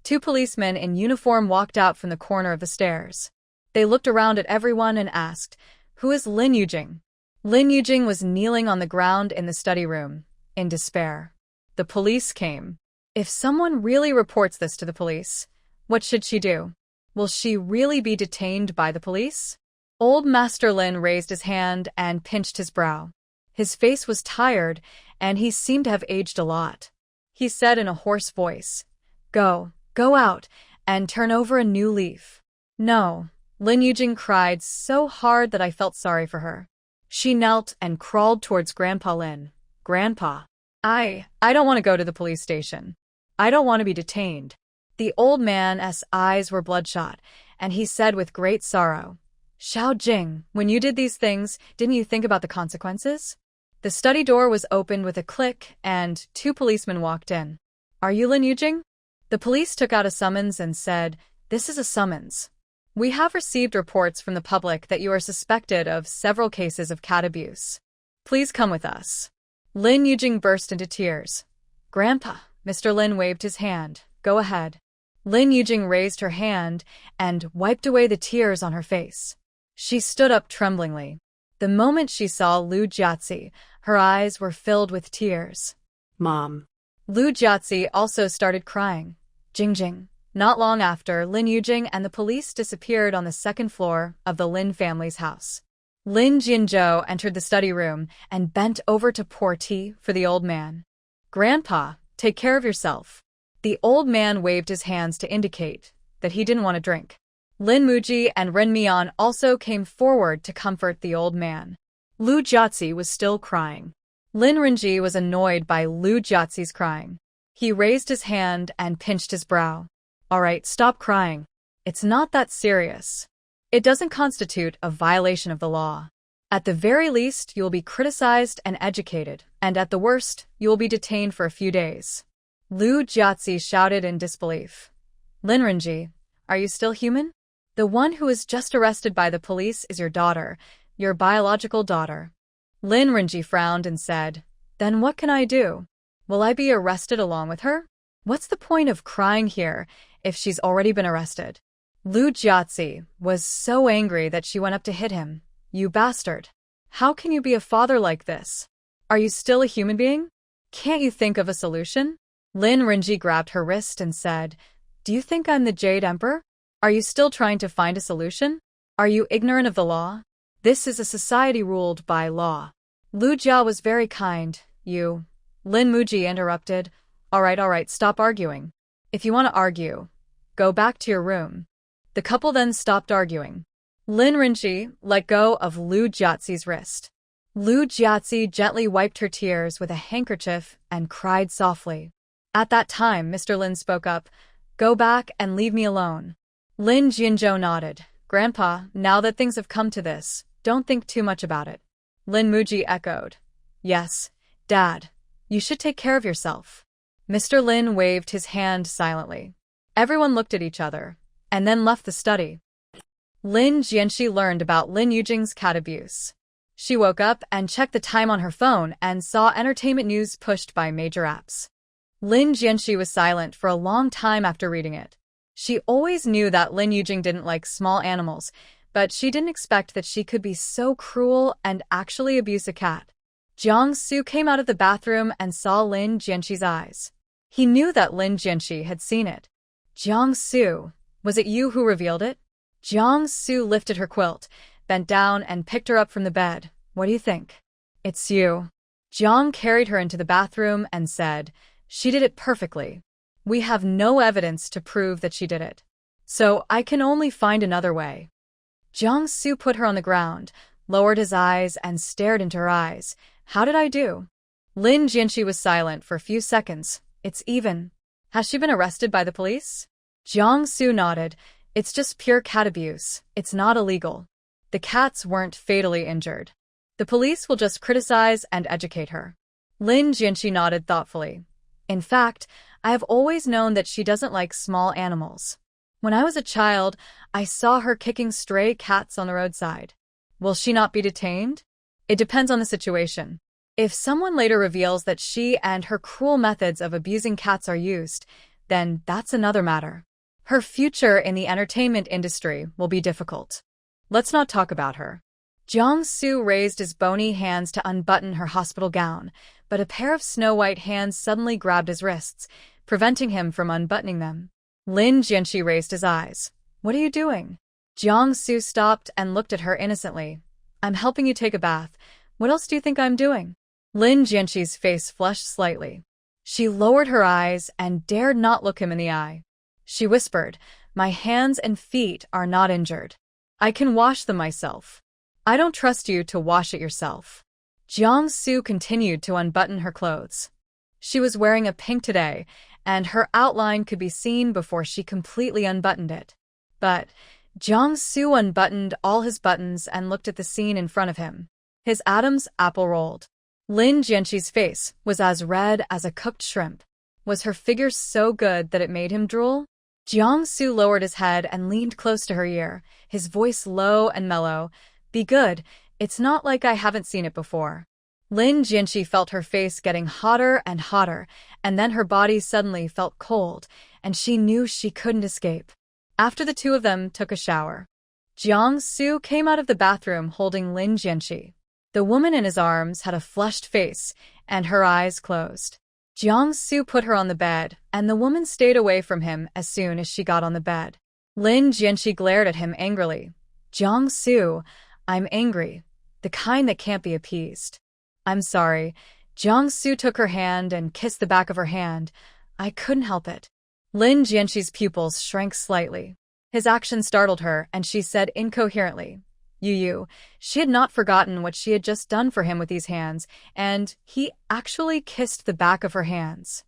2 policemen in uniform walked out from the corner of the stairs. They looked around at everyone and asked, "Who is Lin Yujing?" Lin Yujing was kneeling on the ground in the study room, in despair. The police came. If someone really reports this to the police, what should she do? Will she really be detained by the police? Old Master Lin raised his hand and pinched his brow. His face was tired, and he seemed to have aged a lot. He said in a hoarse voice, Go out, and turn over a new leaf." "No." Lin Yujing cried so hard that I felt sorry for her. She knelt and crawled towards Grandpa Lin. "Grandpa, I don't want to go to the police station. I don't want to be detained." The old man's eyes were bloodshot, and he said with great sorrow, "Xiao Jing, when you did these things, didn't you think about the consequences?" The study door was opened with a click, and 2 policemen walked in. "Are you Lin Yujing?" The police took out a summons and said, "This is a summons. We have received reports from the public that you are suspected of several cases of cat abuse. Please come with us." Lin Yujing burst into tears. "Grandpa," Mr. Lin waved his hand. "Go ahead." Lin Yujing raised her hand and wiped away the tears on her face. She stood up tremblingly. The moment she saw Lu Jiazi, her eyes were filled with tears. Mom. Lu Jiazi also started crying. Jing. Not long after, Lin Yujing and the police disappeared on the 2nd floor of the Lin family's house. Lin Jianzhou entered the study room and bent over to pour tea for the old man. "Grandpa, take care of yourself." The old man waved his hands to indicate that he didn't want to drink. Lin Muji and Ren Mian also came forward to comfort the old man. Lu Jiazi was still crying. Lin Rinji was annoyed by Lu Jiazi's crying. He raised his hand and pinched his brow. "All right, stop crying. It's not that serious. It doesn't constitute a violation of the law. At the very least, you will be criticized and educated, and at the worst, you will be detained for a few days." Lu Jiazi shouted in disbelief. "Lin Rinji, are you still human? The one who was just arrested by the police is your daughter, your biological daughter." Lin Rinji frowned and said, "Then what can I do? Will I be arrested along with her? What's the point of crying here if she's already been arrested?" Lu Jiazi was so angry that she went up to hit him. "You bastard. How can you be a father like this? Are you still a human being? Can't you think of a solution?" Lin Rinji grabbed her wrist and said, "Do you think I'm the Jade Emperor? Are you still trying to find a solution? Are you ignorant of the law? This is a society ruled by law." Lu Jia was very kind. "You..." Lin Muji interrupted. All right, stop arguing. If you want to argue, go back to your room." The couple then stopped arguing. Lin Rinji let go of Lu Jiazi's wrist. Lu Jiazi gently wiped her tears with a handkerchief and cried softly. At that time, Mr. Lin spoke up, "Go back and leave me alone." Lin Jianzhou nodded. "Grandpa, now that things have come to this, don't think too much about it." Lin Muji echoed. "Yes, Dad, you should take care of yourself." Mr. Lin waved his hand silently. Everyone looked at each other, and then left the study. Lin Jianxi learned about Lin Yujing's cat abuse. She woke up and checked the time on her phone and saw entertainment news pushed by major apps. Lin Jianxi was silent for a long time after reading it. She always knew that Lin Yujing didn't like small animals, but she didn't expect that she could be so cruel and actually abuse a cat. Jiang Su came out of the bathroom and saw Lin Jianxi's eyes. He knew that Lin Jianxi had seen it. Jiangsu, was it you who revealed it? Jiangsu lifted her quilt, bent down and picked her up from the bed. What do you think? It's you. Jiang carried her into the bathroom and said, she did it perfectly. We have no evidence to prove that she did it. So I can only find another way. Jiangsu put her on the ground, lowered his eyes and stared into her eyes. How did I do? Lin Jianxi was silent for a few seconds. It's even. Has she been arrested by the police? Jiangsu nodded. It's just pure cat abuse. It's not illegal. The cats weren't fatally injured. The police will just criticize and educate her. Lin Jianxi nodded thoughtfully. In fact, I have always known that she doesn't like small animals. When I was a child, I saw her kicking stray cats on the roadside. Will she not be detained? It depends on the situation. If someone later reveals that she and her cruel methods of abusing cats are used, then that's another matter. Her future in the entertainment industry will be difficult. Let's not talk about her. Jiangsu raised his bony hands to unbutton her hospital gown, but a pair of snow-white hands suddenly grabbed his wrists, preventing him from unbuttoning them. Lin Jianxi raised his eyes. What are you doing? Jiangsu stopped and looked at her innocently. I'm helping you take a bath. What else do you think I'm doing? Lin Jianxi's face flushed slightly. She lowered her eyes and dared not look him in the eye. She whispered, my hands and feet are not injured. I can wash them myself. I don't trust you to wash it yourself. Jiangsu continued to unbutton her clothes. She was wearing a pink today, and her outline could be seen before she completely unbuttoned it. But Jiangsu unbuttoned all his buttons and looked at the scene in front of him. His Adam's apple rolled. Lin Jianxi's face was as red as a cooked shrimp. Was her figure so good that it made him drool? Jiangsu lowered his head and leaned close to her ear, his voice low and mellow. Be good, it's not like I haven't seen it before. Lin Jianxi felt her face getting hotter and hotter, and then her body suddenly felt cold, and she knew she couldn't escape. After the two of them took a shower, Jiangsu came out of the bathroom holding Lin Jianxi. The woman in his arms had a flushed face, and her eyes closed. Jiangsu put her on the bed, and the woman stayed away from him as soon as she got on the bed. Lin Jianxi glared at him angrily. Jiangsu, I'm angry, the kind that can't be appeased. I'm sorry. Jiangsu took her hand and kissed the back of her hand. I couldn't help it. Lin Jianxi's pupils shrank slightly. His action startled her, and she said incoherently, Yu. She had not forgotten what she had just done for him with these hands, and he actually kissed the back of her hands.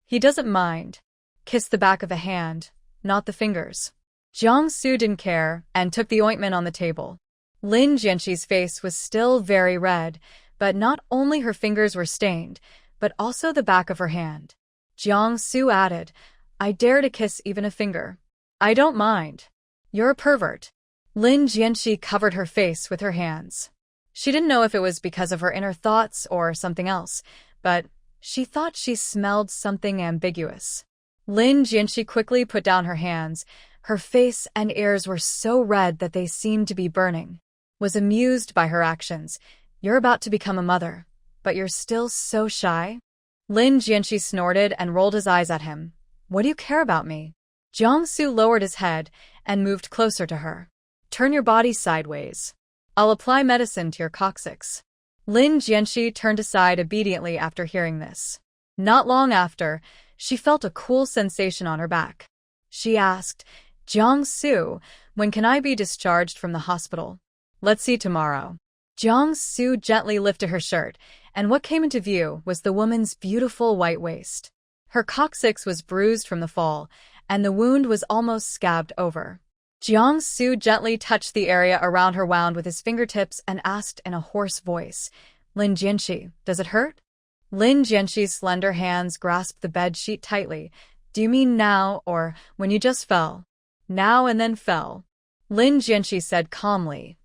He doesn't mind. Kiss the back of a hand, not the fingers. Jiangsu didn't care and took the ointment on the table. Lin Jianxi's face was still very red, but not only her fingers were stained, but also the back of her hand. Jiangsu added, I dare to kiss even a finger. I don't mind. You're a pervert. Lin Jianxi covered her face with her hands. She didn't know if it was because of her inner thoughts or something else, but she thought she smelled something ambiguous. Lin Jianxi quickly put down her hands. Her face and ears were so red that they seemed to be burning. Was amused by her actions. You're about to become a mother, but you're still so shy? Lin Jianxi snorted and rolled his eyes at him. What do you care about me? Jiangsu lowered his head and moved closer to her. Turn your body sideways. I'll apply medicine to your coccyx. Lin Jianxi turned aside obediently after hearing this. Not long after, she felt a cool sensation on her back. She asked, Jiangsu, when can I be discharged from the hospital? Let's see tomorrow. Jiangsu gently lifted her shirt, and what came into view was the woman's beautiful white waist. Her coccyx was bruised from the fall, and the wound was almost scabbed over. Jiangsu gently touched the area around her wound with his fingertips and asked in a hoarse voice, Lin Jianxi, does it hurt? Lin Jianxi's slender hands grasped the bed sheet tightly. Do you mean now or when you just fell? Now and then fell. Lin Jianxi said calmly,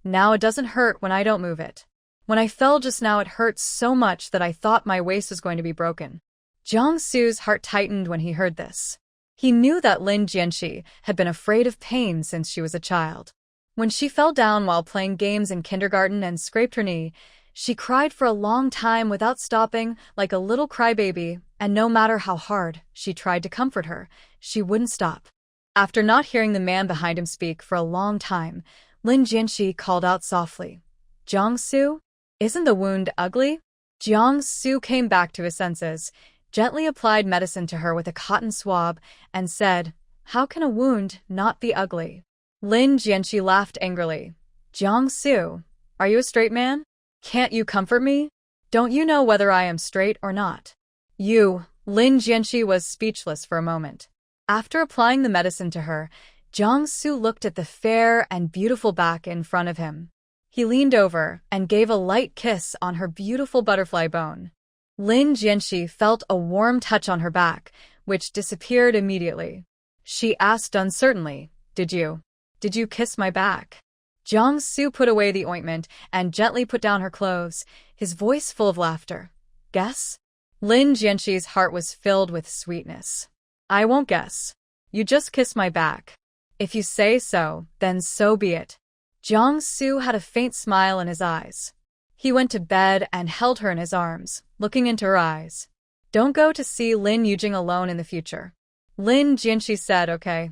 Now it doesn't hurt when I don't move it. When I fell just now it hurt so much that I thought my waist was going to be broken. Jiangsu's heart tightened when he heard this. He knew that Lin Jianxi had been afraid of pain since she was a child. When she fell down while playing games in kindergarten and scraped her knee, She cried for a long time without stopping, like a little crybaby, and no matter how hard she tried to comfort her, she wouldn't stop. After not hearing the man behind him speak for a long time, Lin Jianxi called out softly, "Jiangsu? Isn't the wound ugly?" Jiangsu came back to his senses, gently applied medicine to her with a cotton swab, and said, "How can a wound not be ugly?" Lin Jianxi laughed angrily. "Jiangsu, are you a straight man? Can't you comfort me? Don't you know whether I am straight or not?" Lin Jianxi was speechless for a moment. After applying the medicine to her, Jiangsu looked at the fair and beautiful back in front of him. He leaned over and gave a light kiss on her beautiful butterfly bone. Lin Jianxi felt a warm touch on her back, which disappeared immediately. She asked uncertainly, Did you kiss my back?" Jiangsu put away the ointment and gently put down her clothes, his voice full of laughter. "Guess?" Lin Jianxi's heart was filled with sweetness. "I won't guess. You just kiss my back. If you say so, then so be it." Jiangsu had a faint smile in his eyes. He went to bed and held her in his arms, looking into her eyes. "Don't go to see Lin Yujing alone in the future." Lin Jianxi said okay,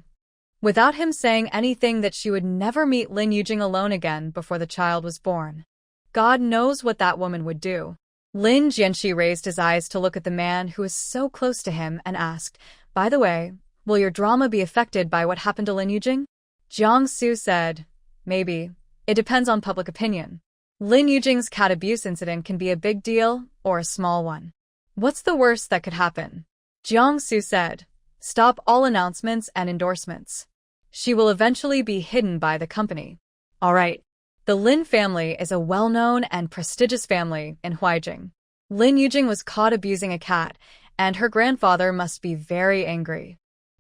without him saying anything that she would never meet Lin Yujing alone again before the child was born. God knows what that woman would do. Lin Jianxi raised his eyes to look at the man who was so close to him and asked, "By the way, will your drama be affected by what happened to Lin Yujing?" Jiangsu said, "Maybe. It depends on public opinion. Lin Yujing's cat abuse incident can be a big deal or a small one." "What's the worst that could happen?" Jiangsu said, "Stop all announcements and endorsements. She will eventually be hidden by the company." All right. The Lin family is a well-known and prestigious family in Huaijing. Lin Yujing was caught abusing a cat, and her grandfather must be very angry.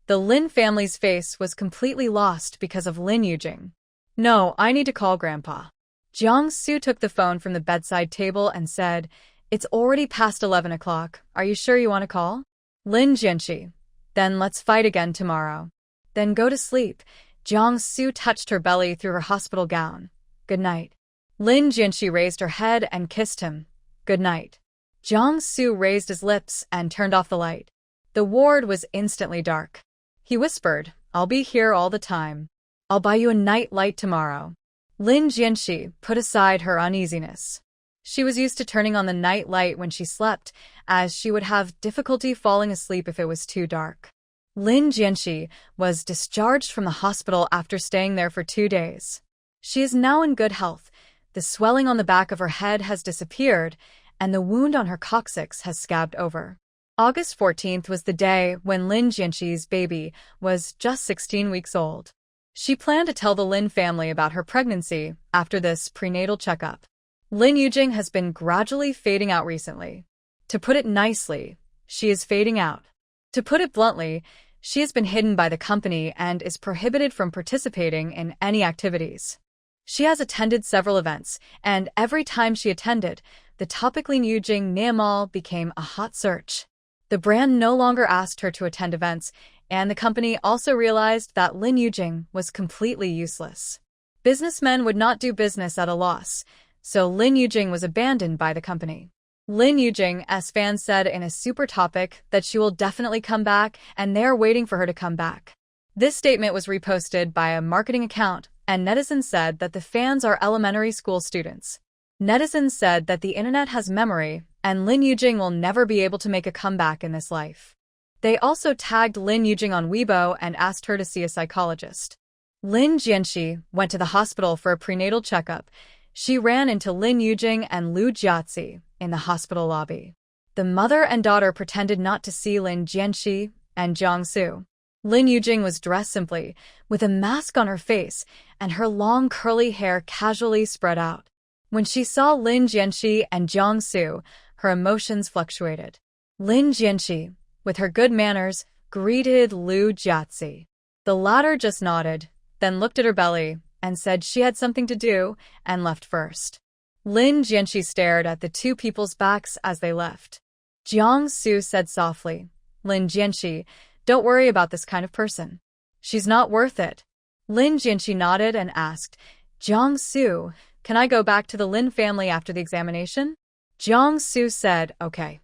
The Lin family's face was completely lost because of Lin Yujing. "No, I need to call Grandpa." Jiangsu took the phone from the bedside table and said, "It's already past 11 o'clock. Are you sure you want to call?" Lin Jianxi, "Then let's fight again tomorrow." "Then go to sleep." Jiangsu touched her belly through her hospital gown. "Good night." Lin Jianxi raised her head and kissed him. "Good night." Jiangsu raised his lips and turned off the light. The ward was instantly dark. He whispered, "I'll be here all the time. I'll buy you a night light tomorrow." Lin Jianxi put aside her uneasiness. She was used to turning on the night light when she slept, as she would have difficulty falling asleep if it was too dark. Lin Jianxi was discharged from the hospital after staying there for 2 days. She is now in good health. The swelling on the back of her head has disappeared, and the wound on her coccyx has scabbed over. August 14th was the day when Lin Jianxi's baby was just 16 weeks old. She planned to tell the Lin family about her pregnancy after this prenatal checkup. Lin Yujing has been gradually fading out recently. To put it nicely, she is fading out. To put it bluntly, she has been hidden by the company and is prohibited from participating in any activities. She has attended several events, and every time she attended, the topic Lin Yujing Niamal became a hot search. The brand no longer asked her to attend events, and the company also realized that Lin Yujing was completely useless. Businessmen would not do business at a loss, so Lin Yujing was abandoned by the company. Lin Yujing's fans said in a super topic that she will definitely come back, and they are waiting for her to come back. This statement was reposted by a marketing account, and netizens said that the fans are elementary school students. Netizens said that the internet has memory, and Lin Yujing will never be able to make a comeback in this life. They also tagged Lin Yujing on Weibo and asked her to see a psychologist. Lin Jianxi went to the hospital for a prenatal checkup. She ran into Lin Yujing and Lu Jiazi in the hospital lobby. The mother and daughter pretended not to see Lin Jianxi and Jiangsu. Lin Yujing was dressed simply, with a mask on her face, and her long curly hair casually spread out. When she saw Lin Jianxi and Jiangsu, her emotions fluctuated. Lin Jianxi, with her good manners, greeted Lu Jiazi. The latter just nodded, then looked at her belly, and said she had something to do, and left first. Lin Jianxi stared at the two people's backs as they left. Jiangsu said softly, "Lin Jianxi, don't worry about this kind of person. She's not worth it." Lin Jianxi nodded and asked, "Jiangsu, Can I go back to the Lin family after the examination? Jiang-su said, okay.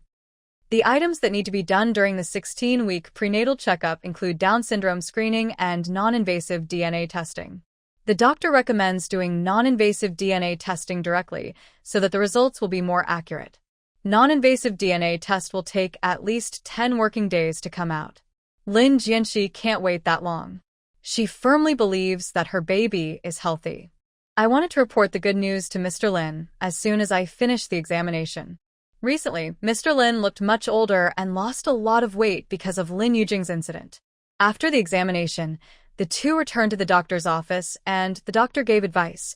The items that need to be done during the 16-week prenatal checkup include Down syndrome screening and non-invasive DNA testing. The doctor recommends doing non-invasive DNA testing directly so that the results will be more accurate. Non-invasive DNA test will take at least 10 working days to come out. Lin Jianxi can't wait that long. She firmly believes that her baby is healthy. I wanted to report the good news to Mr. Lin as soon as I finished the examination. Recently, Mr. Lin looked much older and lost a lot of weight because of Lin Yujing's incident. After the examination, the two returned to the doctor's office and the doctor gave advice.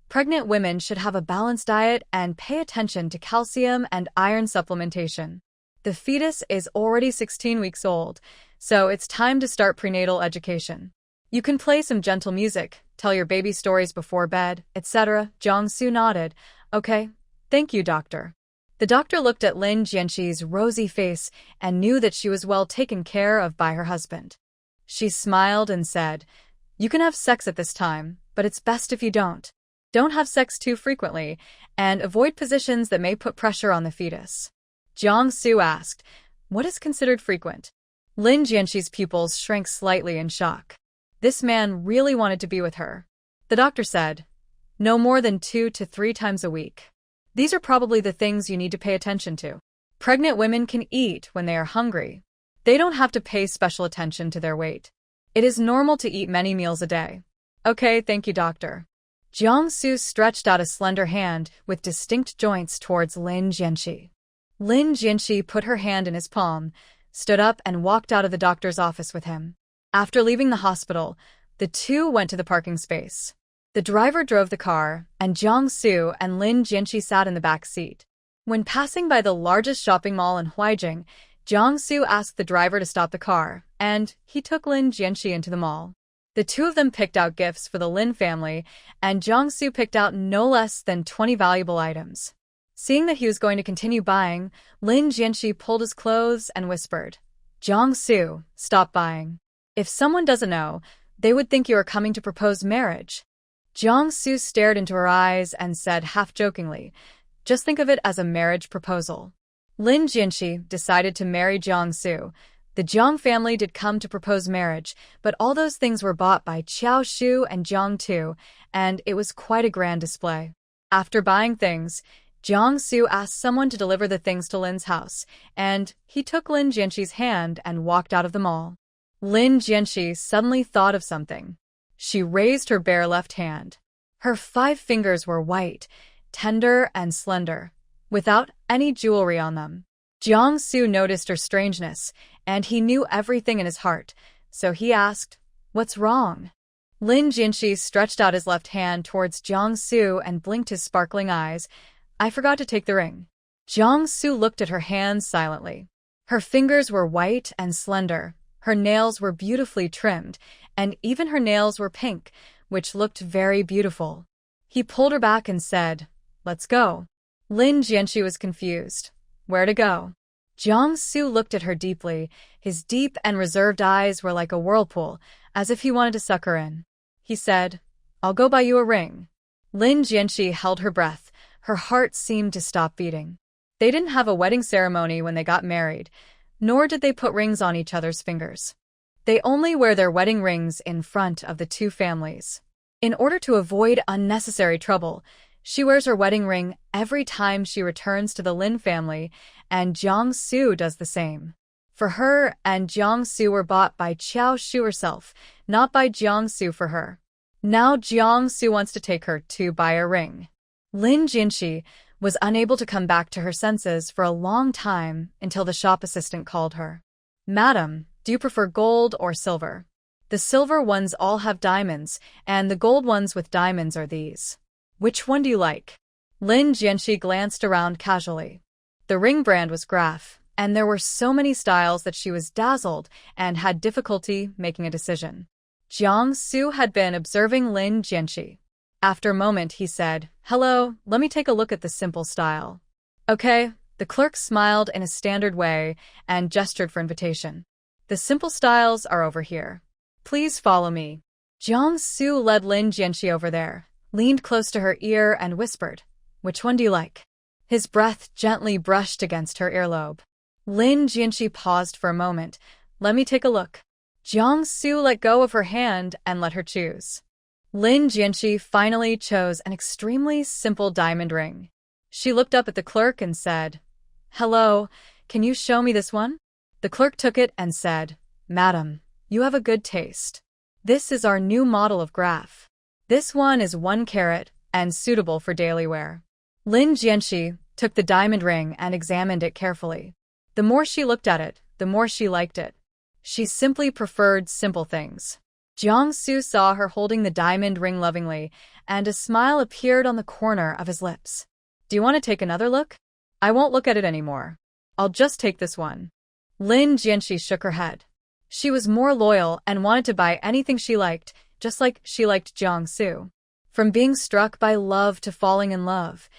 Pregnant women should have a balanced diet and pay attention to calcium and iron supplementation. The fetus is already 16 weeks old, so it's time to start prenatal education. You can play some gentle music, tell your baby stories before bed, etc. Jiang-su nodded. Okay, thank you, doctor. The doctor looked at Lin Jianxi's rosy face and knew that she was well taken care of by her husband. She smiled and said, you can have sex at this time, but it's best if you don't. Don't have sex too frequently, and avoid positions that may put pressure on the fetus. Jiang-su asked, what is considered frequent? Lin Jianxi's pupils shrank slightly in shock. This man really wanted to be with her. The doctor said, no more than 2 to 3 times a week. These are probably the things you need to pay attention to. Pregnant women can eat when they are hungry. They don't have to pay special attention to their weight. It is normal to eat many meals a day. Okay, thank you, doctor. Jiang-su stretched out a slender hand with distinct joints towards Lin Jianxi. Lin Jianxi put her hand in his palm, stood up and walked out of the doctor's office with him. After leaving the hospital, the two went to the parking space. The driver drove the car, and Jiang-su and Lin Jianxi sat in the back seat. When passing by the largest shopping mall in Huaijing, Jiang-su asked the driver to stop the car, and he took Lin Jianxi into the mall. The two of them picked out gifts for the Lin family, and Jiang-su picked out no less than 20 valuable items. Seeing that he was going to continue buying, Lin Jianxi pulled his clothes and whispered, Jiang-su, stop buying. If someone doesn't know, they would think you are coming to propose marriage. Jiang-su stared into her eyes and said half-jokingly, just think of it as a marriage proposal. Lin Jianxi decided to marry Jiang-su. The Jiang family did come to propose marriage, but all those things were bought by Qiao Shu and Jiang Tu, and it was quite a grand display. After buying things, Jiang-su asked someone to deliver the things to Lin's house, and he took Lin Jianxi's hand and walked out of the mall. Lin Jianxi suddenly thought of something. She raised her bare left hand. Her 5 fingers were white, tender and slender, without any jewelry on them. Jiang-su noticed her strangeness, and he knew everything in his heart, so he asked, what's wrong? Lin Jianxi stretched out his left hand towards Jiang-su and blinked his sparkling eyes. I forgot to take the ring. Jiang-su looked at her hands silently. Her fingers were white and slender, her nails were beautifully trimmed, and even her nails were pink, which looked very beautiful. He pulled her back and said, let's go. Lin Jianxi was confused. Where to go? Jiang-su looked at her deeply. His deep and reserved eyes were like a whirlpool, as if he wanted to suck her in. He said, I'll go buy you a ring. Lin Jianxi held her breath. Her heart seemed to stop beating. They didn't have a wedding ceremony when they got married, nor did they put rings on each other's fingers. They only wear their wedding rings in front of the two families. In order to avoid unnecessary trouble, she wears her wedding ring every time she returns to the Lin family, and Jiang-su does the same. For her and Jiang-su were bought by Qiao Shu herself, not by Jiang-su for her. Now Jiang-su wants to take her to buy a ring. Lin Jianxi was unable to come back to her senses for a long time until the shop assistant called her. Madam, do you prefer gold or silver? The silver ones all have diamonds, and the gold ones with diamonds are these. Which one do you like? Lin Jianxi glanced around casually. The ring brand was Graf, and there were so many styles that she was dazzled and had difficulty making a decision. Jiang-su had been observing Lin Jianxi. After a moment, he said, hello, let me take a look at the simple style. Okay, the clerk smiled in a standard way and gestured for invitation. The simple styles are over here. Please follow me. Jiang-su led Lin Jianxi over there. leaned close to her ear and whispered, "Which one do you like?" His breath gently brushed against her earlobe. Lin Jianxi paused for a moment. "Let me take a look." Jiangsu let go of her hand and let her choose. Lin Jianxi finally chose an extremely simple diamond ring. She looked up at the clerk and said, "Hello, can you show me this one?" The clerk took it and said, "Madam, you have a good taste. This is our new model of graph. This one is 1 carat and suitable for daily wear." Lin Jianxi took the diamond ring and examined it carefully. The more she looked at it, the more she liked it. She simply preferred simple things. Jiangsu saw her holding the diamond ring lovingly, and a smile appeared on the corner of his lips. "Do you want to take another look?" "I won't look at it anymore. I'll just take this one." Lin Jianxi shook her head. She was more loyal and wanted to buy anything she liked, just like she liked Jiangsu. From being struck by love to falling in love,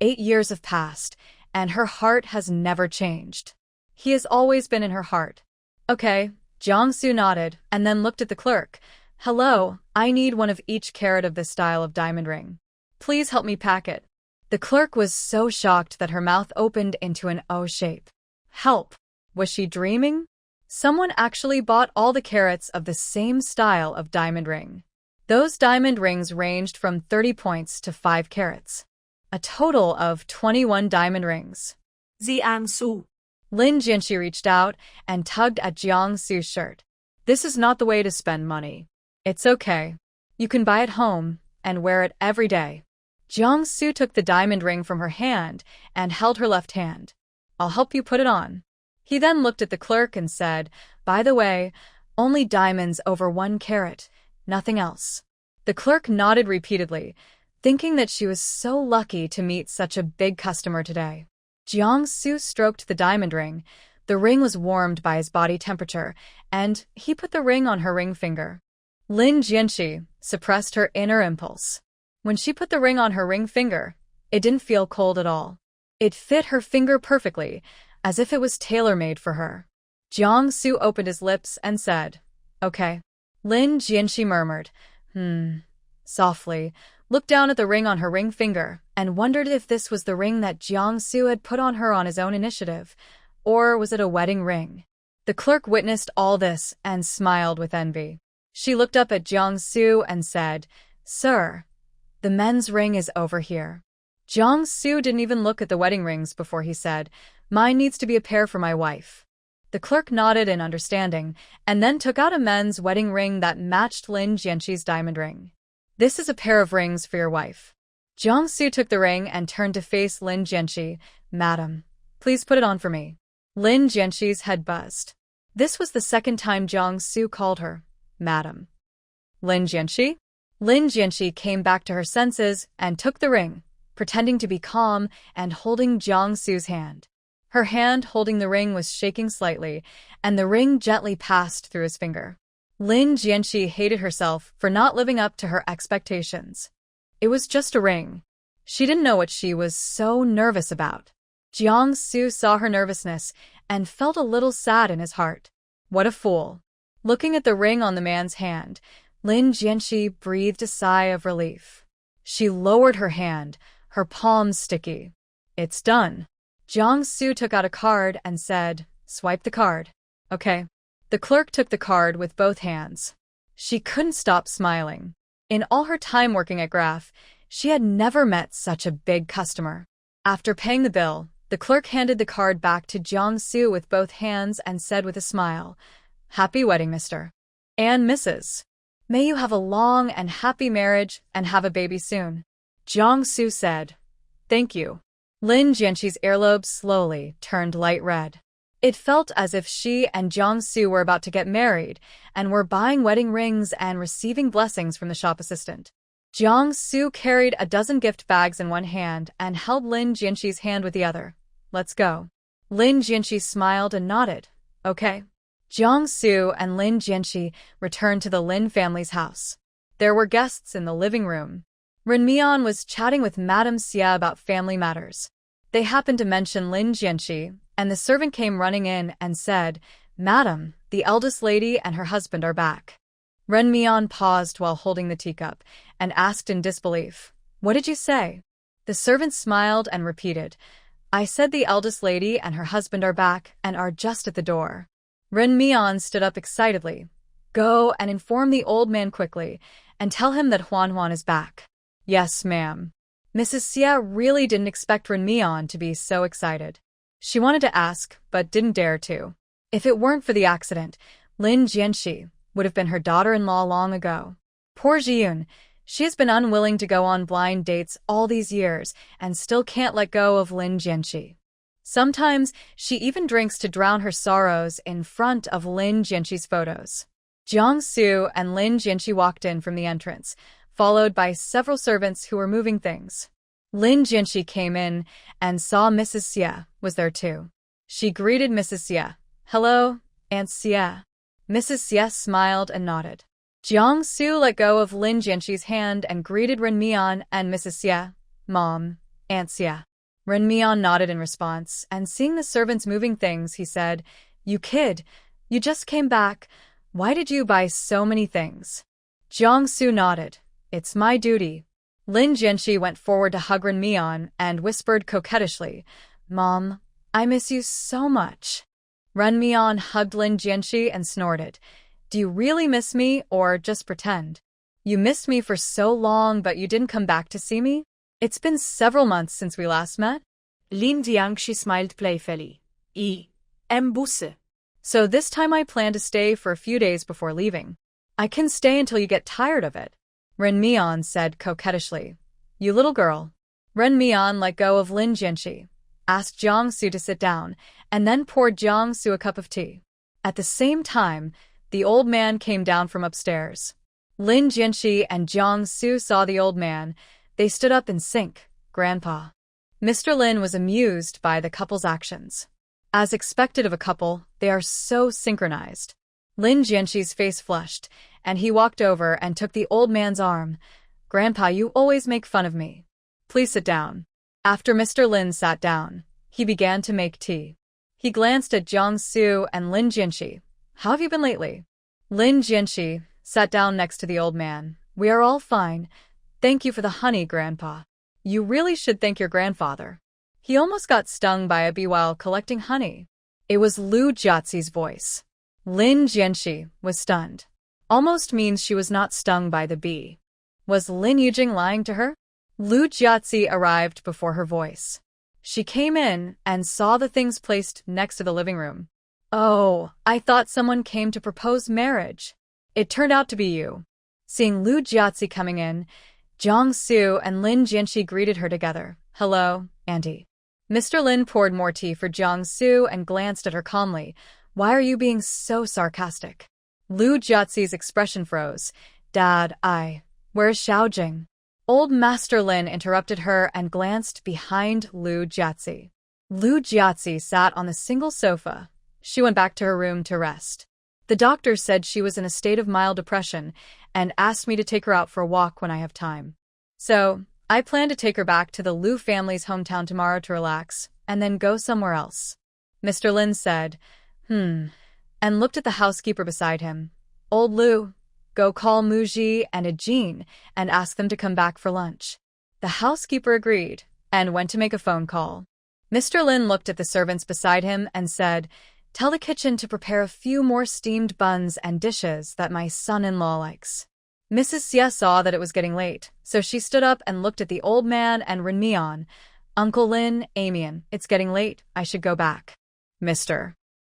8 years have passed, and her heart has never changed. He has always been in her heart. "Okay," Jiangsu nodded and then looked at the clerk. "Hello, I need 1 of each carat of this style of diamond ring. Please help me pack it." The clerk was so shocked that her mouth opened into an O shape. Help! Was she dreaming? Someone actually bought all the carats of the same style of diamond ring. Those diamond rings ranged from 30 points to 5 carats. A total of 21 diamond rings. Jiangsu. Lin Jianxi reached out and tugged at Jiangsu's shirt. "This is not the way to spend money. It's okay. You can buy it home and wear it every day." Jiangsu took the diamond ring from her hand and held her left hand. "I'll help you put it on." He then looked at the clerk and said, "By the way, only diamonds over 1 carat, nothing else." The clerk nodded repeatedly, thinking that she was so lucky to meet such a big customer today. Jiangsu stroked the diamond ring. The ring was warmed by his body temperature, and he put the ring on her ring finger. Lin Jianxi suppressed her inner impulse. When she put the ring on her ring finger, it didn't feel cold at all. It fit her finger perfectly, as if it was tailor-made for her. Jiangsu opened his lips and said, "Okay." Lin Jianxi murmured, softly, looked down at the ring on her ring finger, and wondered if this was the ring that Jiangsu had put on her on his own initiative, or was it a wedding ring? The clerk witnessed all this and smiled with envy. She looked up at Jiangsu and said, "Sir, the men's ring is over here." Jiangsu didn't even look at the wedding rings before he said, "Mine needs to be a pair for my wife." The clerk nodded in understanding, and then took out a men's wedding ring that matched Lin Jianxi's diamond ring. "This is a pair of rings for your wife." Jiangsu took the ring and turned to face Lin Jianxi. "Madam, please put it on for me." Lin Jianxi's head buzzed. This was the second time Jiangsu called her Madam. "Lin Jianxi?" Lin Jianxi came back to her senses and took the ring, pretending to be calm and holding Jiangsu's hand. Her hand holding the ring was shaking slightly, and the ring gently passed through his finger. Lin Jianxi hated herself for not living up to her expectations. It was just a ring. She didn't know what she was so nervous about. Jiangsu saw her nervousness and felt a little sad in his heart. What a fool. Looking at the ring on the man's hand, Lin Jianxi breathed a sigh of relief. She lowered her hand, her palms sticky. "It's done." Jiangsu took out a card and said, "Swipe the card." "Okay." The clerk took the card with both hands. She couldn't stop smiling. In all her time working at Graph, she had never met such a big customer. After paying the bill, the clerk handed the card back to Jiangsu with both hands and said with a smile, "Happy wedding, Mr. and Mrs. May you have a long and happy marriage and have a baby soon." Jiangsu said, "Thank you." Lin Jianxi's earlobe slowly turned light red. It felt as if she and Jiangsu were about to get married and were buying wedding rings and receiving blessings from the shop assistant. Jiangsu carried a dozen gift bags in one hand and held Lin Jianxi's hand with the other. "Let's go." Lin Jianxi smiled and nodded. "Okay." Jiangsu and Lin Jianxi returned to the Lin family's house. There were guests in the living room. Renmian was chatting with Madame Xia about family matters. They happened to mention Lin Jianxi, and the servant came running in and said, "Madam, the eldest lady and her husband are back." Renmian paused while holding the teacup and asked in disbelief, "What did you say?" The servant smiled and repeated, "I said the eldest lady and her husband are back and are just at the door." Renmian stood up excitedly. "Go and inform the old man quickly and tell him that Huan is back." "Yes, ma'am." Mrs. Xie really didn't expect Renmian to be so excited. She wanted to ask, but didn't dare to. If it weren't for the accident, Lin Jianxi would have been her daughter-in-law long ago. Poor Jiyun, she has been unwilling to go on blind dates all these years and still can't let go of Lin Jianxi. Sometimes she even drinks to drown her sorrows in front of Lin Jianxi's photos. Jiang Su and Lin Jianxi walked in from the entrance, followed by several servants who were moving things. Lin Jianxi came in and saw Mrs. Xie was there too. She greeted Mrs. Xie. "Hello, Aunt Xie." Mrs. Xie smiled and nodded. Jiang Su let go of Lin Jianxi's hand and greeted Renmian and Mrs. Xie. "Mom, Aunt Xie." Renmian nodded in response, and seeing the servants moving things, he said, "You kid, you just came back. Why did you buy so many things?" Jiang Su nodded. "It's my duty." Lin Jianxi went forward to hug Renmian and whispered coquettishly, "Mom, I miss you so much." Renmian hugged Lin Jianxi and snorted, "Do you really miss me or just pretend? You missed me for so long but you didn't come back to see me? It's been several months since we last met." Lin Jianxi smiled playfully. Busse. "So this time I plan to stay for a few days before leaving. I can stay until you get tired of it," Renmian said coquettishly. "You little girl." Renmian let go of Lin Jianxi, asked Jiang Su to sit down, and then poured Jiang Su a cup of tea. At the same time, the old man came down from upstairs. Lin Jianxi and Jiang Su saw the old man. They stood up in sync. "Grandpa." Mr. Lin was amused by the couple's actions. As expected of a couple, they are so synchronized. Lin Jianxi's face flushed, and he walked over and took the old man's arm. "Grandpa, you always make fun of me. Please sit down." After Mr. Lin sat down, he began to make tea. He glanced at Jiang Su and Lin Jianxi. "How have you been lately?" Lin Jianxi sat down next to the old man. "We are all fine. Thank you for the honey, Grandpa." "You really should thank your grandfather. He almost got stung by a bee while collecting honey." It was Lu Jiazi's voice. Lin Jianxi was stunned. Almost means she was not stung by the bee. Was Lin Yujing lying to her? Lu Jiazi arrived before her voice. She came in and saw the things placed next to the living room. "Oh, I thought someone came to propose marriage. It turned out to be you." Seeing Lu Jiazi coming in, Jiang Su and Lin Jianxi greeted her together. "Hello, Auntie." Mr. Lin poured more tea for Jiang Su and glanced at her calmly. "Why are you being so sarcastic?" Lu Jiazi's expression froze. "Dad, where's Xiaojing?" Old Master Lin interrupted her and glanced behind Lu Jiazi. Lu Jiazi sat on the single sofa. She went back to her room to rest. "The doctor said she was in a state of mild depression and asked me to take her out for a walk when I have time. So, I plan to take her back to the Lu family's hometown tomorrow to relax, and then go somewhere else." Mr. Lin said, and looked at the housekeeper beside him. "Old Lu, go call Muji and Ajin and ask them to come back for lunch." The housekeeper agreed and went to make a phone call. Mr. Lin looked at the servants beside him and said, "Tell the kitchen to prepare a few more steamed buns and dishes that my son-in-law likes." Mrs. Xie saw that it was getting late, so she stood up and looked at the old man and Renmian. "Uncle Lin, Amian, it's getting late. I should go back." Mr.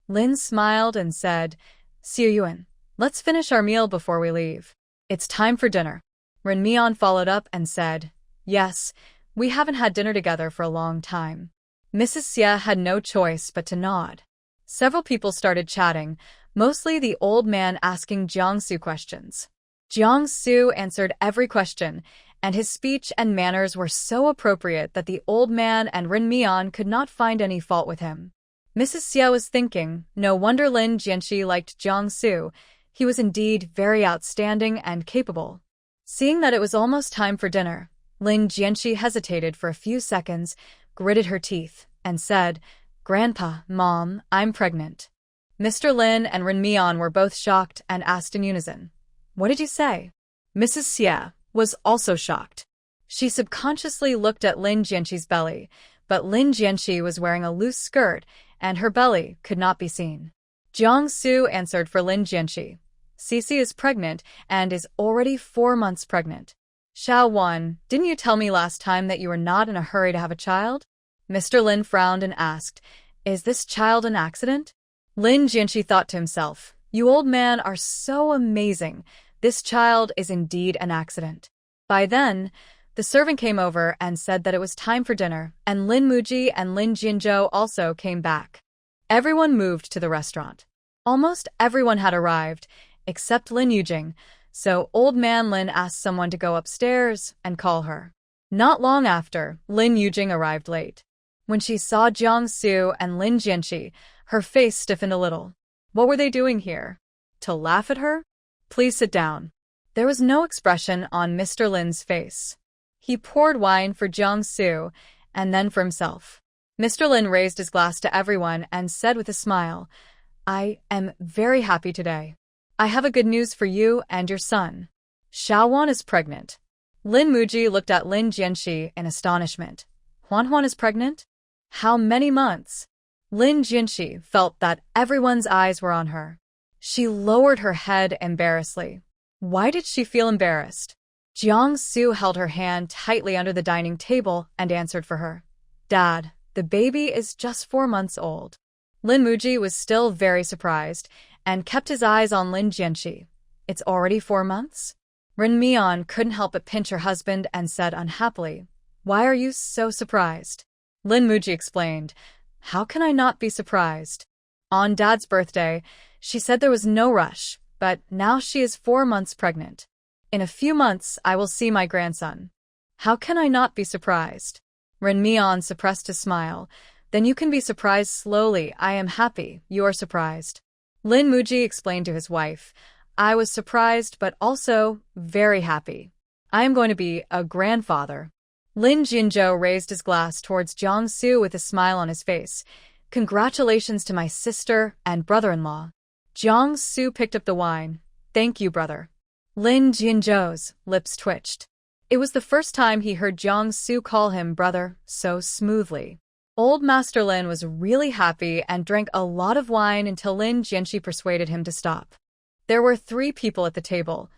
Lin smiled and said, "Xie, let's finish our meal before we leave. It's time for dinner." Renmian followed up and said, "Yes, we haven't had dinner together for a long time." Mrs. Xie had no choice but to nod. Several people started chatting, mostly the old man asking Jiang Su questions. Jiang Su answered every question, and his speech and manners were so appropriate that the old man and Renmian could not find any fault with him. Mrs. Xie was thinking, no wonder Lin Jianxi liked Jiang Su. He was indeed very outstanding and capable. Seeing that it was almost time for dinner, Lin Jianxi hesitated for a few seconds, gritted her teeth, and said, "Grandpa, Mom, I'm pregnant." Mr. Lin and Renmian were both shocked and asked in unison, What did you say? Mrs. Xie was also shocked. She subconsciously looked at Lin Jianqi's belly, but Lin Jianqi was wearing a loose skirt, and her belly could not be seen. Jiang Su answered for Lin Jianqi. Cece is pregnant and is already 4 months pregnant. Xiao Wan, didn't you tell me last time that you were not in a hurry to have a child? Mr. Lin frowned and asked, Is this child an accident? Lin Jianqi thought to himself, You old man are so amazing. This child is indeed an accident. By then, the servant came over and said that it was time for dinner, and Lin Muji and Lin Jinzhou also came back. Everyone moved to the restaurant. Almost everyone had arrived, except Lin Yujing, so old man Lin asked someone to go upstairs and call her. Not long after, Lin Yujing arrived late. When she saw Jiang Su and Lin Jianqi, her face stiffened a little. What were they doing here? To laugh at her? Please sit down. There was no expression on Mr. Lin's face. He poured wine for Jiang Su and then for himself. Mr. Lin raised his glass to everyone and said with a smile, I am very happy today. I have a good news for you and your son. Xiaowan is pregnant. Lin Muji looked at Lin Jianqi in astonishment. Huan is pregnant? How many months? Lin Jianqi felt that everyone's eyes were on her. She lowered her head embarrassedly. Why did she feel embarrassed? Jiang Su held her hand tightly under the dining table and answered for her. Dad, the baby is just 4 months old. Lin Muji was still very surprised and kept his eyes on Lin Jianqi. It's already 4 months? Ren Mian couldn't help but pinch her husband and said unhappily, Why are you so surprised? Lin Muji explained, How can I not be surprised? On Dad's birthday, she said there was no rush, but now she is 4 months pregnant. In a few months, I will see my grandson. How can I not be surprised? Ren Mian suppressed a smile. Then you can be surprised slowly. I am happy you are surprised. Lin Muji explained to his wife, I was surprised but also very happy. I am going to be a grandfather. Lin Jinzhou raised his glass towards Jiang Su with a smile on his face. Congratulations to my sister and brother-in-law. Jiang Su picked up the wine. Thank you, brother. Lin Jinzhou's lips twitched. It was the first time he heard Jiang Su call him brother so smoothly. Old Master Lin was really happy and drank a lot of wine until Lin Jianqi persuaded him to stop. There were 3 people at the table,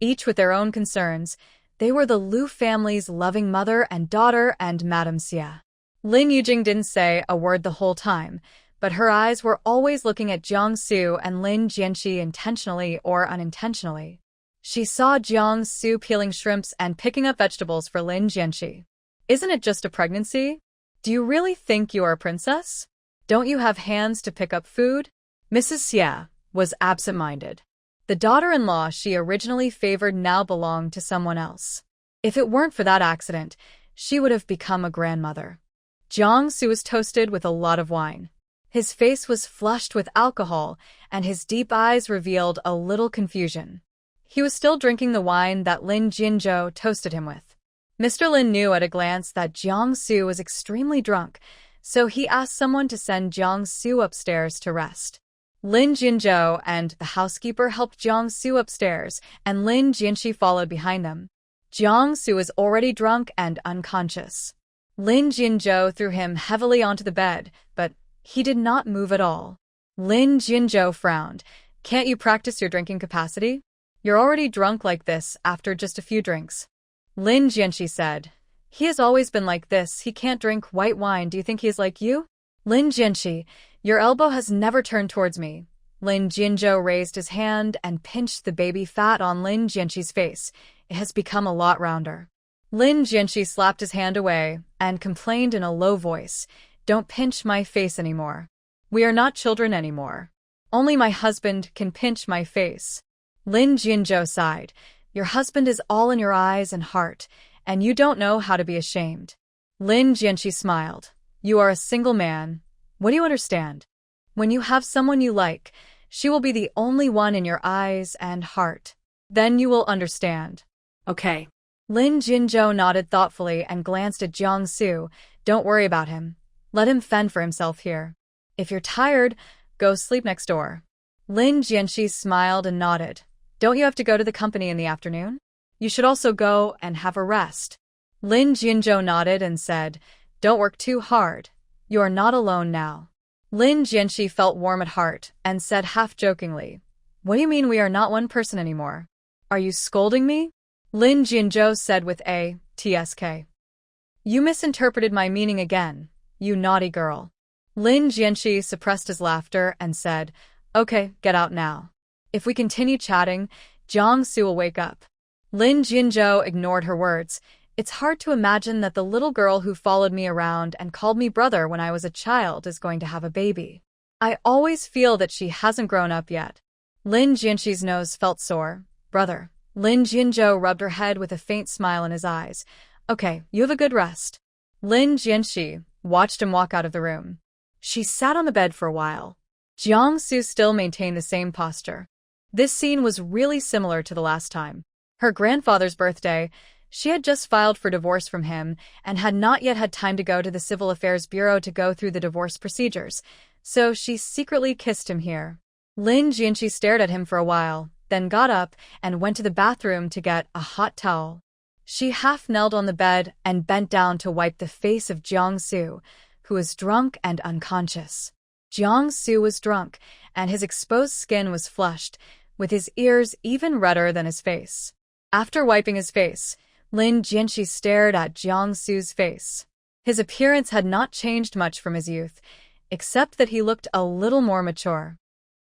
each with their own concerns. They were the Liu family's loving mother and daughter and Madame Xie. Lin Yujing didn't say a word the whole time, but her eyes were always looking at Jiang Su and Lin Jianqi intentionally or unintentionally. She saw Jiang Su peeling shrimps and picking up vegetables for Lin Jianqi. Isn't it just a pregnancy? Do you really think you are a princess? Don't you have hands to pick up food? Mrs. Xie was absent-minded. The daughter-in-law she originally favored now belonged to someone else. If it weren't for that accident, she would have become a grandmother. Jiang Su was toasted with a lot of wine. His face was flushed with alcohol, and his deep eyes revealed a little confusion. He was still drinking the wine that Lin Jinzhou toasted him with. Mr. Lin knew at a glance that Jiang Su was extremely drunk, so he asked someone to send Jiang Su upstairs to rest. Lin Jinzhou and the housekeeper helped Jiang Su upstairs, and Lin Jianqi followed behind them. Jiang Su was already drunk and unconscious. Lin Jinzhou threw him heavily onto the bed, but he did not move at all. Lin Jinzhou frowned. Can't you practice your drinking capacity? You're already drunk like this after just a few drinks. Lin Jianqi said, He has always been like this. He can't drink white wine. Do you think he is like you? Lin Jianqi, your elbow has never turned towards me. Lin Jinzhou raised his hand and pinched the baby fat on Lin Jianqi's face. It has become a lot rounder. Lin Jianqi slapped his hand away and complained in a low voice, Don't pinch my face anymore. We are not children anymore. Only my husband can pinch my face. Lin Jinzhou sighed. Your husband is all in your eyes and heart, and you don't know how to be ashamed. Lin Jianqi smiled. You are a single man. What do you understand? When you have someone you like, she will be the only one in your eyes and heart. Then you will understand. Okay. Lin Jinzhou nodded thoughtfully and glanced at Jiang Su. Don't worry about him. Let him fend for himself here. If you're tired, go sleep next door. Lin Jianqi smiled and nodded. Don't you have to go to the company in the afternoon? You should also go and have a rest. Lin Jianzhou nodded and said, Don't work too hard. You are not alone now. Lin Jianxi felt warm at heart and said half-jokingly, What do you mean we are not one person anymore? Are you scolding me? Lin Jianzhou said with a tsk. You misinterpreted my meaning again, you naughty girl. Lin Jianxi suppressed his laughter and said, Okay, get out now. If we continue chatting, Jiangsu will wake up. Lin Jianzhou ignored her words. It's hard to imagine that the little girl who followed me around and called me brother when I was a child is going to have a baby. I always feel that she hasn't grown up yet. Lin Jianxi's nose felt sore. Brother. Lin Jianzhou rubbed her head with a faint smile in his eyes. Okay, you have a good rest. Lin Jianxi watched him walk out of the room. She sat on the bed for a while. Jiangsu still maintained the same posture. This scene was really similar to the last time. Her grandfather's birthday, she had just filed for divorce from him and had not yet had time to go to the Civil Affairs Bureau to go through the divorce procedures, so she secretly kissed him here. Lin Jianxi stared at him for a while, then got up and went to the bathroom to get a hot towel. She half-knelt on the bed and bent down to wipe the face of Jiangsu, who was drunk and unconscious. Jiangsu was drunk, and his exposed skin was flushed, with his ears even redder than his face. After wiping his face, Lin Jianxi stared at Jiangsu's face. His appearance had not changed much from his youth, except that he looked a little more mature.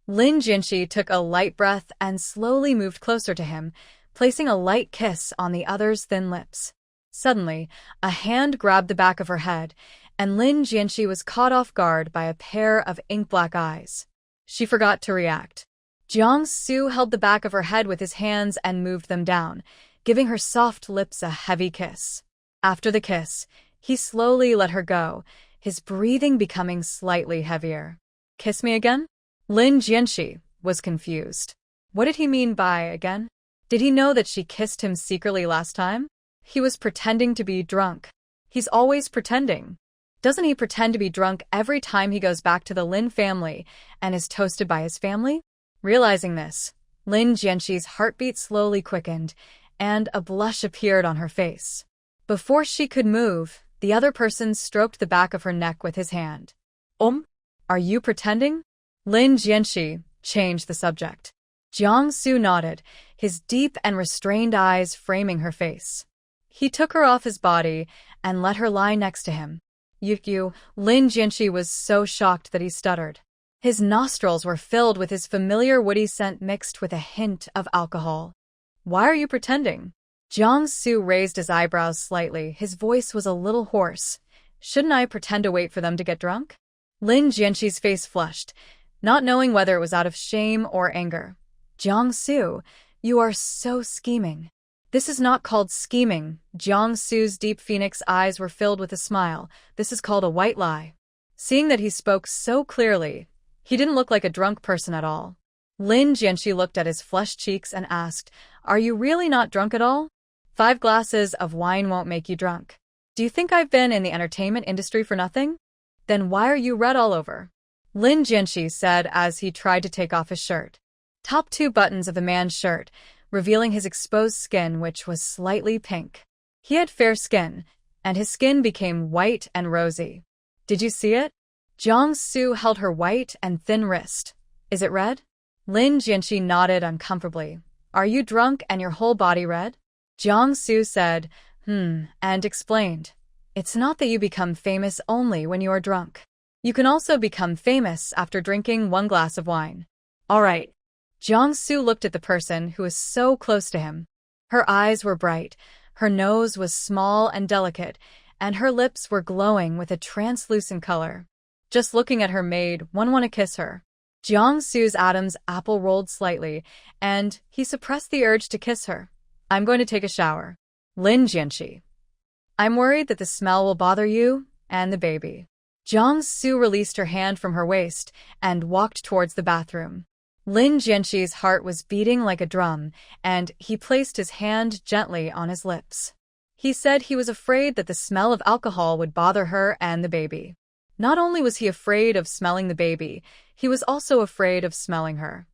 Lin Jianxi took a light breath and slowly moved closer to him, placing a light kiss on the other's thin lips. Suddenly, a hand grabbed the back of her head, and Lin Jianxi was caught off guard by a pair of ink-black eyes. She forgot to react. Jiangsu held the back of her head with his hands and moved them down, giving her soft lips a heavy kiss. After the kiss, he slowly let her go, his breathing becoming slightly heavier. Kiss me again? Lin Jianxi was confused. What did he mean by again? Did he know that she kissed him secretly last time? He was pretending to be drunk. He's always pretending. Doesn't he pretend to be drunk every time he goes back to the Lin family and is toasted by his family? Realizing this, Lin Jianxi's heartbeat slowly quickened, and a blush appeared on her face. Before she could move, the other person stroked the back of her neck with his hand. Are you pretending? Lin Jianxi changed the subject. Jiangsu nodded, his deep and restrained eyes framing her face. He took her off his body and let her lie next to him. You, Lin Jianxi was so shocked that he stuttered. His nostrils were filled with his familiar woody scent mixed with a hint of alcohol. Why are you pretending? Jiangsu raised his eyebrows slightly. His voice was a little hoarse. Shouldn't I pretend to wait for them to get drunk? Lin Jianxi's face flushed, not knowing whether it was out of shame or anger. Jiangsu, you are so scheming. This is not called scheming. Jiangsu's deep phoenix eyes were filled with a smile. This is called a white lie. Seeing that he spoke so clearly, he didn't look like a drunk person at all. Lin Jianxi looked at his flushed cheeks and asked, Are you really not drunk at all? 5 glasses of wine won't make you drunk. Do you think I've been in the entertainment industry for nothing? Then why are you red all over? Lin Jianxi said as he tried to take off his shirt. Top 2 buttons of the man's shirt, revealing his exposed skin, which was slightly pink. He had fair skin, and his skin became white and rosy. Did you see it? Jiangsu held her white and thin wrist. Is it red? Lin Jianxi nodded uncomfortably. Are you drunk and your whole body red? Jiangsu said, and explained. It's not that you become famous only when you are drunk. You can also become famous after drinking 1 glass of wine. All right. Jiangsu looked at the person who was so close to him. Her eyes were bright, her nose was small and delicate, and her lips were glowing with a translucent color. Just looking at her made one want to kiss her. Jiangsu's Adam's apple rolled slightly, and he suppressed the urge to kiss her. I'm going to take a shower. Lin Jianxi. I'm worried that the smell will bother you and the baby. Jiangsu released her hand from her waist and walked towards the bathroom. Lin Jianxi's heart was beating like a drum, and he placed his hand gently on his lips. He said he was afraid that the smell of alcohol would bother her and the baby. Not only was he afraid of smelling the baby, he was also afraid of smelling her.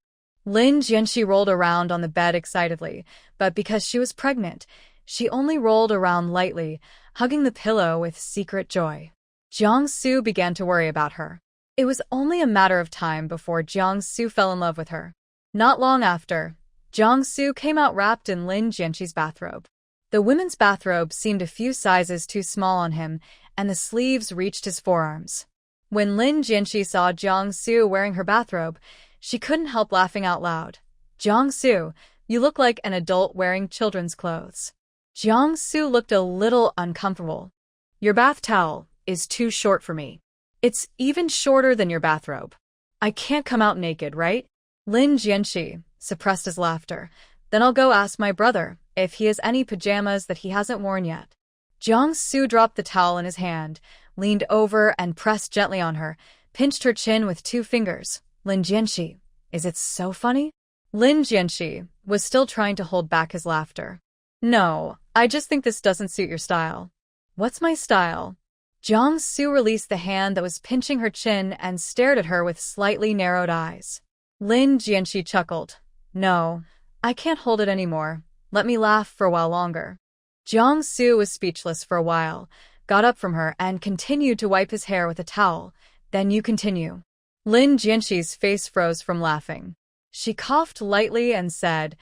Lin Jianxi rolled around on the bed excitedly, but because she was pregnant, she only rolled around lightly, hugging the pillow with secret joy. Jiangsu began to worry about her. It was only a matter of time before Jiangsu fell in love with her. Not long after, Jiangsu came out wrapped in Lin Jianxi's bathrobe. The women's bathrobe seemed a few sizes too small on him, and the sleeves reached his forearms. When Lin Jianxi saw Jiangsu wearing her bathrobe, she couldn't help laughing out loud. "Jiangsu, you look like an adult wearing children's clothes." Jiangsu looked a little uncomfortable. "Your bath towel is too short for me. It's even shorter than your bathrobe. I can't come out naked, right?" Lin Jianxi suppressed his laughter. "Then I'll go ask my brother if he has any pajamas that he hasn't worn yet." Jiangsu dropped the towel in his hand, leaned over and pressed gently on her, pinched her chin with 2 fingers. "Lin Jianxi, is it so funny?" Lin Jianxi was still trying to hold back his laughter. "No, I just think this doesn't suit your style." "What's my style?" Jiangsu released the hand that was pinching her chin and stared at her with slightly narrowed eyes. Lin Jianxi chuckled. "No, I can't hold it anymore. Let me laugh for a while longer." Jiangsu was speechless for a while, got up from her and continued to wipe his hair with a towel. "Then you continue." Lin Jianxi's face froze from laughing. She coughed lightly and said,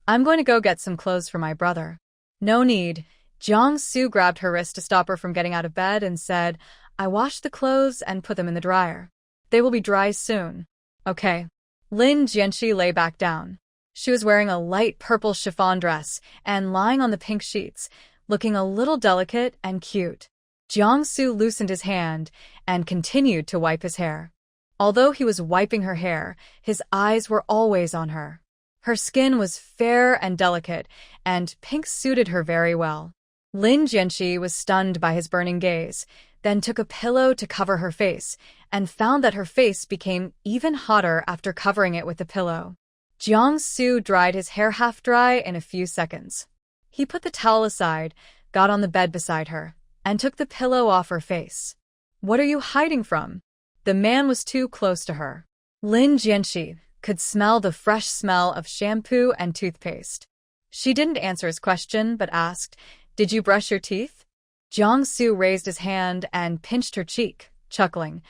"I'm going to go get some clothes for my brother." "No need." Jiangsu grabbed her wrist to stop her from getting out of bed and said, "I washed the clothes and put them in the dryer. They will be dry soon." "Okay." Lin Jianxi lay back down. She was wearing a light purple chiffon dress and lying on the pink sheets, looking a little delicate and cute. Jiangsu loosened his hand and continued to wipe his hair. Although he was wiping her hair, his eyes were always on her. Her skin was fair and delicate, and pink suited her very well. Lin Jianxi was stunned by his burning gaze, then took a pillow to cover her face, and found that her face became even hotter after covering it with the pillow. Jiangsu dried his hair half dry in a few seconds. He put the towel aside, got on the bed beside her, and took the pillow off her face. "What are you hiding from?" The man was too close to her. Lin Jianxi could smell the fresh smell of shampoo and toothpaste. She didn't answer his question, but asked, "Did you brush your teeth?" Jiangsu raised his hand and pinched her cheek, chuckling.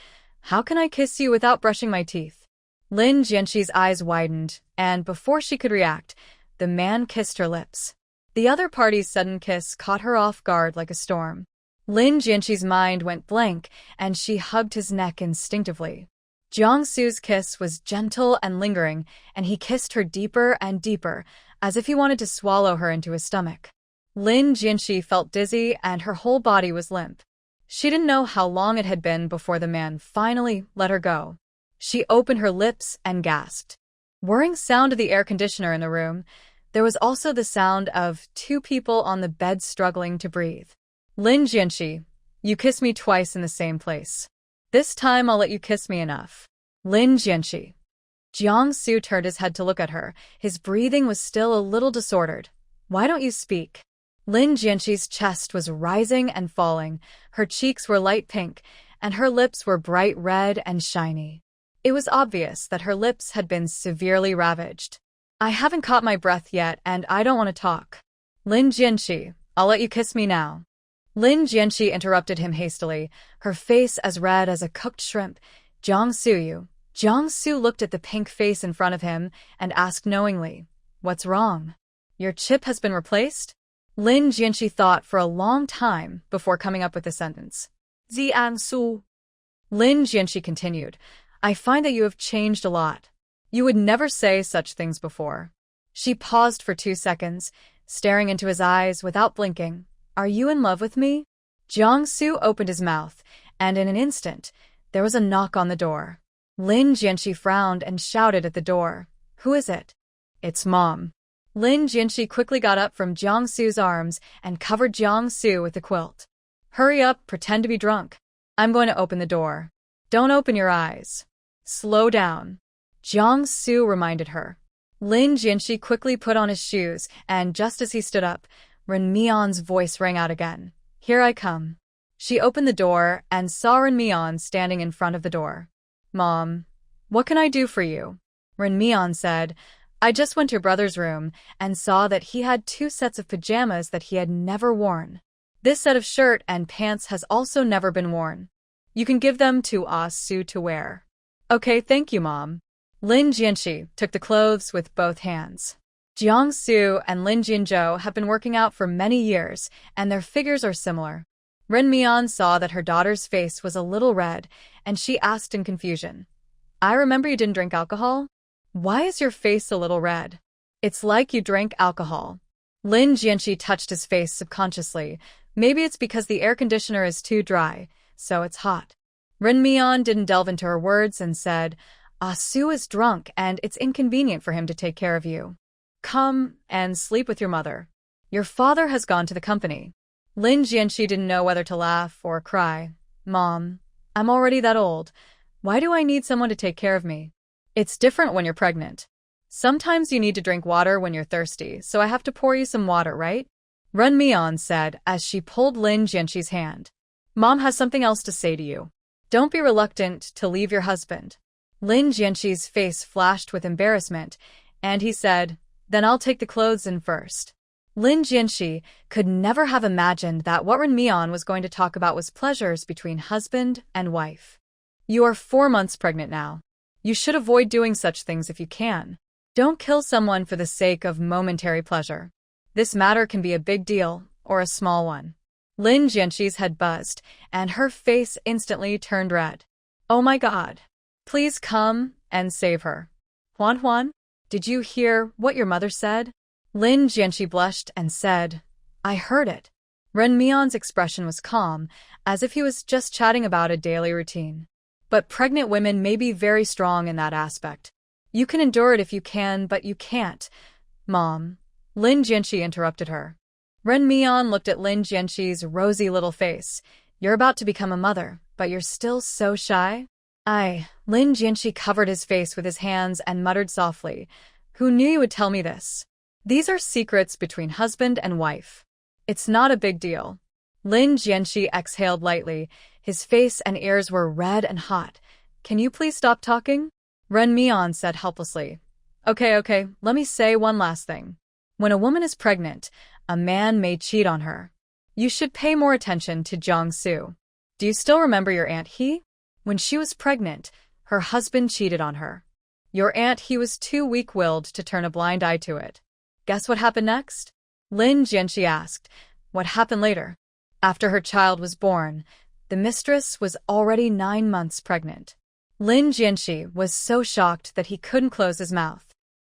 "How can I kiss you without brushing my teeth?" Lin Jianxi's eyes widened, and before she could react, the man kissed her lips. The other party's sudden kiss caught her off guard like a storm. Lin Jianxi's mind went blank, and she hugged his neck instinctively. Jiangsu's kiss was gentle and lingering, and he kissed her deeper and deeper, as if he wanted to swallow her into his stomach. Lin Jianxi felt dizzy, and her whole body was limp. She didn't know how long it had been before the man finally let her go. She opened her lips and gasped. Whirring sound of the air conditioner in the room, there was also the sound of 2 people on the bed struggling to breathe. "Lin Jianxi, you kissed me twice in the same place. This time I'll let you kiss me enough." "Lin Jianxi." Jiangsu turned his head to look at her. His breathing was still a little disordered. "Why don't you speak?" Lin Jianxi's chest was rising and falling. Her cheeks were light pink, and her lips were bright red and shiny. It was obvious that her lips had been severely ravaged. "I haven't caught my breath yet, and I don't want to talk." "Lin Jianxi, I'll let you kiss me now." Lin Jianxi interrupted him hastily, her face as red as a cooked shrimp. "Jiangsu." Jiangsu looked at the pink face in front of him and asked knowingly, "What's wrong? Your chip has been replaced?" Lin Jianxi thought for a long time before coming up with the sentence. "Jiangsu." Lin Jianxi continued, "I find that you have changed a lot. You would never say such things before." She paused for 2 seconds, staring into his eyes without blinking. "Are you in love with me?" Jiangsu opened his mouth, and in an instant, there was a knock on the door. Lin Jianxi frowned and shouted at the door, "Who is it?" "It's Mom." Lin Jianxi quickly got up from Jiangsu's arms and covered Jiangsu with the quilt. "Hurry up, pretend to be drunk. I'm going to open the door. Don't open your eyes. Slow down." Jiangsu reminded her. Lin Jianxi quickly put on his shoes, and just as he stood up, Ren Mion's voice rang out again. "Here I come." She opened the door and saw Ren Mion standing in front of the door. "Mom, what can I do for you?" Renmion said, I just went to your brother's room and saw that he had 2 sets of pajamas that he had never worn. This set of shirt and pants has also never been worn. You can give them to Su to wear. Okay, thank you, Mom. Lin Jianxi took the clothes with both hands. Jiangsu and Lin Jianzhou have been working out for many years, and their figures are similar. Renmion saw that her daughter's face was a little red, and she asked in confusion, I remember you didn't drink alcohol? Why is your face a little red? It's like you drank alcohol. Lin Jianxi touched his face subconsciously. Maybe it's because the air conditioner is too dry, so it's hot. Renmion didn't delve into her words and said, Su is drunk and it's inconvenient for him to take care of you. Come and sleep with your mother. Your father has gone to the company. Lin Jianxi didn't know whether to laugh or cry. Mom, I'm already that old. Why do I need someone to take care of me? It's different when you're pregnant. Sometimes you need to drink water when you're thirsty, so I have to pour you some water, right? Renmion said as she pulled Lin Jianxi's hand. Mom has something else to say to you. Don't be reluctant to leave your husband. Lin Jianxi's face flashed with embarrassment, and he said, Then I'll take the clothes in first. Lin Jianxi could never have imagined that what Renmion was going to talk about was pleasures between husband and wife. You are 4 months pregnant now. You should avoid doing such things if you can. Don't kill someone for the sake of momentary pleasure. This matter can be a big deal or a small one. Lin Jianxi's head buzzed, and her face instantly turned red. Oh my God. Please come and save her. Huan, did you hear what your mother said? Lin Jianxi blushed and said, I heard it. Renmion's expression was calm, as if he was just chatting about a daily routine. But pregnant women may be very strong in that aspect. You can endure it if you can, but you can't. Mom. Lin Jianxi interrupted her. Renmion looked at Lin Jianxi's rosy little face. You're about to become a mother, but you're still so shy? Lin Jianxi covered his face with his hands and muttered softly. Who knew you would tell me this? These are secrets between husband and wife. It's not a big deal. Lin Jianxi exhaled lightly. His face and ears were red and hot. Can you please stop talking? Renmion said helplessly. Okay, let me say one last thing. When a woman is pregnant, a man may cheat on her. You should pay more attention to Jiangsu. Do you still remember your Aunt He? When she was pregnant, her husband cheated on her. Your Aunt He was too weak-willed to turn a blind eye to it. Guess what happened next? Lin Jianxi asked. What happened later? After her child was born, the mistress was already 9 months pregnant. Lin Jianxi was so shocked that he couldn't close his mouth.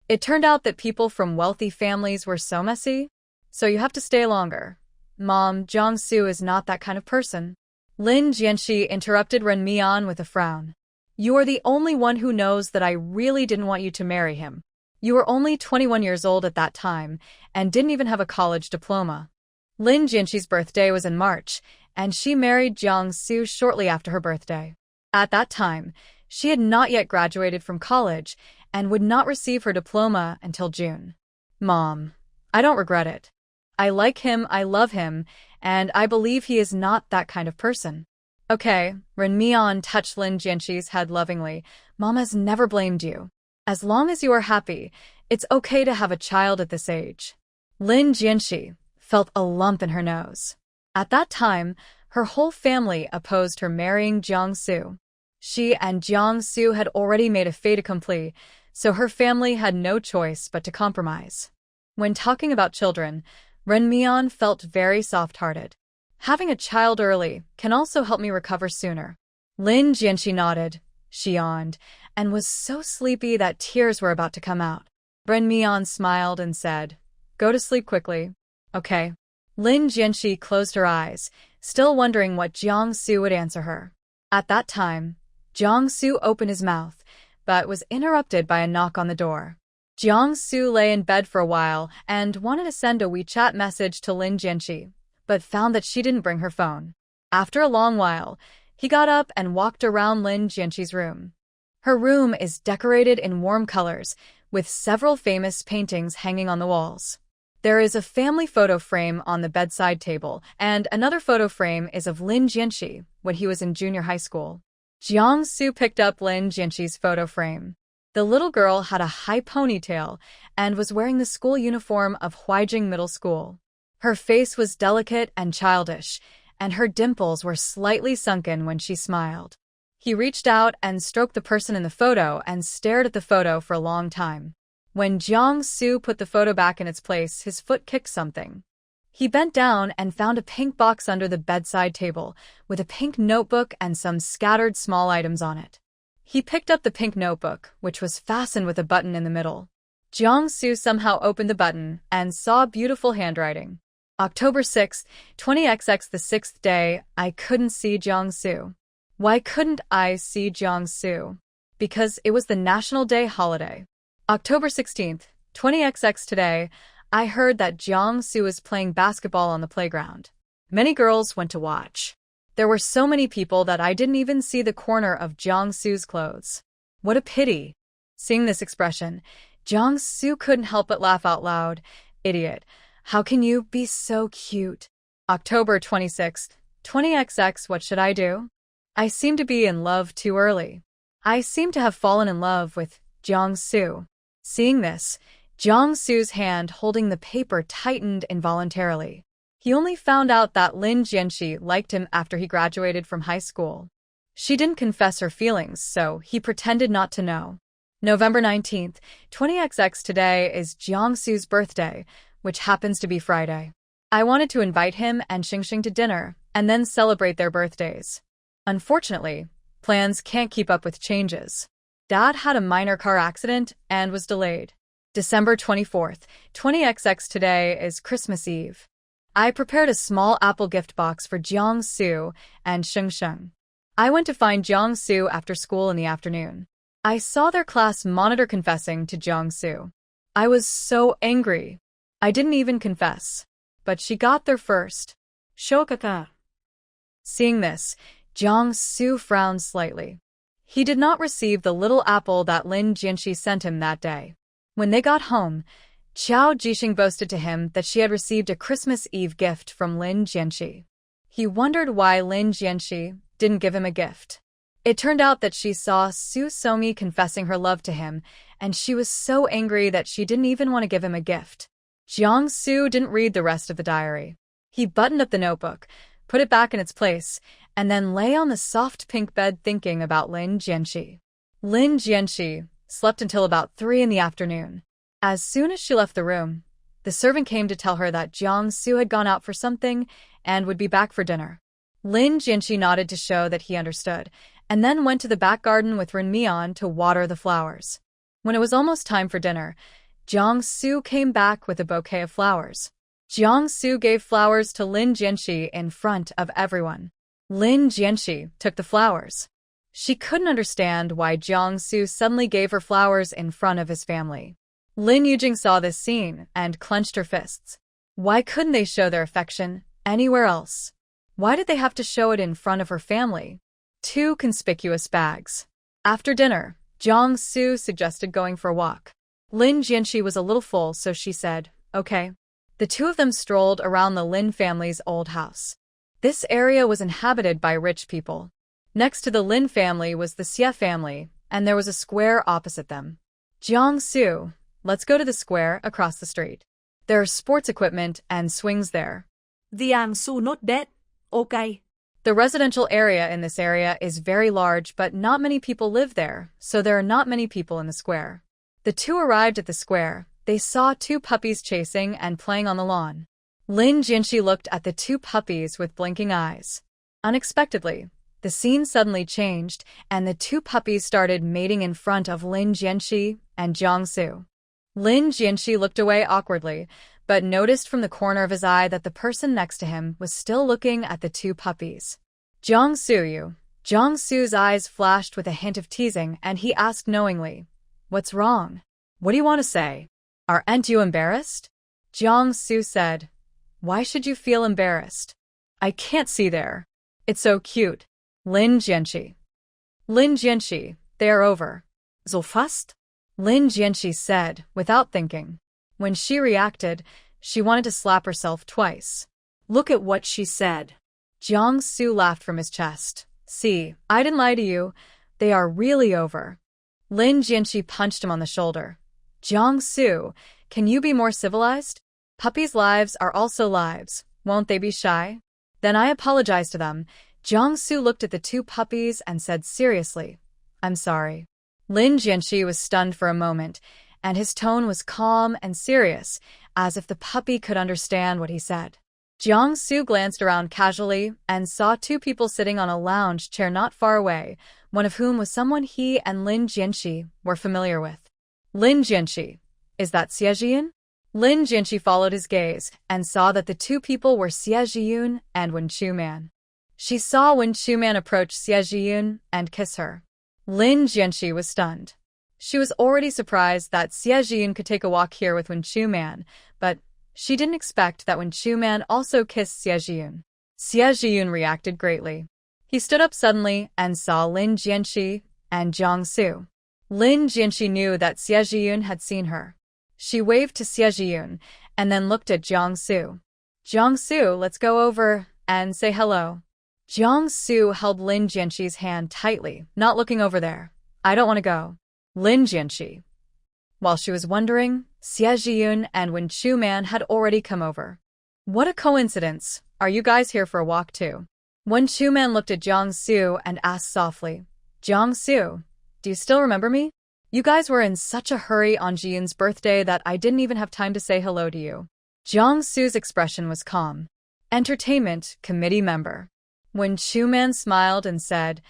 It turned out that people from wealthy families were so messy, so you have to stay longer. Mom, Jiangsu is not that kind of person. Lin Jianxi interrupted Renmion with a frown. You are the only one who knows that I really didn't want you to marry him. You were only 21 years old at that time and didn't even have a college diploma. Lin Jianxi's birthday was in March, and she married Jiangsu shortly after her birthday. At that time, she had not yet graduated from college and would not receive her diploma until June. Mom, I don't regret it. I like him, I love him, and I believe he is not that kind of person. Okay, Renmion touched Lin Jianxi's head lovingly. Mom has never blamed you. As long as you are happy, it's okay to have a child at this age. Lin Jianxi felt a lump in her nose. At that time, her whole family opposed her marrying Jiangsu. She and Jiangsu had already made a fait accompli, so her family had no choice but to compromise. When talking about children, Renmion felt very soft-hearted. Having a child early can also help me recover sooner. Lin Jianxi nodded. She yawned, and was so sleepy that tears were about to come out. Renmion smiled and said, Go to sleep quickly. Okay. Lin Jianxi closed her eyes, still wondering what Jiangsu would answer her. At that time, Jiangsu opened his mouth, but was interrupted by a knock on the door. Jiangsu lay in bed for a while and wanted to send a WeChat message to Lin Jianxi, but found that she didn't bring her phone. After a long while, he got up and walked around Lin Jianxi's room. Her room is decorated in warm colors, with several famous paintings hanging on the walls. There is a family photo frame on the bedside table, and another photo frame is of Lin Jianxi when he was in junior high school. Jiangsu picked up Lin Jianxi's photo frame. The little girl had a high ponytail and was wearing the school uniform of Huijing Middle School. Her face was delicate and childish, and her dimples were slightly sunken when she smiled. He reached out and stroked the person in the photo and stared at the photo for a long time. When Jiang-soo put the photo back in its place, his foot kicked something. He bent down and found a pink box under the bedside table, with a pink notebook and some scattered small items on it. He picked up the pink notebook, which was fastened with a button in the middle. Jiang-soo somehow opened the button and saw beautiful handwriting. October 6, 20XX, the sixth day, I couldn't see Jiang-soo. Why couldn't I see Jiang-soo? Because it was the National Day holiday. October 16th, 20XX, today, I heard that Jiang-soo is playing basketball on the playground. Many girls went to watch. There were so many people that I didn't even see the corner of Jiang-soo's clothes. What a pity. Seeing this expression, Jiang-soo couldn't help but laugh out loud. Idiot. How can you be so cute? October 26th, 20XX, what should I do? I seem to be in love too early. I seem to have fallen in love with Jiang-soo. Seeing this, Jiang-soo's hand holding the paper tightened involuntarily. He only found out that Lin Jianxi liked him after he graduated from high school. She didn't confess her feelings, so he pretended not to know. November 19th, 20XX, today is Jiang-soo's birthday, which happens to be Friday. I wanted to invite him and Xingxing to dinner, and then celebrate their birthdays. Unfortunately, plans can't keep up with changes. Dad had a minor car accident and was delayed. December 24th, 20XX, today is Christmas Eve. I prepared a small apple gift box for Jiang-soo and Xingxing. I went to find Jiang-soo after school in the afternoon. I saw their class monitor confessing to Jiang-soo. I was so angry. I didn't even confess. But she got there first. Shokaka. Seeing this, Jiang-soo frowned slightly. He did not receive the little apple that Lin Jianxi sent him that day. When they got home, Qiao Jixing boasted to him that she had received a Christmas Eve gift from Lin Jianxi. He wondered why Lin Jianxi didn't give him a gift. It turned out that she saw Su Somi confessing her love to him, and she was so angry that she didn't even want to give him a gift. Jiang-soo didn't read the rest of the diary. He buttoned up the notebook, put it back in its place, and then lay on the soft pink bed thinking about Lin Jianxi. Lin Jianxi slept until about 3 in the afternoon. As soon as she left the room, the servant came to tell her that Jiang-soo had gone out for something and would be back for dinner. Lin Jianxi nodded to show that he understood, and then went to the back garden with Ren Mian to water the flowers. When it was almost time for dinner, Jiang-soo came back with a bouquet of flowers. Jiang-soo gave flowers to Lin Jianxi in front of everyone. Lin Jianxi took the flowers. She couldn't understand why Jiang-soo suddenly gave her flowers in front of his family. Lin Yujing saw this scene and clenched her fists. Why couldn't they show their affection anywhere else? Why did they have to show it in front of her family? 2 conspicuous bags. After dinner, Jiang-soo suggested going for a walk. Lin Jianxi was a little full, so she said, okay. The two of them strolled around the Lin family's old house. This area was inhabited by rich people. Next to the Lin family was the Xie family, and there was a square opposite them. Jiang-soo, let's go to the square across the street. There are sports equipment and swings there. Jiang-soo nodded that. Okay. The residential area in this area is very large, but not many people live there, so there are not many people in the square. The two arrived at the square. They saw 2 puppies chasing and playing on the lawn. Lin Jianxi looked at the 2 puppies with blinking eyes. Unexpectedly, the scene suddenly changed, and the 2 puppies started mating in front of Lin Jianxi and Jiang-soo. Lin Jianxi looked away awkwardly, but noticed from the corner of his eye that the person next to him was still looking at the 2 puppies. Jiang-soo. Jiang-soo's eyes flashed with a hint of teasing, and he asked knowingly, "What's wrong? What do you want to say? Aren't you embarrassed?" Jiang-soo said, "Why should you feel embarrassed? I can't see there. It's so cute." Lin Jianxi. Lin Jianxi, they are over. So fast? Lin Jianxi said, without thinking. When she reacted, she wanted to slap herself twice. Look at what she said. Jiang-soo laughed from his chest. See, I didn't lie to you. They are really over. Lin Jianxi punched him on the shoulder. Jiangsu, can you be more civilized? Puppies' lives are also lives, won't they be shy? Then I apologize to them. Jiangsu looked at the two puppies and said seriously, I'm sorry. Lin Jianxi was stunned for a moment, and his tone was calm and serious, as if the puppy could understand what he said. Jiangsu glanced around casually and saw two people sitting on a lounge chair not far away, one of whom was someone he and Lin Jianxi were familiar with. Lin Jianxi, is that Xie Zhiyun? Lin Jianxi followed his gaze and saw that the two people were Xie Zhiyun and Wen Chuman. She saw Wen Chuman approach Xie Zhiyun and kiss her. Lin Jianxi was stunned. She was already surprised that Xie Zhiyun could take a walk here with Wen Chuman, but she didn't expect that Wen Chuman also kissed Xie Zhiyun. Xie Zhiyun reacted greatly. He stood up suddenly and saw Lin Jianxi and Jiangsu. Lin Jianxi knew that Xie Zhiyun had seen her. She waved to Xie Zhiyun and then looked at Jiangsu. Jiangsu, let's go over and say hello. Jiangsu held Lin Jianxi's hand tightly, not looking over there. I don't want to go. Lin Jianxi. While she was wondering, Xie Zhiyun and Wen Chuman had already come over. What a coincidence. Are you guys here for a walk too? Wen Chuman looked at Jiangsu and asked softly, Jiangsu, do you still remember me? You guys were in such a hurry on Zhiyun's birthday that I didn't even have time to say hello to you. Jiangsu's expression was calm. Entertainment Committee member. Wen Chuman smiled and said,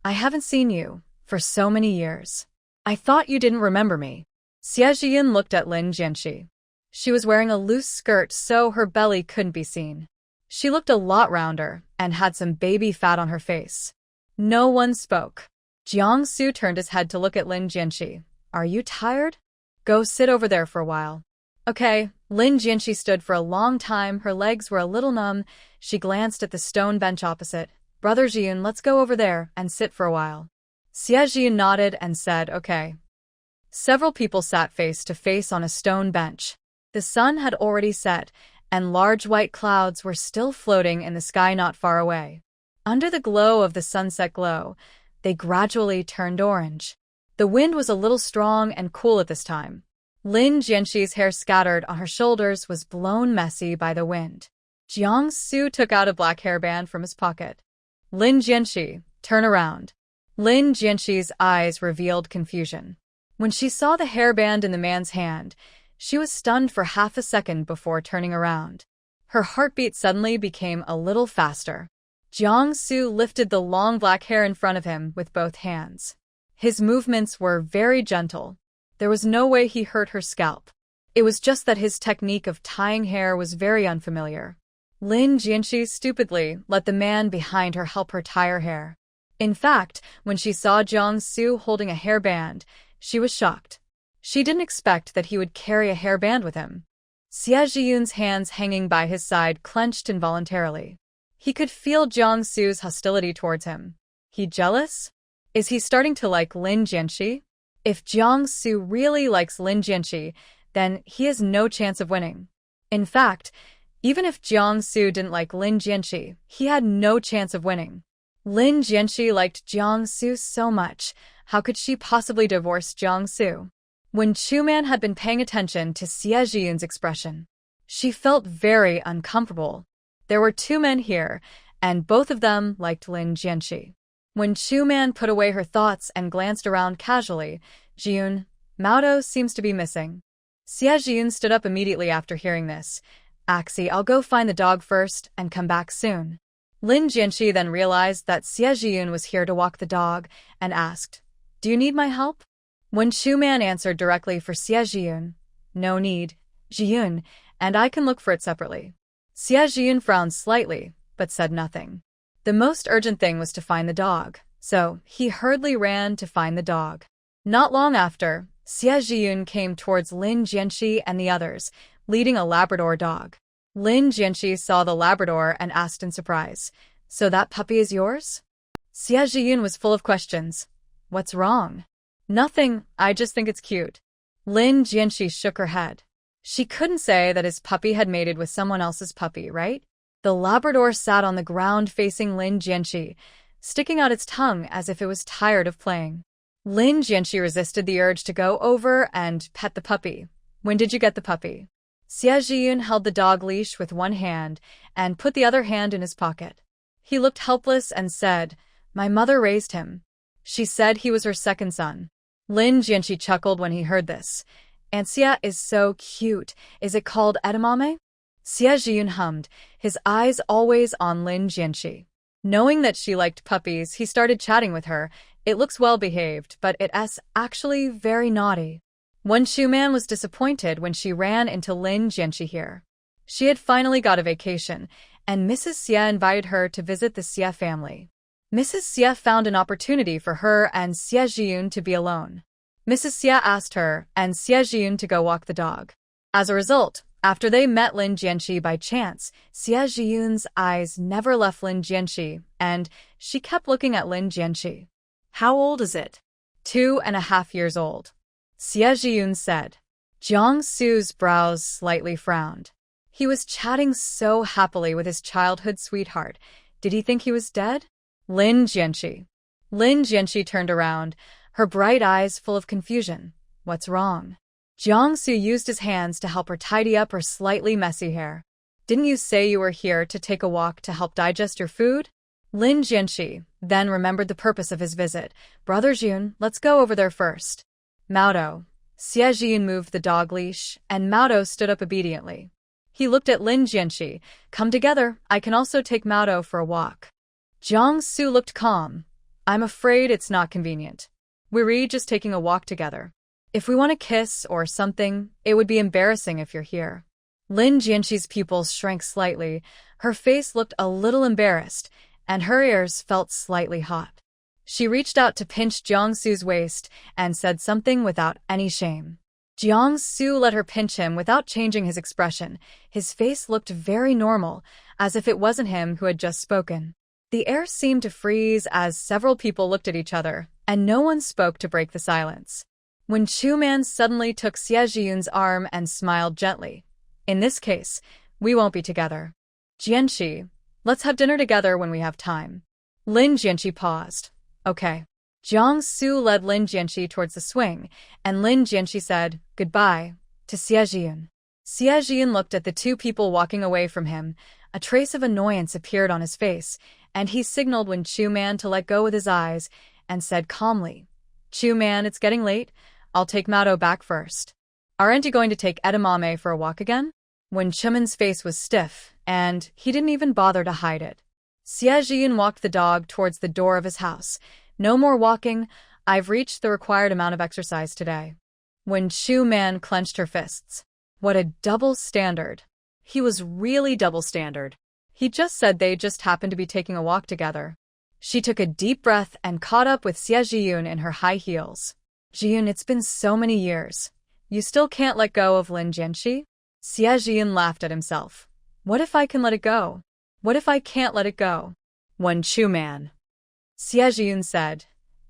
I haven't seen you for so many years. I thought you didn't remember me. Xie Zhiyun looked at Lin Jianxi. She was wearing a loose skirt so her belly couldn't be seen. She looked a lot rounder and had some baby fat on her face. No one spoke. Jiangsu turned his head to look at Lin Jianxi. Are you tired? Go sit over there for a while. Okay. Lin Jianxi stood for a long time. Her legs were a little numb. She glanced at the stone bench opposite. Brother Zhiyun, let's go over there and sit for a while. Xie Zhiyun nodded and said, okay. Several people sat face to face on a stone bench. The sun had already set, and large white clouds were still floating in the sky not far away. Under the glow of the sunset glow, they gradually turned orange. The wind was a little strong and cool at this time. Lin Jianxi's hair scattered on her shoulders was blown messy by the wind. Jiangsu took out a black hairband from his pocket. Lin Jianxi, turn around. Lin Jianxi's eyes revealed confusion. When she saw the hairband in the man's hand, she was stunned for half a second before turning around. Her heartbeat suddenly became a little faster. Jiangsu lifted the long black hair in front of him with both hands. His movements were very gentle. There was no way he hurt her scalp. It was just that his technique of tying hair was very unfamiliar. Lin Jianxi stupidly let the man behind her help her tie her hair. In fact, when she saw Jiangsu holding a hairband, she was shocked. She didn't expect that he would carry a hairband with him. Xie Zhiyun's hands hanging by his side clenched involuntarily. He could feel Jiangsu's hostility towards him. He jealous? Is he starting to like Lin Jianxi? If Jiangsu really likes Lin Jianxi, then he has no chance of winning. In fact, even if Jiangsu didn't like Lin Jianxi, he had no chance of winning. Lin Jianxi liked Jiangsu so much, how could she possibly divorce Jiangsu? When Chuman had been paying attention to Xie Zhiyun's expression, she felt very uncomfortable. There were two men here, and both of them liked Lin Jianxi. When Chuman put away her thoughts and glanced around casually, Zhiyun, Maodo seems to be missing. Xie Zhiyun stood up immediately after hearing this. Axie, I'll go find the dog first and come back soon. Lin Jianxi then realized that Xie Zhiyun was here to walk the dog and asked, Do you need my help? When Chuman answered directly for Xie Zhiyun, No need, Zhiyun, and I can look for it separately. Xie Zhiyun frowned slightly, but said nothing. The most urgent thing was to find the dog, so he hurriedly ran to find the dog. Not long after, Xie Zhiyun came towards Lin Jianxi and the others, leading a Labrador dog. Lin Jianxi saw the Labrador and asked in surprise, So that puppy is yours? Xie Zhiyun was full of questions. What's wrong? Nothing, I just think it's cute. Lin Jianxi shook her head. She couldn't say that his puppy had mated with someone else's puppy, right? The Labrador sat on the ground facing Lin Jianxi, sticking out its tongue as if it was tired of playing. Lin Jianxi resisted the urge to go over and pet the puppy. When did you get the puppy? Xie Zhiyun held the dog leash with one hand and put the other hand in his pocket. He looked helpless and said, "My mother raised him. She said he was her second son." Lin Jianxi chuckled when he heard this. "And Xie is so cute. Is it called edamame?" Xie Zhiyun hummed, his eyes always on Lin Jianxi. Knowing that she liked puppies, he started chatting with her. "It looks well behaved, but it's actually very naughty." Wen Shuman was disappointed when she ran into Lin Jianxi here. She had finally got a vacation, and Mrs. Xie invited her to visit the Xie family. Mrs. Xie found an opportunity for her and Xie Zhiyun to be alone. Mrs. Xie asked her and Xie Zhiyun to go walk the dog. As a result, after they met Lin Jianxi by chance, Xie Zhiyun's eyes never left Lin Jianxi, and she kept looking at Lin Jianxi. How old is it? 2.5 years old. Xie Zhiyun said. Jiang Su's brows slightly frowned. He was chatting so happily with his childhood sweetheart. Did he think he was dead? Lin Jianxi. Lin Jianxi turned around, her bright eyes full of confusion. What's wrong? Jiang Su used his hands to help her tidy up her slightly messy hair. Didn't you say you were here to take a walk to help digest your food? Lin Jianxi then remembered the purpose of his visit. Brother Jun, let's go over there first. Maodo. Xie Zhiyun moved the dog leash, and Maodo stood up obediently. He looked at Lin Jianxi. Come together, I can also take Maodo for a walk. Jiang Su looked calm. I'm afraid it's not convenient. We're just taking a walk together. If we want to kiss or something, it would be embarrassing if you're here. Lin Jianxi's pupils shrank slightly, her face looked a little embarrassed, and her ears felt slightly hot. She reached out to pinch Jiang Su's waist and said something without any shame. Jiang Su let her pinch him without changing his expression. His face looked very normal, as if it wasn't him who had just spoken. The air seemed to freeze as several people looked at each other, and no one spoke to break the silence. When Chuman suddenly took Xie Zhiyun's arm and smiled gently. In this case, we won't be together. Jianxi, let's have dinner together when we have time. Lin Jianxi paused. Okay. Jiang Su led Lin Jianxi towards the swing, and Lin Jianxi said, goodbye, to Xie Zhiyun. Xie Zhiyun looked at the two people walking away from him. A trace of annoyance appeared on his face, and he signaled Wen Chuman to let go with his eyes, and said calmly, Chuman, it's getting late. I'll take Maodo back first. Aren't you going to take edamame for a walk again? Wen Chuman's face was stiff, and he didn't even bother to hide it. Xie Zhiyun walked the dog towards the door of his house. No more walking. I've reached the required amount of exercise today. Wen Chuman clenched her fists. What a double standard. He was really double standard. He just said they just happened to be taking a walk together. She took a deep breath and caught up with Xie Zhiyun in her high heels. Zhiyun, it's been so many years. You still can't let go of Lin Jianxi? Xie Zhiyun laughed at himself. What if I can let it go? What if I can't let it go? Wen Chuman. Xie Zhiyun said,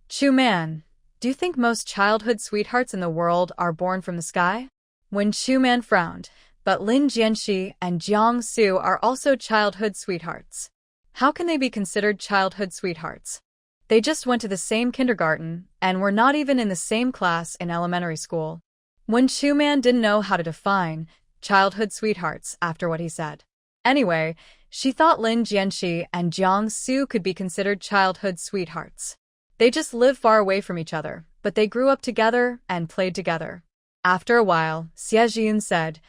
Chuman, do you think most childhood sweethearts in the world are born from the sky? Wen Chuman frowned, but Lin Jianxi and Jiang Su are also childhood sweethearts. How can they be considered childhood sweethearts? They just went to the same kindergarten and were not even in the same class in elementary school. Wen Chuman didn't know how to define childhood sweethearts after what he said. Anyway, she thought Lin Jianxi and Jiang Su could be considered childhood sweethearts. They just lived far away from each other, but they grew up together and played together. After a while, Xie Zhiyun said,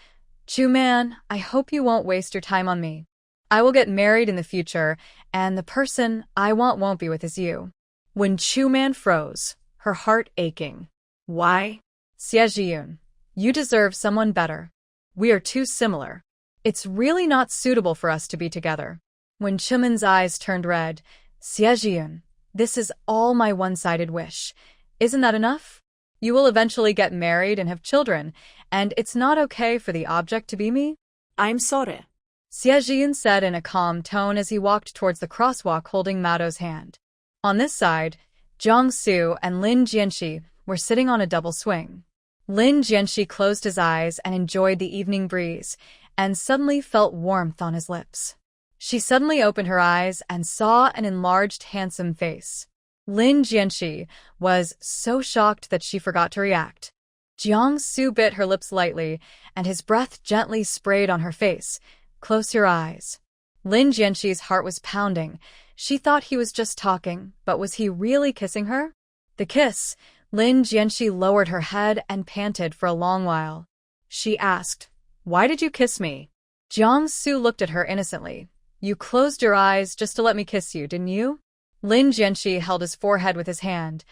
Chuman, I hope you won't waste your time on me. I will get married in the future, and the person I want won't be with is you. Wen Chuman froze, her heart aching. Why? Xie Zhiyun, you deserve someone better. We are too similar. It's really not suitable for us to be together. Wen Chuman's eyes turned red. Xie Zhiyun, this is all my one-sided wish. Isn't that enough? You will eventually get married and have children, and it's not okay for the object to be me? I'm sorry. Xie Zhiyun said in a calm tone as he walked towards the crosswalk holding Maodo's hand. On this side, Jiang Su and Lin Jianxi were sitting on a double swing. Lin Jianxi closed his eyes and enjoyed the evening breeze, and suddenly felt warmth on his lips. She suddenly opened her eyes and saw an enlarged, handsome face. Lin Jianxi was so shocked that she forgot to react. Jiangsu bit her lips lightly, and his breath gently sprayed on her face. Close your eyes. Lin Jianxi's heart was pounding. She thought he was just talking, but was he really kissing her? The kiss, Lin Jianxi lowered her head and panted for a long while. She asked, "Why did you kiss me?" Jiangsu looked at her innocently. "You closed your eyes just to let me kiss you, didn't you?" Lin Jianxi held his forehead with his hand.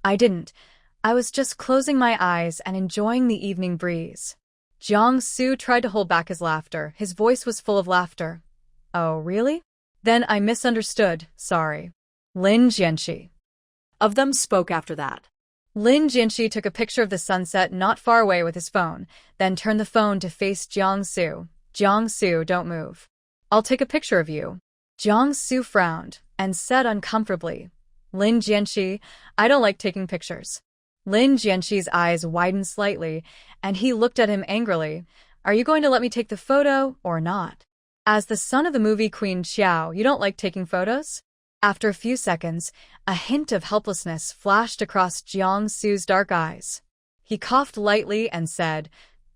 "I didn't. I was just closing my eyes and enjoying the evening breeze." Jiangsu tried to hold back his laughter. His voice was full of laughter. "Oh, really? Then I misunderstood. Sorry." Lin Jianxi Of them spoke after that. Lin Jianxi took a picture of the sunset not far away with his phone, then turned the phone to face Jiangsu. "Jiangsu, don't move. I'll take a picture of you." Jiangsu frowned and said uncomfortably, "Lin Jianxi, I don't like taking pictures." Lin Jianxi's eyes widened slightly, and he looked at him angrily. "Are you going to let me take the photo or not? As the son of the movie Queen Xiao, you don't like taking photos?" After a few seconds, a hint of helplessness flashed across Jiangsu's dark eyes. He coughed lightly and said,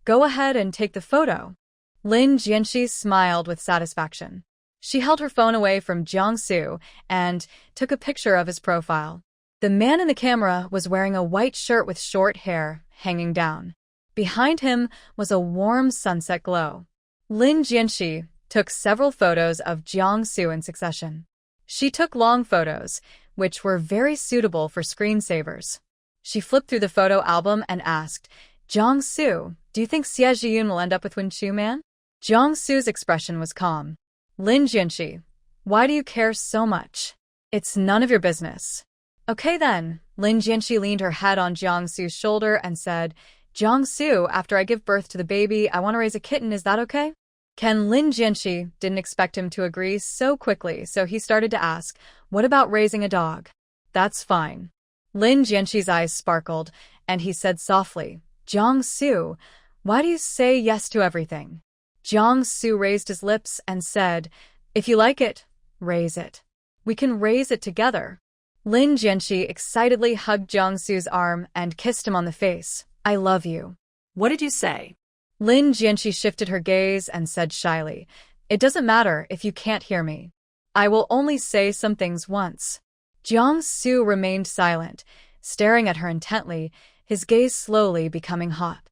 "Go ahead and take the photo." Lin Jianxi smiled with satisfaction. She held her phone away from Jiangsu and took a picture of his profile. The man in the camera was wearing a white shirt with short hair hanging down. Behind him was a warm sunset glow. Lin Jianxi took several photos of Jiangsu in succession. She took long photos, which were very suitable for screensavers. She flipped through the photo album and asked, "Jiangsu, do you think Xie Zhiyun will end up with Wen Chuman?" Jiangsu's expression was calm. "Lin Jianxi, why do you care so much? It's none of your business." "Okay then." Lin Jianxi leaned her head on Jiangsu's shoulder and said, "Jiangsu, after I give birth to the baby, I want to raise a kitten, is that okay?" Lin Jianxi didn't expect him to agree so quickly, so he started to ask, "What about raising a dog?" "That's fine." Lin Jianxi's eyes sparkled, and he said softly, "Jiangsu, why do you say yes to everything?" Jiangsu raised his lips and said, "If you like it, raise it. We can raise it together." Lin Jianxi excitedly hugged Jiangsu's arm and kissed him on the face. "I love you." What did you say? Lin Jianxi shifted her gaze and said shyly, "It doesn't matter if you can't hear me. I will only say some things once." Jiangsu remained silent, staring at her intently, his gaze slowly becoming hot.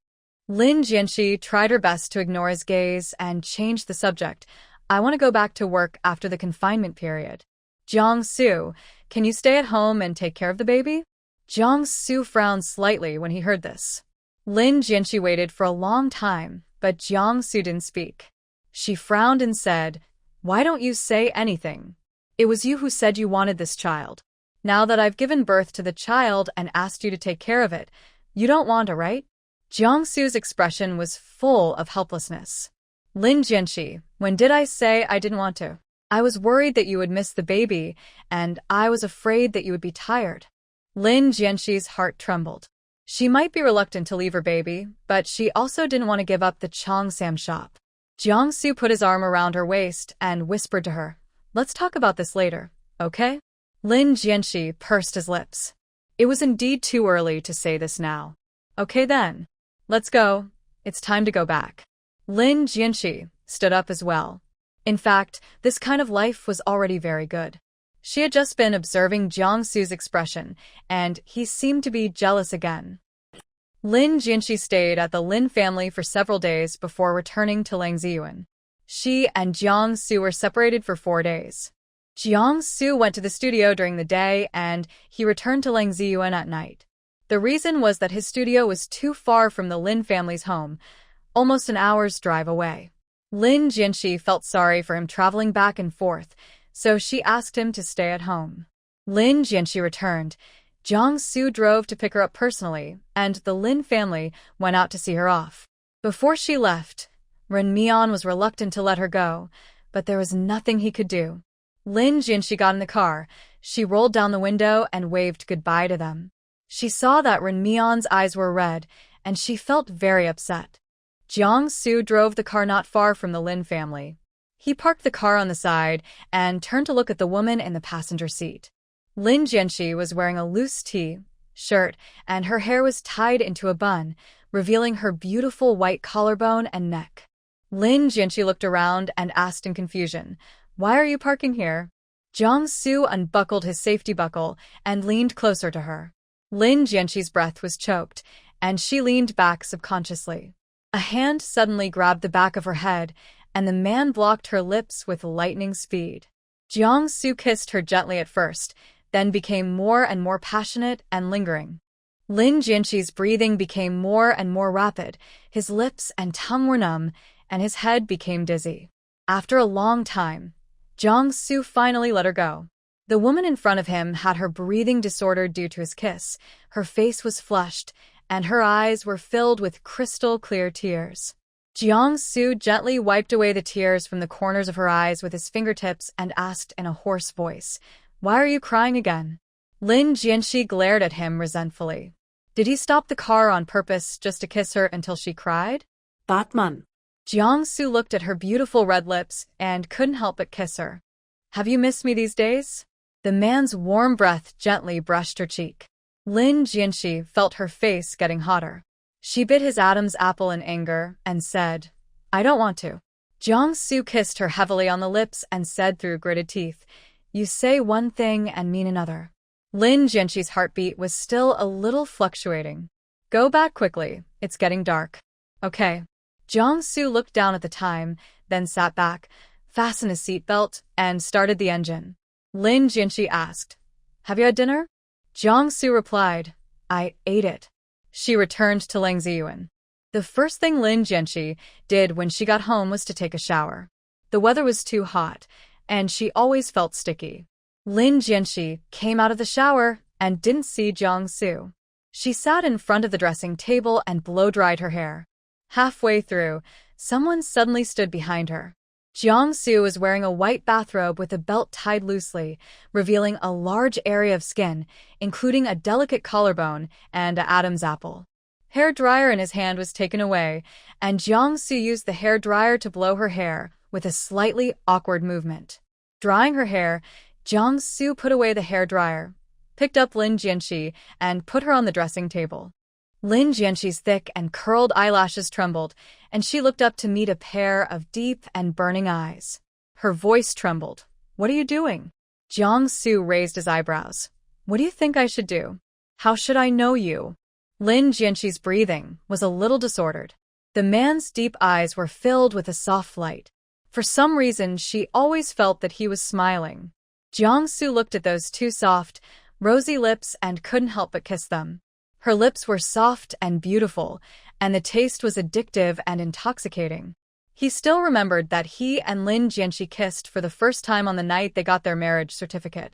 Lin Jianxi tried her best to ignore his gaze and changed the subject. "I want to go back to work after the confinement period. Jiangsu, can you stay at home and take care of the baby?" Jiangsu frowned slightly when he heard this. Lin Jianxi waited for a long time, but Jiangsu didn't speak. She frowned and said, "Why don't you say anything? It was you who said you wanted this child. Now that I've given birth to the child and asked you to take care of it, you don't want to, right?" Jiangsu's expression was full of helplessness. "Lin Jianxi, when did I say I didn't want to? I was worried that you would miss the baby, and I was afraid that you would be tired." Lin Jianxi's heart trembled. She might be reluctant to leave her baby, but she also didn't want to give up the Cheongsam shop. Jiangsu put his arm around her waist and whispered to her, "Let's talk about this later, okay?" Lin Jianxi pursed his lips. It was indeed too early to say this now. "Okay then. Let's go. It's time to go back." Lin Jianxi stood up as well. In fact, this kind of life was already very good. She had just been observing Jiangsu's expression, and he seemed to be jealous again. Lin Jianxi stayed at the Lin family for several days before returning to Langziyuan. She and Jiangsu were separated for 4 days. Jiangsu went to the studio during the day, and he returned to Langziyuan at night. The reason was that his studio was too far from the Lin family's home, almost an hour's drive away. Lin Jianxi felt sorry for him traveling back and forth, so she asked him to stay at home. Lin Jianxi returned. Jiangsu drove to pick her up personally, and the Lin family went out to see her off. Before she left, Ren Mian was reluctant to let her go, but there was nothing he could do. Lin Jianxi got in the car. She rolled down the window and waved goodbye to them. She saw that Ren Mian's eyes were red, and she felt very upset. Jiangsu drove the car not far from the Lin family. He parked the car on the side and turned to look at the woman in the passenger seat. Lin Jianxi was wearing a loose shirt, and her hair was tied into a bun, revealing her beautiful white collarbone and neck. Lin Jianxi looked around and asked in confusion, "Why are you parking here?" Jiangsu unbuckled his safety buckle and leaned closer to her. Lin Jianxi's breath was choked, and she leaned back subconsciously. A hand suddenly grabbed the back of her head, and the man blocked her lips with lightning speed. Jiangsu kissed her gently at first, then became more and more passionate and lingering. Lin Jianxi's breathing became more and more rapid, his lips and tongue were numb, and his head became dizzy. After a long time, Jiangsu finally let her go. The woman in front of him had her breathing disordered due to his kiss, her face was flushed, and her eyes were filled with crystal-clear tears. Jiangsu gently wiped away the tears from the corners of her eyes with his fingertips and asked in a hoarse voice, "Why are you crying again?" Lin Jianxi glared at him resentfully. Did he stop the car on purpose just to kiss her until she cried? Batman. Jiangsu looked at her beautiful red lips and couldn't help but kiss her. "Have you missed me these days?" The man's warm breath gently brushed her cheek. Lin Jianxi felt her face getting hotter. She bit his Adam's apple in anger and said, "I don't want to." Jiangsu kissed her heavily on the lips and said through gritted teeth, "You say one thing and mean another." Lin Jianxi's heartbeat was still a little fluctuating. "Go back quickly, it's getting dark." "Okay." Jiangsu looked down at the time, then sat back, fastened his seatbelt, and started the engine. Lin Jianxi asked, "Have you had dinner?" Jiangsu replied, "I ate it." She returned to Lang Ziyuan. The first thing Lin Jianxi did when she got home was to take a shower. The weather was too hot, and she always felt sticky. Lin Jianxi came out of the shower and didn't see Jiangsu. She sat in front of the dressing table and blow-dried her hair. Halfway through, someone suddenly stood behind her. Jiangsu was wearing a white bathrobe with a belt tied loosely, revealing a large area of skin, including a delicate collarbone and an Adam's apple. Hair dryer in his hand was taken away, and Jiangsu used the hair dryer to blow her hair with a slightly awkward movement. Drying her hair, Jiangsu put away the hair dryer, picked up Lin Jianxi, and put her on the dressing table. Lin Jianxi's thick and curled eyelashes trembled, and she looked up to meet a pair of deep and burning eyes. Her voice trembled. "What are you doing?" Jiangsu raised his eyebrows. "What do you think I should do? How should I know you?" Lin Jianxi's breathing was a little disordered. The man's deep eyes were filled with a soft light. For some reason, she always felt that he was smiling. Jiangsu looked at those two soft, rosy lips and couldn't help but kiss them. Her lips were soft and beautiful, and the taste was addictive and intoxicating. He still remembered that he and Lin Jianxi kissed for the first time on the night they got their marriage certificate.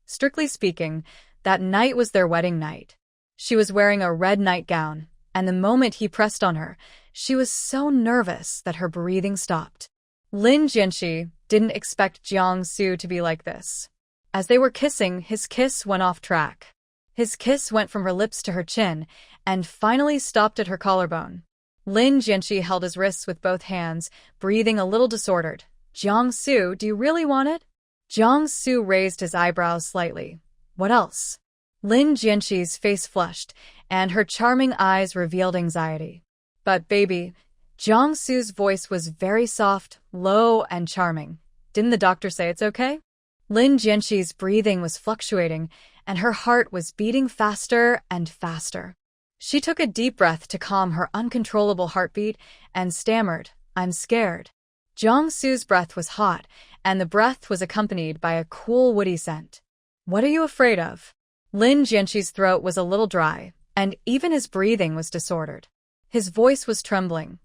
Strictly speaking, that night was their wedding night. She was wearing a red nightgown, and the moment he pressed on her, she was so nervous that her breathing stopped. Lin Jianxi didn't expect Jiangsu to be like this. As they were kissing, his kiss went off track. His kiss went from her lips to her chin, and finally stopped at her collarbone. Lin Jianxi held his wrists with both hands, breathing a little disordered. "Jiangsu, do you really want it?" Jiangsu raised his eyebrows slightly. "What else?" Lin Jianxi's face flushed, and her charming eyes revealed anxiety. "But baby," Jiangsu's voice was very soft, low, and charming. "Didn't the doctor say it's okay?" Lin Jianxi's breathing was fluctuating, and her heart was beating faster and faster. She took a deep breath to calm her uncontrollable heartbeat and stammered, "I'm scared." Jiangsu's breath was hot, and the breath was accompanied by a cool woody scent. "What are you afraid of?" Lin Jianxi's throat was a little dry, and even his breathing was disordered. His voice was trembling.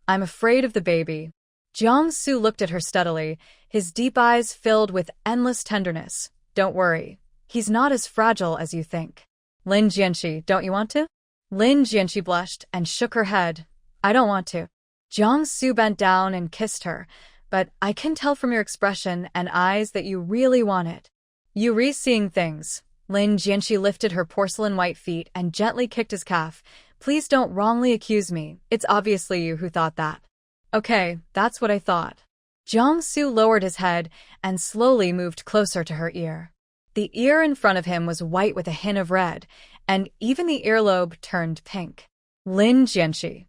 "I'm afraid of the baby." Jiangsu looked at her steadily, his deep eyes filled with endless tenderness. "Don't worry. He's not as fragile as you think." "Lin Jianxi, don't you want to?" Lin Jianxi blushed and shook her head. "I don't want to." Jiangsu bent down and kissed her, "But I can tell from your expression and eyes that you really want it. You re-seeing things." Lin Jianxi lifted her porcelain white feet and gently kicked his calf. "Please don't wrongly accuse me. It's obviously you who thought that." "Okay, that's what I thought." Jiangsu lowered his head and slowly moved closer to her ear. The ear in front of him was white with a hint of red, and even the earlobe turned pink. Lin Jianxi.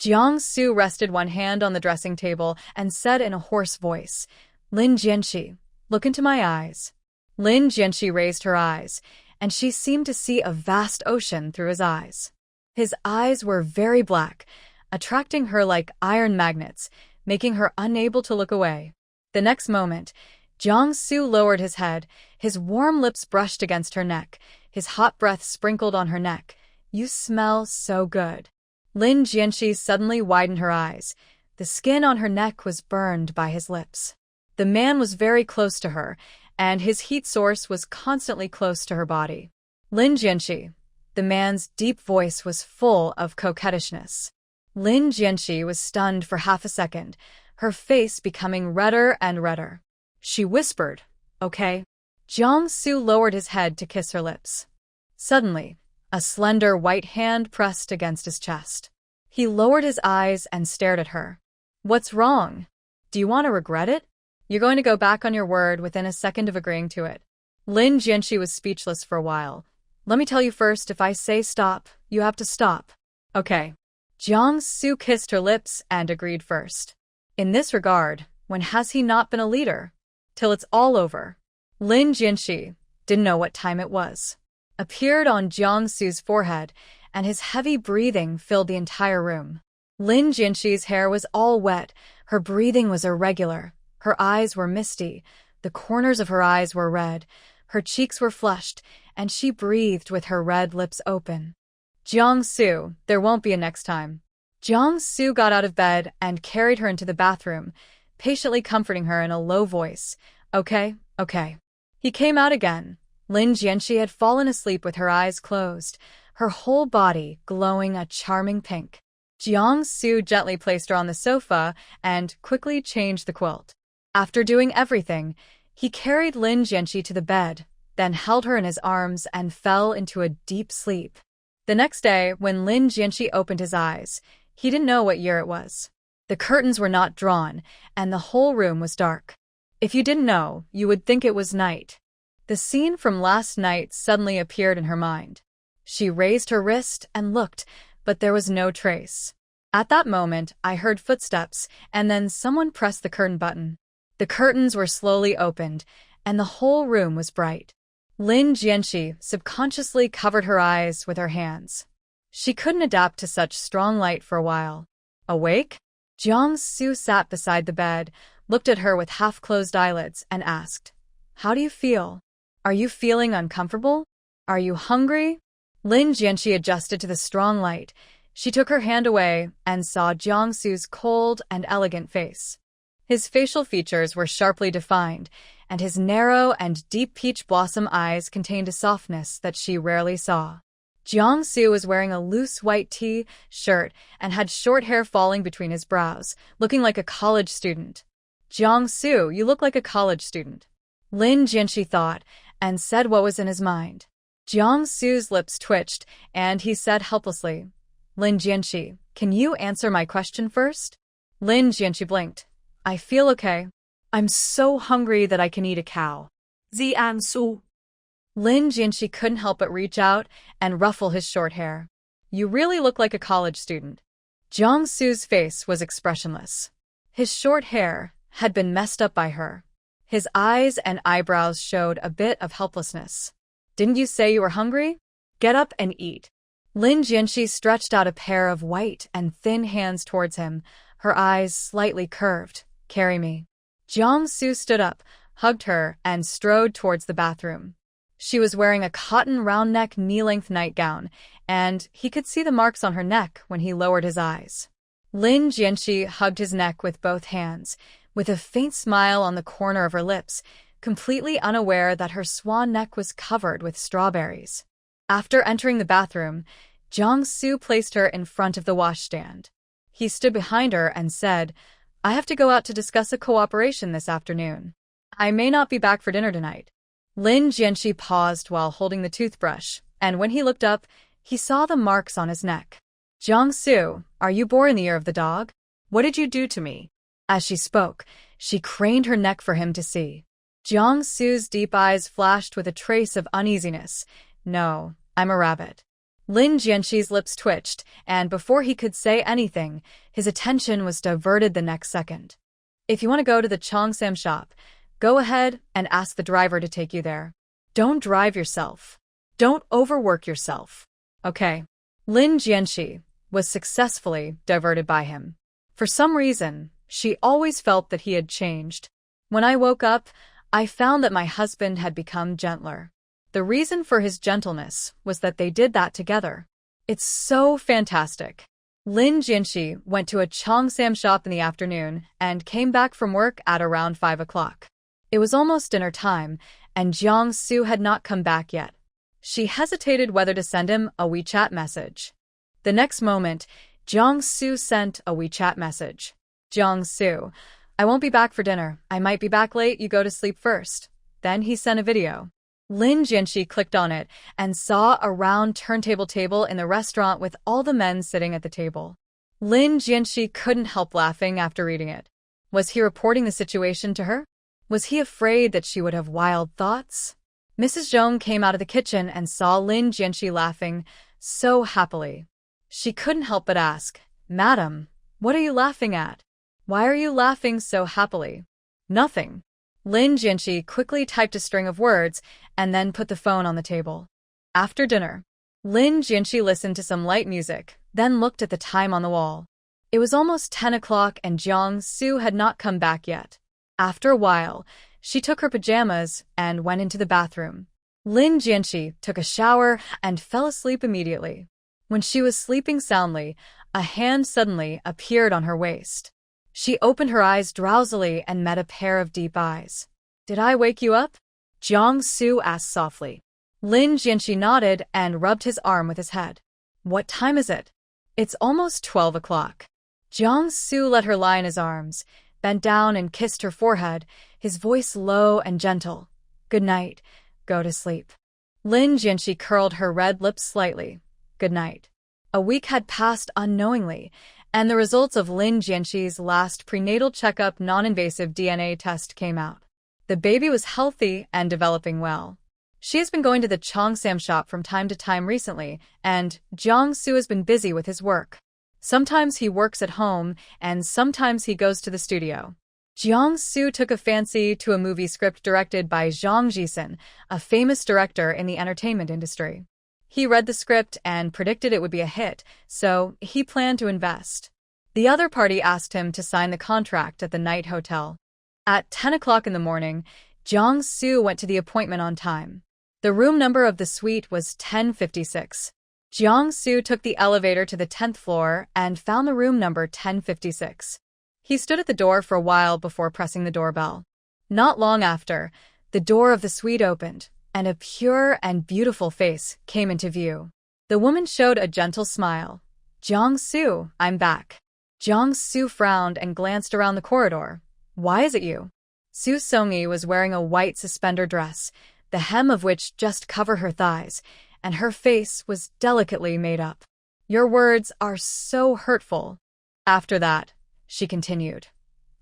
Jiangsu rested one hand on the dressing table and said in a hoarse voice, Lin Jianxi, look into my eyes. Lin Jianxi raised her eyes, and she seemed to see a vast ocean through his eyes. His eyes were very black, attracting her like iron magnets, making her unable to look away. The next moment, Jiangsu lowered his head, his warm lips brushed against her neck, his hot breath sprinkled on her neck. You smell so good. Lin Jianxi suddenly widened her eyes. The skin on her neck was burned by his lips. The man was very close to her, and his heat source was constantly close to her body. Lin Jianxi. The man's deep voice was full of coquettishness. Lin Jianxi was stunned for half a second, her face becoming redder and redder. She whispered, okay. Jiangsu lowered his head to kiss her lips. Suddenly, a slender white hand pressed against his chest. He lowered his eyes and stared at her. What's wrong? Do you want to regret it? You're going to go back on your word within a second of agreeing to it. Lin Jianxi was speechless for a while. Let me tell you first, if I say stop, you have to stop. Okay. Jiangsu kissed her lips and agreed first. In this regard, when has he not been a leader? Till it's all over. Lin Jianxi didn't know what time it was. Appeared on Jiangsu's forehead, and his heavy breathing filled the entire room. Lin Jianxi's hair was all wet, her breathing was irregular, her eyes were misty, the corners of her eyes were red, her cheeks were flushed, and she breathed with her red lips open. Jiangsu, there won't be a next time. Jiangsu got out of bed and carried her into the bathroom, patiently comforting her in a low voice. Okay, okay. He came out again. Lin Jianxi had fallen asleep with her eyes closed, her whole body glowing a charming pink. Jiangsu gently placed her on the sofa and quickly changed the quilt. After doing everything, he carried Lin Jianxi to the bed, then held her in his arms and fell into a deep sleep. The next day, when Lin Jianxi opened his eyes, he didn't know what year it was. The curtains were not drawn, and the whole room was dark. If you didn't know, you would think it was night. The scene from last night suddenly appeared in her mind. She raised her wrist and looked, but there was no trace. At that moment, I heard footsteps, and then someone pressed the curtain button. The curtains were slowly opened, and the whole room was bright. Lin Jianxi subconsciously covered her eyes with her hands. She couldn't adapt to such strong light for a while. Awake? Jiangsu sat beside the bed, looked at her with half-closed eyelids, and asked, How do you feel? Are you feeling uncomfortable? Are you hungry? Lin Jianxi adjusted to the strong light. She took her hand away and saw Jiangsu's cold and elegant face. His facial features were sharply defined, and his narrow and deep peach blossom eyes contained a softness that she rarely saw. Jiangsu was wearing a loose white T-shirt and had short hair falling between his brows, looking like a college student. Jiangsu, you look like a college student. Lin Jianxi thought, and said what was in his mind. Jiangsu's lips twitched, and he said helplessly, Lin Jianxi, can you answer my question first? Lin Jianxi blinked. I feel okay. I'm so hungry that I can eat a cow. Jiangsu. Lin Jianxi couldn't help but reach out and ruffle his short hair. You really look like a college student. Jiangsu's face was expressionless. His short hair had been messed up by her. His eyes and eyebrows showed a bit of helplessness. Didn't you say you were hungry? Get up and eat. Lin Jianxi stretched out a pair of white and thin hands towards him, her eyes slightly curved. Carry me. Jiangsu stood up, hugged her, and strode towards the bathroom. She was wearing a cotton round-neck knee-length nightgown, and he could see the marks on her neck when he lowered his eyes. Lin Jianxi hugged his neck with both hands, with a faint smile on the corner of her lips, completely unaware that her swan neck was covered with strawberries. After entering the bathroom, Jiangsu placed her in front of the washstand. He stood behind her and said, I have to go out to discuss a cooperation this afternoon. I may not be back for dinner tonight. Lin Jianxi paused while holding the toothbrush, and when he looked up, he saw the marks on his neck. Jiangsu, are you born in the year of the dog? What did you do to me? As she spoke, she craned her neck for him to see. Jiang-su's deep eyes flashed with a trace of uneasiness. No, I'm a rabbit. Lin Jianxi's lips twitched, and before he could say anything, his attention was diverted the next second. If you want to go to the Cheongsam shop, go ahead and ask the driver to take you there. Don't drive yourself. Don't overwork yourself. Okay. Lin Jianxi was successfully diverted by him. For some reason, she always felt that he had changed. When I woke up, I found that my husband had become gentler. The reason for his gentleness was that they did that together. It's so fantastic. Lin Jianxi went to a Cheongsam shop in the afternoon and came back from work at around 5 o'clock. It was almost dinner time, and Jiang-su had not come back yet. She hesitated whether to send him a WeChat message. The next moment, Jiang-su sent a WeChat message. Jiang-su, I won't be back for dinner. I might be back late. You go to sleep first. Then he sent a video. Lin Jianxi clicked on it and saw a round turntable table in the restaurant with all the men sitting at the table. Lin Jianxi couldn't help laughing after reading it. Was he reporting the situation to her? Was he afraid that she would have wild thoughts? Mrs. Zhong came out of the kitchen and saw Lin Jianxi laughing so happily. She couldn't help but ask, Madam, what are you laughing at? Why are you laughing so happily? Nothing. Lin Jianxi quickly typed a string of words and then put the phone on the table. After dinner, Lin Jianxi listened to some light music, then looked at the time on the wall. It was almost 10 o'clock and Jiang-su had not come back yet. After a while, she took her pajamas and went into the bathroom. Lin Jianxi took a shower and fell asleep immediately. When she was sleeping soundly, a hand suddenly appeared on her waist. She opened her eyes drowsily and met a pair of deep eyes. Did I wake you up? Jiang-su asked softly. Lin Jianxi nodded and rubbed his arm with his head. What time is it? It's almost 12 o'clock. Jiang-su let her lie in his arms, bent down and kissed her forehead, his voice low and gentle. Good night. Go to sleep. Lin Jianxi curled her red lips slightly. Good night. A week had passed unknowingly, and the results of Lin Jianxi's last prenatal checkup non-invasive DNA test came out. The baby was healthy and developing well. She has been going to the Cheongsam shop from time to time recently, and Jiang-su has been busy with his work. Sometimes he works at home, and sometimes he goes to the studio. Jiang-su took a fancy to a movie script directed by Zhang Jisun, a famous director in the entertainment industry. He read the script and predicted it would be a hit, so he planned to invest. The other party asked him to sign the contract at the night hotel. At 10 o'clock in the morning, Jiang-su went to the appointment on time. The room number of the suite was 1056. Jiang-su took the elevator to the 10th floor and found the room number 1056. He stood at the door for a while before pressing the doorbell. Not long after, the door of the suite opened, and a pure and beautiful face came into view. The woman showed a gentle smile. Jiang-su, I'm back. Jiang-su frowned and glanced around the corridor. Why is it you? Su Songyi was wearing a white suspender dress, the hem of which just covered her thighs, and her face was delicately made up. Your words are so hurtful. After that, she continued,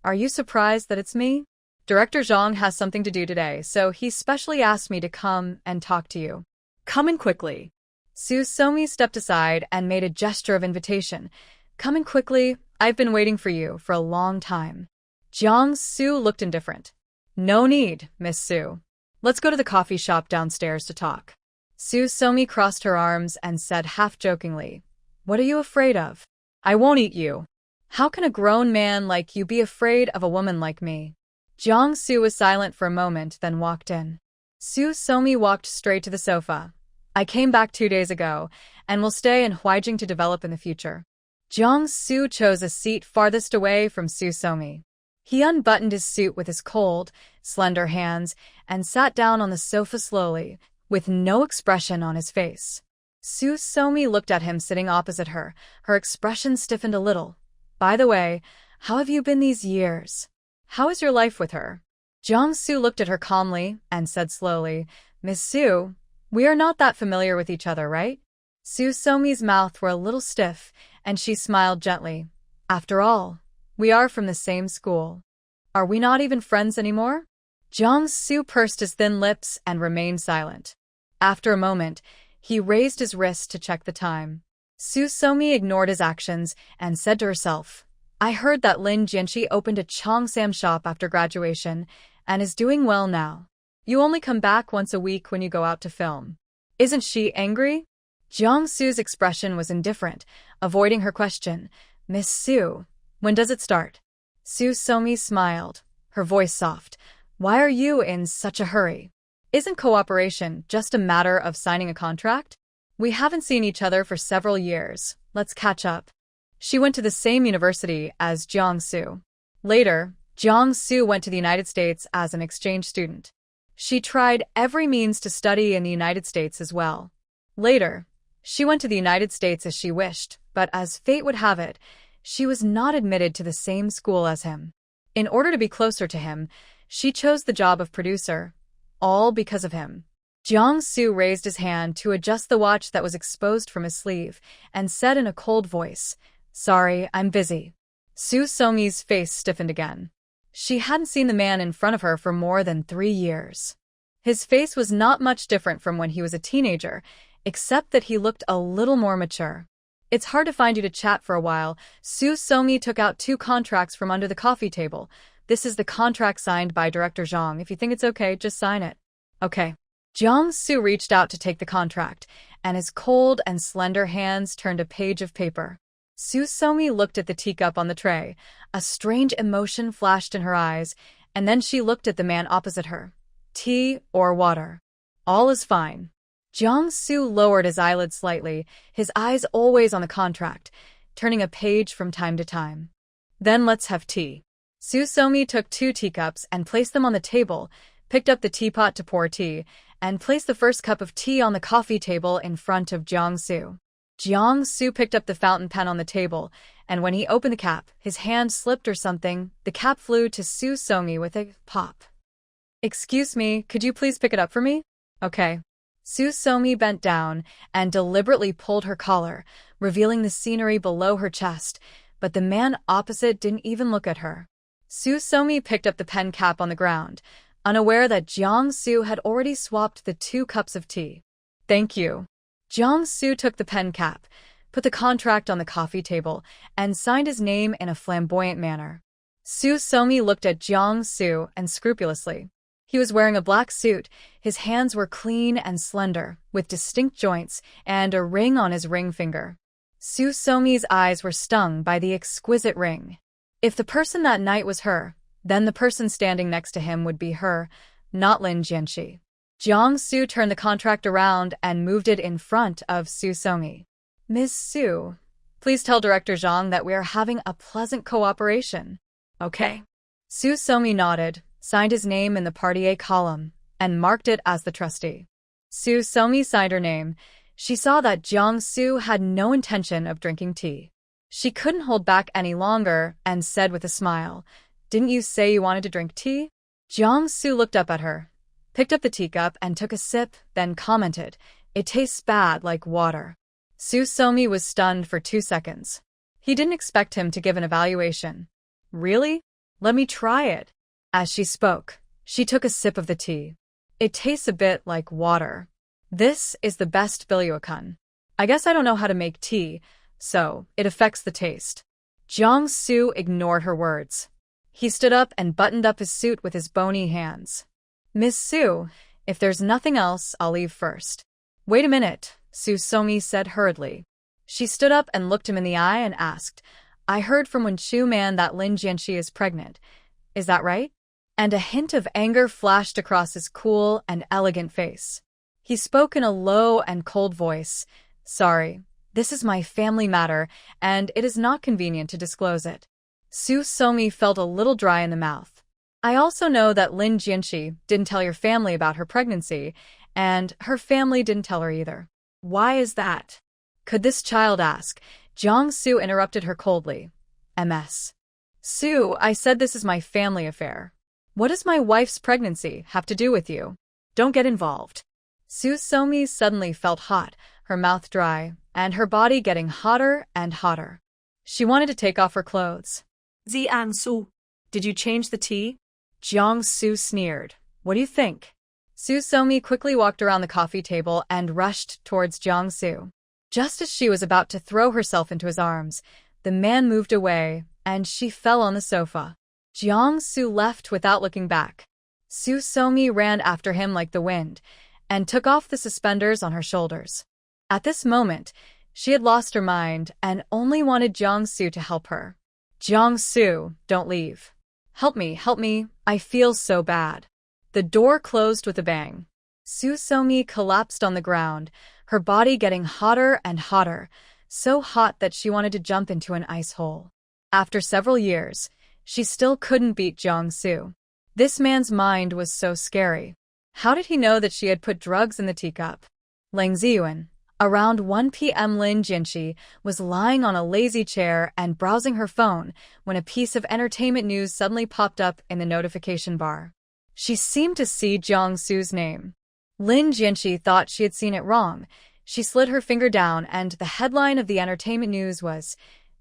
are you surprised that it's me? Director Zhang has something to do today, so he specially asked me to come and talk to you. Come in quickly. Su Songyi stepped aside and made a gesture of invitation. Come in quickly. I've been waiting for you for a long time. Jiang-su looked indifferent. No need, Miss Su. Let's go to the coffee shop downstairs to talk. Su Songyi crossed her arms and said half-jokingly, what are you afraid of? I won't eat you. How can a grown man like you be afraid of a woman like me? Jiang-su was silent for a moment, then walked in. Su Songyi walked straight to the sofa. I came back 2 days ago, and will stay in Huijing to develop in the future. Jiang-su chose a seat farthest away from Su Songyi. He unbuttoned his suit with his cold, slender hands, and sat down on the sofa slowly, with no expression on his face. Su Songyi looked at him sitting opposite her. Her expression stiffened a little. By the way, how have you been these years? How is your life with her? Jiang-su looked at her calmly and said slowly, Miss Su, we are not that familiar with each other, right? Su Songyi's mouth were a little stiff, and she smiled gently. After all, we are from the same school. Are we not even friends anymore? Jiang-Su pursed his thin lips and remained silent. After a moment, he raised his wrist to check the time. Su Somi ignored his actions and said to herself, I heard that Lin Jianxi opened a Cheongsam shop after graduation and is doing well now. You only come back once a week when you go out to film. Isn't she angry? Jiang-Su's expression was indifferent, avoiding her question. Miss Su, when does it start? Su Somi smiled, her voice soft. Why are you in such a hurry? Isn't cooperation just a matter of signing a contract? We haven't seen each other for several years. Let's catch up. She went to the same university as Jiang-Su. Later, Jiang-Su went to the United States as an exchange student. She tried every means to study in the United States as well. Later, she went to the United States as she wished, but as fate would have it, she was not admitted to the same school as him. In order to be closer to him, she chose the job of producer, all because of him. Jiang-Su raised his hand to adjust the watch that was exposed from his sleeve and said in a cold voice, Sorry, I'm busy. Su Somi's face stiffened again. She hadn't seen the man in front of her for more than 3 years. His face was not much different from when he was a teenager, except that he looked a little more mature. It's hard to find you to chat for a while. Su Somi took out 2 contracts from under the coffee table. This is the contract signed by Director Zhang. If you think it's okay, just sign it. Okay. Jiang-Su reached out to take the contract, and his cold and slender hands turned a page of paper. Su Somi looked at the teacup on the tray. A strange emotion flashed in her eyes, and then she looked at the man opposite her. Tea or water? All is fine. Jiang-Su lowered his eyelids slightly, his eyes always on the contract, turning a page from time to time. Then let's have tea. Su Somi took 2 teacups and placed them on the table, picked up the teapot to pour tea, and placed the first cup of tea on the coffee table in front of Jiang-Su. Jiang-Su picked up the fountain pen on the table, and when he opened the cap, his hand slipped or something. The cap flew to Su Somi with a pop. Excuse me, could you please pick it up for me? Okay. Su Somi bent down and deliberately pulled her collar, revealing the scenery below her chest, but the man opposite didn't even look at her. Su Somi picked up the pen cap on the ground, unaware that Jiang-Su had already swapped the 2 cups of tea. Thank you. Jiang-Su took the pen cap, put the contract on the coffee table, and signed his name in a flamboyant manner. Su Somi looked at Jiang-Su and scrupulously. He was wearing a black suit, his hands were clean and slender, with distinct joints, and a ring on his ring finger. Su Somi's eyes were stung by the exquisite ring. If the person that night was her, then the person standing next to him would be her, not Lin Jianxi. Jiang-Su turned the contract around and moved it in front of Su Somi. Ms. Su, please tell Director Zhang that we are having a pleasant cooperation. Okay. Su Somi nodded, signed his name in the Party A column, and marked it as the trustee. Su Somi signed her name. She saw that Jiang-Su had no intention of drinking tea. She couldn't hold back any longer and said with a smile, Didn't you say you wanted to drink tea? Jiang-Su looked up at her, picked up the teacup and took a sip, then commented, It tastes bad like water. Su Somi was stunned for 2 seconds. He didn't expect him to give an evaluation. Really? Let me try it. As she spoke, she took a sip of the tea. It tastes a bit like water. This is the best Bilyuakun. I guess I don't know how to make tea, so it affects the taste. Jiang-Su ignored her words. He stood up and buttoned up his suit with his bony hands. Miss Su, if there's nothing else, I'll leave first. Wait a minute, Su Somi said hurriedly. She stood up and looked him in the eye and asked, I heard from Wenchu Man that Lin Jianxi is pregnant. Is that right? And a hint of anger flashed across his cool and elegant face. He spoke in a low and cold voice. Sorry, this is my family matter, and it is not convenient to disclose it. Su Somi felt a little dry in the mouth. I also know that Lin Jianxi didn't tell your family about her pregnancy, and her family didn't tell her either. Why is that? Could this child ask? Jiang-Su interrupted her coldly. MS. Su, I said this is my family affair. What does my wife's pregnancy have to do with you? Don't get involved. Su Somi suddenly felt hot, her mouth dry, and her body getting hotter and hotter. She wanted to take off her clothes. Jiang-Su, did you change the tea? Jiang-Su sneered. What do you think? Su Somi quickly walked around the coffee table and rushed towards Jiang-su. Just as she was about to throw herself into his arms, the man moved away, and she fell on the sofa. Jiang-su left without looking back. Su Somi ran after him like the wind, and took off the suspenders on her shoulders. At this moment, she had lost her mind and only wanted Jiang-su to help her. Jiang-su, don't leave. Help me, I feel so bad. The door closed with a bang. Su Somi collapsed on the ground, her body getting hotter and hotter, so hot that she wanted to jump into an ice hole. After several years, she still couldn't beat Jiang-su. This man's mind was so scary. How did he know that she had put drugs in the teacup? Lang Ziyuan. Around 1 p.m. Lin Jianxi was lying on a lazy chair and browsing her phone when a piece of entertainment news suddenly popped up in the notification bar. She seemed to see Jiang-su's name. Lin Jianxi thought she had seen it wrong. She slid her finger down, and the headline of the entertainment news was,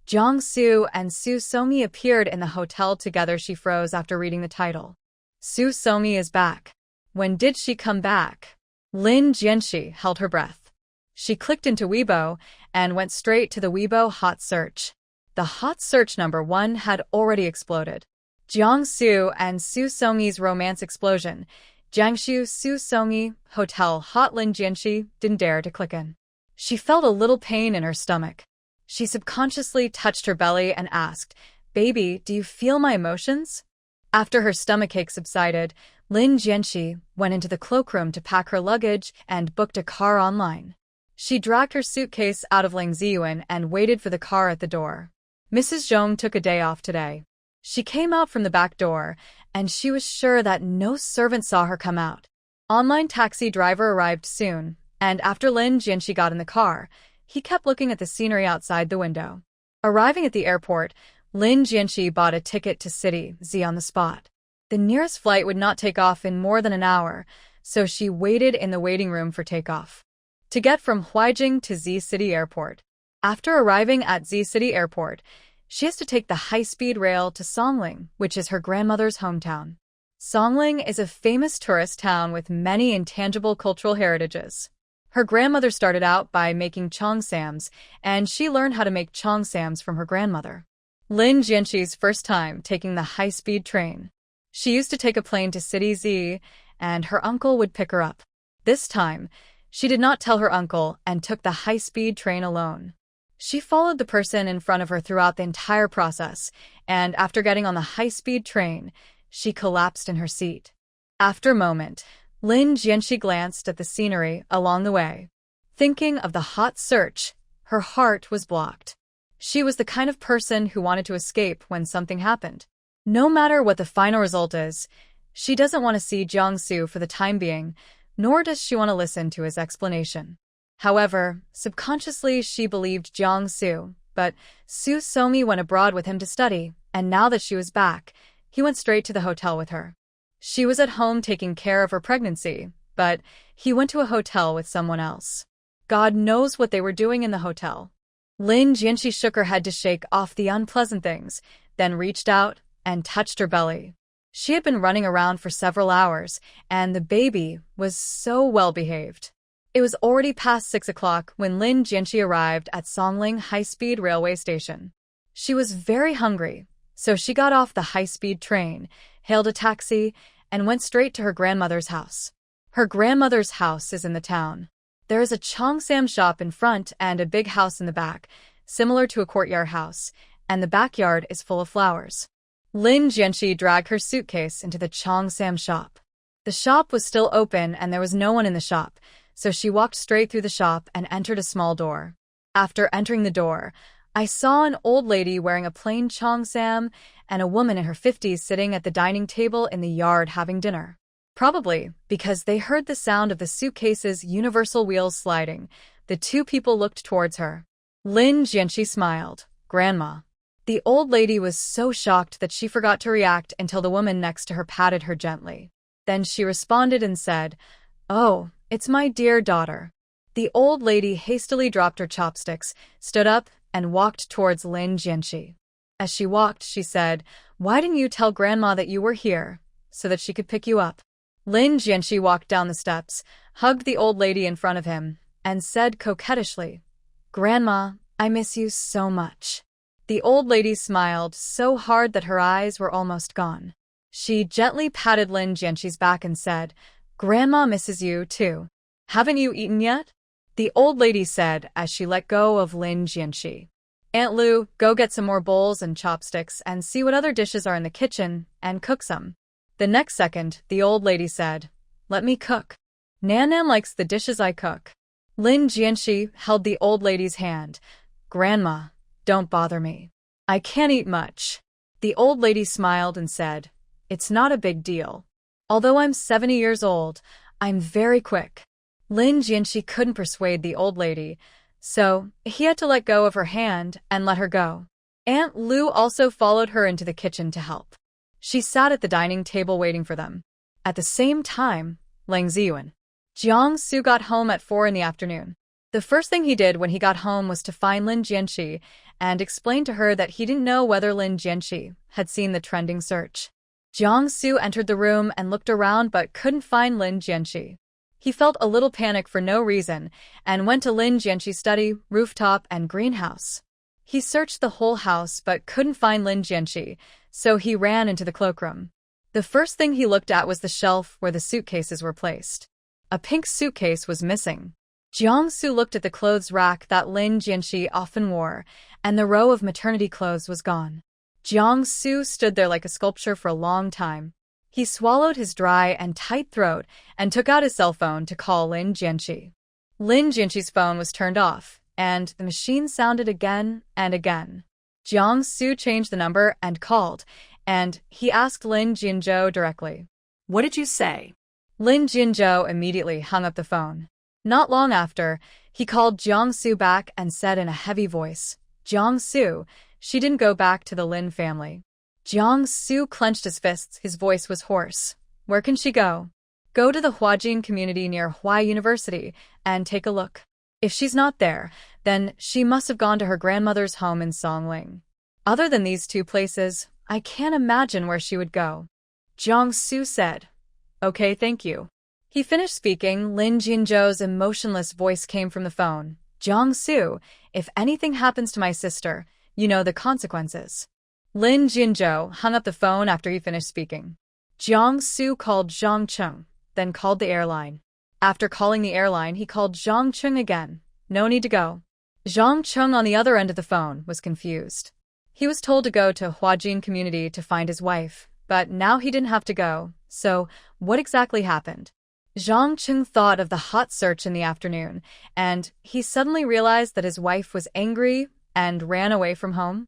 Jiang-su and Su Somi appeared in the hotel together. She froze after reading the title. Su Somi is back. When did she come back? Lin Jianxi held her breath. She clicked into Weibo and went straight to the Weibo hot search. The hot search number 1 had already exploded. Jiang-su and Su Somi's romance explosion. Jiangsu Su Somi, hotel hot. Lin Jianxi didn't dare to click in. She felt a little pain in her stomach. She subconsciously touched her belly and asked, Baby, do you feel my emotions? After her stomachache subsided, Lin Jianxi went into the cloakroom to pack her luggage and booked a car online. She dragged her suitcase out of Lang Ziyuan and waited for the car at the door. Mrs. Zhong took a day off today. She came out from the back door, and she was sure that no servant saw her come out. Online taxi driver arrived soon, and after Lin Jianxi got in the car, he kept looking at the scenery outside the window. Arriving at the airport, Lin Jianxi bought a ticket to City Z on the spot. The nearest flight would not take off in more than an hour, so she waited in the waiting room for takeoff. To get from Huaijing to Z City Airport. After arriving at Z City Airport, she has to take the high-speed rail to Songling, which is her grandmother's hometown. Songling is a famous tourist town with many intangible cultural heritages. Her grandmother started out by making cheongsams, and she learned how to make cheongsams from her grandmother. Lin Jianxi's first time taking the high-speed train. She used to take a plane to City Z, and her uncle would pick her up. This time, she did not tell her uncle and took the high-speed train alone. She followed the person in front of her throughout the entire process, and after getting on the high-speed train, she collapsed in her seat. After a moment, Lin Jianxi glanced at the scenery along the way. Thinking of the hot search, her heart was blocked. She was the kind of person who wanted to escape when something happened. No matter what the final result is, she doesn't want to see Jiang-su for the time being, nor does she want to listen to his explanation. However, subconsciously she believed Jiang-su, but Su Somi went abroad with him to study, and now that she was back, he went straight to the hotel with her. She was at home taking care of her pregnancy, but he went to a hotel with someone else. God knows what they were doing in the hotel. Lin Jianxi shook her head to shake off the unpleasant things, then reached out and touched her belly. She had been running around for several hours, and the baby was so well behaved. It was already past 6 o'clock when Lin Jianxi arrived at Songling High-Speed Railway Station. She was very hungry, so she got off the high-speed train, hailed a taxi, and went straight to her grandmother's house. Her grandmother's house is in the town. There is a cheongsam shop in front and a big house in the back, similar to a courtyard house, and the backyard is full of flowers. Lin Jianxi dragged her suitcase into the cheongsam shop. The shop was still open and there was no one in the shop, so she walked straight through the shop and entered a small door. After entering the door, I saw an old lady wearing a plain cheongsam and a woman in her 50s sitting at the dining table in the yard having dinner. Probably because they heard the sound of the suitcase's universal wheels sliding, the two people looked towards her. Lin Jianxi smiled. Grandma. The old lady was so shocked that she forgot to react until the woman next to her patted her gently. Then she responded and said, "Oh, it's my dear daughter." The old lady hastily dropped her chopsticks, stood up, and walked towards Lin Jianxi. As she walked, she said, "Why didn't you tell Grandma that you were here, so that she could pick you up?" Lin Jianxi walked down the steps, hugged the old lady in front of him, and said coquettishly, "Grandma, I miss you so much." The old lady smiled so hard that her eyes were almost gone. She gently patted Lin Jianxi's back and said, "Grandma misses you too. Haven't you eaten yet?" The old lady said as she let go of Lin Jianxi. "Aunt Lu, go get some more bowls and chopsticks and see what other dishes are in the kitchen and cook some." The next second, the old lady said, "Let me cook. Nan Nan likes the dishes I cook." Lin Jianxi held the old lady's hand. "Grandma, don't bother me. I can't eat much." The old lady smiled and said, "It's not a big deal. Although I'm 70 years old, I'm very quick." Lin Jianxi couldn't persuade the old lady, so he had to let go of her hand and let her go. Aunt Lu also followed her into the kitchen to help. She sat at the dining table waiting for them. At the same time, Lang Ziyuan, Jiang Su got home at 4 in the afternoon. The first thing he did when he got home was to find Lin Jianxi and explain to her that he didn't know whether Lin Jianxi had seen the trending search. Jiang Su entered the room and looked around but couldn't find Lin Jianxi. He felt a little panic for no reason and went to Lin Jianxi's study, rooftop, and greenhouse. He searched the whole house but couldn't find Lin Jianxi, so he ran into the cloakroom. The first thing he looked at was the shelf where the suitcases were placed. A pink suitcase was missing. Jiang Su looked at the clothes rack that Lin Jianxi often wore, and the row of maternity clothes was gone. Jiang Su stood there like a sculpture for a long time. He swallowed his dry and tight throat and took out his cell phone to call Lin Jianxi. Lin Jianxi's phone was turned off, and the machine sounded again and again. Jiang Su changed the number and called, and he asked Lin Jianzhou directly, What did you say? Lin Jianzhou immediately hung up the phone. Not long after, he called Jiang Su back and said in a heavy voice, "Jiang Su, she didn't go back to the Lin family." Jiang Su clenched his fists, his voice was hoarse. "Where can she go?" "Go to the Huajin community near Huai University and take a look. If she's not there, then she must have gone to her grandmother's home in Songling. Other than these two places, I can't imagine where she would go." Jiang Su said, "Okay, thank you." He finished speaking. Lin Jianzhou's emotionless voice came from the phone. "Jiang Su, if anything happens to my sister, you know the consequences." Lin Jianzhou hung up the phone after he finished speaking. Jiang Su called Zhang Cheng, then called the airline. After calling the airline, he called Zhang Cheng again. No need to go. Zhang Cheng on the other end of the phone was confused. He was told to go to Huajin community to find his wife, but now he didn't have to go. So, what exactly happened? Zhang Cheng thought of the hot search in the afternoon, and he suddenly realized that his wife was angry and ran away from home.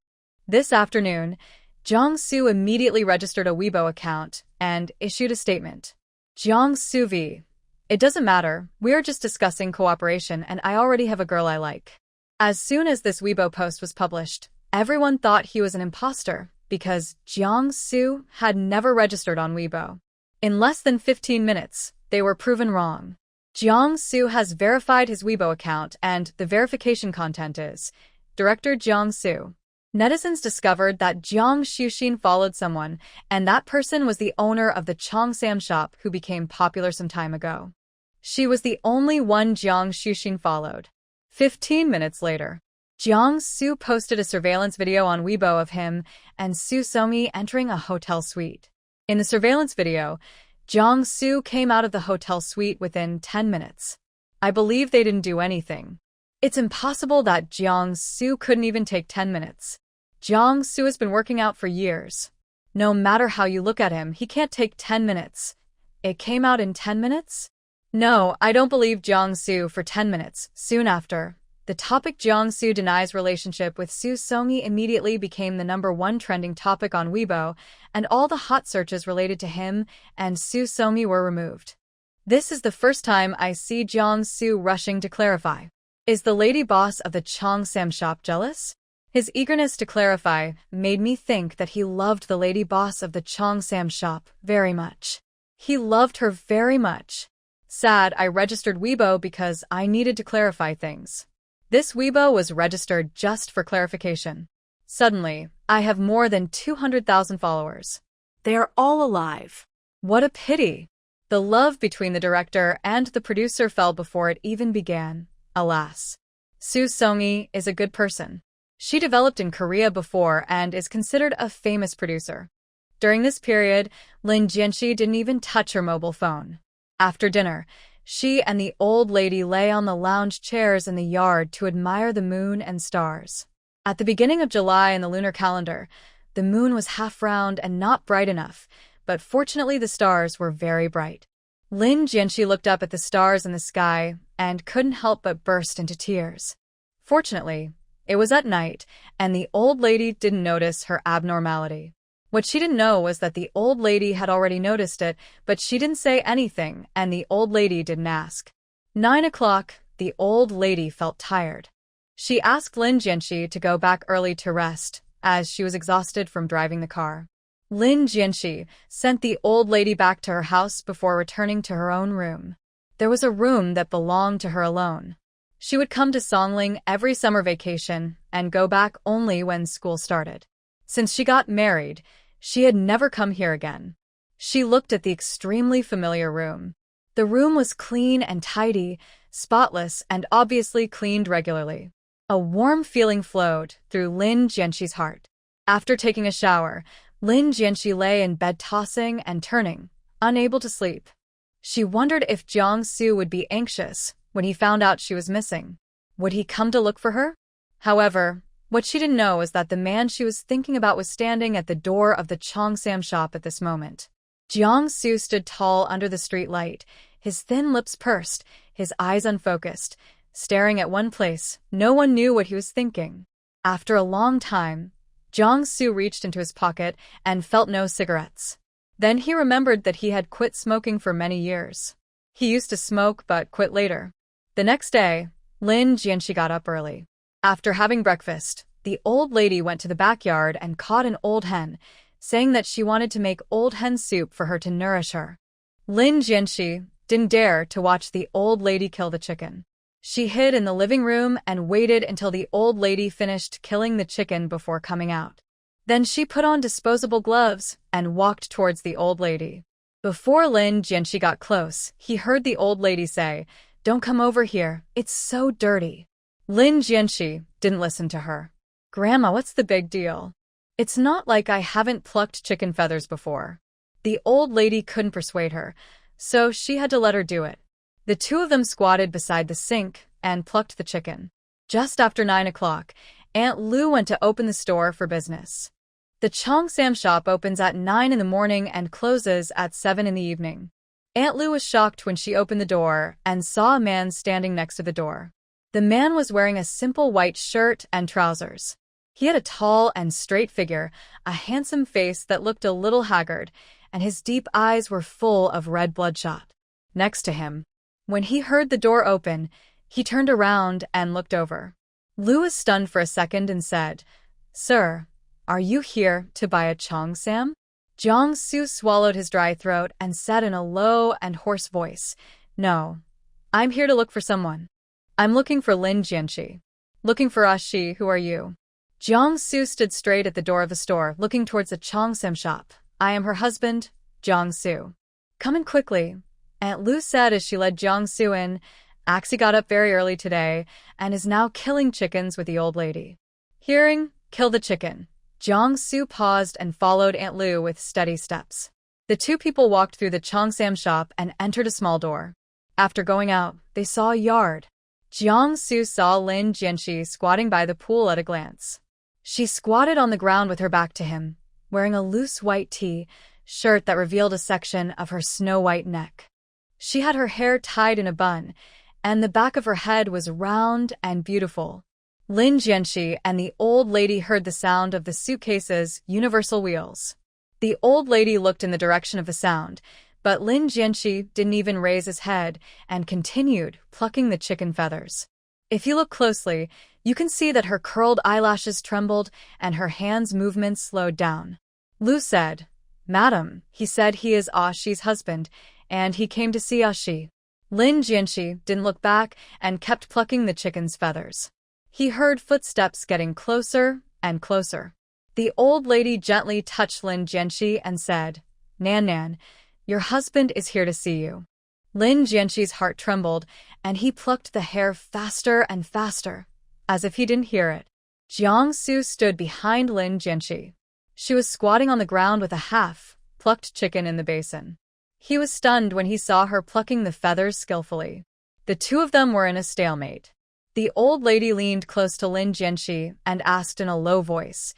This afternoon, Jiang Su immediately registered a Weibo account and issued a statement. "Jiang Su V. It doesn't matter, we're just discussing cooperation and I already have a girl I like." As soon as this Weibo post was published, everyone thought he was an imposter because Jiang Su had never registered on Weibo. In less than 15 minutes, they were proven wrong. Jiang Su has verified his Weibo account and the verification content is Director Jiang Su. Netizens discovered that Jiang Xuxin followed someone, and that person was the owner of the Chongsam shop who became popular some time ago. She was the only one Jiang Xuxin followed. 15 minutes later, Jiang Su posted a surveillance video on Weibo of him and Su Somi entering a hotel suite. In the surveillance video, Jiang Su came out of the hotel suite within 10 minutes. I believe they didn't do anything. It's impossible that Jiang Su couldn't even take 10 minutes. Jiang Su has been working out for years. No matter how you look at him, he can't take 10 minutes. It came out in 10 minutes? No, I don't believe Jiang Su for 10 minutes. Soon after, the topic Jiang Su denies relationship with Su Songi immediately became the #1 trending topic on Weibo, and all the hot searches related to him and Su Songi were removed. This is the first time I see Jiang Su rushing to clarify. Is the lady boss of the Chongsam shop jealous? His eagerness to clarify made me think that he loved the lady boss of the Chongsam shop very much. He loved her very much. Sad, I registered Weibo because I needed to clarify things. This Weibo was registered just for clarification. Suddenly, I have more than 200,000 followers. They are all alive. What a pity. The love between the director and the producer fell before it even began, alas. Soo Seong-hee is a good person. She developed in Korea before and is considered a famous producer. During this period, Lin Jianxi didn't even touch her mobile phone. After dinner, she and the old lady lay on the lounge chairs in the yard to admire the moon and stars. At the beginning of July in the lunar calendar, the moon was half round and not bright enough, but fortunately the stars were very bright. Lin Jianxi looked up at the stars in the sky and couldn't help but burst into tears. Fortunately, it was at night, and the old lady didn't notice her abnormality. What she didn't know was that the old lady had already noticed it, but she didn't say anything, and the old lady didn't ask. 9 o'clock, the old lady felt tired. She asked Lin Jianxi to go back early to rest, as she was exhausted from driving the car. Lin Jianxi sent the old lady back to her house before returning to her own room. There was a room that belonged to her alone. She would come to Songling every summer vacation and go back only when school started. Since she got married, she had never come here again. She looked at the extremely familiar room. The room was clean and tidy, spotless, and obviously cleaned regularly. A warm feeling flowed through Lin Jianxi's heart. After taking a shower, Lin Jianxi lay in bed tossing and turning, unable to sleep. She wondered if Jiang-soo would be anxious when he found out she was missing. Would he come to look for her? However, what she didn't know is that the man she was thinking about was standing at the door of the Cheongsam shop at this moment. Jiang-soo stood tall under the street light, his thin lips pursed, his eyes unfocused, staring at one place. No one knew what he was thinking. After a long time, Jiang-soo reached into his pocket and felt no cigarettes. Then he remembered that he had quit smoking for many years. He used to smoke but quit later. The next day, Lin Jianxi got up early. After having breakfast, the old lady went to the backyard and caught an old hen, saying that she wanted to make old hen soup for her to nourish her. Lin Jianxi didn't dare to watch the old lady kill the chicken. She hid in the living room and waited until the old lady finished killing the chicken before coming out. Then she put on disposable gloves and walked towards the old lady. Before Lin Jianxi got close, he heard the old lady say, "Don't come over here, it's so dirty." Lin Jianxi didn't listen to her. "Grandma, what's the big deal? It's not like I haven't plucked chicken feathers before." The old lady couldn't persuade her, so she had to let her do it. The two of them squatted beside the sink and plucked the chicken. Just after 9 o'clock, Aunt Lu went to open the store for business. The Cheongsam shop opens at 9 in the morning and closes at 7 in the evening. Aunt Lu was shocked when she opened the door and saw a man standing next to the door. The man was wearing a simple white shirt and trousers. He had a tall and straight figure, a handsome face that looked a little haggard, and his deep eyes were full of red bloodshot. Next to him, when he heard the door open, he turned around and looked over. Lu was stunned for a second and said, "Sir, are you here to buy a Cheongsam?" Jiang-soo swallowed his dry throat and said in a low and hoarse voice, "No, I'm here to look for someone. I'm looking for Lin Jianxi." "Looking for Ashi, who are you?" Jiang-soo stood straight at the door of the store, looking towards the Cheongsam shop. "I am her husband, Jiang-soo." "Come in quickly," Aunt Lu said as she led Jiang-soo in. Axie got up very early today and is now killing chickens with the old lady. Hearing, "Kill the chicken," Jiang-soo paused and followed Aunt Lu with steady steps. The two people walked through the Cheongsam shop and entered a small door. After going out, they saw a yard. Jiang-soo saw Lin Jianxi squatting by the pool at a glance. She squatted on the ground with her back to him, wearing a loose white t-shirt that revealed a section of her snow-white neck. She had her hair tied in a bun, and the back of her head was round and beautiful. Lin Jianxi and the old lady heard the sound of the suitcase's universal wheels. The old lady looked in the direction of the sound, but Lin Jianxi didn't even raise his head and continued plucking the chicken feathers. If you look closely, you can see that her curled eyelashes trembled and her hands' movements slowed down. Lu said, "Madam, he said he is Ashi's husband, and he came to see Ashi." Lin Jianxi didn't look back and kept plucking the chicken's feathers. He heard footsteps getting closer and closer. The old lady gently touched Lin Jianxi and said, "Nan Nan, Your husband is here to see you. Lin Jianxi's heart trembled, and he plucked the hair faster and faster, as if he didn't hear it. Jiangsu stood behind Lin Jianxi. She was squatting on the ground with a half-plucked chicken in the basin. He was stunned when he saw her plucking the feathers skillfully. The two of them were in a stalemate. The old lady leaned close to Lin Jianxi and asked in a low voice,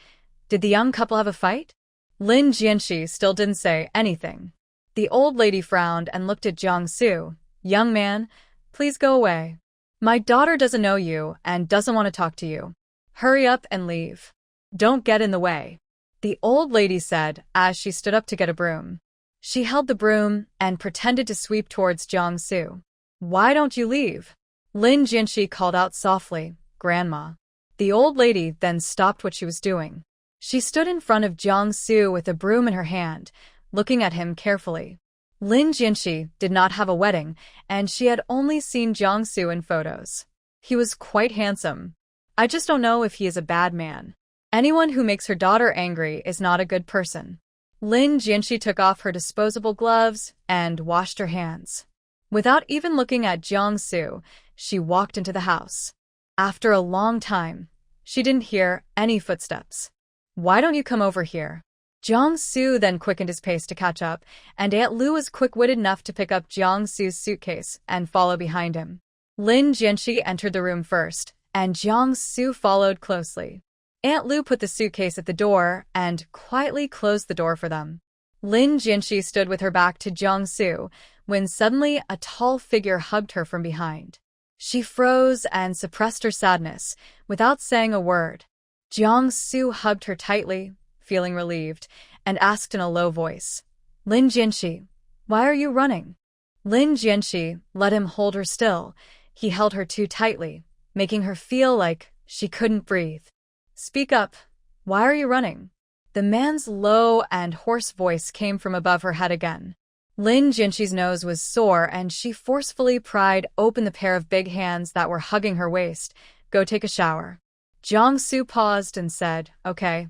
"Did the young couple have a fight?" Lin Jianxi still didn't say anything. The old lady frowned and looked at Jiangsu. "Young man, please go away. My daughter doesn't know you and doesn't want to talk to you. Hurry up and leave. Don't get in the way," the old lady said as she stood up to get a broom. She held the broom and pretended to sweep towards Jiangsu. "Why don't you leave?" Lin Jianxi called out softly, "Grandma." The old lady then stopped what she was doing. She stood in front of Jiangsu with a broom in her hand, looking at him carefully. Lin Jianxi did not have a wedding, and she had only seen Jiangsu in photos. He was quite handsome. I just don't know if he is a bad man. Anyone who makes her daughter angry is not a good person. Lin Jianxi took off her disposable gloves and washed her hands. Without even looking at Jiangsu, she walked into the house. After a long time, she didn't hear any footsteps. "Why don't you come over here?" Jiangsu then quickened his pace to catch up, and Aunt Lu was quick-witted enough to pick up Jiangsu's suitcase and follow behind him. Lin Jianxi entered the room first, and Jiangsu followed closely. Aunt Lu put the suitcase at the door and quietly closed the door for them. Lin Jianxi stood with her back to Jiangsu when suddenly a tall figure hugged her from behind. She froze and suppressed her sadness without saying a word. Jiangsu hugged her tightly, feeling relieved, and asked in a low voice, "Lin Jianxi, why are you running?" Lin Jianxi let him hold her still. He held her too tightly, making her feel like she couldn't breathe. "Speak up. Why are you running?" The man's low and hoarse voice came from above her head again. Lin Jianxi's nose was sore, and she forcefully pried open the pair of big hands that were hugging her waist. "Go take a shower." Jiangsu paused and said, "Okay."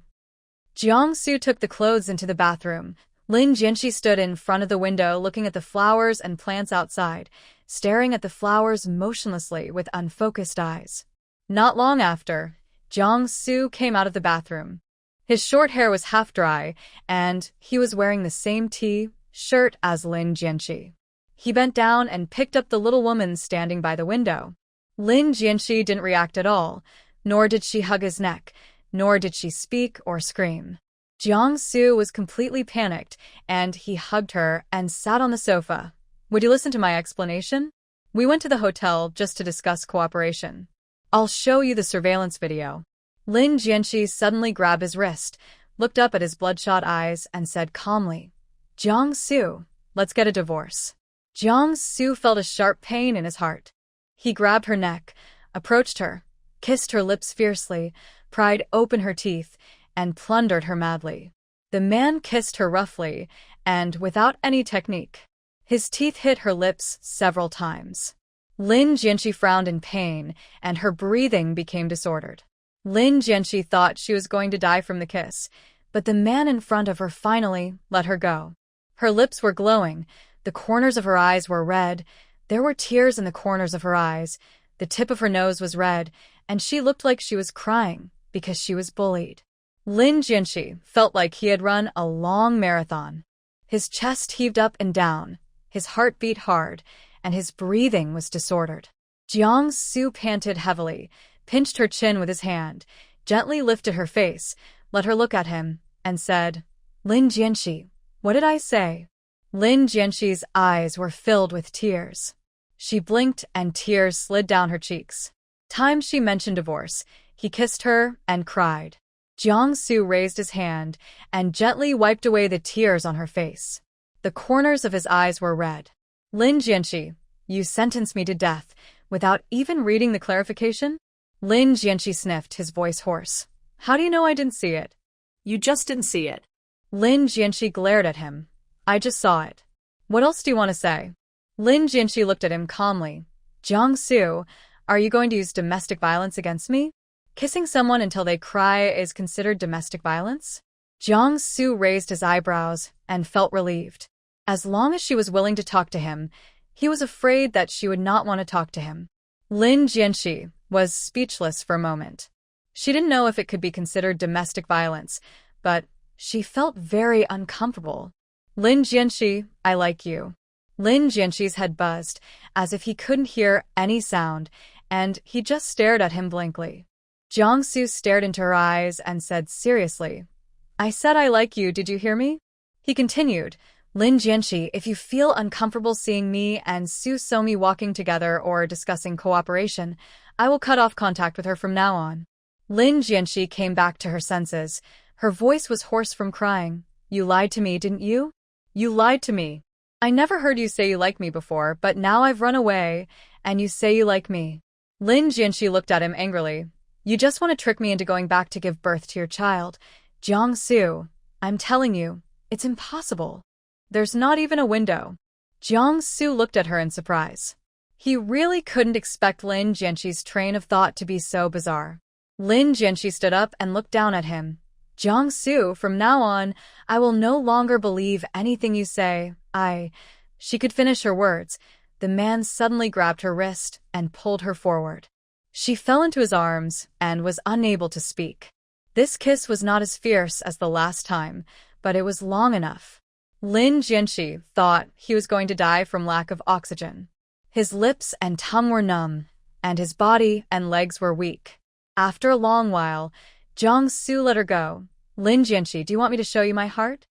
Jiangsu took the clothes into the bathroom. Lin Jianxi stood in front of the window looking at the flowers and plants outside, staring at the flowers motionlessly with unfocused eyes. Not long after, Jiangsu came out of the bathroom. His short hair was half dry, and he was wearing the same shirt as Lin Jianxi. He bent down and picked up the little woman standing by the window. Lin Jianxi didn't react at all, nor did she hug his neck, nor did she speak or scream. Jiangsu was completely panicked, and he hugged her and sat on the sofa. "Would you listen to my explanation? We went to the hotel just to discuss cooperation. I'll show you the surveillance video." Lin Jianxi suddenly grabbed his wrist, looked up at his bloodshot eyes, and said calmly, "Jiangsu, let's get a divorce." Jiangsu felt a sharp pain in his heart. He grabbed her neck, approached her, kissed her lips fiercely, pried open her teeth, and plundered her madly. The man kissed her roughly and without any technique. His teeth hit her lips several times. Lin Jianxi frowned in pain, and her breathing became disordered. Lin Jianxi thought she was going to die from the kiss, but the man in front of her finally let her go. Her lips were glowing, the corners of her eyes were red, there were tears in the corners of her eyes, the tip of her nose was red, and she looked like she was crying because she was bullied. Lin Jianxi felt like he had run a long marathon. His chest heaved up and down, his heart beat hard, and his breathing was disordered. Jiangsu panted heavily, pinched her chin with his hand, gently lifted her face, let her look at him, and said, "Lin Jianxi, what did I say?" Lin Jianxi's eyes were filled with tears. She blinked and tears slid down her cheeks. Time she mentioned divorce, he kissed her and cried. Jiangsu raised his hand and gently wiped away the tears on her face. The corners of his eyes were red. "Lin Jianxi, you sentenced me to death without even reading the clarification?" Lin Jianxi sniffed, his voice hoarse. "How do you know I didn't see it?" "You just didn't see it." Lin Jianxi glared at him. "I just saw it. What else do you want to say?" Lin Jianxi looked at him calmly. "Jiangsu, are you going to use domestic violence against me? Kissing someone until they cry is considered domestic violence?" Jiangsu raised his eyebrows and felt relieved. As long as she was willing to talk to him, he was afraid that she would not want to talk to him. Lin Jianxi was speechless for a moment. She didn't know if it could be considered domestic violence, but she felt very uncomfortable. Lin Jianxi, I like you. Lin Jianxi's head buzzed, as if he couldn't hear any sound, and he just stared at him blankly. Jiangsu stared into her eyes and said seriously, I said I like you, did you hear me? He continued, Lin Jianxi, if you feel uncomfortable seeing me and Su Somi walking together or discussing cooperation, I will cut off contact with her from now on. Lin Jianxi came back to her senses. Her voice was hoarse from crying. You lied to me, didn't you? You lied to me. I never heard you say you like me before, but now I've run away, and you say you like me. Lin Jianxi looked at him angrily. You just want to trick me into going back to give birth to your child. Jiangsu, I'm telling you, it's impossible. There's not even a window. Jiangsu looked at her in surprise. He really couldn't expect Lin Jianxi's train of thought to be so bizarre. Lin Jianxi stood up and looked down at him. Jiangsu, from now on, I will no longer believe anything you say. She could finish her words. The man suddenly grabbed her wrist and pulled her forward. She fell into his arms and was unable to speak. This kiss was not as fierce as the last time, but it was long enough. Lin Jianxi thought he was going to die from lack of oxygen. His lips and tongue were numb, and his body and legs were weak. After a long while, Jiangsu let her go. Lin Jianxi, do you want me to show you my heart?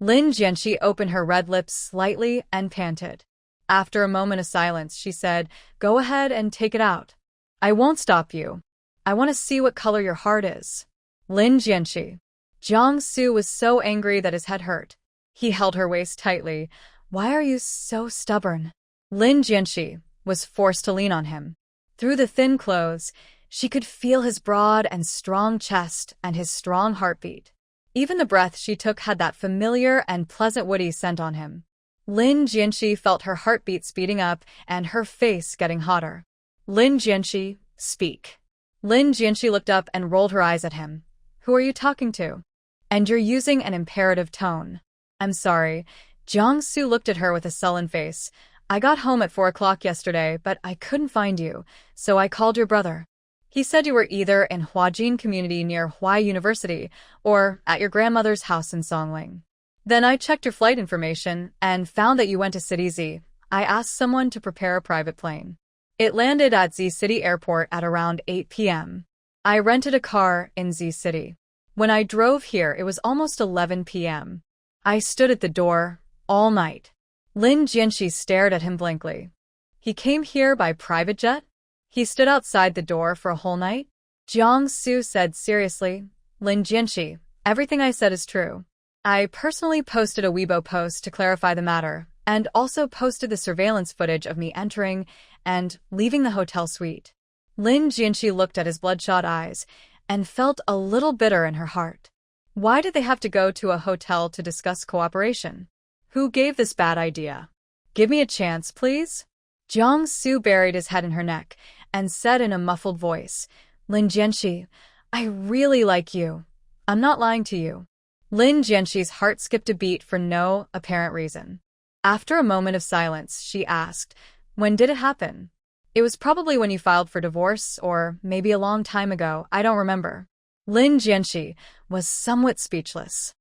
Lin Jianxi opened her red lips slightly and panted. After a moment of silence, she said, Go ahead and take it out. I won't stop you. I want to see what color your heart is. Lin Jianxi. Jiangsu was so angry that his head hurt. He held her waist tightly. Why are you so stubborn? Lin Jianxi was forced to lean on him. Through the thin clothes, she could feel his broad and strong chest and his strong heartbeat. Even the breath she took had that familiar and pleasant woody scent on him. Lin Jianxi felt her heartbeat speeding up and her face getting hotter. Lin Jianxi, speak. Lin Jianxi looked up and rolled her eyes at him. Who are you talking to? And you're using an imperative tone. I'm sorry. Jiangsu looked at her with a sullen face. I got home at 4 o'clock yesterday, but I couldn't find you, so I called your brother. He said you were either in Huajin community near Huai University or at your grandmother's house in Songling. Then I checked your flight information and found that you went to City Z. I asked someone to prepare a private plane. It landed at Z City Airport at around 8 p.m. I rented a car in Z City. When I drove here, it was almost 11 p.m. I stood at the door all night. Lin Jianxi stared at him blankly. He came here by private jet? He stood outside the door for a whole night? Jiangsu said seriously, Lin Jianxi, everything I said is true. I personally posted a Weibo post to clarify the matter, and also posted the surveillance footage of me entering and leaving the hotel suite. Lin Jianxi looked at his bloodshot eyes and felt a little bitter in her heart. Why did they have to go to a hotel to discuss cooperation? Who gave this bad idea? Give me a chance, please? Jiangsu buried his head in her neck and said in a muffled voice, Lin Jianxi, I really like you. I'm not lying to you. Lin Jianxi's heart skipped a beat for no apparent reason. After a moment of silence, she asked, When did it happen? It was probably when you filed for divorce, or maybe a long time ago, I don't remember. Lin Jianxi was somewhat speechless.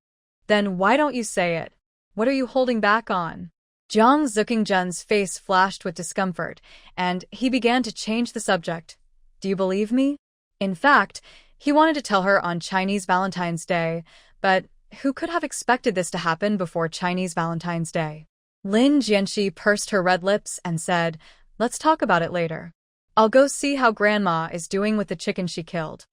Then why don't you say it? What are you holding back on? Zhang Zukingzhen's face flashed with discomfort, and he began to change the subject. Do you believe me? In fact, he wanted to tell her on Chinese Valentine's Day, but who could have expected this to happen before Chinese Valentine's Day? Lin Jianxi pursed her red lips and said, Let's talk about it later. I'll go see how Grandma is doing with the chicken she killed.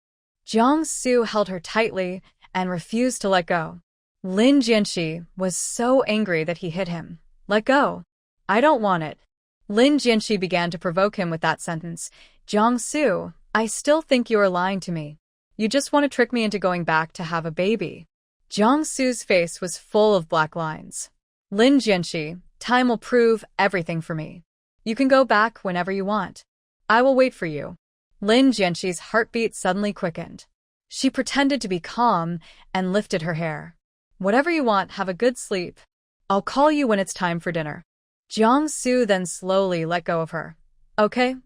Jiangsu held her tightly and refused to let go. Lin Jianxi was so angry that he hit him. Let go. I don't want it. Lin Jianxi began to provoke him with that sentence. Jiangsu, I still think you are lying to me. You just want to trick me into going back to have a baby. Jiangsu's face was full of black lines. Lin Jianxi, time will prove everything for me. You can go back whenever you want. I will wait for you. Lin Jianxi's heartbeat suddenly quickened. She pretended to be calm and lifted her hair. Whatever you want, have a good sleep. I'll call you when it's time for dinner. Jiang-su then slowly let go of her. Okay?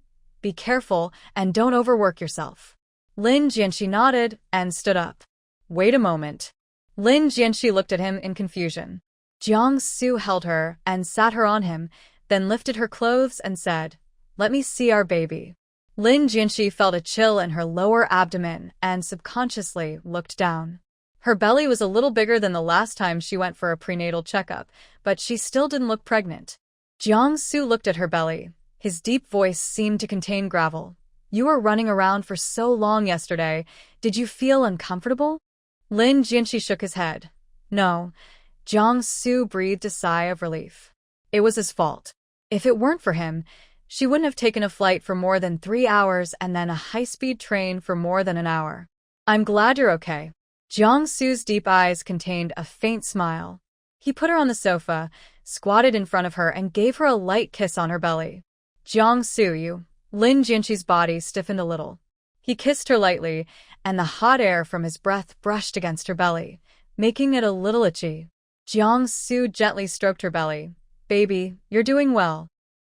Be careful and don't overwork yourself. Lin Jianxi nodded and stood up. Wait a moment. Lin Jianxi looked at him in confusion. Jiang-su held her and sat her on him, then lifted her clothes and said, Let me see our baby. Lin Jianxi felt a chill in her lower abdomen and subconsciously looked down. Her belly was a little bigger than the last time she went for a prenatal checkup, but she still didn't look pregnant. Jiang-su looked at her belly. His deep voice seemed to contain gravel. You were running around for so long yesterday. Did you feel uncomfortable? Lin Jianxi shook his head. No. Jiang-su breathed a sigh of relief. It was his fault. If it weren't for him, she wouldn't have taken a flight for more than 3 hours and then a high-speed train for more than an hour. I'm glad you're okay. Jiang-su's deep eyes contained a faint smile. He put her on the sofa, squatted in front of her, and gave her a light kiss on her belly. Jiang-su, you. Lin Jianxi's body stiffened a little. He kissed her lightly, and the hot air from his breath brushed against her belly, making it a little itchy. Jiang-su gently stroked her belly. Baby, you're doing well.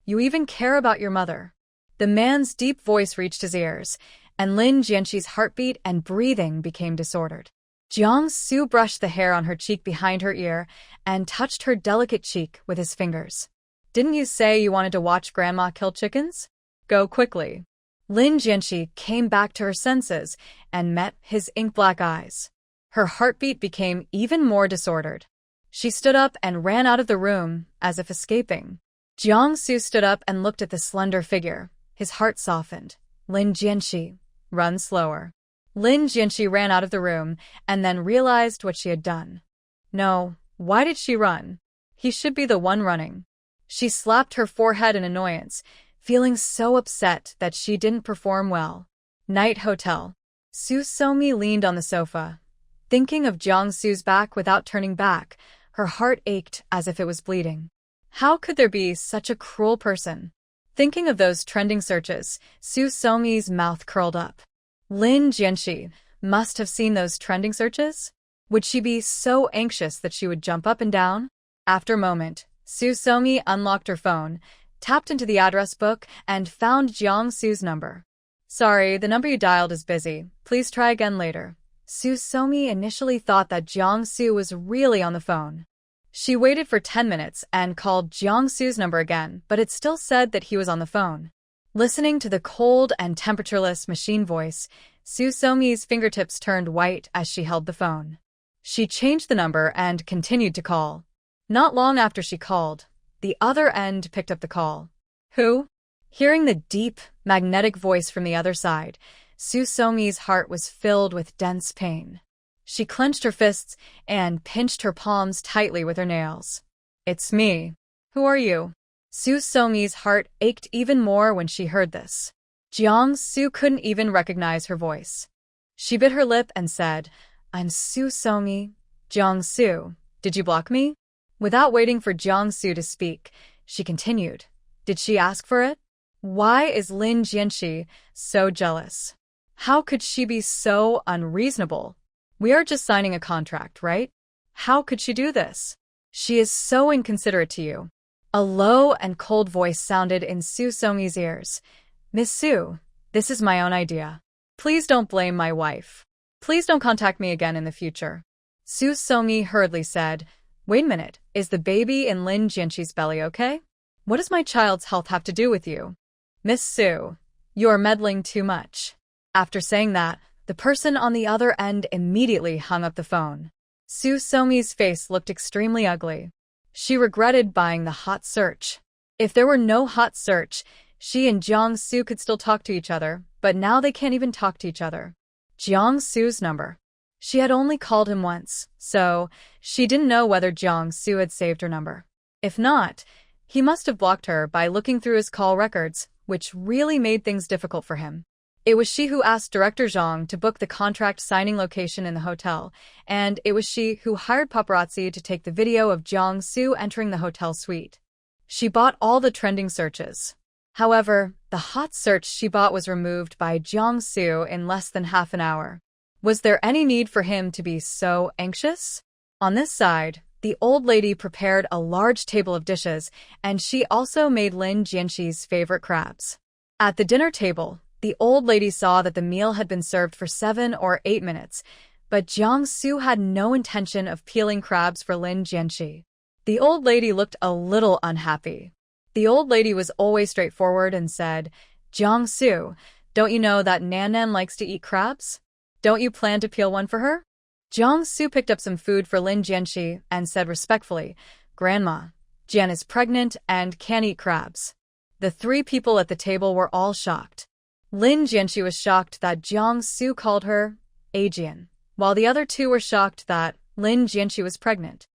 You even care about your mother. The man's deep voice reached his ears, and Lin Jianxi's heartbeat and breathing became disordered. Jiang-su brushed the hair on her cheek behind her ear and touched her delicate cheek with his fingers. Didn't you say you wanted to watch Grandma kill chickens? Go quickly. Lin Jianxi came back to her senses and met his ink-black eyes. Her heartbeat became even more disordered. She stood up and ran out of the room, as if escaping. Jiang-su stood up and looked at the slender figure. His heart softened. Lin Jianxi, run slower. Lin Jianxi ran out of the room and then realized what she had done. No, why did she run? He should be the one running. She slapped her forehead in annoyance, feeling so upset that she didn't perform well. Night hotel. Su Somi leaned on the sofa. Thinking of Jiang-su's back without turning back, her heart ached as if it was bleeding. How could there be such a cruel person? Thinking of those trending searches, Su Somi's mouth curled up. Lin Jianxi must have seen those trending searches? Would she be so anxious that she would jump up and down? After a moment, Su Somi unlocked her phone, tapped into the address book, and found Jiang-su's number. Sorry, the number you dialed is busy. Please try again later. Su Somi initially thought that Jiang-su was really on the phone. She waited for 10 minutes and called Jiang-su's number again, but it still said that he was on the phone. Listening to the cold and temperatureless machine voice, Su Somi's fingertips turned white as she held the phone. She changed the number and continued to call. Not long after she called, the other end picked up the call. Who? Hearing the deep, magnetic voice from the other side, Su Somi's heart was filled with dense pain. She clenched her fists and pinched her palms tightly with her nails. It's me. Who are you? Su Somi's heart ached even more when she heard this. Jiang-su couldn't even recognize her voice. She bit her lip and said, I'm Su Somi. Jiang-su, did you block me? Without waiting for Jiang-su to speak, she continued. Did she ask for it? Why is Lin Jianxi so jealous? How could she be so unreasonable? We are just signing a contract, right? How could she do this? She is so inconsiderate to you. A low and cold voice sounded in Su Somi's ears. Miss Su, this is my own idea. Please don't blame my wife. Please don't contact me again in the future. Su Somi hurriedly said, Wait a minute, is the baby in Lin Jianxi's belly okay? What does my child's health have to do with you? Miss Su, you are meddling too much. After saying that, the person on the other end immediately hung up the phone. Su Somi's face looked extremely ugly. She regretted buying the hot search. If there were no hot search, she and Jiang-su could still talk to each other, but now they can't even talk to each other. Jiang-su's number. She had only called him once, so she didn't know whether Jiang-su had saved her number. If not, he must have blocked her by looking through his call records, which really made things difficult for him. It was she who asked Director Zhang to book the contract signing location in the hotel, and it was she who hired paparazzi to take the video of Jiang-su entering the hotel suite. She bought all the trending searches. However, the hot search she bought was removed by Jiang-su in less than half an hour. Was there any need for him to be so anxious? On this side, The old lady prepared a large table of dishes, and she also made Lin Jianxi's favorite crabs. At the dinner table, the old lady saw that the meal had been served for 7 or 8 minutes, but Jiangsu had no intention of peeling crabs for Lin Jianxi. The old lady looked a little unhappy. The old lady was always straightforward and said, "Jiangsu, don't you know that Nan likes to eat crabs? Don't you plan to peel one for her?" Jiangsu picked up some food for Lin Jianxi and said respectfully, "Grandma, Jian is pregnant and can't eat crabs." The 3 people at the table were all shocked. Lin Jianxi was shocked that Jiangsu called her Ajian, while the other 2 were shocked that Lin Jianxi was pregnant.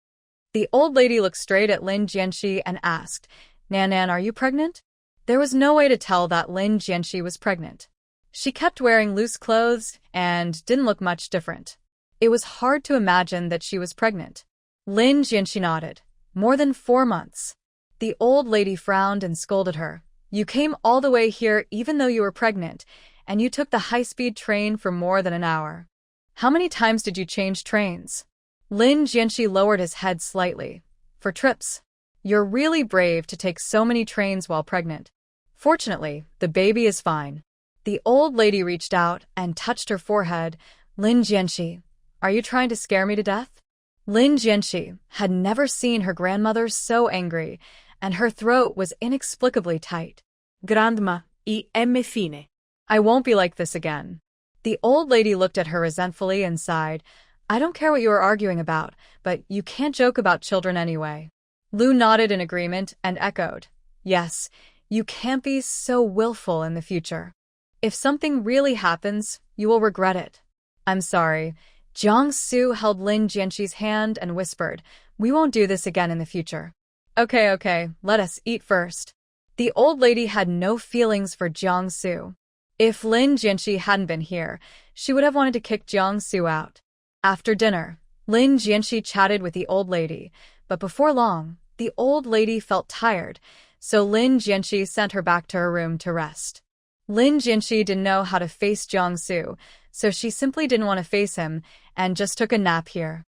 The old lady looked straight at Lin Jianxi and asked, "Nan, are you pregnant?" There was no way to tell that Lin Jianxi was pregnant. She kept wearing loose clothes and didn't look much different. It was hard to imagine that she was pregnant. Lin Jianxi nodded. "More than 4 months." The old lady frowned and scolded her. "You came all the way here even though you were pregnant, and you took the high-speed train for more than an hour. How many times did you change trains?" Lin Jianxi lowered his head slightly. "For trips. You're really brave to take so many trains while pregnant. Fortunately, the baby is fine." The old lady reached out and touched her forehead. "Lin Jianxi, are you trying to scare me to death?" Lin Jianxi had never seen her grandmother so angry, and her throat was inexplicably tight. Grandma, y m fine. "I won't be like this again." The old lady looked at her resentfully and sighed. "I don't care what you are arguing about, but you can't joke about children anyway." Lu nodded in agreement and echoed, "Yes, you can't be so willful in the future. If something really happens, you will regret it." "I'm sorry." Jiangsu held Lin Jianxi's hand and whispered, "We won't do this again in the future." Okay, let us eat first." The old lady had no feelings for Jiangsu. If Lin Jianxi hadn't been here, she would have wanted to kick Jiangsu out. After dinner, Lin Jianxi chatted with the old lady, but before long, the old lady felt tired, so Lin Jianxi sent her back to her room to rest. Lin Jianxi didn't know how to face Jiangsu, so she simply didn't want to face him and just took a nap here.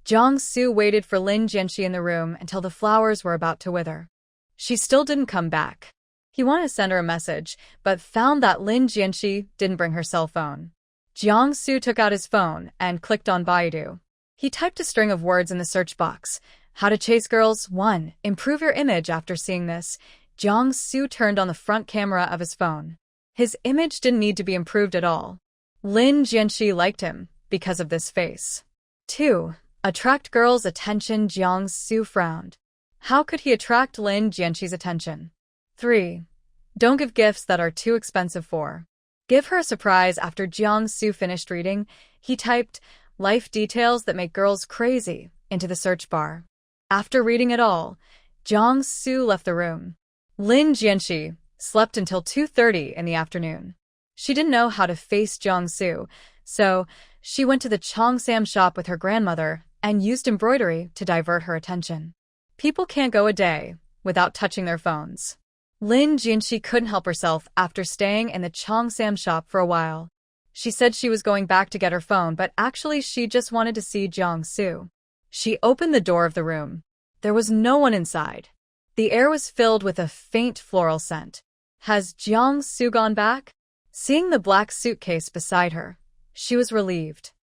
Jiangsu waited for Lin Jianxi in the room until the flowers were about to wither. She still didn't come back. He wanted to send her a message, but found that Lin Jianxi didn't bring her cell phone. Jiangsu took out his phone and clicked on Baidu. He typed a string of words in the search box. "How to chase girls 1. Improve your image after seeing this." Jiangsu turned on the front camera of his phone. His image didn't need to be improved at all. Lin Jianxi liked him because of this face. 2. Attract girls' attention. Jiangsu frowned. How could he attract Lin Jianxi's attention? 3. Don't give gifts that are too expensive. 4. Give her a surprise. After Jiangsu finished reading, he typed "life details that make girls crazy" into the search bar. After reading it all, Jiangsu left the room. Lin Jianxi slept until 2:30 in the afternoon. She didn't know how to face Jiangsu, so she went to the Cheongsam shop with her grandmother and used embroidery to divert her attention. People can't go a day without touching their phones. Lin Jianxi couldn't help herself after staying in the Cheongsam shop for a while. She said she was going back to get her phone, but actually she just wanted to see Jiangsu. She opened the door of the room. There was no one inside. The air was filled with a faint floral scent. Has Jiangsu gone back? Seeing the black suitcase beside her, she was relieved.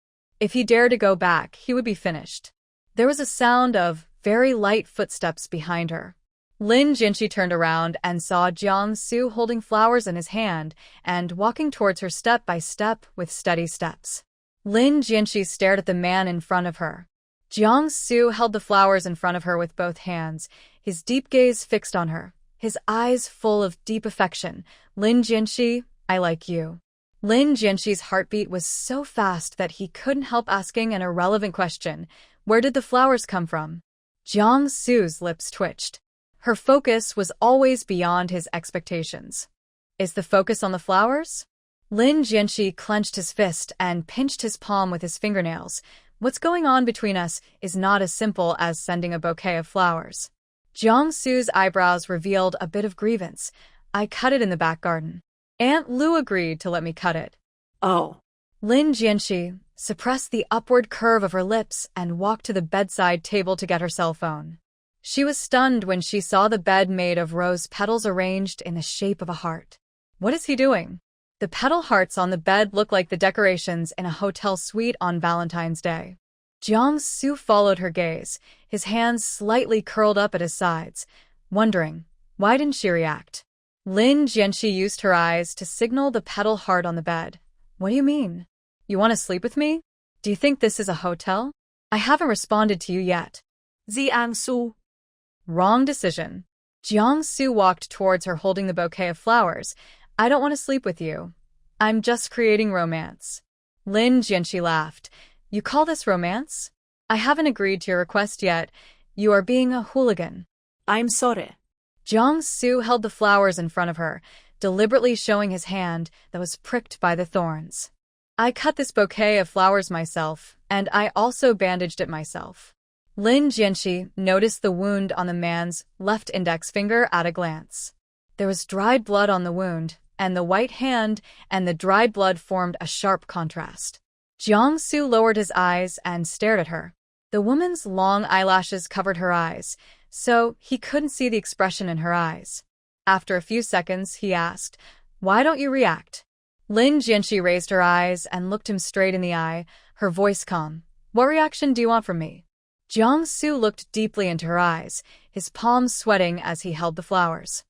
If he dared to go back, he would be finished. There was a sound of very light footsteps behind her. Lin Jianxi turned around and saw Jiangsu holding flowers in his hand and walking towards her step by step with steady steps. Lin Jianxi stared at the man in front of her. Jiangsu held the flowers in front of her with both hands, his deep gaze fixed on her, his eyes full of deep affection. "Lin Jianxi, I like you." Lin Jianxi's heartbeat was so fast that he couldn't help asking an irrelevant question. Where did the flowers come from? Jiangsu's lips twitched. Her focus was always beyond his expectations. Is the focus on the flowers? Lin Jianxi clenched his fist and pinched his palm with his fingernails. What's going on between us is not as simple as sending a bouquet of flowers. Jiangsu's eyebrows revealed a bit of grievance. I cut it in the back garden. Aunt Lu agreed to let me cut it. Oh. Lin Jianxi suppressed the upward curve of her lips, and walked to the bedside table to get her cell phone. She was stunned when she saw the bed made of rose petals arranged in the shape of a heart. What is he doing? The petal hearts on the bed looked like the decorations in a hotel suite on Valentine's Day. Jiang-Su followed her gaze, his hands slightly curled up at his sides, wondering, why didn't she react? Lin Jianxi used her eyes to signal the petal heart on the bed. What do you mean? You want to sleep with me? Do you think this is a hotel? I haven't responded to you yet. Jiang-Su. Wrong decision. Jiang-Su walked towards her holding the bouquet of flowers. I don't want to sleep with you. I'm just creating romance. Lin Jianxi laughed. You call this romance? I haven't agreed to your request yet. You are being a hooligan. I'm sorry. Jiang-Su held the flowers in front of her, deliberately showing his hand that was pricked by the thorns. I cut this bouquet of flowers myself, and I also bandaged it myself. Lin Jianxi noticed the wound on the man's left index finger at a glance. There was dried blood on the wound, and the white hand and the dried blood formed a sharp contrast. Jiang-Su lowered his eyes and stared at her. The woman's long eyelashes covered her eyes, so he couldn't see the expression in her eyes. After a few seconds, he asked, "Why don't you react?" Lin Jianxi raised her eyes and looked him straight in the eye, her voice calm. "What reaction do you want from me?" Jiang-Su looked deeply into her eyes, his palms sweating as he held the flowers.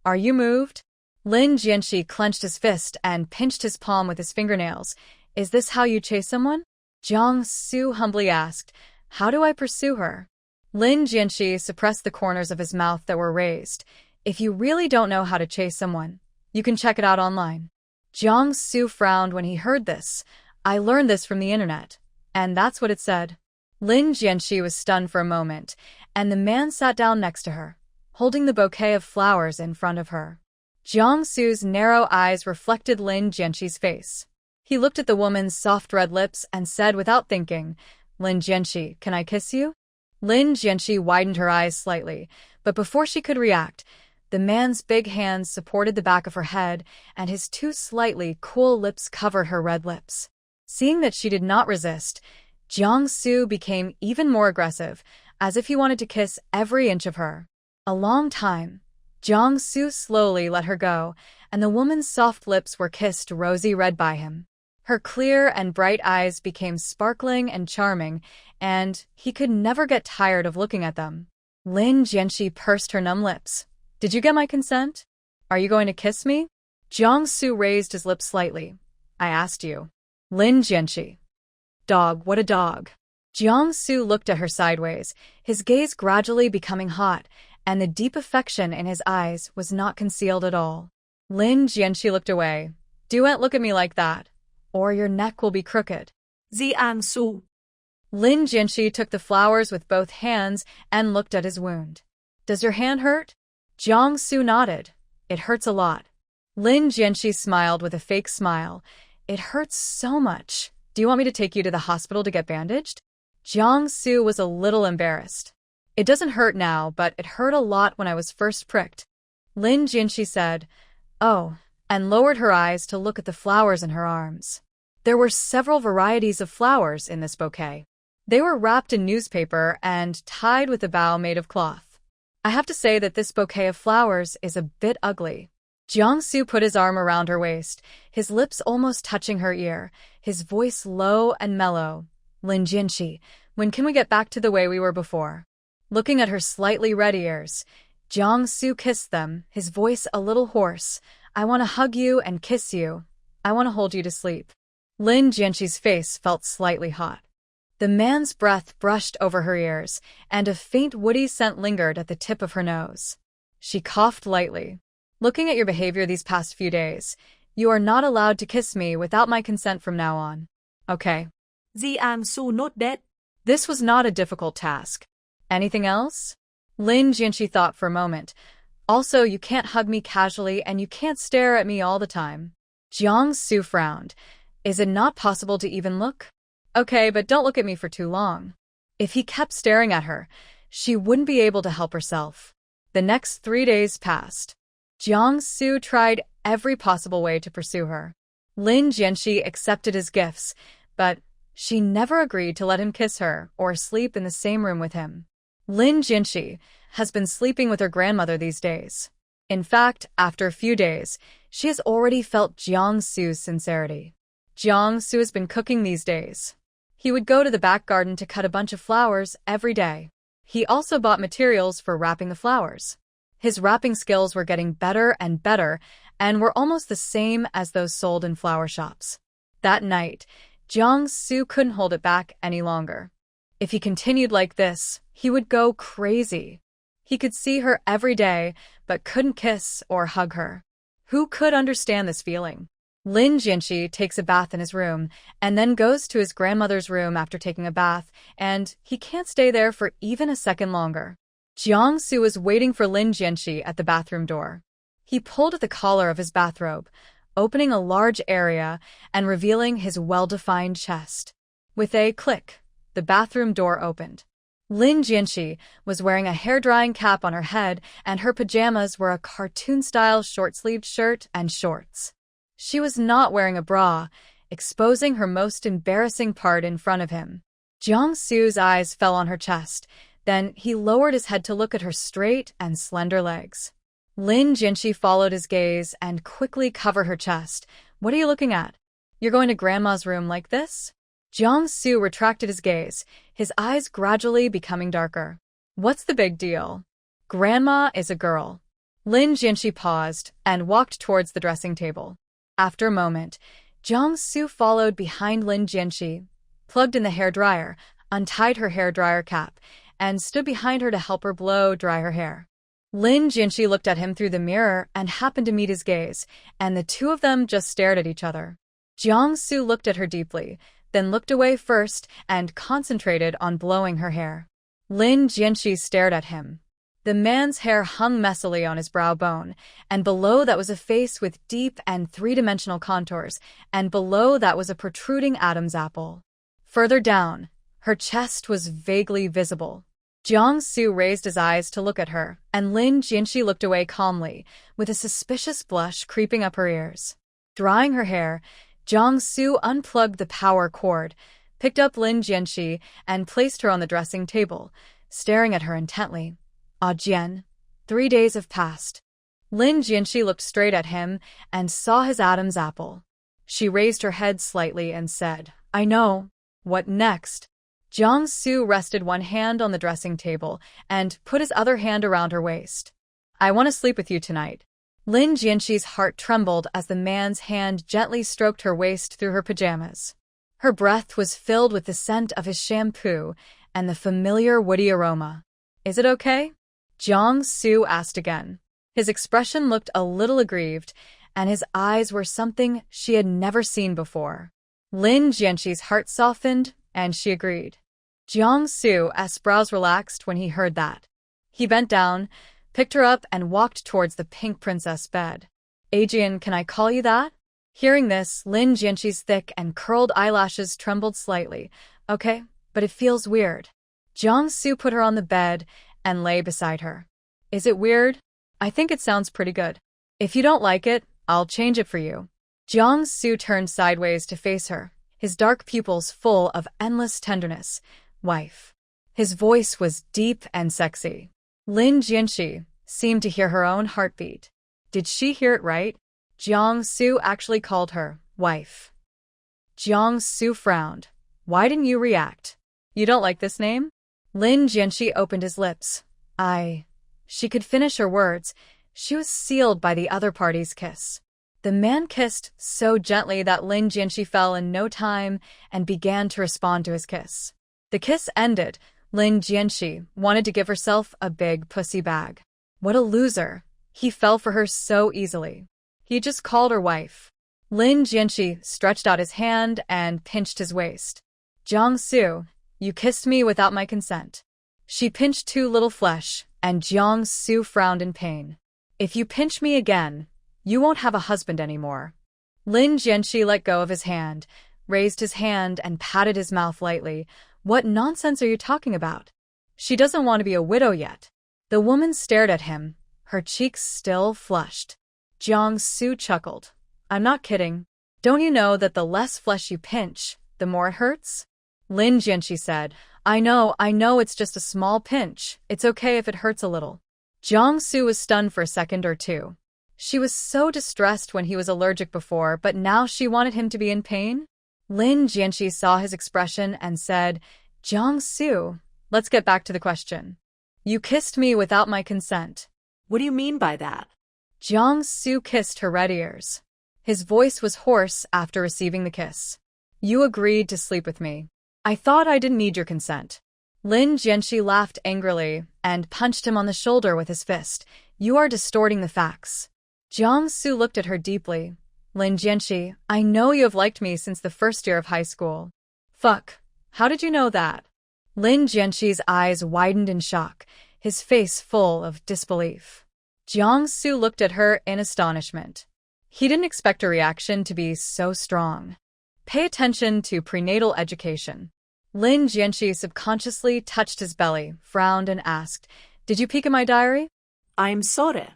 "Are you moved?" Lin Jianxi clenched his fist and pinched his palm with his fingernails. "Is this how you chase someone?" Jiang-Su humbly asked. "How do I pursue her?" Lin Jianxi suppressed the corners of his mouth that were raised. "If you really don't know how to chase someone, you can check it out online." Jiang-Su frowned when he heard this. "I learned this from the internet." And that's what it said. Lin Jianxi was stunned for a moment, and the man sat down next to her, holding the bouquet of flowers in front of her. Jiang-Su's narrow eyes reflected Lin Jianxi's face. He looked at the woman's soft red lips and said without thinking, "Lin Jianxi, can I kiss you?" Lin Jianxi widened her eyes slightly, but before she could react, the man's big hands supported the back of her head, and his two slightly cool lips covered her red lips. Seeing that she did not resist, Jiang-Su became even more aggressive, as if he wanted to kiss every inch of her. A long time, Jiang-Su slowly let her go, and the woman's soft lips were kissed rosy red by him. Her clear and bright eyes became sparkling and charming, and he could never get tired of looking at them. Lin Jianxi pursed her numb lips. "Did you get my consent? Are you going to kiss me?" Jiang-Su raised his lips slightly. "I asked you." Lin Jianxi. "Dog, what a dog." Jiang-Su looked at her sideways, his gaze gradually becoming hot, and the deep affection in his eyes was not concealed at all. Lin Jianxi looked away. "Don't look at me like that, or your neck will be crooked." Jiang-Su. Lin Jianxi took the flowers with both hands and looked at his wound. "Does your hand hurt?" Jiang-Su nodded. "It hurts a lot." Lin Jianxi smiled with a fake smile. "It hurts so much. Do you want me to take you to the hospital to get bandaged?" Jiang-Su was a little embarrassed. "It doesn't hurt now, but it hurt a lot when I was first pricked." Lin Jianxi said, "Oh," and lowered her eyes to look at the flowers in her arms. There were several varieties of flowers in this bouquet. They were wrapped in newspaper and tied with a bow made of cloth. "I have to say that this bouquet of flowers is a bit ugly." Jiang-Su put his arm around her waist, his lips almost touching her ear, his voice low and mellow. "Lin Jianxi, when can we get back to the way we were before?" Looking at her slightly red ears, Jiang-Su kissed them, his voice a little hoarse. "I want to hug you and kiss you. I want to hold you to sleep." Lin Jianxi's face felt slightly hot. The man's breath brushed over her ears, and a faint woody scent lingered at the tip of her nose. She coughed lightly. "Looking at your behavior these past few days, you are not allowed to kiss me without my consent from now on." "Okay." Jiang-Su noted that. This was not a difficult task. "Anything else?" Lin Jianxi thought for a moment. "Also, you can't hug me casually and you can't stare at me all the time." Jiang-Su frowned. "Is it not possible to even look?" "Okay, but don't look at me for too long." If he kept staring at her, she wouldn't be able to help herself. The next 3 days passed. Jiang-Su tried every possible way to pursue her. Lin Jianxi accepted his gifts, but She never agreed to let him kiss her or sleep in the same room with him. Lin Jianxi has been sleeping with her grandmother these days. In fact, after a few days, she has already felt Jiang Su's sincerity. Jiang Su has been cooking these days. He would go to the back garden to cut a bunch of flowers every day. He also bought materials for wrapping the flowers. His wrapping skills were getting better and better and were almost the same as those sold in flower shops. That night, Jiang Su couldn't hold it back any longer. If he continued like this, he would go crazy. He could see her every day, but couldn't kiss or hug her. Who could understand this feeling? Lin Jianxi takes a bath in his room and then goes to his grandmother's room after taking a bath, and he can't stay there for even a second longer. Jiang Su was waiting for Lin Jianxi at the bathroom door. He pulled at the collar of his bathrobe, opening a large area and revealing his well-defined chest. With a click, the bathroom door opened. Lin Jianxi was wearing a hair-drying cap on her head, and her pajamas were a cartoon-style short-sleeved shirt and shorts. She was not wearing a bra, exposing her most embarrassing part in front of him. Jiang Su's eyes fell on her chest. Then he lowered his head to look at her straight and slender legs. Lin Jianxi followed his gaze and quickly covered her chest. What are you looking at? You're going to Grandma's room like this? Jiang Su retracted his gaze, his eyes gradually becoming darker. What's the big deal? Grandma is a girl. Lin Jianxi paused and walked towards the dressing table. After a moment, Jiang Su followed behind Lin Jianxi, plugged in the hairdryer, untied her hairdryer cap, and stood behind her to help her blow dry her hair. Lin Jianxi looked at him through the mirror and happened to meet his gaze, and the two of them just stared at each other. Jiang Su looked at her deeply, then looked away first and concentrated on blowing her hair. Lin Jianxi stared at him. The man's hair hung messily on his brow bone, and below that was a face with deep and three-dimensional contours, and below that was a protruding Adam's apple. Further down, her chest was vaguely visible. Jiang Su raised his eyes to look at her, and Lin Jianxi looked away calmly, with a suspicious blush creeping up her ears. Drying her hair, Jiang Su unplugged the power cord, picked up Lin Jianxi, and placed her on the dressing table, staring at her intently. Ah Jian, 3 days have passed. Lin Jianxi looked straight at him and saw his Adam's apple. She raised her head slightly and said, I know. What next? Jiang Su rested one hand on the dressing table and put his other hand around her waist. I want to sleep with you tonight. Lin Jianxi's heart trembled as the man's hand gently stroked her waist through her pajamas. Her breath was filled with the scent of his shampoo and the familiar woody aroma. Is it okay? Jiang Su asked again. His expression looked a little aggrieved, and his eyes were something she had never seen before. Lin Jianxi's heart softened, and she agreed. Jiang Su's brows relaxed when he heard that. He bent down, picked her up, and walked towards the pink princess bed. Adrian, can I call you that? Hearing this, Lin Jianxi's thick and curled eyelashes trembled slightly. Okay, but it feels weird. Jiang Su put her on the bed and lay beside her. Is it weird? I think it sounds pretty good. If you don't like it, I'll change it for you. Jiang Su turned sideways to face her, his dark pupils full of endless tenderness. Wife. His voice was deep and sexy. Lin Jianxi seemed to hear her own heartbeat. Did she hear it right? Jiang Su actually called her wife. Jiang Su frowned. Why didn't you react? You don't like this name? Lin Jianxi opened his lips. She could finish her words. She was sealed by the other party's kiss. The man kissed so gently that Lin Jianxi fell in no time and began to respond to his kiss. The kiss ended. Lin Jianxi wanted to give herself a big pussy bag. What a loser. He fell for her so easily. He just called her wife. Lin Jianxi stretched out his hand and pinched his waist. Jiang Su, you kissed me without my consent. She pinched too little flesh, and Jiang Su frowned in pain. If you pinch me again, you won't have a husband anymore. Lin Jianxi let go of his hand, raised his hand and patted his mouth lightly. What nonsense are you talking about? She doesn't want to be a widow yet. The woman stared at him, her cheeks still flushed. Jiang Su chuckled. I'm not kidding. Don't you know that the less flesh you pinch, the more it hurts? Lin Jianqi said, I know it's just a small pinch. It's okay if it hurts a little. Jiangsu was stunned for a second or two. She was so distressed when he was allergic before, but now she wanted him to be in pain? Lin Jianqi saw his expression and said, Jiangsu, let's get back to the question. You kissed me without my consent. What do you mean by that? Jiangsu kissed her red ears. His voice was hoarse after receiving the kiss. You agreed to sleep with me. I thought I didn't need your consent. Lin Jianqi laughed angrily and punched him on the shoulder with his fist. You are distorting the facts. Jiangsu looked at her deeply. Lin Jianqi, I know you have liked me since the first year of high school. Fuck. How did you know that? Lin Jianqi's eyes widened in shock, his face full of disbelief. Jiangsu looked at her in astonishment. He didn't expect her reaction to be so strong. Pay attention to prenatal education. Lin Jianqi subconsciously touched his belly, frowned, and asked, Did you peek in my diary? I'm sorry.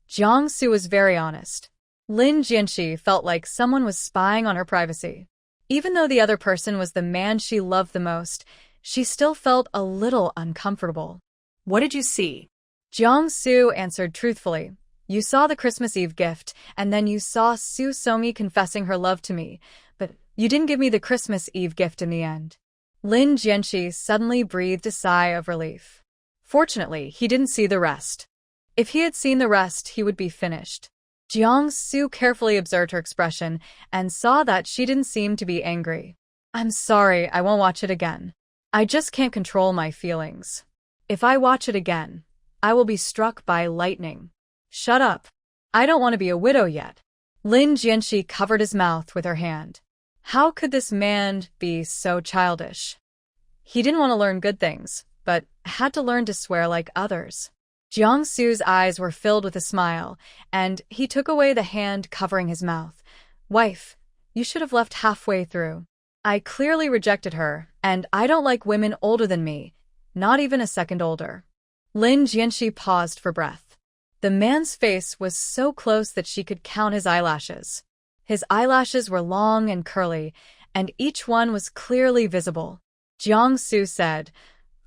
Jiangsu was very honest. Lin Jianqi felt like someone was spying on her privacy. Even though the other person was the man she loved the most, she still felt a little uncomfortable. What did you see? Jiangsu answered truthfully. You saw the Christmas Eve gift, and then you saw Su Songi confessing her love to me, but you didn't give me the Christmas Eve gift in the end. Lin Jianqi suddenly breathed a sigh of relief. Fortunately, he didn't see the rest. If he had seen the rest, he would be finished. Jiangsu carefully observed her expression and saw that she didn't seem to be angry. I'm sorry, I won't watch it again. I just can't control my feelings. If I watch it again, I will be struck by lightning. Shut up. I don't want to be a widow yet. Lin Jianqi covered his mouth with her hand. How could this man be so childish? He didn't want to learn good things, but had to learn to swear like others. Jiangsu's eyes were filled with a smile, and he took away the hand covering his mouth. Wife, you should have left halfway through. I clearly rejected her, and I don't like women older than me, not even a second older. Lin Jianqi paused for breath. The man's face was so close that she could count his eyelashes. His eyelashes were long and curly, and each one was clearly visible. Jiangsu said,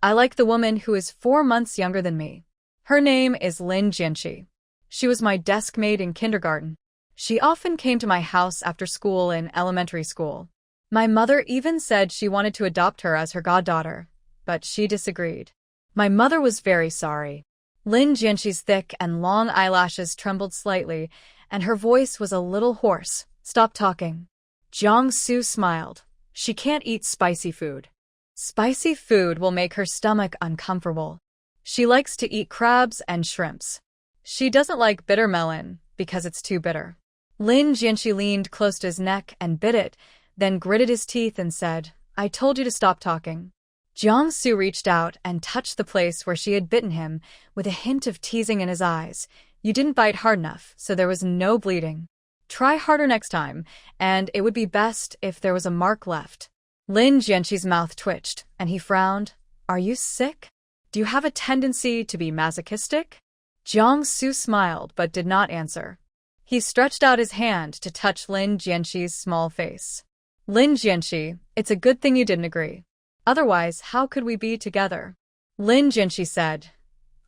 I like the woman who is 4 months younger than me. Her name is Lin Jianqi. She was my desk mate in kindergarten. She often came to my house after school in elementary school. My mother even said she wanted to adopt her as her goddaughter, but she disagreed. My mother was very sorry. Lin Jianqi's thick and long eyelashes trembled slightly, and her voice was a little hoarse. Stop talking. Jiangsu smiled. She can't eat spicy food. Spicy food will make her stomach uncomfortable. She likes to eat crabs and shrimps. She doesn't like bitter melon because it's too bitter. Lin Jianqi leaned close to his neck and bit it, then gritted his teeth and said, I told you to stop talking. Jiangsu reached out and touched the place where she had bitten him with a hint of teasing in his eyes. You didn't bite hard enough, so there was no bleeding. Try harder next time, and it would be best if there was a mark left. Lin Jianqi's mouth twitched, and he frowned. Are you sick? Do you have a tendency to be masochistic? Jiangsu smiled but did not answer. He stretched out his hand to touch Lin Jianqi's small face. Lin Jianqi, it's a good thing you didn't agree. Otherwise, how could we be together? Lin Jianqi said,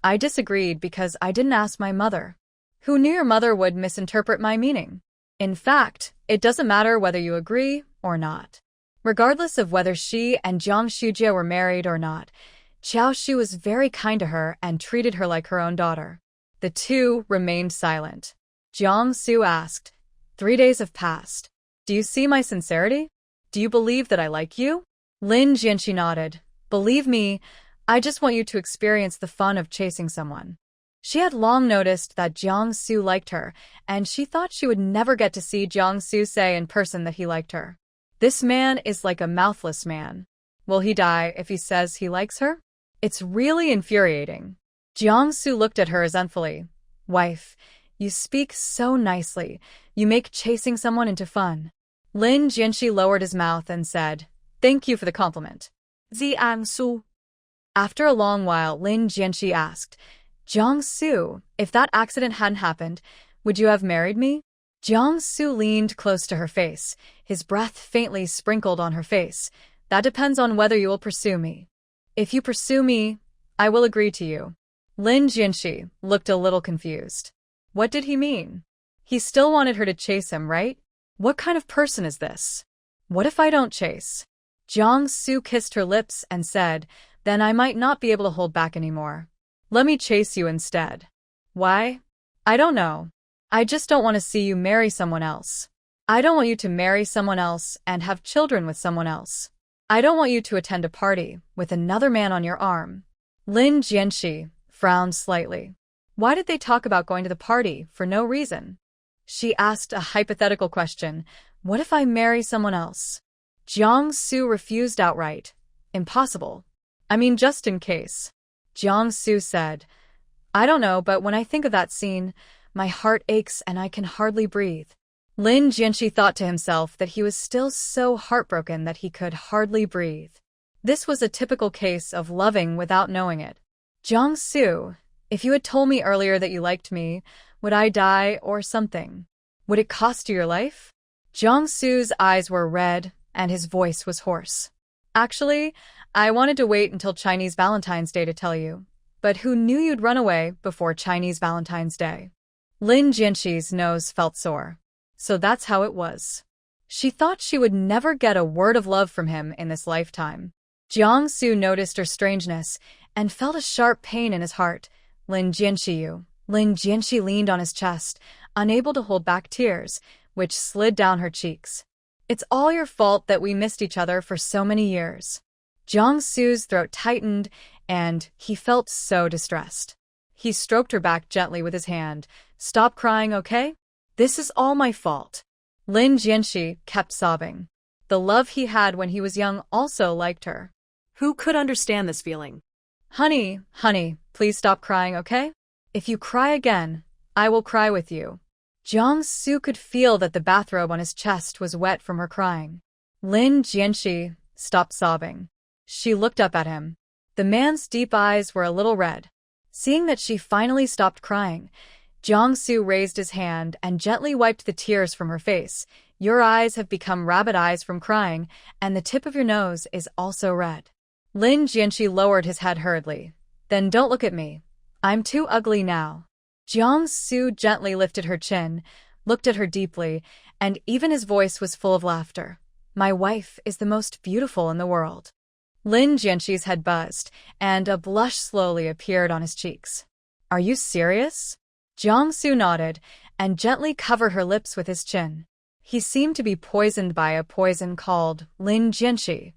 I disagreed because I didn't ask my mother. Who knew your mother would misinterpret my meaning? In fact, it doesn't matter whether you agree or not. Regardless of whether she and Jiang Shujie were married or not, Qiao Shu was very kind to her and treated her like her own daughter. The two remained silent. Jiangsu asked, 3 days have passed. Do you see my sincerity? Do you believe that I like you? Lin Jianqi nodded. Believe me, I just want you to experience the fun of chasing someone. She had long noticed that Jiangsu liked her, and she thought she would never get to see Jiangsu say in person that he liked her. This man is like a mouthless man. Will he die if he says he likes her? It's really infuriating. Jiangsu looked at her resentfully. Wife, you speak so nicely. You make chasing someone into fun. Lin Jianqi lowered his mouth and said, Thank you for the compliment. Jiangsu. After a long while, Lin Jianqi asked, Jiangsu, if that accident hadn't happened, would you have married me? Jiangsu leaned close to her face, his breath faintly sprinkled on her face. That depends on whether you will pursue me. If you pursue me, I will agree to you. Lin Jianxi looked a little confused. What did he mean? He still wanted her to chase him, right? What kind of person is this? What if I don't chase? Jiangsu kissed her lips and said, then I might not be able to hold back anymore. Let me chase you instead. Why? I don't know. I just don't want to see you marry someone else. I don't want you to marry someone else and have children with someone else. I don't want you to attend a party with another man on your arm. Lin Jianxi frowned slightly. Why did they talk about going to the party for no reason? She asked a hypothetical question. What if I marry someone else? Jiangsu refused outright. Impossible. I mean, just in case. Jiangsu said, I don't know, but when I think of that scene, my heart aches and I can hardly breathe. Lin Jianxi thought to himself that he was still so heartbroken that he could hardly breathe. This was a typical case of loving without knowing it. Jiangsu, if you had told me earlier that you liked me, would I die or something? Would it cost you your life? Jiangsu's eyes were red and his voice was hoarse. Actually, I wanted to wait until Chinese Valentine's Day to tell you. But who knew you'd run away before Chinese Valentine's Day? Lin Jianxi's nose felt sore. So that's how it was. She thought she would never get a word of love from him in this lifetime. Jiangsu noticed her strangeness and felt a sharp pain in his heart. Lin Jianxi leaned on his chest, unable to hold back tears, which slid down her cheeks. It's all your fault that we missed each other for so many years. Jiangsu's throat tightened, and he felt so distressed. He stroked her back gently with his hand. Stop crying, okay? This is all my fault. Lin Jianxi kept sobbing. The love he had when he was young also liked her. Who could understand this feeling? Honey, please stop crying, okay? If you cry again, I will cry with you. Jiangsu could feel that the bathrobe on his chest was wet from her crying. Lin Jianxi stopped sobbing. She looked up at him. The man's deep eyes were a little red. Seeing that she finally stopped crying, Jiangsu raised his hand and gently wiped the tears from her face. Your eyes have become rabbit eyes from crying, and the tip of your nose is also red. Lin Jianxi lowered his head hurriedly. Then don't look at me. I'm too ugly now. Jiangsu gently lifted her chin, looked at her deeply, and even his voice was full of laughter. My wife is the most beautiful in the world. Lin Jianxi's head buzzed, and a blush slowly appeared on his cheeks. Are you serious? Jiangsu nodded, and gently covered her lips with his chin. He seemed to be poisoned by a poison called Lin Jianxi.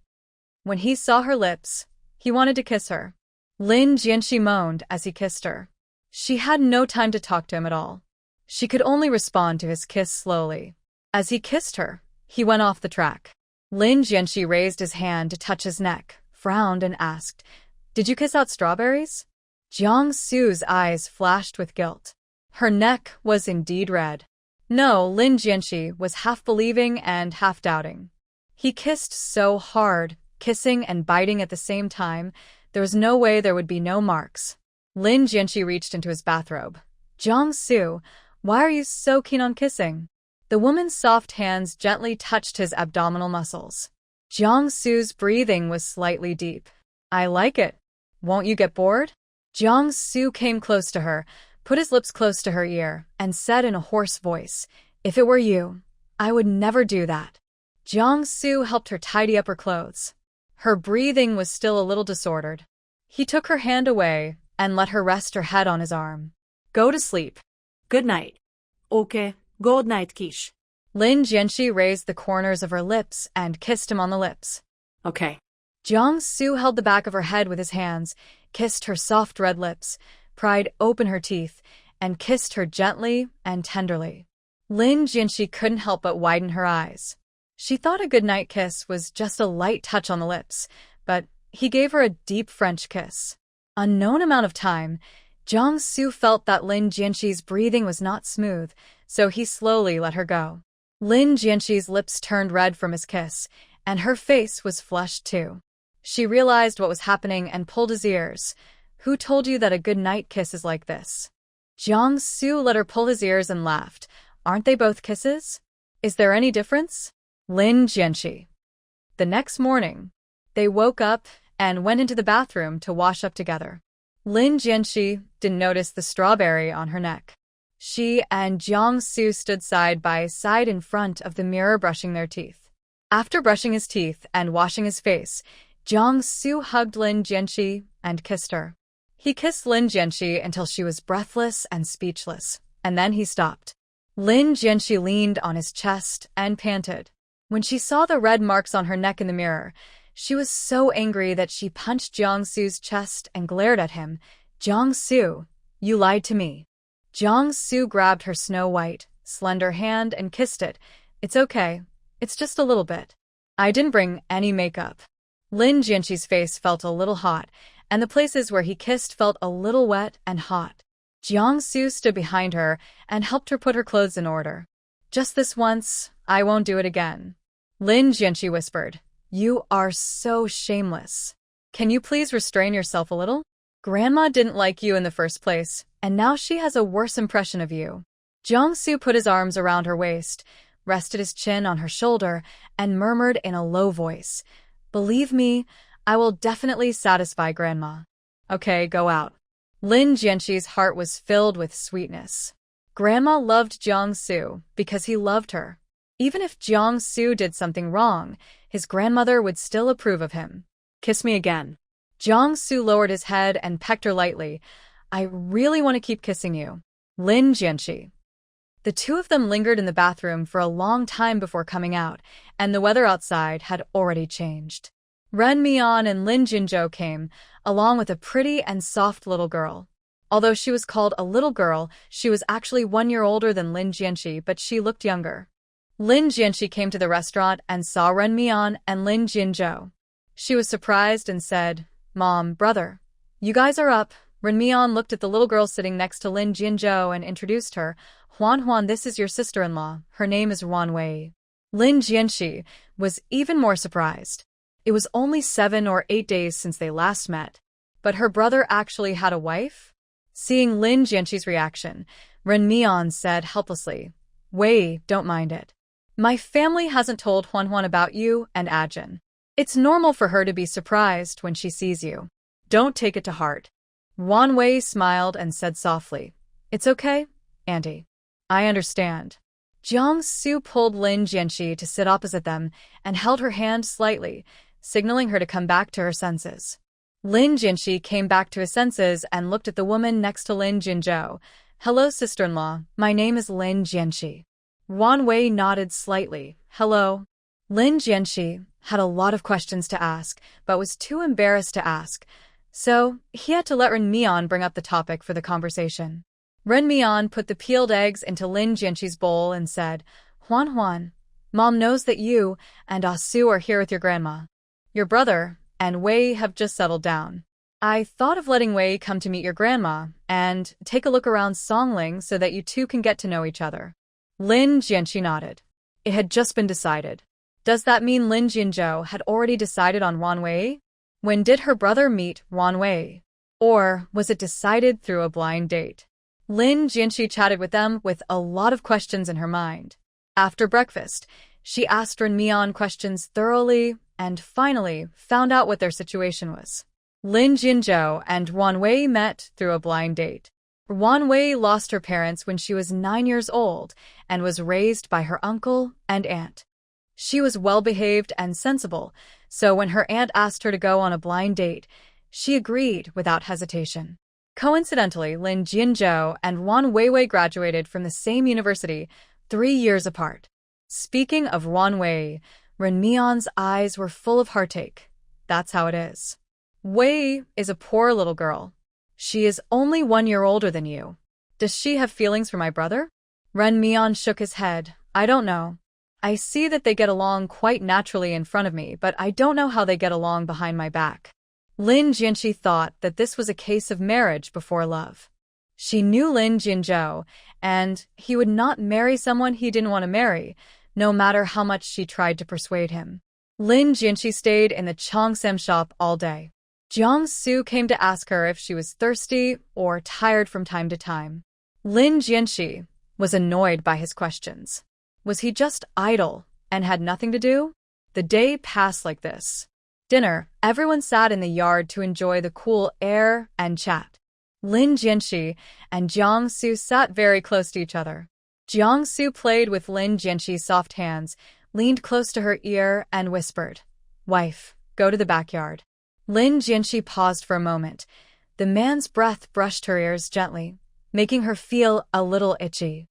When he saw her lips, he wanted to kiss her. Lin Jianxi moaned as he kissed her. She had no time to talk to him at all. She could only respond to his kiss slowly. As he kissed her, he went off the track. Lin Jianxi raised his hand to touch his neck, frowned and asked, Did you kiss out strawberries? Jiangsu's eyes flashed with guilt. Her neck was indeed red. No, Lin Jianxi was half believing and half doubting. He kissed so hard, kissing and biting at the same time, there was no way there would be no marks. Lin Jianxi reached into his bathrobe. Jiangsu, why are you so keen on kissing? The woman's soft hands gently touched his abdominal muscles. Jiangsu's breathing was slightly deep. I like it. Won't you get bored? Jiangsu came close to her, put his lips close to her ear, and said in a hoarse voice, If it were you, I would never do that. Jiangsu helped her tidy up her clothes. Her breathing was still a little disordered. He took her hand away and let her rest her head on his arm. Go to sleep. Good night. Okay, good night, Kish. Lin Jianxi raised the corners of her lips and kissed him on the lips. Okay. Jiangsu held the back of her head with his hands, kissed her soft red lips, pried open her teeth, and kissed her gently and tenderly. Lin Jianxi couldn't help but widen her eyes. She thought a goodnight kiss was just a light touch on the lips, but he gave her a deep French kiss. Unknown amount of time, Jiangsu felt that Lin Jianxi's breathing was not smooth, so he slowly let her go. Lin Jianxi's lips turned red from his kiss, and her face was flushed too. She realized what was happening and pulled his ears. Who told you that a good night kiss is like this? Jiangsu let her pull his ears and laughed. Aren't they both kisses? Is there any difference? Lin Jianxi. The next morning, they woke up and went into the bathroom to wash up together. Lin Jianxi didn't notice the strawberry on her neck. She and Jiang Su stood side by side in front of the mirror brushing their teeth. After brushing his teeth and washing his face, Jiang Su hugged Lin Jianxi and kissed her. He kissed Lin Jianxi until she was breathless and speechless, and then he stopped. Lin Jianxi leaned on his chest and panted. When she saw the red marks on her neck in the mirror, she was so angry that she punched Jiang Su's chest and glared at him. Jiang Su, you lied to me. Jiang Su grabbed her snow-white, slender hand and kissed it. It's okay. It's just a little bit. I didn't bring any makeup. Lin Jianxi's face felt a little hot, and the places where he kissed felt a little wet and hot. Jiang Su stood behind her and helped her put her clothes in order. Just this once, I won't do it again. Lin Jianxi whispered, You are so shameless. Can you please restrain yourself a little? Grandma didn't like you in the first place, and now she has a worse impression of you. Jiang Su put his arms around her waist, rested his chin on her shoulder, and murmured in a low voice, Believe me, I will definitely satisfy Grandma. Okay, go out. Lin Jianxi's heart was filled with sweetness. Grandma loved Jiang Su because he loved her. Even if Jiang Su did something wrong, his grandmother would still approve of him. Kiss me again. Jiang Su lowered his head and pecked her lightly. I really want to keep kissing you. Lin Jianxi. The two of them lingered in the bathroom for a long time before coming out, and the weather outside had already changed. Ren Mian and Lin Jinzhou came, along with a pretty and soft little girl. Although she was called a little girl, she was actually 1 year older than Lin Jianxi, but she looked younger. Lin Jianxi came to the restaurant and saw Ren Mian and Lin Jinzhou. She was surprised and said, Mom, brother, you guys are up. Ren Mian looked at the little girl sitting next to Lin Jinzhou and introduced her. Huan, this is your sister-in-law. Her name is Huan Wei. Lin Jianxi was even more surprised. It was only 7 or 8 days since they last met. But her brother actually had a wife? Seeing Lin Jianxi's reaction, Ren Mian said helplessly, Wei, don't mind it. My family hasn't told Huan about you and Ajin. It's normal for her to be surprised when she sees you. Don't take it to heart. Huan Wei smiled and said softly, It's okay, Auntie. I understand. Jiang Su pulled Lin Jianxi to sit opposite them and held her hand slightly, signaling her to come back to her senses. Lin Jianxi came back to his senses and looked at the woman next to Lin Jinzhou. Hello, sister-in-law. My name is Lin Jianxi. Huan Wei nodded slightly. Hello. Lin Jianxi had a lot of questions to ask, but was too embarrassed to ask, so he had to let Ren Mian bring up the topic for the conversation. Ren Mian put the peeled eggs into Lin Jianxi's bowl and said, Huan, Mom knows that you and Su are here with your grandma. Your brother and Wei have just settled down. I thought of letting Wei come to meet your grandma and take a look around Songling so that you two can get to know each other. Lin Jianxi nodded. It had just been decided. Does that mean Lin Jinzhou had already decided on Huan Wei? When did her brother meet Huan Wei? Or was it decided through a blind date? Lin Jianxi chatted with them with a lot of questions in her mind. After breakfast, she asked Ren Mian questions thoroughly and finally found out what their situation was. Lin Jinzhou and Huan Wei met through a blind date. Huan Wei lost her parents when she was 9 years old and was raised by her uncle and aunt. She was well-behaved and sensible, so when her aunt asked her to go on a blind date, she agreed without hesitation. Coincidentally, Lin Jinzhou and Huan Wei graduated from the same university 3 years apart. Speaking of Huan Wei, Ren Mian's eyes were full of heartache. That's how it is. Wei is a poor little girl. She is only 1 year older than you. Does she have feelings for my brother? Ren Mian shook his head. I don't know. I see that they get along quite naturally in front of me, but I don't know how they get along behind my back. Lin Jianxi thought that this was a case of marriage before love. She knew Lin Jinzhou, and he would not marry someone he didn't want to marry, no matter how much she tried to persuade him. Lin Jianxi stayed in the Chongsam shop all day. Jiang Su came to ask her if she was thirsty or tired from time to time. Lin Jianxi was annoyed by his questions. Was he just idle and had nothing to do? The day passed like this. Dinner, everyone sat in the yard to enjoy the cool air and chat. Lin Jianxi and Jiang Su sat very close to each other. Jiang Su played with Lin Jianxi's soft hands, leaned close to her ear, and whispered, "Wife, go to the backyard." Lin Jianxi paused for a moment. The man's breath brushed her ears gently, making her feel a little itchy.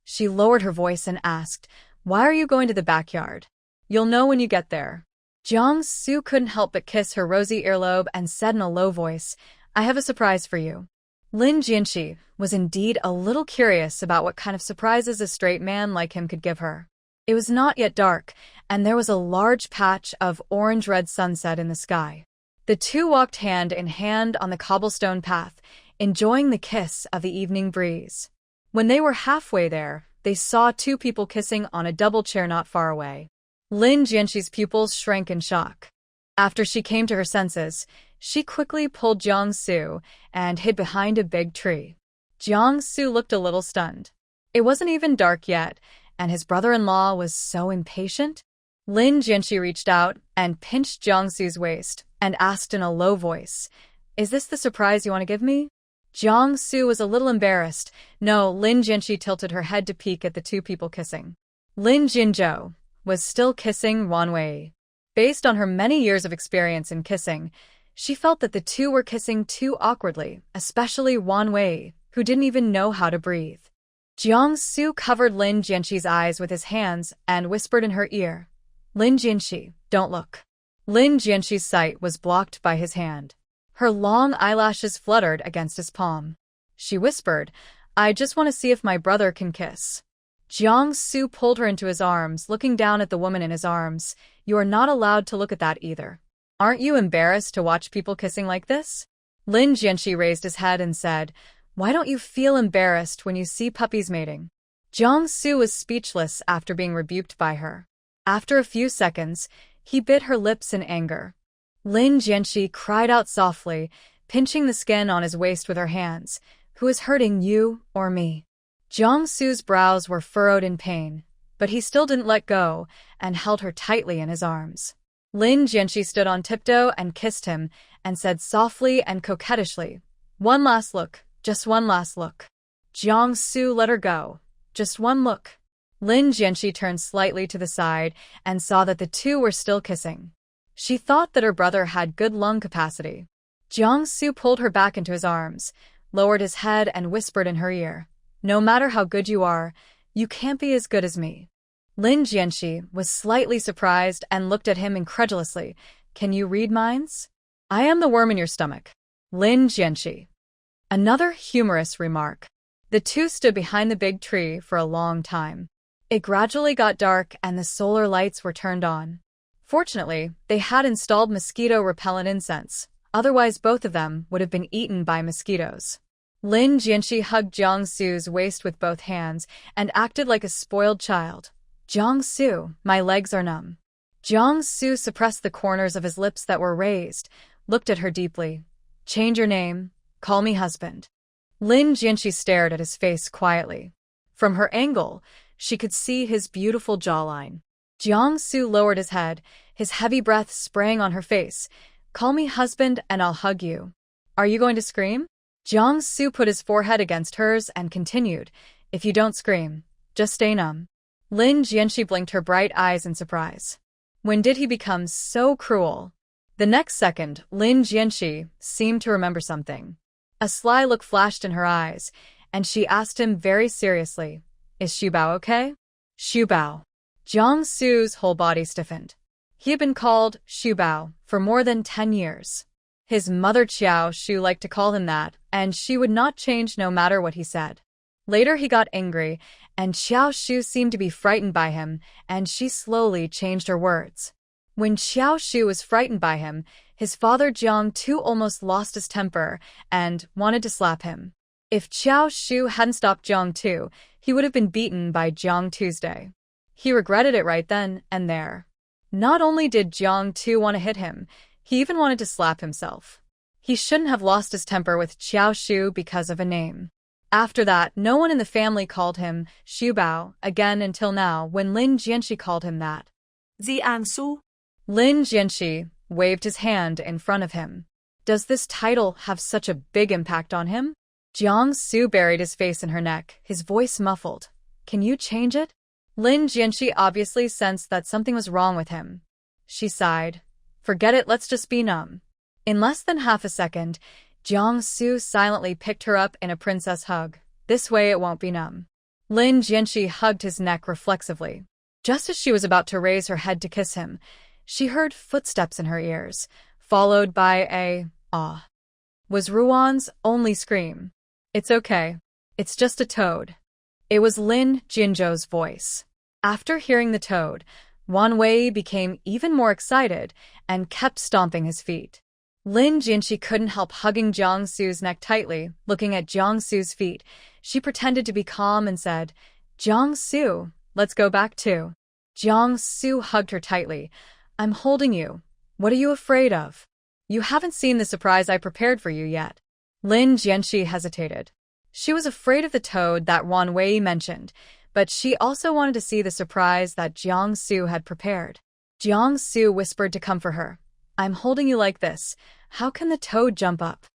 She lowered her voice and asked, "Why are you going to the backyard?" "You'll know when you get there." Jiang Su couldn't help but kiss her rosy earlobe and said in a low voice, "I have a surprise for you." Lin Jianxi was indeed a little curious about what kind of surprises a straight man like him could give her. It was not yet dark, and there was a large patch of orange-red sunset in the sky. The two walked hand in hand on the cobblestone path, enjoying the kiss of the evening breeze. When they were halfway there, they saw two people kissing on a double chair not far away. Lin Jianxi's pupils shrank in shock. After she came to her senses, she quickly pulled Jiang Su and hid behind a big tree. Jiang Su looked a little stunned. It wasn't even dark yet, and his brother-in-law was so impatient. Lin Jianxi reached out and pinched Jiang Su's waist and asked in a low voice, "Is this the surprise you want to give me?" Jiang Su was a little embarrassed. No, Lin Jianxi tilted her head to peek at the two people kissing. Lin Jinzhou was still kissing Wan Wei. Based on her many years of experience in kissing, she felt that the two were kissing too awkwardly, especially Wan Wei, who didn't even know how to breathe. Jiang Su covered Lin Jianxi's eyes with his hands and whispered in her ear, "Lin Jianxi, don't look." Lin Jianxi's sight was blocked by his hand. Her long eyelashes fluttered against his palm. She whispered, "I just want to see if my brother can kiss." Jiang Su pulled her into his arms, looking down at the woman in his arms. "You are not allowed to look at that either. Aren't you embarrassed to watch people kissing like this?" Lin Jianxi raised his head and said, "Why don't you feel embarrassed when you see puppies mating?" Jiang Su was speechless after being rebuked by her. After a few seconds, he bit her lips in anger. Lin Jianxi cried out softly, pinching the skin on his waist with her hands. "Who is hurting you or me?" Jiang Su's brows were furrowed in pain, but he still didn't let go and held her tightly in his arms. Lin Jianxi stood on tiptoe and kissed him and said softly and coquettishly, "One last look, just one last look." Jiang Su let her go. "Just one look." Lin Jianxi turned slightly to the side and saw that the two were still kissing. She thought that her brother had good lung capacity. Jiang Su pulled her back into his arms, lowered his head and whispered in her ear, "No matter how good you are, you can't be as good as me." Lin Jianxi was slightly surprised and looked at him incredulously. "Can you read minds?" "I am the worm in your stomach." Lin Jianxi. Another humorous remark. The two stood behind the big tree for a long time. It gradually got dark and the solar lights were turned on. Fortunately, they had installed mosquito-repellent incense, otherwise both of them would have been eaten by mosquitoes. Lin Jianxi hugged Jiang Su's waist with both hands and acted like a spoiled child. "Jiang Su, my legs are numb." Jiang Su suppressed the corners of his lips that were raised, looked at her deeply. "Change your name. Call me husband." Lin Jianxi stared at his face quietly. From her angle, she could see his beautiful jawline. Jiang Su lowered his head, his heavy breath spraying on her face. "Call me husband and I'll hug you." "Are you going to scream?" Jiang Su put his forehead against hers and continued, "If you don't scream, just stay numb." Lin Jianxi blinked her bright eyes in surprise. When did he become so cruel? The next second, Lin Jianxi seemed to remember something. A sly look flashed in her eyes, and she asked him very seriously, "Is Xubao okay?" Xubao. Jiang Su's whole body stiffened. He had been called Xubao for more than 10 years. His mother Qiao Shu liked to call him that, and she would not change no matter what he said. Later he got angry, and Qiao Shu seemed to be frightened by him, and she slowly changed her words. When Qiao Shu was frightened by him, his father Jiang Tu almost lost his temper and wanted to slap him. If Qiao Shu hadn't stopped Jiang Tu, he would have been beaten by Jiang Tuesday. He regretted it right then and there. Not only did Jiang Tu want to hit him, he even wanted to slap himself. He shouldn't have lost his temper with Qiao Shu because of a name. After that, no one in the family called him Xiubao again until now when Lin Jianxi called him that. Jiangsu. Lin Jianxi waved his hand in front of him. Does this title have such a big impact on him? Jiang Su buried his face in her neck, his voice muffled. Can you change it? Lin Jianxi obviously sensed that something was wrong with him. She sighed. Forget it, let's just be numb. In less than half a second, Jiang Su silently picked her up in a princess hug. This way it won't be numb. Lin Jianxi hugged his neck reflexively. Just as she was about to raise her head to kiss him, she heard footsteps in her ears, followed by a "ah." Was Ruan's only scream. It's okay. It's just a toad. It was Lin Jinzhou's voice. After hearing the toad, Wan Wei became even more excited and kept stomping his feet. Lin Jinxi couldn't help hugging Jiang Su's neck tightly. Looking at Jiang Su's feet, she pretended to be calm and said, Jiang Su, let's go back too. Jiang Su hugged her tightly. I'm holding you. What are you afraid of? You haven't seen the surprise I prepared for you yet. Lin Jianxi hesitated. She was afraid of the toad that Wan Wei mentioned, but she also wanted to see the surprise that Jiang Su had prepared. Jiang Su whispered to comfort her. I'm holding you like this. How can the toad jump up?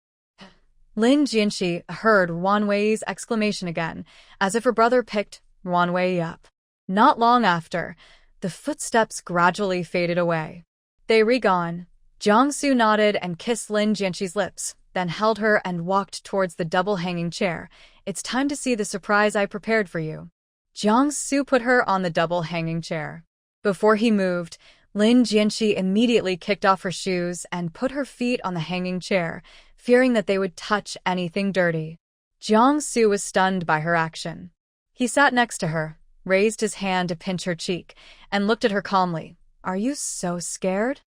Lin Jianxi heard Wan Wei's exclamation again, as if her brother picked Wan Wei up. Not long after, the footsteps gradually faded away. They were gone. Jiang Su nodded and kissed Lin Jianxi's lips, then held her and walked towards the double-hanging chair. It's time to see the surprise I prepared for you. Jiang Su put her on the double-hanging chair. Before he moved, Lin Jianxi immediately kicked off her shoes and put her feet on the hanging chair, fearing that they would touch anything dirty. Jiang Su was stunned by her action. He sat next to her, raised his hand to pinch her cheek, and looked at her calmly. Are you so scared?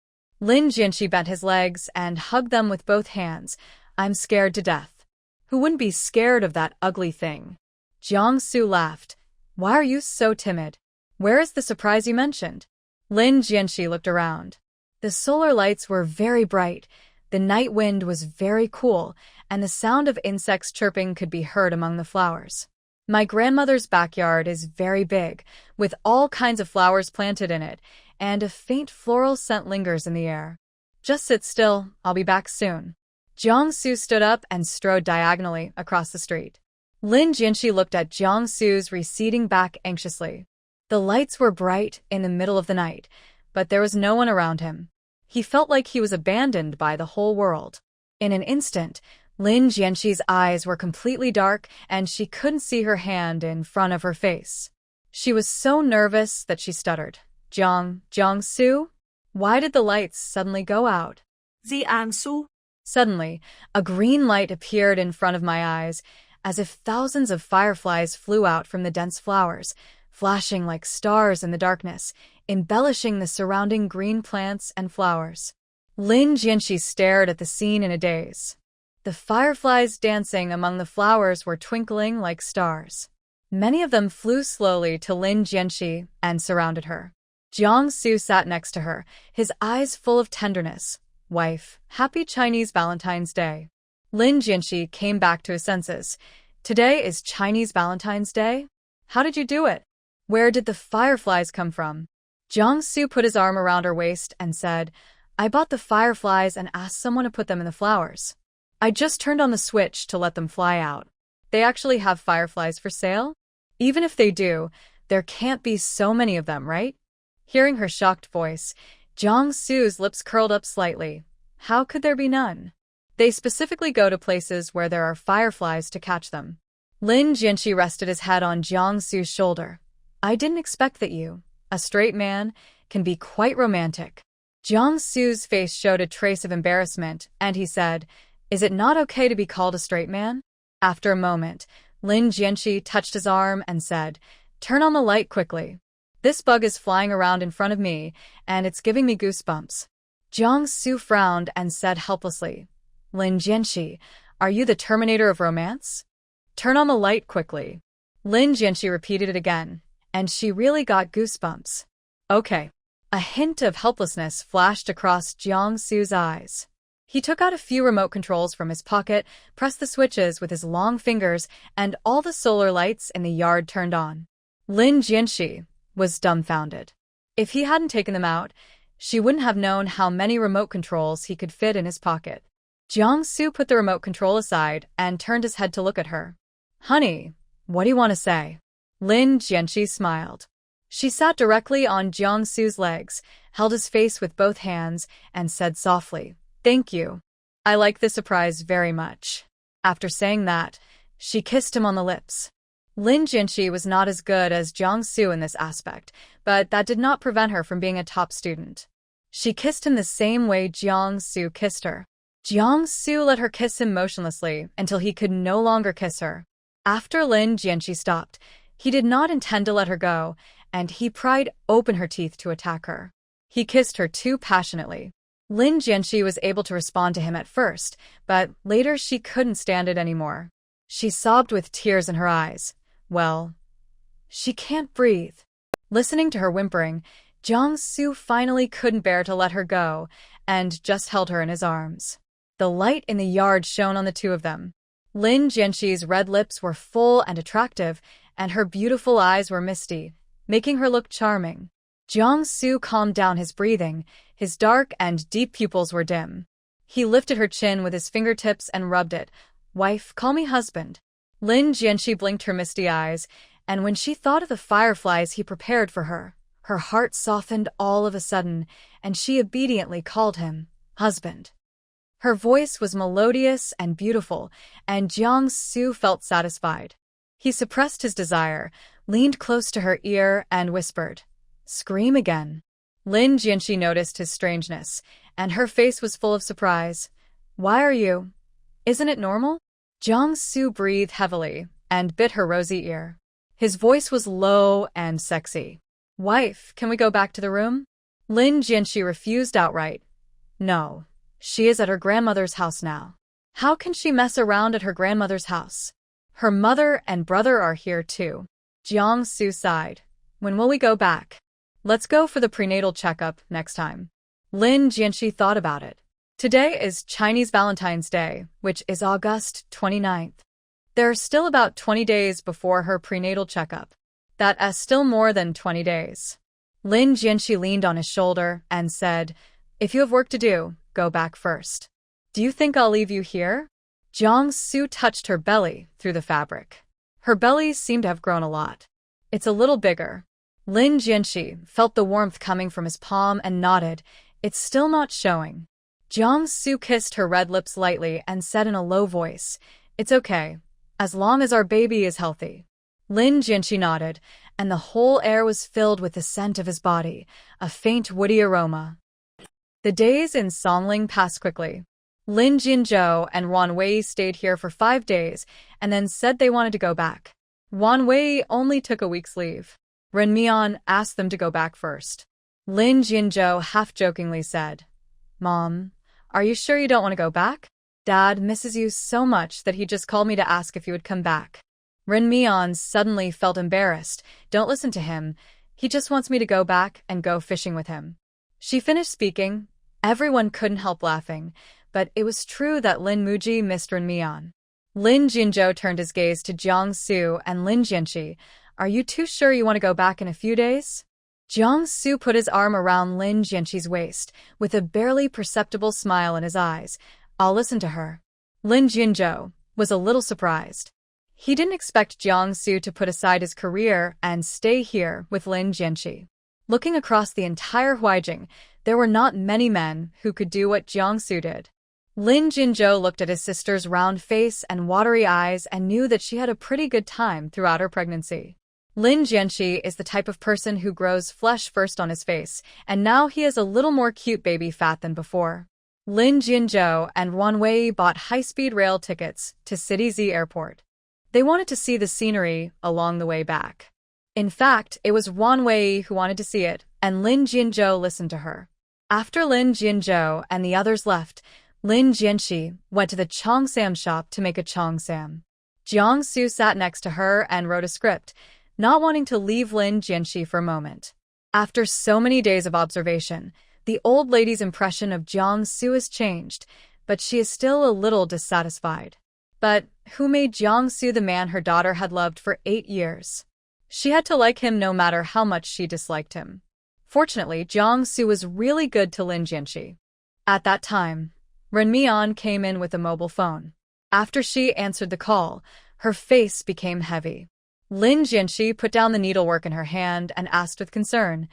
Lin Jianxi bent his legs and hugged them with both hands. I'm scared to death. Who wouldn't be scared of that ugly thing? Jiang Su laughed. Why are you so timid? Where is the surprise you mentioned? Lin Jianxi looked around. The solar lights were very bright, the night wind was very cool, and the sound of insects chirping could be heard among the flowers. My grandmother's backyard is very big, with all kinds of flowers planted in it, and a faint floral scent lingers in the air. Just sit still, I'll be back soon. Jiang Su stood up and strode diagonally across the street. Lin Jianxi looked at Jiang Su's receding back anxiously. The lights were bright in the middle of the night, but there was no one around him. He felt like he was abandoned by the whole world. In an instant, Lin Jianxi's eyes were completely dark and she couldn't see her hand in front of her face. She was so nervous that she stuttered. Jiang Su? Why did the lights suddenly go out? Jiangsu. Suddenly, a green light appeared in front of my eyes, as if thousands of fireflies flew out from the dense flowers, flashing like stars in the darkness, embellishing the surrounding green plants and flowers. Lin Jianxi stared at the scene in a daze. The fireflies dancing among the flowers were twinkling like stars. Many of them flew slowly to Lin Jianxi and surrounded her. Jiang Su sat next to her, his eyes full of tenderness. Wife, happy Chinese Valentine's Day. Lin Jianxi came back to his senses. Today is Chinese Valentine's Day? How did you do it? Where did the fireflies come from? Jiang Su put his arm around her waist and said, I bought the fireflies and asked someone to put them in the flowers. I just turned on the switch to let them fly out. They actually have fireflies for sale? Even if they do, there can't be so many of them, right? Hearing her shocked voice, Jiang Su's lips curled up slightly. How could there be none? They specifically go to places where there are fireflies to catch them. Lin Jianxi rested his head on Jiang Su's shoulder. I didn't expect that you, a straight man, can be quite romantic. Jiang Su's face showed a trace of embarrassment, and he said, Is it not okay to be called a straight man? After a moment, Lin Jianxi touched his arm and said, Turn on the light quickly. This bug is flying around in front of me, and it's giving me goosebumps. Jiang Su frowned and said helplessly, Lin Jianxi, are you the Terminator of romance? Turn on the light quickly. Lin Jianxi repeated it again, and she really got goosebumps. Okay. A hint of helplessness flashed across Jiang Su's eyes. He took out a few remote controls from his pocket, pressed the switches with his long fingers, and all the solar lights in the yard turned on. Lin Jianxi was dumbfounded. If he hadn't taken them out, she wouldn't have known how many remote controls he could fit in his pocket. Jiangsu put the remote control aside and turned his head to look at her. "Honey, what do you want to say?" Lin Jianxi smiled. She sat directly on Jiangsu's legs, held his face with both hands, and said softly, "Thank you. I like this surprise very much." After saying that, she kissed him on the lips. Lin Jianxi was not as good as Jiangsu in this aspect, but that did not prevent her from being a top student. She kissed him the same way Jiangsu kissed her. Jiangsu let her kiss him motionlessly until he could no longer kiss her. After Lin Jianxi stopped, he did not intend to let her go, and he pried open her teeth to attack her. He kissed her too passionately. Lin Jianxi was able to respond to him at first, but later she couldn't stand it anymore. She sobbed with tears in her eyes. Well, she can't breathe. Listening to her whimpering, Jiangsu finally couldn't bear to let her go and just held her in his arms. The light in the yard shone on the two of them. Lin Jianxi's red lips were full and attractive, and her beautiful eyes were misty, making her look charming. Jiangsu calmed down his breathing. His dark and deep pupils were dim. He lifted her chin with his fingertips and rubbed it. "Wife, call me husband." Lin Jianxi blinked her misty eyes, and when she thought of the fireflies he prepared for her, her heart softened all of a sudden, and she obediently called him husband. Her voice was melodious and beautiful, and Jiangsu felt satisfied. He suppressed his desire, leaned close to her ear, and whispered, "Scream again." Lin Jianxi noticed his strangeness, and her face was full of surprise. "Why are you? Isn't it normal?" Jiangsu breathed heavily and bit her rosy ear. His voice was low and sexy. "Wife, can we go back to the room?" Lin Jianxi refused outright. No, she is at her grandmother's house now. How can she mess around at her grandmother's house? Her mother and brother are here too. Jiangsu sighed. "When will we go back?" "Let's go for the prenatal checkup next time." Lin Jianxi thought about it. Today is Chinese Valentine's Day, which is August 29th. There are still about 20 days before her prenatal checkup. That is still more than 20 days. Lin Jianxi leaned on his shoulder and said, "If you have work to do, go back first." "Do you think I'll leave you here?" Jiangsu touched her belly through the fabric. Her belly seemed to have grown a lot. "It's a little bigger." Lin Jianxi felt the warmth coming from his palm and nodded. "It's still not showing." Jiangsu kissed her red lips lightly and said in a low voice, "It's okay, as long as our baby is healthy." Lin Jianxi nodded, and the whole air was filled with the scent of his body, a faint woody aroma. The days in Songling passed quickly. Lin Jinzhou and Wan Wei stayed here for 5 days and then said they wanted to go back. Wan Wei only took a week's leave. Ren Mian asked them to go back first. Lin Jinzhou half-jokingly said, "Mom, are you sure you don't want to go back? Dad misses you so much that he just called me to ask if you would come back." Ren Mian suddenly felt embarrassed. "Don't listen to him. He just wants me to go back and go fishing with him." She finished speaking. Everyone couldn't help laughing, but it was true that Lin Muji missed Ren Mian. Lin Jinzhou turned his gaze to Jiangsu and Lin Jianxi. "Are you too sure you want to go back in a few days?" Jiangsu put his arm around Lin Jianxi's waist, with a barely perceptible smile in his eyes. "I'll listen to her." Lin Jinzhou was a little surprised. He didn't expect Jiangsu to put aside his career and stay here with Lin Jianxi. Looking across the entire Huaijing, there were not many men who could do what Jiangsu did. Lin Jinzhou looked at his sister's round face and watery eyes and knew that she had a pretty good time throughout her pregnancy. Lin Jianxi is the type of person who grows flesh first on his face, and now he has a little more cute baby fat than before. Lin Jinzhou and Wan Wei bought high-speed rail tickets to City Z Airport. They wanted to see the scenery along the way back. In fact, it was Wan Wei who wanted to see it, and Lin Jinzhou listened to her. After Lin Jinzhou and the others left, Lin Jianxi went to the Cheongsam shop to make a cheongsam. Jiangsu sat next to her and wrote a script, not wanting to leave Lin Jianxi for a moment. After so many days of observation, the old lady's impression of Jiangsu has changed. but she is still a little dissatisfied. But who made Jiangsu the man her daughter had loved for 8 years? She had to like him no matter how much she disliked him. Fortunately, Jiangsu was really good to Lin Jianxi. At that time, Ren Mian came in with a mobile phone. After she answered the call, her face became heavy. Lin Jianxi put down the needlework in her hand and asked with concern,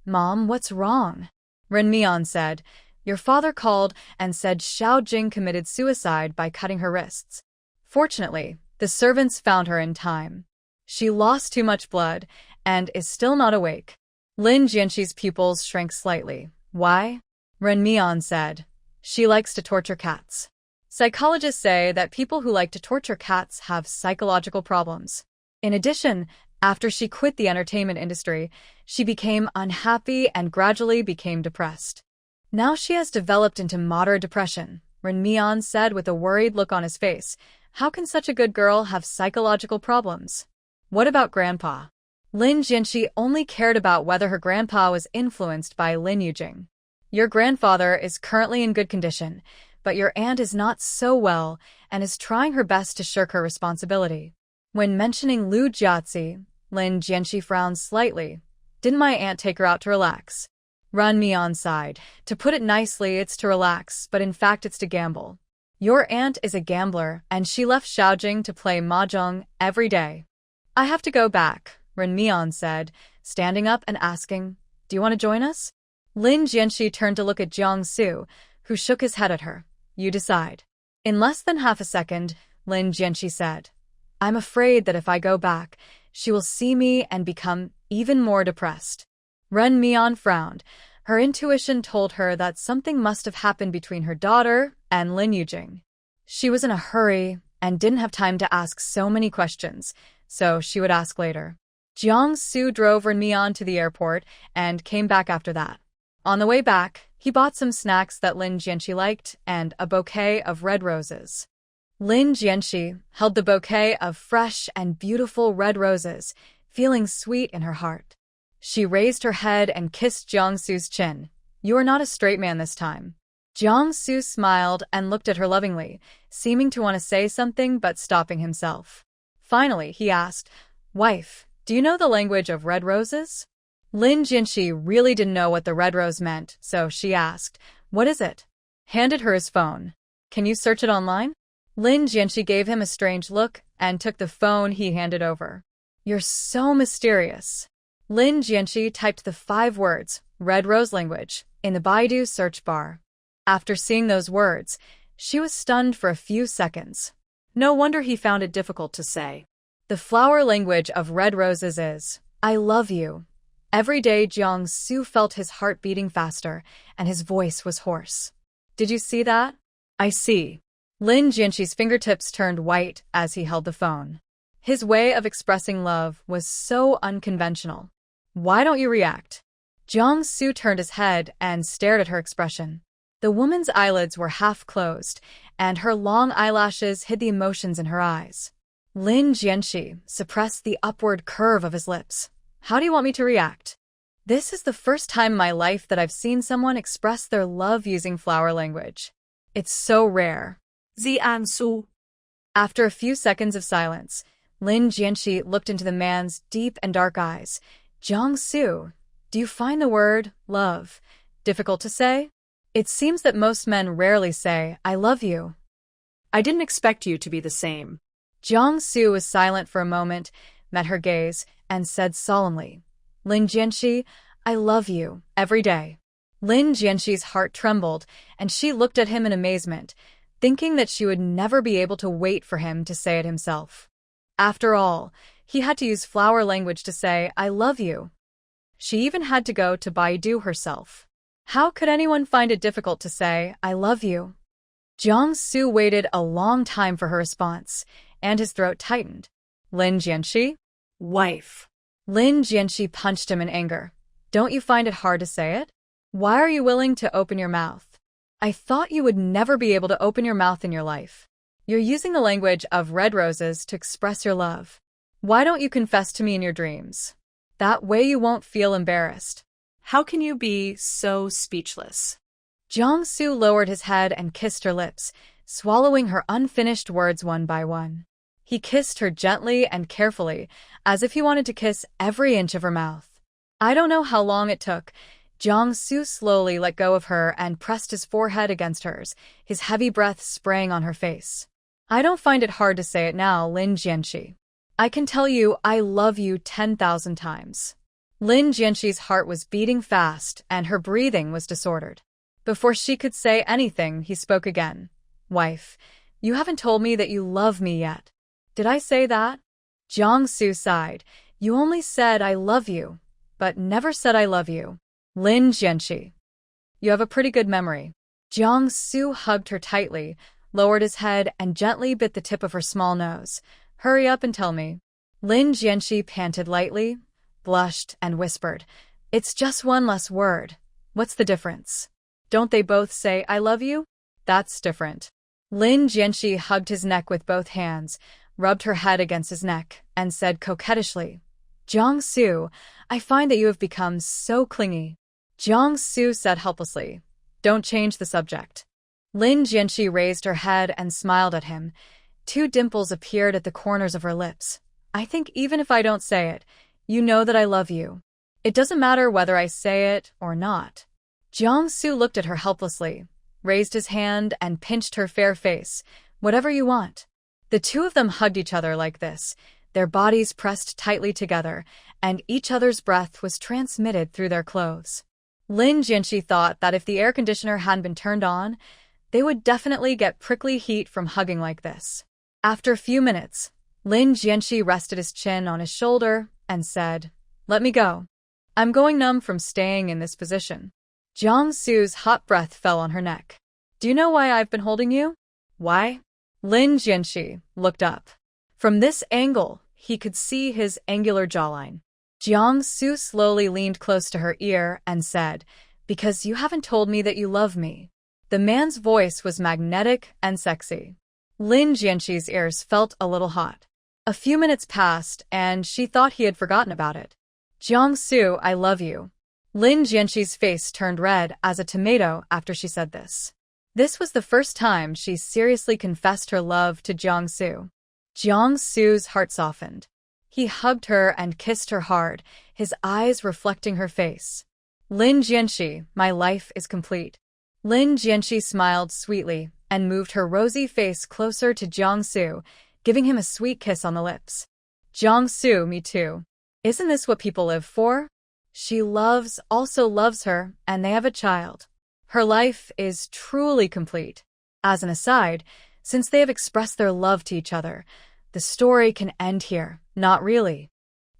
"Mom, what's wrong?" Ren Mian said, "Your father called and said Xiao Jing committed suicide by cutting her wrists. Fortunately, the servants found her in time. She lost too much blood and is still not awake." Lin Jianxi's pupils shrank slightly. "Why?" Ren Mian said, "She likes to torture cats. Psychologists say that people who like to torture cats have psychological problems. In addition, after she quit the entertainment industry, she became unhappy and gradually became depressed. Now she has developed into moderate depression," Ren Mian said with a worried look on his face. "How can such a good girl have psychological problems?" "What about Grandpa?" Lin Jianxi only cared about whether her grandpa was influenced by Lin Yujing. "Your grandfather is currently in good condition, but your aunt is not so well and is trying her best to shirk her responsibility." When mentioning Lu Jiazi, Lin Jianxi frowned slightly. "Didn't my aunt take her out to relax?" Ren Mian sighed. "To put it nicely, it's to relax, but in fact it's to gamble. Your aunt is a gambler, and she left Xiaojing to play mahjong every day." "I have to go back," Ren Mian said, standing up and asking, "Do you want to join us?" Lin Jianxi turned to look at Jiangsu, who shook his head at her. "You decide." In less than half a second, Lin Jianxi said, "I'm afraid that if I go back, she will see me and become even more depressed." Ren Mian frowned. Her intuition told her that something must have happened between her daughter and Lin Yujing. She was in a hurry and didn't have time to ask so many questions, so she would ask later. Jiangsu drove Ren Mian to the airport and came back after that. On the way back, he bought some snacks that Lin Jianxi liked and a bouquet of red roses. Lin Jianxi held the bouquet of fresh and beautiful red roses, feeling sweet in her heart. She raised her head and kissed Jiangsu's chin. "You are not a straight man this time." Jiangsu smiled and looked at her lovingly, seeming to want to say something but stopping himself. Finally, he asked, "Wife, do you know the language of red roses?" Lin Jianxi really didn't know what the red rose meant, so she asked, "What is it?" Handed her his phone. "Can you search it online?" Lin Jianxi gave him a strange look and took the phone he handed over. "You're so mysterious." Lin Jianxi typed the 5 words, "red rose language," in the Baidu search bar. After seeing those words, she was stunned for a few seconds. No wonder he found it difficult to say. The flower language of red roses is, "I love you." Every day Jiangsu felt his heart beating faster, and his voice was hoarse. "Did you see that?" "I see." Lin Jianxi's fingertips turned white as he held the phone. His way of expressing love was so unconventional. "Why don't you react?" Jiangsu turned his head and stared at her expression. The woman's eyelids were half closed, and her long eyelashes hid the emotions in her eyes. Lin Jianxi suppressed the upward curve of his lips. "How do you want me to react?" "This is the first time in my life that I've seen someone express their love using flower language. It's so rare." Jiangsu. After a few seconds of silence, Lin Jianxi looked into the man's deep and dark eyes. "Jiangsu, do you find the word love difficult to say? It seems that most men rarely say, 'I love you.'" "I didn't expect you to be the same." Jiangsu was silent for a moment, met her gaze, and said solemnly, "Lin Jianxi, I love you every day." Lin Jianxi's heart trembled, and she looked at him in amazement, thinking that she would never be able to wait for him to say it himself. After all, he had to use flower language to say, "I love you." She even had to go to Baidu herself. How could anyone find it difficult to say, "I love you"? Jiangsu waited a long time for her response, and his throat tightened. "Lin Jianxi?" "Wife." Lin Jianxi punched him in anger. "Don't you find it hard to say it? Why are you willing to open your mouth? I thought you would never be able to open your mouth in your life. You're using the language of red roses to express your love. Why don't you confess to me in your dreams? That way you won't feel embarrassed." "How can you be so speechless?" Jiang-su lowered his head and kissed her lips, swallowing her unfinished words one by one. He kissed her gently and carefully, as if he wanted to kiss every inch of her mouth. I don't know how long it took. Jiang-su slowly let go of her and pressed his forehead against hers, his heavy breath spraying on her face. I don't find it hard to say it now, Lin Jianxi. I can tell you I love you 10,000 times. Lin Jianxi's heart was beating fast and her breathing was disordered. Before she could say anything, he spoke again. Wife, you haven't told me that you love me yet. Did I say that? Jiang-su sighed. You only said I love you, but never said I love you. Lin Jianxi. You have a pretty good memory. Jiang-su hugged her tightly, lowered his head, and gently bit the tip of her small nose. Hurry up and tell me. Lin Jianxi panted lightly, blushed, and whispered. It's just one less word. What's the difference? Don't they both say I love you? That's different. Lin Jianxi hugged his neck with both hands, rubbed her head against his neck, and said coquettishly, Jiang-su, I find that you have become so clingy. Jiang-su said helplessly, Don't change the subject. Lin Jianxi raised her head and smiled at him. 2 dimples appeared at the corners of her lips. I think even if I don't say it, you know that I love you. It doesn't matter whether I say it or not. Jiang-su looked at her helplessly, raised his hand and pinched her fair face. Whatever you want. The 2 of them hugged each other like this, their bodies pressed tightly together, and each other's breath was transmitted through their clothes. Lin Jianxi thought that if the air conditioner hadn't been turned on, they would definitely get prickly heat from hugging like this. After a few minutes, Lin Jianxi rested his chin on his shoulder and said, Let me go. I'm going numb from staying in this position. Jiang-su's hot breath fell on her neck. Do you know why I've been holding you? Why? Lin Jianxi looked up. From this angle, he could see his angular jawline. Jiang-su slowly leaned close to her ear and said, Because you haven't told me that you love me. The man's voice was magnetic and sexy. Lin Jianxi's ears felt a little hot. A few minutes passed, and she thought he had forgotten about it. Jiang-su, I love you. Lin Jianxi's face turned red as a tomato after she said this. This was the first time she seriously confessed her love to Jiang-su. Jiang-su's heart softened. He hugged her and kissed her hard, his eyes reflecting her face. Lin Jianxi, my life is complete. Lin Jianxi smiled sweetly and moved her rosy face closer to Jiang-su, giving him a sweet kiss on the lips. Jiang-su, me too. Isn't this what people live for? She also loves her, and they have a child. Her life is truly complete. As an aside, since they have expressed their love to each other, the story can end here. Not really.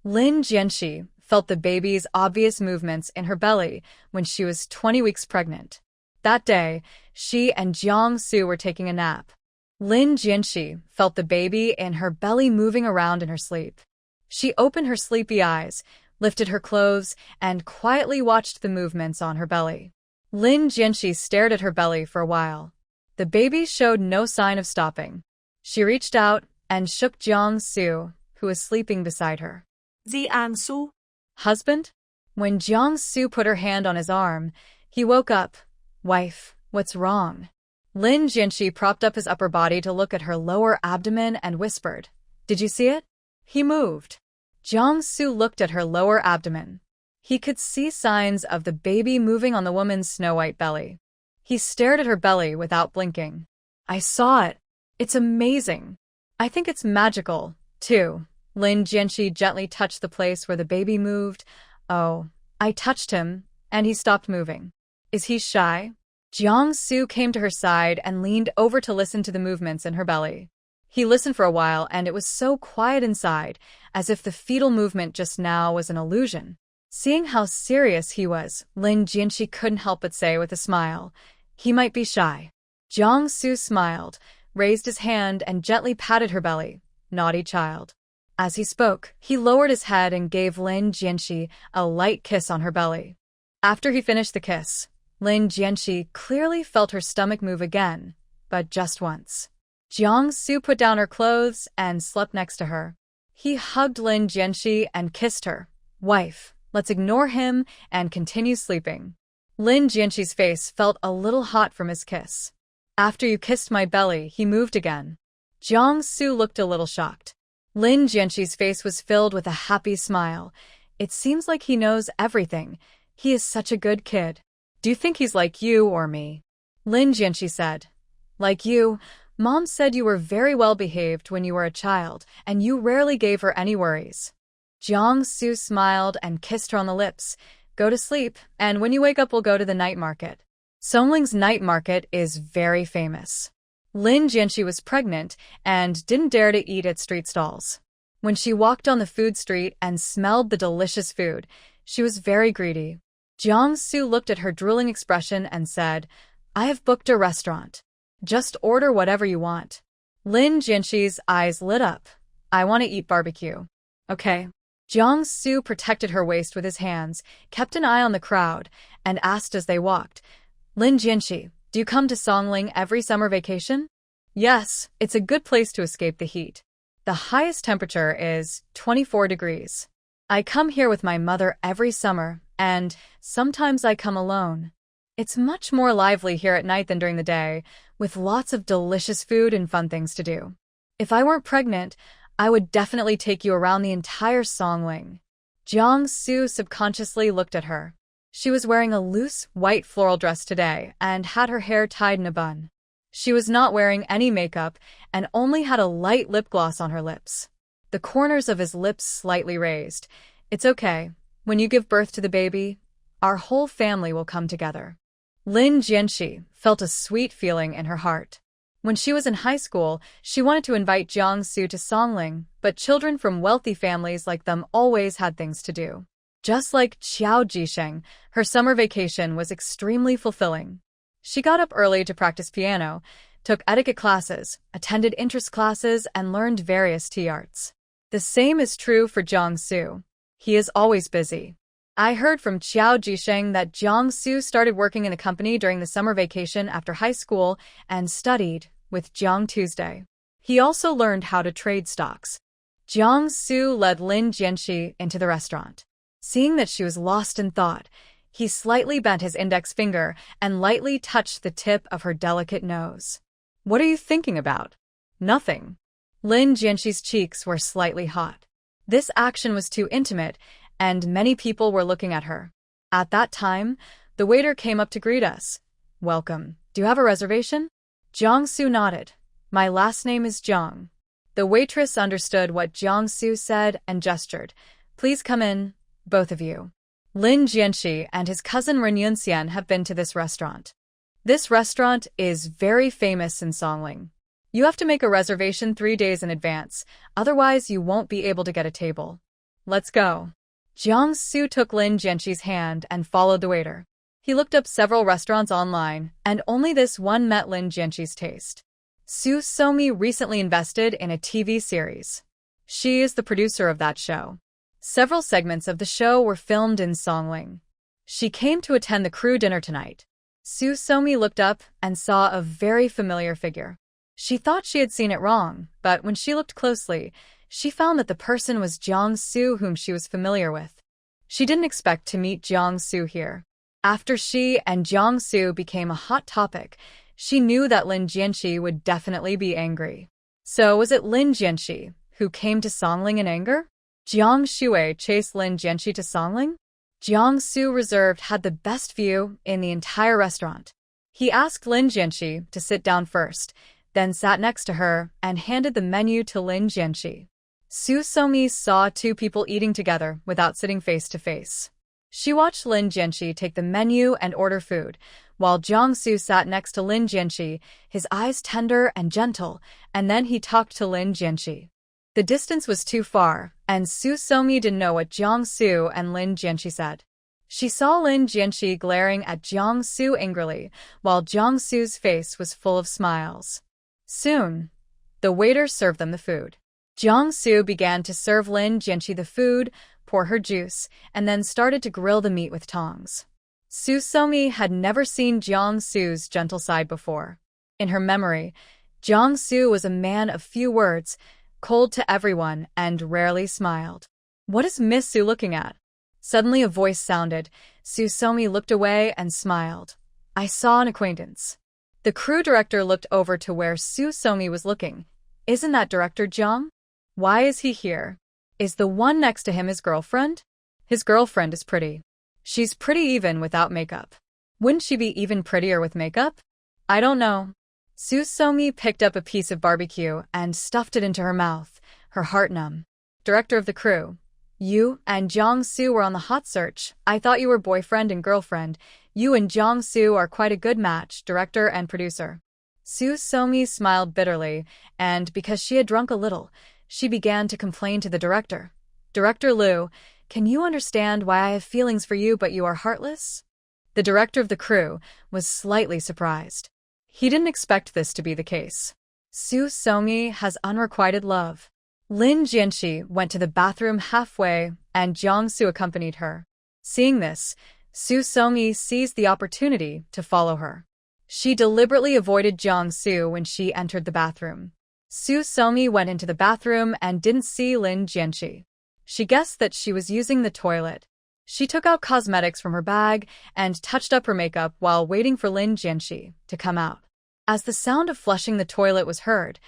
Lin Jianxi felt the baby's obvious movements in her belly when she was 20 weeks pregnant. That day, she and Jiang-su were taking a nap. Lin Jianxi felt the baby in her belly moving around in her sleep. She opened her sleepy eyes, lifted her clothes, and quietly watched the movements on her belly. Lin Jianxi stared at her belly for a while. The baby showed no sign of stopping. She reached out and shook Jiang-su, who was sleeping beside her. Jiang-su? Husband? When Jiang-su put her hand on his arm, he woke up. Wife, what's wrong? Lin Jianxi propped up his upper body to look at her lower abdomen and whispered, Did you see it? He moved. Jiang-su looked at her lower abdomen. He could see signs of the baby moving on the woman's snow-white belly. He stared at her belly without blinking. I saw it. It's amazing. I think it's magical, too. Lin Jianxi gently touched the place where the baby moved. Oh, I touched him, and he stopped moving. Is he shy? Jiang-su came to her side and leaned over to listen to the movements in her belly. He listened for a while, and it was so quiet inside, as if the fetal movement just now was an illusion. Seeing how serious he was, Lin Jianxi couldn't help but say with a smile, He might be shy. Jiang-su smiled, raised his hand, and gently patted her belly. Naughty child. As he spoke, he lowered his head and gave Lin Jianxi a light kiss on her belly. After he finished the kiss, Lin Jianxi clearly felt her stomach move again, but just once. Jiang-su put down her clothes and slept next to her. He hugged Lin Jianxi and kissed her. Wife, let's ignore him and continue sleeping. Lin Jianqi's face felt a little hot from his kiss. After you kissed my belly, he moved again. Jiang Su looked a little shocked. Lin Jianqi's face was filled with a happy smile. It seems like he knows everything. He is such a good kid. Do you think he's like you or me? Lin Jianqi said. Like you. Mom said you were very well behaved when you were a child, and you rarely gave her any worries. Jiang Su smiled and kissed her on the lips. Go to sleep, and when you wake up we'll go to the night market. Songling's night market is very famous. Lin Jianqi was pregnant and didn't dare to eat at street stalls. When she walked on the food street and smelled the delicious food, she was very greedy. Jiang Su looked at her drooling expression and said, I have booked a restaurant. Just order whatever you want. Lin Jianqi's eyes lit up. I want to eat barbecue. Okay. Jiang Su protected her waist with his hands, kept an eye on the crowd, and asked as they walked, Lin Jianqi, do you come to Songling every summer vacation? Yes, it's a good place to escape the heat. The highest temperature is 24 degrees. I come here with my mother every summer, and sometimes I come alone. It's much more lively here at night than during the day, with lots of delicious food and fun things to do. If I weren't pregnant, I would definitely take you around the entire Songling. Jiang Su subconsciously looked at her. She was wearing a loose, white floral dress today and had her hair tied in a bun. She was not wearing any makeup and only had a light lip gloss on her lips. The corners of his lips slightly raised. It's okay. When you give birth to the baby, our whole family will come together. Lin Jianqi felt a sweet feeling in her heart. When she was in high school, she wanted to invite Jiang Su to Songling, but children from wealthy families like them always had things to do. Just like Qiao Jisheng, her summer vacation was extremely fulfilling. She got up early to practice piano, took etiquette classes, attended interest classes, and learned various tea arts. The same is true for Jiang Su. He is always busy. I heard from Qiao Jisheng that Jiang Su started working in a company during the summer vacation after high school and studied with Jiang Tuesday. He also learned how to trade stocks. Jiang Su led Lin Jianqi into the restaurant. Seeing that she was lost in thought, he slightly bent his index finger and lightly touched the tip of her delicate nose. What are you thinking about? Nothing. Lin Jianqi's cheeks were slightly hot. This action was too intimate, and many people were looking at her. At that time, the waiter came up to greet us. Welcome. Do you have a reservation? Jiang Su nodded. My last name is Jiang. The waitress understood what Jiang Su said and gestured. Please come in, both of you. Lin Jianqi and his cousin Ren Yunxian have been to this restaurant. This restaurant is very famous in Songling. You have to make a reservation 3 days in advance, otherwise you won't be able to get a table. Let's go. Jiang Su took Lin Jianqi's hand and followed the waiter. He looked up several restaurants online, and only this one met Lin Jianqi's taste. Su Somi recently invested in a TV series. She is the producer of that show. Several segments of the show were filmed in Songling. She came to attend the crew dinner tonight. Su Somi looked up and saw a very familiar figure. She thought she had seen it wrong, but when she looked closely, she found that the person was Jiang Su, whom she was familiar with. She didn't expect to meet Jiang Su here. After she and Jiang Su became a hot topic, she knew that Lin Jianqi would definitely be angry. So was it Lin Jianqi who came to Songling in anger? Jiang Shui chased Lin Jianqi to Songling? Jiang Su reserved had the best view in the entire restaurant. He asked Lin Jianqi to sit down first, then sat next to her and handed the menu to Lin Jianqi. Su Somi saw two people eating together without sitting face to face. She watched Lin Jianqi take the menu and order food, while Jiang Su sat next to Lin Jianqi, his eyes tender and gentle, and then he talked to Lin Jianqi. The distance was too far, and Su Somi didn't know what Jiang Su and Lin Jianqi said. She saw Lin Jianqi glaring at Jiang Su angrily, while Jiang Su's face was full of smiles. Soon, the waiter served them the food. Jiang Su began to serve Lin Jianqi the food, pour her juice, and then started to grill the meat with tongs. Su Somi had never seen Jiang Su's gentle side before. In her memory, Jiang Su was a man of few words, cold to everyone, and rarely smiled. What is Miss Su looking at? Suddenly a voice sounded. Susomi looked away and smiled. I saw an acquaintance. The crew director looked over to where Susomi was looking. Isn't that Director Jiang? Why is he here? Is the one next to him his girlfriend? His girlfriend is pretty. She's pretty even without makeup. Wouldn't she be even prettier with makeup? I don't know. Susomi picked up a piece of barbecue and stuffed it into her mouth, her heart numb. Director of the crew. You and Jiangsu were on the hot search. I thought you were boyfriend and girlfriend. You and Jiangsu are quite a good match, director and producer. Susomi smiled bitterly, and because she had drunk a little, she began to complain to the director. Director Liu, can you understand why I have feelings for you but you are heartless? The director of the crew was slightly surprised. He didn't expect this to be the case. Susomi has unrequited love. Lin Jianxi went to the bathroom halfway, and Jiangsu accompanied her. Seeing this, Susomi seized the opportunity to follow her. She deliberately avoided Jiangsu when she entered the bathroom. Susomi went into the bathroom and didn't see Lin Jianxi. She guessed that she was using the toilet. She took out cosmetics from her bag and touched up her makeup while waiting for Lin Jianxi to come out. As the sound of flushing the toilet was heard,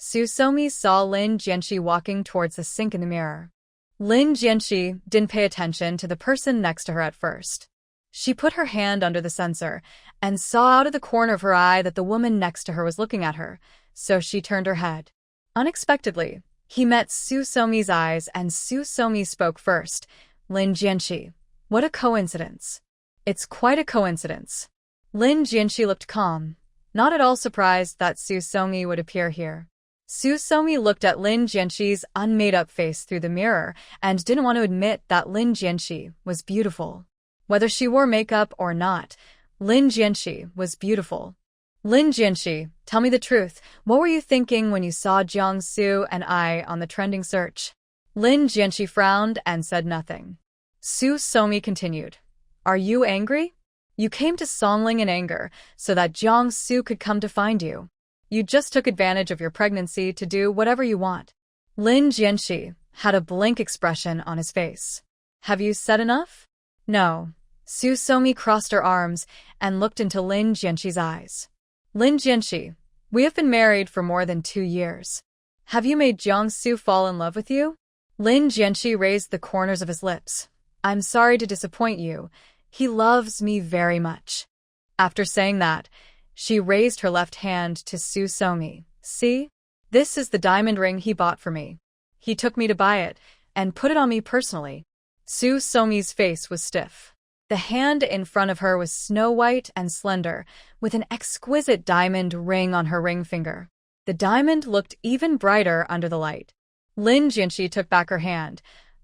Susomi saw Lin Jianxi walking towards the sink in the mirror. Lin Jianxi didn't pay attention to the person next to her at first. She put her hand under the sensor and saw out of the corner of her eye that the woman next to her was looking at her, so she turned her head. Unexpectedly, he met Susomi's eyes and Susomi spoke first. Lin Jianxi. What a coincidence. It's quite a coincidence. Lin Jianxi looked calm, not at all surprised that Susomi would appear here. Susomi looked at Lin Jianxi's unmade-up face through the mirror and didn't want to admit that Lin Jianxi was beautiful. Whether she wore makeup or not, Lin Jianxi was beautiful. Lin Jianxi, tell me the truth. What were you thinking when you saw Jiangsu and I on the trending search? Lin Jianxi frowned and said nothing. Susomi continued. Are you angry? You came to Songling in anger so that Jiangsu could come to find you. You just took advantage of your pregnancy to do whatever you want. Lin Jianxi had a blank expression on his face. Have you said enough? No. Susomi crossed her arms and looked into Lin Jianxi's eyes. Lin Jianxi, we have been married for more than 2 years. Have you made Jiangsu fall in love with you? Lin Jianxi raised the corners of his lips. I'm sorry to disappoint you. He loves me very much. After saying that, she raised her left hand to Susomi. See? This is the diamond ring he bought for me. He took me to buy it and put it on me personally. Susomi's face was stiff. The hand in front of her was snow-white and slender, with an exquisite diamond ring on her ring finger. The diamond looked even brighter under the light. Lin Jianxi took back her hand.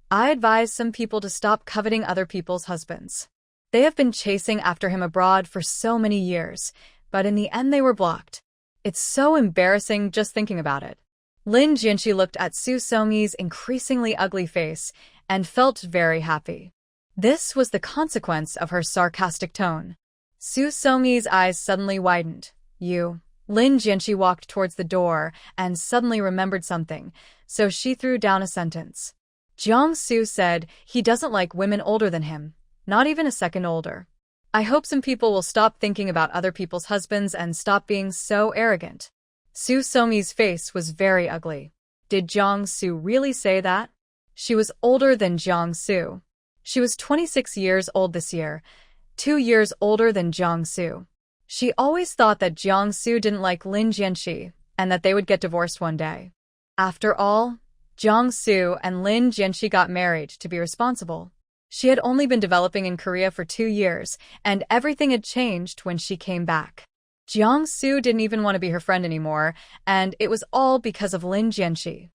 I advise some people to stop coveting other people's husbands. They have been chasing after him abroad for so many years, but in the end they were blocked. It's so embarrassing just thinking about it. Lin Jianxi looked at Susomi's increasingly ugly face and felt very happy. This was the consequence of her sarcastic tone. Susomi's eyes suddenly widened. You. Lin Jianxi walked towards the door and suddenly remembered something, so she threw down a sentence. Jiangsu said he doesn't like women older than him, not even a second older. I hope some people will stop thinking about other people's husbands and stop being so arrogant. Susomi's face was very ugly. Did Jiangsu really say that? She was older than Jiangsu. She was 26 years old this year, 2 years older than Jiangsu. She always thought that Jiangsu didn't like Lin Jianxi and that they would get divorced one day. After all, Jiangsu and Lin Jianxi got married to be responsible. She had only been developing in Korea for 2 years, and everything had changed when she came back. Jiangsu didn't even want to be her friend anymore, and it was all because of Lin Jianxi.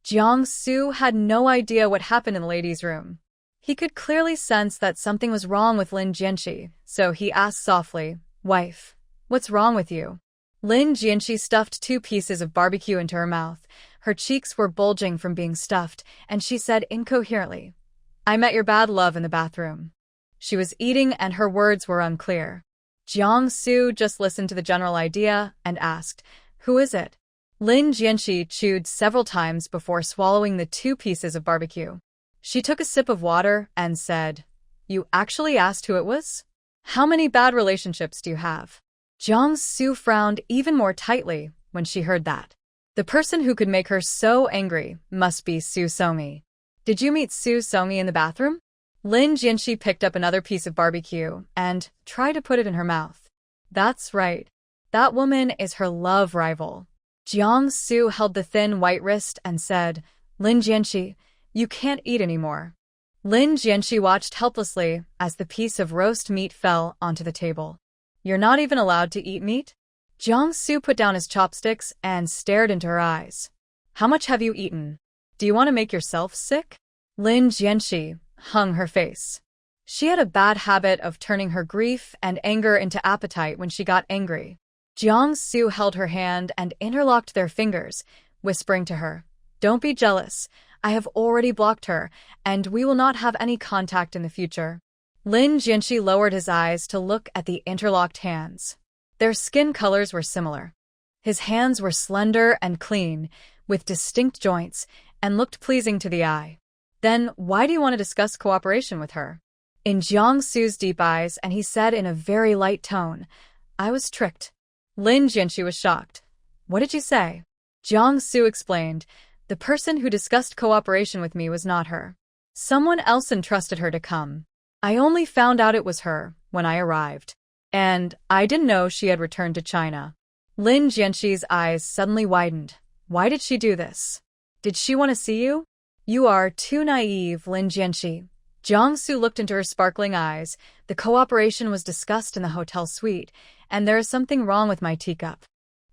Jiangsu had no idea what happened in the ladies' room. He could clearly sense that something was wrong with Lin Jianxi, so he asked softly, Wife, what's wrong with you? Lin Jianxi stuffed 2 pieces of barbecue into her mouth. Her cheeks were bulging from being stuffed, and she said incoherently, I met your bad love in the bathroom. She was eating and her words were unclear. Jiangsu just listened to the general idea and asked, Who is it? Lin Jianxi chewed several times before swallowing the 2 pieces of barbecue. She took a sip of water and said, "You actually asked who it was? How many bad relationships do you have?" Jiang-Su frowned even more tightly when she heard that. The person who could make her so angry must be Su Somi. "Did you meet Su Somi in the bathroom?" Lin Jianxi picked up another piece of barbecue and tried to put it in her mouth. "That's right. That woman is her love rival." Jiang-Su held the thin white wrist and said, "Lin Jianxi, you can't eat anymore." Lin Jianxi watched helplessly as the piece of roast meat fell onto the table. "You're not even allowed to eat meat?" Jiang-Su put down his chopsticks and stared into her eyes. "How much have you eaten? Do you want to make yourself sick?" Lin Jianxi hung her face. She had a bad habit of turning her grief and anger into appetite when she got angry. Jiang-Su held her hand and interlocked their fingers, whispering to her, "Don't be jealous. I have already blocked her, and we will not have any contact in the future." Lin Jianxi lowered his eyes to look at the interlocked hands. Their skin colors were similar. His hands were slender and clean, with distinct joints, and looked pleasing to the eye. "Then why do you want to discuss cooperation with her?" In Jiang-Su's deep eyes, and he said in a very light tone, "I was tricked." Lin Jianxi was shocked. "What did you say?" Jiang-Su explained, "The person who discussed cooperation with me was not her. Someone else entrusted her to come. I only found out it was her when I arrived. And I didn't know she had returned to China." Lin Jianxi's eyes suddenly widened. "Why did she do this? Did she want to see you?" "You are too naive, Lin Jianxi." Jiang-Su looked into her sparkling eyes. "The cooperation was discussed in the hotel suite, and there is something wrong with my teacup.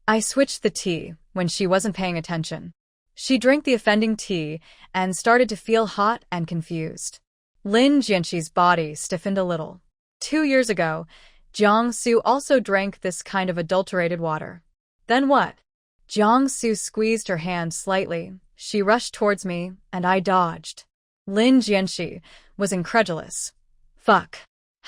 I switched the tea when she wasn't paying attention." She drank the offending tea and started to feel hot and confused. Lin Jianxi's body stiffened a little. 2 years ago, Jiang-Su also drank this kind of adulterated water. "Then what?" Jiang-Su squeezed her hand slightly. "She rushed towards me, and I dodged." Lin Jianxi was incredulous. "Fuck.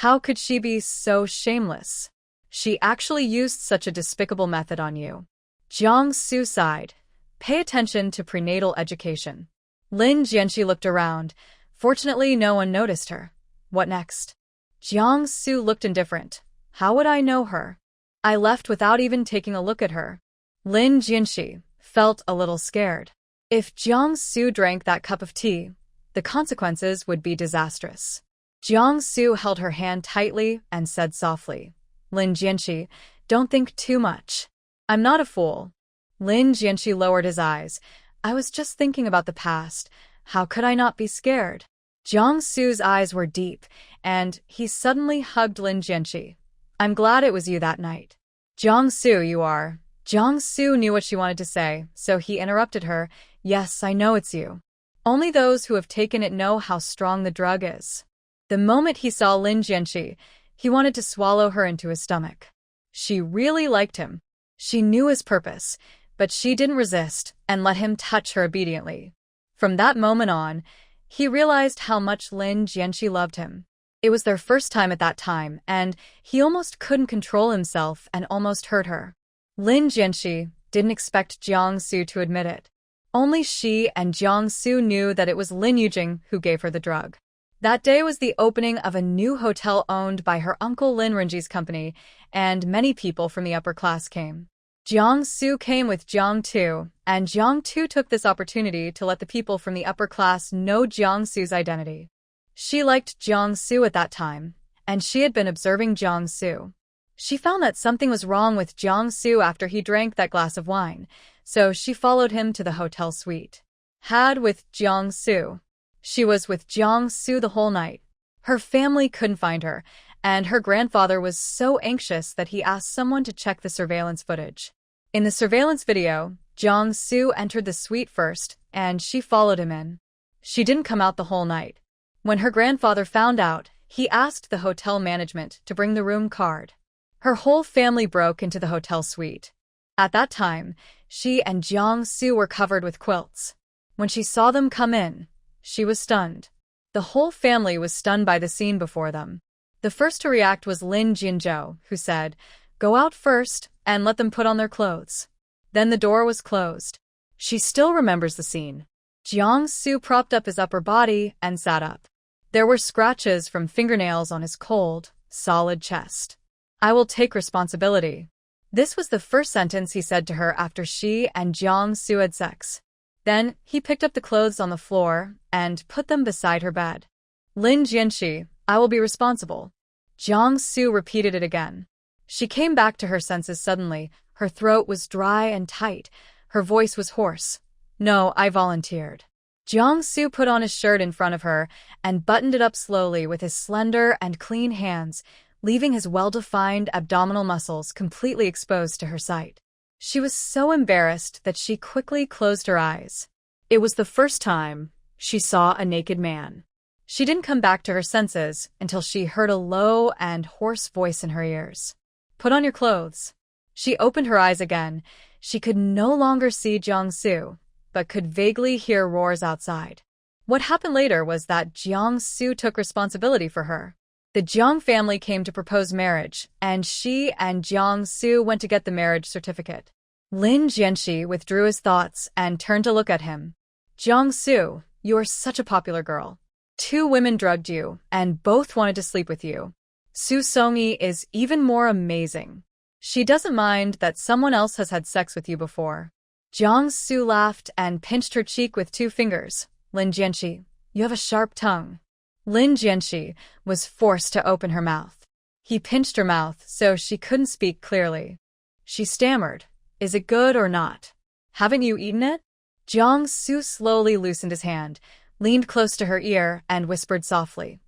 How could she be so shameless? She actually used such a despicable method on you." Jiang-Su sighed. "Pay attention to prenatal education." Lin Jianxi looked around. Fortunately, no one noticed her. "What next?" Jiang-Su looked indifferent. "How would I know her? I left without even taking a look at her." Lin Jianxi felt a little scared. If Jiang-Su drank that cup of tea, the consequences would be disastrous. Jiang-Su held her hand tightly and said softly, "Lin Jianxi, don't think too much. I'm not a fool." Lin Jianxi lowered his eyes. "I was just thinking about the past. How could I not be scared?" Jiang-Su's eyes were deep, and he suddenly hugged Lin Jianxi. "I'm glad it was you that night." "Jiang-Su, you are." Jiang-Su knew what she wanted to say, so he interrupted her. "Yes, I know it's you. Only those who have taken it know how strong the drug is." The moment he saw Lin Jianxi, he wanted to swallow her into his stomach. She really liked him. She knew his purpose, but she didn't resist and let him touch her obediently. From that moment on, he realized how much Lin Jianxi loved him. It was their first time at that time, and he almost couldn't control himself and almost hurt her. Lin Jianxi didn't expect Jiang-Su to admit it. Only she and Jiang-Su knew that it was Lin Yujing who gave her the drug. That day was the opening of a new hotel owned by her uncle Lin Renji's company, and many people from the upper class came. Jiang-Su came with Jiang-Tu, and Jiang-Tu took this opportunity to let the people from the upper class know Jiang-Su's identity. She liked Jiang-Su at that time, and she had been observing Jiang-Su. She found that something was wrong with Jiang-Su after he drank that glass of wine, so she followed him to the hotel suite. Had with Jiang-Su. She was with Jiang-Su the whole night. Her family couldn't find her, and her grandfather was so anxious that he asked someone to check the surveillance footage. In the surveillance video, Jiang-Su entered the suite first, and she followed him in. She didn't come out the whole night. When her grandfather found out, he asked the hotel management to bring the room card. Her whole family broke into the hotel suite. At that time, she and Jiang-Su were covered with quilts. When she saw them come in, she was stunned. The whole family was stunned by the scene before them. The first to react was Lin Jinzhou, who said, "Go out first and let them put on their clothes." Then the door was closed. She still remembers the scene. Jiang-Su propped up his upper body and sat up. There were scratches from fingernails on his cold, solid chest. I will take responsibility. This was the first sentence he said to her after she and Jiang-Su had sex. Then, he picked up the clothes on the floor and put them beside her bed. Lin Jianxi, I will be responsible. Jiang-Su repeated it again. She came back to her senses suddenly. Her throat was dry and tight. Her voice was hoarse. No, I volunteered. Jiang-Su put on his shirt in front of her and buttoned it up slowly with his slender and clean hands, leaving his well-defined abdominal muscles completely exposed to her sight. She was so embarrassed that she quickly closed her eyes. It was the first time she saw a naked man. She didn't come back to her senses until she heard a low and hoarse voice in her ears. Put on your clothes. She opened her eyes again. She could no longer see Jiang-Su, but could vaguely hear roars outside. What happened later was that Jiang-Su took responsibility for her. The Jiang family came to propose marriage, and she and Jiang-Su went to get the marriage certificate. Lin Jianxi withdrew his thoughts and turned to look at him. Jiang-Su, you are such a popular girl. 2 women drugged you, and both wanted to sleep with you. Su Songyi is even more amazing. She doesn't mind that someone else has had sex with you before. Jiang-Su laughed and pinched her cheek with 2 fingers. Lin Jianxi, you have a sharp tongue. Lin Jianxi was forced to open her mouth. He pinched her mouth so she couldn't speak clearly. She stammered, Is it good or not? Haven't you eaten it? Jiang-Su slowly loosened his hand, leaned close to her ear, and whispered softly,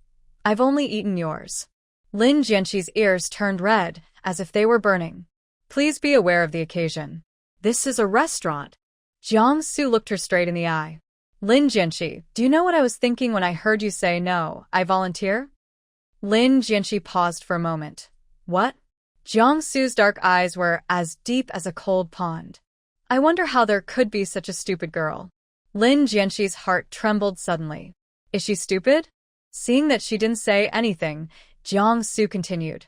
I've only eaten yours. Lin Jianxi's ears turned red, as if they were burning. Please be aware of the occasion. This is a restaurant. Jiang-Su looked her straight in the eye. Lin Jianxi, do you know what I was thinking when I heard you say no, I volunteer? Lin Jianxi paused for a moment. What? Jiang-Su's dark eyes were as deep as a cold pond. I wonder how there could be such a stupid girl. Lin Jianxi's heart trembled suddenly. Is she stupid? Seeing that she didn't say anything, Jiang-Su continued.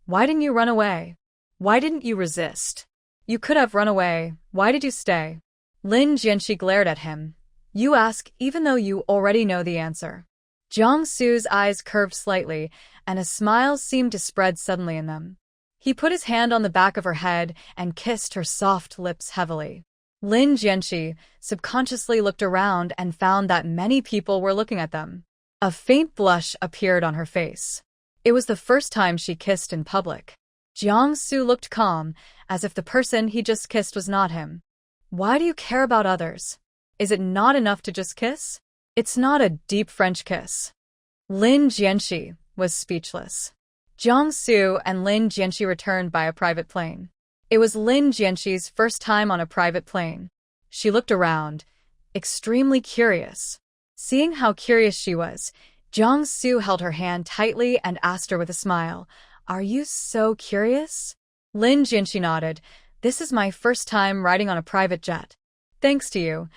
Why didn't you run away? Why didn't you resist? You could have run away. Why did you stay? Lin Jianxi glared at him. You ask even though you already know the answer. Jiang-Su's eyes curved slightly, and a smile seemed to spread suddenly in them. He put his hand on the back of her head and kissed her soft lips heavily. Lin Jianxi subconsciously looked around and found that many people were looking at them. A faint blush appeared on her face. It was the first time she kissed in public. Jiang-Su looked calm, as if the person he just kissed was not him. Why do you care about others? Is it not enough to just kiss? It's not a deep French kiss. Lin Jianxi was speechless. Jiang-Su and Lin Jianxi returned by a private plane. It was Lin Jianxi's first time on a private plane. She looked around, extremely curious. Seeing how curious she was, Jiang-Su held her hand tightly and asked her with a smile, Are you so curious? Lin Jianxi nodded. This is my first time riding on a private jet. Thanks to you.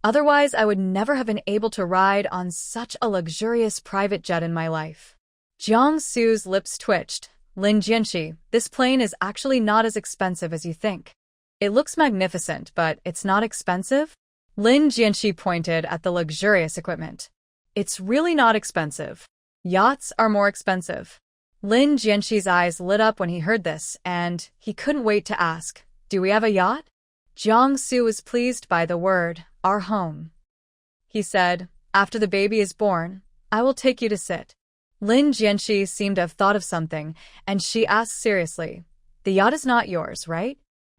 Otherwise, I would never have been able to ride on such a luxurious private jet in my life. Jiang-Su's lips twitched. Lin Jianxi, this plane is actually not as expensive as you think. It looks magnificent, but it's not expensive? Lin Jianxi pointed at the luxurious equipment. It's really not expensive. Yachts are more expensive. Lin Jianxi's eyes lit up when he heard this, and he couldn't wait to ask, Do we have a yacht? Jiang-Su was pleased by the word, our home. He said, After the baby is born, I will take you to sit. Lin Jianxi seemed to have thought of something, and she asked seriously, The yacht is not yours, right?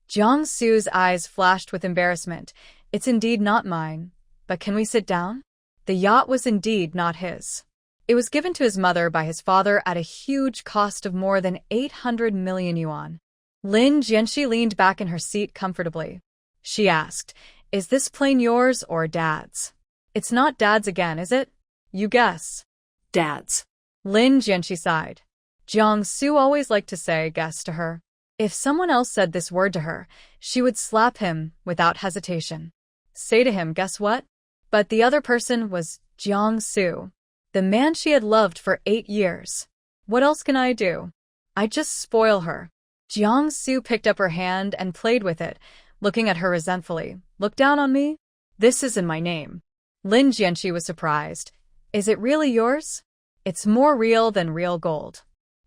Jiang-Su's eyes flashed with embarrassment. It's indeed not mine. But can we sit down? The yacht was indeed not his. It was given to his mother by his father at a huge cost of more than 800 million yuan. Lin Jianxi leaned back in her seat comfortably. She asked, Is this plane yours or Dad's? It's not Dad's again, is it? You guess. Dad's. Lin Jianxi sighed. Jiang-Su always liked to say guess to her. If someone else said this word to her, she would slap him without hesitation. Say to him, guess what? But the other person was Jiang-Su, the man she had loved for 8 years. What else can I do? I just spoil her. Jiang-Su picked up her hand and played with it, looking at her resentfully. Look down on me? This isn't my name. Lin Jianqi was surprised. Is it really yours? It's more real than real gold.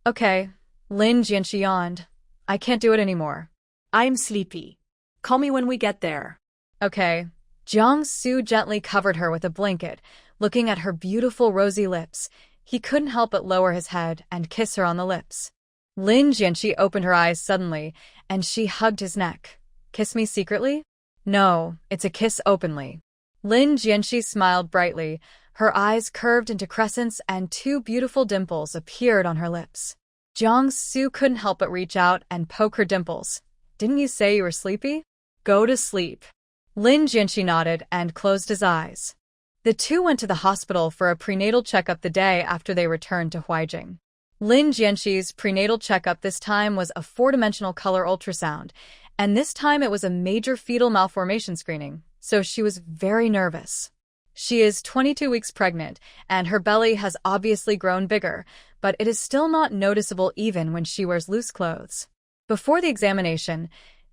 Okay. Lin Jianqi yawned. I can't do it anymore. I'm sleepy. Call me when we get there. Okay. Jiang Su gently covered her with a blanket, looking at her beautiful rosy lips. He couldn't help but lower his head and kiss her on the lips. Lin Jianqi opened her eyes suddenly, and she hugged his neck. Kiss me secretly? No, it's a kiss openly. Lin Jianqi smiled brightly. Her eyes curved into crescents and two beautiful dimples appeared on her lips. Jiang Su couldn't help but reach out and poke her dimples. Didn't you say you were sleepy? Go to sleep. Lin Jianqi nodded and closed his eyes. The two went to the hospital for a prenatal checkup the day after they returned to Huijing. Lin Jianqi's prenatal checkup this time was a four-dimensional color ultrasound, and this time it was a major fetal malformation screening, so she was very nervous. She is 22 weeks pregnant, and her belly has obviously grown bigger, but it is still not noticeable even when she wears loose clothes. Before the examination,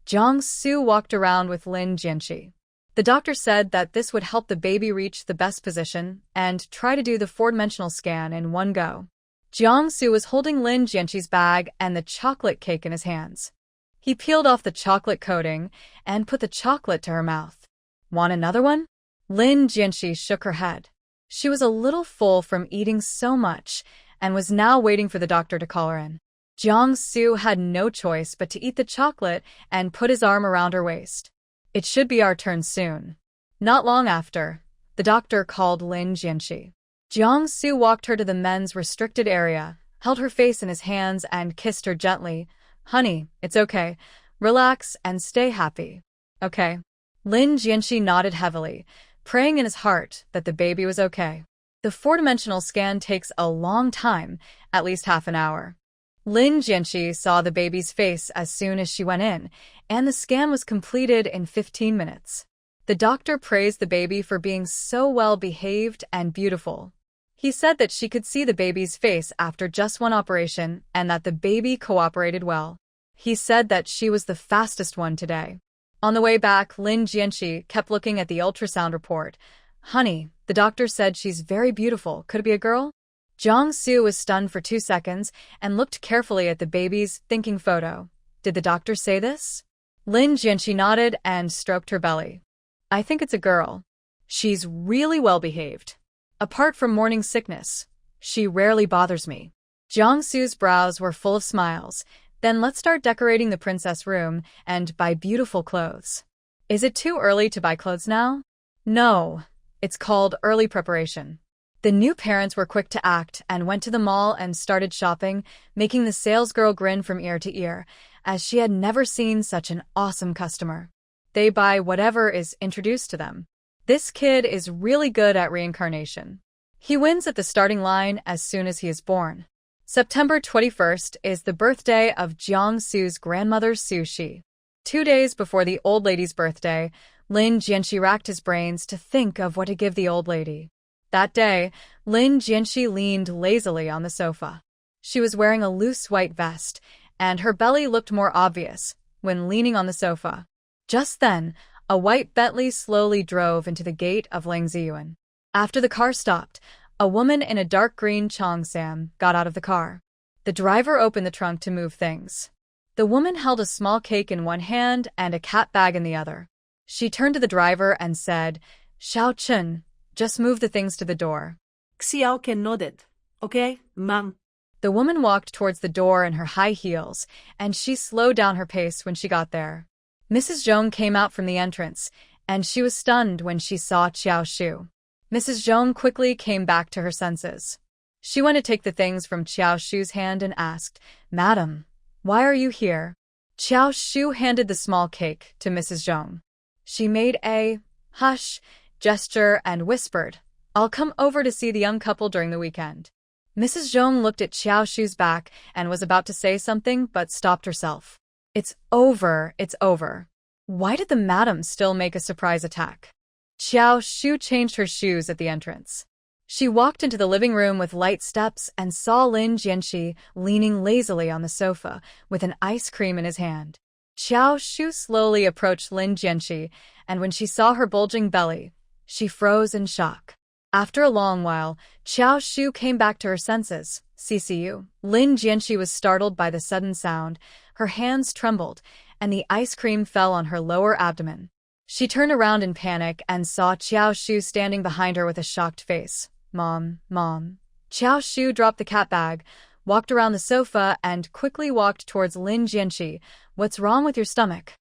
Jiang Su walked around with Lin Jianqi. The doctor said that this would help the baby reach the best position and try to do the four-dimensional scan in one go. Jiang Su was holding Lin Jianqi's bag and the chocolate cake in his hands. He peeled off the chocolate coating and put the chocolate to her mouth. Want another one? Lin Jianqi shook her head. She was a little full from eating so much and was now waiting for the doctor to call her in. Jiang Su had no choice but to eat the chocolate and put his arm around her waist. It should be our turn soon. Not long after, the doctor called Lin Jianqi. Jiang Su walked her to the men's restricted area, held her face in his hands and kissed her gently. Honey, it's okay. Relax and stay happy. Okay. Lin Jianqi nodded heavily, praying in his heart that the baby was okay. The four-dimensional scan takes a long time, at least half an hour. Lin Jianqi saw the baby's face as soon as she went in, and the scan was completed in 15 minutes. The doctor praised the baby for being so well-behaved and beautiful. He said that she could see the baby's face after just one operation and that the baby cooperated well. He said that she was the fastest one today. On the way back, Lin Jianqi kept looking at the ultrasound report. Honey, the doctor said she's very beautiful. Could it be a girl? Jiang Su was stunned for 2 seconds and looked carefully at the baby's thinking photo. Did the doctor say this? Lin Jianqi nodded and stroked her belly. I think it's a girl. She's really well behaved. Apart from morning sickness, she rarely bothers me. Jiang Su's brows were full of smiles. Then let's start decorating the princess room and buy beautiful clothes. Is it too early to buy clothes now? No, it's called early preparation. The new parents were quick to act and went to the mall and started shopping, making the salesgirl grin from ear to ear, as she had never seen such an awesome customer. They buy whatever is introduced to them. This kid is really good at reincarnation. He wins at the starting line as soon as he is born. September 21st is the birthday of Jiang Su's grandmother Su Shi. 2 days before the old lady's birthday, Lin Jianqi racked his brains to think of what to give the old lady. That day, Lin Jianqi leaned lazily on the sofa. She was wearing a loose white vest, and her belly looked more obvious when leaning on the sofa. Just then, a white Bentley slowly drove into the gate of Langziyuan. After the car stopped, a woman in a dark green cheongsam got out of the car. The driver opened the trunk to move things. The woman held a small cake in one hand and a cat bag in the other. She turned to the driver and said, Xiao Chen, just move the things to the door. Xiao Ken nodded. Okay, ma'am. The woman walked towards the door in her high heels, and she slowed down her pace when she got there. Mrs. Zhong came out from the entrance, and she was stunned when she saw Qiao Shu. Mrs. Zhong quickly came back to her senses. She went to take the things from Qiao Shu's hand and asked, Madam, why are you here? Qiao Shu handed the small cake to Mrs. Zhong. She made a hush gesture and whispered, I'll come over to see the young couple during the weekend. Mrs. Zhong looked at Qiao Shu's back and was about to say something but stopped herself. It's over, it's over. Why did the madam still make a surprise attack? Qiao Shu changed her shoes at the entrance. She walked into the living room with light steps and saw Lin Jianqi leaning lazily on the sofa with an ice cream in his hand. Qiao Shu slowly approached Lin Jianqi, and when she saw her bulging belly, She froze in shock. After a long while, Xiao Shu came back to her senses. CCU. Lin Jianxi was startled by the sudden sound. Her hands trembled, and the ice cream fell on her lower abdomen. She turned around in panic and saw Xiao Shu standing behind her with a shocked face. Mom, Mom. Xiao Shu dropped the cat bag, walked around the sofa, and quickly walked towards Lin Jianxi. What's wrong with your stomach?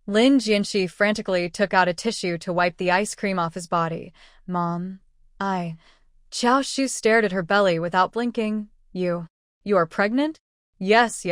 Lin Jianxi frantically took out a tissue to wipe the ice cream off his body. Mom, Xiao Shu stared at her belly without blinking. You are pregnant? Yes.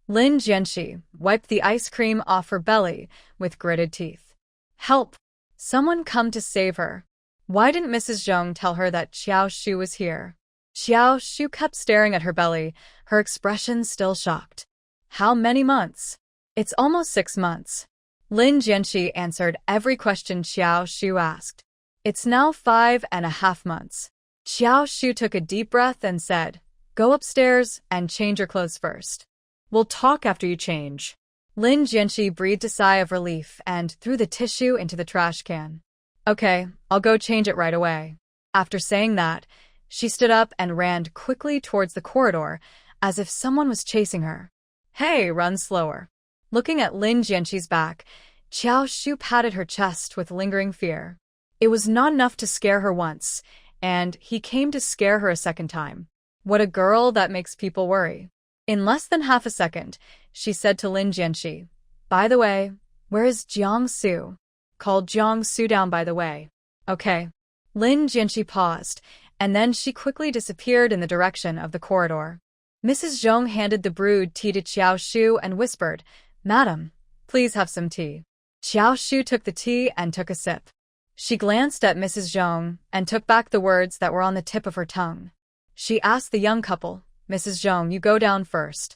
Lin Jianxi wiped the ice cream off her belly with gritted teeth. Help! Someone come to save her. Why didn't Mrs. Zhong tell her that Xiao Shu was here? Xiao Shu kept staring at her belly, her expression still shocked. How many months? It's almost 6 months. Lin Jianxi answered every question Xiao Shu asked. It's now 5.5 months. Xiao Shu took a deep breath and said, Go upstairs and change your clothes first. We'll talk after you change. Lin Jianxi breathed a sigh of relief and threw the tissue into the trash can. Okay, I'll go change it right away. After saying that, she stood up and ran quickly towards the corridor, as if someone was chasing her. Hey, run slower. Looking at Lin Jianxi's back, Xiao Shu patted her chest with lingering fear. It was not enough to scare her once, and he came to scare her a second time. What a girl that makes people worry. In less than half a second, she said to Lin Jianxi, By the way, where is Jiangsu? Call Jiangsu down by the way. Okay. Lin Jianxi paused, and then she quickly disappeared in the direction of the corridor. Mrs. Zhong handed the brewed tea to Xiao Shu and whispered, Madam, please have some tea. Xiao Shu took the tea and took a sip. She glanced at Mrs. Zhong and took back the words that were on the tip of her tongue. She asked the young couple, Mrs. Zhong, you go down first.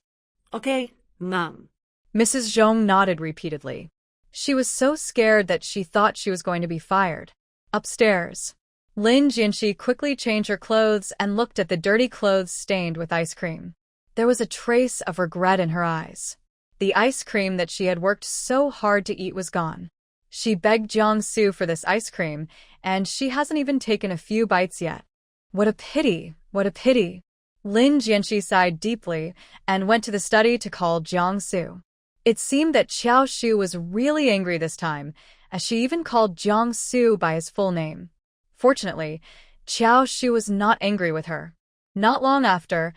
Okay, Mom. Mrs. Zhong nodded repeatedly. She was so scared that she thought she was going to be fired. Upstairs. Lin Jianxi quickly changed her clothes and looked at the dirty clothes stained with ice cream. There was a trace of regret in her eyes. The ice cream that she had worked so hard to eat was gone. She begged Jiangsu for this ice cream, and she hasn't even taken a few bites yet. What a pity, what a pity. Lin Jianxi sighed deeply and went to the study to call Jiangsu. It seemed that Xiao Shu was really angry this time, as she even called Jiangsu by his full name. Fortunately, Xiao Shu was not angry with her. Not long after,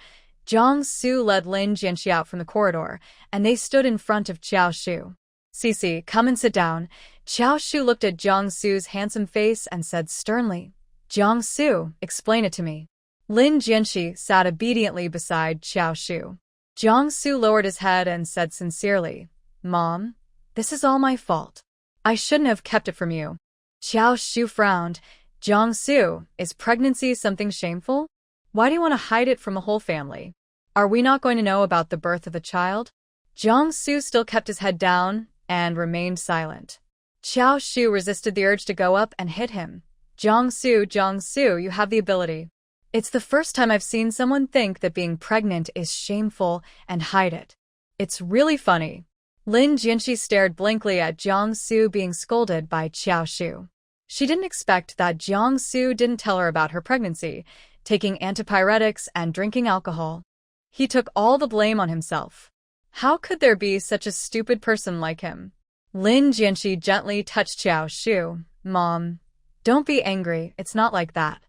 Jiangsu led Lin Jianxi out from the corridor, and they stood in front of Xiao Shu. Cici, come and sit down. Xiao Shu looked at Jiangsu's handsome face and said sternly, Jiangsu, explain it to me. Lin Jianxi sat obediently beside Xiao Shu. Jiangsu lowered his head and said sincerely, Mom, this is all my fault. I shouldn't have kept it from you. Xiao Shu frowned. Jiangsu, is pregnancy something shameful? Why do you want to hide it from a whole family? Are we not going to know about the birth of the child? Jiangsu still kept his head down and remained silent. Xiao Shu resisted the urge to go up and hit him. Jiangsu, you have the ability. It's the first time I've seen someone think that being pregnant is shameful and hide it. It's really funny. Lin Jianxi stared blankly at Jiangsu being scolded by Xiao Shu. She didn't expect that Jiangsu didn't tell her about her pregnancy, taking antipyretics and drinking alcohol. He took all the blame on himself. How could there be such a stupid person like him? Lin Jianxi gently touched Xiao Shu. Mom, don't be angry, it's not like that.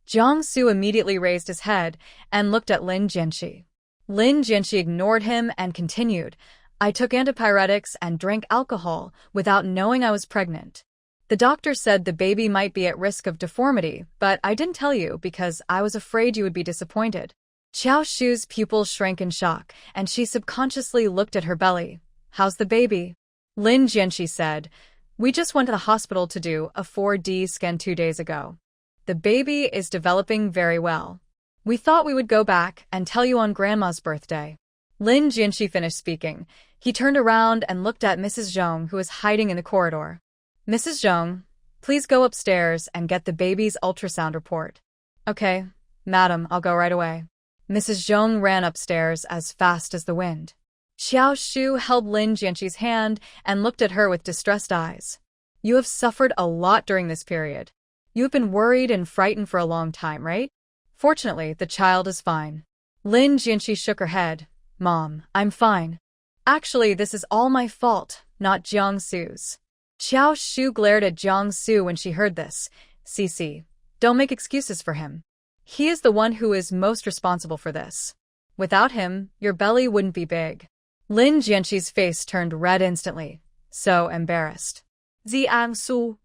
Jiangsu immediately raised his head and looked at Lin Jianxi. Lin Jianxi ignored him and continued, I took antipyretics and drank alcohol without knowing I was pregnant. The doctor said the baby might be at risk of deformity, but I didn't tell you because I was afraid you would be disappointed. Xiao Shu's pupils shrank in shock, and she subconsciously looked at her belly. How's the baby? Lin Jianxi said, We just went to the hospital to do a 4D scan 2 days ago. The baby is developing very well. We thought we would go back and tell you on Grandma's birthday. Lin Jianxi finished speaking. He turned around and looked at Mrs. Zhong, who was hiding in the corridor. Mrs. Zhong, please go upstairs and get the baby's ultrasound report. Okay, madam, I'll go right away. Mrs. Zhong ran upstairs as fast as the wind. Xiao Shu held Lin Jianxi's hand and looked at her with distressed eyes. You have suffered a lot during this period. You've been worried and frightened for a long time, right? Fortunately, the child is fine. Lin Jianxi shook her head. Mom, I'm fine. Actually, this is all my fault, not Jiangsu's. Xiao Shu glared at Jiangsu when she heard this. Cece, don't make excuses for him. He is the one who is most responsible for this. Without him, your belly wouldn't be big. Lin Jianxi's face turned red instantly. So embarrassed. Jiangsu.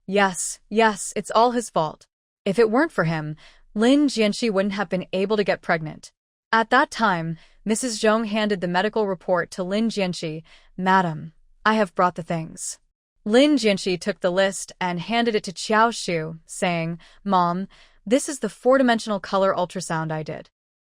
Yes, it's all his fault. If it weren't for him, Lin Jianxi wouldn't have been able to get pregnant. At that time, Mrs. Zhong handed the medical report to Lin Jianxi. Madam, I have brought the things. Lin Jianxi took the list and handed it to Xiao Shu, saying, Mom, this is the four-dimensional color ultrasound I did.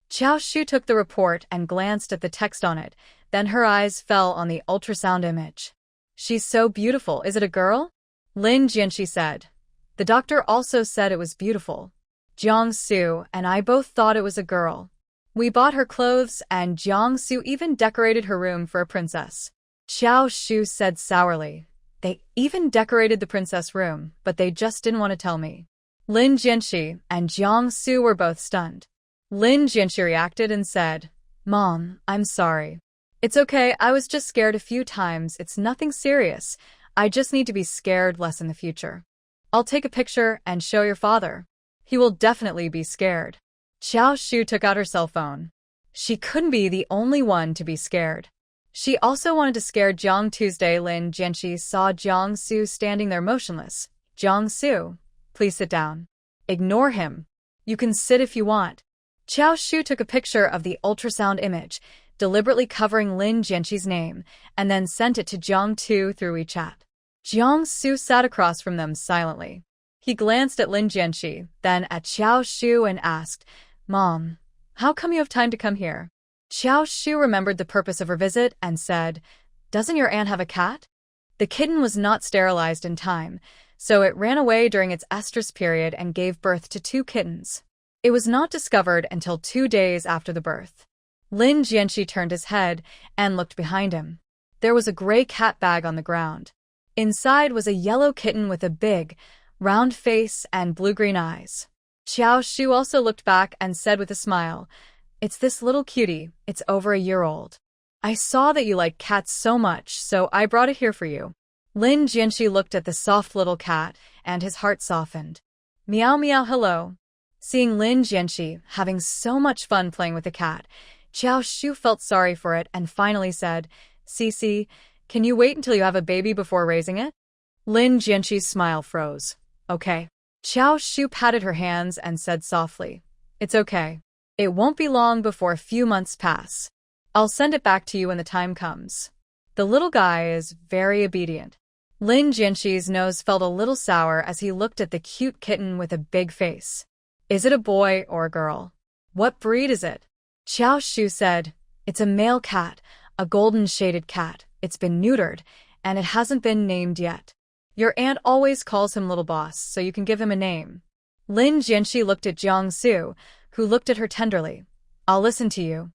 Xiao Shu took the report and glanced at the text on it, then her eyes fell on the ultrasound image. She's so beautiful, is it a girl? Lin Jianxi said. The doctor also said it was beautiful. Jiangsu and I both thought it was a girl. We bought her clothes and Jiangsu even decorated her room for a princess. Xiao Shu said sourly. They even decorated the princess room, but they just didn't want to tell me. Lin Jianxi and Jiangsu were both stunned. Lin Jianxi reacted and said, Mom, I'm sorry. It's okay, I was just scared a few times, it's nothing serious. I just need to be scared less in the future. I'll take a picture and show your father. He will definitely be scared. Xiao Shu took out her cell phone. She couldn't be the only one to be scared. She also wanted to scare Jiang. Tuesday, Lin Jianxi saw Jiangsu standing there motionless. Jiangsu, please sit down. Ignore him. You can sit if you want. Xiao Shu took a picture of the ultrasound image, deliberately covering Lin Jianxi's name, and then sent it to Jiang Tu through WeChat. Jiangsu sat across from them silently. He glanced at Lin Jianxi, then at Xiao Shu and asked, Mom, how come you have time to come here? Xiao Shu remembered the purpose of her visit and said, Doesn't your aunt have a cat? The kitten was not sterilized in time, so it ran away during its estrus period and gave birth to 2 kittens. It was not discovered until 2 days after the birth. Lin Jianxi turned his head and looked behind him. There was a gray cat bag on the ground. Inside was a yellow kitten with a big, round face and blue-green eyes. Xiao Shu also looked back and said with a smile, It's this little cutie, it's over a year old. I saw that you like cats so much, so I brought it here for you. Lin Jianxi looked at the soft little cat, and his heart softened. Meow meow hello. Seeing Lin Jianxi having so much fun playing with the cat, Xiao Shu felt sorry for it and finally said, Cece, can you wait until you have a baby before raising it? Lin Jianxi's smile froze. Okay. Xiao Shu patted her hands and said softly, It's okay. It won't be long before a few months pass. I'll send it back to you when the time comes. The little guy is very obedient. Lin Jianxi's nose felt a little sour as he looked at the cute kitten with a big face. Is it a boy or a girl? What breed is it? Xiao Shu said, It's a male cat, a golden-shaded cat. It's been neutered, and it hasn't been named yet. Your aunt always calls him Little Boss, so you can give him a name. Lin Jianxi looked at Jiangsu, who looked at her tenderly. I'll listen to you.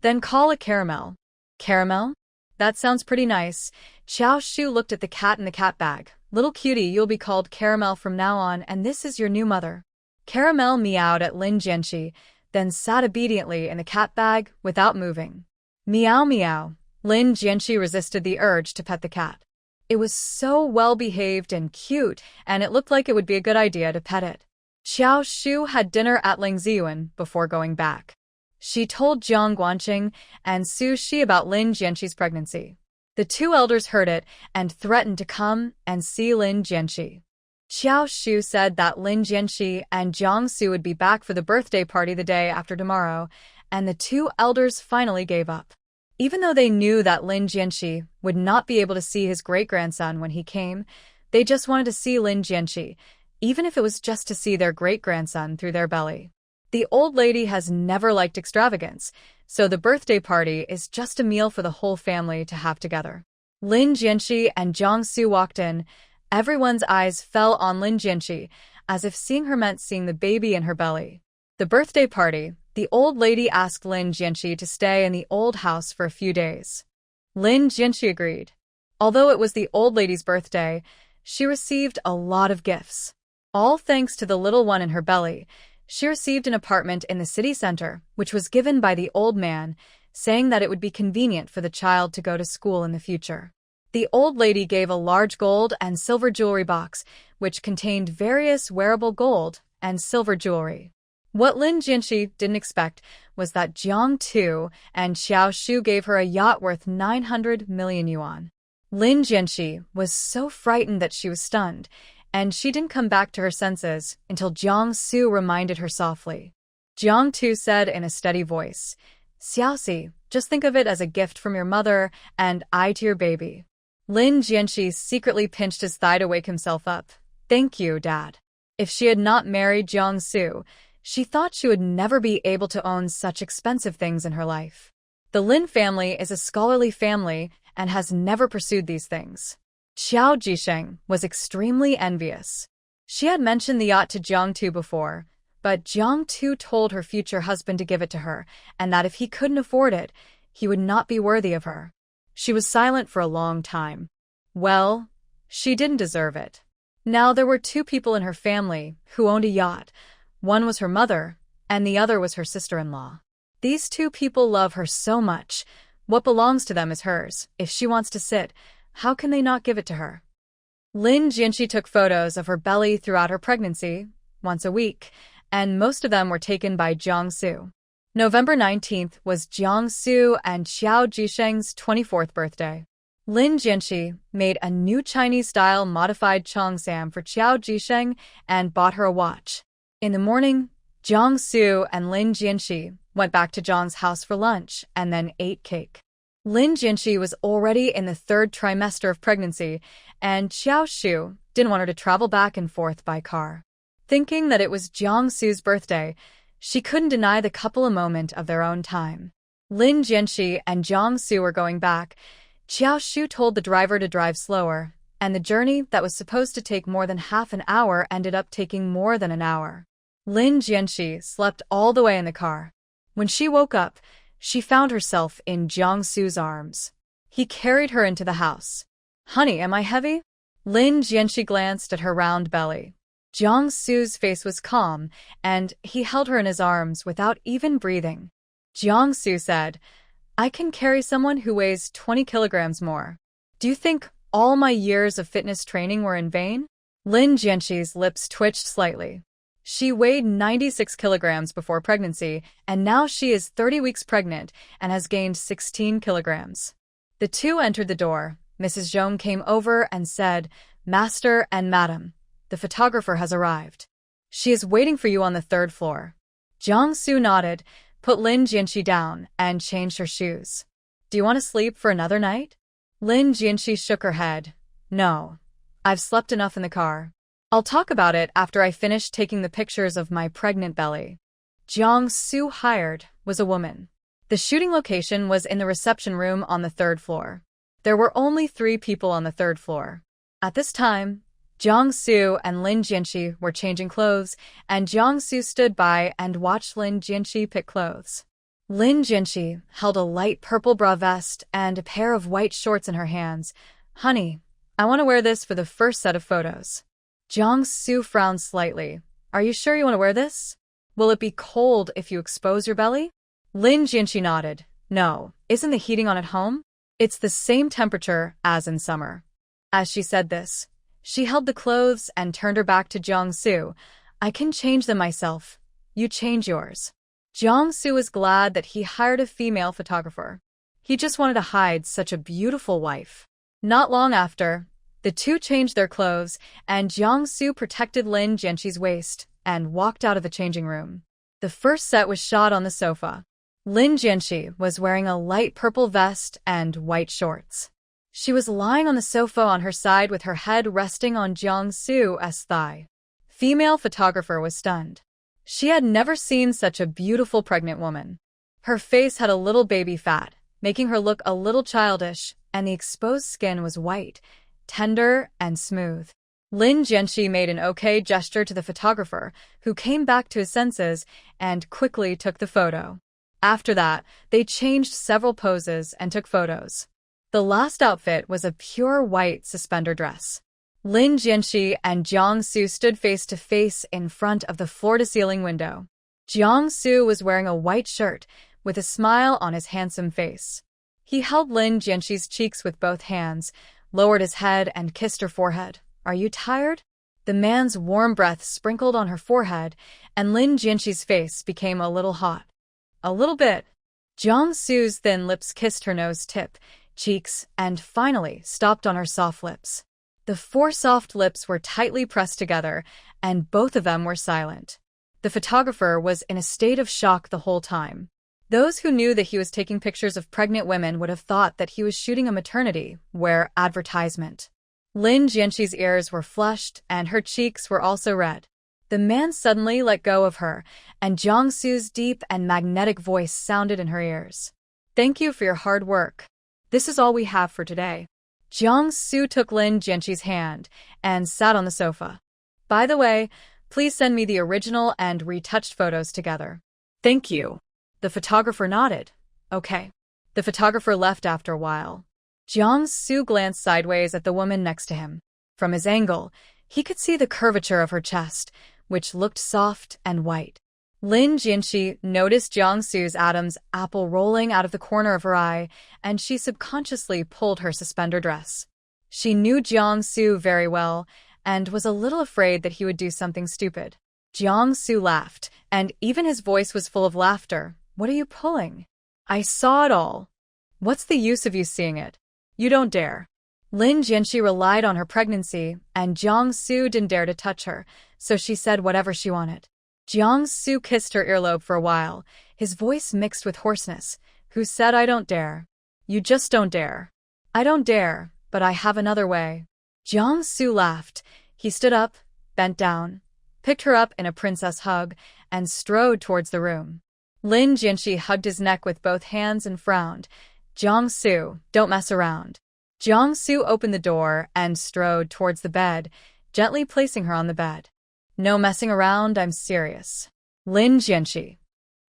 Then call it Caramel. Caramel? That sounds pretty nice. Xiao Shu looked at the cat in the cat bag. Little cutie, you'll be called Caramel from now on, and this is your new mother. Caramel meowed at Lin Jianxi, then sat obediently in the cat bag without moving. Meow meow. Lin Jianxi resisted the urge to pet the cat. It was so well-behaved and cute, and it looked like it would be a good idea to pet it. Xiao Shu had dinner at Ling Ziyuan before going back. She told Jiang Guanqing and Su Shi about Lin Jianxi's pregnancy. The 2 elders heard it and threatened to come and see Lin Jianxi. Xiao Shu said that Lin Jianxi and Jiang Su would be back for the birthday party the day after tomorrow, and the 2 elders finally gave up. Even though they knew that Lin Jianxi would not be able to see his great-grandson when he came, they just wanted to see Lin Jianxi, even if it was just to see their great-grandson through their belly. The old lady has never liked extravagance, so the birthday party is just a meal for the whole family to have together. Lin Jianxi and Jiang Su walked in. Everyone's eyes fell on Lin Jianxi, as if seeing her meant seeing the baby in her belly. The birthday party, the old lady asked Lin Jianxi to stay in the old house for a few days. Lin Jianxi agreed. Although it was the old lady's birthday, she received a lot of gifts. All thanks to the little one in her belly, she received an apartment in the city center, which was given by the old man, saying that it would be convenient for the child to go to school in the future. The old lady gave a large gold and silver jewelry box, which contained various wearable gold and silver jewelry. What Lin Jianxi didn't expect was that Jiang Tu and Xiao Shu gave her a yacht worth 900 million yuan. Lin Jianxi was so frightened that she was stunned, and she didn't come back to her senses until Jiang Su reminded her softly. Jiang Tu said in a steady voice, "Xiaoxi, just think of it as a gift from your mother and I to your baby." Lin Jianxi secretly pinched his thigh to wake himself up. "Thank you, Dad." If she had not married Jiang Su, she thought she would never be able to own such expensive things in her life. The Lin family is a scholarly family and has never pursued these things. Xiao Jisheng was extremely envious. She had mentioned the yacht to Jiang Tu before, but Jiang Tu told her future husband to give it to her, and that if he couldn't afford it, he would not be worthy of her. She was silent for a long time. Well, she didn't deserve it. Now there were two people in her family who owned a yacht. One was her mother, and the other was her sister-in-law. These two people love her so much. What belongs to them is hers. If she wants to sit, how can they not give it to her? Lin Jianxi took photos of her belly throughout her pregnancy, once a week, and most of them were taken by Jiang Su. November 19th was Jiang Su and Xiao Jisheng's 24th birthday. Lin Jianxi made a new Chinese-style modified cheongsam for Xiao Jisheng and bought her a watch. In the morning, Jiang Su and Lin Jianxi went back to Jiang's house for lunch and then ate cake. Lin Jianxi was already in the third trimester of pregnancy, and Xiao Shu didn't want her to travel back and forth by car. Thinking that it was Jiang Su's birthday, she couldn't deny the couple a moment of their own time. Lin Jianxi and Jiang Su were going back. Xiao Shu told the driver to drive slower, and the journey that was supposed to take more than half an hour ended up taking more than an hour. Lin Jianxi slept all the way in the car. When she woke up, she found herself in Jiang Su's arms. He carried her into the house. "Honey, am I heavy?" Lin Jianxi glanced at her round belly. Jiang Su's face was calm, and he held her in his arms without even breathing. Jiang Su said, "I can carry someone who weighs 20 kilograms more. Do you think all my years of fitness training were in vain?" Lin Jianxi's lips twitched slightly. She weighed 96 kilograms before pregnancy, and now she is 30 weeks pregnant and has gained 16 kilograms. The two entered the door. Mrs. Zhong came over and said, "Master and Madam, the photographer has arrived. She is waiting for you on the third floor." Jiang Su nodded, put Lin Jianxi down, and changed her shoes. "Do you want to sleep for another night?" Lin Jianxi shook her head. "No, I've slept enough in the car. I'll talk about it after I finish taking the pictures of my pregnant belly." Jiang Su hired was a woman. The shooting location was in the reception room on the third floor. There were only 3 people on the third floor. At this time, Jiang Su and Lin Jianxi were changing clothes, and Jiang Su stood by and watched Lin Jianxi pick clothes. Lin Jianxi held a light purple bra vest and a pair of white shorts in her hands. "Honey, I want to wear this for the first set of photos." Jiang Su frowned slightly. "Are you sure you want to wear this? Will it be cold if you expose your belly?" Lin Jianxi nodded. "No, isn't the heating on at home? It's the same temperature as in summer." As she said this, she held the clothes and turned her back to Jiang Su. "I can change them myself. You change yours." Jiang Su was glad that he hired a female photographer. He just wanted to hide such a beautiful wife. Not long after, the two changed their clothes, and Jiang Su protected Lin Jianxi's waist and walked out of the changing room. The first set was shot on the sofa. Lin Jianxi was wearing a light purple vest and white shorts. She was lying on the sofa on her side with her head resting on Jiang Su's thigh. Female photographer was stunned. She had never seen such a beautiful pregnant woman. Her face had a little baby fat, making her look a little childish, and the exposed skin was white, tender, and smooth. Lin Jianxi made an okay gesture to the photographer, who came back to his senses and quickly took the photo. After that, they changed several poses and took photos. The last outfit was a pure white suspender dress. Lin Jianxi and Jiang Su stood face to face in front of the floor-to-ceiling window. Jiang Su was wearing a white shirt with a smile on his handsome face. He held Lin Jianxi's cheeks with both hands, lowered his head, and kissed her forehead. "Are you tired?" The man's warm breath sprinkled on her forehead, and Lin Jianxi's face became a little hot. "A little bit." Jiang Su's thin lips kissed her nose tip, cheeks, and finally stopped on her soft lips. The four soft lips were tightly pressed together, and both of them were silent. The photographer was in a state of shock the whole time. Those who knew that he was taking pictures of pregnant women would have thought that he was shooting a maternity wear advertisement. Lin Jianxi's ears were flushed, and her cheeks were also red. The man suddenly let go of her, and Jiang Su's deep and magnetic voice sounded in her ears. "Thank you for your hard work. This is all we have for today." Jiang Su took Lin Jianxi's hand and sat on the sofa. "By the way, please send me the original and retouched photos together." "Thank you." The photographer nodded. "Okay." The photographer left after a while. Jiang Su glanced sideways at the woman next to him. From his angle, he could see the curvature of her chest, which looked soft and white. Lin Jianxi noticed Jiang Su's Adam's apple rolling out of the corner of her eye, and she subconsciously pulled her suspender dress. She knew Jiang Su very well, and was a little afraid that he would do something stupid. Jiang Su laughed, and even his voice was full of laughter. "What are you pulling?" "I saw it all." "What's the use of you seeing it? You don't dare." Lin Jianxi relied on her pregnancy, and Jiang Su didn't dare to touch her, so she said whatever she wanted. Jiang Su kissed her earlobe for a while, his voice mixed with hoarseness. "Who said I don't dare? You just don't dare." "I don't dare, but I have another way." Jiang Su laughed. He stood up, bent down, picked her up in a princess hug, and strode towards the room. Lin Jianxi hugged his neck with both hands and frowned. "Jiang Su, don't mess around." Jiang Su opened the door and strode towards the bed, gently placing her on the bed. "No messing around, I'm serious." Lin Jianxi.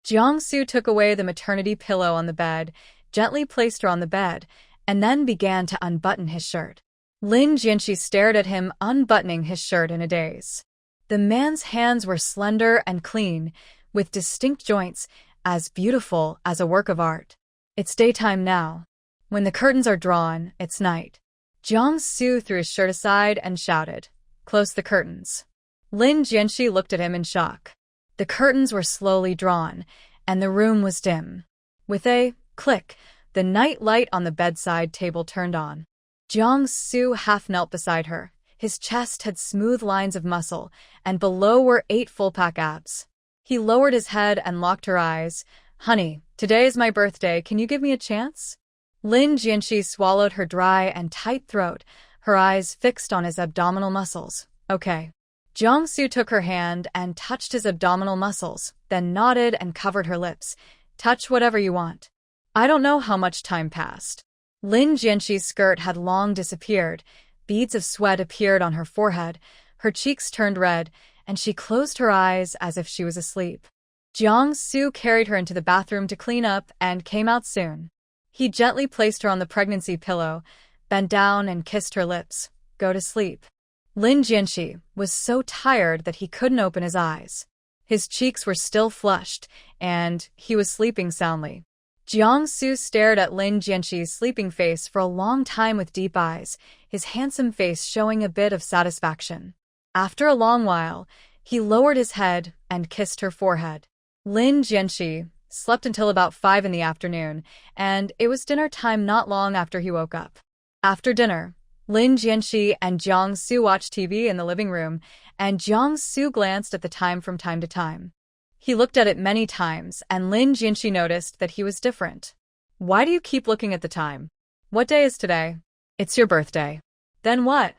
Jiang Su took away the maternity pillow on the bed, gently placed her on the bed, and then began to unbutton his shirt. Lin Jianxi stared at him unbuttoning his shirt in a daze. The man's hands were slender and clean, with distinct joints, as beautiful as a work of art. "It's daytime now. When the curtains are drawn, it's night." Jiang Su threw his shirt aside and shouted, "Close the curtains." Lin Jianxi looked at him in shock. The curtains were slowly drawn, and the room was dim. With a click, the night light on the bedside table turned on. Jiang Su half knelt beside her. His chest had smooth lines of muscle, and below were 8 full-pack abs. He lowered his head and locked her eyes. "Honey, today is my birthday. Can you give me a chance?" Lin Jianxi swallowed her dry and tight throat, her eyes fixed on his abdominal muscles. "Okay." Jiang Su took her hand and touched his abdominal muscles, then nodded and covered her lips. "Touch whatever you want." I don't know how much time passed. Lin Jianxi's skirt had long disappeared. Beads of sweat appeared on her forehead. Her cheeks turned red, and she closed her eyes as if she was asleep. Jiang Su carried her into the bathroom to clean up and came out soon. He gently placed her on the pregnancy pillow, bent down and kissed her lips. "Go to sleep." Lin Jianxi was so tired that he couldn't open his eyes. His cheeks were still flushed, and he was sleeping soundly. Jiang Su stared at Lin Jianxi's sleeping face for a long time with deep eyes, his handsome face showing a bit of satisfaction. After a long while, he lowered his head and kissed her forehead. Lin Jianxi slept until about 5 in the afternoon, and it was dinner time not long after he woke up. After dinner, Lin Jianxi and Jiang Su watched TV in the living room, and Jiang Su glanced at the time from time to time. He looked at it many times, and Lin Jianxi noticed that he was different. "Why do you keep looking at the time? What day is today?" "It's your birthday." "Then what?"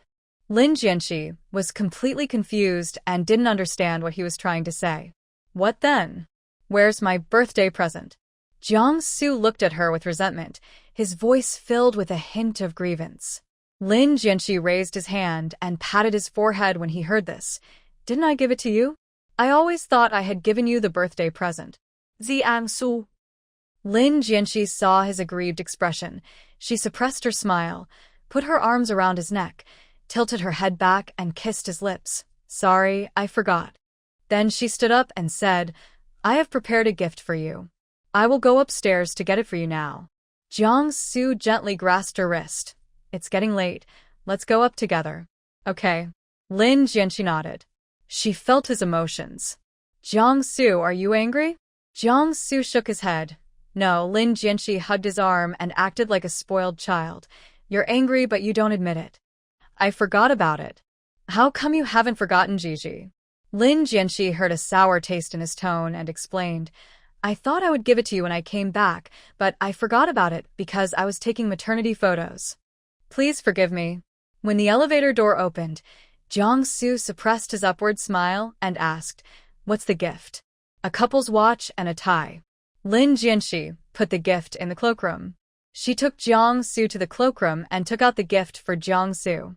Lin Jianxi was completely confused and didn't understand what he was trying to say. "What then? Where's my birthday present?" Jiang Su looked at her with resentment, his voice filled with a hint of grievance. Lin Jianxi raised his hand and patted his forehead when he heard this. "Didn't I give it to you? I always thought I had given you the birthday present." "Jiang Su." Lin Jianxi saw his aggrieved expression. She suppressed her smile, put her arms around his neck, tilted her head back and kissed his lips. Sorry, I forgot. Then she stood up and said, I have prepared a gift for you. I will go upstairs to get it for you now. Jiang-su gently grasped her wrist. It's getting late. Let's go up together. Okay. Lin Jianqi nodded. She felt his emotions. Jiang-su, are you angry? Jiang-su shook his head. No, Lin Jianqi hugged his arm and acted like a spoiled child. You're angry, but you don't admit it. I forgot about it. How come you haven't forgotten, Gigi? Lin Jianqi heard a sour taste in his tone and explained, I thought I would give it to you when I came back, but I forgot about it because I was taking maternity photos. Please forgive me. When the elevator door opened, Jiang-su suppressed his upward smile and asked, What's the gift? A couple's watch and a tie. Lin Jianqi put the gift in the cloakroom. She took Jiang-su to the cloakroom and took out the gift for Jiang-su.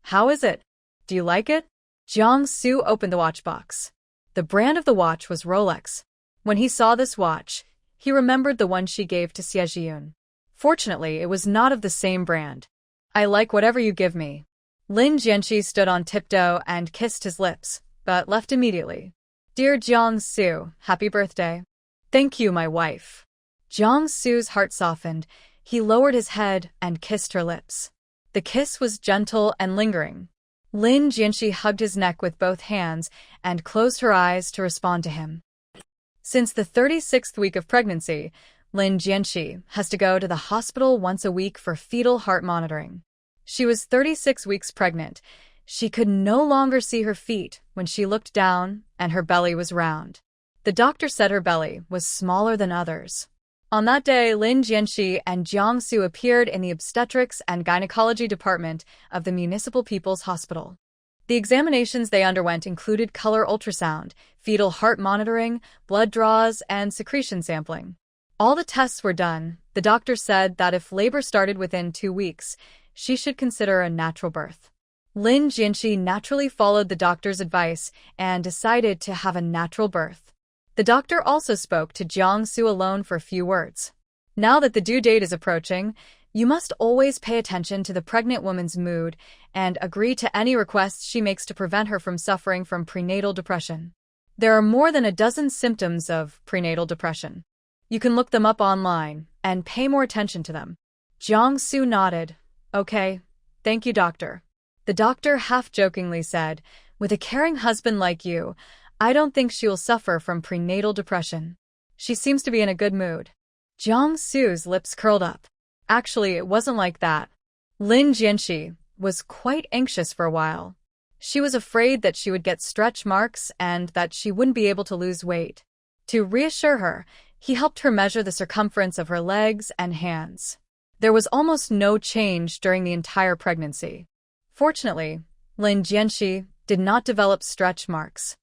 How is it? Do you like it? Jiang-su opened the watch box. The brand of the watch was Rolex. When he saw this watch, he remembered the one she gave to Xie. Fortunately, it was not of the same brand. I like whatever you give me. Lin Jianqi stood on tiptoe and kissed his lips, but left immediately. Dear Jiang-su, happy birthday. Thank you, my wife. Jiang-su's heart softened. He lowered his head and kissed her lips. The kiss was gentle and lingering. Lin Jianqi hugged his neck with both hands and closed her eyes to respond to him. Since the 36th week of pregnancy, Lin Jianqi has to go to the hospital once a week for fetal heart monitoring. She was 36 weeks pregnant. She could no longer see her feet when she looked down, and her belly was round. The doctor said her belly was smaller than others. On that day, Lin Jianqi and Jiang-su appeared in the obstetrics and gynecology department of the Municipal People's Hospital. The examinations they underwent included color ultrasound, fetal heart monitoring, blood draws, and secretion sampling. All the tests were done. The doctor said that if labor started within 2 weeks, she should consider a natural birth. Lin Jianqi naturally followed the doctor's advice and decided to have a natural birth. The doctor also spoke to Jiang-su alone for a few words. Now that the due date is approaching, you must always pay attention to the pregnant woman's mood and agree to any requests she makes to prevent her from suffering from prenatal depression. There are more than a dozen symptoms of prenatal depression. You can look them up online and pay more attention to them. Jiang-su nodded. Okay, thank you, doctor. The doctor half-jokingly said, with a caring husband like you, I don't think she will suffer from prenatal depression. She seems to be in a good mood. Jiang-su's lips curled up. Actually, it wasn't like that. Lin Jianqi was quite anxious for a while. She was afraid that she would get stretch marks and that she wouldn't be able to lose weight. To reassure her, he helped her measure the circumference of her legs and hands. There was almost no change during the entire pregnancy. Fortunately, Lin Jianqi did not develop stretch marks.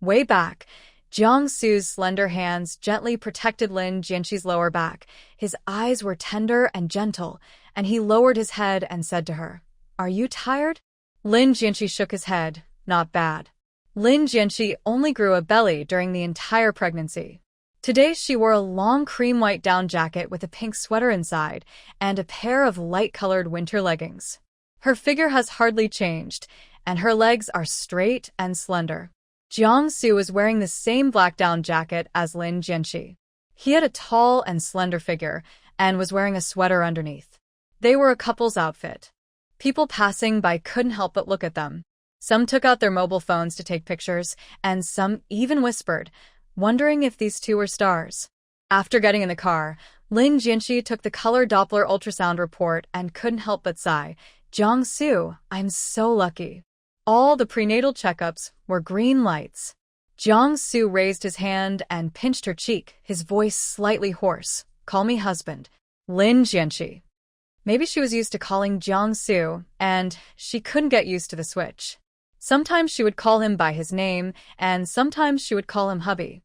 Way back, Jiang-su's slender hands gently protected Lin Jianqi's lower back. His eyes were tender and gentle, and he lowered his head and said to her, Are you tired? Lin Jianqi shook his head. Not bad. Lin Jianqi only grew a belly during the entire pregnancy. Today she wore a long cream white down jacket with a pink sweater inside and a pair of light-colored winter leggings. Her figure has hardly changed, and her legs are straight and slender. Jiang-su was wearing the same black down jacket as Lin Jianqi. He had a tall and slender figure and was wearing a sweater underneath. They were a couple's outfit. People passing by couldn't help but look at them. Some took out their mobile phones to take pictures, and some even whispered, wondering if these two were stars. After getting in the car, Lin Jianqi took the color Doppler ultrasound report and couldn't help but sigh, Jiang-su, I'm so lucky. All the prenatal checkups were green lights. Jiang-su raised his hand and pinched her cheek, his voice slightly hoarse. Call me husband. Lin Jianqi. Maybe she was used to calling Jiang-su, and she couldn't get used to the switch. Sometimes she would call him by his name, and sometimes she would call him hubby.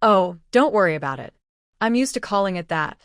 Oh, don't worry about it. I'm used to calling it that.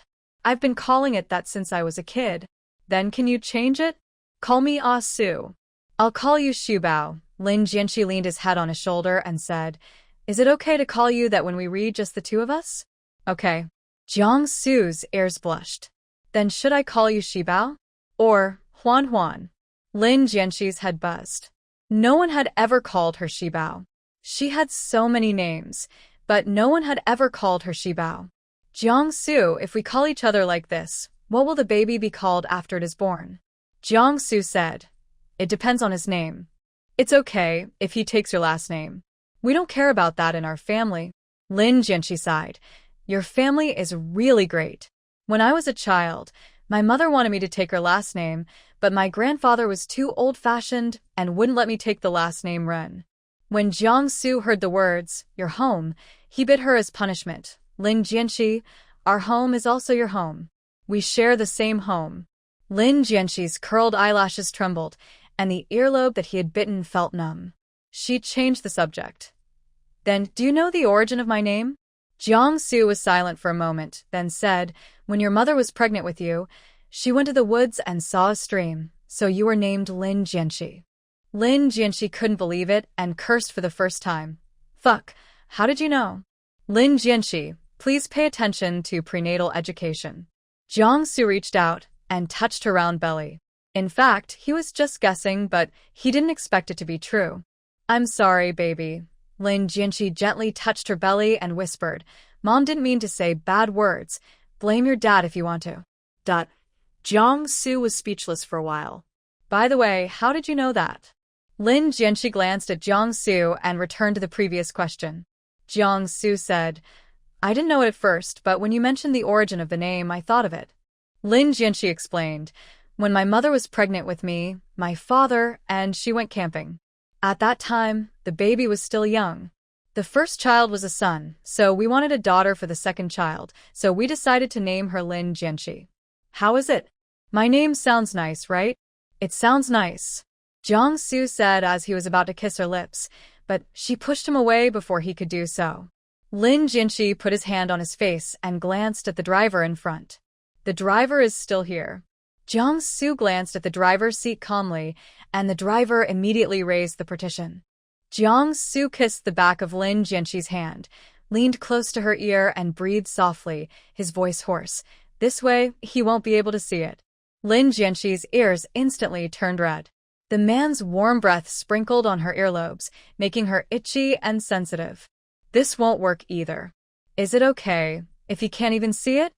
I've been calling it that since I was a kid. Then can you change it? Call me Ah Su. I'll call you Shubao. Lin Jianqi leaned his head on his shoulder and said, Is it okay to call you that when we read just the two of us? Okay. Jiang-su's ears blushed. Then should I call you Shibao? Or Huan Huan? Lin Jianxi's head buzzed. No one had ever called her Shibao. She had so many names, but no one had ever called her Shibao. Jiangsu, if we call each other like this, what will the baby be called after it is born? Jiangsu said. It depends on his name. It's okay if he takes your last name. We don't care about that in our family. Lin Jianxi sighed. Your family is really great. When I was a child, my mother wanted me to take her last name, but my grandfather was too old-fashioned and wouldn't let me take the last name Ren. When Jiangsu heard the words, your home, he bit her as punishment. Lin Jianxi, our home is also your home. We share the same home. Lin Jianxi's curled eyelashes trembled, and the earlobe that he had bitten felt numb. She changed the subject. Then, do you know the origin of my name? Jiangsu was silent for a moment, then said, when your mother was pregnant with you, she went to the woods and saw a stream, so you were named Lin Jianxi. Lin Jianxi couldn't believe it and cursed for the first time. Fuck, how did you know? Lin Jianxi, please pay attention to prenatal education. Jiangsu reached out and touched her round belly. In fact, he was just guessing, but he didn't expect it to be true. I'm sorry, baby. Lin Jianxi gently touched her belly and whispered, Mom didn't mean to say bad words. Blame your dad if you want to. Jiangsu was speechless for a while. By the way, how did you know that? Lin Jianxi glanced at Jiangsu and returned to the previous question. Jiangsu said, I didn't know it at first, but when you mentioned the origin of the name, I thought of it. Lin Jianxi explained, when my mother was pregnant with me, my father, and she went camping. At that time, the baby was still young. The first child was a son, so we wanted a daughter for the second child, so we decided to name her Lin Jianxi. How is it? My name sounds nice, right? It sounds nice. Jiangsu said as he was about to kiss her lips, but she pushed him away before he could do so. Lin Jianxi put his hand on his face and glanced at the driver in front. The driver is still here. Jiangsu glanced at the driver's seat calmly, and the driver immediately raised the partition. Jiangsu kissed the back of Lin Jianxi's hand, leaned close to her ear and breathed softly, his voice hoarse. This way, he won't be able to see it. Lin Jianxi's ears instantly turned red. The man's warm breath sprinkled on her earlobes, making her itchy and sensitive. This won't work either. Is it okay if he can't even see it?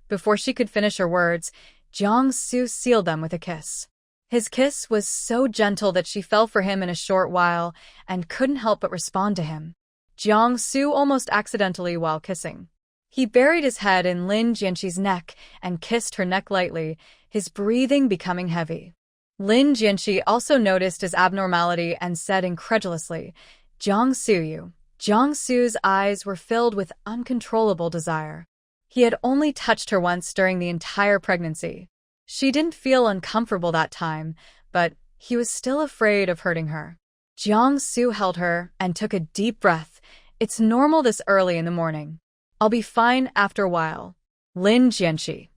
Before she could finish her words, Jiangsu sealed them with a kiss. His kiss was so gentle that she fell for him in a short while and couldn't help but respond to him. Jiangsu almost accidentally while kissing. He buried his head in Lin Jianxi's neck and kissed her neck lightly, his breathing becoming heavy. Lin Jianxi also noticed his abnormality and said incredulously, Jiangsu. Jiangsu's eyes were filled with uncontrollable desire. He had only touched her once during the entire pregnancy. She didn't feel uncomfortable that time, but he was still afraid of hurting her. Jiangsu held her and took a deep breath. It's normal this early in the morning. I'll be fine after a while. Lin Jianxi.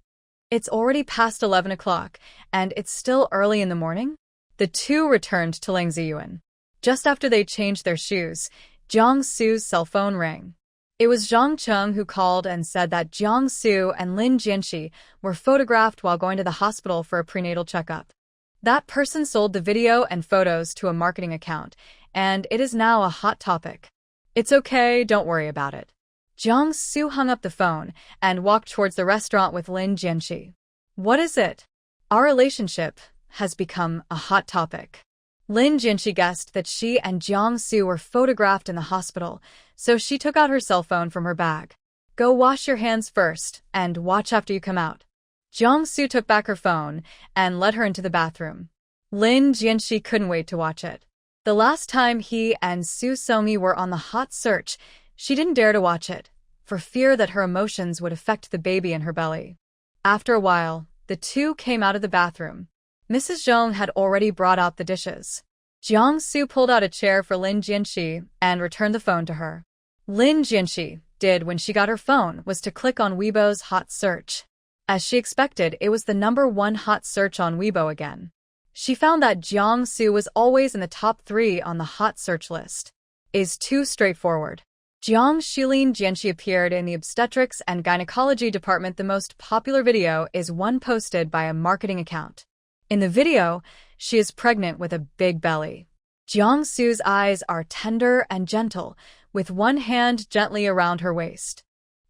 It's already past 11 o'clock, and it's still early in the morning? The two returned to Langziyuan. Just after they changed their shoes, Jiangsu's cell phone rang. It was Zhang Cheng who called and said that Jiangsu and Lin Jianxi were photographed while going to the hospital for a prenatal checkup. That person sold the video and photos to a marketing account, and it is now a hot topic. It's okay, don't worry about it. Jiangsu hung up the phone and walked towards the restaurant with Lin Jianxi. What is it? Our relationship has become a hot topic. Lin Jianxi guessed that she and Jiangsu were photographed in the hospital, so she took out her cell phone from her bag. Go wash your hands first, and watch after you come out. Jiangsu took back her phone and led her into the bathroom. Lin Jianxi couldn't wait to watch it. The last time he and Su Songyi were on the hot search, she didn't dare to watch it, for fear that her emotions would affect the baby in her belly. After a while, the two came out of the bathroom. Mrs. Zhong had already brought out the dishes. Jiangsu pulled out a chair for Lin Jianxi and returned the phone to her. Lin Jianxi did when she got her phone was to click on Weibo's hot search. As she expected, it was the #1 hot search on Weibo again. She found that Jiangsu was always in the top 3 on the hot search list. Is too straightforward. Lin Jianxi appeared in the obstetrics and gynecology department. The most popular video is one posted by a marketing account. In the video, she is pregnant with a big belly. Jiangsu's eyes are tender and gentle, with one hand gently around her waist.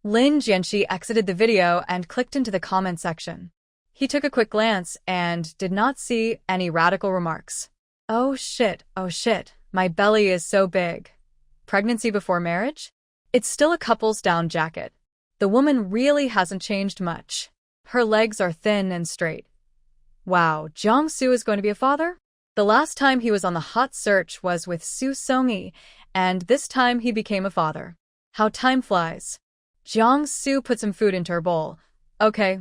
Lin Jianxi exited the video and clicked into the comment section. He took a quick glance and did not see any radical remarks. Oh shit, my belly is so big. Pregnancy before marriage? It's still a couple's down jacket. The woman really hasn't changed much. Her legs are thin and straight. Wow, Jiangsu is going to be a father? The last time he was on the hot search was with Su Songyi, and this time he became a father. How time flies. Jiangsu put some food into her bowl. Okay,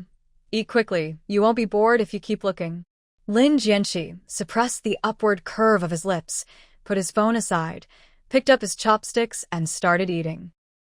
eat quickly. You won't be bored if you keep looking. Lin Jianxi suppressed the upward curve of his lips, put his phone aside, picked up his chopsticks, and started eating.